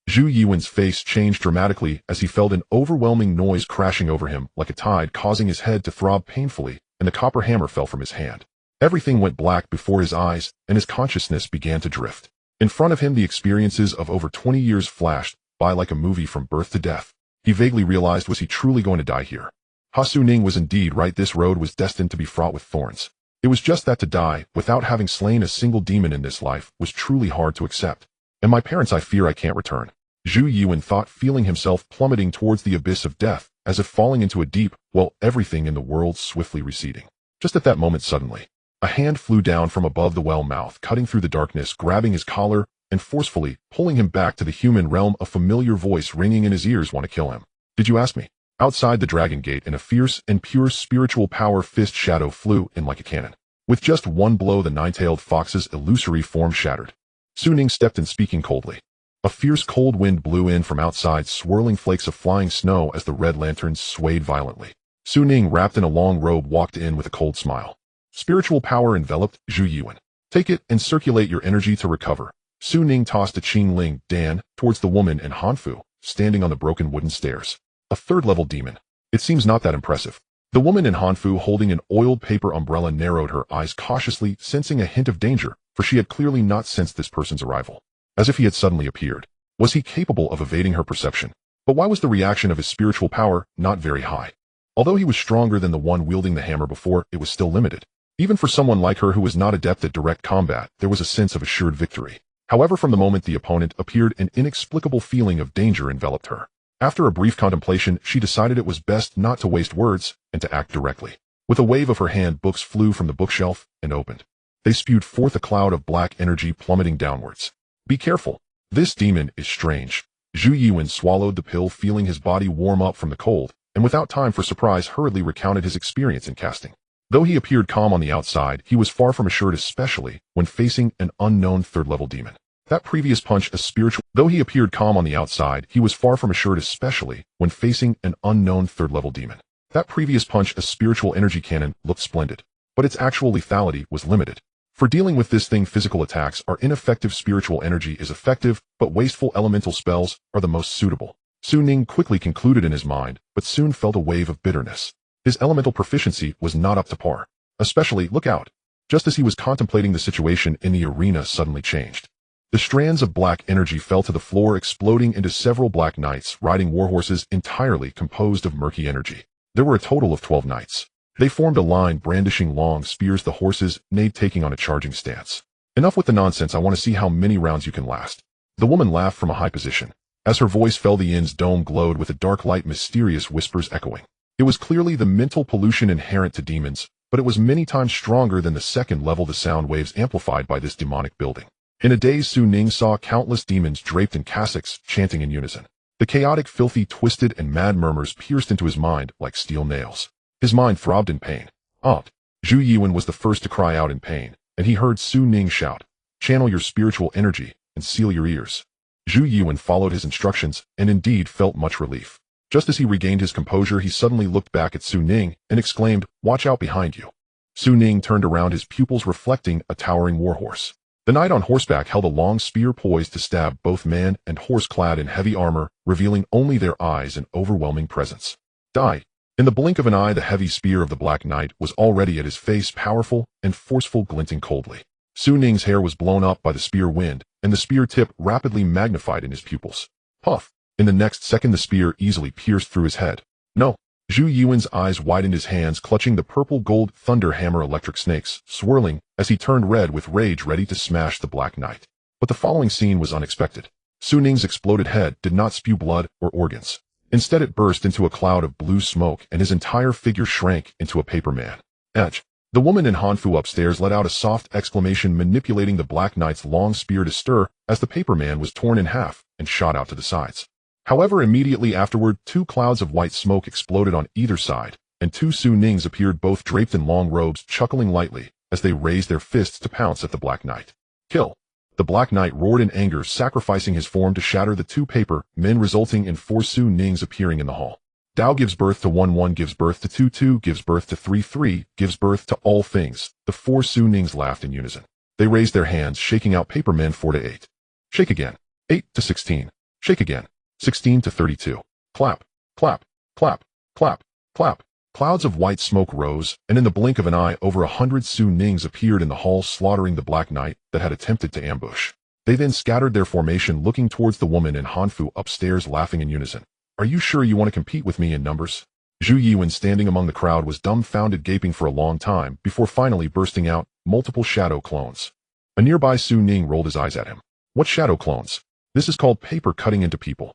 Zhu Yuan's face changed dramatically as he felt an overwhelming noise crashing over him like a tide, causing his head to throb painfully, and the copper hammer fell from his hand. Everything went black before his eyes, and his consciousness began to drift. In front of him, the experiences of over 20 years flashed by like a movie from birth to death. He vaguely realized, was he truly going to die here? Ning was indeed right. This road was destined to be fraught with thorns. It was just that to die, without having slain a single demon in this life, was truly hard to accept. And my parents, I fear I can't return. Zhu Yuan thought, feeling himself plummeting towards the abyss of death, as if falling into a deep, everything in the world swiftly receding. Just at that moment, suddenly, a hand flew down from above the well mouth, cutting through the darkness, grabbing his collar, and forcefully pulling him back to the human realm. A familiar voice ringing in his ears. Want to kill him? Did you ask me? Outside the Dragon Gate, in a fierce and pure spiritual power fist, shadow flew in like a cannon. With just one blow, the nine-tailed fox's illusory form shattered. Ning stepped in, speaking coldly. A fierce cold wind blew in from outside, swirling flakes of flying snow as the red lanterns swayed violently. Ning, wrapped in a long robe, walked in with a cold smile. Spiritual power enveloped Zhu Yuan. Take it and circulate your energy to recover. Ning tossed a Qing Ling Dan towards the woman and Hanfu, standing on the broken wooden stairs. A third-level demon. It seems not that impressive. The woman in Hanfu, holding an oiled paper umbrella, narrowed her eyes cautiously, sensing a hint of danger, for she had clearly not sensed this person's arrival. As if he had suddenly appeared. Was he capable of evading her perception? But why was the reaction of his spiritual power not very high? Although he was stronger than the one wielding the hammer before, it was still limited. Even for someone like her who was not adept at direct combat, there was a sense of assured victory. However, from the moment the opponent appeared, an inexplicable feeling of danger enveloped her. After a brief contemplation, she decided it was best not to waste words and to act directly. With a wave of her hand, books flew from the bookshelf and opened. They spewed forth a cloud of black energy, plummeting downwards. Be careful. This demon is strange. Zhu Yiwen swallowed the pill, feeling his body warm up from the cold, and without time for surprise hurriedly recounted his experience in casting. Though he appeared calm on the outside, he was far from assured, especially when facing an unknown third-level demon. That previous punch, a spiritual... Though he appeared calm on the outside, he was far from assured, especially when facing an unknown third-level demon. That previous punch, a spiritual energy cannon, looked splendid, but its actual lethality was limited. For dealing with this thing, physical attacks are ineffective, spiritual energy is effective, but wasteful elemental spells are the most suitable. Su Ning quickly concluded in his mind, but soon felt a wave of bitterness. His elemental proficiency was not up to par. Especially, look out. Just as he was contemplating, the situation in the arena suddenly changed. The strands of black energy fell to the floor, exploding into several black knights riding warhorses entirely composed of murky energy. There were a total of 12 knights. They formed a line, brandishing long spears, the horses neighed, taking on a charging stance. Enough with the nonsense, I want to see how many rounds you can last. The woman laughed from a high position. As her voice fell, the inn's dome glowed with a dark light, mysterious whispers echoing. It was clearly the mental pollution inherent to demons, but it was many times stronger than the second level, the sound waves amplified by this demonic building. In a daze, Su Ning saw countless demons draped in cassocks, chanting in unison. The chaotic, filthy, twisted, and mad murmurs pierced into his mind like steel nails. His mind throbbed in pain. Zhu Yiwen was the first to cry out in pain, and he heard Su Ning shout, "Channel your spiritual energy and seal your ears." Zhu Yiwen followed his instructions and indeed felt much relief. Just as he regained his composure, he suddenly looked back at Su Ning and exclaimed, "Watch out behind you." Su Ning turned around, his pupils reflecting a towering warhorse. The knight on horseback held a long spear poised to stab both man and horse, clad in heavy armor, revealing only their eyes and overwhelming presence. Die! In the blink of an eye, the heavy spear of the Black Knight was already at his face, powerful and forceful, glinting coldly. Su Ning's hair was blown up by the spear wind, and the spear tip rapidly magnified in his pupils. Puff! In the next second, the spear easily pierced through his head. No! Zhu Yiwen's eyes widened, his hands clutching the purple-gold thunder hammer, electric snakes, swirling as he turned red with rage, ready to smash the Black Knight. But the following scene was unexpected. Su Ning's exploded head did not spew blood or organs. Instead, it burst into a cloud of blue smoke, and his entire figure shrank into a paper man. Edge. The woman in Hanfu upstairs let out a soft exclamation, manipulating the Black Knight's long spear to stir as the paper man was torn in half and shot out to the sides. However, immediately afterward, two clouds of white smoke exploded on either side, and two Su Nings appeared, both draped in long robes, chuckling lightly as they raised their fists to pounce at the Black Knight. Kill! The Black Knight roared in anger, sacrificing his form to shatter the two paper men, resulting in four Su Nings appearing in the hall. Dao gives birth to 1-1, gives birth to 2-2, gives birth to 3-3, gives birth to all things. The four Su Nings laughed in unison. They raised their hands, shaking out paper men. 4-8. Shake again. 8-16. Shake again. 16-32. Clap, clap, clap, clap, clap. Clouds of white smoke rose, and in the blink of an eye, over 100 Su Nings appeared in the hall, slaughtering the Black Knight that had attempted to ambush. They then scattered their formation, looking towards the woman in Hanfu upstairs, laughing in unison. Are you sure you want to compete with me in numbers? Zhu Yiwen, standing among the crowd, was dumbfounded, gaping for a long time before finally bursting out, multiple shadow clones. A nearby Su Ning rolled his eyes at him. What shadow clones? This is called paper cutting into people.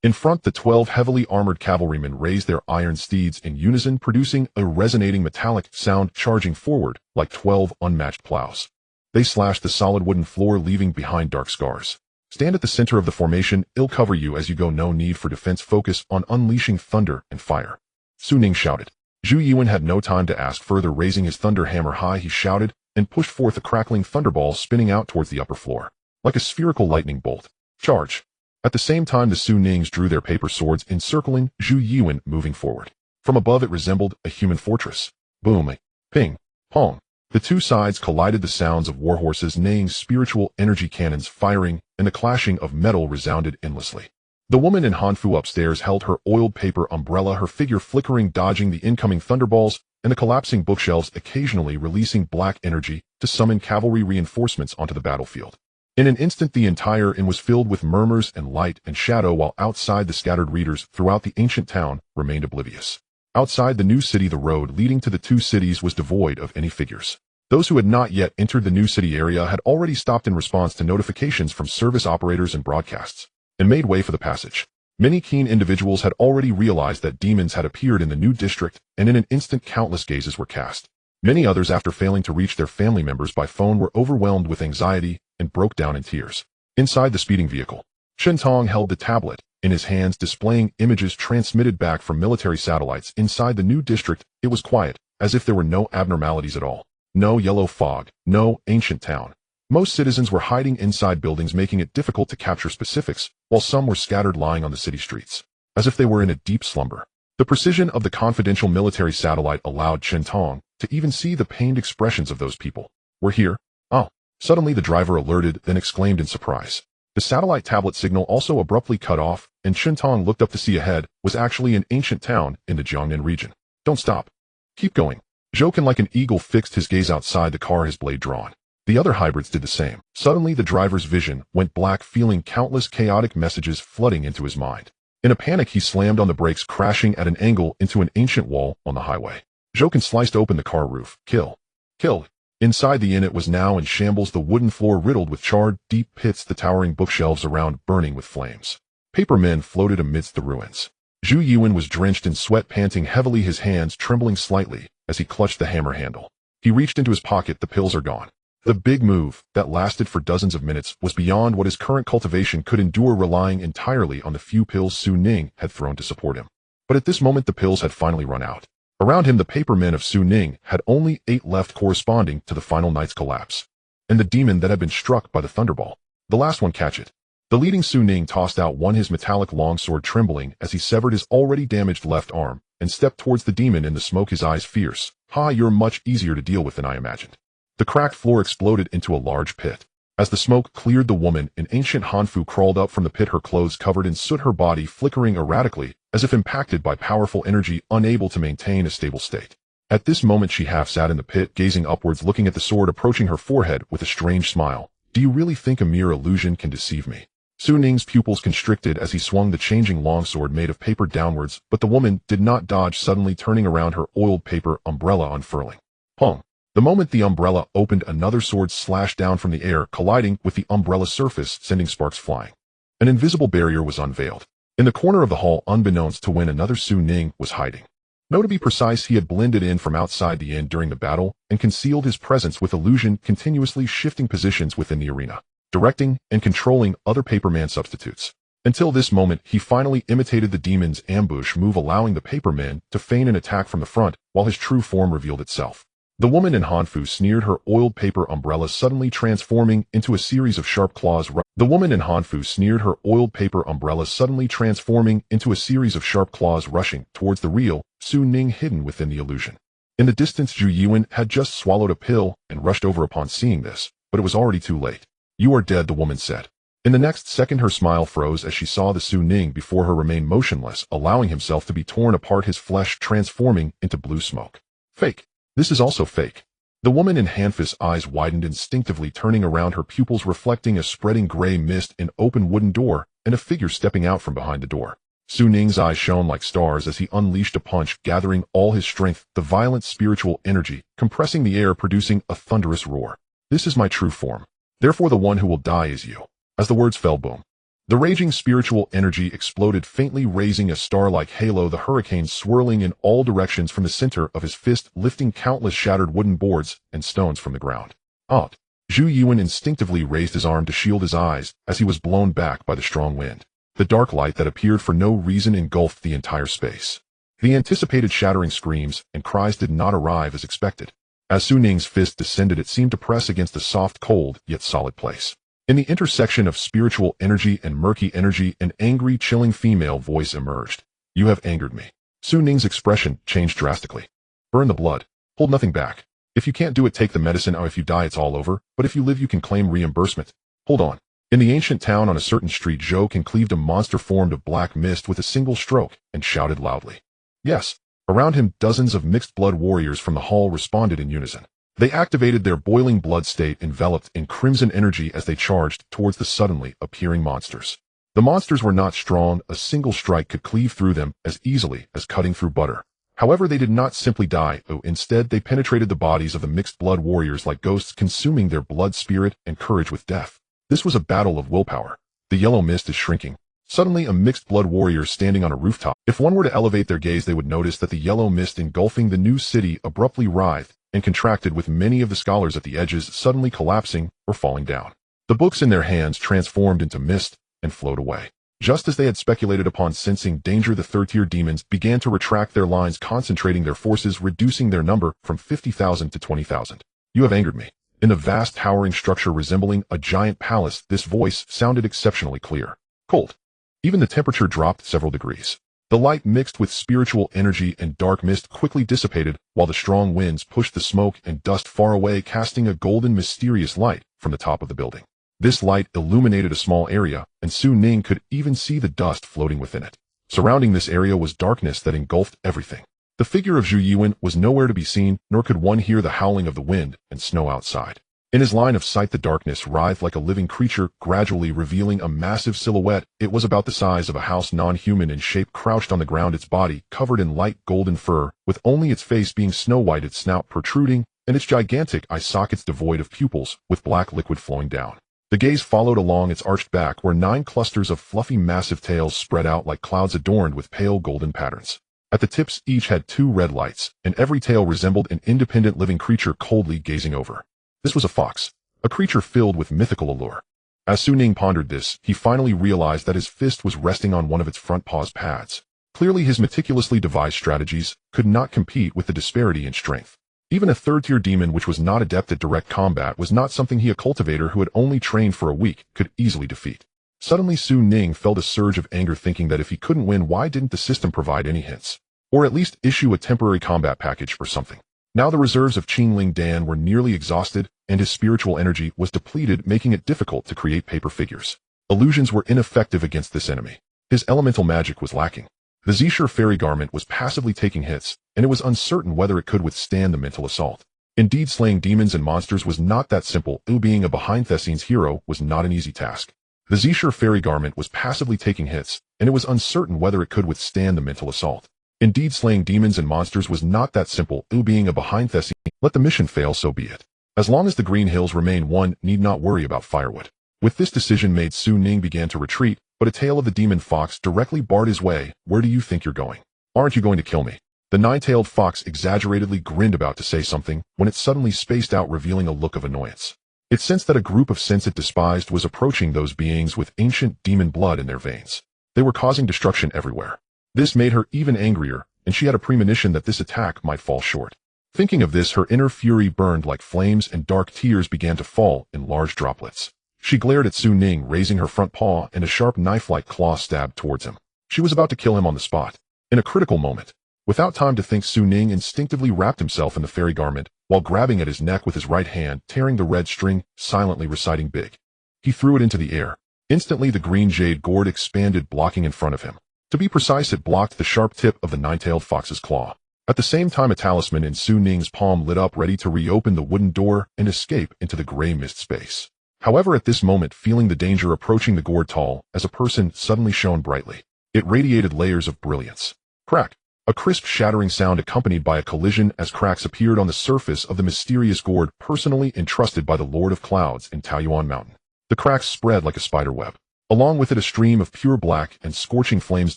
In front, the 12 heavily armored cavalrymen raised their iron steeds in unison, producing a resonating metallic sound, charging forward like 12 unmatched plows. They slashed the solid wooden floor, leaving behind dark scars. Stand at the center of the formation, it'll cover you as you go, no need for defense, focus on unleashing thunder and fire. Su Ning shouted. Zhu Yiwen had no time to ask further. Raising his thunder hammer high, he shouted and pushed forth a crackling thunderball, spinning out towards the upper floor. Like a spherical lightning bolt. Charge! At the same time, the Su Nings drew their paper swords, encircling Zhu Yiwen, moving forward. From above, it resembled a human fortress. Boom, ping, pong. The two sides collided, the sounds of warhorses neighing, spiritual energy cannons firing, and the clashing of metal resounded endlessly. The woman in Hanfu upstairs held her oiled paper umbrella, her figure flickering, dodging the incoming thunderballs and the collapsing bookshelves, occasionally releasing black energy to summon cavalry reinforcements onto the battlefield. In an instant, the entire inn was filled with murmurs and light and shadow, while outside, the scattered readers throughout the ancient town remained oblivious. Outside the new city, the road leading to the two cities was devoid of any figures. Those who had not yet entered the new city area had already stopped in response to notifications from service operators and broadcasts, and made way for the passage. Many keen individuals had already realized that demons had appeared in the new district, and in an instant countless gazes were cast. Many others, after failing to reach their family members by phone, were overwhelmed with anxiety and broke down in tears. Inside the speeding vehicle, Shentong held the tablet in his hands, displaying images transmitted back from military satellites. Inside the new district, it was quiet, as if there were no abnormalities at all. No yellow fog, no ancient town. Most citizens were hiding inside buildings, making it difficult to capture specifics, while some were scattered lying on the city streets, as if they were in a deep slumber. The precision of the confidential military satellite allowed Shentong to even see the pained expressions of those people. "We're here." "Oh." Suddenly the driver alerted, then exclaimed in surprise. The satellite tablet signal also abruptly cut off, and Shentong looked up to see ahead was actually an ancient town in the Jiangnan region. "Don't stop. Keep going." Zhouken, like an eagle, fixed his gaze outside the car, his blade drawn. The other hybrids did the same. Suddenly the driver's vision went black, feeling countless chaotic messages flooding into his mind. In a panic, he slammed on the brakes, crashing at an angle into an ancient wall on the highway. Zhouken sliced open the car roof. "Kill. Kill." Inside the inn, it was now in shambles, the wooden floor riddled with charred, deep pits, the towering bookshelves around burning with flames. Paper men floated amidst the ruins. Zhu Yuan was drenched in sweat, panting heavily, his hands trembling slightly as he clutched the hammer handle. He reached into his pocket. The pills are gone. The big move, that lasted for dozens of minutes, was beyond what his current cultivation could endure, relying entirely on the few pills Su Ning had thrown to support him. But at this moment the pills had finally run out. Around him, the paper men of Su Ning had only 8 left, corresponding to the final night's collapse. And the demon that had been struck by the thunderball. The last one, catch it. The leading Su Ning tossed out one, his metallic longsword trembling as he severed his already damaged left arm, and stepped towards the demon in the smoke, his eyes fierce. "Ha, you're much easier to deal with than I imagined." The cracked floor exploded into a large pit. As the smoke cleared, the woman in ancient Hanfu crawled up from the pit, her clothes covered in soot, her body flickering erratically, as if impacted by powerful energy, unable to maintain a stable state. At this moment she half sat in the pit, gazing upwards, looking at the sword approaching her forehead with a strange smile. "Do you really think a mere illusion can deceive me?" Su Ning's pupils constricted as he swung the changing longsword made of paper downwards, but the woman did not dodge, suddenly turning around, her oiled paper umbrella unfurling. Pong! The moment the umbrella opened, another sword slashed down from the air, colliding with the umbrella surface, sending sparks flying. An invisible barrier was unveiled. In the corner of the hall, unbeknownst to Wen, another Su Ning was hiding. No, to be precise, he had blended in from outside the inn during the battle and concealed his presence with illusion, continuously shifting positions within the arena, directing and controlling other paperman substitutes. Until this moment, he finally imitated the demon's ambush move, allowing the papermen to feign an attack from the front while his true form revealed itself. The woman in Hanfu sneered, her oiled paper umbrella suddenly transforming into a series of sharp claws. The woman in Hanfu sneered, her oiled paper umbrella suddenly transforming into a series of sharp claws, rushing towards the real Su Ning hidden within the illusion. In the distance, Zhu Yuan had just swallowed a pill and rushed over upon seeing this, but it was already too late. "You are dead," the woman said. In the next second, her smile froze as she saw the Su Ning before her remain motionless, allowing himself to be torn apart, his flesh transforming into blue smoke. "Fake. This is also fake." The woman in Hanfu's eyes widened instinctively, turning around, her pupils reflecting a spreading gray mist, an open wooden door, and a figure stepping out from behind the door. Su Ning's eyes shone like stars as he unleashed a punch, gathering all his strength, the violent spiritual energy, compressing the air, producing a thunderous roar. "This is my true form. Therefore the one who will die is you." As the words fell, boom. The raging spiritual energy exploded faintly, raising a star-like halo, the hurricane swirling in all directions from the center of his fist, lifting countless shattered wooden boards and stones from the ground. Out! Zhu Yuan instinctively raised his arm to shield his eyes as he was blown back by the strong wind. The dark light that appeared for no reason engulfed the entire space. The anticipated shattering screams and cries did not arrive as expected. As Su Ning's fist descended, it seemed to press against a soft, cold, yet solid place. In the intersection of spiritual energy and murky energy, an angry, chilling female voice emerged. "You have angered me." Su Ning's expression changed drastically. "Burn the blood. Hold nothing back. If you can't do it, take the medicine. If you die, it's all over. But if you live, you can claim reimbursement. Hold on." In the ancient town on a certain street, Zhou cleaved a monster formed of black mist with a single stroke and shouted loudly. Yes. Around him, dozens of mixed blood warriors from the hall responded in unison. They activated their boiling blood state, enveloped in crimson energy as they charged towards the suddenly appearing monsters. The monsters were not strong, a single strike could cleave through them as easily as cutting through butter. However, they did not simply die, instead they penetrated the bodies of the mixed blood warriors like ghosts, consuming their blood, spirit, and courage with death. This was a battle of willpower. The yellow mist is shrinking. Suddenly, a mixed blood warrior standing on a rooftop. If one were to elevate their gaze, they would notice that the yellow mist engulfing the new city abruptly writhed and contracted, with many of the scholars at the edges suddenly collapsing or falling down. The books in their hands transformed into mist and flowed away. Just as they had speculated, upon sensing danger, the third-tier demons began to retract their lines, concentrating their forces, reducing their number from 50,000 to 20,000. You have angered me. In the vast towering structure resembling a giant palace, this voice sounded exceptionally clear. Cold. Even the temperature dropped several degrees. The light mixed with spiritual energy and dark mist quickly dissipated, while the strong winds pushed the smoke and dust far away, casting a golden, mysterious light from the top of the building. This light illuminated a small area, and soon Ning could even see the dust floating within it. Surrounding this area was darkness that engulfed everything. The figure of Zhu Yiwen was nowhere to be seen, nor could one hear the howling of the wind and snow outside. In his line of sight, the darkness writhed like a living creature, gradually revealing a massive silhouette. It was about the size of a house, non-human in shape, crouched on the ground, its body covered in light golden fur, with only its face being snow-white, its snout protruding, and its gigantic eye sockets devoid of pupils, with black liquid flowing down. The gaze followed along its arched back, where 9 clusters of fluffy, massive tails spread out like clouds adorned with pale golden patterns. At the tips, each had 2 red lights, and every tail resembled an independent living creature coldly gazing over. This was a fox, a creature filled with mythical allure. As Su Ning pondered this, he finally realized that his fist was resting on one of its front paws pads. Clearly, his meticulously devised strategies could not compete with the disparity in strength. Even a third-tier demon which was not adept at direct combat was not something a cultivator who had only trained for a week could easily defeat. Suddenly, Su Ning felt a surge of anger, thinking that if he couldn't win, why didn't the system provide any hints? Or at least issue a temporary combat package or something. Now the reserves of Qingling Dan were nearly exhausted, and his spiritual energy was depleted, making it difficult to create paper figures. Illusions were ineffective against this enemy. His elemental magic was lacking. The Zisher fairy garment was passively taking hits, and it was uncertain whether it could withstand the mental assault. Indeed, slaying demons and monsters was not that simple. Being a behind the scenes hero was not an easy task. The Zisher fairy garment was passively taking hits, and it was uncertain whether it could withstand the mental assault. Indeed, slaying demons and monsters was not that simple. Being a behind the scenes, let the mission fail, so be it. As long as the Green Hills remain, one need not worry about firewood. With this decision made, Su Ning began to retreat, but a tail of the demon fox directly barred his way. Where do you think you're going? Aren't you going to kill me? The 9-tailed fox exaggeratedly grinned, about to say something, when it suddenly spaced out, revealing a look of annoyance. It sensed that a group of sense it despised was approaching, those beings with ancient demon blood in their veins. They were causing destruction everywhere. This made her even angrier, and she had a premonition that this attack might fall short. Thinking of this, her inner fury burned like flames, and dark tears began to fall in large droplets. She glared at Su Ning, raising her front paw, and a sharp knife-like claw stabbed towards him. She was about to kill him on the spot. In a critical moment, without time to think, Su Ning instinctively wrapped himself in the fairy garment, while grabbing at his neck with his right hand, tearing the red string, silently reciting big. He threw it into the air. Instantly, the green jade gourd expanded, blocking in front of him. To be precise, it blocked the sharp tip of the 9-tailed fox's claw. At the same time, a talisman in Su Ning's palm lit up, ready to reopen the wooden door and escape into the gray mist space. However, at this moment, feeling the danger approaching, the gourd, tall as a person, suddenly shone brightly. It radiated layers of brilliance. Crack! A crisp, shattering sound accompanied by a collision as cracks appeared on the surface of the mysterious gourd personally entrusted by the Lord of Clouds in Taoyuan Mountain. The cracks spread like a spider web. Along with it, a stream of pure black and scorching flames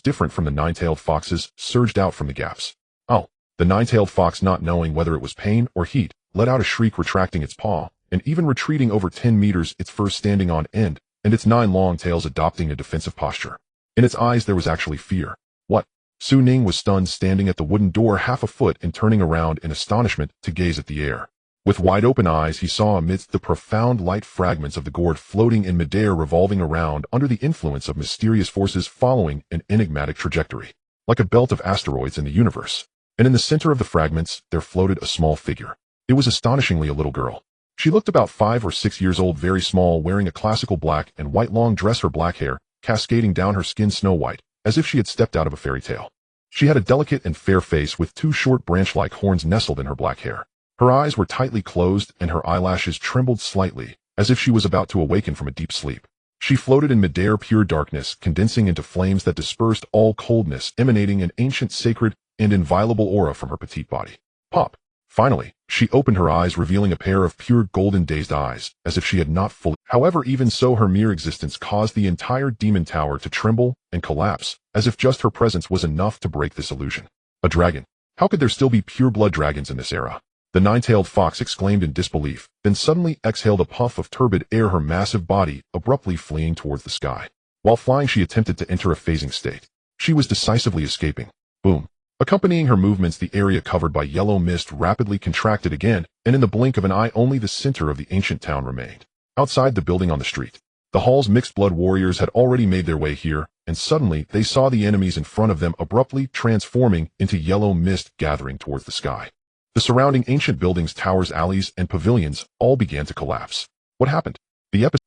different from the 9-tailed fox's surged out from the gaps. Oh! The 9-tailed fox, not knowing whether it was pain or heat, let out a shriek, retracting its paw, and even retreating over 10 meters, its fur standing on end, and its 9 long tails adopting a defensive posture. In its eyes there was actually fear. What? Su Ning was stunned, standing at the wooden door half a foot and turning around in astonishment to gaze at the air. With wide-open eyes, he saw amidst the profound light fragments of the gourd floating in midair, revolving around under the influence of mysterious forces, following an enigmatic trajectory, like a belt of asteroids in the universe. And in the center of the fragments, there floated a small figure. It was astonishingly a little girl. She looked about 5 or 6 years old, very small, wearing a classical black and white long dress, her black hair cascading down her skin snow white, as if she had stepped out of a fairy tale. She had a delicate and fair face with 2 short branch-like horns nestled in her black hair. Her eyes were tightly closed, and her eyelashes trembled slightly, as if she was about to awaken from a deep sleep. She floated in midair, pure darkness, condensing into flames that dispersed all coldness, emanating an ancient, sacred, and inviolable aura from her petite body. Pop! Finally, she opened her eyes, revealing a pair of pure golden dazed eyes, as if she had not fully. However, even so, her mere existence caused the entire demon tower to tremble and collapse, as if just her presence was enough to break this illusion. A dragon. How could there still be pure-blood dragons in this era? The nine-tailed fox exclaimed in disbelief, then suddenly exhaled a puff of turbid air, her massive body abruptly fleeing towards the sky. While flying, she attempted to enter a phasing state. She was decisively escaping. Boom. Accompanying her movements, the area covered by yellow mist rapidly contracted again, and in the blink of an eye only the center of the ancient town remained. Outside the building on the street, the hall's mixed-blood warriors had already made their way here, and suddenly they saw the enemies in front of them abruptly transforming into yellow mist gathering towards the sky. The surrounding ancient buildings, towers, alleys, and pavilions all began to collapse. What happened?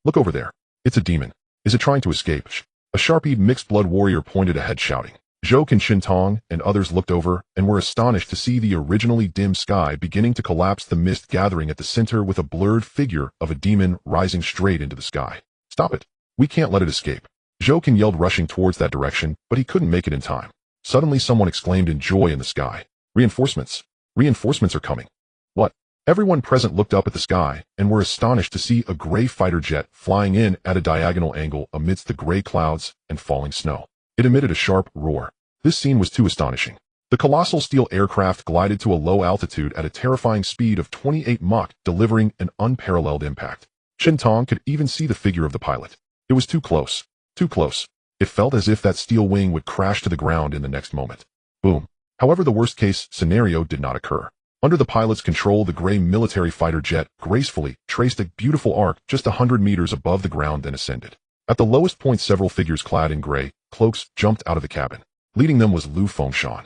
Look over there. It's a demon. Is it trying to escape? A sharp-eyed mixed-blood warrior pointed ahead shouting. Zhou Qinshintong and others looked over and were astonished to see the originally dim sky beginning to collapse, the mist gathering at the center with a blurred figure of a demon rising straight into the sky. Stop it. We can't let it escape. Zhou Qin yelled, rushing towards that direction, but he couldn't make it in time. Suddenly someone exclaimed in joy in the sky. Reinforcements. Reinforcements are coming. What? Everyone present looked up at the sky and were astonished to see a gray fighter jet flying in at a diagonal angle amidst the gray clouds and falling snow. It emitted a sharp roar. This scene was too astonishing. The colossal steel aircraft glided to a low altitude at a terrifying speed of 28 Mach, delivering an unparalleled impact. Qintong could even see the figure of the pilot. It was too close. Too close. It felt as if that steel wing would crash to the ground in the next moment. Boom. However, the worst-case scenario did not occur. Under the pilot's control, the gray military fighter jet gracefully traced a beautiful arc just 100 meters above the ground, then ascended. At the lowest point, several figures clad in gray cloaks jumped out of the cabin. Leading them was Lu Fengshan.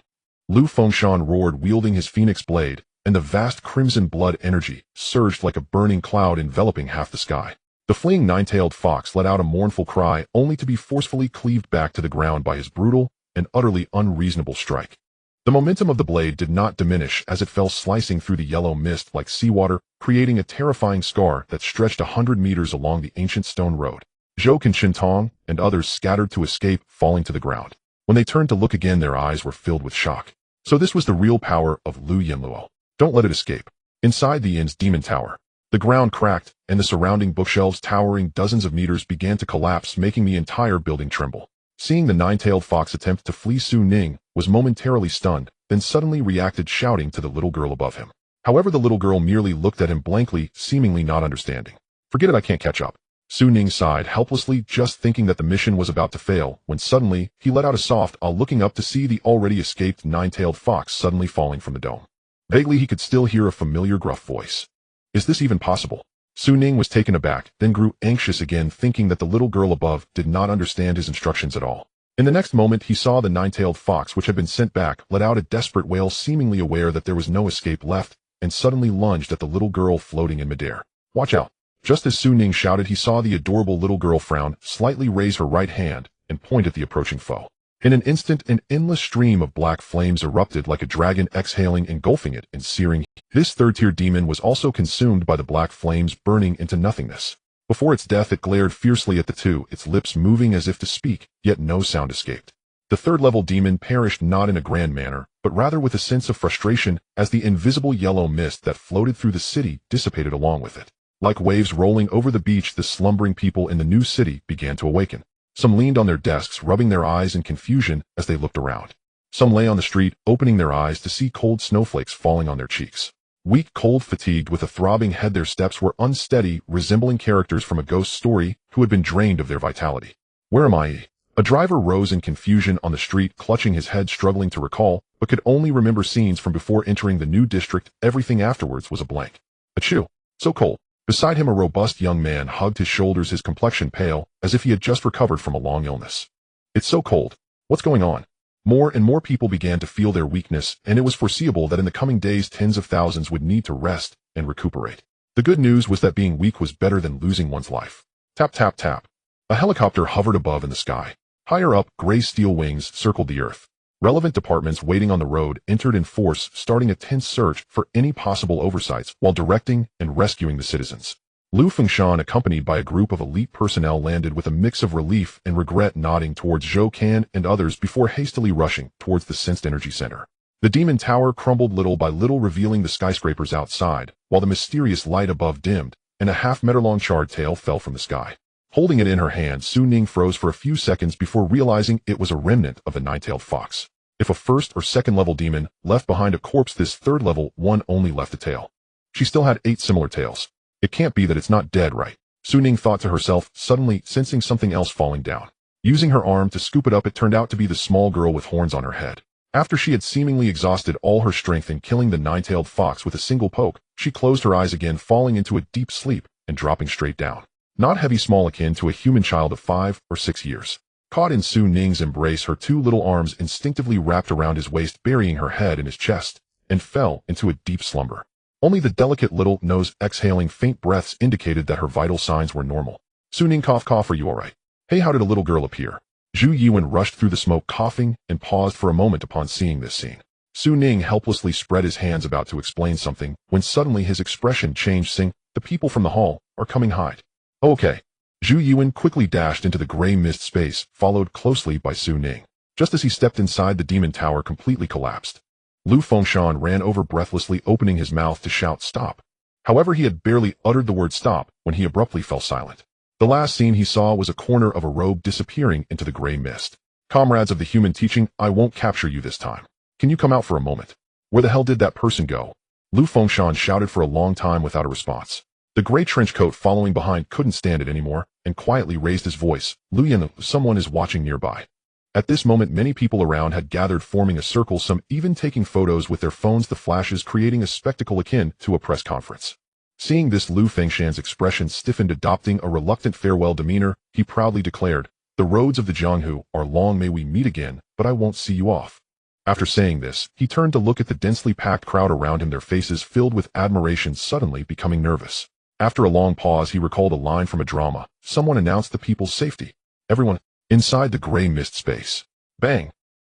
Lu Fengshan roared, wielding his phoenix blade, and the vast crimson blood energy surged like a burning cloud, enveloping half the sky. The fleeing nine-tailed fox let out a mournful cry, only to be forcefully cleaved back to the ground by his brutal and utterly unreasonable strike. The momentum of the blade did not diminish as it fell slicing through the yellow mist like seawater, creating a terrifying scar that stretched 100 meters along the ancient stone road. Zhou Qinshintong and others scattered to escape, falling to the ground. When they turned to look again, their eyes were filled with shock. So this was the real power of Lu Yinluo. Don't let it escape. Inside the inn's demon tower, the ground cracked, and the surrounding bookshelves towering dozens of meters began to collapse, making the entire building tremble. Seeing the nine-tailed fox attempt to flee, Su Ning was momentarily stunned, then suddenly reacted, shouting to the little girl above him. However, the little girl merely looked at him blankly, seemingly not understanding. Forget it, I can't catch up. Su Ning sighed helplessly, just thinking that the mission was about to fail, when suddenly he let out a soft "ah," looking up to see the already escaped nine-tailed fox suddenly falling from the dome. Vaguely he could still hear a familiar gruff voice. Is this even possible? Su Ning was taken aback, then grew anxious again, thinking that the little girl above did not understand his instructions at all. In the next moment he saw the nine-tailed fox, which had been sent back, let out a desperate wail, seemingly aware that there was no escape left, and suddenly lunged at the little girl floating in midair. Watch out! Just as Su Ning shouted, he saw the adorable little girl frown, slightly raise her right hand, and point at the approaching foe. In an instant, an endless stream of black flames erupted like a dragon, exhaling, engulfing it in searing heat. This third-tier demon was also consumed by the black flames, burning into nothingness. Before its death, it glared fiercely at the two, its lips moving as if to speak, yet no sound escaped. The third-level demon perished not in a grand manner, but rather with a sense of frustration, as the invisible yellow mist that floated through the city dissipated along with it. Like waves rolling over the beach, the slumbering people in the new city began to awaken. Some leaned on their desks, rubbing their eyes in confusion as they looked around. Some lay on the street, opening their eyes to see cold snowflakes falling on their cheeks. Weak, cold, fatigued, with a throbbing head, their steps were unsteady, resembling characters from a ghost story who had been drained of their vitality. Where am I? A driver rose in confusion on the street, clutching his head, struggling to recall, but could only remember scenes from before entering the new district. Everything afterwards was a blank. Achoo! So cold. Beside him, a robust young man hugged his shoulders, his complexion pale, as if he had just recovered from a long illness. It's so cold. What's going on? More and more people began to feel their weakness, and it was foreseeable that in the coming days tens of thousands would need to rest and recuperate. The good news was that being weak was better than losing one's life. Tap, tap, tap. A helicopter hovered above in the sky. Higher up, gray steel wings circled the earth. Relevant departments waiting on the road entered in force, starting a tense search for any possible oversights while directing and rescuing the citizens. Lu Fengshan, accompanied by a group of elite personnel, landed with a mix of relief and regret, nodding towards Zhou Can and others before hastily rushing towards the sensed energy center. The demon tower crumbled little by little, revealing the skyscrapers outside, while the mysterious light above dimmed, and a half-meter-long charred tail fell from the sky. Holding it in her hand, Su Ning froze for a few seconds before realizing it was a remnant of the nine-tailed fox. If a first or second level demon left behind a corpse, this third level one only left a tail. She still had 8 similar tails. It can't be that it's not dead, right? Su Ning thought to herself, suddenly sensing something else falling down. Using her arm to scoop it up, it turned out to be the small girl with horns on her head. After she had seemingly exhausted all her strength in killing the 9-tailed fox with a single poke, she closed her eyes again, falling into a deep sleep and dropping straight down. Not heavy, small, akin to a human child of 5 or 6 years. Caught in Su Ning's embrace, her 2 little arms instinctively wrapped around his waist, burying her head in his chest, and fell into a deep slumber. Only the delicate little nose exhaling faint breaths indicated that her vital signs were normal. Su Ning, cough, cough, are you alright? Hey, how did a little girl appear? Zhu Yuan rushed through the smoke, coughing, and paused for a moment upon seeing this scene. Su Ning helplessly spread his hands about to explain something, when suddenly his expression changed, saying, "The people from the hall are coming, hide." "Oh, okay." Zhu Yuan quickly dashed into the gray mist space, followed closely by Su Ning. Just as he stepped inside, the demon tower completely collapsed. Lu Fengshen ran over breathlessly, opening his mouth to shout stop. However, he had barely uttered the word stop when he abruptly fell silent. The last scene he saw was a corner of a robe disappearing into the gray mist. "Comrades of the human teaching, I won't capture you this time. Can you come out for a moment?" "Where the hell did that person go?" Lu Fengshen shouted for a long time without a response. The gray trench coat following behind couldn't stand it anymore, and quietly raised his voice. "Lu Yan, someone is watching nearby." At this moment, many people around had gathered, forming a circle, some even taking photos with their phones, the flashes creating a spectacle akin to a press conference. Seeing this, Lu Fengshen's expression stiffened, adopting a reluctant farewell demeanor. He proudly declared, "The roads of the Jianghu are long, may we meet again, but I won't see you off." After saying this, he turned to look at the densely packed crowd around him, their faces filled with admiration, suddenly becoming nervous. After a long pause, he recalled a line from a drama. Someone announced the people's safety. Everyone inside the gray mist space. Bang!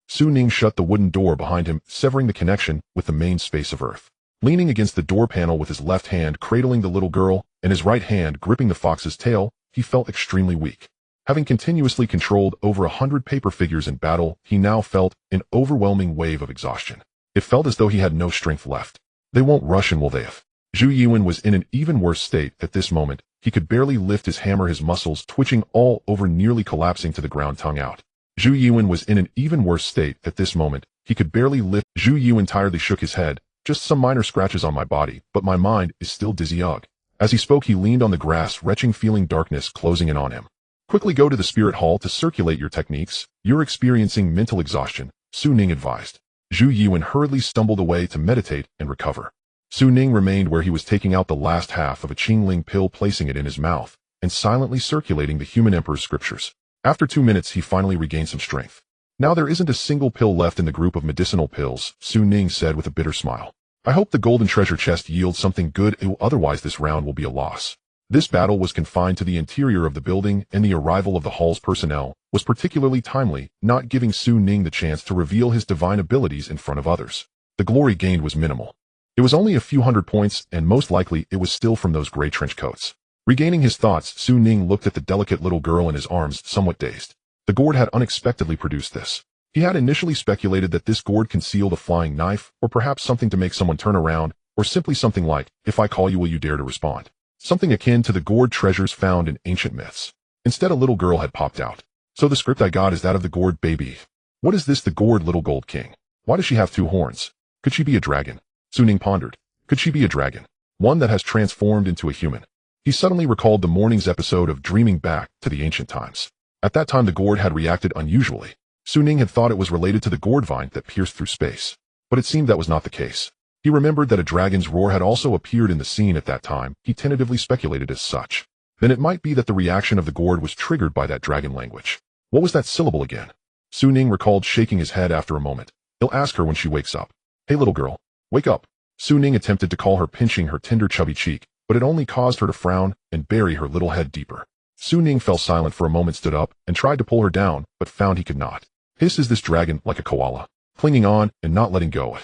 Su Ning shut the wooden door behind him, severing the connection with the main space of Earth. Leaning against the door panel with his left hand cradling the little girl and his right hand gripping the fox's tail, he felt extremely weak. Having continuously controlled over 100 paper figures in battle, he now felt an overwhelming wave of exhaustion. It felt as though he had no strength left. They won't rush in, will they? Zhu Yuan was in an even worse state at this moment. He could barely lift his hammer, his muscles twitching all over, nearly collapsing to the ground, tongue out. Zhu Yuan was in an even worse state at this moment. He could barely lift. Zhu Yuan tiredly shook his head. "Just some minor scratches on my body, but my mind is still dizzy, ugh." As he spoke, he leaned on the grass, retching, feeling darkness closing in on him. "Quickly go to the spirit hall to circulate your techniques. You're experiencing mental exhaustion," Su Ning advised. Zhu Yuan hurriedly stumbled away to meditate and recover. Su Ning remained where he was, taking out the last half of a Qingling pill, placing it in his mouth, and silently circulating the human emperor's scriptures. After 2 minutes, he finally regained some strength. "Now there isn't a single pill left in the group of medicinal pills," Su Ning said with a bitter smile. "I hope the golden treasure chest yields something good, otherwise this round will be a loss." This battle was confined to the interior of the building, and the arrival of the hall's personnel was particularly timely, not giving Su Ning the chance to reveal his divine abilities in front of others. The glory gained was minimal. It was only a few hundred points, and most likely it was still from those gray trench coats. Regaining his thoughts, Su Ning looked at the delicate little girl in his arms, somewhat dazed. The gourd had unexpectedly produced this. He had initially speculated that this gourd concealed a flying knife, or perhaps something to make someone turn around, or simply something like, "If I call you, will you dare to respond?" Something akin to the gourd treasures found in ancient myths. Instead, a little girl had popped out. "So the script I got is that of the gourd baby. What is this, the gourd little gold king? Why does she have 2 horns? Could she be a dragon?" Su Ning pondered. Could she be a dragon? One that has transformed into a human? He suddenly recalled the morning's episode of dreaming back to the ancient times. At that time, the gourd had reacted unusually. Su Ning had thought it was related to the gourd vine that pierced through space. But it seemed that was not the case. He remembered that a dragon's roar had also appeared in the scene at that time. He tentatively speculated as such. Then it might be that the reaction of the gourd was triggered by that dragon language. What was that syllable again? Su Ning recalled, shaking his head after a moment. He'll ask her when she wakes up. "Hey, little girl, wake up." Su Ning attempted to call her, pinching her tender chubby cheek, but it only caused her to frown and bury her little head deeper. Su Ning fell silent for a moment, stood up, and tried to pull her down, but found he could not. Hiss is this dragon like a koala, clinging on and not letting go.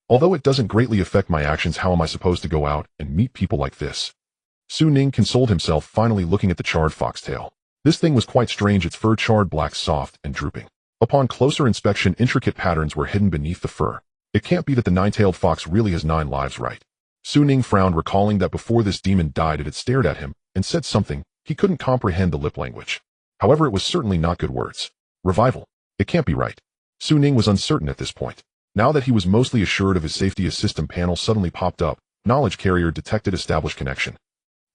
Although it doesn't greatly affect my actions, how am I supposed to go out and meet people like this? Su Ning consoled himself, finally looking at the charred foxtail. This thing was quite strange, its fur charred black, soft, and drooping. Upon closer inspection, intricate patterns were hidden beneath the fur. It can't be that the 9-tailed fox really has 9 lives, right? Su Ning frowned, recalling that before this demon died it had stared at him and said something. He couldn't comprehend the lip language. However, it was certainly not good words. Revival. It can't be right. Su Ning was uncertain at this point. Now that he was mostly assured of his safety, a system panel suddenly popped up. Knowledge carrier detected, established connection.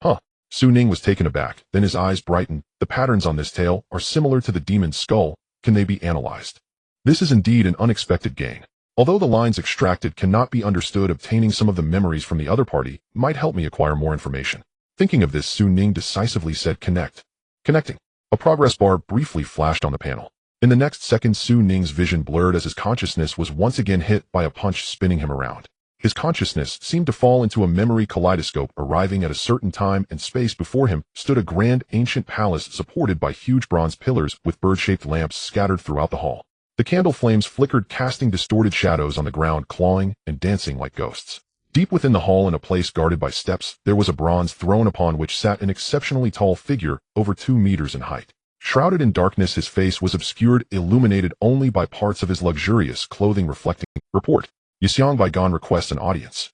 Huh. Su Ning was taken aback, then his eyes brightened. The patterns on this tail are similar to the demon's skull. Can they be analyzed? This is indeed an unexpected gain. Although the lines extracted cannot be understood, obtaining some of the memories from the other party might help me acquire more information. Thinking of this, Su Ning decisively said connect. Connecting. A progress bar briefly flashed on the panel. In the next second, Su Ning's vision blurred as his consciousness was once again hit by a punch spinning him around. His consciousness seemed to fall into a memory kaleidoscope. Arriving at a certain time and space, before him stood a grand ancient palace supported by huge bronze pillars with bird-shaped lamps scattered throughout the hall. The candle flames flickered, casting distorted shadows on the ground, clawing and dancing like ghosts. Deep within the hall, in a place guarded by steps, there was a bronze throne upon which sat an exceptionally tall figure, over 2 meters in height. Shrouded in darkness, his face was obscured, illuminated only by parts of his luxurious clothing reflecting. Report. Yixiang Baigan requests an audience.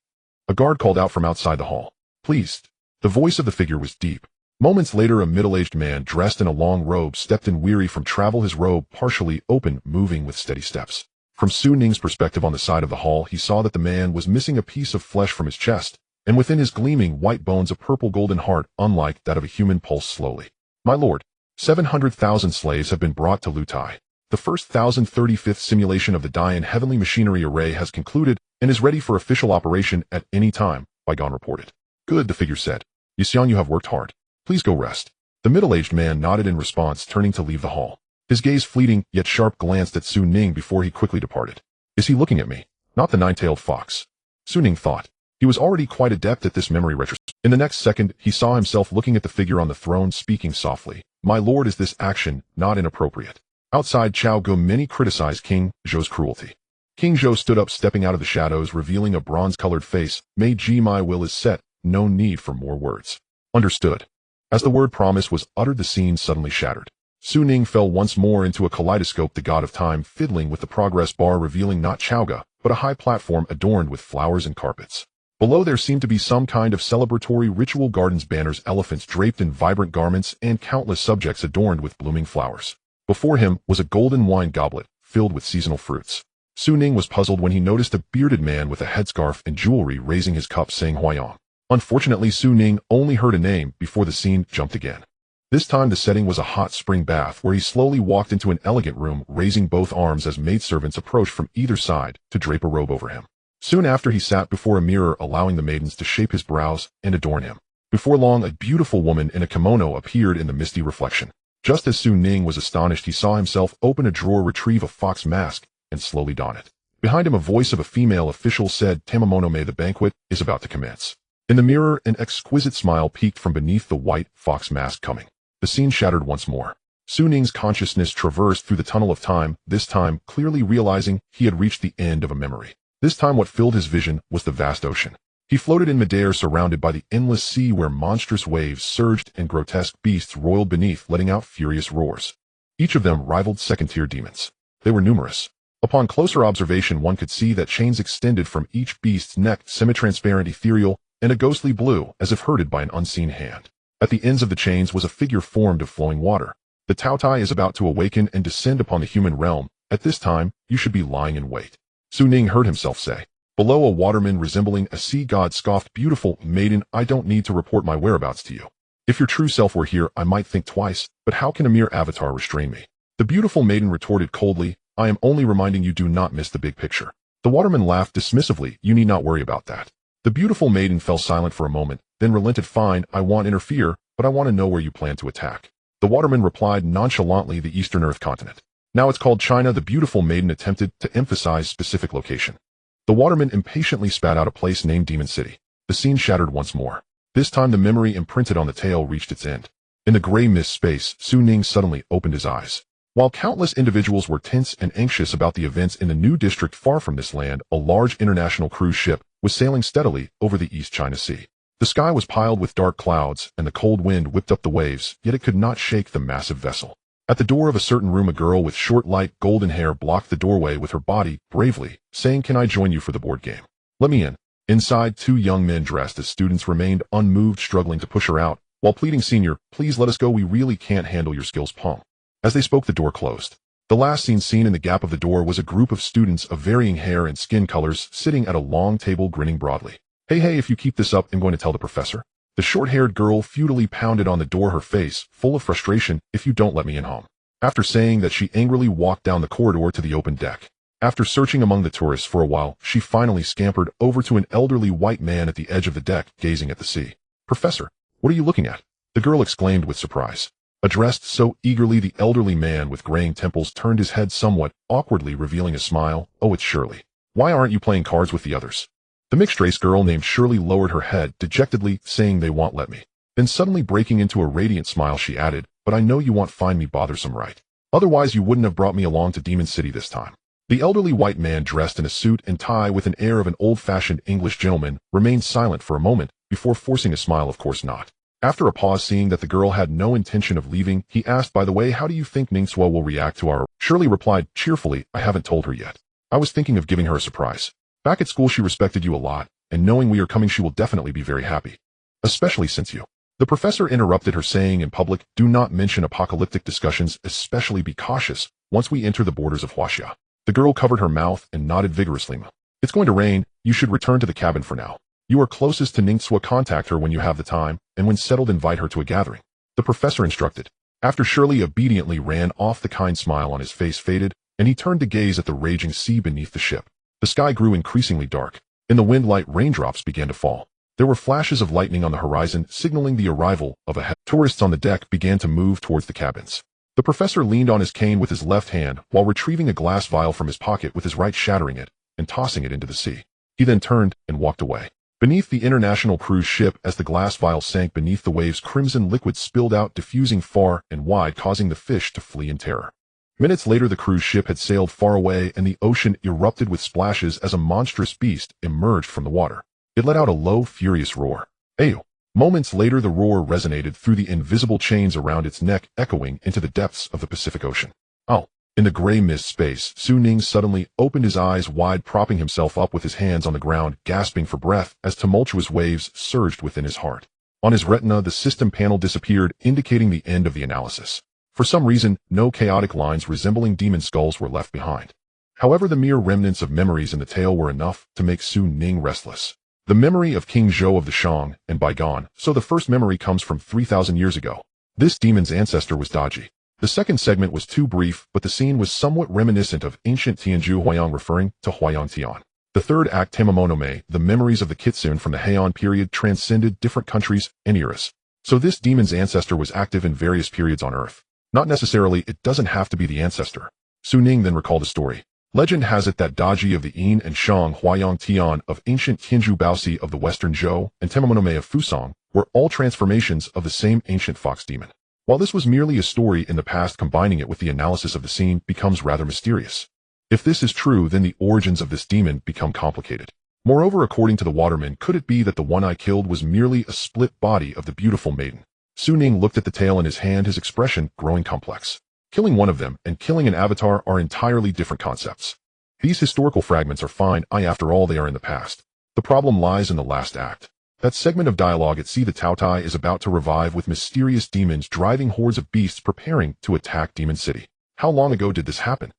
A guard called out from outside the hall. Pleased. The voice of the figure was deep. Moments later, a middle-aged man dressed in a long robe stepped in, weary from travel, his robe partially open, moving with steady steps. From Su Ning's perspective on the side of the hall, he saw that the man was missing a piece of flesh from his chest, and within his gleaming white bones a purple golden heart, unlike that of a human, pulsed slowly. My lord, 700,000 slaves have been brought to Lutai. The first 1035th simulation of the Dian Heavenly Machinery Array has concluded and is ready for official operation at any time, Baigan reported. Good, the figure said. Yixiang, you have worked hard. Please go rest. The middle-aged man nodded in response, turning to leave the hall. His gaze, fleeting yet sharp, glanced at Su Ning before he quickly departed. Is he looking at me? Not the nine-tailed fox. Su Ning thought. He was already quite adept at this memory retrospective. In the next second, he saw himself looking at the figure on the throne, speaking softly. My lord, is this action not inappropriate? Outside, Chao Gu many criticized King Zhou's cruelty. King Zhou stood up, stepping out of the shadows, revealing a bronze-colored face. Mei Ji, my will is set. No need for more words. Understood. As the word promise was uttered, the scene suddenly shattered. Su Ning fell once more into a kaleidoscope, the god of time fiddling with the progress bar, revealing not Chaoga, but a high platform adorned with flowers and carpets. Below there seemed to be some kind of celebratory ritual, gardens, banners, elephants draped in vibrant garments, and countless subjects adorned with blooming flowers. Before him was a golden wine goblet filled with seasonal fruits. Su Ning was puzzled when he noticed a bearded man with a headscarf and jewelry raising his cup, saying Huayang. Unfortunately, Su Ning only heard a name before the scene jumped again. This time the setting was a hot spring bath, where he slowly walked into an elegant room, raising both arms as maidservants approached from either side to drape a robe over him. Soon after, he sat before a mirror, allowing the maidens to shape his brows and adorn him. Before long, a beautiful woman in a kimono appeared in the misty reflection. Just as Su Ning was astonished, he saw himself open a drawer, retrieve a fox mask, and slowly don it. Behind him, a voice of a female official said, Tamamonome, the banquet is about to commence. In the mirror, an exquisite smile peeked from beneath the white fox mask. Coming. The scene shattered once more. Su Ning's consciousness traversed through the tunnel of time, this time clearly realizing he had reached the end of a memory. This time what filled his vision was the vast ocean. He floated in midair, surrounded by the endless sea, where monstrous waves surged and grotesque beasts roiled beneath, letting out furious roars. Each of them rivaled second-tier demons. They were numerous. Upon closer observation, one could see that chains extended from each beast's neck, semi-transparent, ethereal, and a ghostly blue, as if herded by an unseen hand. At the ends of the chains was a figure formed of flowing water. The Taotai is about to awaken and descend upon the human realm. At this time, you should be lying in wait. Su Ning heard himself say. Below, a waterman resembling a sea god scoffed, Beautiful maiden, I don't need to report my whereabouts to you. If your true self were here, I might think twice, but how can a mere avatar restrain me? The beautiful maiden retorted coldly, I am only reminding you, do not miss the big picture. The waterman laughed dismissively, you need not worry about that. The beautiful maiden fell silent for a moment, then relented, fine, I won't interfere, but I want to know where you plan to attack. The waterman replied nonchalantly, the Eastern Earth continent. Now it's called China. The beautiful maiden attempted to emphasize specific location. The waterman impatiently spat out a place named Demon City. The scene shattered once more. This time the memory imprinted on the tail reached its end. In the gray mist space, Su Ning suddenly opened his eyes. While countless individuals were tense and anxious about the events in the new district far from this land, a large international cruise ship was sailing steadily over the East China Sea. The sky was piled with dark clouds, and the cold wind whipped up the waves, yet it could not shake the massive vessel. At the door of a certain room, a girl with short, light, golden hair blocked the doorway with her body, bravely, saying, Can I join you for the board game? Let me in. Inside, 2 young men dressed as students remained unmoved, struggling to push her out, while pleading, Senior, please let us go, we really can't handle your skills, Pong. As they spoke, the door closed. The last seen in the gap of the door was a group of students of varying hair and skin colors sitting at a long table grinning broadly. Hey, if you keep this up, I'm going to tell the professor. The short-haired girl futilely pounded on the door, her face full of frustration. If you don't let me in home. After saying that, she angrily walked down the corridor to the open deck. After searching among the tourists for a while, she finally scampered over to an elderly white man at the edge of the deck, gazing at the sea. Professor, what are you looking at? The girl exclaimed with surprise. Addressed so eagerly, the elderly man with graying temples turned his head somewhat awkwardly, revealing a smile. Oh, it's Shirley. Why aren't you playing cards with the others? The mixed-race girl named Shirley lowered her head dejectedly, saying they won't let me. Then suddenly breaking into a radiant smile, she added, but I know you won't find me bothersome, right? Otherwise you wouldn't have brought me along to Demon City this time. The elderly white man, dressed in a suit and tie with an air of an old-fashioned English gentleman, remained silent for a moment before forcing a smile. Of course not. After a pause, seeing that the girl had no intention of leaving, he asked, by the way, how do you think Ning will react to our... Shirley replied cheerfully, I haven't told her yet. I was thinking of giving her a surprise. Back at school she respected you a lot, and knowing we are coming she will definitely be very happy. Especially since you... The professor interrupted her, saying, in public, do not mention apocalyptic discussions, especially be cautious once we enter the borders of Huaxia. The girl covered her mouth and nodded vigorously. It's going to rain, you should return to the cabin for now. You are closest to Ning. Contact her when you have the time, and when settled invite her to a gathering. The professor instructed. After Shirley obediently ran off, the kind smile on his face faded, and he turned to gaze at the raging sea beneath the ship. The sky grew increasingly dark. In the wind, light raindrops began to fall. There were flashes of lightning on the horizon, signaling the arrival of a tourists on the deck began to move towards the cabins. The professor leaned on his cane with his left hand while retrieving a glass vial from his pocket with his right, shattering it and tossing it into the sea. He then turned and walked away. Beneath the international cruise ship, as the glass vial sank beneath the waves, crimson liquid spilled out, diffusing far and wide, causing the fish to flee in terror. Minutes later, the cruise ship had sailed far away, and the ocean erupted with splashes as a monstrous beast emerged from the water. It let out a low, furious roar. Ayo! Moments later, the roar resonated through the invisible chains around its neck, echoing into the depths of the Pacific Ocean. Oh! In the gray mist space, Ning suddenly opened his eyes wide, propping himself up with his hands on the ground, gasping for breath as tumultuous waves surged within his heart. On his retina, the system panel disappeared, indicating the end of the analysis. For some reason, no chaotic lines resembling demon skulls were left behind. However, the mere remnants of memories in the tale were enough to make Ning restless. The memory of King Zhou of the Shang and bygone, so the first memory comes from 3,000 years ago. This demon's ancestor was Daji. The second segment was too brief, but the scene was somewhat reminiscent of ancient Tianzhu Huayang, referring to Huayang Tian. The third act, Tamamonome, the memories of the Kitsune from the Heian period, transcended different countries and eras. So this demon's ancestor was active in various periods on Earth. Not necessarily, it doesn't have to be the ancestor. Ning then recalled a story. Legend has it that Daji of the Yin and Shang, Huayang Tian of ancient Tianzhu Baoxi of the Western Zhou, and Tamamonome of Fusang were all transformations of the same ancient fox demon. While this was merely a story in the past, combining it with the analysis of the scene becomes rather mysterious. If this is true, then the origins of this demon become complicated. Moreover, according to the waterman, could it be that the one I killed was merely a split body of the beautiful maiden? Ning looked at the tail in his hand, his expression growing complex. Killing one of them and killing an avatar are entirely different concepts. These historical fragments are fine, after all they are in the past. The problem lies in the last act. That segment of dialogue at sea, the Taotai is about to revive with mysterious demons driving hordes of beasts preparing to attack Demon City. How long ago did this happen?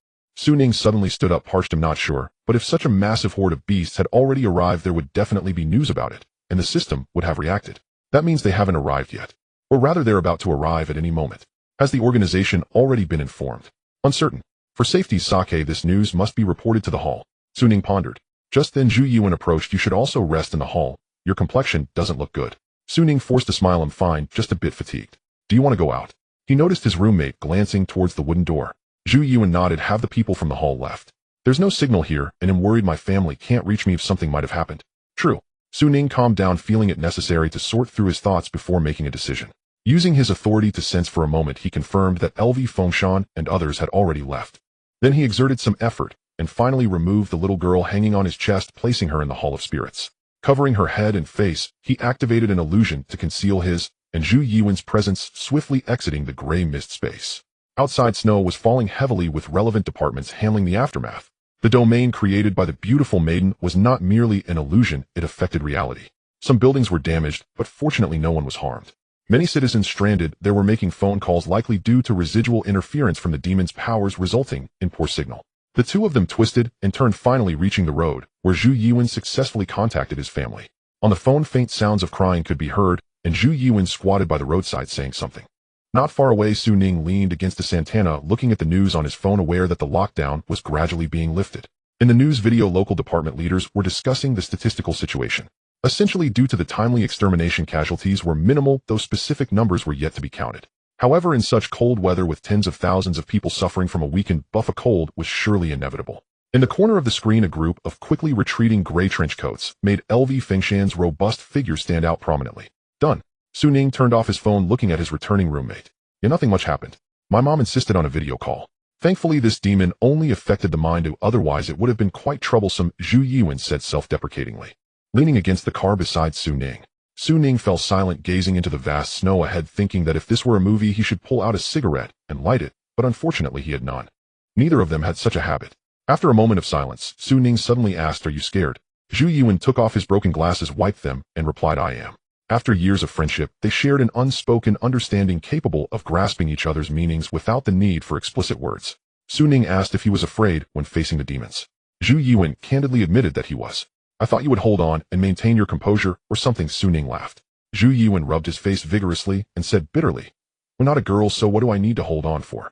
Ning suddenly stood up, parched. I'm not sure, but if such a massive horde of beasts had already arrived, there would definitely be news about it, and the system would have reacted. That means they haven't arrived yet. Or rather, they're about to arrive at any moment. Has the organization already been informed? Uncertain. For safety's sake, this news must be reported to the hall. Ning pondered. Just then Zhu Yuan approached. You should also rest in the hall. Your complexion doesn't look good. Ning forced a smile. I'm fine, just a bit fatigued. Do you want to go out? He noticed his roommate glancing towards the wooden door. Zhu Yuan nodded. Have the people from the hall left? There's no signal here, and I'm worried my family can't reach me if something might have happened. True. Ning calmed down, feeling it necessary to sort through his thoughts before making a decision. Using his authority to sense for a moment, he confirmed that LV Fengshen and others had already left. Then he exerted some effort, and finally removed the little girl hanging on his chest, placing her in the Hall of Spirits. Covering her head and face, he activated an illusion to conceal his and Zhu Yuan's presence, swiftly exiting the gray mist space. Outside, snow was falling heavily, with relevant departments handling the aftermath. The domain created by the beautiful maiden was not merely an illusion, it affected reality. Some buildings were damaged, but fortunately no one was harmed. Many citizens stranded there were making phone calls likely due to residual interference from the demon's powers resulting in poor signal. The two of them twisted and turned, finally reaching the road, where Zhu Yuan successfully contacted his family. On the phone, faint sounds of crying could be heard, and Zhu Yuan squatted by the roadside saying something. Not far away, Su Ning leaned against a Santana, looking at the news on his phone, aware that the lockdown was gradually being lifted. In the news video, local department leaders were discussing the statistical situation. Essentially, due to the timely extermination, casualties were minimal, though specific numbers were yet to be counted. However, in such cold weather with tens of thousands of people suffering from a weakened buff, a cold was surely inevitable. In the corner of the screen, a group of quickly retreating gray trench coats made LV Fengshen's robust figure stand out prominently. Done. Su Ning turned off his phone, looking at his returning roommate. Yeah, nothing much happened. My mom insisted on a video call. Thankfully, this demon only affected the mind, otherwise it would have been quite troublesome, Zhu Yuan said self-deprecatingly. Leaning against the car beside Su Ning fell silent, gazing into the vast snow ahead, thinking that if this were a movie he should pull out a cigarette and light it, but unfortunately he had none. Neither of them had such a habit. After a moment of silence, Su Ning suddenly asked, "Are you scared?" Zhu Yuan took off his broken glasses, wiped them, and replied, "I am." After years of friendship, they shared an unspoken understanding capable of grasping each other's meanings without the need for explicit words. Su Ning asked if he was afraid when facing the demons. Zhu Yuan candidly admitted that he was. "I thought you would hold on and maintain your composure or something," Su Ning laughed. Zhu Yuan rubbed his face vigorously and said bitterly, "We're not a girl, so what do I need to hold on for?"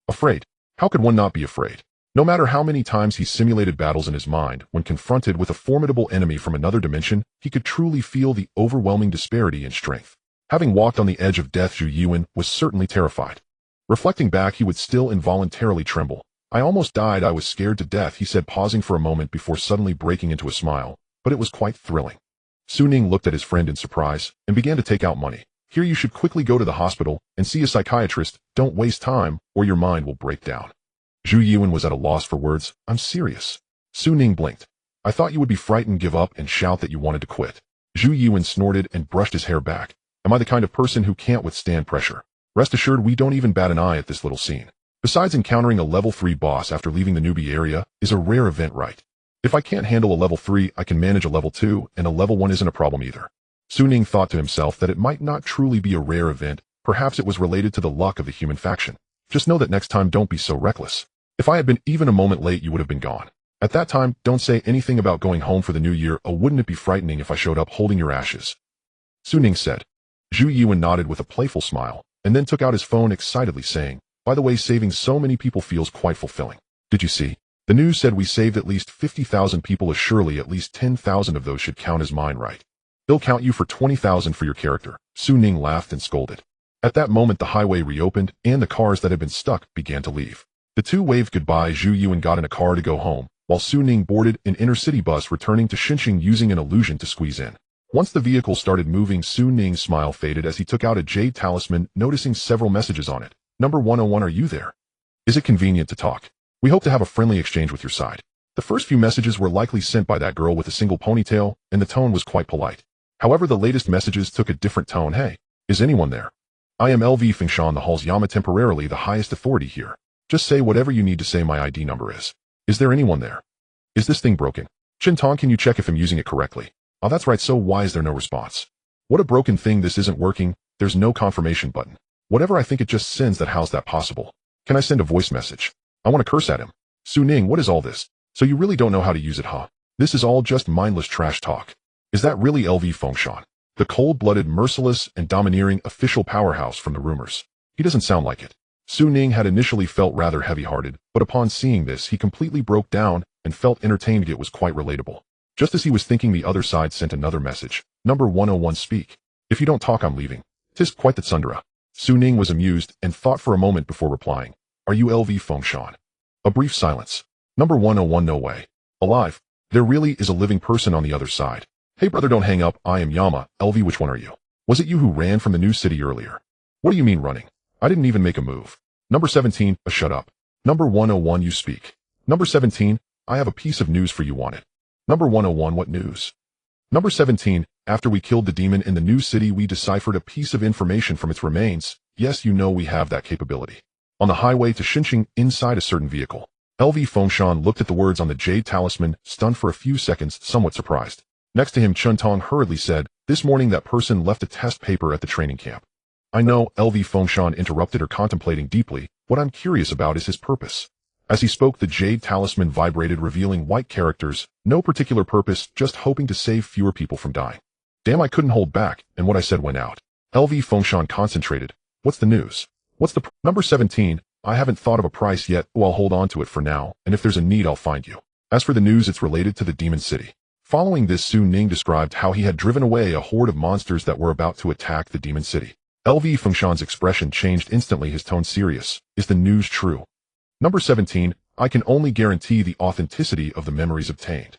Afraid? How could one not be afraid? No matter how many times he simulated battles in his mind, when confronted with a formidable enemy from another dimension, he could truly feel the overwhelming disparity in strength. Having walked on the edge of death, Zhu Yuan was certainly terrified. Reflecting back, he would still involuntarily tremble. "I almost died. I was scared to death," he said, pausing for a moment before suddenly breaking into a smile. But it was quite thrilling. Su Ning looked at his friend in surprise and began to take out money. "Here, you should quickly go to the hospital and see a psychiatrist. Don't waste time, or your mind will break down." Zhu Yuan was at a loss for words. "I'm serious." Su Ning blinked. "I thought you would be frightened, give up, and shout that you wanted to quit." Zhu Yuan snorted and brushed his hair back. "Am I the kind of person who can't withstand pressure? Rest assured, we don't even bat an eye at this little scene. Besides, encountering a level 3 boss after leaving the newbie area is a rare event, right? If I can't handle a level 3, I can manage a level 2, and a level 1 isn't a problem either." Su Ning thought to himself that it might not truly be a rare event. Perhaps it was related to the luck of the human faction. "Just know that next time, don't be so reckless. If I had been even a moment late, you would have been gone. At that time, don't say anything about going home for the new year. Oh, wouldn't it be frightening if I showed up holding your ashes?" Su Ning said. Zhu Yuan nodded with a playful smile, and then took out his phone excitedly, saying, "By the way, saving so many people feels quite fulfilling. Did you see? The news said we saved at least 50,000 people. Surely at least 10,000 of those should count as mine, right? They'll count you for 20,000 for your character." Su Ning laughed and scolded. At that moment, the highway reopened, and the cars that had been stuck began to leave. The two waved goodbye. Zhu Yuan got in a car to go home, while Su Ning boarded an inner-city bus returning to Xinxing, using an illusion to squeeze in. Once the vehicle started moving, Su Ning's smile faded as he took out a jade talisman, noticing several messages on it. "Number 101, are you there? Is it convenient to talk? We hope to have a friendly exchange with your side." The first few messages were likely sent by that girl with a single ponytail, and the tone was quite polite. However, the latest messages took a different tone. "Hey, is anyone there? I am LV Fengshen, the Hall's Yama, temporarily the highest authority here. Just say whatever you need to say. My ID number is. Is there anyone there? Is this thing broken? Shintong, can you check if I'm using it correctly? Oh, that's right, so why is there no response? What a broken thing, this isn't working. There's no confirmation button. Whatever, I think it just sends that. How's that possible? Can I send a voice message? I want to curse at him." "Su Ning, what is all this? So you really don't know how to use it, huh? This is all just mindless trash talk. Is that really LV Fengshen? The cold-blooded, merciless, and domineering official powerhouse from the rumors? He doesn't sound like it." Su Ning had initially felt rather heavy-hearted, but upon seeing this, he completely broke down and felt entertained. It was quite relatable. Just as he was thinking, the other side sent another message. "Number 101, speak. If you don't talk, I'm leaving." "'Tis quite the tsundere." Su Ning was amused and thought for a moment before replying. "Are you LV Fengshen?" A brief silence. "Number 101, no way. Alive. There really is a living person on the other side. Hey brother, don't hang up. I am Yama. LV, which one are you? Was it you who ran from the new city earlier?" "What do you mean running? I didn't even make a move." "Number 17, shut up. Number 101, you speak." "Number 17, I have a piece of news for you. Want it?" "Number 101, what news?" "Number 17, after we killed the demon in the new city, we deciphered a piece of information from its remains. Yes, you know we have that capability. On the highway to Xinxing, inside a certain vehicle." LV Fengshen looked at the words on the jade talisman, stunned for a few seconds, somewhat surprised. Next to him, Chun Tong hurriedly said, "This morning that person left a test paper at the training camp. I know, LV Fengshen interrupted her, contemplating deeply. What I'm curious about is his purpose. As he spoke, the jade talisman vibrated, revealing white characters. No particular purpose, just hoping to save fewer people from dying. Damn, I couldn't hold back, and what I said went out. LV Fengshen concentrated. What's the news? What's the Number 17, I haven't thought of a price yet, so I'll hold on to it for now, and if there's a need I'll find you. As for the news, it's related to the demon city. Following this, Ning described how he had driven away a horde of monsters that were about to attack the demon city. LV Fengshen's expression changed instantly, his tone serious. Is the news true? Number 17, I can only guarantee the authenticity of the memories obtained.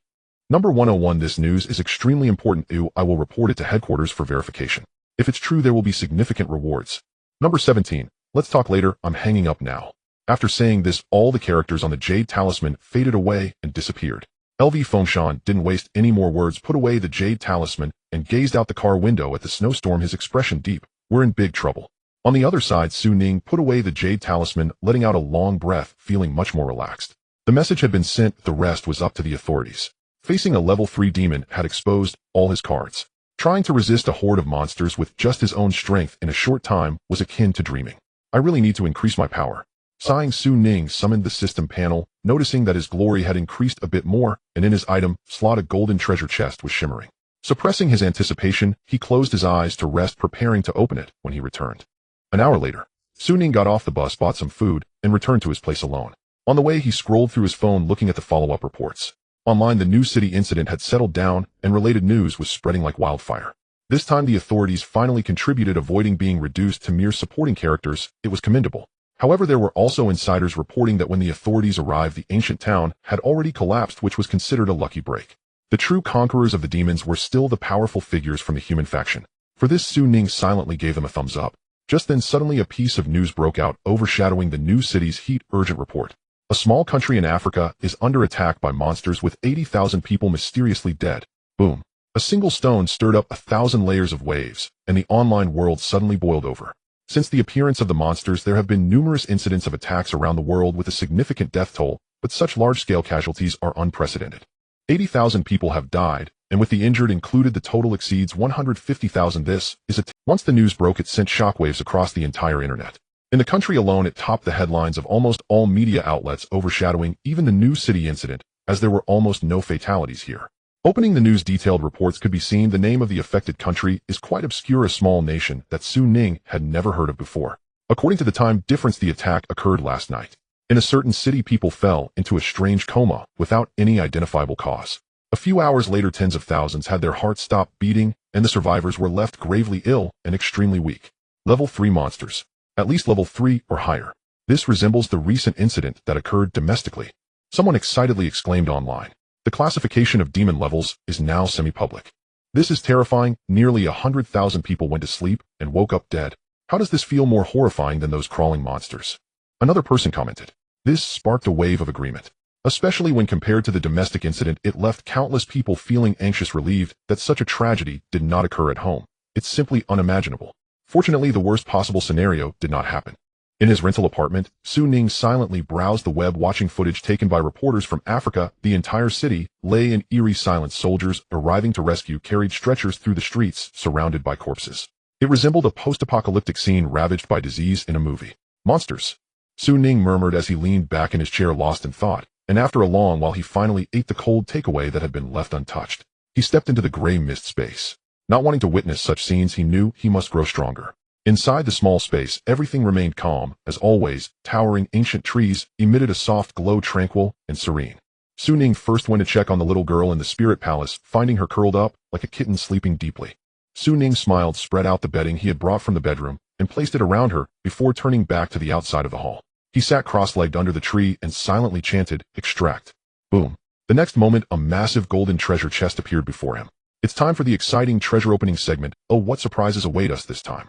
Number 101, this news is extremely important. I will report it to headquarters for verification. If it's true, there will be significant rewards. Number 17, let's talk later, I'm hanging up now. After saying this, all the characters on the jade talisman faded away and disappeared. LV Fengshen didn't waste any more words, put away the jade talisman, and gazed out the car window at the snowstorm, his expression deep. We're in big trouble. On the other side, Ning put away the jade talisman, letting out a long breath, feeling much more relaxed. The message had been sent, the rest was up to the authorities. Facing a level 3 demon had exposed all his cards. Trying to resist a horde of monsters with just his own strength in a short time was akin to dreaming. I really need to increase my power. Sighing, Ning summoned the system panel, noticing that his glory had increased a bit more, and in his item slot a golden treasure chest was shimmering. Suppressing his anticipation, he closed his eyes to rest, preparing to open it when he returned. An hour later, Ning got off the bus, bought some food, and returned to his place alone. On the way, he scrolled through his phone, looking at the follow-up reports. Online, the new city incident had settled down, and related news was spreading like wildfire. This time, the authorities finally contributed, avoiding being reduced to mere supporting characters. It was commendable. However, there were also insiders reporting that when the authorities arrived, the ancient town had already collapsed, which was considered a lucky break. The true conquerors of the demons were still the powerful figures from the human faction. For this, Ning silently gave them a thumbs up. Just then, suddenly a piece of news broke out, overshadowing the new city's heat. Urgent report. A small country in Africa is under attack by monsters with 80,000 people mysteriously dead. Boom. A single stone stirred up 1,000 layers of waves, and the online world suddenly boiled over. Since the appearance of the monsters, there have been numerous incidents of attacks around the world with a significant death toll, but such large-scale casualties are unprecedented. 80,000 people have died, and with the injured included, the total exceeds 150,000. This is Once the news broke, it sent shockwaves across the entire internet. In the country alone, it topped the headlines of almost all media outlets, overshadowing even the new city incident, as there were almost no fatalities here. Opening the news, detailed reports could be seen. The name of the affected country is quite obscure, a small nation that Ning had never heard of before. According to the time difference, the attack occurred last night. In a certain city, people fell into a strange coma without any identifiable cause. A few hours later, tens of thousands had their hearts stop beating, and the survivors were left gravely ill and extremely weak. Level 3 monsters. At least level 3 or higher. This resembles the recent incident that occurred domestically. Someone excitedly exclaimed online. The classification of demon levels is now semi-public. This is terrifying. Nearly 100,000 people went to sleep and woke up dead. How does this feel more horrifying than those crawling monsters? Another person commented. This sparked a wave of agreement. Especially when compared to the domestic incident, it left countless people feeling anxious, relieved that such a tragedy did not occur at home. It's simply unimaginable. Fortunately, the worst possible scenario did not happen. In his rental apartment, Ning silently browsed the web, watching footage taken by reporters from Africa. The entire city lay in eerie silence. Soldiers arriving to rescue carried stretchers through the streets, surrounded by corpses. It resembled a post-apocalyptic scene ravaged by disease in a movie. Monsters. Ning murmured as he leaned back in his chair, lost in thought, and after a long while he finally ate the cold takeaway that had been left untouched. He stepped into the gray mist space. Not wanting to witness such scenes, he knew he must grow stronger. Inside the small space, everything remained calm, as always. Towering ancient trees emitted a soft glow, tranquil and serene. Ning first went to check on the little girl in the spirit palace, finding her curled up like a kitten, sleeping deeply. Ning smiled, spread out the bedding he had brought from the bedroom, and placed it around her before turning back to the outside of the hall. He sat cross-legged under the tree and silently chanted, "Extract." Boom. The next moment, a massive golden treasure chest appeared before him. It's time for the exciting treasure opening segment. Oh, what surprises await us this time?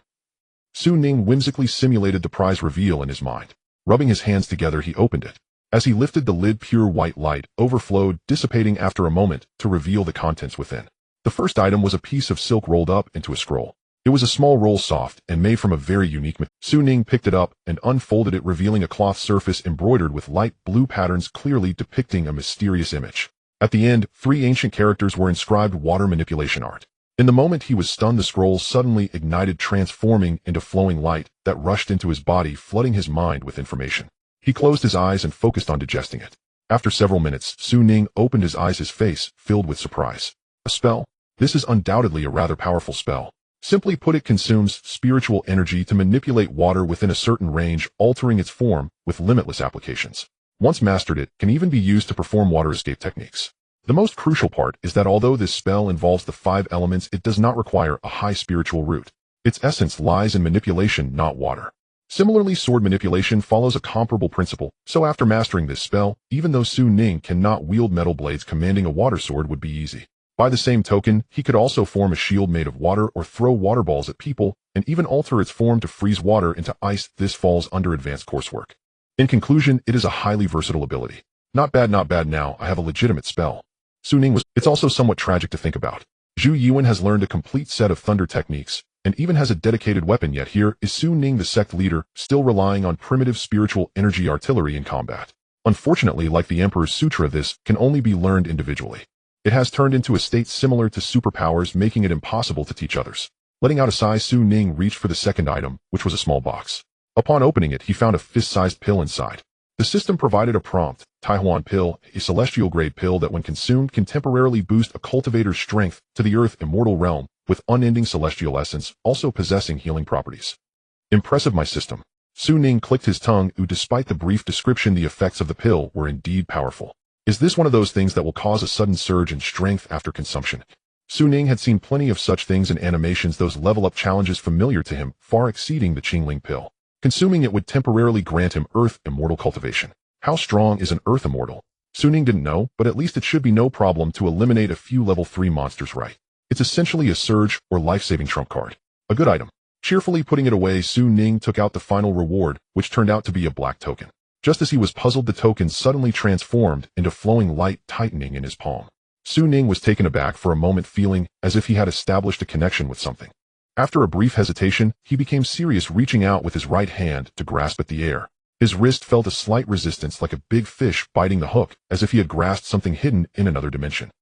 Ning whimsically simulated the prize reveal in his mind. Rubbing his hands together, he opened it. As he lifted the lid, pure white light overflowed, dissipating after a moment to reveal the contents within. The first item was a piece of silk rolled up into a scroll. It was a small roll, soft and made from a very unique material. Ning picked it up and unfolded it, revealing a cloth surface embroidered with light blue patterns, clearly depicting a mysterious image. At the end, 3 ancient characters were inscribed: water manipulation art. In the moment he was stunned, the scroll suddenly ignited, transforming into flowing light that rushed into his body, flooding his mind with information. He closed his eyes and focused on digesting it. After several minutes, Su Ning opened his eyes, his face filled with surprise. A spell? This is undoubtedly a rather powerful spell. Simply put, it consumes spiritual energy to manipulate water within a certain range, altering its form with limitless applications. Once mastered, it can even be used to perform water escape techniques. The most crucial part is that although this spell involves the 5 elements, it does not require a high spiritual root. Its essence lies in manipulation, not water. Similarly, sword manipulation follows a comparable principle, so after mastering this spell, even though Su Ning cannot wield metal blades, commanding a water sword would be easy. By the same token, he could also form a shield made of water or throw water balls at people, and even alter its form to freeze water into ice. This falls under advanced coursework. In conclusion, it is a highly versatile ability. Not bad, not bad. Now I have a legitimate spell. Su Ning was. It's also somewhat tragic to think about. Zhu Yuan has learned a complete set of thunder techniques, and even has a dedicated weapon, yet here is Su Ning, the sect leader, still relying on primitive spiritual energy artillery in combat. Unfortunately, like the Emperor's Sutra, this can only be learned individually. It has turned into a state similar to superpowers, making it impossible to teach others. Letting out a sigh, Su Ning reached for the second item, which was a small box. Upon opening it, he found a fist-sized pill inside. The system provided a prompt, Taihuan pill, a celestial-grade pill that when consumed can temporarily boost a cultivator's strength to the earth immortal realm, with unending celestial essence, also possessing healing properties. Impressive, my system. Su Ning clicked his tongue. Despite the brief description, the effects of the pill were indeed powerful. Is this one of those things that will cause a sudden surge in strength after consumption? Su Ning had seen plenty of such things in animations, those level-up challenges familiar to him, far exceeding the Qingling pill. Consuming it would temporarily grant him Earth Immortal cultivation. How strong is an Earth Immortal? Su Ning didn't know, but at least it should be no problem to eliminate a few level 3 monsters, right? It's essentially a surge or life-saving trump card. A good item. Cheerfully putting it away, Su Ning took out the final reward, which turned out to be a black token. Just as he was puzzled, the token suddenly transformed into flowing light, tightening in his palm. Su Ning was taken aback for a moment, feeling as if he had established a connection with something. After a brief hesitation, he became serious, reaching out with his right hand to grasp at the air. His wrist felt a slight resistance, like a big fish biting the hook, as if he had grasped something hidden in another dimension.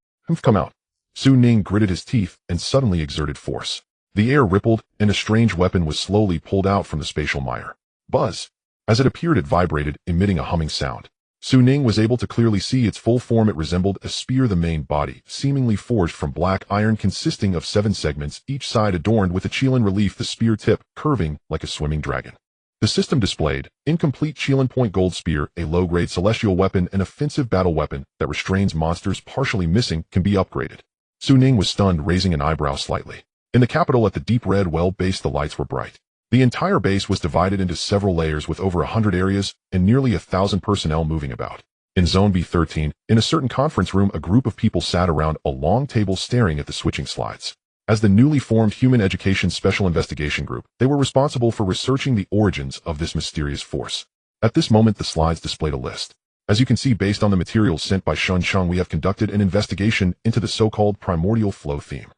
Come out. Su Ning gritted his teeth and suddenly exerted force. The air rippled, and a strange weapon was slowly pulled out from the spatial mire. Buzz! As it appeared, it vibrated, emitting a humming sound. Su Ning was able to clearly see its full form. It resembled a spear, the main body, seemingly forged from black iron, consisting of 7 segments, each side adorned with a Qilin relief, the spear tip curving like a swimming dragon. The system displayed, incomplete Qilin point gold spear, a low-grade celestial weapon, an offensive battle weapon that restrains monsters, partially missing, can be upgraded. Su Ning was stunned, raising an eyebrow slightly. In the capital at the deep red well base, the lights were bright. The entire base was divided into several layers with over 100 areas and nearly 1,000 personnel moving about. In Zone B13, in a certain conference room, a group of people sat around a long table staring at the switching slides. As the newly formed Human Education Special Investigation Group, they were responsible for researching the origins of this mysterious force. At this moment, the slides displayed a list. As you can see, based on the materials sent by Shun Chung, we have conducted an investigation into the so-called primordial flow theme.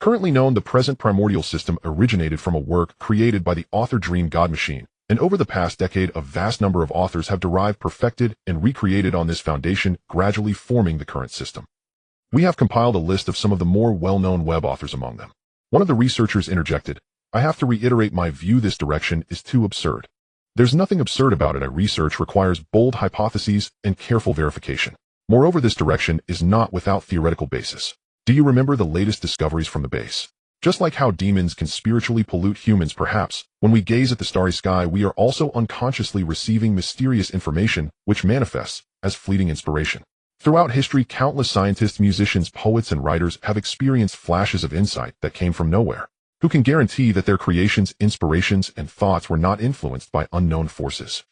Currently known, the present primordial system originated from a work created by the author Dream God Machine, and over the past decade a vast number of authors have derived, perfected, and recreated on this foundation, gradually forming the current system. We have compiled a list of some of the more well-known web authors among them. One of the researchers interjected, "I have to reiterate my view, this direction is too absurd." There's nothing absurd about it. Research requires bold hypotheses and careful verification. Moreover, this direction is not without theoretical basis. Do you remember the latest discoveries from the base? Just like how demons can spiritually pollute humans, perhaps, when we gaze at the starry sky, we are also unconsciously receiving mysterious information which manifests as fleeting inspiration. Throughout history, countless scientists, musicians, poets, and writers have experienced flashes of insight that came from nowhere. Who can guarantee that their creations, inspirations, and thoughts were not influenced by unknown forces?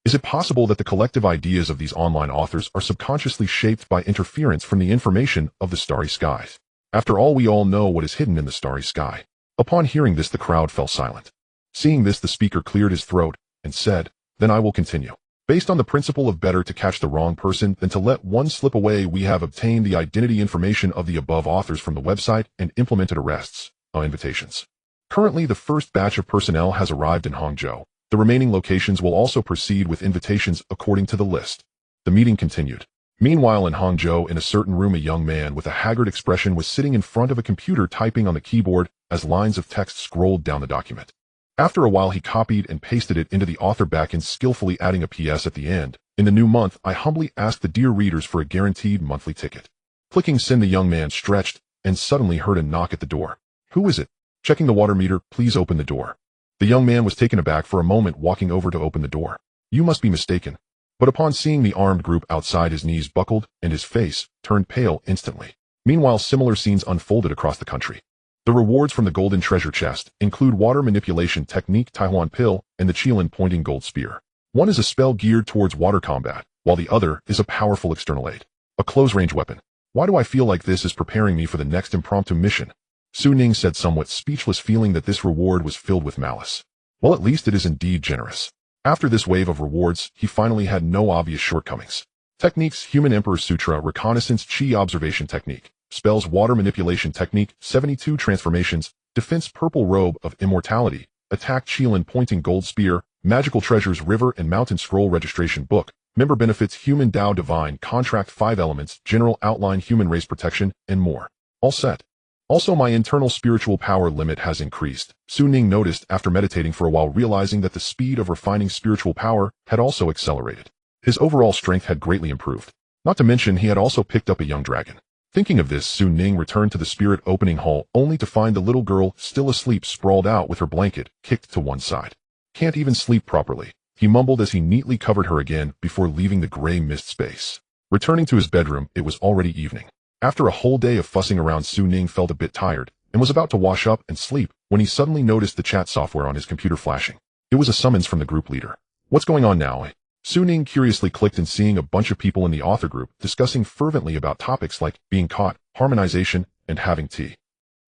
Is it possible that the collective ideas of these online authors are subconsciously shaped by interference from the information of the starry skies? After all, we all know what is hidden in the starry sky. Upon hearing this, the crowd fell silent. Seeing this, the speaker cleared his throat and said, "Then I will continue. Based on the principle of better to catch the wrong person than to let one slip away, we have obtained the identity information of the above authors from the website and implemented arrests, invitations. Currently, the first batch of personnel has arrived in Hangzhou. The remaining locations will also proceed with invitations according to the list." The meeting continued. Meanwhile in Hangzhou, in a certain room, a young man with a haggard expression was sitting in front of a computer typing on the keyboard as lines of text scrolled down the document. After a while he copied and pasted it into the author backend, skillfully adding a PS at the end. In the new month, I humbly ask the dear readers for a guaranteed monthly ticket. Clicking send, the young man stretched and suddenly heard a knock at the door. Who is it? Checking the water meter, please open the door. The young man was taken aback for a moment, walking over to open the door. You must be mistaken. But upon seeing the armed group outside, his knees buckled and his face turned pale instantly. Meanwhile, similar scenes unfolded across the country. The rewards from the golden treasure chest include water manipulation technique, Taiwan pill, and the Qilin pointing gold spear. One is a spell geared towards water combat, while the other is a powerful external aid, a close-range weapon. Why do I feel like this is preparing me for the next impromptu mission? Su Ning said, somewhat speechless, feeling that this reward was filled with malice. Well, at least it is indeed generous. After this wave of rewards, he finally had no obvious shortcomings. Techniques: Human Emperor Sutra, Reconnaissance Qi Observation Technique. Spells: Water Manipulation Technique, 72 Transformations. Defense: Purple Robe of Immortality. Attack: Qilin Pointing Gold Spear. Magical Treasures: River and Mountain Scroll Registration Book. Member Benefits: Human Endowed Divine Contract, 5 Elements, General Outline, Human Race Protection, and more. All set. Also, my internal spiritual power limit has increased, Su Ning noticed after meditating for a while, realizing that the speed of refining spiritual power had also accelerated. His overall strength had greatly improved. Not to mention, he had also picked up a young dragon. Thinking of this, Su Ning returned to the spirit opening hall, only to find the little girl still asleep, sprawled out with her blanket kicked to one side. Can't even sleep properly, he mumbled as he neatly covered her again before leaving the gray mist space. Returning to his bedroom, it was already evening. After a whole day of fussing around, Su Ning felt a bit tired and was about to wash up and sleep when he suddenly noticed the chat software on his computer flashing. It was a summons from the group leader. What's going on now? Su Ning curiously clicked, and seeing a bunch of people in the author group discussing fervently about topics like being caught, harmonization, and having tea.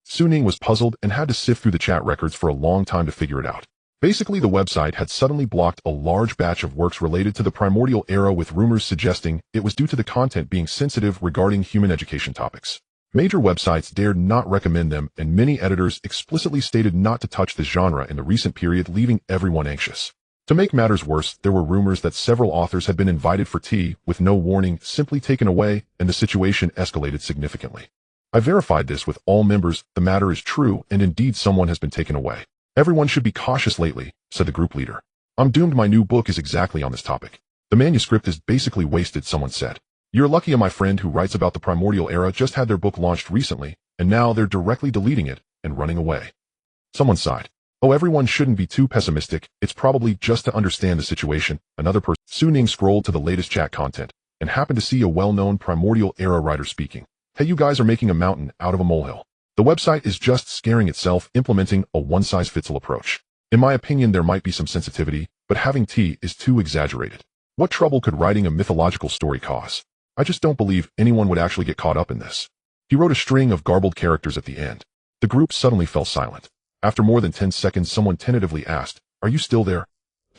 Su Ning was puzzled and had to sift through the chat records for a long time to figure it out. Basically, the website had suddenly blocked a large batch of works related to the primordial era, with rumors suggesting it was due to the content being sensitive regarding human education topics. Major websites dared not recommend them, and many editors explicitly stated not to touch this genre in the recent period, leaving everyone anxious. To make matters worse, there were rumors that several authors had been invited for tea with no warning, simply taken away, and the situation escalated significantly. I verified this with all members. The matter is true, and indeed someone has been taken away. Everyone should be cautious lately, said the group leader. I'm doomed. My new book is exactly on this topic. The manuscript is basically wasted, someone said. You're lucky. My friend who writes about the primordial era just had their book launched recently, and now they're directly deleting it and running away. Someone sighed. Oh, everyone shouldn't be too pessimistic. It's probably just to understand the situation. Another person. Su Ning scrolled to the latest chat content and happened to see a well-known primordial era writer speaking. Hey, you guys are making a mountain out of a molehill. The website is just scaring itself, implementing a one-size-fits-all approach. In my opinion, there might be some sensitivity, but having tea is too exaggerated. What trouble could writing a mythological story cause? I just don't believe anyone would actually get caught up in this. He wrote a string of garbled characters at the end. The group suddenly fell silent. After more than 10 seconds, someone tentatively asked, "Are you still there?"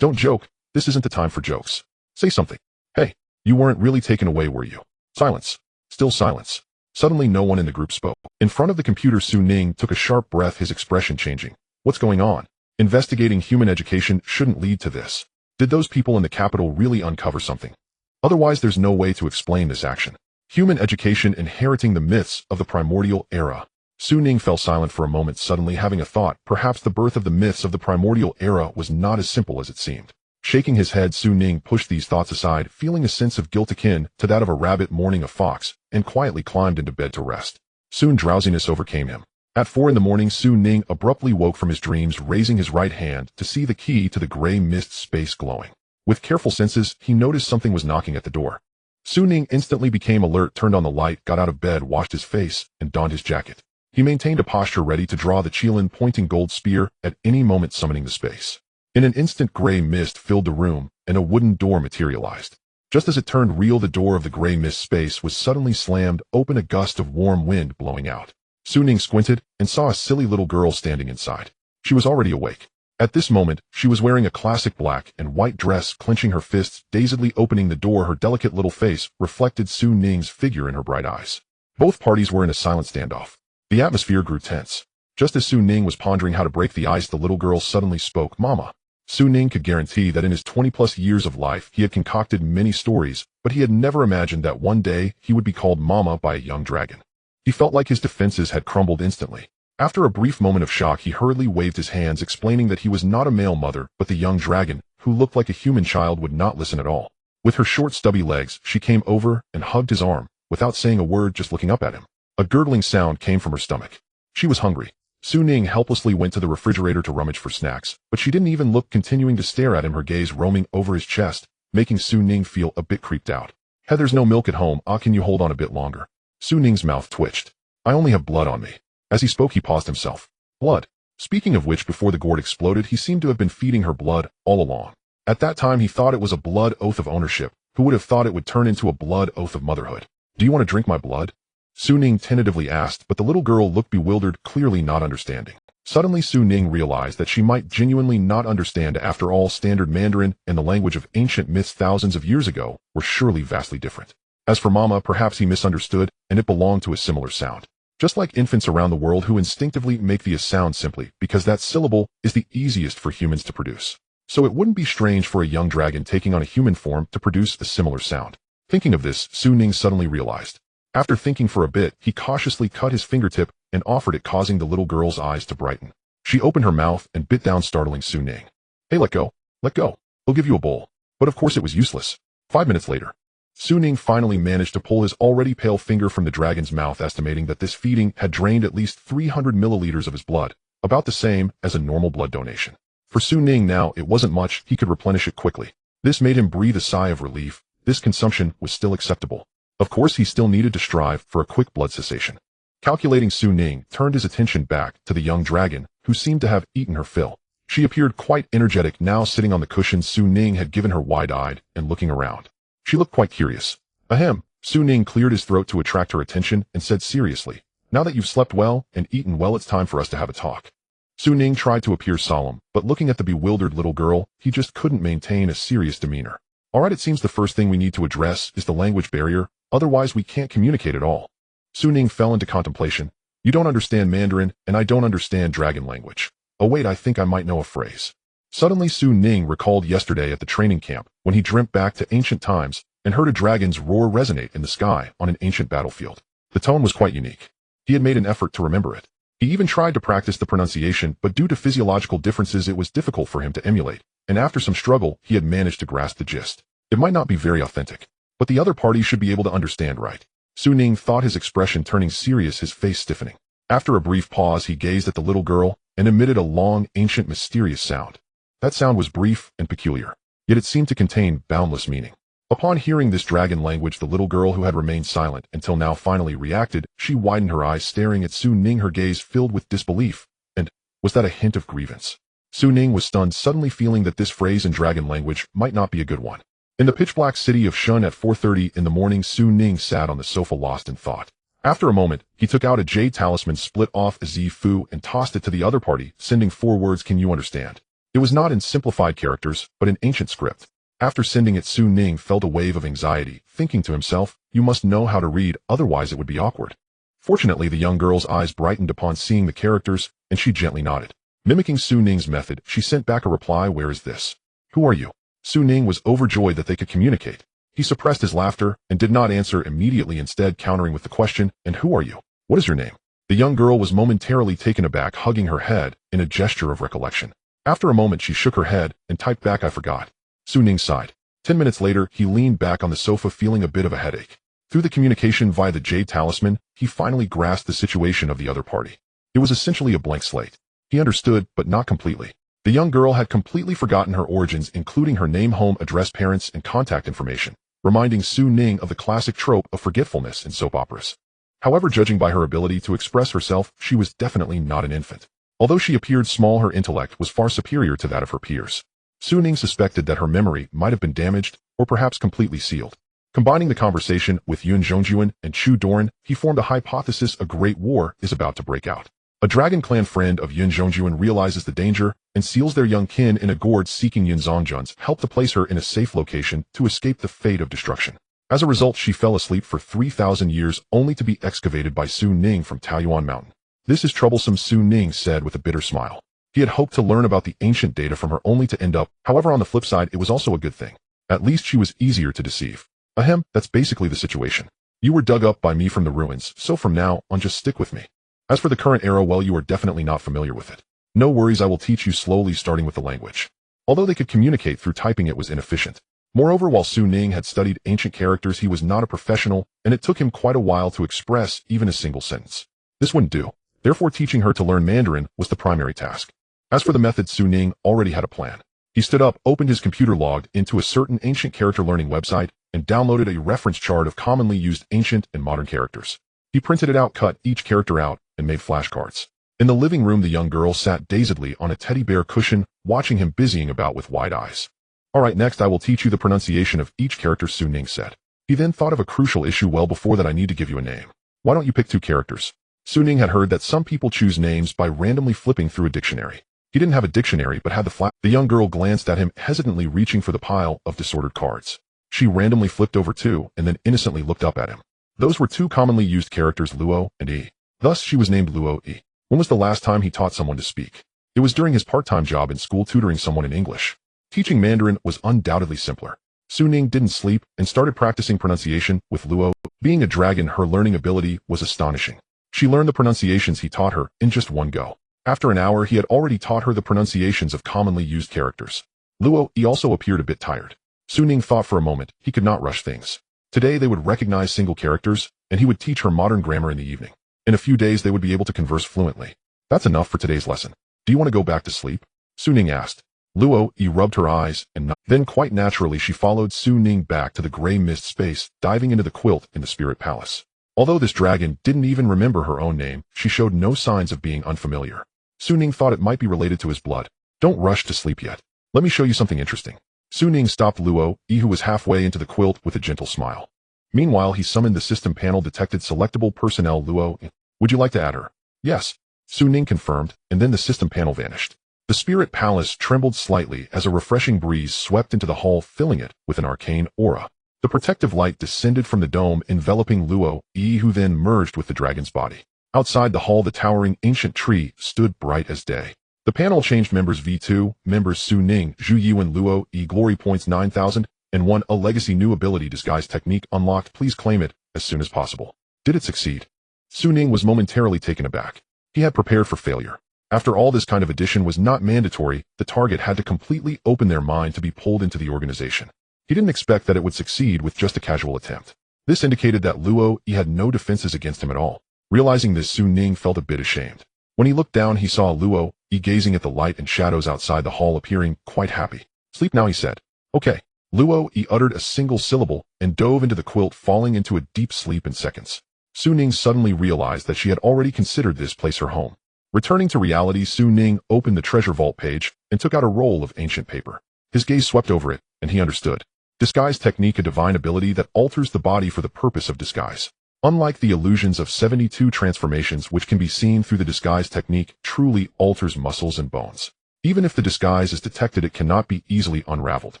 Don't joke. This isn't the time for jokes. Say something. Hey, you weren't really taken away, were you? Silence. Still silence. Suddenly no one in the group spoke. In front of the computer, Su Ning took a sharp breath, his expression changing. What's going on? Investigating human education shouldn't lead to this. Did those people in the capital really uncover something? Otherwise, there's no way to explain this action. Human education inheriting the myths of the primordial era. Su Ning fell silent for a moment, suddenly having a thought. Perhaps the birth of the myths of the primordial era was not as simple as it seemed. Shaking his head, Su Ning pushed these thoughts aside, feeling a sense of guilt akin to that of a rabbit mourning a fox, and quietly climbed into bed to rest. Soon drowsiness overcame him. At 4 in the morning, Su Ning abruptly woke from his dreams, raising his right hand to see the key to the gray mist space glowing. With careful senses, he noticed something was knocking at the door. Su Ning instantly became alert, turned on the light, got out of bed, washed his face, and donned his jacket. He maintained a posture ready to draw the Qilin pointing gold spear at any moment, summoning the space. In an instant, gray mist filled the room, and a wooden door materialized. Just as it turned real, the door of the gray mist space was suddenly slammed open, a gust of warm wind blowing out. Su Ning squinted and saw a silly little girl standing inside. She was already awake. At this moment, she was wearing a classic black and white dress, clenching her fists, dazedly opening the door. Her delicate little face reflected Su Ning's figure in her bright eyes. Both parties were in a silent standoff. The atmosphere grew tense. Just as Su Ning was pondering how to break the ice, the little girl suddenly spoke. Mama. Su Ning could guarantee that in his 20-plus years of life he had concocted many stories, but he had never imagined that one day he would be called Mama by a young dragon. He felt like his defenses had crumbled instantly. After a brief moment of shock, he hurriedly waved his hands, explaining that he was not a male mother, but the young dragon, who looked like a human child, would not listen at all. With her short, stubby legs, she came over and hugged his arm, without saying a word, just looking up at him. A gurgling sound came from her stomach. She was hungry. Su Ning helplessly went to the refrigerator to rummage for snacks, but she didn't even look, continuing to stare at him, her gaze roaming over his chest, making Su Ning feel a bit creeped out. "There's no milk at home. Can you hold on a bit longer?" Su Ning's mouth twitched. "I only have blood on me." As he spoke, he paused himself. Blood. Speaking of which, before the gourd exploded, he seemed to have been feeding her blood all along. At that time, he thought it was a blood oath of ownership. Who would have thought it would turn into a blood oath of motherhood? "Do you want to drink my blood?" Su Ning tentatively asked, but the little girl looked bewildered, clearly not understanding. Suddenly, Su Ning realized that she might genuinely not understand. After all, standard Mandarin and the language of ancient myths thousands of years ago were surely vastly different. As for Mama, perhaps he misunderstood, and it belonged to a similar sound. Just like infants around the world who instinctively make the sound simply because that syllable is the easiest for humans to produce. So it wouldn't be strange for a young dragon taking on a human form to produce a similar sound. Thinking of this, Su Ning suddenly realized. After thinking for a bit, he cautiously cut his fingertip and offered it, causing the little girl's eyes to brighten. She opened her mouth and bit down, startling Su Ning. "Hey, let go. Let go. We'll give you a bowl." But of course it was useless. 5 minutes later, Su Ning finally managed to pull his already pale finger from the dragon's mouth, estimating that this feeding had drained at least 300 milliliters of his blood, about the same as a normal blood donation. For Su Ning now, it wasn't much. He could replenish it quickly. This made him breathe a sigh of relief. This consumption was still acceptable. Of course, he still needed to strive for a quick blood cessation. Calculating, Su Ning turned his attention back to the young dragon, who seemed to have eaten her fill. She appeared quite energetic now, sitting on the cushion Su Ning had given her, wide-eyed and looking around. She looked quite curious. "Ahem." Su Ning cleared his throat to attract her attention and said seriously, "Now that you've slept well and eaten well, it's time for us to have a talk." Su Ning tried to appear solemn, but looking at the bewildered little girl, he just couldn't maintain a serious demeanor. "All right, it seems the first thing we need to address is the language barrier, otherwise we can't communicate at all." Su Ning fell into contemplation. "You don't understand Mandarin, and I don't understand dragon language. Oh wait, I think I might know a phrase." Suddenly, Su Ning recalled yesterday at the training camp when he dreamt back to ancient times and heard a dragon's roar resonate in the sky on an ancient battlefield. The tone was quite unique. He had made an effort to remember it. He even tried to practice the pronunciation, but due to physiological differences it was difficult for him to emulate, and after some struggle he had managed to grasp the gist. It might not be very authentic, but the other party should be able to understand, right? Su Ning thought, his expression turning serious, his face stiffening. After a brief pause, he gazed at the little girl and emitted a long, ancient, mysterious sound. That sound was brief and peculiar, yet it seemed to contain boundless meaning. Upon hearing this dragon language, the little girl, who had remained silent until now, finally reacted. She widened her eyes, staring at Su Ning, her gaze filled with disbelief. And was that a hint of grievance? Su Ning was stunned, suddenly feeling that this phrase in dragon language might not be a good one. In the pitch-black city of Shun at 4:30 in the morning, Su Ning sat on the sofa, lost in thought. After a moment, he took out a jade talisman, split off a Zifu, and tossed it to the other party, sending 4 words, "Can you understand?" It was not in simplified characters, but in ancient script. After sending it, Su Ning felt a wave of anxiety, thinking to himself, "You must know how to read, otherwise it would be awkward." Fortunately, the young girl's eyes brightened upon seeing the characters, and she gently nodded. Mimicking Su Ning's method, she sent back a reply, "Where is this?" "Who are you?" Su Ning was overjoyed that they could communicate. He suppressed his laughter and did not answer immediately, instead countering with the question, "And who are you? What is your name?" The young girl was momentarily taken aback, hugging her head in a gesture of recollection. After a moment, she shook her head and typed back, "I forgot." Su Ning sighed. 10 minutes later, he leaned back on the sofa, feeling a bit of a headache. Through the communication via the jade talisman, he finally grasped the situation of the other party. It was essentially a blank slate. He understood, but not completely. The young girl had completely forgotten her origins, including her name, home address, parents, and contact information, reminding Su Ning of the classic trope of forgetfulness in soap operas. However, judging by her ability to express herself, she was definitely not an infant. Although she appeared small, her intellect was far superior to that of her peers. Su Ning suspected that her memory might have been damaged, or perhaps completely sealed. Combining the conversation with Yun Zhongjuan and Chu Doran, he formed a hypothesis: a great war is about to break out. A dragon clan friend of Yun Zhongjuan realizes the danger and seals their young kin in a gourd, seeking Yun Zhongjuan's help to place her in a safe location to escape the fate of destruction. As a result, she fell asleep for 3,000 years, only to be excavated by Su Ning from Taoyuan Mountain. "This is troublesome," Su Ning said with a bitter smile. He had hoped to learn about the ancient data from her only to end up, however on the flip side it was also a good thing. At least she was easier to deceive. Ahem, that's basically the situation. You were dug up by me from the ruins, so from now on just stick with me. As for the current era, well, you are definitely not familiar with it. No worries, I will teach you slowly starting with the language. Although they could communicate through typing, it was inefficient. Moreover, while Su Ning had studied ancient characters, he was not a professional, and it took him quite a while to express even a single sentence. This wouldn't do. Therefore, teaching her to learn Mandarin was the primary task. As for the method, Su Ning already had a plan. He stood up, opened his computer, logged into a certain ancient character learning website, and downloaded a reference chart of commonly used ancient and modern characters. He printed it out, cut each character out, and made flashcards. In the living room, the young girl sat dazedly on a teddy bear cushion, watching him busying about with wide eyes. Alright, next I will teach you the pronunciation of each character, Su Ning said. He then thought of a crucial issue. Well, before that I need to give you a name. Why don't you pick 2 characters? Su Ning had heard that some people choose names by randomly flipping through a dictionary. He didn't have a dictionary but had the flat. The young girl glanced at him, hesitantly reaching for the pile of disordered cards. She randomly flipped over 2 and then innocently looked up at him. Those were 2 commonly used characters, Luo and Yi. Thus she was named Luo Yi. When was the last time he taught someone to speak? It was during his part-time job in school tutoring someone in English. Teaching Mandarin was undoubtedly simpler. Su Ning didn't sleep and started practicing pronunciation with Luo. Being a dragon, her learning ability was astonishing. She learned the pronunciations he taught her in just one go. After an hour, he had already taught her the pronunciations of commonly used characters. Luo Yi also appeared a bit tired. Su Ning thought for a moment. He could not rush things. Today they would recognize single characters, and he would teach her modern grammar in the evening. In a few days they would be able to converse fluently. That's enough for today's lesson. Do you want to go back to sleep? Su Ning asked. Luo Yi rubbed her eyes and nodded. Then quite naturally she followed Su Ning back to the gray mist space, diving into the quilt in the spirit palace. Although this dragon didn't even remember her own name, she showed no signs of being unfamiliar. Su Ning thought it might be related to his blood. Don't rush to sleep yet. Let me show you something interesting. Su Ning stopped Luo Yi, who was halfway into the quilt, with a gentle smile. Meanwhile, he summoned the system panel, detected selectable personnel Luo Yi. Would you like to add her? Yes. Su Ning confirmed, and then the system panel vanished. The spirit palace trembled slightly as a refreshing breeze swept into the hall, filling it with an arcane aura. The protective light descended from the dome, enveloping Luo Yi, who then merged with the dragon's body. Outside the hall, the towering ancient tree stood bright as day. The panel changed members V2, members Su Ning, Zhu Yu and Luo Yi, glory points 9,001, a legacy new ability disguise technique unlocked. Please claim it as soon as possible. Did it succeed? Su Ning was momentarily taken aback. He had prepared for failure. After all, this kind of addition was not mandatory. The target had to completely open their mind to be pulled into the organization. He didn't expect that it would succeed with just a casual attempt. This indicated that Luo Yi had no defenses against him at all. Realizing this, Su Ning felt a bit ashamed. When he looked down, he saw Luo Yi gazing at the light and shadows outside the hall, appearing quite happy. Sleep now, he said. Okay. Luo Yi uttered a single syllable and dove into the quilt, falling into a deep sleep in seconds. Su Ning suddenly realized that she had already considered this place her home. Returning to reality, Su Ning opened the treasure vault page and took out a roll of ancient paper. His gaze swept over it, and he understood. Disguise technique, a divine ability that alters the body for the purpose of disguise. Unlike the illusions of 72 transformations which can be seen through, the disguise technique truly alters muscles and bones. Even if the disguise is detected, it cannot be easily unraveled.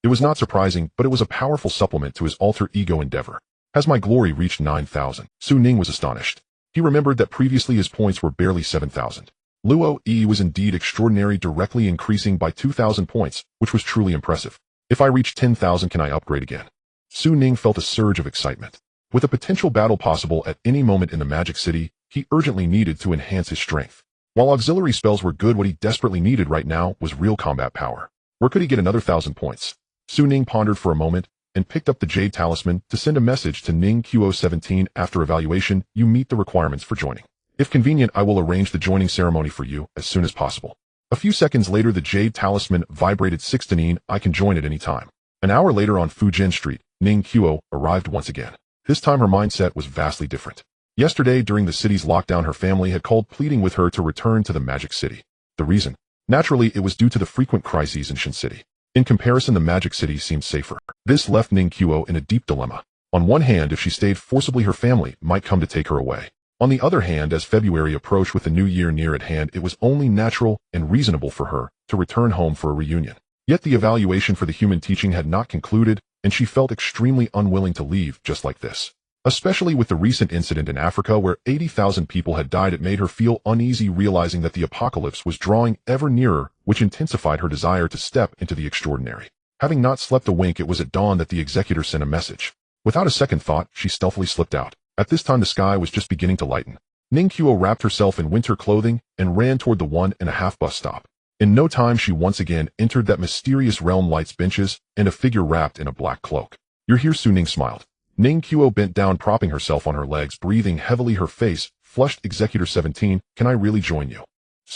It was not surprising, but it was a powerful supplement to his alter ego endeavor. Has my glory reached 9,000? Su Ning was astonished. He remembered that previously his points were barely 7,000. Luo Yi was indeed extraordinary, directly increasing by 2,000 points, which was truly impressive. If I reach 10,000, can I upgrade again? Su Ning felt a surge of excitement. With a potential battle possible at any moment in the Magic City, he urgently needed to enhance his strength. While auxiliary spells were good, what he desperately needed right now was real combat power. Where could he get another 1,000 points? Su Ning pondered for a moment and picked up the Jade Talisman to send a message to Ning Q017. After evaluation, you meet the requirements for joining. If convenient, I will arrange the joining ceremony for you as soon as possible. A few seconds later, the Jade Talisman vibrated. 16. I can join at any time. An hour later on Fujin Street, Ning Q0 arrived once again. This time her mindset was vastly different. Yesterday, during the city's lockdown, her family had called pleading with her to return to the Magic City. The reason? Naturally, it was due to the frequent crises in Shin City. In comparison, the Magic City seemed safer. This left Ning Q0 in a deep dilemma. On one hand, if she stayed forcibly, her family might come to take her away. On the other hand, as February approached with the new year near at hand, it was only natural and reasonable for her to return home for a reunion. Yet the evaluation for the human teaching had not concluded, and she felt extremely unwilling to leave just like this. Especially with the recent incident in Africa where 80,000 people had died, it made her feel uneasy realizing that the apocalypse was drawing ever nearer, which intensified her desire to step into the extraordinary. Having not slept a wink, it was at dawn that the executor sent a message. Without a second thought, she stealthily slipped out. At this time the sky was just beginning to lighten. Ning wrapped herself in winter clothing and ran toward the 1.5 bus stop. In no time she once again entered that mysterious realm, lights, benches, and a figure wrapped in a black cloak. "You're here," Ning smiled. Ning bent down, propping herself on her legs, breathing heavily, her face flushed. "Executor 17, can I really join you?"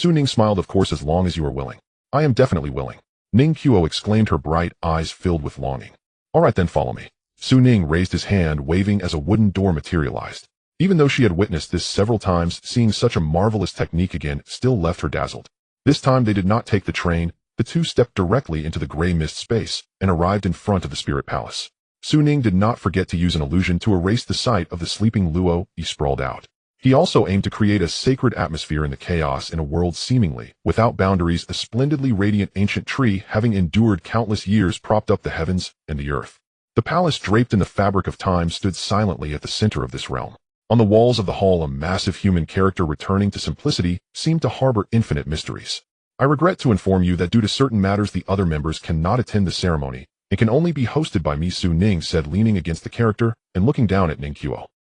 Ning smiled. "Of course, as long as you are willing." "I am definitely willing," Ning exclaimed, her bright eyes filled with longing. "All right then, follow me." Ning raised his hand, waving as a wooden door materialized. Even though she had witnessed this several times, seeing such a marvelous technique again still left her dazzled. This time they did not take the train. The two stepped directly into the gray mist space and arrived in front of the spirit palace. Ning did not forget to use an illusion to erase the sight of the sleeping Luo. He sprawled out. He also aimed to create a sacred atmosphere in the chaos, in a world seemingly without boundaries. A splendidly radiant ancient tree, having endured countless years, propped up the heavens and the earth. The palace, draped in the fabric of time, stood silently at the center of this realm. On the walls of the hall, a massive human character returning to simplicity seemed to harbor infinite mysteries. "I regret to inform you that due to certain matters the other members cannot attend the ceremony. It can only be hosted by me," Ning said, leaning against the character and looking down at Ning.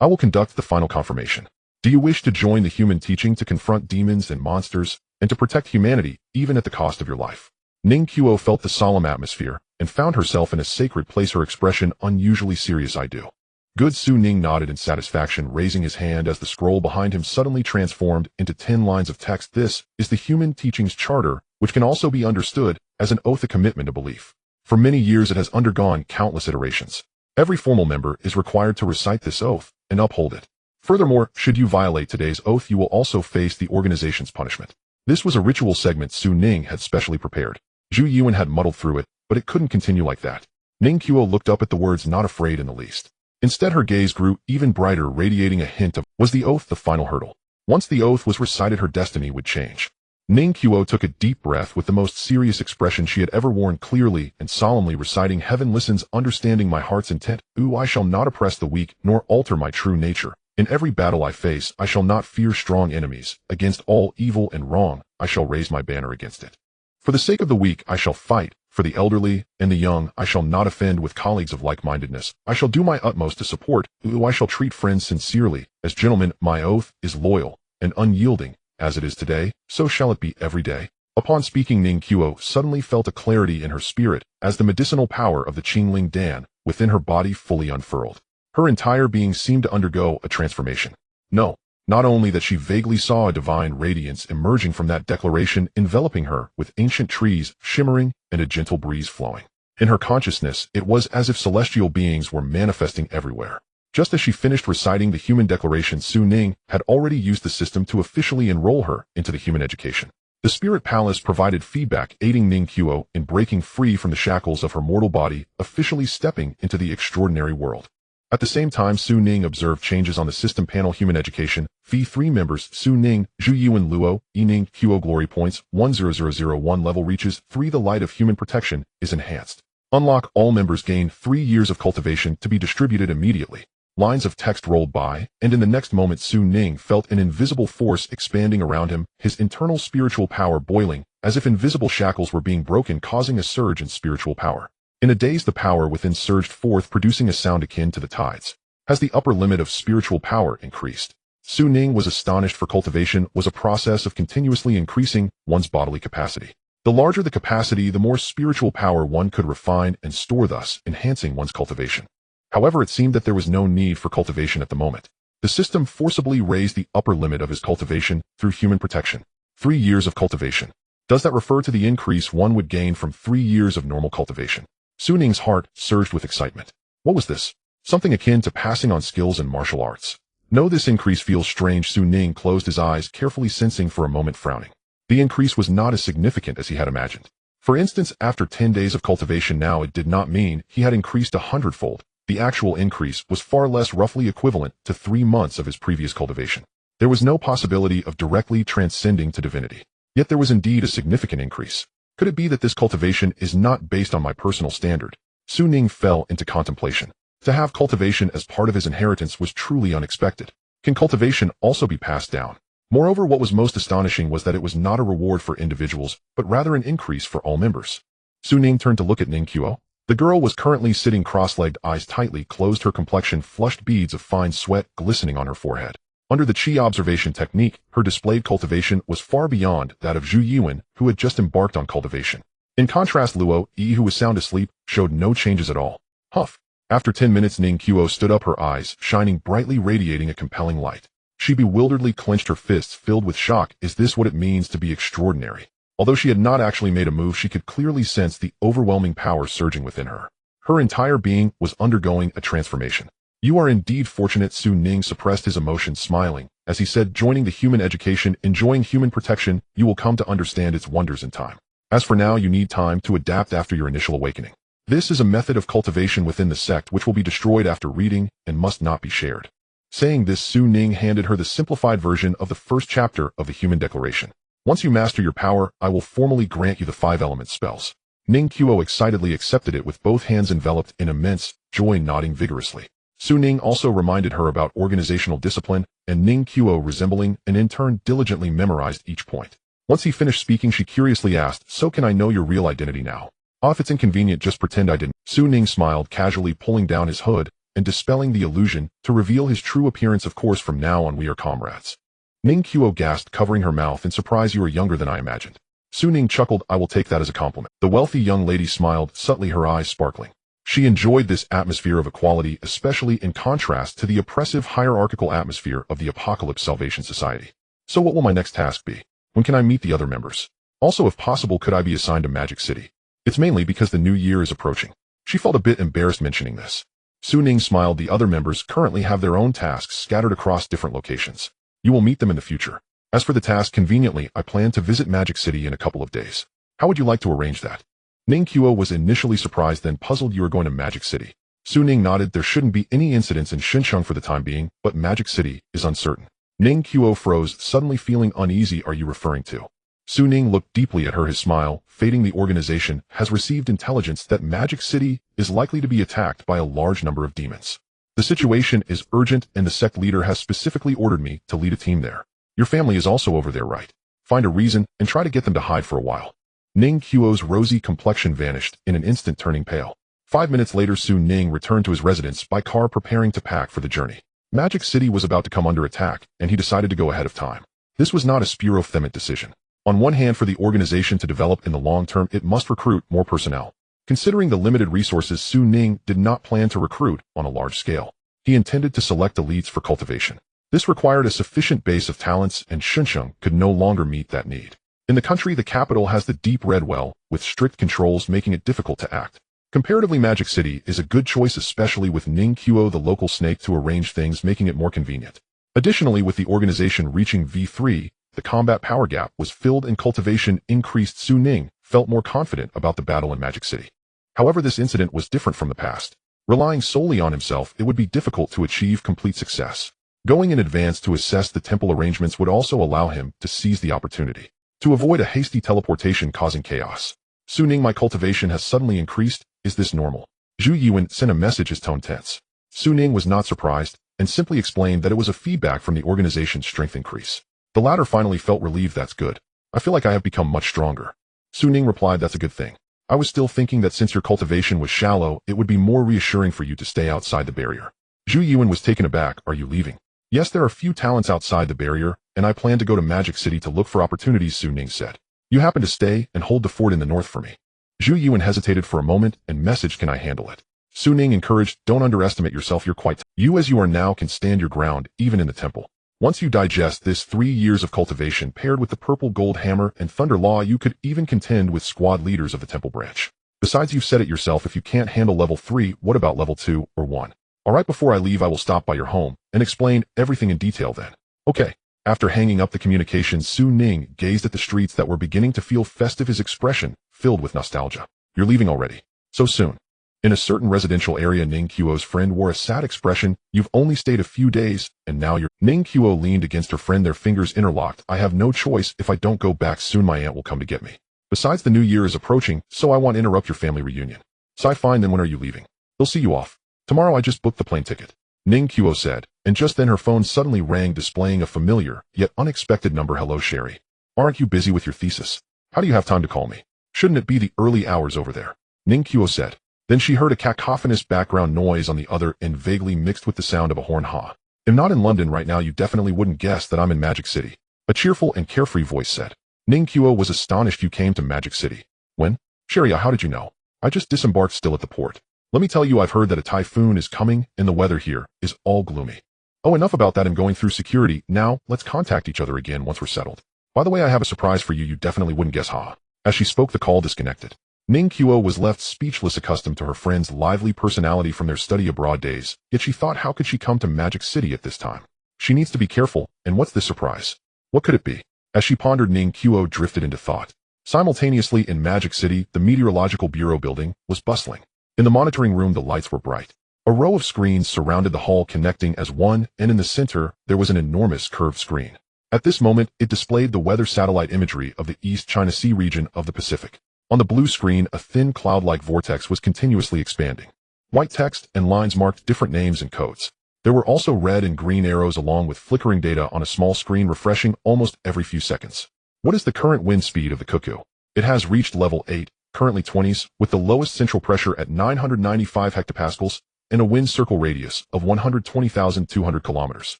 "I will conduct the final confirmation. Do you wish to join the human teaching to confront demons and monsters and to protect humanity, even at the cost of your life?" Ning felt the solemn atmosphere and found herself in a sacred place, her expression unusually serious. "I do." "Good." Ning nodded in satisfaction, raising his hand as the scroll behind him suddenly transformed into 10 lines of text. "This is the Human Teachings Charter, which can also be understood as an oath, a commitment, a belief. For many years it has undergone countless iterations. Every formal member is required to recite this oath and uphold it. Furthermore, should you violate today's oath, you will also face the organization's punishment." This was a ritual segment Ning had specially prepared. Zhu Yuan had muddled through it, but it couldn't continue like that. Ning looked up at the words, not afraid in the least. Instead, her gaze grew even brighter, radiating a hint of, was the oath the final hurdle? Once the oath was recited, her destiny would change. Ning took a deep breath with the most serious expression she had ever worn, clearly and solemnly reciting, "Heaven listens, understanding my heart's intent. I shall not oppress the weak, nor alter my true nature. In every battle I face, I shall not fear strong enemies. Against all evil and wrong, I shall raise my banner against it. For the sake of the weak, I shall fight. For the elderly and the young, I shall not offend. With colleagues of like-mindedness, I shall do my utmost to support. I shall treat friends sincerely, as gentlemen. My oath is loyal and unyielding. As it is today, so shall it be every day." Upon speaking, Ning suddenly felt a clarity in her spirit as the medicinal power of the Qingling Dan within her body fully unfurled. Her entire being seemed to undergo a transformation. No, not only that, she vaguely saw a divine radiance emerging from that declaration, enveloping her with ancient trees shimmering and a gentle breeze flowing. In her consciousness, it was as if celestial beings were manifesting everywhere. Just as she finished reciting the human declaration, Ning had already used the system to officially enroll her into the human education. The spirit palace provided feedback, aiding Ning in breaking free from the shackles of her mortal body, officially stepping into the extraordinary world. At the same time, Ning observed changes on the system panel. Human education, fee 3 members, Ning, Zhu Yuan, Luo, Ning, glory points, 10001 level reaches 3. The light of human protection is enhanced. Unlock, all members gain 3 years of cultivation to be distributed immediately. Lines of text rolled by, and in the next moment Ning felt an invisible force expanding around him, his internal spiritual power boiling, as if invisible shackles were being broken, causing a surge in spiritual power. In a daze, the power within surged forth, producing a sound akin to the tides. As the upper limit of spiritual power increased, Ning was astonished, for cultivation was a process of continuously increasing one's bodily capacity. The larger the capacity, the more spiritual power one could refine and store, thus enhancing one's cultivation. However, it seemed that there was no need for cultivation at the moment. The system forcibly raised the upper limit of his cultivation through human protection. 3 years of cultivation. Does that refer to the increase one would gain from 3 years of normal cultivation? Ning's heart surged with excitement. What was this? Something akin to passing on skills in martial arts. No, this increase feels strange. Ning closed his eyes, carefully sensing for a moment, frowning. The increase was not as significant as he had imagined. For instance, after 10 days of cultivation now, it did not mean he had increased 100-fold. The actual increase was far less, roughly equivalent to 3 months of his previous cultivation. There was no possibility of directly transcending to divinity. Yet there was indeed a significant increase. Could it be that this cultivation is not based on my personal standard? Ning fell into contemplation. To have cultivation as part of his inheritance was truly unexpected. Can cultivation also be passed down? Moreover, what was most astonishing was that it was not a reward for individuals, but rather an increase for all members. Su Ning turned to look at Ning Qiu. The girl was currently sitting cross-legged, eyes tightly closed, her complexion flushed, beads of fine sweat glistening on her forehead. Under the Qi observation technique, her displayed cultivation was far beyond that of Zhu Yuan, who had just embarked on cultivation. In contrast, Luo Yi, who was sound asleep, showed no changes at all. Huff. After 10 minutes, Ning Qiu stood up, her eyes shining brightly, radiating a compelling light. She bewilderedly clenched her fists, filled with shock. Is this what it means to be extraordinary? Although she had not actually made a move, she could clearly sense the overwhelming power surging within her. Her entire being was undergoing a transformation. You are indeed fortunate. Su Ning suppressed his emotions, smiling, as he said, joining the human education, enjoying human protection, you will come to understand its wonders in time. As for now, you need time to adapt after your initial awakening. This is a method of cultivation within the sect which will be destroyed after reading and must not be shared. Saying this, Su Ning handed her the simplified version of the first chapter of the Human Declaration. Once you master your power, I will formally grant you the 5 element spells. Ning Qiu excitedly accepted it with both hands enveloped in immense joy, nodding vigorously. Su Ning also reminded her about organizational discipline, and Ning Qiu, resembling and in turn diligently memorized each point. Once he finished speaking, she curiously asked, so can I know your real identity now? If it's inconvenient, just pretend I didn't. Su Ning smiled, casually pulling down his hood and dispelling the illusion to reveal his true appearance. Of course, from now on we are comrades. Ning Qiu gasped, covering her mouth in surprise. You are younger than I imagined. Su Ning chuckled. I will take that as a compliment. The wealthy young lady smiled, subtly, her eyes sparkling. She enjoyed this atmosphere of equality, especially in contrast to the oppressive hierarchical atmosphere of the Apocalypse Salvation Society. So what will my next task be? When can I meet the other members? Also, if possible, could I be assigned to Magic City? It's mainly because the new year is approaching. She felt a bit embarrassed mentioning this. Su Ning smiled. The other members currently have their own tasks scattered across different locations. You will meet them in the future. As for the task, conveniently, I plan to visit Magic City in a couple of days. How would you like to arrange that? Ning Qiu was initially surprised, then puzzled. You are going to Magic City. Su Ning nodded. There shouldn't be any incidents in Xincheng for the time being, but Magic City is uncertain. Ning Qiu froze, suddenly feeling uneasy. Are you referring to? Su Ning looked deeply at her, his smile fading. The organization has received intelligence that Magic City is likely to be attacked by a large number of demons. The situation is urgent, and the sect leader has specifically ordered me to lead a team there. Your family is also over there, right? Find a reason and try to get them to hide for a while. Ning Qiu's rosy complexion vanished in an instant, turning pale. 5 minutes later, Su Ning returned to his residence by car, preparing to pack for the journey. Magic City was about to come under attack, and he decided to go ahead of time. This was not a spur-of-the-moment decision. On one hand, for the organization to develop in the long term, it must recruit more personnel. Considering the limited resources, Su Ning did not plan to recruit on a large scale. He intended to select elites for cultivation. This required a sufficient base of talents, and Xincheng could no longer meet that need. In the country, the capital has the deep red well, with strict controls making it difficult to act. Comparatively, Magic City is a good choice, especially with Ning Qiu, the local snake, to arrange things, making it more convenient. Additionally, with the organization reaching V3, the combat power gap was filled and cultivation increased. Su Ning felt more confident about the battle in Magic City. However, this incident was different from the past. Relying solely on himself, it would be difficult to achieve complete success. Going in advance to assess the temple arrangements would also allow him to seize the opportunity. To avoid a hasty teleportation causing chaos. Su Ning, my cultivation has suddenly increased. Is this normal? Zhu Yuan sent a message, his tone tense. Su Ning was not surprised, and simply explained that it was a feedback from the organization's strength increase. The latter finally felt relieved. That's good. I feel like I have become much stronger. Su Ning replied, that's a good thing. I was still thinking that since your cultivation was shallow, it would be more reassuring for you to stay outside the barrier. Zhu Yuan was taken aback. Are you leaving? Yes, there are few talents outside the barrier, and I plan to go to Magic City to look for opportunities, Su Ning said. You happen to stay and hold the fort in the north for me. Zhu Yuan hesitated for a moment and messaged, can I handle it? Su Ning encouraged, don't underestimate yourself, you're quite you as you are now can stand your ground, even in the temple. Once you digest this 3 years of cultivation paired with the purple gold hammer and thunder law, you could even contend with squad leaders of the temple branch. Besides, you've said it yourself, if you can't handle level 3, what about level 2 or 1? Alright, before I leave, I will stop by your home and explain everything in detail then. Okay. After hanging up the communications, Su Ning gazed at the streets that were beginning to feel festive, his expression filled with nostalgia. You're leaving already? So soon? In a certain residential area, Ning Qiu's friend wore a sad expression. You've only stayed a few days, and now you're... Ning Qiu leaned against her friend, their fingers interlocked. I have no choice. If I don't go back soon, my aunt will come to get me. Besides, the new year is approaching, so I won't interrupt your family reunion. So fine, then when are you leaving? They'll see you off. Tomorrow I just booked the plane ticket, Ning Qiu said, and just then her phone suddenly rang displaying a familiar, yet unexpected number. Hello, Sherry. Aren't you busy with your thesis? How do you have time to call me? Shouldn't it be the early hours over there? Ning Qiu said. Then she heard a cacophonous background noise on the other end vaguely mixed with the sound of a horn. Ha. I'm not in London right now. You definitely wouldn't guess that I'm in Magic City. A cheerful and carefree voice said. Ning Qiu was astonished. You came to Magic City. When? Sherry, how did you know? I just disembarked still at the port. Let me tell you, I've heard that a typhoon is coming and the weather here is all gloomy. Oh, enough about that. I'm going through security. Now, let's contact each other again once we're settled. By the way, I have a surprise for you. You definitely wouldn't guess. Ha. As she spoke, the call disconnected. Ning Qiu was left speechless, accustomed to her friend's lively personality from their study abroad days, yet she thought, how could she come to Magic City at this time? She needs to be careful, and what's this surprise? What could it be? As she pondered, Ning Qiu drifted into thought. Simultaneously in Magic City, the Meteorological Bureau building was bustling. In the monitoring room, the lights were bright. A row of screens surrounded the hall, connecting as one, and in the center, there was an enormous curved screen. At this moment, it displayed the weather satellite imagery of the East China Sea region of the Pacific. On the blue screen, a thin cloud-like vortex was continuously expanding. White text and lines marked different names and codes. There were also red and green arrows along with flickering data on a small screen refreshing almost every few seconds. What is the current wind speed of the cuckoo? It has reached level 8, currently 20s, with the lowest central pressure at 995 hectopascals and a wind circle radius of 120,200 kilometers.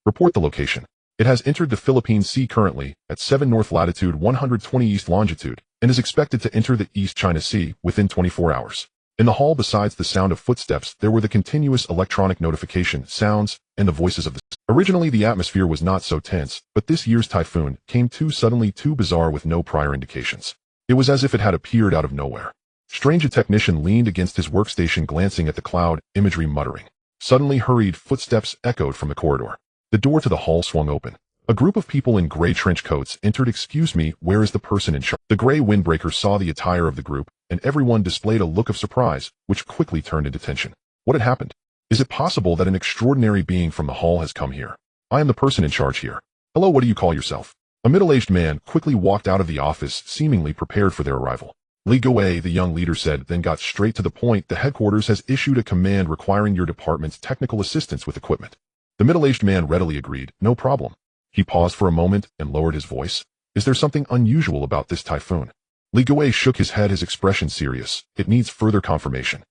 Report the location. It has entered the Philippine Sea currently at 7 north latitude 120 east longitude and is expected to enter the East China Sea within 24 hours. In the hall, besides the sound of footsteps, there were the continuous electronic notification sounds and the voices of the... Originally, the atmosphere was not so tense, but this year's typhoon came too suddenly, too bizarre with no prior indications. It was as if it had appeared out of nowhere. Strange, a technician leaned against his workstation, glancing at the cloud imagery, muttering. Suddenly, hurried footsteps echoed from the corridor. The door to the hall swung open. A group of people in gray trench coats entered. Excuse me, where is the person in charge? The gray windbreaker saw the attire of the group, and everyone displayed a look of surprise, which quickly turned into tension. What had happened? Is it possible that an extraordinary being from the hall has come here? I am the person in charge here. Hello, what do you call yourself? A middle-aged man quickly walked out of the office, seemingly prepared for their arrival. Li Guowei, the young leader said, then got straight to the point. The headquarters has issued a command requiring your department's technical assistance with equipment. The middle-aged man readily agreed. No problem. He paused for a moment and lowered his voice. Is there something unusual about this typhoon? Li Guowei shook his head, his expression serious. It needs further confirmation.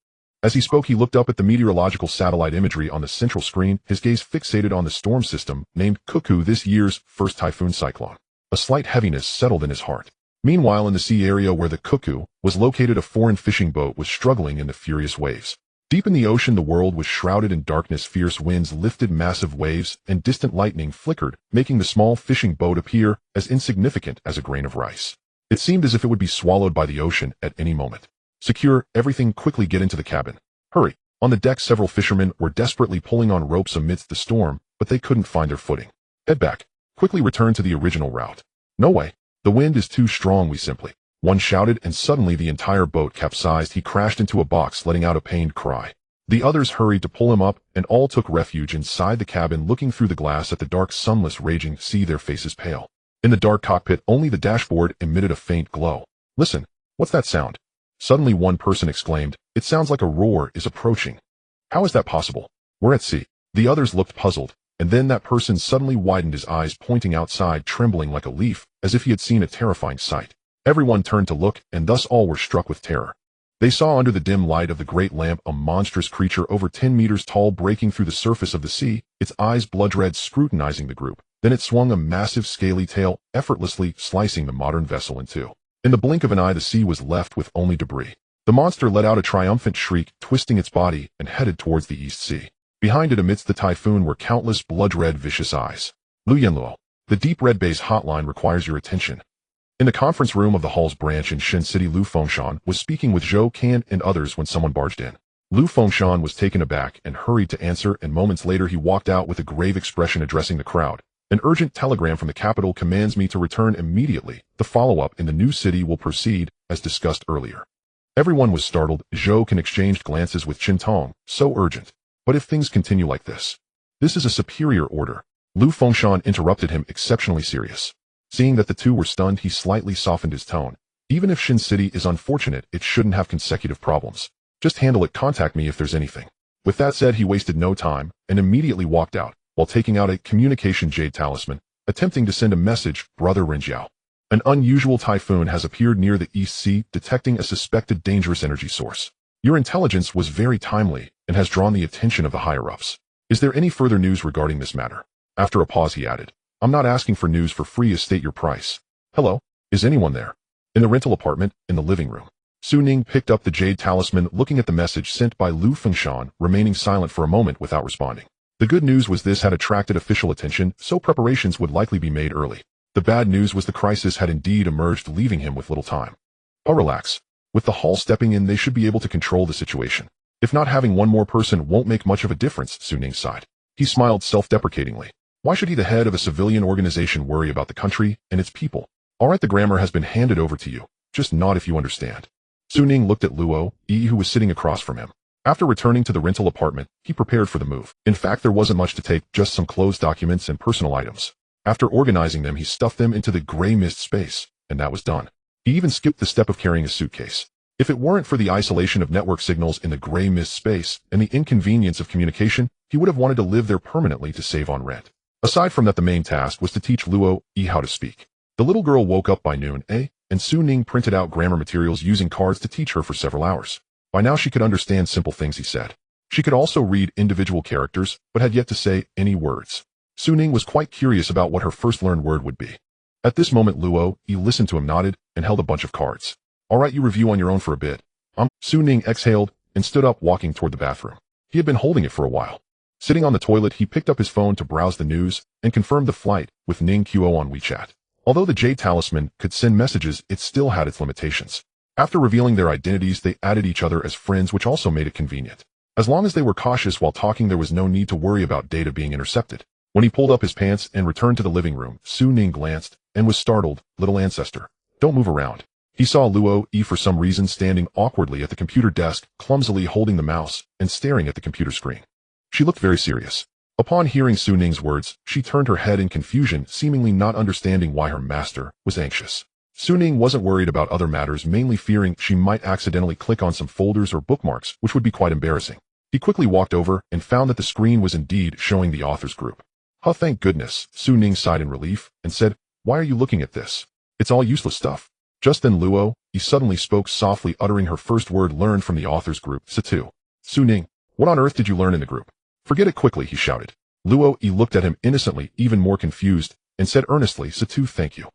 As he spoke, he looked up at the meteorological satellite imagery on the central screen, his gaze fixated on the storm system named Cuckoo, this year's first typhoon cyclone. A slight heaviness settled in his heart. Meanwhile, in the sea area where the Cuckoo was located, a foreign fishing boat was struggling in the furious waves. Deep in the ocean, the world was shrouded in darkness. Fierce winds lifted massive waves, and distant lightning flickered, making the small fishing boat appear as insignificant as a grain of rice. It seemed as if it would be swallowed by the ocean at any moment. Secure everything, quickly get into the cabin. Hurry. On the deck, several fishermen were desperately pulling on ropes amidst the storm, but they couldn't find their footing. Head back. Quickly return to the original route. No way. The wind is too strong, we simply... One shouted, and suddenly the entire boat capsized. He crashed into a box, letting out a pained cry. The others hurried to pull him up, and all took refuge inside the cabin, looking through the glass at the dark, sunless, raging sea, their faces pale. In the dark cockpit, only the dashboard emitted a faint glow. Listen, what's that sound? Suddenly one person exclaimed, it sounds like a roar is approaching. How is that possible? We're at sea. The others looked puzzled, and then that person suddenly widened his eyes, pointing outside, trembling like a leaf, as if he had seen a terrifying sight. Everyone turned to look, and thus all were struck with terror. They saw under the dim light of the great lamp a monstrous creature over 10 meters tall breaking through the surface of the sea, its eyes blood-red, scrutinizing the group. Then it swung a massive scaly tail, effortlessly slicing the modern vessel in two. In the blink of an eye, the sea was left with only debris. The monster let out a triumphant shriek, twisting its body, and headed towards the East Sea. Behind it, amidst the typhoon, were countless blood-red, vicious eyes. Lu Yanluo, the deep red base hotline requires your attention. In the conference room of the hall's branch in Shen City, Lu Fengshen was speaking with Zhou Can and others when someone barged in. Lu Fengshen was taken aback and hurried to answer, and moments later he walked out with a grave expression, addressing the crowd. An urgent telegram from the capital commands me to return immediately. The follow-up in the new city will proceed, as discussed earlier. Everyone was startled. Zhou Can exchanged glances with Qin Tong. So urgent. But if things continue like this is a superior order. Lu Fengshen interrupted him, exceptionally serious. Seeing that the two were stunned, he slightly softened his tone. Even if Shin City is unfortunate, it shouldn't have consecutive problems. Just handle it. Contact me if there's anything. With that said, he wasted no time and immediately walked out, while taking out a communication jade talisman, attempting to send a message, Brother Rinjiao. An unusual typhoon has appeared near the East Sea, detecting a suspected dangerous energy source. Your intelligence was very timely and has drawn the attention of the higher-ups. Is there any further news regarding this matter? After a pause he added, I'm not asking for news for free, state your price. Hello? Is anyone there? In the rental apartment, in the living room. Su Ning picked up the jade talisman, looking at the message sent by Lu Fengshan, remaining silent for a moment without responding. The good news was this had attracted official attention, so preparations would likely be made early. The bad news was the crisis had indeed emerged, leaving him with little time. Oh, relax. With the Hall stepping in, they should be able to control the situation. If not, having one more person won't make much of a difference, Su Ning sighed. He smiled self-deprecatingly. Why should he, the head of a civilian organization, worry about the country and its people? Alright, the grammar has been handed over to you. Just nod if you understand. Su Ning looked at Luo Yi, who was sitting across from him. After returning to the rental apartment, he prepared for the move. In fact, there wasn't much to take, just some closed documents and personal items. After organizing them, he stuffed them into the gray mist space, and that was done. He even skipped the step of carrying a suitcase. If it weren't for the isolation of network signals in the gray mist space and the inconvenience of communication, he would have wanted to live there permanently to save on rent. Aside from that, the main task was to teach Luo Yi how to speak. The little girl woke up by noon, and Su Ning printed out grammar materials using cards to teach her for several hours. By now she could understand simple things he said. She could also read individual characters, but had yet to say any words. Su Ning was quite curious about what her first learned word would be. At this moment Luo Yi listened to him, nodded, and held a bunch of cards. Alright, you review on your own for a bit. Su Ning exhaled and stood up, walking toward the bathroom. He had been holding it for a while. Sitting on the toilet, he picked up his phone to browse the news and confirmed the flight with Ning Qo on WeChat. Although the jade talisman could send messages, it still had its limitations. After revealing their identities, they added each other as friends, which also made it convenient. As long as they were cautious while talking, there was no need to worry about data being intercepted. When he pulled up his pants and returned to the living room, Su Ning glanced and was startled. Little ancestor, don't move around. He saw Luo Yi for some reason standing awkwardly at the computer desk, clumsily holding the mouse and staring at the computer screen. She looked very serious. Upon hearing Su Ning's words, she turned her head in confusion, seemingly not understanding why her master was anxious. Su Ning wasn't worried about other matters, mainly fearing she might accidentally click on some folders or bookmarks, which would be quite embarrassing. He quickly walked over and found that the screen was indeed showing the author's group. Oh, thank goodness, Su Ning sighed in relief and said, why are you looking at this? It's all useless stuff. Just then Luo Yi suddenly spoke softly, uttering her first word learned from the author's group, Situ. Su Ning, what on earth did you learn in the group? Forget it quickly, he shouted. Luo Yi looked at him innocently, even more confused, and said earnestly, Situ, thank you.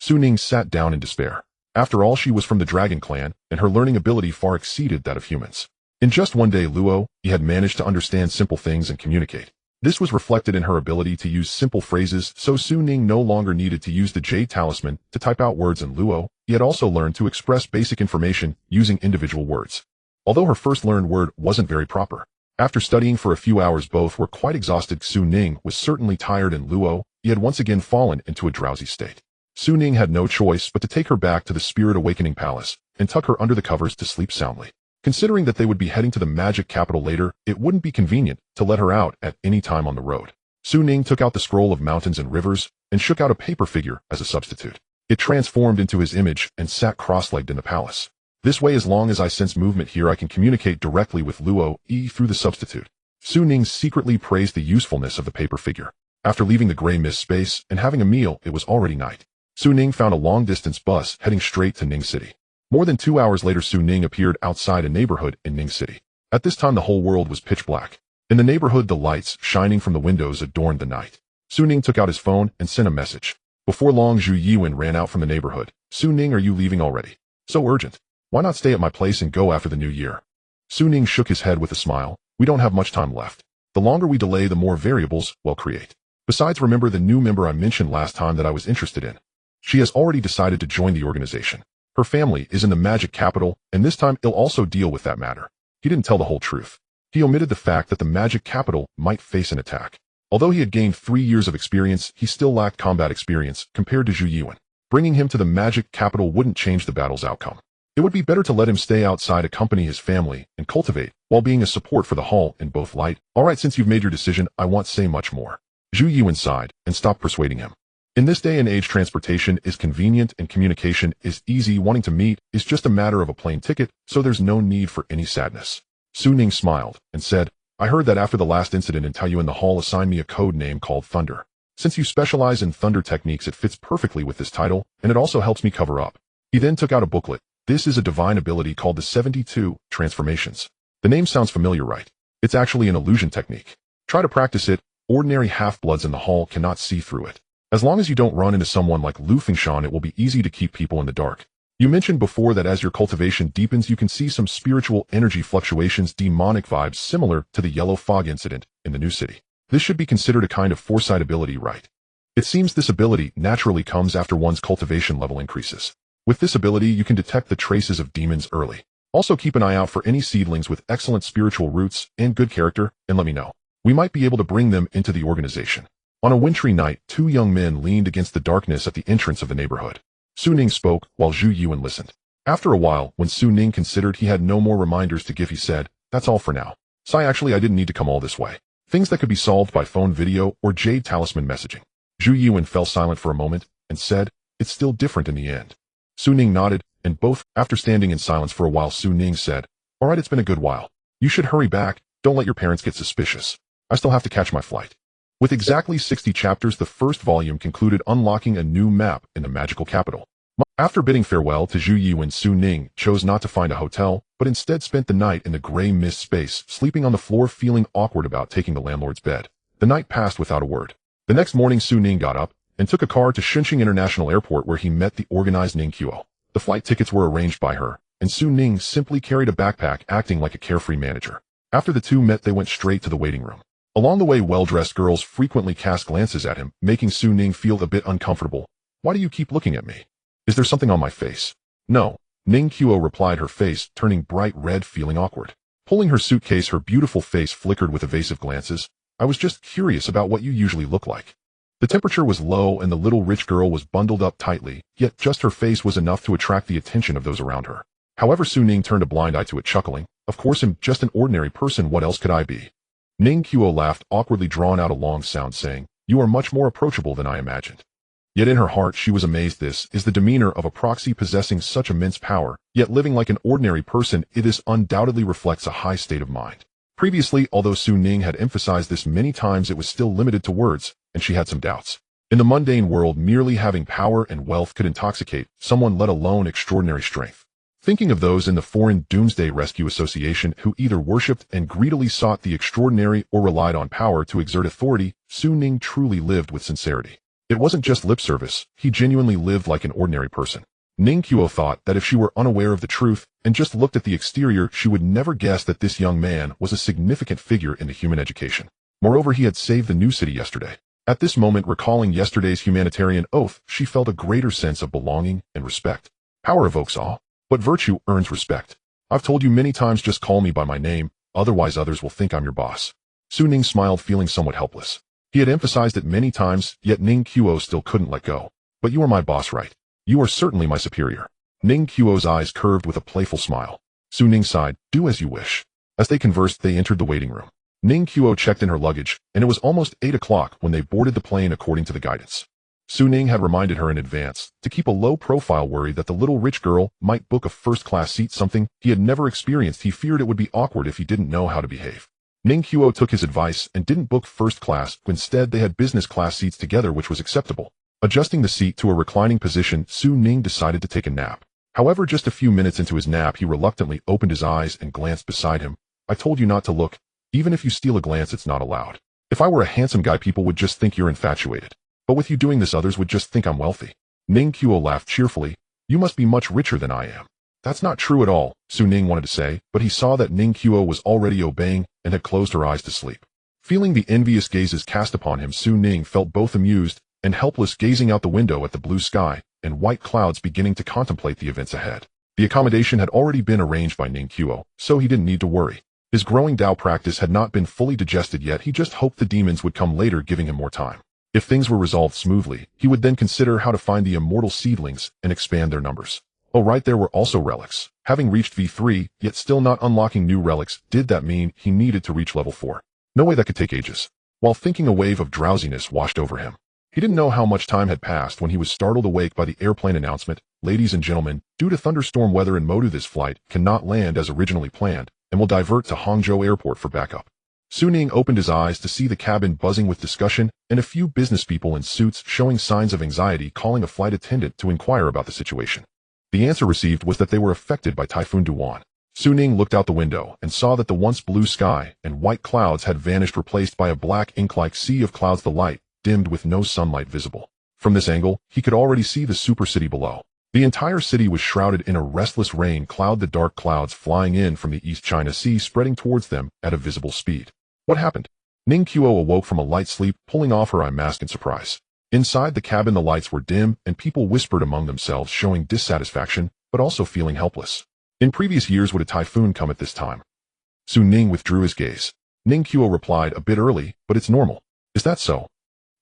Su Ning sat down in despair. After all, she was from the Dragon Clan, and her learning ability far exceeded that of humans. In just one day, Luo Yi had managed to understand simple things and communicate. This was reflected in her ability to use simple phrases, so Su Ning no longer needed to use the jade talisman to type out words, and Luo Yi had also learned to express basic information using individual words. Although her first learned word wasn't very proper. After studying for a few hours, both were quite exhausted. Su Ning was certainly tired, and Luo Yi had once again fallen into a drowsy state. Su Ning had no choice but to take her back to the Spirit Awakening Palace and tuck her under the covers to sleep soundly. Considering that they would be heading to the magic capital later, it wouldn't be convenient to let her out at any time on the road. Su Ning took out the scroll of mountains and rivers and shook out a paper figure as a substitute. It transformed into his image and sat cross-legged in the palace. This way, as long as I sense movement here, I can communicate directly with Luo Yi through the substitute. Su Ning secretly praised the usefulness of the paper figure. After leaving the gray mist space and having a meal, it was already night. Su Ning found a long-distance bus heading straight to Ning City. More than 2 hours later, Su Ning appeared outside a neighborhood in Ning City. At this time, the whole world was pitch black. In the neighborhood, the lights shining from the windows adorned the night. Su Ning took out his phone and sent a message. Before long, Zhu Yiwen ran out from the neighborhood. Su Ning, are you leaving already? So urgent. Why not stay at my place and go after the new year? Su Ning shook his head with a smile. We don't have much time left. The longer we delay, the more variables we'll create. Besides, remember the new member I mentioned last time that I was interested in? She has already decided to join the organization. Her family is in the magic capital, and this time he'll also deal with that matter. He didn't tell the whole truth. He omitted the fact that the magic capital might face an attack. Although he had gained 3 years of experience, he still lacked combat experience compared to Zhu Yiwen. Bringing him to the magic capital wouldn't change the battle's outcome. It would be better to let him stay outside, accompany his family, and cultivate, while being a support for the Hall in both light. Alright, since you've made your decision, I won't say much more. Zhu Yiwen sighed and stopped persuading him. In this day and age, transportation is convenient and communication is easy. Wanting to meet is just a matter of a plane ticket, so there's no need for any sadness. Su Ning smiled and said, I heard that after the last incident in Taiyuan, the hall assigned me a code name called Thunder. Since you specialize in thunder techniques, it fits perfectly with this title, and it also helps me cover up. He then took out a booklet. This is a divine ability called the 72 Transformations. The name sounds familiar, right? It's actually an illusion technique. Try to practice it. Ordinary half-bloods in the hall cannot see through it. As long as you don't run into someone like Lu Fengshen, it will be easy to keep people in the dark. You mentioned before that as your cultivation deepens, you can see some spiritual energy fluctuations, demonic vibes similar to the yellow fog incident in the new city. This should be considered a kind of foresight ability, right? It seems this ability naturally comes after one's cultivation level increases. With this ability, you can detect the traces of demons early. Also keep an eye out for any seedlings with excellent spiritual roots and good character, and let me know. We might be able to bring them into the organization. On a wintry night, two young men leaned against the darkness at the entrance of the neighborhood. Su Ning spoke while Zhu Yuan listened. After a while, when Su Ning considered he had no more reminders to give, he said, "That's all for now. Actually, I didn't need to come all this way. Things that could be solved by phone video or Jade Talisman messaging." Zhu Yuan fell silent for a moment and said, "It's still different in the end." Su Ning nodded, and both, after standing in silence for a while, Su Ning said, "All right, it's been a good while. You should hurry back. Don't let your parents get suspicious. I still have to catch my flight." With exactly 60 chapters, the first volume concluded, unlocking a new map in the magical capital. After bidding farewell to Zhu Yuan, Su Ning chose not to find a hotel, but instead spent the night in the gray mist space, sleeping on the floor, feeling awkward about taking the landlord's bed. The night passed without a word. The next morning, Su Ning got up and took a car to Shenzhen International Airport, where he met the organized Ning Qiu. The flight tickets were arranged by her, and Su Ning simply carried a backpack, acting like a carefree manager. After the two met, they went straight to the waiting room. Along the way, well-dressed girls frequently cast glances at him, making Su Ning feel a bit uncomfortable. "Why do you keep looking at me? Is there something on my face?" "No," Ning Qiu replied, her face turning bright red, feeling awkward. Pulling her suitcase, her beautiful face flickered with evasive glances. "I was just curious about what you usually look like." The temperature was low and the little rich girl was bundled up tightly, yet just her face was enough to attract the attention of those around her. However, Su Ning turned a blind eye to it, chuckling, "Of course, I'm just an ordinary person. What else could I be?" Ning Qiu laughed, awkwardly drawn out a long sound, saying, "You are much more approachable than I imagined." Yet in her heart she was amazed. This is the demeanor of a proxy possessing such immense power, yet living like an ordinary person. This undoubtedly reflects a high state of mind. Previously, although Su Ning had emphasized this many times, it was still limited to words, and she had some doubts. In the mundane world, merely having power and wealth could intoxicate someone, let alone extraordinary strength. Thinking of those in the foreign Doomsday Rescue Association who either worshipped and greedily sought the extraordinary or relied on power to exert authority, Su Ning truly lived with sincerity. It wasn't just lip service, he genuinely lived like an ordinary person. Ning Qiu thought that if she were unaware of the truth and just looked at the exterior, she would never guess that this young man was a significant figure in the human education. Moreover, he had saved the new city yesterday. At this moment, recalling yesterday's humanitarian oath, she felt a greater sense of belonging and respect. Power evokes awe, but virtue earns respect. I've told you many times, just call me by my name, otherwise others will think I'm your boss. Su Ning smiled, feeling somewhat helpless. He had emphasized it many times, yet Ning Qiu still couldn't let go. "But you are my boss, right? You are certainly my superior." Ning Qiu's eyes curved with a playful smile. Su Ning sighed, "Do as you wish." As they conversed, they entered the waiting room. Ning Qiu checked in her luggage, and it was almost 8 o'clock when they boarded the plane according to the guidance. Su Ning had reminded her in advance to keep a low profile, worried that the little rich girl might book a first-class seat, something he had never experienced. He feared it would be awkward if he didn't know how to behave. Ning Qiu took his advice and didn't book first class. Instead, they had business class seats together, which was acceptable. Adjusting the seat to a reclining position, Su Ning decided to take a nap. However, just a few minutes into his nap, he reluctantly opened his eyes and glanced beside him. "I told you not to look. Even if you steal a glance, it's not allowed. If I were a handsome guy, people would just think you're infatuated. But with you doing this, others would just think I'm wealthy." Ning Qiu laughed cheerfully. "You must be much richer than I am." "That's not true at all," Su Ning wanted to say, but he saw that Ning Qiu was already obeying and had closed her eyes to sleep. Feeling the envious gazes cast upon him, Su Ning felt both amused and helpless, gazing out the window at the blue sky and white clouds, beginning to contemplate the events ahead. The accommodation had already been arranged by Ning Qiu, so he didn't need to worry. His growing Tao practice had not been fully digested yet. He just hoped the demons would come later, giving him more time. If things were resolved smoothly, he would then consider how to find the immortal seedlings and expand their numbers. Oh right, there were also relics. Having reached V3, yet still not unlocking new relics, did that mean he needed to reach level 4? No way, that could take ages. While thinking, a wave of drowsiness washed over him. He didn't know how much time had passed when he was startled awake by the airplane announcement. "Ladies and gentlemen, due to thunderstorm weather in Modu, this flight cannot land as originally planned and will divert to Hangzhou Airport for backup." Su Ning opened his eyes to see the cabin buzzing with discussion and a few business people in suits showing signs of anxiety calling a flight attendant to inquire about the situation. The answer received was that they were affected by Typhoon Duan. Su Ning looked out the window and saw that the once blue sky and white clouds had vanished, replaced by a black ink-like sea of clouds, the light dimmed with no sunlight visible. From this angle, he could already see the super city below. The entire city was shrouded in a restless rain cloud, the dark clouds flying in from the East China Sea spreading towards them at a visible speed. What happened? Ning Qiu awoke from a light sleep, pulling off her eye mask in surprise. Inside the cabin the lights were dim and people whispered among themselves, showing dissatisfaction, but also feeling helpless. In previous years would a typhoon come at this time? Su Ning withdrew his gaze. Ning Qiu replied, a bit early, but it's normal. Is that so?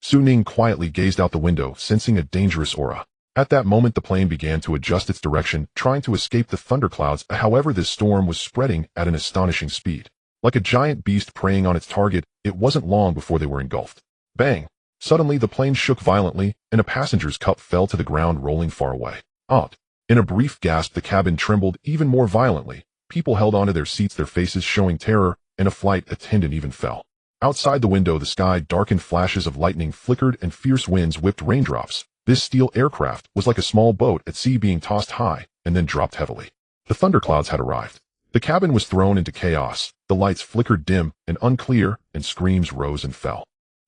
Su Ning quietly gazed out the window, sensing a dangerous aura. At that moment the plane began to adjust its direction, trying to escape the thunderclouds. However, this storm was spreading at an astonishing speed. Like a giant beast preying on its target, it wasn't long before they were engulfed. Bang! Suddenly the plane shook violently, and a passenger's cup fell to the ground, rolling far away. Out! In a brief gasp the cabin trembled even more violently. People held onto their seats, their faces showing terror, and a flight attendant even fell. Outside the window the sky darkened, flashes of lightning flickered and fierce winds whipped raindrops. This steel aircraft was like a small boat at sea being tossed high and then dropped heavily. The thunderclouds had arrived. The cabin was thrown into chaos. The lights flickered dim and unclear, and screams rose and fell.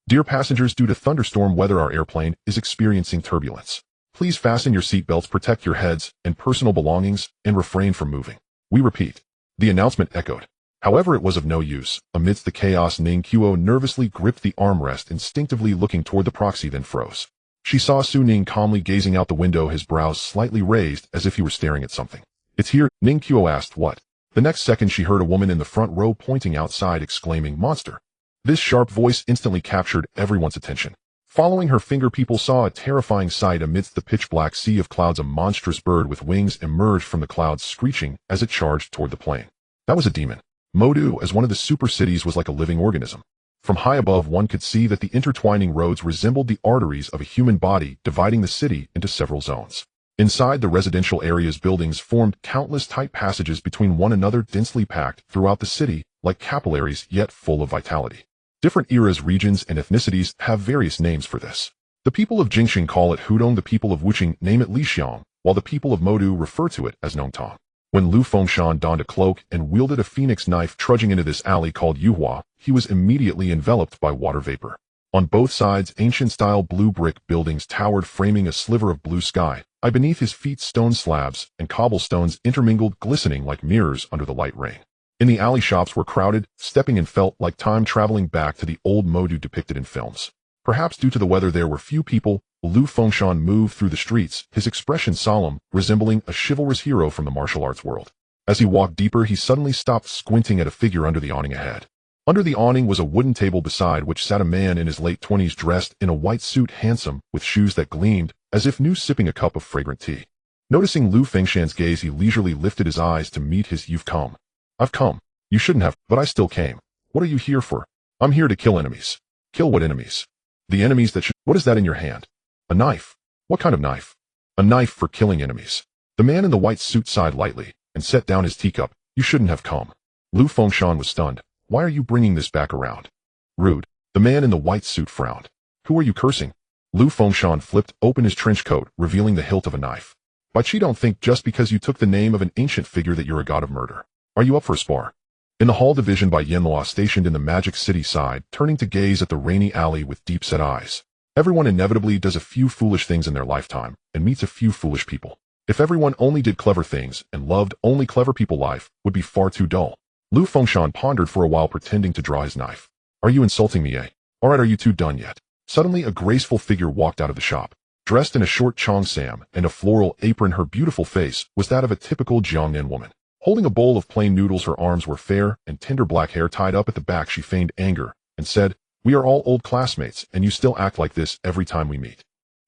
Dear passengers, due to thunderstorm weather our airplane is experiencing turbulence. Please fasten your seatbelts, protect your heads and personal belongings, and refrain from moving. We repeat. The announcement echoed. However, it was of no use. Amidst the chaos, Ning Qiu nervously gripped the armrest, instinctively looking toward the proxy, then froze. She saw Su Ning calmly gazing out the window, his brows slightly raised as if he were staring at something. It's here, Ning Qiu asked. What? The next second she heard a woman in the front row pointing outside, exclaiming, monster. This sharp voice instantly captured everyone's attention. Following her finger, people saw a terrifying sight. Amidst the pitch-black sea of clouds, a monstrous bird with wings emerged from the clouds, screeching as it charged toward the plane. That was a demon. Modu, as one of the super cities, was like a living organism. From high above one could see that the intertwining roads resembled the arteries of a human body, dividing the city into several zones. Inside the residential areas, buildings formed countless tight passages between one another, densely packed throughout the city, like capillaries, yet full of vitality. Different eras, regions, and ethnicities have various names for this. The people of Jingxing call it Hudong, the people of Wuqing name it Lixiang, while the people of Modu refer to it as Nongtong. When Lu Fengshan donned a cloak and wielded a phoenix knife trudging into this alley called Yuhua, he was immediately enveloped by water vapor. On both sides, ancient-style blue brick buildings towered, framing a sliver of blue sky. Beneath his feet, stone slabs and cobblestones intermingled, glistening like mirrors under the light rain. In the alley, shops were crowded, stepping in felt like time traveling back to the old Modu depicted in films. Perhaps due to the weather, there were few people. Lu Fengshan moved through the streets, his expression solemn, resembling a chivalrous hero from the martial arts world. As he walked deeper, he suddenly stopped, squinting at a figure under the awning ahead. Under the awning was a wooden table, beside which sat a man in his late 20s, dressed in a white suit, handsome, with shoes that gleamed as if new, sipping a cup of fragrant tea. Noticing Lu Fengshan's gaze, he leisurely lifted his eyes to meet his. You've come. I've come. You shouldn't have, but I still came. What are you here for? I'm here to kill enemies. Kill what enemies? The enemies that should— What is that in your hand? A knife. What kind of knife? A knife for killing enemies. The man in the white suit sighed lightly and set down his teacup. You shouldn't have come. Lu Fengshan was stunned. Why are you bringing this back around? Rude. The man in the white suit frowned. Who are you cursing? Lu Fengshan flipped open his trench coat, revealing the hilt of a knife. But you don't think just because you took the name of an ancient figure that you're a god of murder. Are you up for a spar? In the hall division by Yanhua, stationed in the Magic City side, turning to gaze at the rainy alley with deep-set eyes. Everyone inevitably does a few foolish things in their lifetime, and meets a few foolish people. If everyone only did clever things, and loved only clever people, life would be far too dull. Lu Fengshan pondered for a while, pretending to draw his knife. Are you insulting me, eh? Alright, are you two done yet? Suddenly a graceful figure walked out of the shop. Dressed in a short cheongsam and a floral apron, her beautiful face was that of a typical Jiangnan woman. Holding a bowl of plain noodles, her arms were fair and tender black hair tied up at the back. She feigned anger and said, We are all old classmates, and you still act like this every time we meet.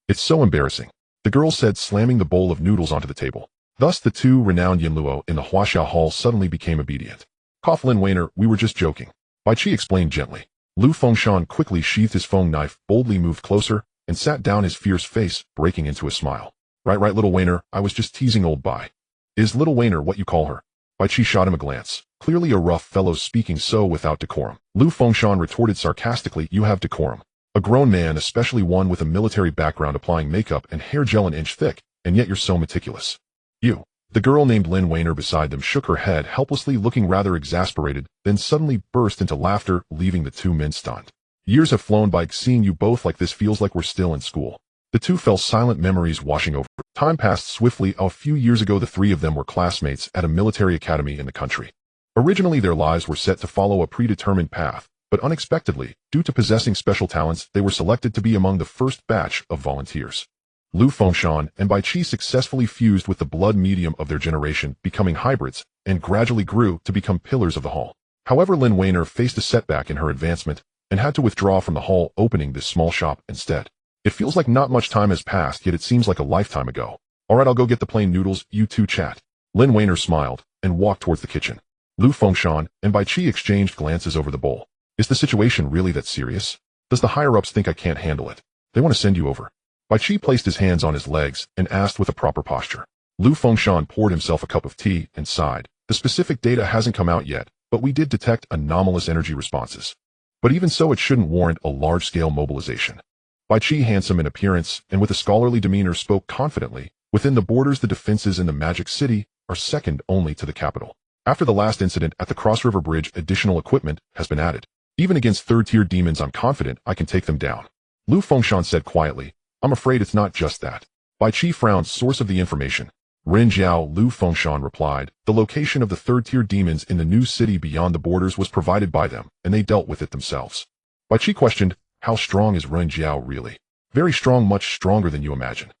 It's so embarrassing, the girl said, slamming the bowl of noodles onto the table. Thus the two renowned Yinluo in the Huaxia Hall suddenly became obedient. Coughlin Wainer, we were just joking. Bai Qi explained gently. Lu Fengshan quickly sheathed his feng knife, boldly moved closer, and sat down, his fierce face breaking into a smile. Right, little Wainer, I was just teasing old Bai. Is little Wainer what you call her? Bai Qi shot him a glance. Clearly a rough fellow speaking so without decorum. Lu Fengshen retorted sarcastically, you have decorum. A grown man, especially one with a military background applying makeup and hair gel an inch thick, and yet you're so meticulous. You. The girl named Lin Weiner beside them shook her head helplessly, looking rather exasperated, then suddenly burst into laughter, leaving the two men stunned. Years have flown by, seeing you both like this feels like we're still in school. The two fell silent, memories washing over. Time passed swiftly. A few years ago the three of them were classmates at a military academy in the country. Originally their lives were set to follow a predetermined path, but unexpectedly, due to possessing special talents, they were selected to be among the first batch of volunteers. Lu Fengshen and Bai Qi successfully fused with the blood medium of their generation, becoming hybrids, and gradually grew to become pillars of the hall. However, Lin Weiner faced a setback in her advancement and had to withdraw from the hall, opening this small shop instead. It feels like not much time has passed, yet it seems like a lifetime ago. Alright, I'll go get the plain noodles, you two chat. Lin Weiner smiled and walked towards the kitchen. Lu Fengshen and Bai Qi exchanged glances over the bowl. Is the situation really that serious? Does the higher-ups think I can't handle it? They want to send you over. Bai Qi placed his hands on his legs and asked with a proper posture. Lu Fengshen poured himself a cup of tea and sighed. The specific data hasn't come out yet, but we did detect anomalous energy responses. But even so, it shouldn't warrant a large-scale mobilization. Bai Qi, handsome in appearance and with a scholarly demeanor, spoke confidently. Within the borders, the defenses in the Magic City are second only to the capital. After the last incident at the Cross River Bridge, additional equipment has been added. Even against third-tier demons, I'm confident I can take them down. Lu Fengshen said quietly. I'm afraid it's not just that. Bai Qi frowned. Source of the information. Ren Jiao. Lu Fengshen replied. The location of the third-tier demons in the new city beyond the borders was provided by them, and they dealt with it themselves. Bai Qi questioned, how strong is Ren Jiao really? Very strong, much stronger than you imagine.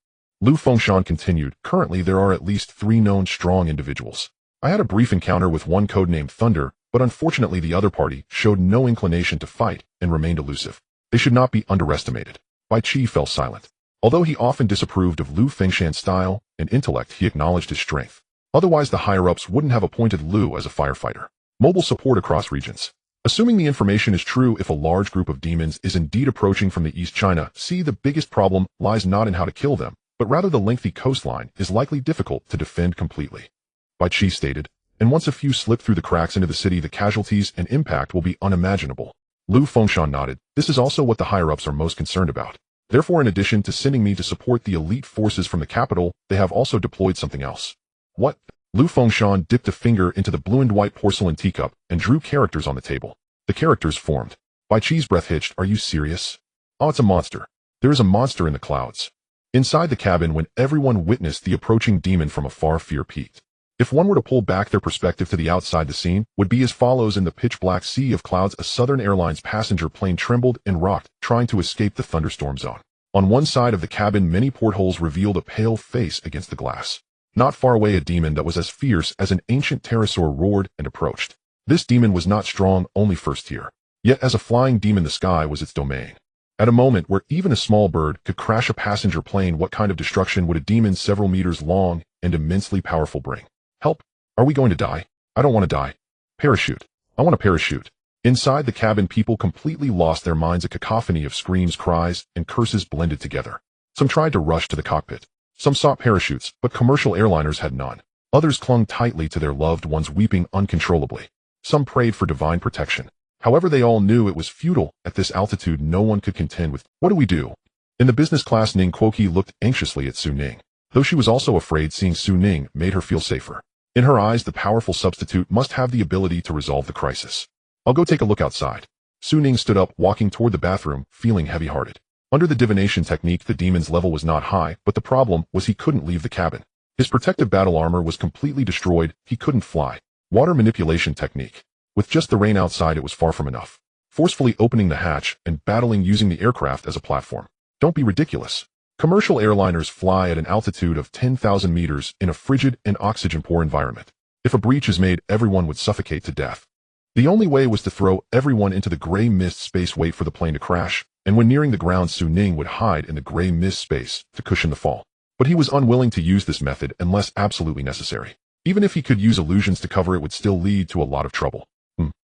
Lu Fengshen continued. Currently there are at least 3 known strong individuals. I had a brief encounter with one codenamed Thunder, but unfortunately the other party showed no inclination to fight and remained elusive. They should not be underestimated. Bai Qi fell silent. Although he often disapproved of Lu Fengshen's style and intellect, he acknowledged his strength. Otherwise the higher-ups wouldn't have appointed Lu as a firefighter. Mobile support across regions. Assuming the information is true, if a large group of demons is indeed approaching from the East China Sea, the biggest problem lies not in how to kill them, but rather the lengthy coastline is likely difficult to defend completely. Bai Qi stated, and once a few slip through the cracks into the city, the casualties and impact will be unimaginable. Lu Fengshen nodded. This is also what the higher-ups are most concerned about. Therefore, in addition to sending me to support the elite forces from the capital, they have also deployed something else. What? Lu Fengshen dipped a finger into the blue and white porcelain teacup and drew characters on the table. The characters formed. Bai Qi's breath hitched. Are you serious? Oh, it's a monster. There is a monster in the clouds. Inside the cabin, when everyone witnessed the approaching demon from afar, fear peaked. If one were to pull back their perspective to the outside, the scene would be as follows. In the pitch-black sea of clouds, a Southern Airlines passenger plane trembled and rocked, trying to escape the thunderstorm zone. On one side of the cabin, many portholes revealed a pale face against the glass. Not far away, a demon that was as fierce as an ancient pterosaur roared and approached. This demon was not strong, only first tier. Yet as a flying demon, the sky was its domain. At a moment where even a small bird could crash a passenger plane, what kind of destruction would a demon several meters long and immensely powerful bring? Help! Are we going to die? I don't want to die. Parachute. I want a parachute. Inside the cabin, people completely lost their minds. A cacophony of screams, cries, and curses blended together. Some tried to rush to the cockpit. Some sought parachutes, but commercial airliners had none. Others clung tightly to their loved ones, weeping uncontrollably. Some prayed for divine protection. However, they all knew it was futile. At this altitude, no one could contend with. What do we do? In the business class, Ning Kuoqi looked anxiously at Su Ning. Though she was also afraid, seeing Su Ning made her feel safer. In her eyes, the powerful substitute must have the ability to resolve the crisis. I'll go take a look outside. Su Ning stood up, walking toward the bathroom, feeling heavy-hearted. Under the divination technique, the demon's level was not high, but the problem was he couldn't leave the cabin. His protective battle armor was completely destroyed. He couldn't fly. Water manipulation technique. With just the rain outside, it was far from enough. Forcefully opening the hatch and battling using the aircraft as a platform. Don't be ridiculous. Commercial airliners fly at an altitude of 10,000 meters in a frigid and oxygen-poor environment. If a breach is made, everyone would suffocate to death. The only way was to throw everyone into the gray mist space, wait for the plane to crash, and when nearing the ground, Su Ning would hide in the gray mist space to cushion the fall. But he was unwilling to use this method unless absolutely necessary. Even if he could use illusions to cover, it would still lead to a lot of trouble.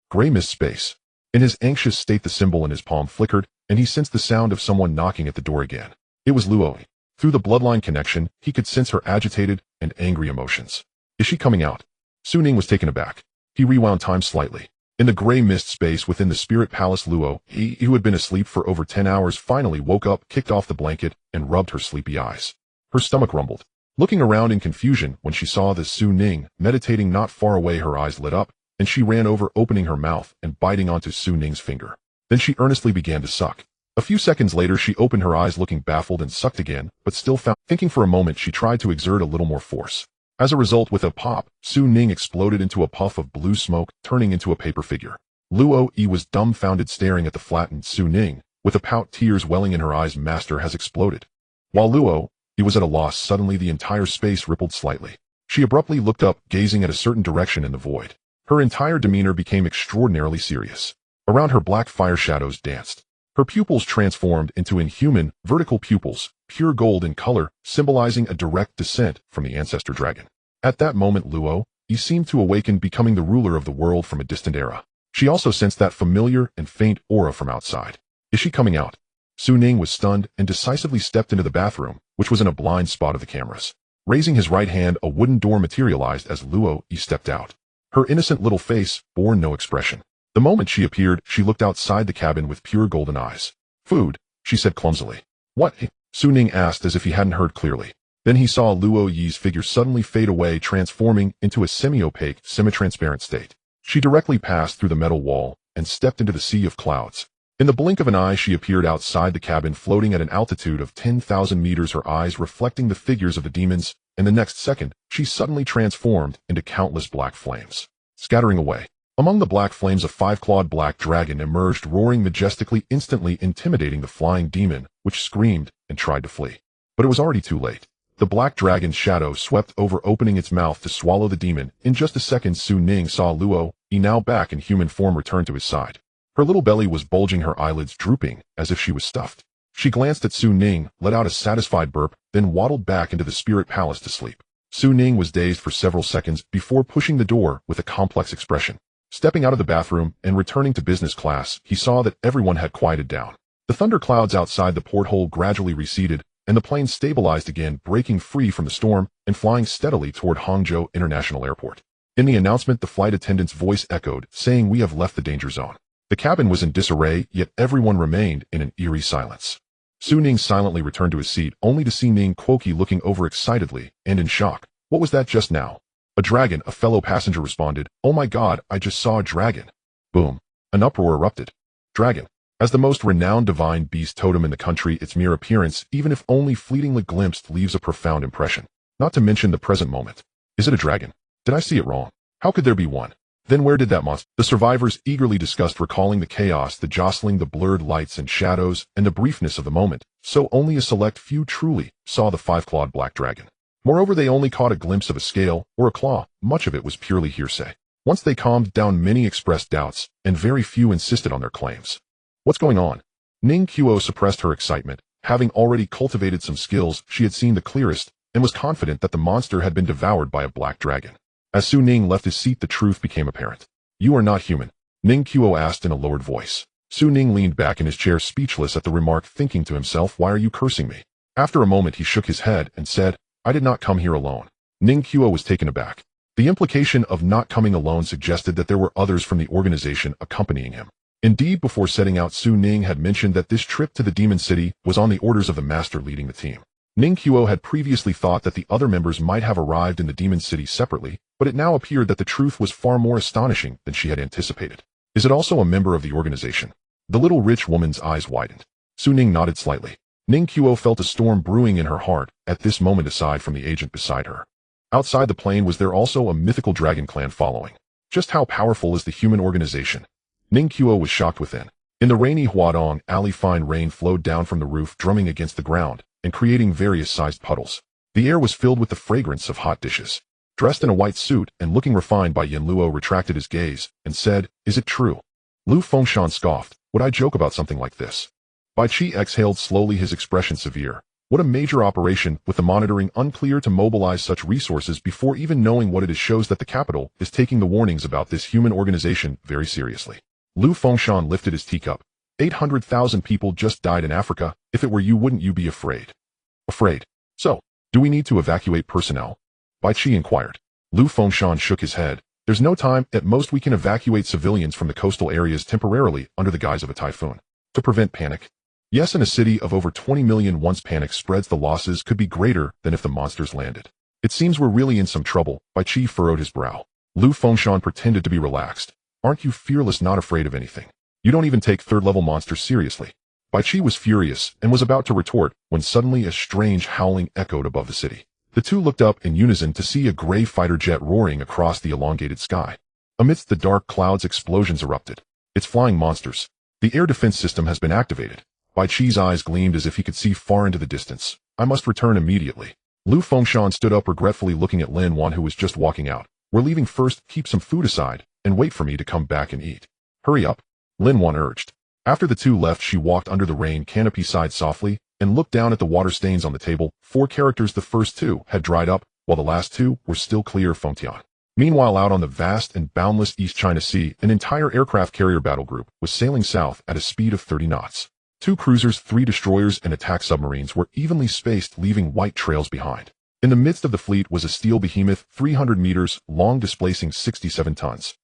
Gray mist space. In his anxious state, the symbol in his palm flickered, and he sensed the sound of someone knocking at the door again. It was Luo. Through the bloodline connection, he could sense her agitated and angry emotions. Is she coming out? Su Ning was taken aback. He rewound time slightly. In the gray mist space within the spirit palace, Luo, who had been asleep for over 10 hours, finally woke up, kicked off the blanket, and rubbed her sleepy eyes. Her stomach rumbled. Looking around in confusion when she saw the Su Ning meditating not far away, her eyes lit up, and she ran over, opening her mouth and biting onto Su Ning's finger. Then she earnestly began to suck. A few seconds later, she opened her eyes looking baffled and sucked again, but still found. Thinking for a moment, she tried to exert a little more force. As a result, with a pop, Su Ning exploded into a puff of blue smoke, turning into a paper figure. Luo was dumbfounded, staring at the flattened Su Ning, with a pout, tears welling in her eyes. Master has exploded. While Luo was at a loss, suddenly the entire space rippled slightly. She abruptly looked up, gazing at a certain direction in the void. Her entire demeanor became extraordinarily serious. Around her, black fire shadows danced. Her pupils transformed into inhuman, vertical pupils, pure gold in color, symbolizing a direct descent from the ancestor dragon. At that moment, Luo seemed to awaken, becoming the ruler of the world from a distant era. She also sensed that familiar and faint aura from outside. Is she coming out? Su Ning was stunned and decisively stepped into the bathroom, which was in a blind spot of the cameras. Raising his right hand, a wooden door materialized as Luo stepped out. Her innocent little face bore no expression. The moment she appeared, she looked outside the cabin with pure golden eyes. Food, she said clumsily. What? Su Ning asked as if he hadn't heard clearly. Then he saw Luo Yi's figure suddenly fade away, transforming into a semi-opaque, semi-transparent state. She directly passed through the metal wall and stepped into the sea of clouds. In the blink of an eye, she appeared outside the cabin, floating at an altitude of 10,000 meters, her eyes reflecting the figures of the demons, and the next second, she suddenly transformed into countless black flames. Scattering away. Among the black flames, a five-clawed black dragon emerged, roaring majestically, instantly intimidating the flying demon, which screamed and tried to flee. But it was already too late. The black dragon's shadow swept over, opening its mouth to swallow the demon. In just a second, Su Ning saw Luo, now back in human form, return to his side. Her little belly was bulging, her eyelids drooping, as if she was stuffed. She glanced at Su Ning, let out a satisfied burp, then waddled back into the spirit palace to sleep. Su Ning was dazed for several seconds before pushing the door with a complex expression. Stepping out of the bathroom and returning to business class, he saw that everyone had quieted down. The thunder clouds outside the porthole gradually receded, and the plane stabilized again, breaking free from the storm and flying steadily toward Hangzhou International Airport. In the announcement, the flight attendant's voice echoed, saying, "We have left the danger zone." The cabin was in disarray, yet everyone remained in an eerie silence. Su Ning silently returned to his seat, only to see Ning Kuoqi looking over excitedly and in shock. What was that just now? A dragon, a fellow passenger responded. Oh my god, I just saw a dragon. Boom. An uproar erupted. Dragon. As the most renowned divine beast totem in the country, its mere appearance, even if only fleetingly glimpsed, leaves a profound impression. Not to mention the present moment. Is it a dragon? Did I see it wrong? How could there be one? Then where did that monster? The survivors eagerly discussed, recalling the chaos, the jostling, the blurred lights and shadows, and the briefness of the moment, so only a select few truly saw the five-clawed black dragon. Moreover, they only caught a glimpse of a scale or a claw. Much of it was purely hearsay. Once they calmed down, many expressed doubts, and very few insisted on their claims. What's going on? Ning Qiuo suppressed her excitement. Having already cultivated some skills, she had seen the clearest, and was confident that the monster had been devoured by a black dragon. As Su Ning left his seat, the truth became apparent. You are not human, Ning Qiuo asked in a lowered voice. Su Ning leaned back in his chair, speechless at the remark, thinking to himself, why are you cursing me? After a moment, he shook his head and said, I did not come here alone. Ning Qiuo was taken aback. The implication of not coming alone suggested that there were others from the organization accompanying him. Indeed, before setting out, Su Ning had mentioned that this trip to the Demon City was on the orders of the master leading the team. Ning Qiuo had previously thought that the other members might have arrived in the Demon City separately, but it now appeared that the truth was far more astonishing than she had anticipated. Is it also a member of the organization? The little rich woman's eyes widened. Su Ning nodded slightly. Ning Qiuo felt a storm brewing in her heart at this moment. Aside from the agent beside her, outside the plane, was there also a mythical dragon clan following? Just how powerful is the human organization? Ning Qiuo was shocked within. In the rainy Huadong alley, fine rain flowed down from the roof, drumming against the ground and creating various sized puddles. The air was filled with the fragrance of hot dishes. Dressed in a white suit and looking refined, Bai Yin Luo retracted his gaze and said, Is it true? Lu Fengshan scoffed. Would I joke about something like this? Bai Qi exhaled slowly, his expression severe. What a major operation, with the monitoring unclear, to mobilize such resources before even knowing what it is shows that the capital is taking the warnings about this human organization very seriously. Lu Fengshan lifted his teacup. 800,000 people just died in Africa. If it were you, wouldn't you be afraid? Afraid? So, do we need to evacuate personnel? Bai Qi inquired. Lu Fengshan shook his head. There's no time. At most we can evacuate civilians from the coastal areas temporarily under the guise of a typhoon. To prevent panic. Yes, in a city of over 20 million, once panic spreads, the losses could be greater than if the monsters landed. It seems we're really in some trouble. Bai Qi furrowed his brow. Lu Fengshen pretended to be relaxed. Aren't you fearless, not afraid of anything? You don't even take third-level monsters seriously. Bai Qi was furious and was about to retort when suddenly a strange howling echoed above the city. The two looked up in unison to see a gray fighter jet roaring across the elongated sky. Amidst the dark clouds, explosions erupted. It's flying monsters. The air defense system has been activated. Bai Qi's eyes gleamed as if he could see far into the distance. I must return immediately. Lu Fengshen stood up regretfully, looking at Lin Wan, who was just walking out. We're leaving first. Keep some food aside and wait for me to come back and eat. Hurry up, Lin Wan urged. After the two left, she walked under the rain canopy, sighed softly, and looked down at the water stains on the table. 4 characters. The first 2 had dried up, while the last 2 were still clear. Fengtian. Meanwhile, out on the vast and boundless East China Sea, an entire aircraft carrier battle group was sailing south at a speed of 30 knots. 2 cruisers, 3 destroyers, and attack submarines were evenly spaced, leaving white trails behind. In the midst of the fleet was a steel behemoth, 300 meters long, displacing 67 tons.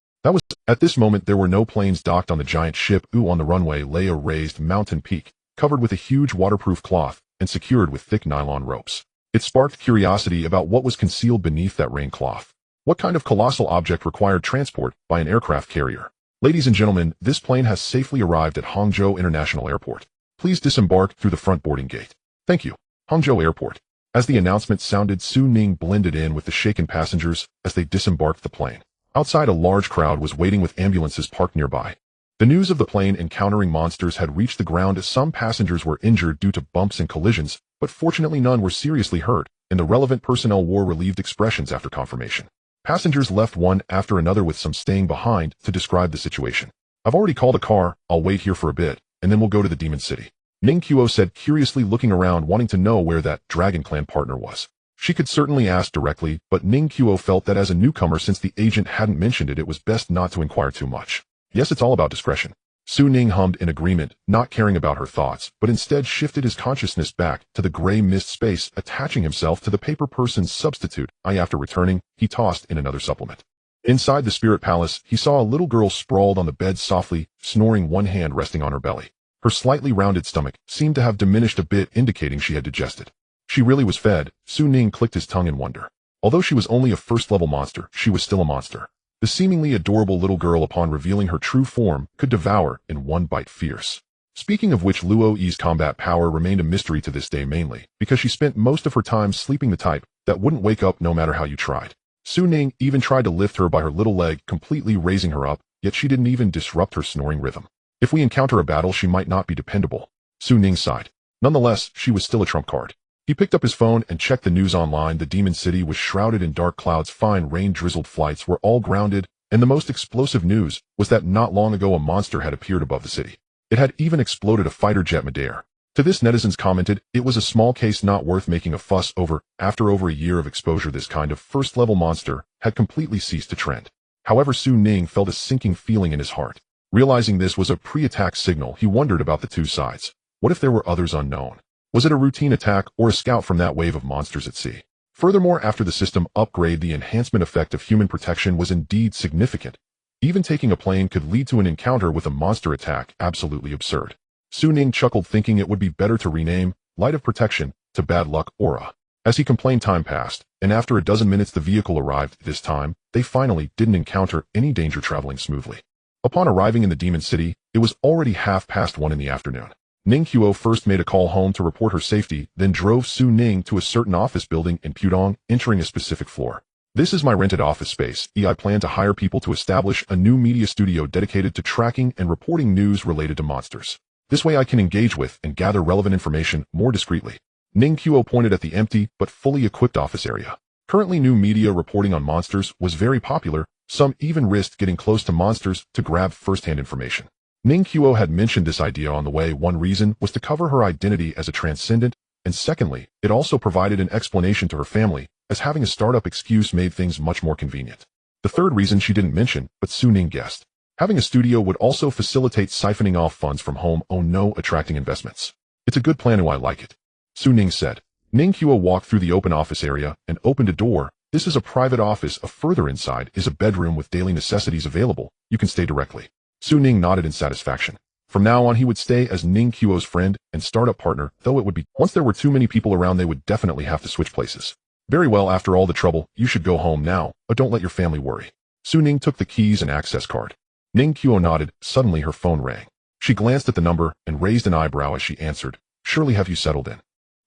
At this moment, there were no planes docked on the giant ship. On the runway lay a raised mountain peak, covered with a huge waterproof cloth and secured with thick nylon ropes. It sparked curiosity about what was concealed beneath that rain cloth. What kind of colossal object required transport by an aircraft carrier? Ladies and gentlemen, this plane has safely arrived at Hangzhou International Airport. Please disembark through the front boarding gate. Thank you. Hangzhou Airport. As the announcement sounded, Su Ning blended in with the shaken passengers as they disembarked the plane. Outside, a large crowd was waiting with ambulances parked nearby. The news of the plane encountering monsters had reached the ground. Some passengers were injured due to bumps and collisions, but fortunately none were seriously hurt, and the relevant personnel wore relieved expressions after confirmation. Passengers left one after another, with some staying behind to describe the situation. I've already called a car. I'll wait here for a bit, and then we'll go to the Demon City, Ning Qiu said, curiously looking around, wanting to know where that Dragon Clan partner was. She could certainly ask directly, but Ning Qiu felt that as a newcomer, since the agent hadn't mentioned it, it was best not to inquire too much. Yes, it's all about discretion. Su Ning hummed in agreement, not caring about her thoughts, but instead shifted his consciousness back to the gray mist space, attaching himself to the paper person's substitute. After returning, he tossed in another supplement. Inside the spirit palace, he saw a little girl sprawled on the bed, softly snoring, one hand resting on her belly. Her slightly rounded stomach seemed to have diminished a bit, indicating she had digested. She really was fed. Su Ning clicked his tongue in wonder. Although she was only a first-level monster, she was still a monster. The seemingly adorable little girl, upon revealing her true form, could devour in one bite fierce. Speaking of which, Luo Yi's combat power remained a mystery to this day, mainly because she spent most of her time sleeping, the type that wouldn't wake up no matter how you tried. Su Ning even tried to lift her by her little leg, completely raising her up, yet she didn't even disrupt her snoring rhythm. If we encounter a battle, she might not be dependable. Su Ning sighed. Nonetheless, she was still a trump card. He picked up his phone and checked the news online. The Demon City was shrouded in dark clouds. Fine rain-drizzled flights were all grounded, and the most explosive news was that not long ago a monster had appeared above the city. It had even exploded a fighter jet midair. To this, netizens commented, it was a small case not worth making a fuss over. After over a year of exposure, this kind of first-level monster had completely ceased to trend. However, Su Ning felt a sinking feeling in his heart. Realizing this was a pre-attack signal, he wondered about the two sides. What if there were others unknown? Was it a routine attack or a scout from that wave of monsters at sea? Furthermore, after the system upgrade, the enhancement effect of human protection was indeed significant. Even taking a plane could lead to an encounter with a monster attack. Absolutely absurd. Su Ning chuckled, thinking it would be better to rename Light of Protection to Bad Luck Aura. As he complained, time passed, and after a dozen minutes the vehicle arrived. This time, they finally didn't encounter any danger, traveling smoothly. Upon arriving in the Demon City, it was already 1:30 in the afternoon. Ning Qiu first made a call home to report her safety, then drove Su Ning to a certain office building in Pudong, entering a specific floor. This is my rented office space. I plan to hire people to establish a new media studio dedicated to tracking and reporting news related to monsters. This way I can engage with and gather relevant information more discreetly. Ning Qiu pointed at the empty but fully equipped office area. Currently, new media reporting on monsters was very popular. Some even risked getting close to monsters to grab first-hand information. Ning Qiu had mentioned this idea on the way. One reason was to cover her identity as a transcendent, and secondly, it also provided an explanation to her family, as having a startup excuse made things much more convenient. The third reason she didn't mention, but Su Ning guessed. Having a studio would also facilitate siphoning off funds from home. Oh no, attracting investments. It's a good plan. I like it, Su Ning said. Ning Qiu walked through the open office area and opened a door, This is a private office. A further inside is a bedroom with daily necessities available. You can stay directly. Su Ning nodded in satisfaction. From now on he would stay as Ning Qiuo's friend and startup partner, though it would be once there were too many people around they would definitely have to switch places. Very well, after all the trouble, you should go home now, but don't let your family worry. Su Ning took the keys and access card. Ning Qiuo nodded. Suddenly her phone rang. She glanced at the number and raised an eyebrow as she answered. Surely have you settled in?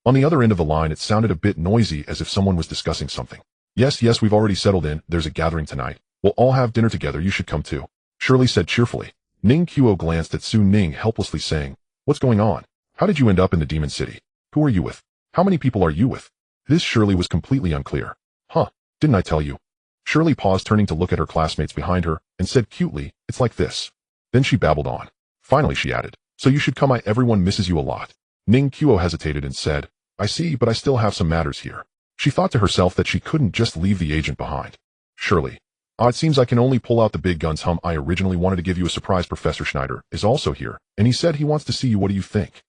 On the other end of the line it sounded a bit noisy as if someone was discussing something. Yes, we've already settled in. There's a gathering tonight. We'll all have dinner together. You should come too. Shirley said cheerfully. Ning Qiuo glanced at Su Ning helplessly saying, What's going on? How did you end up in the Demon City? Who are you with? How many people are you with? This Shirley was completely unclear. Didn't I tell you? Shirley paused, turning to look at her classmates behind her, and said cutely, It's like this. Then she babbled on. Finally she added, So you should come. Everyone misses you a lot. Ning Qiuo hesitated and said, I see, but I still have some matters here. She thought to herself that she couldn't just leave the agent behind. Shirley. It seems I can only pull out the big guns. I originally wanted to give you a surprise. Professor Schneider is also here, and he said he wants to see you. What do you think?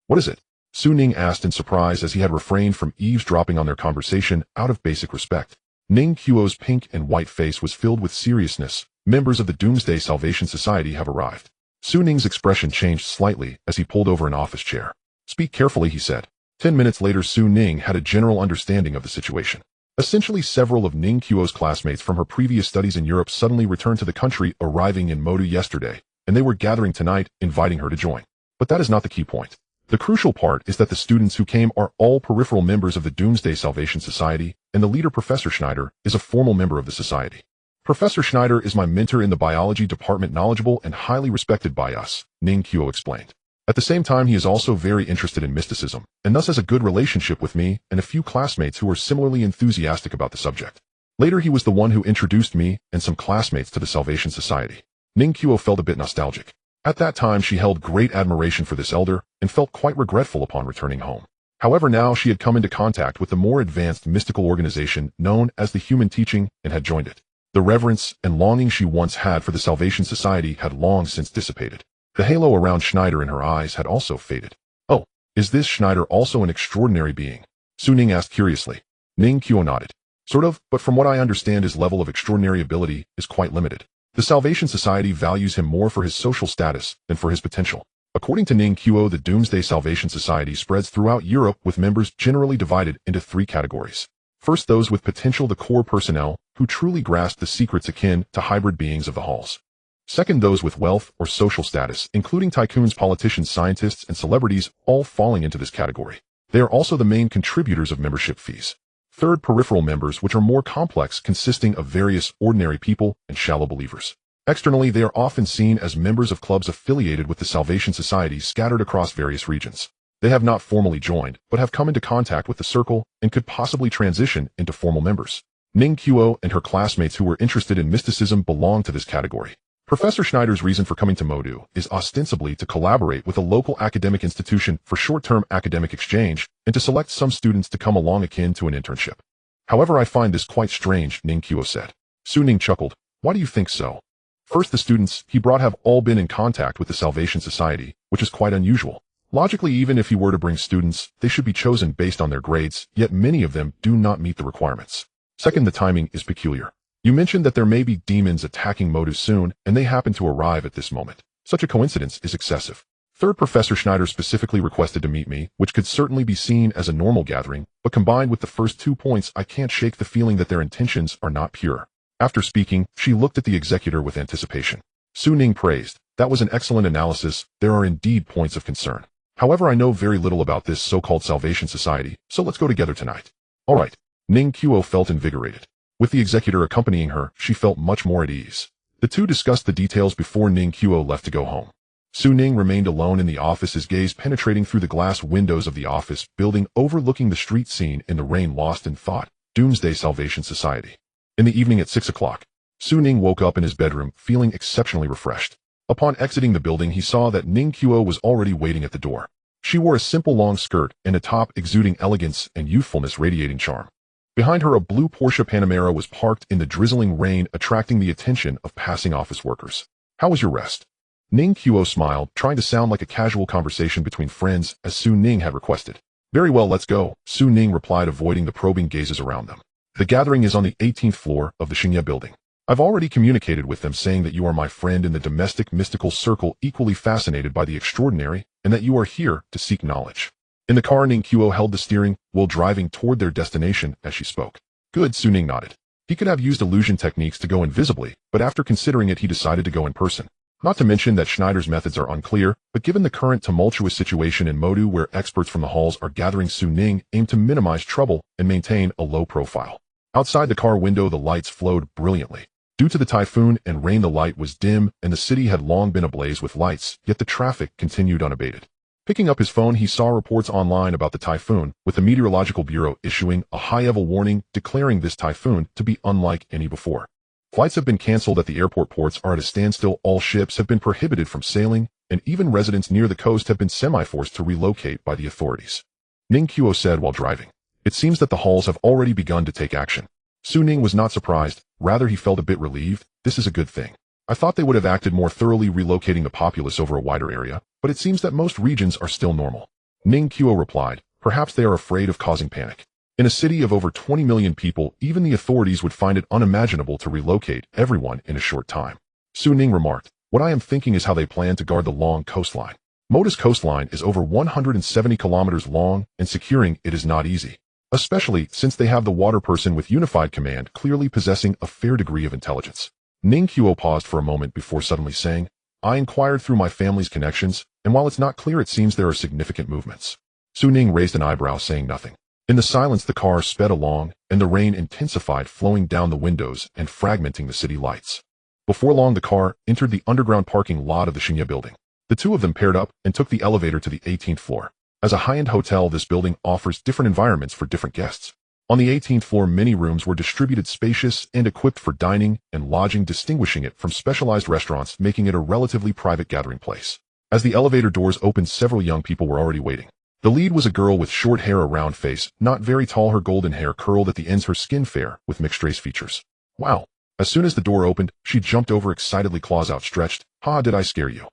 What is it? Su Ning asked in surprise as he had refrained from eavesdropping on their conversation out of basic respect. Ning Qiuo's pink and white face was filled with seriousness. Members of the Doomsday Salvation Society have arrived. Su Ning's expression changed slightly as he pulled over an office chair. Speak carefully, he said. 10 minutes later Su Ning had a general understanding of the situation. Essentially, several of Ning Qiuo's classmates from her previous studies in Europe suddenly returned to the country, arriving in Modu yesterday, and they were gathering tonight, inviting her to join. But that is not the key point. The crucial part is that the students who came are all peripheral members of the Doomsday Salvation Society, and the leader, Professor Schneider, is a formal member of the society. Professor Schneider is my mentor in the biology department, knowledgeable and highly respected by us, Ning Qiuo explained. At the same time, he is also very interested in mysticism, and thus has a good relationship with me and a few classmates who are similarly enthusiastic about the subject. Later, he was the one who introduced me and some classmates to the Salvation Society. Ning Qiuo felt a bit nostalgic. At that time, she held great admiration for this elder and felt quite regretful upon returning home. However, now she had come into contact with the more advanced mystical organization known as the Human Teaching and had joined it. The reverence and longing she once had for the Salvation Society had long since dissipated. The halo around Schneider in her eyes had also faded. Oh, is this Schneider also an extraordinary being? Su Ning asked curiously. Ning Qiuo nodded. Sort of, but from what I understand his level of extraordinary ability is quite limited. The Salvation Society values him more for his social status than for his potential. According to Ning Qiuo, the Doomsday Salvation Society spreads throughout Europe with members generally divided into 3 categories. First, those with potential, the core personnel, who truly grasp the secrets akin to hybrid beings of the halls. Second, those with wealth or social status, including tycoons, politicians, scientists, and celebrities, all falling into this category. They are also the main contributors of membership fees. Third, peripheral members, which are more complex, consisting of various ordinary people and shallow believers. Externally, they are often seen as members of clubs affiliated with the Salvation Society scattered across various regions. They have not formally joined, but have come into contact with the circle and could possibly transition into formal members. Ning Qiuo and her classmates who were interested in mysticism belong to this category. Professor Schneider's reason for coming to Modu is ostensibly to collaborate with a local academic institution for short-term academic exchange and to select some students to come along akin to an internship. However, I find this quite strange, Ning Qiuo said. Su Ning chuckled. Why do you think so? First, the students he brought have all been in contact with the Salvation Society, which is quite unusual. Logically, even if he were to bring students, they should be chosen based on their grades, yet many of them do not meet the requirements. Second, the timing is peculiar. You mentioned that there may be demons attacking Modu soon, and they happen to arrive at this moment. Such a coincidence is excessive. Third, Professor Schneider specifically requested to meet me, which could certainly be seen as a normal gathering, but combined with the first 2 points, I can't shake the feeling that their intentions are not pure. After speaking, she looked at the executor with anticipation. Su Ning praised. That was an excellent analysis. There are indeed points of concern. However, I know very little about this so-called Salvation Society, so let's go together tonight. All right. Ning Qiuo felt invigorated. With the executor accompanying her, she felt much more at ease. The two discussed the details before Ning Qiuo left to go home. Su Ning remained alone in the office, his gaze penetrating through the glass windows of the office building overlooking the street scene in the rain, lost in thought. Doomsday Salvation Society. In the evening at 6 o'clock, Su Ning woke up in his bedroom feeling exceptionally refreshed. Upon exiting the building, he saw that Ning Qiuo was already waiting at the door. She wore a simple long skirt and a top exuding elegance and youthfulness, radiating charm. Behind her, a blue Porsche Panamera was parked in the drizzling rain, attracting the attention of passing office workers. How was your rest? Ning Qiuo smiled, trying to sound like a casual conversation between friends, as Su Ning had requested. Very well, let's go, Su Ning replied, avoiding the probing gazes around them. The gathering is on the 18th floor of the Xingye building. I've already communicated with them saying that you are my friend in the domestic mystical circle equally fascinated by the extraordinary and that you are here to seek knowledge. In the car, Ning Qiu held the steering while driving toward their destination as she spoke. Good, Su Ning nodded. He could have used illusion techniques to go invisibly, but after considering it he decided to go in person. Not to mention that Schneider's methods are unclear, but given the current tumultuous situation in Modu where experts from the halls are gathering, Su Ning aimed to minimize trouble and maintain a low profile. Outside the car window the lights flowed brilliantly. Due to the typhoon and rain the light was dim and the city had long been ablaze with lights, yet the traffic continued unabated. Picking up his phone he saw reports online about the typhoon, with the Meteorological Bureau issuing a high-level warning declaring this typhoon to be unlike any before. Flights have been cancelled at the airport, ports are at a standstill, all ships have been prohibited from sailing, and even residents near the coast have been semi-forced to relocate by the authorities. Ning Qiu said while driving. It seems that the halls have already begun to take action. Su Ning was not surprised, rather he felt a bit relieved. This is a good thing. I thought they would have acted more thoroughly relocating the populace over a wider area, but it seems that most regions are still normal. Ning Qiu replied, perhaps they are afraid of causing panic. In a city of over 20 million people, even the authorities would find it unimaginable to relocate everyone in a short time. Su Ning remarked, what I am thinking is how they plan to guard the long coastline. Moda's coastline is over 170 kilometers long, and securing it is not easy. Especially since they have the water person with unified command clearly possessing a fair degree of intelligence. Ning Qiu paused for a moment before suddenly saying, I inquired through my family's connections, and while it's not clear it seems there are significant movements. Su Ning raised an eyebrow saying nothing. In the silence the car sped along, and the rain intensified flowing down the windows and fragmenting the city lights. Before long the car entered the underground parking lot of the Xingye building. The two of them paired up and took the elevator to the 18th floor. As a high-end hotel this building offers different environments for different guests. On the 18th floor many rooms were distributed spacious and equipped for dining and lodging, distinguishing it from specialized restaurants, making it a relatively private gathering place. As the elevator doors opened several young people were already waiting. The lead was a girl with short hair, a round face, not very tall, her golden hair curled at the ends, her skin fair, with mixed race features. Wow. As soon as the door opened, she jumped over excitedly, claws outstretched. Ha, did I scare you?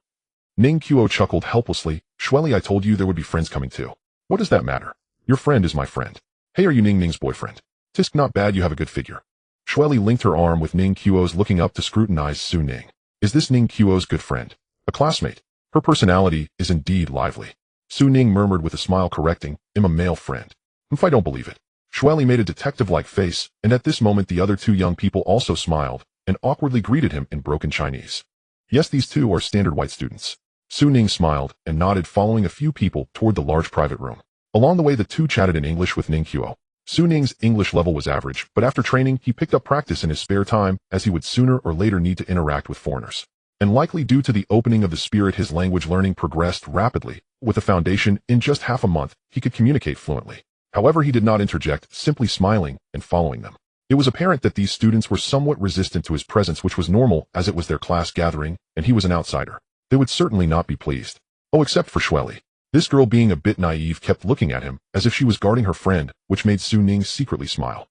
Ning Qiu chuckled helplessly. Shueli, I told you there would be friends coming too. What does that matter? Your friend is my friend. Hey, are you Ning Ning's boyfriend? Tisk, not bad, you have a good figure. Shueli linked her arm with Ning Qiu's, looking up to scrutinize Su Ning. Is this Ning Qiu's good friend? A classmate? Her personality is indeed lively. Su Ning murmured with a smile, correcting, I'm a male friend. If I don't believe it. Shueli made a detective-like face, and at this moment the other two young people also smiled and awkwardly greeted him in broken Chinese. Yes, these two are standard white students. Su Ning smiled and nodded, following a few people toward the large private room. Along the way the two chatted in English with Ning Qiu. Su Ning's English level was average, but after training he picked up practice in his spare time, as he would sooner or later need to interact with foreigners. And likely due to the opening of the spirit his language learning progressed rapidly. With a foundation, in just half a month, he could communicate fluently. However, he did not interject, simply smiling and following them. It was apparent that these students were somewhat resistant to his presence, which was normal as it was their class gathering, and he was an outsider. They would certainly not be pleased. Oh, except for Shueli. This girl, being a bit naive, kept looking at him as if she was guarding her friend, which made Su Ning secretly smile.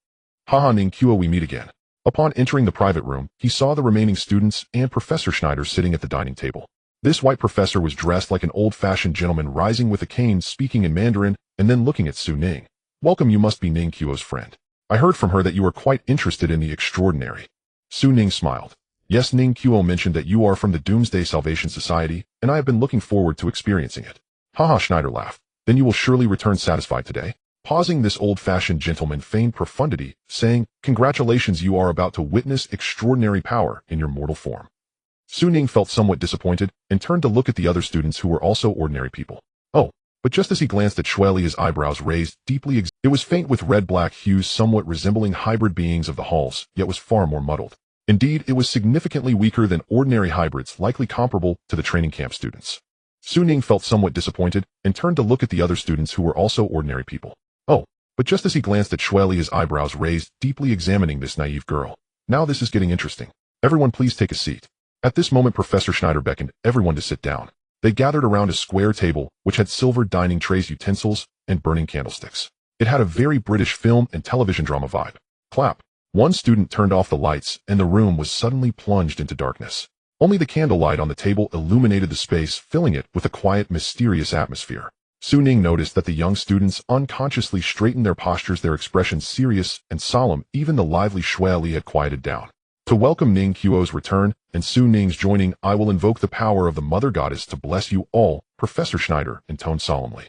Haha, Ning Qiu, we meet again. Upon entering the private room, he saw the remaining students and Professor Schneider sitting at the dining table. This white professor was dressed like an old-fashioned gentleman, rising with a cane, speaking in Mandarin, and then looking at Su Ning. Welcome, you must be Ning Qiu's friend. I heard from her that you are quite interested in the extraordinary. Su Ning smiled. Yes, Ning Qiu mentioned that you are from the Doomsday Salvation Society, and I have been looking forward to experiencing it. Haha, Schneider laughed. Then you will surely return satisfied today? Pausing, this old-fashioned gentleman feigned profundity, saying, Congratulations, you are about to witness extraordinary power in your mortal form. Su Ning felt somewhat disappointed and turned to look at the other students who were also ordinary people. Oh, but just as he glanced at Shueli, his eyebrows raised deeply. It was faint with red-black hues, somewhat resembling hybrid beings of the halls, yet was far more muddled. Indeed, it was significantly weaker than ordinary hybrids, likely comparable to the training camp students. Su Ning felt somewhat disappointed and turned to look at the other students who were also ordinary people. Oh, but just as he glanced at Shueli, his eyebrows raised deeply, examining this naive girl. Now this is getting interesting. Everyone please take a seat. At this moment Professor Schneider beckoned everyone to sit down. They gathered around a square table, which had silver dining trays, utensils, and burning candlesticks. It had a very British film and television drama vibe. Clap. One student turned off the lights, and the room was suddenly plunged into darkness. Only the candlelight on the table illuminated the space, filling it with a quiet, mysterious atmosphere. Su Ning noticed that the young students unconsciously straightened their postures, their expressions serious and solemn. Even the lively Shui Li had quieted down. To welcome Ning Qiu's return and Su Ning's joining, I will invoke the power of the Mother Goddess to bless you all, Professor Schneider intoned solemnly.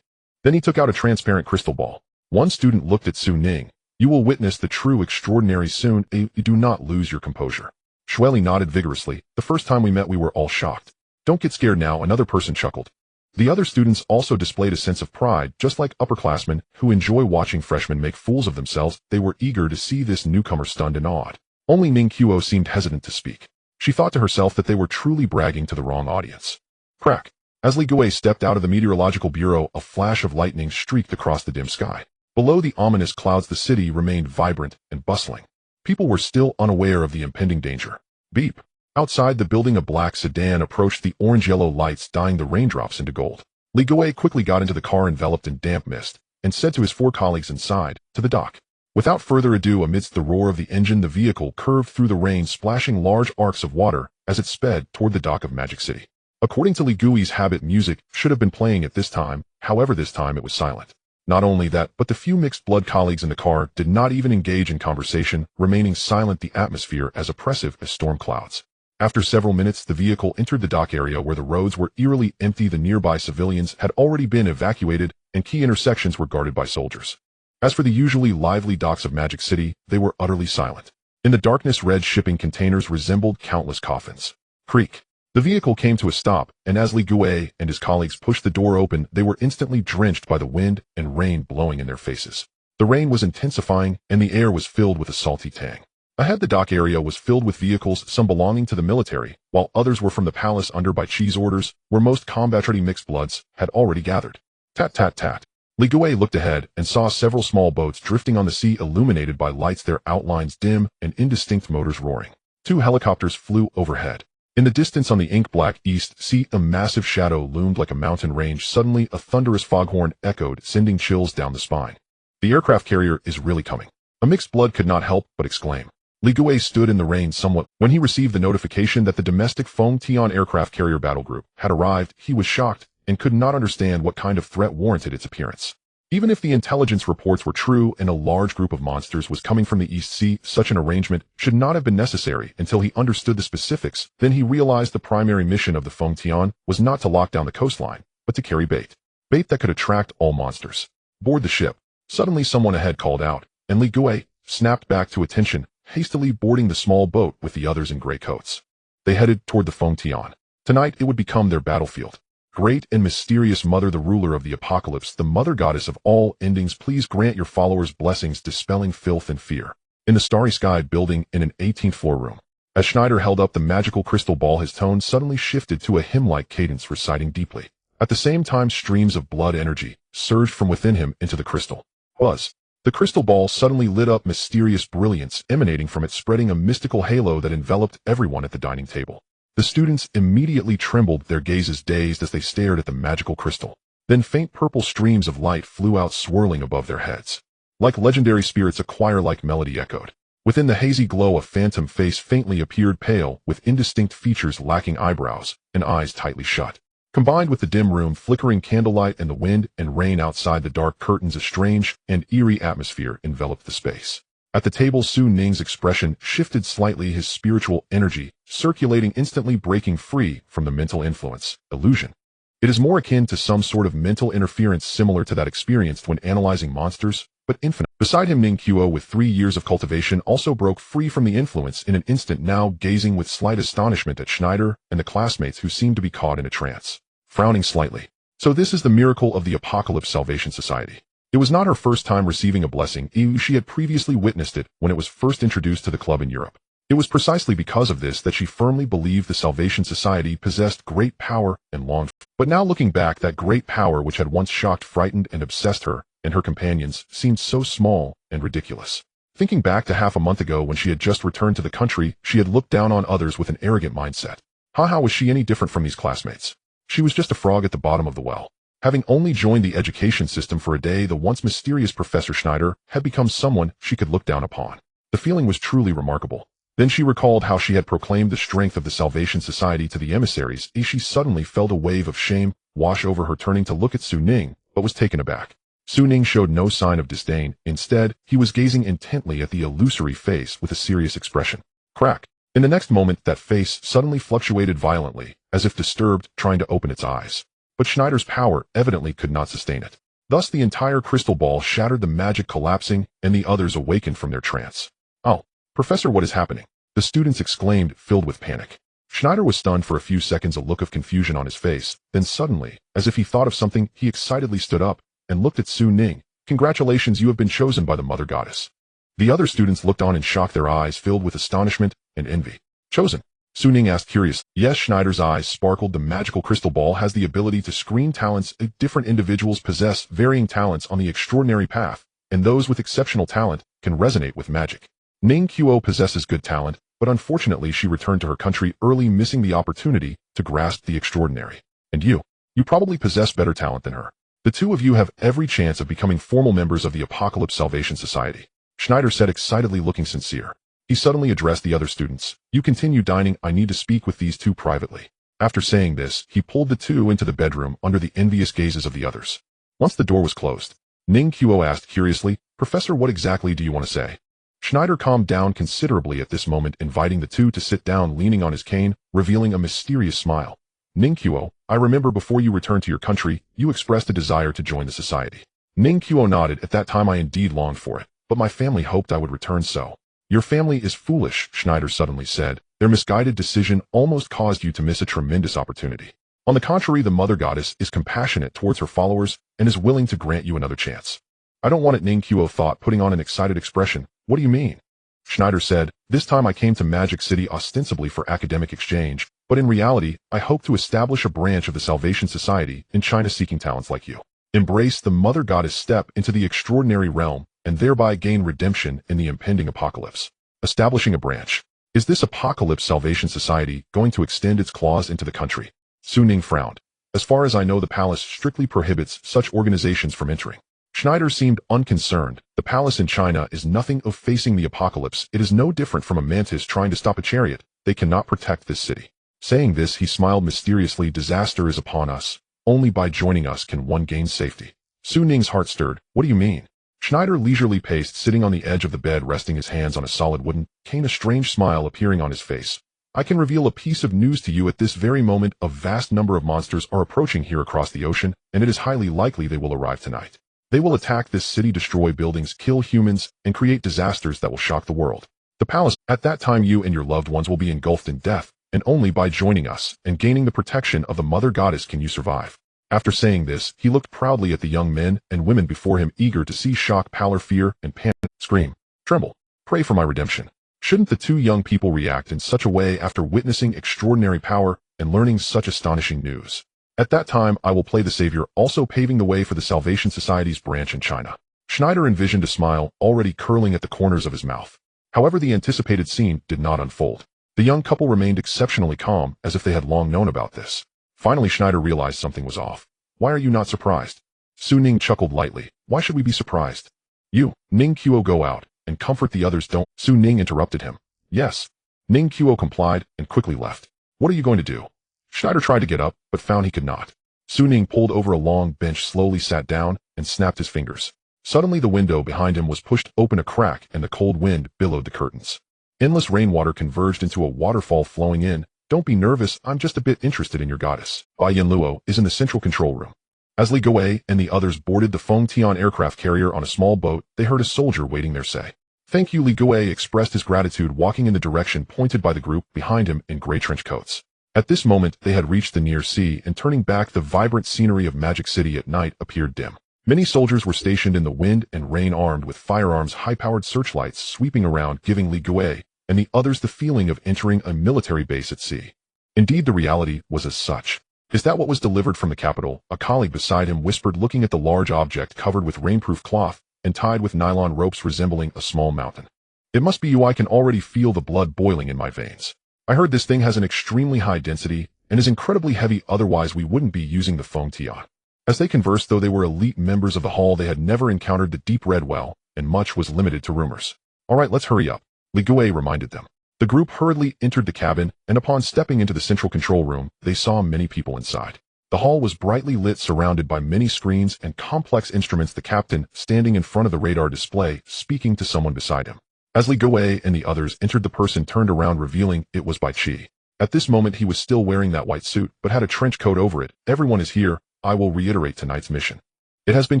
Then he took out a transparent crystal ball. One student looked at Su Ning. You will witness the true extraordinary soon. Do not lose your composure. Shui Li nodded vigorously. The first time we met we were all shocked. Don't get scared now, another person chuckled. The other students also displayed a sense of pride, just like upperclassmen who enjoy watching freshmen make fools of themselves. They were eager to see this newcomer stunned and awed. Only Ning Qiu seemed hesitant to speak. She thought to herself that they were truly bragging to the wrong audience. Crack. As Li Gui stepped out of the meteorological bureau, a flash of lightning streaked across the dim sky. Below the ominous clouds, the city remained vibrant and bustling. People were still unaware of the impending danger. Beep. Outside the building, a black sedan approached, the orange-yellow lights dyeing the raindrops into gold. Li Gui quickly got into the car enveloped in damp mist and said to his 4 colleagues inside, to the dock. Without further ado, amidst the roar of the engine, the vehicle curved through the rain, splashing large arcs of water as it sped toward the dock of Magic City. According to Li Gui's habit, music should have been playing at this time, however this time it was silent. Not only that, but the few mixed-blood colleagues in the car did not even engage in conversation, remaining silent, the atmosphere as oppressive as storm clouds. After several minutes, the vehicle entered the dock area where the roads were eerily empty. The nearby civilians had already been evacuated, and key intersections were guarded by soldiers. As for the usually lively docks of Magic City, they were utterly silent. In the darkness, red shipping containers resembled countless coffins. Creak. The vehicle came to a stop, and as Li Gui and his colleagues pushed the door open, they were instantly drenched by the wind and rain blowing in their faces. The rain was intensifying, and the air was filled with a salty tang. Ahead, the dock area was filled with vehicles, some belonging to the military, while others were from the palace under Bai Chi's orders, where most combat-ready mixed bloods had already gathered. Tat tat tat. Li Gui looked ahead and saw several small boats drifting on the sea, illuminated by lights, their outlines dim and indistinct, motors roaring. 2 helicopters flew overhead. In the distance, on the ink-black east sea, a massive shadow loomed like a mountain range. Suddenly, a thunderous foghorn echoed, sending chills down the spine. The aircraft carrier is really coming. A mixed blood could not help but exclaim. Li Gui stood in the rain somewhat. When he received the notification that the domestic Fengtian aircraft carrier battle group had arrived, he was shocked and could not understand what kind of threat warranted its appearance. Even if the intelligence reports were true and a large group of monsters was coming from the East Sea, such an arrangement should not have been necessary until he understood the specifics. Then he realized the primary mission of the Fengtian was not to lock down the coastline, but to carry bait. Bait that could attract all monsters. Board the ship. Suddenly someone ahead called out, and Li Gui snapped back to attention, hastily boarding the small boat with the others in gray coats. They headed toward the Fengtian. Tonight it would become their battlefield. Great and mysterious Mother, the ruler of the apocalypse, the Mother Goddess of all endings, please grant your followers blessings, dispelling filth and fear. In the starry sky building, in an 18th floor room. As Schneider held up the magical crystal ball, his tone suddenly shifted to a hymn-like cadence, reciting deeply. At the same time, streams of blood energy surged from within him into the crystal. Buzz. The crystal ball suddenly lit up, mysterious brilliance emanating from it, spreading a mystical halo that enveloped everyone at the dining table. The students immediately trembled, their gazes dazed as they stared at the magical crystal. Then faint purple streams of light flew out, swirling above their heads. Like legendary spirits, a choir-like melody echoed. Within the hazy glow, a phantom face faintly appeared, pale, with indistinct features, lacking eyebrows, and eyes tightly shut. Combined with the dim room, flickering candlelight, and the wind and rain outside the dark curtains, a strange and eerie atmosphere enveloped the space. At the table, Su Ning's expression shifted slightly, his spiritual energy circulating instantly, breaking free from the mental influence, illusion. It is more akin to some sort of mental interference similar to that experienced when analyzing monsters, but infinite. Beside him, Ning Qiu, with 3 years of cultivation, also broke free from the influence in an instant, now gazing with slight astonishment at Schneider and the classmates who seemed to be caught in a trance. Frowning slightly. So this is the miracle of the Apocalypse Salvation Society. It was not her first time receiving a blessing. She had previously witnessed it when it was first introduced to the club in Europe. It was precisely because of this that she firmly believed the Salvation Society possessed great power and longed for. But now, looking back, that great power which had once shocked, frightened, and obsessed her and her companions seemed so small and ridiculous. Thinking back to half a month ago when she had just returned to the country, she had looked down on others with an arrogant mindset. How was she any different from these classmates? She was just a frog at the bottom of the well. Having only joined the education system for a day, the once mysterious Professor Schneider had become someone she could look down upon. The feeling was truly remarkable. Then she recalled how she had proclaimed the strength of the Salvation Society to the emissaries. She suddenly felt a wave of shame wash over her. Turning to look at Su Ning, but was taken aback. Su Ning showed no sign of disdain. Instead, he was gazing intently at the illusory face with a serious expression. Crack. In the next moment, that face suddenly fluctuated violently, as if disturbed, trying to open its eyes. But Schneider's power evidently could not sustain it. Thus the entire crystal ball shattered, the magic collapsing, and the others awakened from their trance. "Oh, Professor, what is happening?" the students exclaimed, filled with panic. Schneider was stunned for a few seconds, a look of confusion on his face. Then suddenly, as if he thought of something, he excitedly stood up and looked at Su Ning. "Congratulations, you have been chosen by the Mother Goddess." The other students looked on in shock, their eyes filled with astonishment and envy. "Chosen?" Su Ning asked, curious. "Yes," Schneider's eyes sparkled. "The magical crystal ball has the ability to screen talents. Different individuals possess varying talents on the extraordinary path, and those with exceptional talent can resonate with magic. Ning Qiu possesses good talent, but unfortunately she returned to her country early, missing the opportunity to grasp the extraordinary. And you probably possess better talent than her. The two of you have every chance of becoming formal members of the Apocalypse Salvation Society," Schneider said, excitedly, looking sincere. He suddenly addressed the other students. "You continue dining. I need to speak with these two privately." After saying this, he pulled the two into the bedroom under the envious gazes of the others. Once the door was closed, Ning Qiu asked curiously, "Professor, what exactly do you want to say?" Schneider calmed down considerably at this moment, inviting the two to sit down, leaning on his cane, revealing a mysterious smile. "Ning Qiu, I remember before you returned to your country, you expressed a desire to join the society." Ning Qiu nodded. "At that time I indeed longed for it, but my family hoped I would return so." "Your family is foolish," Schneider suddenly said. "Their misguided decision almost caused you to miss a tremendous opportunity. On the contrary, the Mother Goddess is compassionate towards her followers and is willing to grant you another chance." "I don't want it," Ning Qiu thought, putting on an excited expression. "What do you mean?" Schneider said, "This time I came to Magic City ostensibly for academic exchange, but in reality, I hope to establish a branch of the Salvation Society in China, seeking talents like you. Embrace the Mother Goddess, step into the extraordinary realm, and thereby gain redemption in the impending apocalypse." Establishing a branch. Is this Apocalypse Salvation Society going to extend its claws into the country? Su Ning frowned. "As far as I know, the palace strictly prohibits such organizations from entering." Schneider seemed unconcerned. "The palace in China is nothing of facing the apocalypse. It is no different from a mantis trying to stop a chariot. They cannot protect this city." Saying this, he smiled mysteriously. "Disaster is upon us. Only by joining us can one gain safety." Su Ning's heart stirred. "What do you mean?" Schneider leisurely paced, sitting on the edge of the bed, resting his hands on a solid wooden cane, a strange smile appearing on his face. "I can reveal a piece of news to you. At this very moment, a vast number of monsters are approaching here across the ocean, and it is highly likely they will arrive tonight. They will attack this city, destroy buildings, kill humans, and create disasters that will shock the world. The palace, at that time you and your loved ones will be engulfed in death, and only by joining us and gaining the protection of the Mother Goddess can you survive." After saying this, he looked proudly at the young men and women before him, eager to see shock, pallor, fear, and panic, scream, tremble, pray for my redemption. Shouldn't the two young people react in such a way after witnessing extraordinary power and learning such astonishing news? At that time, I will play the savior, also paving the way for the Salvation Society's branch in China. Schneider envisioned a smile already curling at the corners of his mouth. However, the anticipated scene did not unfold. The young couple remained exceptionally calm, as if they had long known about this. Finally, Schneider realized something was off. "Why are you not surprised?" Su Ning chuckled lightly. "Why should we be surprised? You, Ning Qiu, go out and comfort the others. Don't." Su Ning interrupted him. "Yes." Ning Qiu complied and quickly left. "What are you going to do?" Schneider tried to get up, but found he could not. Su Ning pulled over a long bench, slowly sat down, and snapped his fingers. Suddenly the window behind him was pushed open a crack, and the cold wind billowed the curtains. Endless rainwater converged into a waterfall flowing in. "Don't be nervous, I'm just a bit interested in your goddess." Bai Yanluo is in the central control room. As Li Guo and the others boarded the Fengtian aircraft carrier on a small boat, they heard a soldier waiting there say, "Thank you." Li Guo expressed his gratitude, walking in the direction pointed by the group behind him in gray trench coats. At this moment, they had reached the near sea, and turning back, the vibrant scenery of Magic City at night appeared dim. Many soldiers were stationed in the wind and rain, armed with firearms, high-powered searchlights sweeping around, giving Li Guo and the others the feeling of entering a military base at sea. Indeed, the reality was as such. "Is that what was delivered from the capital?" a colleague beside him whispered, looking at the large object covered with rainproof cloth and tied with nylon ropes resembling a small mountain. "It must be you. I can already feel the blood boiling in my veins. I heard this thing has an extremely high density and is incredibly heavy, otherwise we wouldn't be using the Fengtian." As they conversed, though they were elite members of the hall, they had never encountered the deep red well, and much was limited to rumors. "All right, let's hurry up," Li Guo reminded them. The group hurriedly entered the cabin, and upon stepping into the central control room, they saw many people inside. The hall was brightly lit, surrounded by many screens and complex instruments. The captain, standing in front of the radar display, speaking to someone beside him. As Li Guowei and the others entered, the person turned around, revealing it was Bai Qi. At this moment he was still wearing that white suit, but had a trench coat over it. Everyone is here. I will reiterate tonight's mission. It has been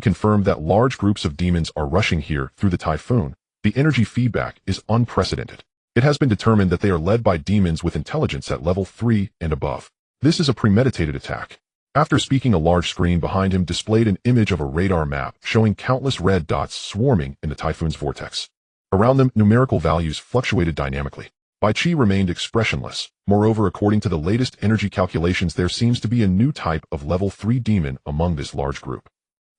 confirmed that large groups of demons are rushing here through the typhoon. The energy feedback is unprecedented. It has been determined that they are led by demons with intelligence at level 3 and above. This is a premeditated attack. After speaking, a large screen behind him displayed an image of a radar map showing countless red dots swarming in the typhoon's vortex. Around them, numerical values fluctuated dynamically. Bai Qi remained expressionless. Moreover, according to the latest energy calculations, there seems to be a new type of level 3 demon among this large group.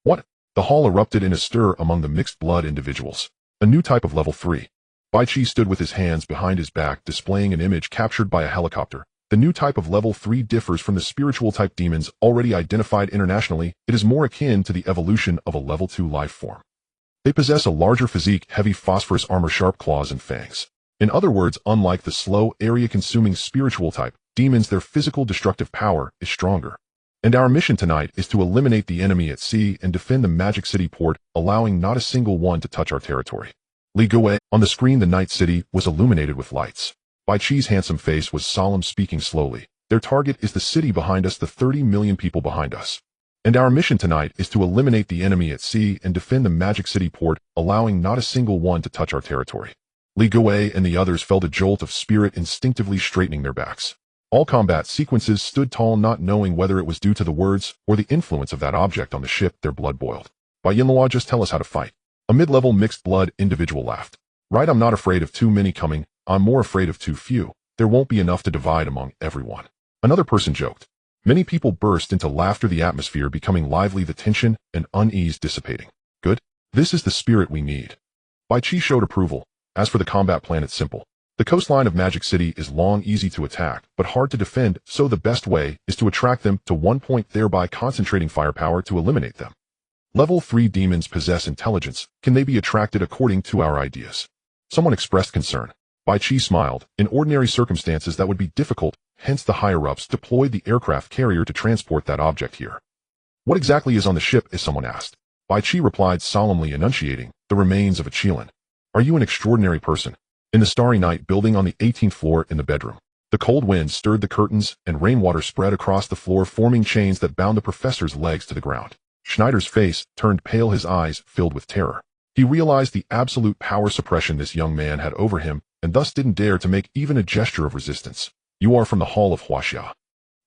What? The hall erupted in a stir among the mixed blood individuals. A new type of level 3. Bai Qi stood with his hands behind his back, displaying an image captured by a helicopter. The new type of level 3 differs from the spiritual type demons already identified internationally. It is more akin to the evolution of a level 2 life form. They possess a larger physique, heavy phosphorus armor, sharp claws and fangs. In other words, unlike the slow, area-consuming spiritual type demons, their physical destructive power is stronger. And our mission tonight is to eliminate the enemy at sea and defend the Magic City port, allowing not a single one to touch our territory. Li Guowei. On the screen, the night city was illuminated with lights. Bai Qi's handsome face was solemn, speaking slowly. Their target is the city behind us, the 30 million people behind us. And our mission tonight is to eliminate the enemy at sea and defend the Magic City port, allowing not a single one to touch our territory. Li Guowei and the others felt a jolt of spirit, instinctively straightening their backs. All combat sequences stood tall, not knowing whether it was due to the words or the influence of that object on the ship. Their blood boiled. Bai Yinluo, just tell us how to fight. A mid-level mixed blood individual laughed. Right, I'm not afraid of too many coming. I'm more afraid of too few. There won't be enough to divide among everyone. Another person joked. Many people burst into laughter, the atmosphere becoming lively, the tension and unease dissipating. Good. This is the spirit we need. Bai Qi showed approval. As for the combat plan, it's simple. The coastline of Magic City is long, easy to attack, but hard to defend, so the best way is to attract them to one point, thereby concentrating firepower to eliminate them. Level 3 demons possess intelligence. Can they be attracted according to our ideas? Someone expressed concern. Bai Qi smiled. In ordinary circumstances that would be difficult, hence the higher-ups deployed the aircraft carrier to transport that object here. What exactly is on the ship, as someone asked? Bai Qi replied, solemnly enunciating, the remains of a Qilin. Are you an extraordinary person? In the starry night building on the 18th floor in the bedroom, the cold wind stirred the curtains and rainwater spread across the floor, forming chains that bound the professor's legs to the ground. Schneider's face turned pale, his eyes filled with terror. He realized the absolute power suppression this young man had over him, and thus didn't dare to make even a gesture of resistance. You are from the Hall of Huaxia.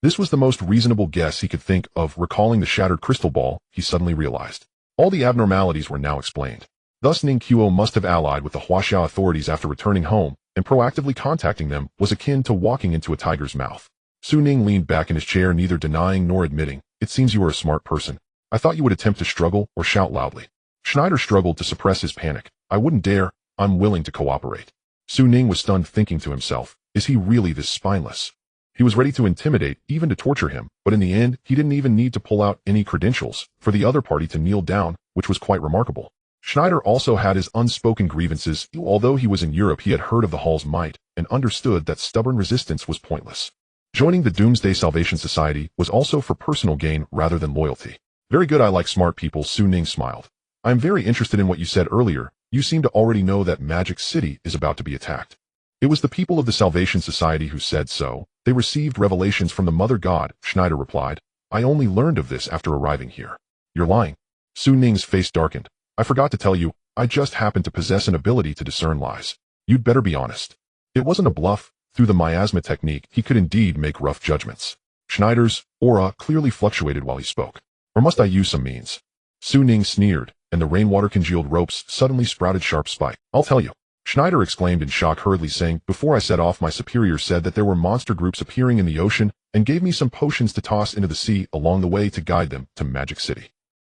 This was the most reasonable guess he could think of. Recalling the shattered crystal ball, he suddenly realized. All the abnormalities were now explained. Thus Ning Qiu must have allied with the Huaxia authorities after returning home, and proactively contacting them was akin to walking into a tiger's mouth. Su Ning leaned back in his chair, neither denying nor admitting. It seems you are a smart person. I thought you would attempt to struggle or shout loudly. Schneider struggled to suppress his panic. I wouldn't dare. I'm willing to cooperate. Su Ning was stunned, thinking to himself, is he really this spineless? He was ready to intimidate, even to torture him, but in the end, he didn't even need to pull out any credentials for the other party to kneel down, which was quite remarkable. Schneider also had his unspoken grievances. Although he was in Europe, he had heard of the Hall's might and understood that stubborn resistance was pointless. Joining the Doomsday Salvation Society was also for personal gain rather than loyalty. Very good, I like smart people, Su Ning smiled. I am very interested in what you said earlier. You seem to already know that Magic City is about to be attacked. It was the people of the Salvation Society who said so. They received revelations from the Mother God, Schneider replied. I only learned of this after arriving here. You're lying. Su Ning's face darkened. I forgot to tell you, I just happen to possess an ability to discern lies. You'd better be honest. It wasn't a bluff. Through the miasma technique, he could indeed make rough judgments. Schneider's aura clearly fluctuated while he spoke. Or must I use some means? Su Ning sneered, and the rainwater-congealed ropes suddenly sprouted sharp spikes. I'll tell you. Schneider exclaimed in shock, hurriedly saying, before I set off, my superior said that there were monster groups appearing in the ocean and gave me some potions to toss into the sea along the way to guide them to Magic City.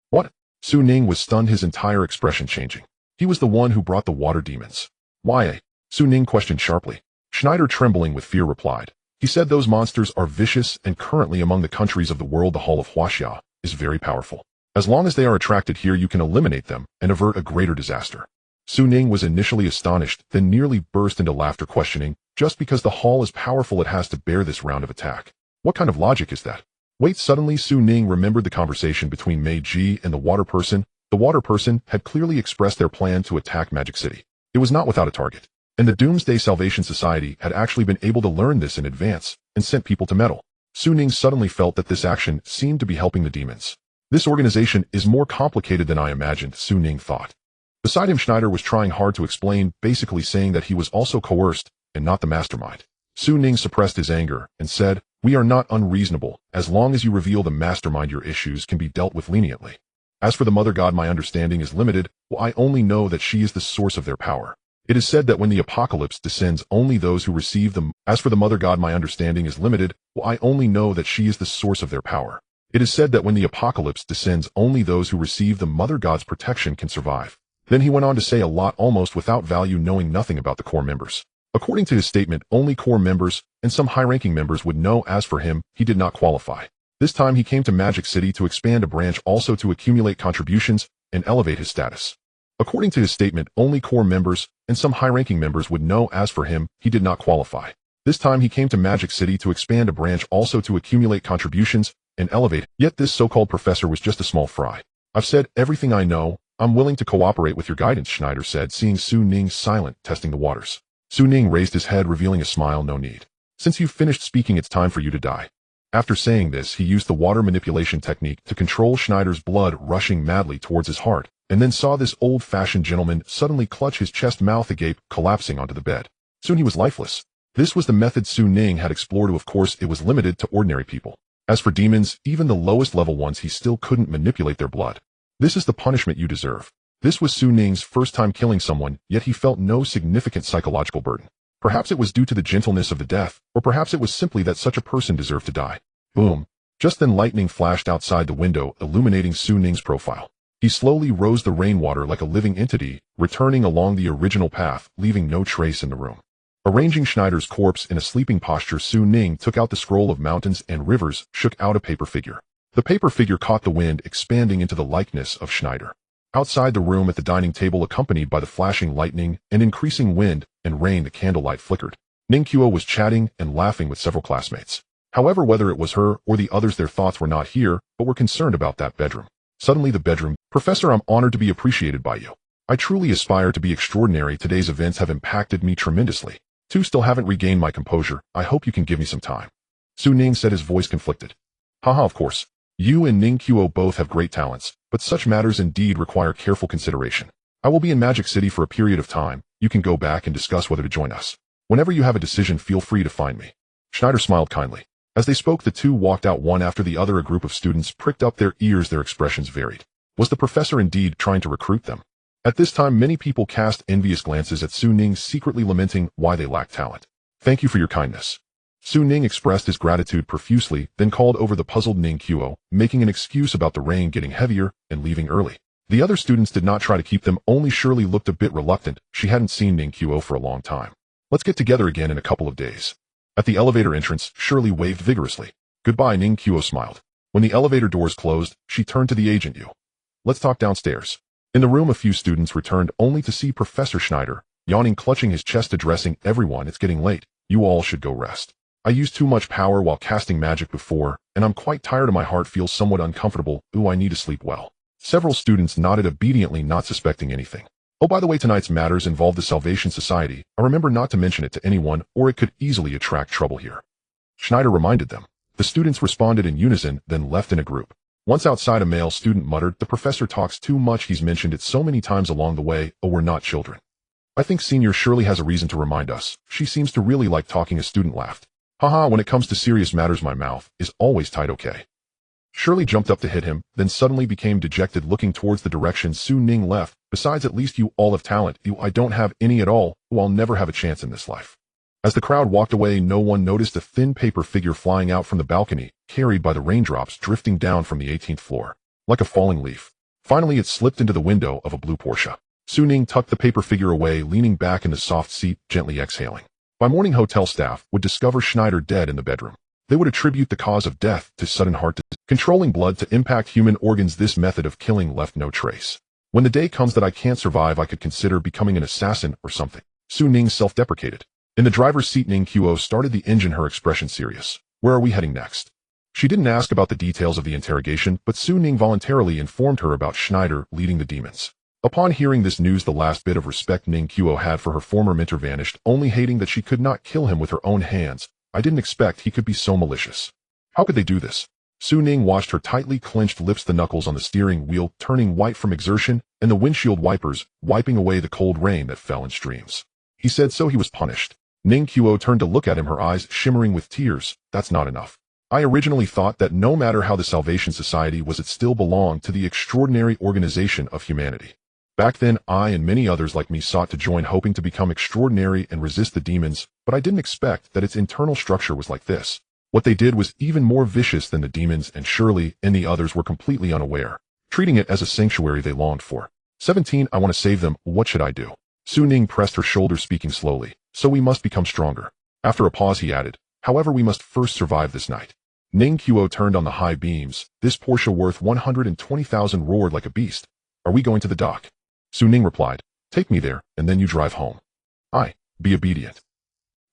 What? Su Ning was stunned, his entire expression changing. He was the one who brought the water demons. Why? Su Ning questioned sharply. Schneider, trembling with fear, replied. He said those monsters are vicious and currently among the countries of the world. The Hall of Huaxia is very powerful. As long as they are attracted here, you can eliminate them and avert a greater disaster. Su Ning was initially astonished, then nearly burst into laughter, questioning, just because the hall is powerful it has to bear this round of attack. What kind of logic is that? Wait, suddenly Su Ning remembered the conversation between Mei Ji and the water person. The water person had clearly expressed their plan to attack Magic City. It was not without a target. And the Doomsday Salvation Society had actually been able to learn this in advance and sent people to meddle. Su Ning suddenly felt that this action seemed to be helping the demons. This organization is more complicated than I imagined, Su Ning thought. Beside him, Schneider was trying hard to explain, basically saying that he was also coerced and not the mastermind. Su Ning suppressed his anger and said, "We are not unreasonable. As long as you reveal the mastermind, your issues can be dealt with leniently. As for the Mother God, my understanding is limited. Well, I only know that she is the source of their power. It is said that when the apocalypse descends, only those who receive them. As for the Mother God, my understanding is limited. Well, I only know that she is the source of their power. It is said that when the apocalypse descends, only those who receive the Mother God's protection can survive." Then he went on to say a lot almost without value, knowing nothing about the core members. According to his statement, only core members and some high-ranking members would know. As for him, he did not qualify. This time he came to Magic City to expand a branch, also to accumulate contributions and elevate his status. According to his statement, only core members and some high-ranking members would know. As for him, he did not qualify. This time he came to Magic City to expand a branch, also to accumulate contributions and elevate. Yet this so-called professor was just a small fry. "I've said everything I know. I'm willing to cooperate with your guidance," Schneider said, seeing Su Ning silent, testing the waters. Su Ning raised his head, revealing a smile. "No need. Since you've finished speaking, it's time for you to die." After saying this, he used the water manipulation technique to control Schneider's blood rushing madly towards his heart, and then saw this old-fashioned gentleman suddenly clutch his chest, mouth agape, collapsing onto the bed. Soon he was lifeless. This was the method Su Ning had explored. Of course, it was limited to ordinary people. As for demons, even the lowest level ones, he still couldn't manipulate their blood. "This is the punishment you deserve." This was Su Ning's first time killing someone, yet he felt no significant psychological burden. Perhaps it was due to the gentleness of the death, or perhaps it was simply that such a person deserved to die. Boom. Just then lightning flashed outside the window, illuminating Su Ning's profile. He slowly rose the rainwater like a living entity, returning along the original path, leaving no trace in the room. Arranging Schneider's corpse in a sleeping posture, Su Ning took out the scroll of mountains and rivers, shook out a paper figure. The paper figure caught the wind, expanding into the likeness of Schneider. Outside the room at the dining table, accompanied by the flashing lightning and increasing wind and rain, the candlelight flickered. Ning Qiu was chatting and laughing with several classmates. However, whether it was her or the others, their thoughts were not here, but were concerned about that bedroom. Suddenly the bedroom. "Professor, I'm honored to be appreciated by you. I truly aspire to be extraordinary. Today's events have impacted me tremendously. Still haven't regained my composure. I hope you can give me some time." Su Ning said, his voice conflicted. "Haha, of course. You and Ning Qiu both have great talents, but such matters indeed require careful consideration. I will be in Magic City for a period of time. You can go back and discuss whether to join us. Whenever you have a decision, feel free to find me." Schneider smiled kindly. As they spoke, the two walked out one after the other. A group of students pricked up their ears. Their expressions varied. Was the professor indeed trying to recruit them? At this time, many people cast envious glances at Su Ning, secretly lamenting why they lacked talent. "Thank you for your kindness." Su Ning expressed his gratitude profusely, then called over the puzzled Ning Qiu, making an excuse about the rain getting heavier and leaving early. The other students did not try to keep them, only Shirley looked a bit reluctant. She hadn't seen Ning Qiu for a long time. "Let's get together again in a couple of days." At the elevator entrance, Shirley waved vigorously. "Goodbye," Ning Qiu smiled. When the elevator doors closed, she turned to the agent. "Let's talk downstairs." In the room, a few students returned only to see Professor Schneider, yawning, clutching his chest, addressing everyone. "It's getting late. You all should go rest. I used too much power while casting magic before, and I'm quite tired and my heart feels somewhat uncomfortable. I need to sleep well." Several students nodded obediently, not suspecting anything. "Oh, by the way, tonight's matters involve the Salvation Society. I remember not to mention it to anyone, or it could easily attract trouble here." Schneider reminded them. The students responded in unison, then left in a group. Once outside, a male student muttered, "The professor talks too much. He's mentioned it so many times along the way. Oh, we're not children." "I think Senior Shirley has a reason to remind us. She seems to really like talking," a student laughed. "Haha, when it comes to serious matters, my mouth is always tight, okay?" Shirley jumped up to hit him, then suddenly became dejected, looking towards the direction Su Ning left. "Besides, at least you all have talent. I don't have any at all. I'll never have a chance in this life." As the crowd walked away, no one noticed a thin paper figure flying out from the balcony, carried by the raindrops drifting down from the 18th floor. Like a falling leaf. Finally, it slipped into the window of a blue Porsche. Su Ning tucked the paper figure away, leaning back in the soft seat, gently exhaling. By morning, hotel staff would discover Schneider dead in the bedroom. They would attribute the cause of death to sudden heart disease. Controlling blood to impact human organs, this method of killing left no trace. "When the day comes that I can't survive, I could consider becoming an assassin or something." Su Ning self-deprecated. In the driver's seat, Ning Qiu started the engine, her expression serious. "Where are we heading next?" She didn't ask about the details of the interrogation, but Su Ning voluntarily informed her about Schneider leading the demons. Upon hearing this news, the last bit of respect Ning Qiu had for her former mentor vanished, only hating that she could not kill him with her own hands. I didn't expect he could be so malicious. How could they do this? Su Ning watched her tightly clenched lips, the knuckles on the steering wheel turning white from exertion, and the windshield wipers wiping away the cold rain that fell in streams. He said so he was punished. Ning Qiu turned to look at him, her eyes shimmering with tears. That's not enough. I originally thought that no matter how the Salvation Society was, it still belonged to the extraordinary organization of humanity. Back then, I and many others like me sought to join, hoping to become extraordinary and resist the demons, but I didn't expect that its internal structure was like this. What they did was even more vicious than the demons, and Shirley and the others were completely unaware, treating it as a sanctuary they longed for. 17. I want to save them. What should I do? Su Ning pressed her shoulder, speaking slowly. So we must become stronger. After a pause, he added, however, we must first survive this night. Ning Qiu turned on the high beams. This Porsche worth 120,000 roared like a beast. Are we going to the dock? Su Ning replied, take me there, and then you drive home. Be obedient.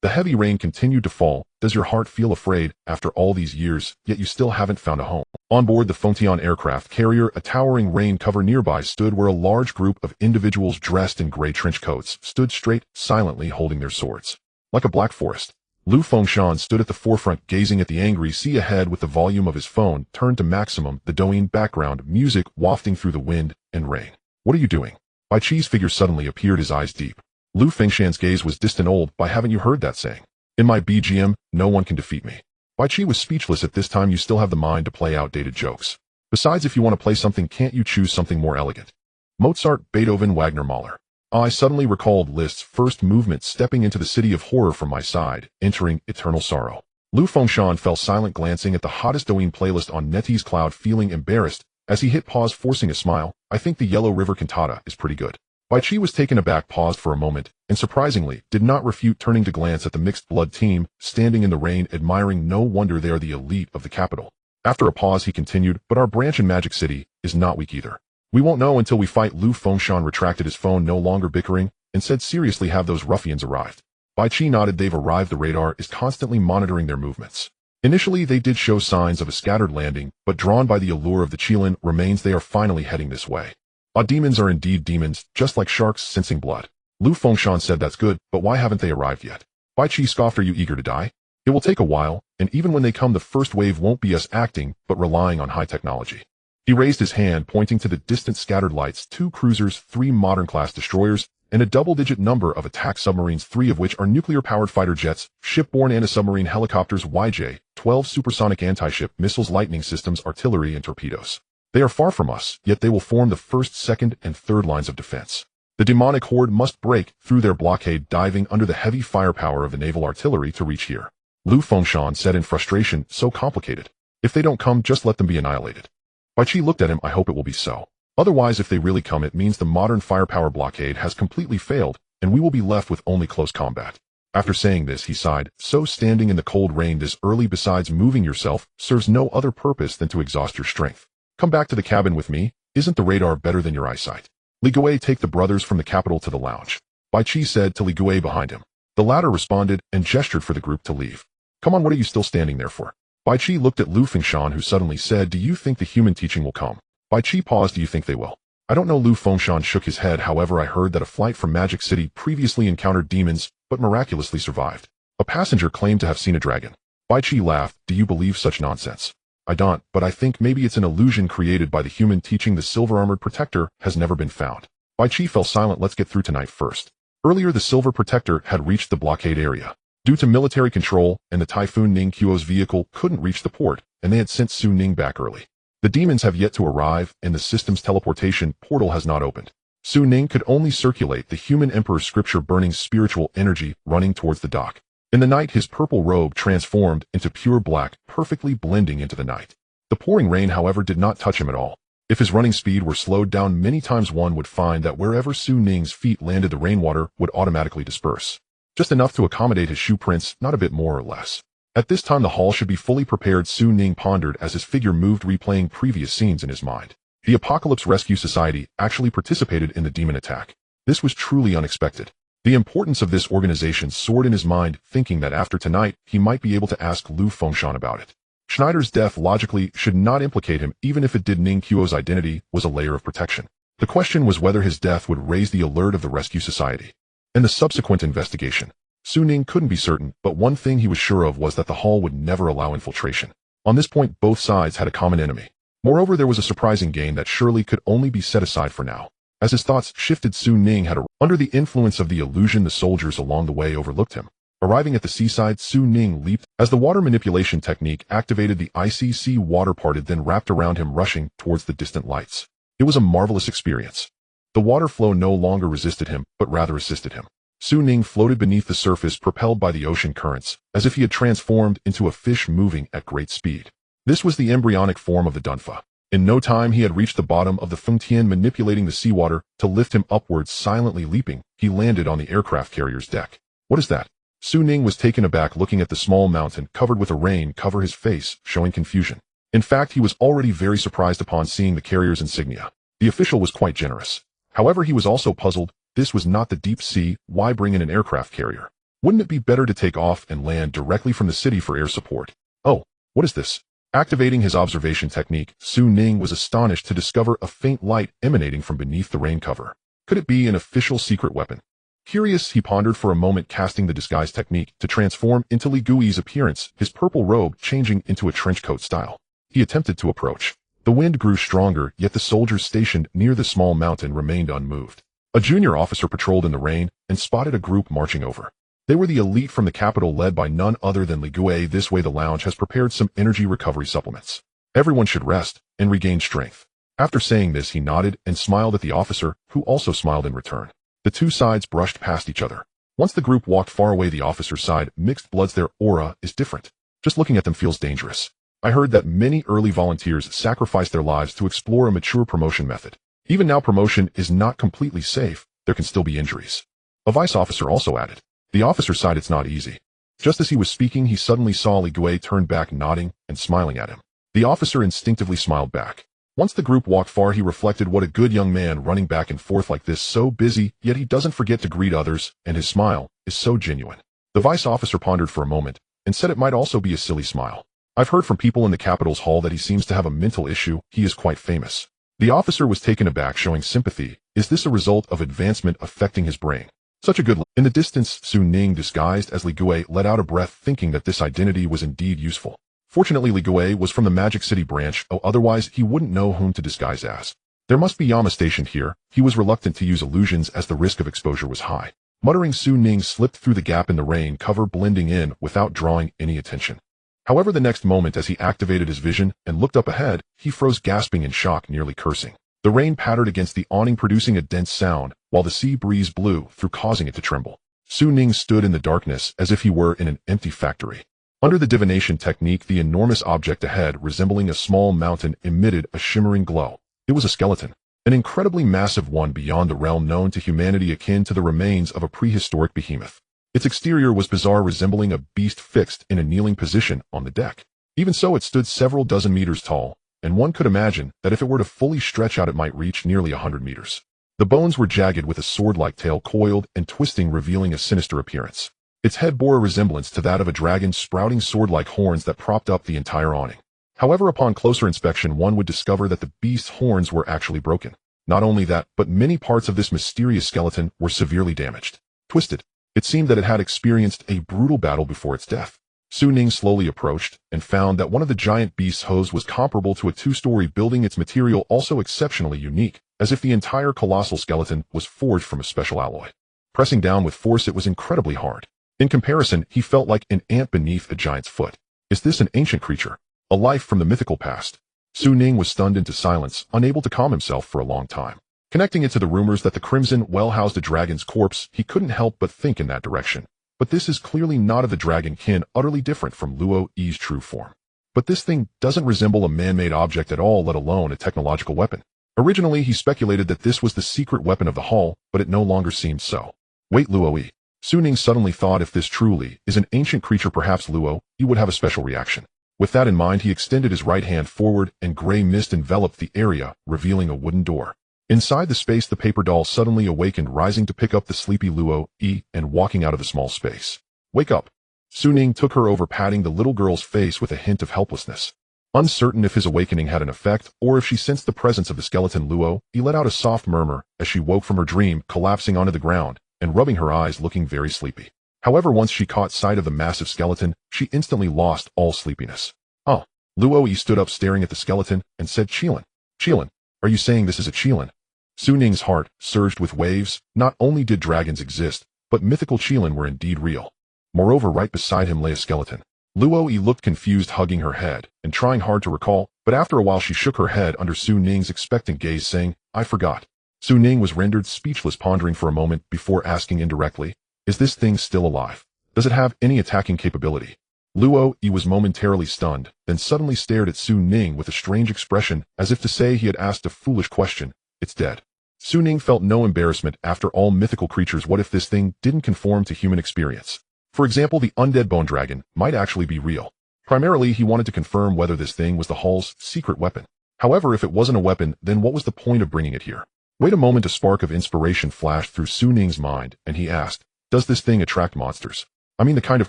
The heavy rain continued to fall. Does your heart feel afraid after all these years, yet you still haven't found a home? On board the Fengshen aircraft carrier, a towering rain cover nearby stood where a large group of individuals dressed in gray trench coats stood straight, silently holding their swords. Like a black forest, Lu Fengshan stood at the forefront, gazing at the angry sea ahead with the volume of his phone turned to maximum, the Douyin background music wafting through the wind and rain. What are you doing? Bai Qi's figure suddenly appeared, his eyes deep. Lu Fengshan's gaze was distant. Old, by haven't you heard that saying? In my BGM, no one can defeat me. Bai Qi was speechless. At this time, you still have the mind to play outdated jokes. Besides, if you want to play something, can't you choose something more elegant? Mozart, Beethoven, Wagner, Mahler. I suddenly recalled Liszt's first movement, stepping into the city of horror from my side, entering eternal sorrow. Lu Fengshan fell silent, glancing at the hottest Douyin playlist on Nettie's cloud, feeling embarrassed as he hit pause, forcing a smile. I think the Yellow River Cantata is pretty good. Bai Qi was taken aback, paused for a moment, and surprisingly, did not refute, turning to glance at the mixed blood team, standing in the rain, admiring. No wonder they are the elite of the capital. After a pause, he continued, but our branch in Magic City is not weak either. We won't know until we fight. Lu Fengshan retracted his phone, no longer bickering, and said seriously, have those ruffians arrived? Bai Qi nodded. They've arrived. The radar is constantly monitoring their movements. Initially, they did show signs of a scattered landing, but drawn by the allure of the Qilin remains, they are finally heading this way. Our demons are indeed demons, just like sharks sensing blood. Lu Fengshan said, that's good, but why haven't they arrived yet? Bai Qi scoffed, are you eager to die? It will take a while, and even when they come, the first wave won't be us acting, but relying on high technology. He raised his hand, pointing to the distant scattered lights, 2 cruisers, 3 modern-class destroyers, and a double-digit number of attack submarines, 3 of which are nuclear-powered fighter jets, shipborne anti-submarine helicopters, YJ, 12 supersonic anti-ship missiles, lightning systems, artillery, and torpedoes. They are far from us, yet they will form the first, second, and third lines of defense. The demonic horde must break through their blockade, diving under the heavy firepower of the naval artillery to reach here. Lu Fengshan said in frustration, so complicated. If they don't come, just let them be annihilated. Bai Qi looked at him, I hope it will be so. Otherwise, if they really come, it means the modern firepower blockade has completely failed, and we will be left with only close combat. After saying this, he sighed, so standing in the cold rain this early, besides moving yourself, serves no other purpose than to exhaust your strength. Come back to the cabin with me. Isn't the radar better than your eyesight? Li Gui, take the brothers from the capital to the lounge. Bai Qi said to Li Gui behind him. The latter responded and gestured for the group to leave. Come on, what are you still standing there for? Bai Qi looked at Lu Fengshan, who suddenly said, do you think the human teaching will come? Bai Qi paused, do you think they will? I don't know. Lu Fengshan shook his head. However, I heard that a flight from Magic City previously encountered demons, but miraculously survived. A passenger claimed to have seen a dragon. Bai Qi laughed. Do you believe such nonsense? I don't, but I think maybe it's an illusion created by the human teaching. The silver-armored protector has never been found. Bai Qi fell silent. Let's get through tonight first. Earlier, the silver protector had reached the blockade area. Due to military control and the typhoon, Ning Qiu's vehicle couldn't reach the port, and they had sent Su Ning back early. The demons have yet to arrive, and the system's teleportation portal has not opened. Su Ning could only circulate the human emperor's scripture, burning spiritual energy, running towards the dock. In the night, his purple robe transformed into pure black, perfectly blending into the night. The pouring rain, however, did not touch him at all. If his running speed were slowed down many times, one would find that wherever Su Ning's feet landed, the rainwater would automatically disperse. Just enough to accommodate his shoe prints, not a bit more or less. At this time, the hall should be fully prepared, Su Ning pondered as his figure moved, replaying previous scenes in his mind. The Apocalypse Rescue Society actually participated in the demon attack. This was truly unexpected. The importance of this organization soared in his mind, thinking that after tonight, he might be able to ask Lu Fengshan about it. Schneider's death logically should not implicate him even if it did. Ning Qiu's identity was a layer of protection. The question was whether his death would raise the alert of the rescue society. In the subsequent investigation, Su Ning couldn't be certain, but one thing he was sure of was that the hall would never allow infiltration. On this point, both sides had a common enemy. Moreover, there was a surprising gain that surely could only be set aside for now. As his thoughts shifted, Su Ning had under the influence of the illusion. The soldiers along the way overlooked him. Arriving at the seaside, Su Ning leaped. As the water manipulation technique activated, the icy sea water parted, then wrapped around him, rushing towards the distant lights. It was a marvelous experience. The water flow no longer resisted him, but rather assisted him. Su Ning floated beneath the surface, propelled by the ocean currents, as if he had transformed into a fish moving at great speed. This was the embryonic form of the Dunfa. In no time he had reached the bottom of the Fengtian, manipulating the seawater to lift him upwards. Silently leaping, he landed on the aircraft carrier's deck. What is that? Su Ning was taken aback, looking at the small mountain covered with a rain cover his face, showing confusion. In fact, he was already very surprised upon seeing the carrier's insignia. The official was quite generous. However, he was also puzzled. This was not the deep sea. Why bring in an aircraft carrier? Wouldn't it be better to take off and land directly from the city for air support? Oh, what is this? Activating his observation technique, Su Ning was astonished to discover a faint light emanating from beneath the rain cover. Could it be an official secret weapon? Curious, he pondered for a moment, casting the disguise technique to transform into Li Gui's appearance, his purple robe changing into a trench coat style. He attempted to approach. The wind grew stronger, yet the soldiers stationed near the small mountain remained unmoved. A junior officer patrolled in the rain and spotted a group marching over. They were the elite from the capital, led by none other than Li Gui. This way, the lounge has prepared some energy recovery supplements. Everyone should rest and regain strength. After saying this, he nodded and smiled at the officer, who also smiled in return. The two sides brushed past each other. Once the group walked far away, the officer sighed. Mixed bloods, their aura is different. Just looking at them feels dangerous. I heard that many early volunteers sacrificed their lives to explore a mature promotion method. Even now, promotion is not completely safe. There can still be injuries. A vice officer also added. The officer sighed. It's not easy. Just as he was speaking, he suddenly saw Li Gui turn back, nodding and smiling at him. The officer instinctively smiled back. Once the group walked far, he reflected, what a good young man, running back and forth like this, so busy, yet he doesn't forget to greet others, and his smile is so genuine. The vice officer pondered for a moment and said it might also be a silly smile. I've heard from people in the capital's hall that he seems to have a mental issue. He is quite famous. The officer was taken aback, showing sympathy. Is this a result of advancement affecting his brain? Such a good... In the distance, Su Ning, disguised as Li Gui, let out a breath, thinking that this identity was indeed useful. Fortunately, Li Gui was from the Magic City branch, otherwise he wouldn't know whom to disguise as. There must be Yama stationed here. He was reluctant to use illusions as the risk of exposure was high. Muttering, Su Ning slipped through the gap in the rain cover, blending in without drawing any attention. However, the next moment, as he activated his vision and looked up ahead, he froze, gasping in shock, nearly cursing. The rain pattered against the awning, producing a dense sound, while the sea breeze blew through, causing it to tremble. Su Ning stood in the darkness as if he were in an empty factory. Under the divination technique, the enormous object ahead, resembling a small mountain, emitted a shimmering glow. It was a skeleton, an incredibly massive one beyond the realm known to humanity, akin to the remains of a prehistoric behemoth. Its exterior was bizarre, resembling a beast fixed in a kneeling position on the deck. Even so, it stood several dozen meters tall, and one could imagine that if it were to fully stretch out, it might reach nearly 100 meters. The bones were jagged, with a sword-like tail coiled and twisting, revealing a sinister appearance. Its head bore a resemblance to that of a dragon, sprouting sword-like horns that propped up the entire awning. However, upon closer inspection, one would discover that the beast's horns were actually broken. Not only that, but many parts of this mysterious skeleton were severely damaged. Twisted. It seemed that it had experienced a brutal battle before its death. Su Ning slowly approached and found that one of the giant beast's hooves was comparable to a two-story building, its material also exceptionally unique, as if the entire colossal skeleton was forged from a special alloy. Pressing down with force, it was incredibly hard. In comparison, he felt like an ant beneath a giant's foot. Is this an ancient creature? A life from the mythical past? Su Ning was stunned into silence, unable to calm himself for a long time. Connecting it to the rumors that the Crimson Well housed a dragon's corpse, he couldn't help but think in that direction. But this is clearly not of the dragon kin, utterly different from Luo Yi's true form. But this thing doesn't resemble a man-made object at all, let alone a technological weapon. Originally, he speculated that this was the secret weapon of the hall, but it no longer seems so. Wait, Luo Yi. Su Ning suddenly thought, if this truly is an ancient creature, perhaps Luo Yi would have a special reaction. With that in mind, he extended his right hand forward, and gray mist enveloped the area, revealing a wooden door. Inside the space, the paper doll suddenly awakened, rising to pick up the sleepy Luo Yi and walking out of the small space. Wake up. Su Ning took her over, patting the little girl's face with a hint of helplessness. Uncertain if his awakening had an effect or if she sensed the presence of the skeleton, Luo Yi let out a soft murmur as she woke from her dream, collapsing onto the ground and rubbing her eyes, looking very sleepy. However, once she caught sight of the massive skeleton, she instantly lost all sleepiness. Oh. Luo Yi stood up, staring at the skeleton, and said, Qilin. Qilin, are you saying this is a Qilin? Su Ning's heart surged with waves. Not only did dragons exist, but mythical Qilin were indeed real. Moreover, right beside him lay a skeleton. Luo Yi looked confused, hugging her head and trying hard to recall, but after a while she shook her head under Su Ning's expectant gaze, saying, I forgot. Su Ning was rendered speechless, pondering for a moment before asking indirectly, is this thing still alive? Does it have any attacking capability? Luo Yi was momentarily stunned, then suddenly stared at Su Ning with a strange expression, as if to say he had asked a foolish question. It's dead. Su Ning felt no embarrassment. After all, mythical creatures, what if this thing didn't conform to human experience? For example, the undead bone dragon might actually be real. Primarily, he wanted to confirm whether this thing was the Hall's secret weapon. However, if it wasn't a weapon, then what was the point of bringing it here? Wait a moment, a spark of inspiration flashed through Su Ning's mind, and he asked, does this thing attract monsters? I mean the kind of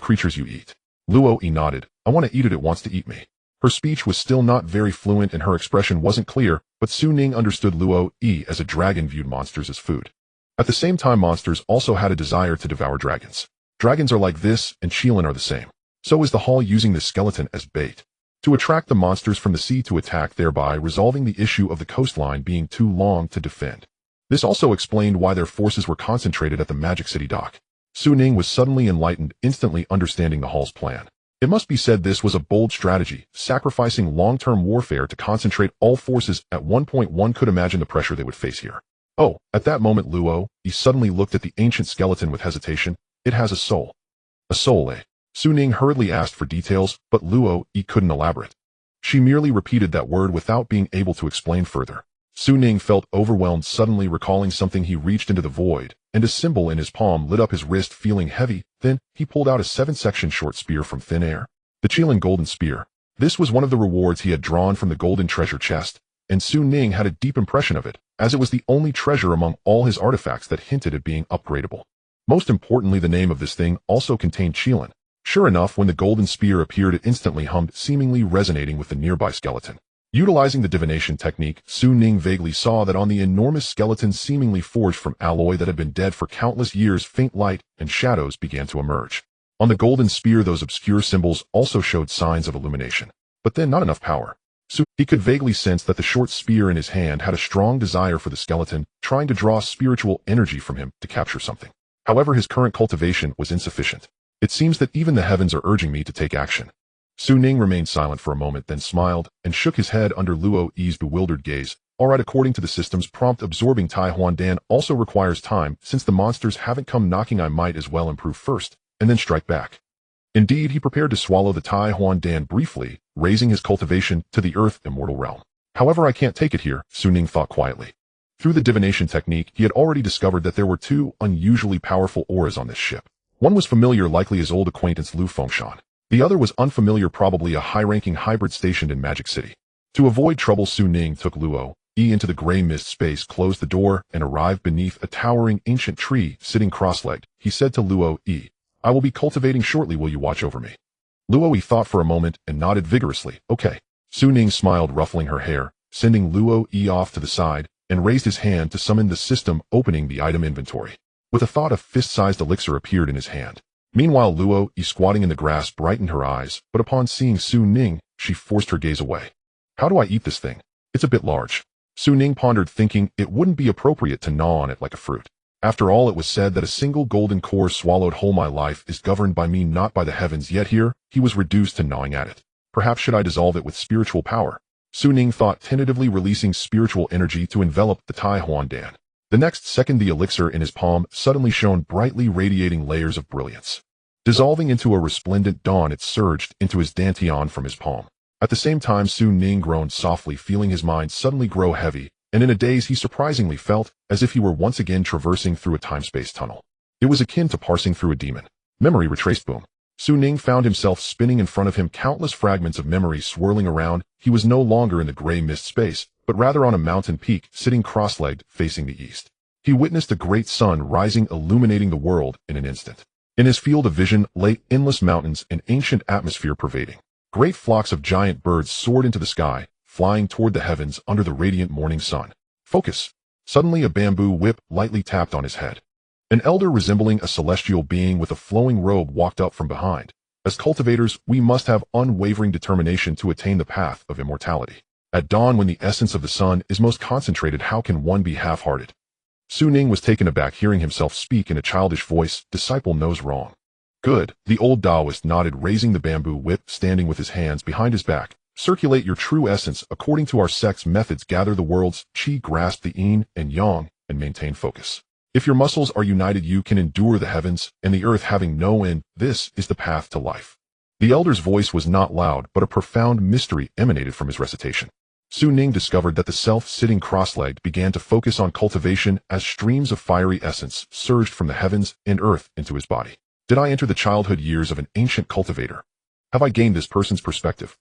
creatures you eat. Luo Yi nodded. I want to eat it, it wants to eat me. Her speech was still not very fluent and her expression wasn't clear, but Su Ning understood Luo Yi as a dragon viewed monsters as food. At the same time, monsters also had a desire to devour dragons. Dragons are like this, and Qilin are the same. So is the Hall using this skeleton as bait to attract the monsters from the sea to attack, thereby resolving the issue of the coastline being too long to defend. This also explained why their forces were concentrated at the Magic City dock. Su Ning was suddenly enlightened, instantly understanding the Hall's plan. It must be said this was a bold strategy, sacrificing long-term warfare to concentrate all forces at one point. One could imagine the pressure they would face here. Oh, at that moment Luo Yi suddenly looked at the ancient skeleton with hesitation. It has a soul. A soul, eh? Su Ning hurriedly asked for details, but Luo Yi couldn't elaborate. She merely repeated that word without being able to explain further. Su Ning felt overwhelmed, suddenly recalling something. He reached into the void, and a symbol in his palm lit up his wrist, feeling heavy. Then, he pulled out a 7-section short spear from thin air. The Qilin Golden Spear. This was one of the rewards he had drawn from the golden treasure chest, and Su Ning had a deep impression of it, as it was the only treasure among all his artifacts that hinted at being upgradable. Most importantly, the name of this thing also contained Qilin. Sure enough, when the golden spear appeared, it instantly hummed, seemingly resonating with the nearby skeleton. Utilizing the divination technique, Su Ning vaguely saw that on the enormous skeleton, seemingly forged from alloy that had been dead for countless years, faint light and shadows began to emerge. On the golden spear, those obscure symbols also showed signs of illumination. But then not enough power. He could vaguely sense that the short spear in his hand had a strong desire for the skeleton, trying to draw spiritual energy from him to capture something. However, his current cultivation was insufficient. It seems that even the heavens are urging me to take action. Su Ning remained silent for a moment, then smiled and shook his head under Luo Yi's bewildered gaze. Alright, according to the system's prompt, absorbing Tai Huan Dan also requires time. Since the monsters haven't come knocking, I might as well improve first, and then strike back. Indeed, he prepared to swallow the Tai Huan Dan briefly, raising his cultivation to the earth immortal realm. However, I can't take it here, Su Ning thought quietly. Through the divination technique, he had already discovered that there were two unusually powerful auras on this ship. One was familiar, likely his old acquaintance Lu Fengshan. The other was unfamiliar, probably a high-ranking hybrid stationed in Magic City. To avoid trouble, Su Ning took Luo Yi into the gray mist space, closed the door, and arrived beneath a towering ancient tree sitting cross-legged. He said to Luo Yi, I will be cultivating shortly, will you watch over me? Luo Yi thought for a moment and nodded vigorously. Okay. Su Ning smiled, ruffling her hair, sending Luo Yi off to the side, and raised his hand to summon the system, opening the item inventory. With a thought, a fist-sized elixir appeared in his hand. Meanwhile, Luo Yi, squatting in the grass, brightened her eyes, but upon seeing Su Ning, she forced her gaze away. How do I eat this thing? It's a bit large. Su Ning pondered, thinking it wouldn't be appropriate to gnaw on it like a fruit. After all, it was said that a single golden core swallowed whole. My life is governed by me, not by the heavens, yet here, he was reduced to gnawing at it. Perhaps should I dissolve it with spiritual power? Su Ning thought, tentatively releasing spiritual energy to envelop the Tai Huan Dan. The next second, the elixir in his palm suddenly shone brightly, radiating layers of brilliance. Dissolving into a resplendent dawn, it surged into his dantian from his palm. At the same time, Su Ning groaned softly, feeling his mind suddenly grow heavy, and in a daze he surprisingly felt as if he were once again traversing through a time-space tunnel. It was akin to parsing through a demon. Memory retraced. Boom. Su Ning found himself spinning in front of him, countless fragments of memory swirling around. He was no longer in the gray mist space, but rather on a mountain peak, sitting cross-legged, facing the east. He witnessed a great sun rising, illuminating the world in an instant. In his field of vision lay endless mountains and ancient atmosphere pervading. Great flocks of giant birds soared into the sky, flying toward the heavens under the radiant morning sun. Focus! Suddenly a bamboo whip lightly tapped on his head. An elder resembling a celestial being with a flowing robe walked up from behind. As cultivators, we must have unwavering determination to attain the path of immortality. At dawn, when the essence of the sun is most concentrated, how can one be half-hearted? Ning was taken aback hearing himself speak in a childish voice. Disciple knows wrong. Good, the old Taoist nodded, raising the bamboo whip, standing with his hands behind his back. Circulate your true essence according to our sect's methods. Gather the worlds, Qi, grasp the yin and yang, and maintain focus. If your muscles are united, you can endure the heavens and the earth having no end. This is the path to life. The elder's voice was not loud, but a profound mystery emanated from his recitation. Ning discovered that the self, sitting cross-legged, began to focus on cultivation as streams of fiery essence surged from the heavens and earth into his body. Did I enter the childhood years of an ancient cultivator? Have I gained this person's perspective?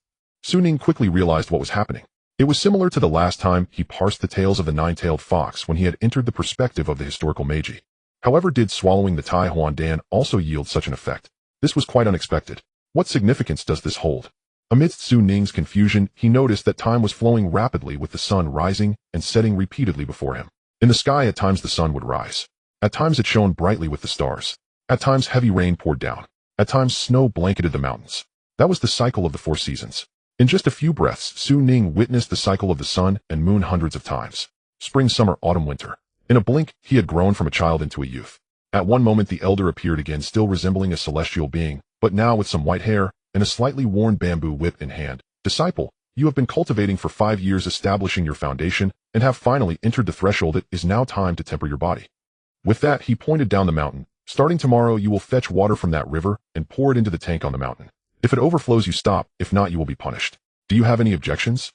Ning quickly realized what was happening. It was similar to the last time he parsed the tales of the nine-tailed fox when he had entered the perspective of the historical Meiji. However, did swallowing the Tai Huan Dan also yield such an effect? This was quite unexpected. What significance does this hold? Amidst Ning's confusion, he noticed that time was flowing rapidly, with the sun rising and setting repeatedly before him. In the sky, at times the sun would rise. At times it shone brightly with the stars. At times heavy rain poured down. At times snow blanketed the mountains. That was the cycle of the 4 seasons. In just a few breaths, Ning witnessed the cycle of the sun and moon hundreds of times. Spring, summer, autumn, winter. In a blink, he had grown from a child into a youth. At one moment the elder appeared again, still resembling a celestial being, but now with some white hair and a slightly worn bamboo whip in hand. Disciple, you have been cultivating for 5 years, establishing your foundation, and have finally entered the threshold. It is now time to temper your body. With that, he pointed down the mountain. Starting tomorrow, you will fetch water from that river and pour it into the tank on the mountain. If it overflows, you stop. If not, you will be punished. Do you have any objections?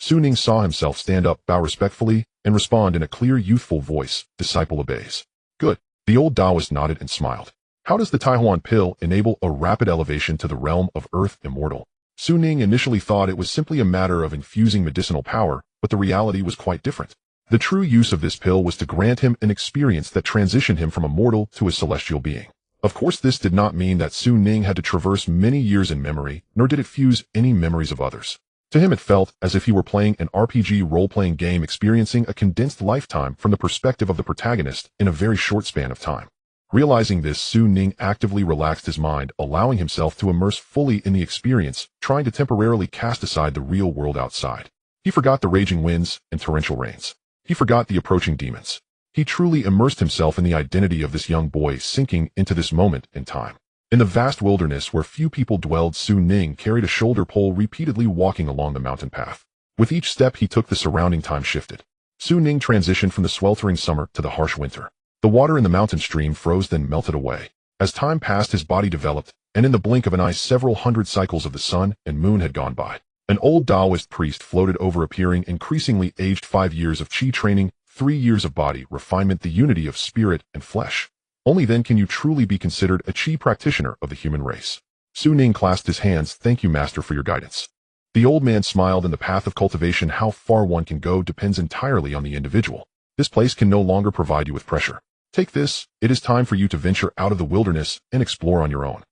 Ning saw himself stand up, bow respectfully, and respond in a clear, youthful voice. Disciple obeys. Good. The old Taoist nodded and smiled. How does the Taihuan pill enable a rapid elevation to the realm of earth immortal? Ning initially thought it was simply a matter of infusing medicinal power, but the reality was quite different. The true use of this pill was to grant him an experience that transitioned him from a mortal to a celestial being. Of course, this did not mean that Ning had to traverse many years in memory, nor did it fuse any memories of others. To him it felt as if he were playing an RPG role-playing game, experiencing a condensed lifetime from the perspective of the protagonist in a very short span of time. Realizing this, Ning actively relaxed his mind, allowing himself to immerse fully in the experience, trying to temporarily cast aside the real world outside. He forgot the raging winds and torrential rains. He forgot the approaching demons. He truly immersed himself in the identity of this young boy, sinking into this moment in time. In the vast wilderness where few people dwelled, Ning carried a shoulder pole, repeatedly walking along the mountain path. With each step he took, the surrounding time shifted. Ning transitioned from the sweltering summer to the harsh winter. The water in the mountain stream froze, then melted away. As time passed, his body developed, and in the blink of an eye several hundred cycles of the sun and moon had gone by. An old Taoist priest floated over, appearing increasingly aged. 5 years of Qi training, 3 years of body refinement, the unity of spirit and flesh. Only then can you truly be considered a Qi practitioner of the human race. Ning clasped his hands. Thank you, Master, for your guidance. The old man smiled. In the path of cultivation, how far one can go depends entirely on the individual. This place can no longer provide you with pressure. Take this. It is time for you to venture out of the wilderness and explore on your own.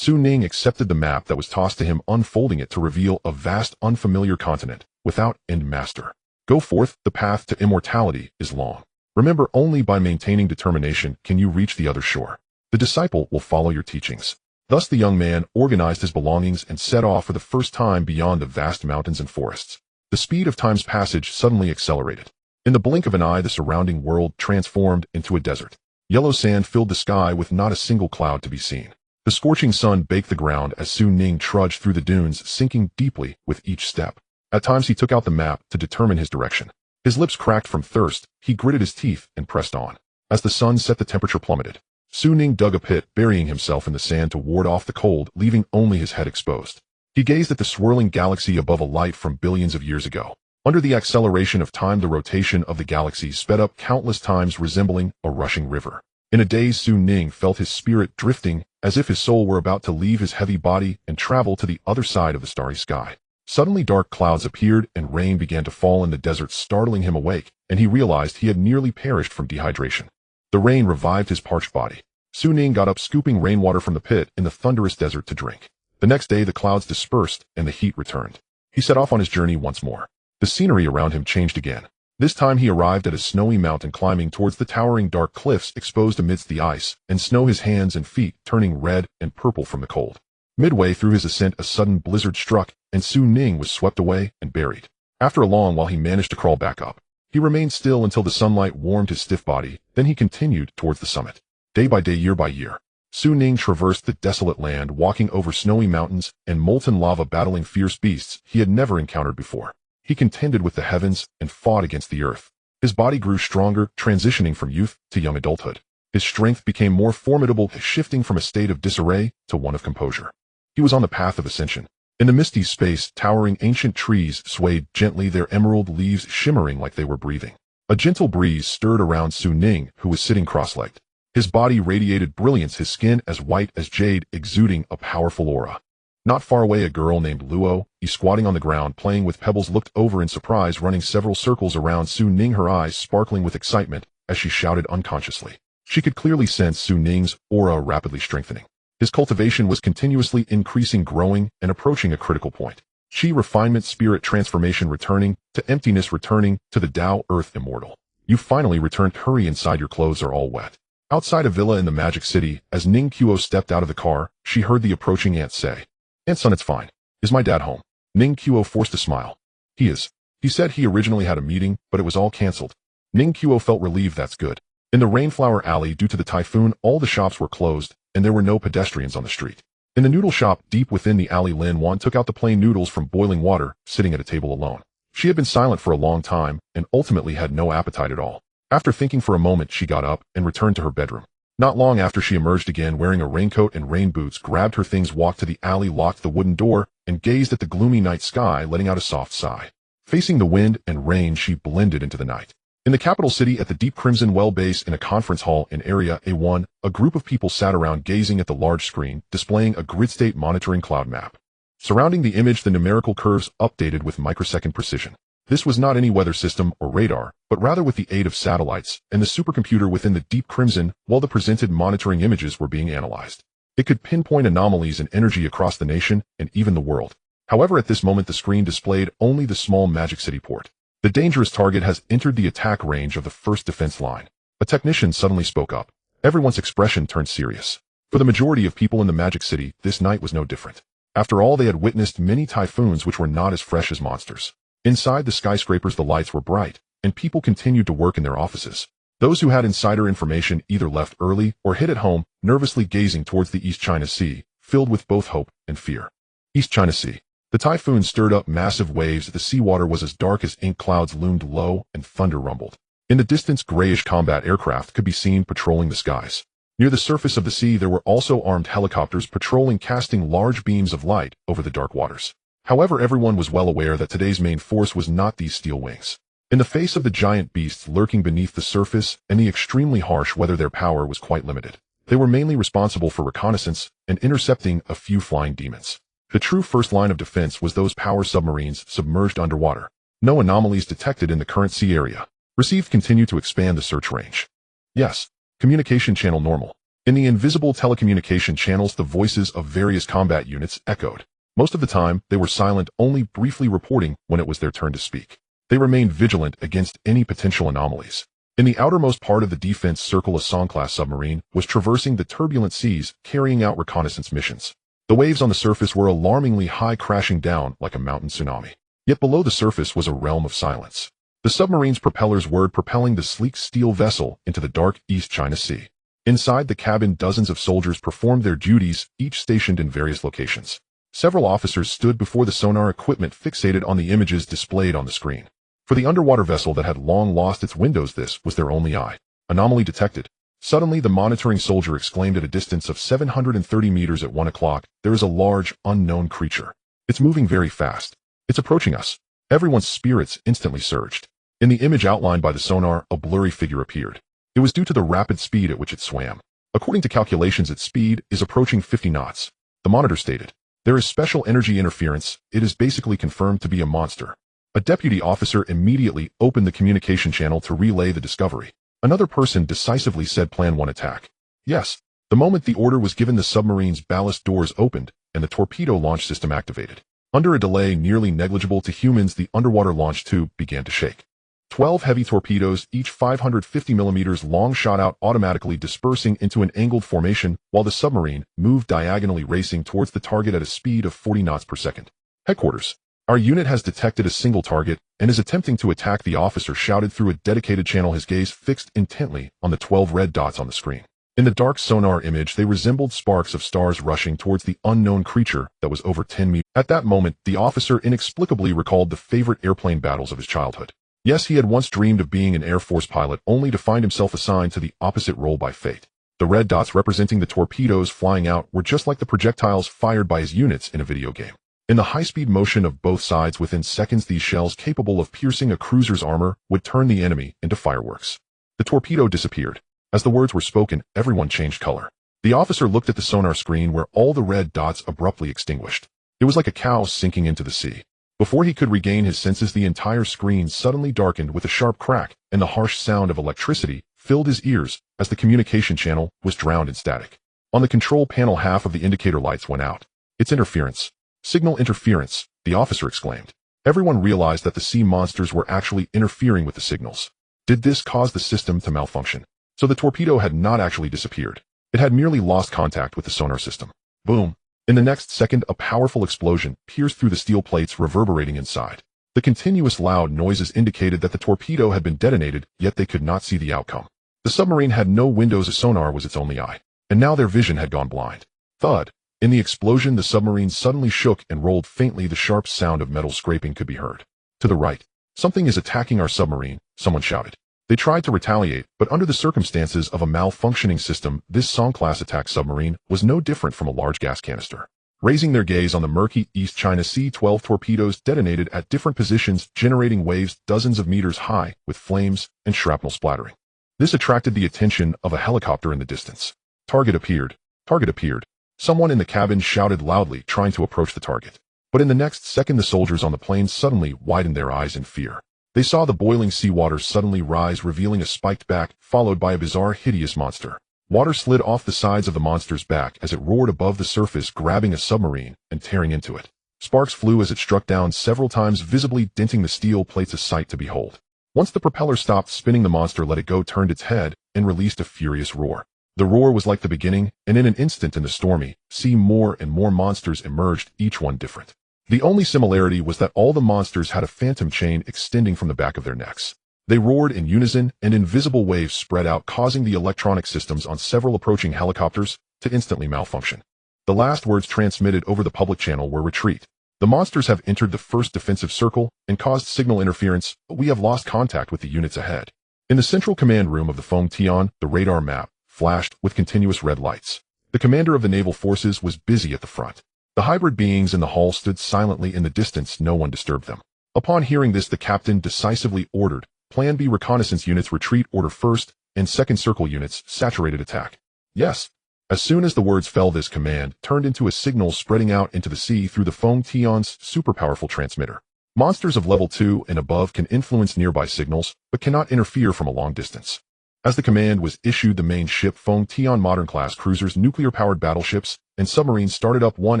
Ning accepted the map that was tossed to him, unfolding it to reveal a vast, unfamiliar continent without end. Master, go forth. The path to immortality is long. Remember, only by maintaining determination can you reach the other shore. The disciple will follow your teachings. Thus the young man organized his belongings and set off for the first time beyond the vast mountains and forests. The speed of time's passage suddenly accelerated. In the blink of an eye, the surrounding world transformed into a desert. Yellow sand filled the sky with not a single cloud to be seen. The scorching sun baked the ground as Ning trudged through the dunes, sinking deeply with each step. At times he took out the map to determine his direction. His lips cracked from thirst. He gritted his teeth and pressed on. As the sun set, the temperature plummeted. Ning dug a pit, burying himself in the sand to ward off the cold, leaving only his head exposed. He gazed at the swirling galaxy above, a light from billions of years ago. Under the acceleration of time, the rotation of the galaxy sped up countless times, resembling a rushing river. In a daze, Ning felt his spirit drifting, as if his soul were about to leave his heavy body and travel to the other side of the starry sky. Suddenly dark clouds appeared and rain began to fall in the desert, startling him awake, and he realized he had nearly perished from dehydration. The rain revived his parched body. Su Ning got up, scooping rainwater from the pit in the thunderous desert to drink. The next day the clouds dispersed and the heat returned. He set off on his journey once more. The scenery around him changed again. This time he arrived at a snowy mountain, climbing towards the towering dark cliffs exposed amidst the ice and snow, his hands and feet turning red and purple from the cold. Midway through his ascent a sudden blizzard struck and Su Ning was swept away and buried. After a long while he managed to crawl back up. He remained still until the sunlight warmed his stiff body, then he continued towards the summit. Day by day, year by year, Su Ning traversed the desolate land, walking over snowy mountains and molten lava, battling fierce beasts he had never encountered before. He contended with the heavens and fought against the earth. His body grew stronger, transitioning from youth to young adulthood. His strength became more formidable, shifting from a state of disarray to one of composure. He was on the path of ascension. In the misty space, towering ancient trees swayed gently, their emerald leaves shimmering like they were breathing. A gentle breeze stirred around Su Ning, who was sitting cross-legged. His body radiated brilliance, his skin as white as jade, exuding a powerful aura. Not far away, a girl named Luo, squatting on the ground playing with pebbles, looked over in surprise, running several circles around Su Ning, her eyes sparkling with excitement as she shouted unconsciously. She could clearly sense Su Ning's aura rapidly strengthening. His cultivation was continuously increasing, growing, and approaching a critical point. Chi, refinement, spirit transformation returning, to emptiness returning, to the Tao, earth immortal. You finally returned. Hurry inside, your clothes are all wet. Outside a villa in the Magic City, as Ning Qiu stepped out of the car, she heard the approaching aunt say, "Aunt Sun, it's fine. Is my dad home?" Ning Qiu forced a smile. "He is. He said he originally had a meeting, but it was all cancelled." Ning Qiu felt relieved. That's good. In the Rainflower Alley, due to the typhoon, all the shops were closed, and there were no pedestrians on the street. In the noodle shop deep within the alley, Lin Wan took out the plain noodles from boiling water, sitting at a table alone. She had been silent for a long time, and ultimately had no appetite at all. After thinking for a moment, she got up and returned to her bedroom. Not long after, she emerged again wearing a raincoat and rain boots, grabbed her things, walked to the alley, locked the wooden door, and gazed at the gloomy night sky, letting out a soft sigh. Facing the wind and rain, she blended into the night. In the capital city, at the Deep Crimson Well base in a conference hall in Area A1, a group of people sat around gazing at the large screen, displaying a grid state monitoring cloud map. Surrounding the image, the numerical curves updated with microsecond precision. This was not any weather system or radar, but rather with the aid of satellites and the supercomputer within the Deep Crimson, while the presented monitoring images were being analyzed. It could pinpoint anomalies in energy across the nation and even the world. However, at this moment the screen displayed only the small Magic City port. The dangerous target has entered the attack range of the first defense line. A technician suddenly spoke up. Everyone's expression turned serious. For the majority of people in the Magic City, this night was no different. After all, they had witnessed many typhoons which were not as fresh as monsters. Inside the skyscrapers the lights were bright, and people continued to work in their offices. Those who had insider information either left early or hid at home, nervously gazing towards the East China Sea, filled with both hope and fear. East China Sea. The typhoon stirred up massive waves. The seawater was as dark as ink, clouds loomed low, and thunder rumbled. In the distance, grayish combat aircraft could be seen patrolling the skies. Near the surface of the sea there were also armed helicopters patrolling, casting large beams of light over the dark waters. However, everyone was well aware that today's main force was not these steel wings. In the face of the giant beasts lurking beneath the surface and the extremely harsh weather, their power was quite limited. They were mainly responsible for reconnaissance and intercepting a few flying demons. The true first line of defense was those power submarines submerged underwater. No anomalies detected in the current sea area. Received. Continue to expand the search range. Yes. Communication channel normal. In the invisible telecommunication channels, the voices of various combat units echoed. Most of the time, they were silent, only briefly reporting when it was their turn to speak. They remained vigilant against any potential anomalies. In the outermost part of the defense circle, a Song-class submarine was traversing the turbulent seas, carrying out reconnaissance missions. The waves on the surface were alarmingly high, crashing down like a mountain tsunami. Yet below the surface was a realm of silence. The submarine's propellers were propelling the sleek steel vessel into the dark East China Sea. Inside the cabin, dozens of soldiers performed their duties, each stationed in various locations. Several officers stood before the sonar equipment, fixated on the images displayed on the screen. For the underwater vessel that had long lost its windows, this was their only eye. Anomaly detected. Suddenly, the monitoring soldier exclaimed at a distance of 730 meters at 1 o'clock, "There is a large, unknown creature. It's moving very fast. It's approaching us." Everyone's spirits instantly surged. In the image outlined by the sonar, a blurry figure appeared. It was due to the rapid speed at which it swam. According to calculations, its speed is approaching 50 knots. The monitor stated, "There is special energy interference. It is basically confirmed to be a monster." A deputy officer immediately opened the communication channel to relay the discovery. Another person decisively said, "Plan 1 attack." Yes. The moment the order was given, the submarine's ballast doors opened, and the torpedo launch system activated. Under a delay nearly negligible to humans, the underwater launch tube began to shake. 12 heavy torpedoes, each 550 millimeters long, shot out automatically, dispersing into an angled formation, while the submarine moved diagonally, racing towards the target at a speed of 40 knots per second. Headquarters. Our unit has detected a single target and is attempting to attack, the officer shouted through a dedicated channel, his gaze fixed intently on the 12 red dots on the screen. In the dark sonar image, they resembled sparks of stars rushing towards the unknown creature that was over 10 meters. At that moment, the officer inexplicably recalled the favorite airplane battles of his childhood. Yes, he had once dreamed of being an Air Force pilot, only to find himself assigned to the opposite role by fate. The red dots representing the torpedoes flying out were just like the projectiles fired by his units in a video game. In the high-speed motion of both sides, within seconds, these shells capable of piercing a cruiser's armor would turn the enemy into fireworks. The torpedo disappeared. As the words were spoken, everyone changed color. The officer looked at the sonar screen, where all the red dots abruptly extinguished. It was like a cow sinking into the sea. Before he could regain his senses, the entire screen suddenly darkened with a sharp crack, and the harsh sound of electricity filled his ears as the communication channel was drowned in static. On the control panel, half of the indicator lights went out. It's interference. Signal interference, the officer exclaimed. Everyone realized that the sea monsters were actually interfering with the signals. Did this cause the system to malfunction? So the torpedo had not actually disappeared. It had merely lost contact with the sonar system. Boom. In the next second, a powerful explosion pierced through the steel plates, reverberating inside. The continuous loud noises indicated that the torpedo had been detonated, yet they could not see the outcome. The submarine had no windows, a sonar was its only eye, and now their vision had gone blind. Thud. In the explosion, the submarine suddenly shook and rolled faintly. The sharp sound of metal scraping could be heard. To the right. Something is attacking our submarine, someone shouted. They tried to retaliate, but under the circumstances of a malfunctioning system, this Song-class attack submarine was no different from a large gas canister. Raising their gaze on the murky East China Sea, 12 torpedoes detonated at different positions, generating waves dozens of meters high, with flames and shrapnel splattering. This attracted the attention of a helicopter in the distance. Target appeared. Target appeared. Someone in the cabin shouted loudly, trying to approach the target. But in the next second, the soldiers on the plane suddenly widened their eyes in fear. They saw the boiling seawater suddenly rise, revealing a spiked back, followed by a bizarre, hideous monster. Water slid off the sides of the monster's back as it roared above the surface, grabbing a submarine and tearing into it. Sparks flew as it struck down several times, visibly denting the steel plates, a sight to behold. Once the propeller stopped spinning, the monster let it go, turned its head, and released a furious roar. The roar was like the beginning, and in an instant in the stormy sea, more and more monsters emerged, each one different. The only similarity was that all the monsters had a phantom chain extending from the back of their necks. They roared in unison, and invisible waves spread out, causing the electronic systems on several approaching helicopters to instantly malfunction. The last words transmitted over the public channel were retreat. The monsters have entered the first defensive circle and caused signal interference, but we have lost contact with the units ahead. In the central command room of the Fengshen, the radar map flashed with continuous red lights. The commander of the naval forces was busy at the front. The hybrid beings in the hall stood silently in the distance, no one disturbed them. Upon hearing this, the captain decisively ordered, Plan B reconnaissance units retreat, order first and second circle units, saturated attack. Yes. As soon as the words fell, this command turned into a signal spreading out into the sea through the Fengshen's superpowerful transmitter. Monsters of level 2 and above can influence nearby signals, but cannot interfere from a long distance. As the command was issued, the main ship, Fengshen modern-class cruisers, nuclear-powered battleships, and submarines started up one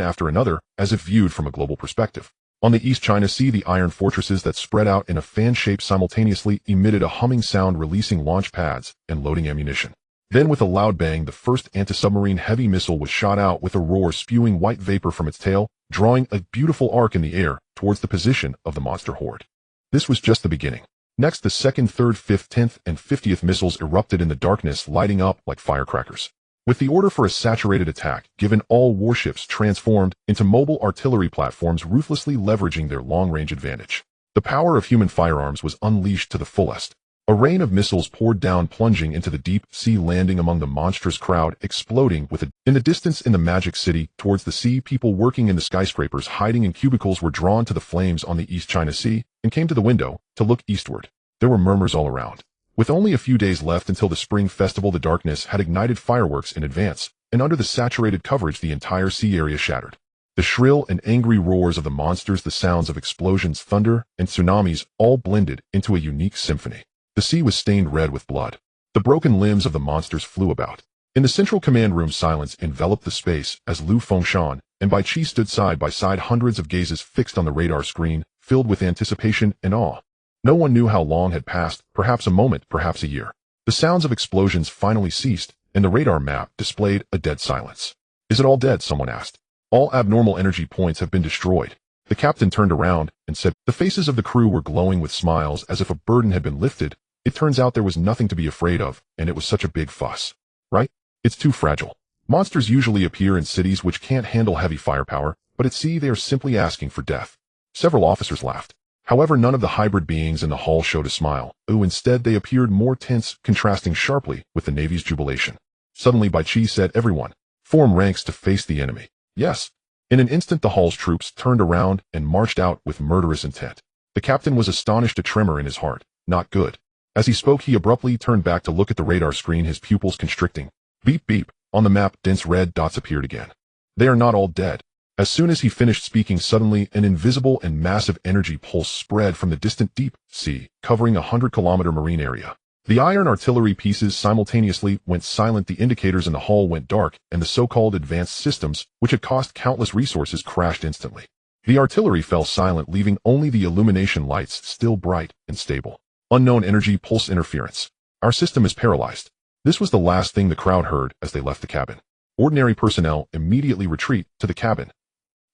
after another, as if viewed from a global perspective. On the East China Sea, the iron fortresses that spread out in a fan shape simultaneously emitted a humming sound, releasing launch pads and loading ammunition. Then, with a loud bang, the first anti-submarine heavy missile was shot out with a roar, spewing white vapor from its tail, drawing a beautiful arc in the air towards the position of the monster horde. This was just the beginning. Next, the 2nd, 3rd, 5th, 10th, and 50th missiles erupted in the darkness, lighting up like firecrackers. With the order for a saturated attack given, all warships transformed into mobile artillery platforms, ruthlessly leveraging their long-range advantage. The power of human firearms was unleashed to the fullest. A rain of missiles poured down, plunging into the deep sea, landing among the monstrous crowd, exploding with it. In the distance, in the Magic City, towards the sea, people working in the skyscrapers, hiding in cubicles, were drawn to the flames on the East China Sea and came to the window to look eastward. There were murmurs all around. With only a few days left until the spring festival, the darkness had ignited fireworks in advance, and under the saturated coverage, the entire sea area shattered. The shrill and angry roars of the monsters, the sounds of explosions, thunder, and tsunamis all blended into a unique symphony. The sea was stained red with blood. The broken limbs of the monsters flew about. In the central command room, silence enveloped the space as Lu Fengshen and Bai Qi stood side by side, hundreds of gazes fixed on the radar screen, filled with anticipation and awe. No one knew how long had passed, perhaps a moment, perhaps a year. The sounds of explosions finally ceased, and the radar map displayed a dead silence. Is it all dead? Someone asked. All abnormal energy points have been destroyed. The captain turned around and said. The faces of the crew were glowing with smiles as if a burden had been lifted. It turns out there was nothing to be afraid of, and it was such a big fuss. Right? It's too fragile. Monsters usually appear in cities which can't handle heavy firepower, but at sea they are simply asking for death. Several officers laughed. However, none of the hybrid beings in the hall showed a smile. Instead they appeared more tense, contrasting sharply with the Navy's jubilation. Suddenly Bai Qi said, everyone, form ranks to face the enemy. Yes. In an instant the hall's troops turned around and marched out with murderous intent. The captain was astonished, a tremor in his heart. Not good. As he spoke, he abruptly turned back to look at the radar screen, his pupils constricting. Beep beep. On the map, dense red dots appeared again. They are not all dead. As soon as he finished speaking, suddenly an invisible and massive energy pulse spread from the distant deep sea, covering a 100-kilometer marine area. The iron artillery pieces simultaneously went silent, the indicators in the hall went dark, and the so-called advanced systems, which had cost countless resources, crashed instantly. The artillery fell silent, leaving only the illumination lights still bright and stable. Unknown energy pulse interference. Our system is paralyzed. This was the last thing the crowd heard as they left the cabin. Ordinary personnel immediately retreat to the cabin.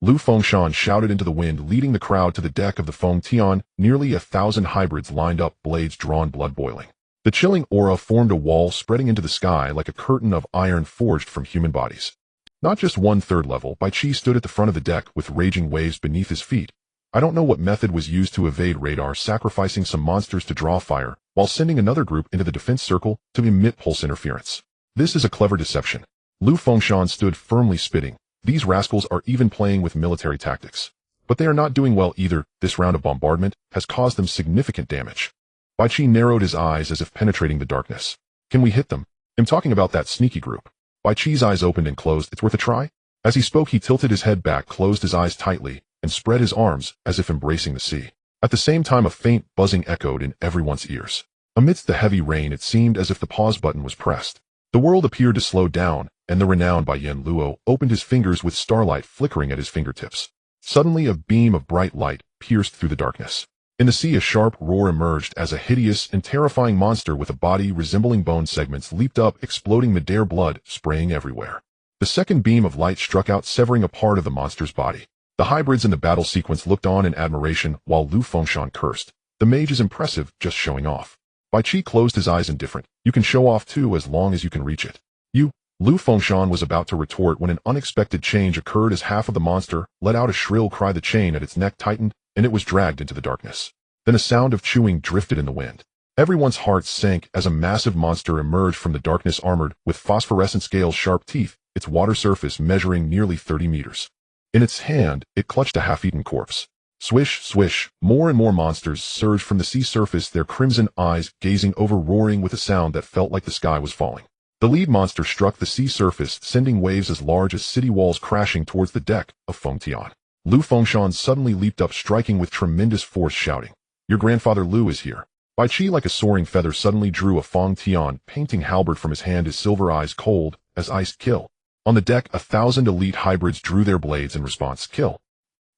Lu Fengshen shouted into the wind, leading the crowd to the deck of the Feng Tian. Nearly 1,000 hybrids lined up, blades drawn, blood boiling. The chilling aura formed a wall spreading into the sky like a curtain of iron forged from human bodies. Not just 1/3 level, Bai Qi stood at the front of the deck with raging waves beneath his feet. I don't know what method was used to evade radar, sacrificing some monsters to draw fire, while sending another group into the defense circle to emit pulse interference. This is a clever deception. Lu Fengshen stood firmly, spitting. These rascals are even playing with military tactics. But they are not doing well either. This round of bombardment has caused them significant damage. Bai Qi narrowed his eyes as if penetrating the darkness. Can we hit them? I'm talking about that sneaky group. Bai Qi's eyes opened and closed. It's worth a try? As he spoke, he tilted his head back, closed his eyes tightly, and spread his arms as if embracing the sea. At the same time, a faint buzzing echoed in everyone's ears. Amidst the heavy rain, it seemed as if the pause button was pressed. The world appeared to slow down, and the renowned Bai Yan Luo opened his fingers with starlight flickering at his fingertips. Suddenly a beam of bright light pierced through the darkness. In the sea, a sharp roar emerged as a hideous and terrifying monster with a body resembling bone segments leaped up, exploding midair, blood spraying everywhere. The second beam of light struck out, severing a part of the monster's body. The hybrids in the battle sequence looked on in admiration while Lu Fengshen cursed. The mage is impressive, just showing off. Bai Qi closed his eyes, indifferent. You can show off too, as long as you can reach it. Lu Fengshen was about to retort when an unexpected change occurred as half of the monster let out a shrill cry. The chain at its neck tightened, and it was dragged into the darkness. Then a sound of chewing drifted in the wind. Everyone's hearts sank as a massive monster emerged from the darkness, armored with phosphorescent scales, sharp teeth, its water surface measuring nearly 30 meters. In its hand, it clutched a half-eaten corpse. Swish, swish, more and more monsters surged from the sea surface, their crimson eyes gazing over, roaring with a sound that felt like the sky was falling. The lead monster struck the sea surface, sending waves as large as city walls crashing towards the deck of Feng Tian. Lu Fengshen suddenly leaped up, striking with tremendous force, shouting, "Your grandfather Lu is here." Bai Qi, like a soaring feather, suddenly drew a Feng Tian painting halberd from his hand, his silver eyes cold as ice. Kill. On the deck, 1,000 elite hybrids drew their blades in response. Kill.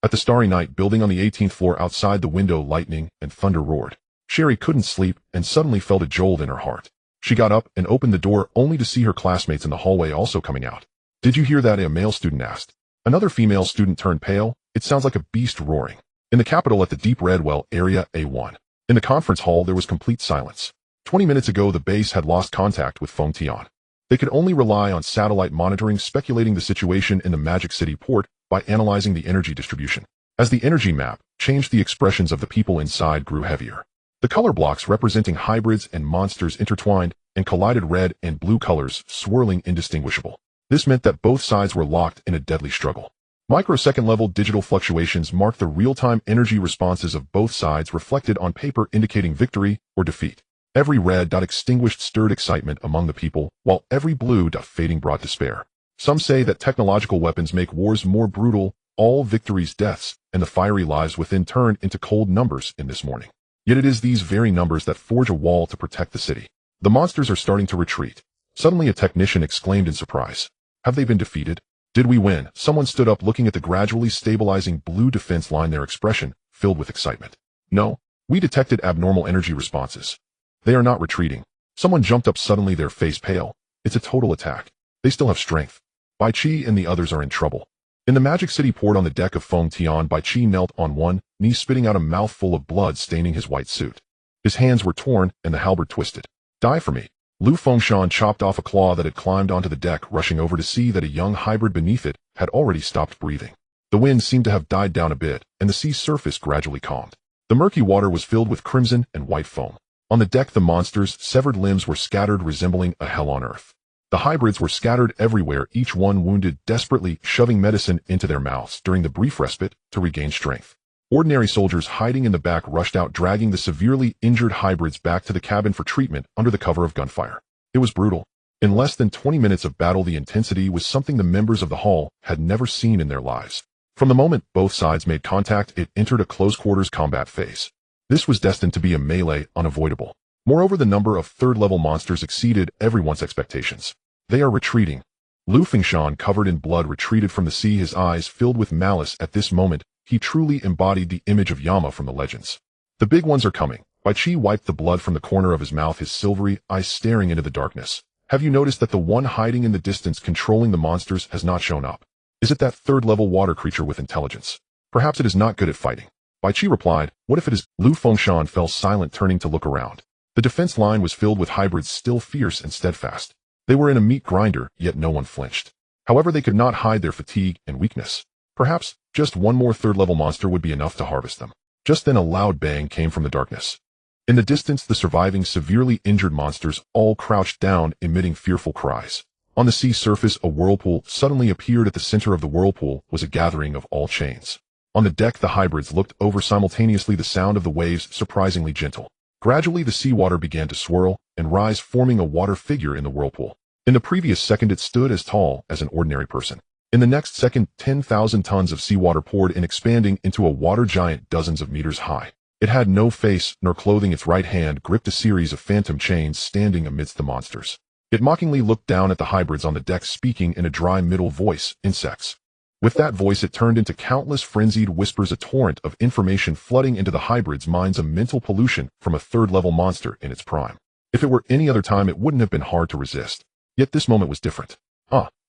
At the starry night building on the 18th floor outside the window, lightning and thunder roared. Sherry couldn't sleep and suddenly felt a jolt in her heart. She got up and opened the door, only to see her classmates in the hallway also coming out. "Did you hear that?" a male student asked. Another female student turned pale. "It sounds like a beast roaring." In the capital, at the Deep Red Well, Area A1. In the conference hall, there was complete silence. 20 minutes ago, the base had lost contact with Feng Tian. They could only rely on satellite monitoring, speculating the situation in the Magic City port by analyzing the energy distribution. As the energy map changed, the expressions of the people inside grew heavier. The color blocks representing hybrids and monsters intertwined and collided, red and blue colors swirling indistinguishable. This meant that both sides were locked in a deadly struggle. Microsecond-level digital fluctuations marked the real-time energy responses of both sides, reflected on paper, indicating victory or defeat. Every red dot extinguished stirred excitement among the people, while every blue dot fading brought despair. Some say that technological weapons make wars more brutal, all victories deaths, and the fiery lives within turned into cold numbers in this morning. Yet it is these very numbers that forge a wall to protect the city. The monsters are starting to retreat. Suddenly a technician exclaimed in surprise. Have they been defeated? Did we win? Someone stood up looking at the gradually stabilizing blue defense line, their expression filled with excitement. No, we detected abnormal energy responses. They are not retreating. Someone jumped up suddenly, their face pale. It's a total attack. They still have strength. Bai Qi and the others are in trouble. In the magic city port on the deck of Feng Tian, Bai Qi knelt on one knee, spitting out a mouthful of blood staining his white suit. His hands were torn and the halberd twisted. Die for me. Lu Fengshen chopped off a claw that had climbed onto the deck, rushing over to see that a young hybrid beneath it had already stopped breathing. The wind seemed to have died down a bit, and the sea surface gradually calmed. The murky water was filled with crimson and white foam. On the deck, the monster's severed limbs were scattered, resembling a hell on earth. The hybrids were scattered everywhere, each one wounded, desperately shoving medicine into their mouths during the brief respite to regain strength. Ordinary soldiers hiding in the back rushed out, dragging the severely injured hybrids back to the cabin for treatment under the cover of gunfire. It was brutal. In less than 20 minutes of battle, the intensity was something the members of the Hall had never seen in their lives. From the moment both sides made contact, it entered a close-quarters combat phase. This was destined to be a melee, unavoidable. Moreover, the number of third-level monsters exceeded everyone's expectations. They are retreating. Lu Fengshen, covered in blood, retreated from the sea, his eyes filled with malice. At this moment, he truly embodied the image of Yama from the legends. The big ones are coming. Bai Qi wiped the blood from the corner of his mouth, his silvery eyes staring into the darkness. Have you noticed that the one hiding in the distance controlling the monsters has not shown up? Is it that third-level water creature with intelligence? Perhaps it is not good at fighting. Bai Qi replied, what if it is? Lu Fengshen fell silent, turning to look around. The defense line was filled with hybrids, still fierce and steadfast. They were in a meat grinder, yet no one flinched. However, they could not hide their fatigue and weakness. Perhaps just one more third-level monster would be enough to harvest them. Just then a loud bang came from the darkness. In the distance, the surviving, severely injured monsters all crouched down, emitting fearful cries. On the sea surface, a whirlpool suddenly appeared. At the center of the whirlpool was a gathering of all chains. On the deck, the hybrids looked over simultaneously, the sound of the waves surprisingly gentle. Gradually, the seawater began to swirl and rise, forming a water figure in the whirlpool. In the previous second, it stood as tall as an ordinary person. In the next second, 10,000 tons of seawater poured in, expanding into a water giant dozens of meters high. It had no face nor clothing. Its right hand gripped a series of phantom chains, standing amidst the monsters. It mockingly looked down at the hybrids on the deck, speaking in a dry middle voice, insects. With that voice, it turned into countless frenzied whispers, a torrent of information flooding into the hybrids' minds, a mental pollution from a third-level monster in its prime. If it were any other time, it wouldn't have been hard to resist. Yet this moment was different.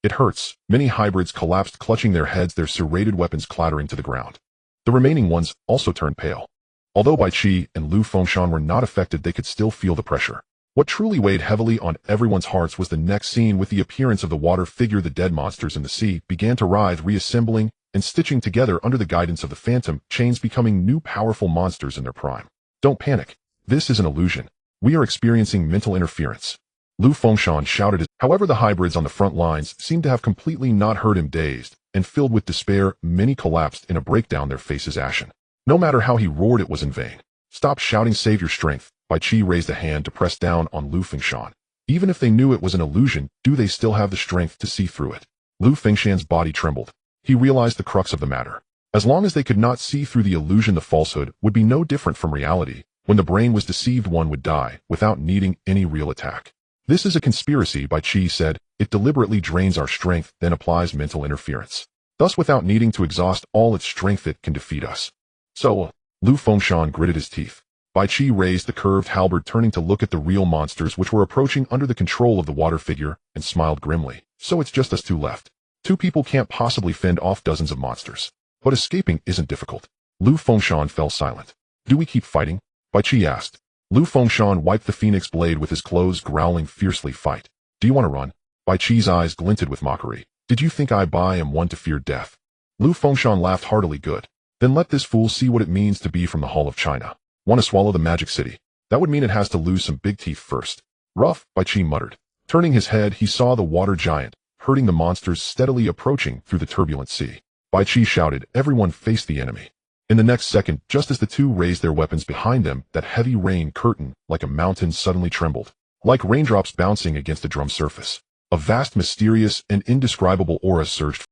It hurts. Many hybrids collapsed, clutching their heads, their serrated weapons clattering to the ground. The remaining ones also turned pale. Although Bai Qi and Lu Fengshen were not affected, they could still feel the pressure. What truly weighed heavily on everyone's hearts was the next scene. With the appearance of the water figure, the dead monsters in the sea began to writhe, reassembling and stitching together under the guidance of the phantom chains, becoming new powerful monsters in their prime. Don't panic. This is an illusion. We are experiencing mental interference. Lu Fengshen shouted. However, the hybrids on the front lines seemed to have completely not heard him. Dazed and filled with despair, many collapsed in a breakdown, their faces ashen. No matter how he roared, it was in vain. Stop shouting, save your strength. Bai Qi raised a hand to press down on Lu Fengshen. Even if they knew it was an illusion, do they still have the strength to see through it? Lu Fengshen's body trembled. He realized the crux of the matter. As long as they could not see through the illusion, the falsehood would be no different from reality. When the brain was deceived, one would die without needing any real attack. This is a conspiracy, Bai Qi said. It deliberately drains our strength, then applies mental interference. Thus, without needing to exhaust all its strength, it can defeat us. So, Lu Fengshen gritted his teeth. Bai Qi raised the curved halberd, turning to look at the real monsters which were approaching under the control of the water figure, and smiled grimly. So it's just us two left. Two people can't possibly fend off dozens of monsters. But escaping isn't difficult. Lu Fengshen fell silent. Do we keep fighting? Bai Qi asked. Lu Fengshen wiped the phoenix blade with his clothes, growling fiercely. Fight. Do you want to run? Bai Qi's eyes glinted with mockery. Did you think I am one to fear death? Lu Fengshen laughed heartily. Good. Then let this fool see what it means to be from the Hall of China. Want to swallow the magic city? That would mean it has to lose some big teeth first. Rough, Bai Qi muttered. Turning his head, he saw the water giant, herding the monsters steadily approaching through the turbulent sea. Bai Qi shouted, everyone face the enemy. In the next second, just as the two raised their weapons behind them, that heavy rain curtain, like a mountain, suddenly trembled. Like raindrops bouncing against a drum surface. A vast, mysterious, and indescribable aura surged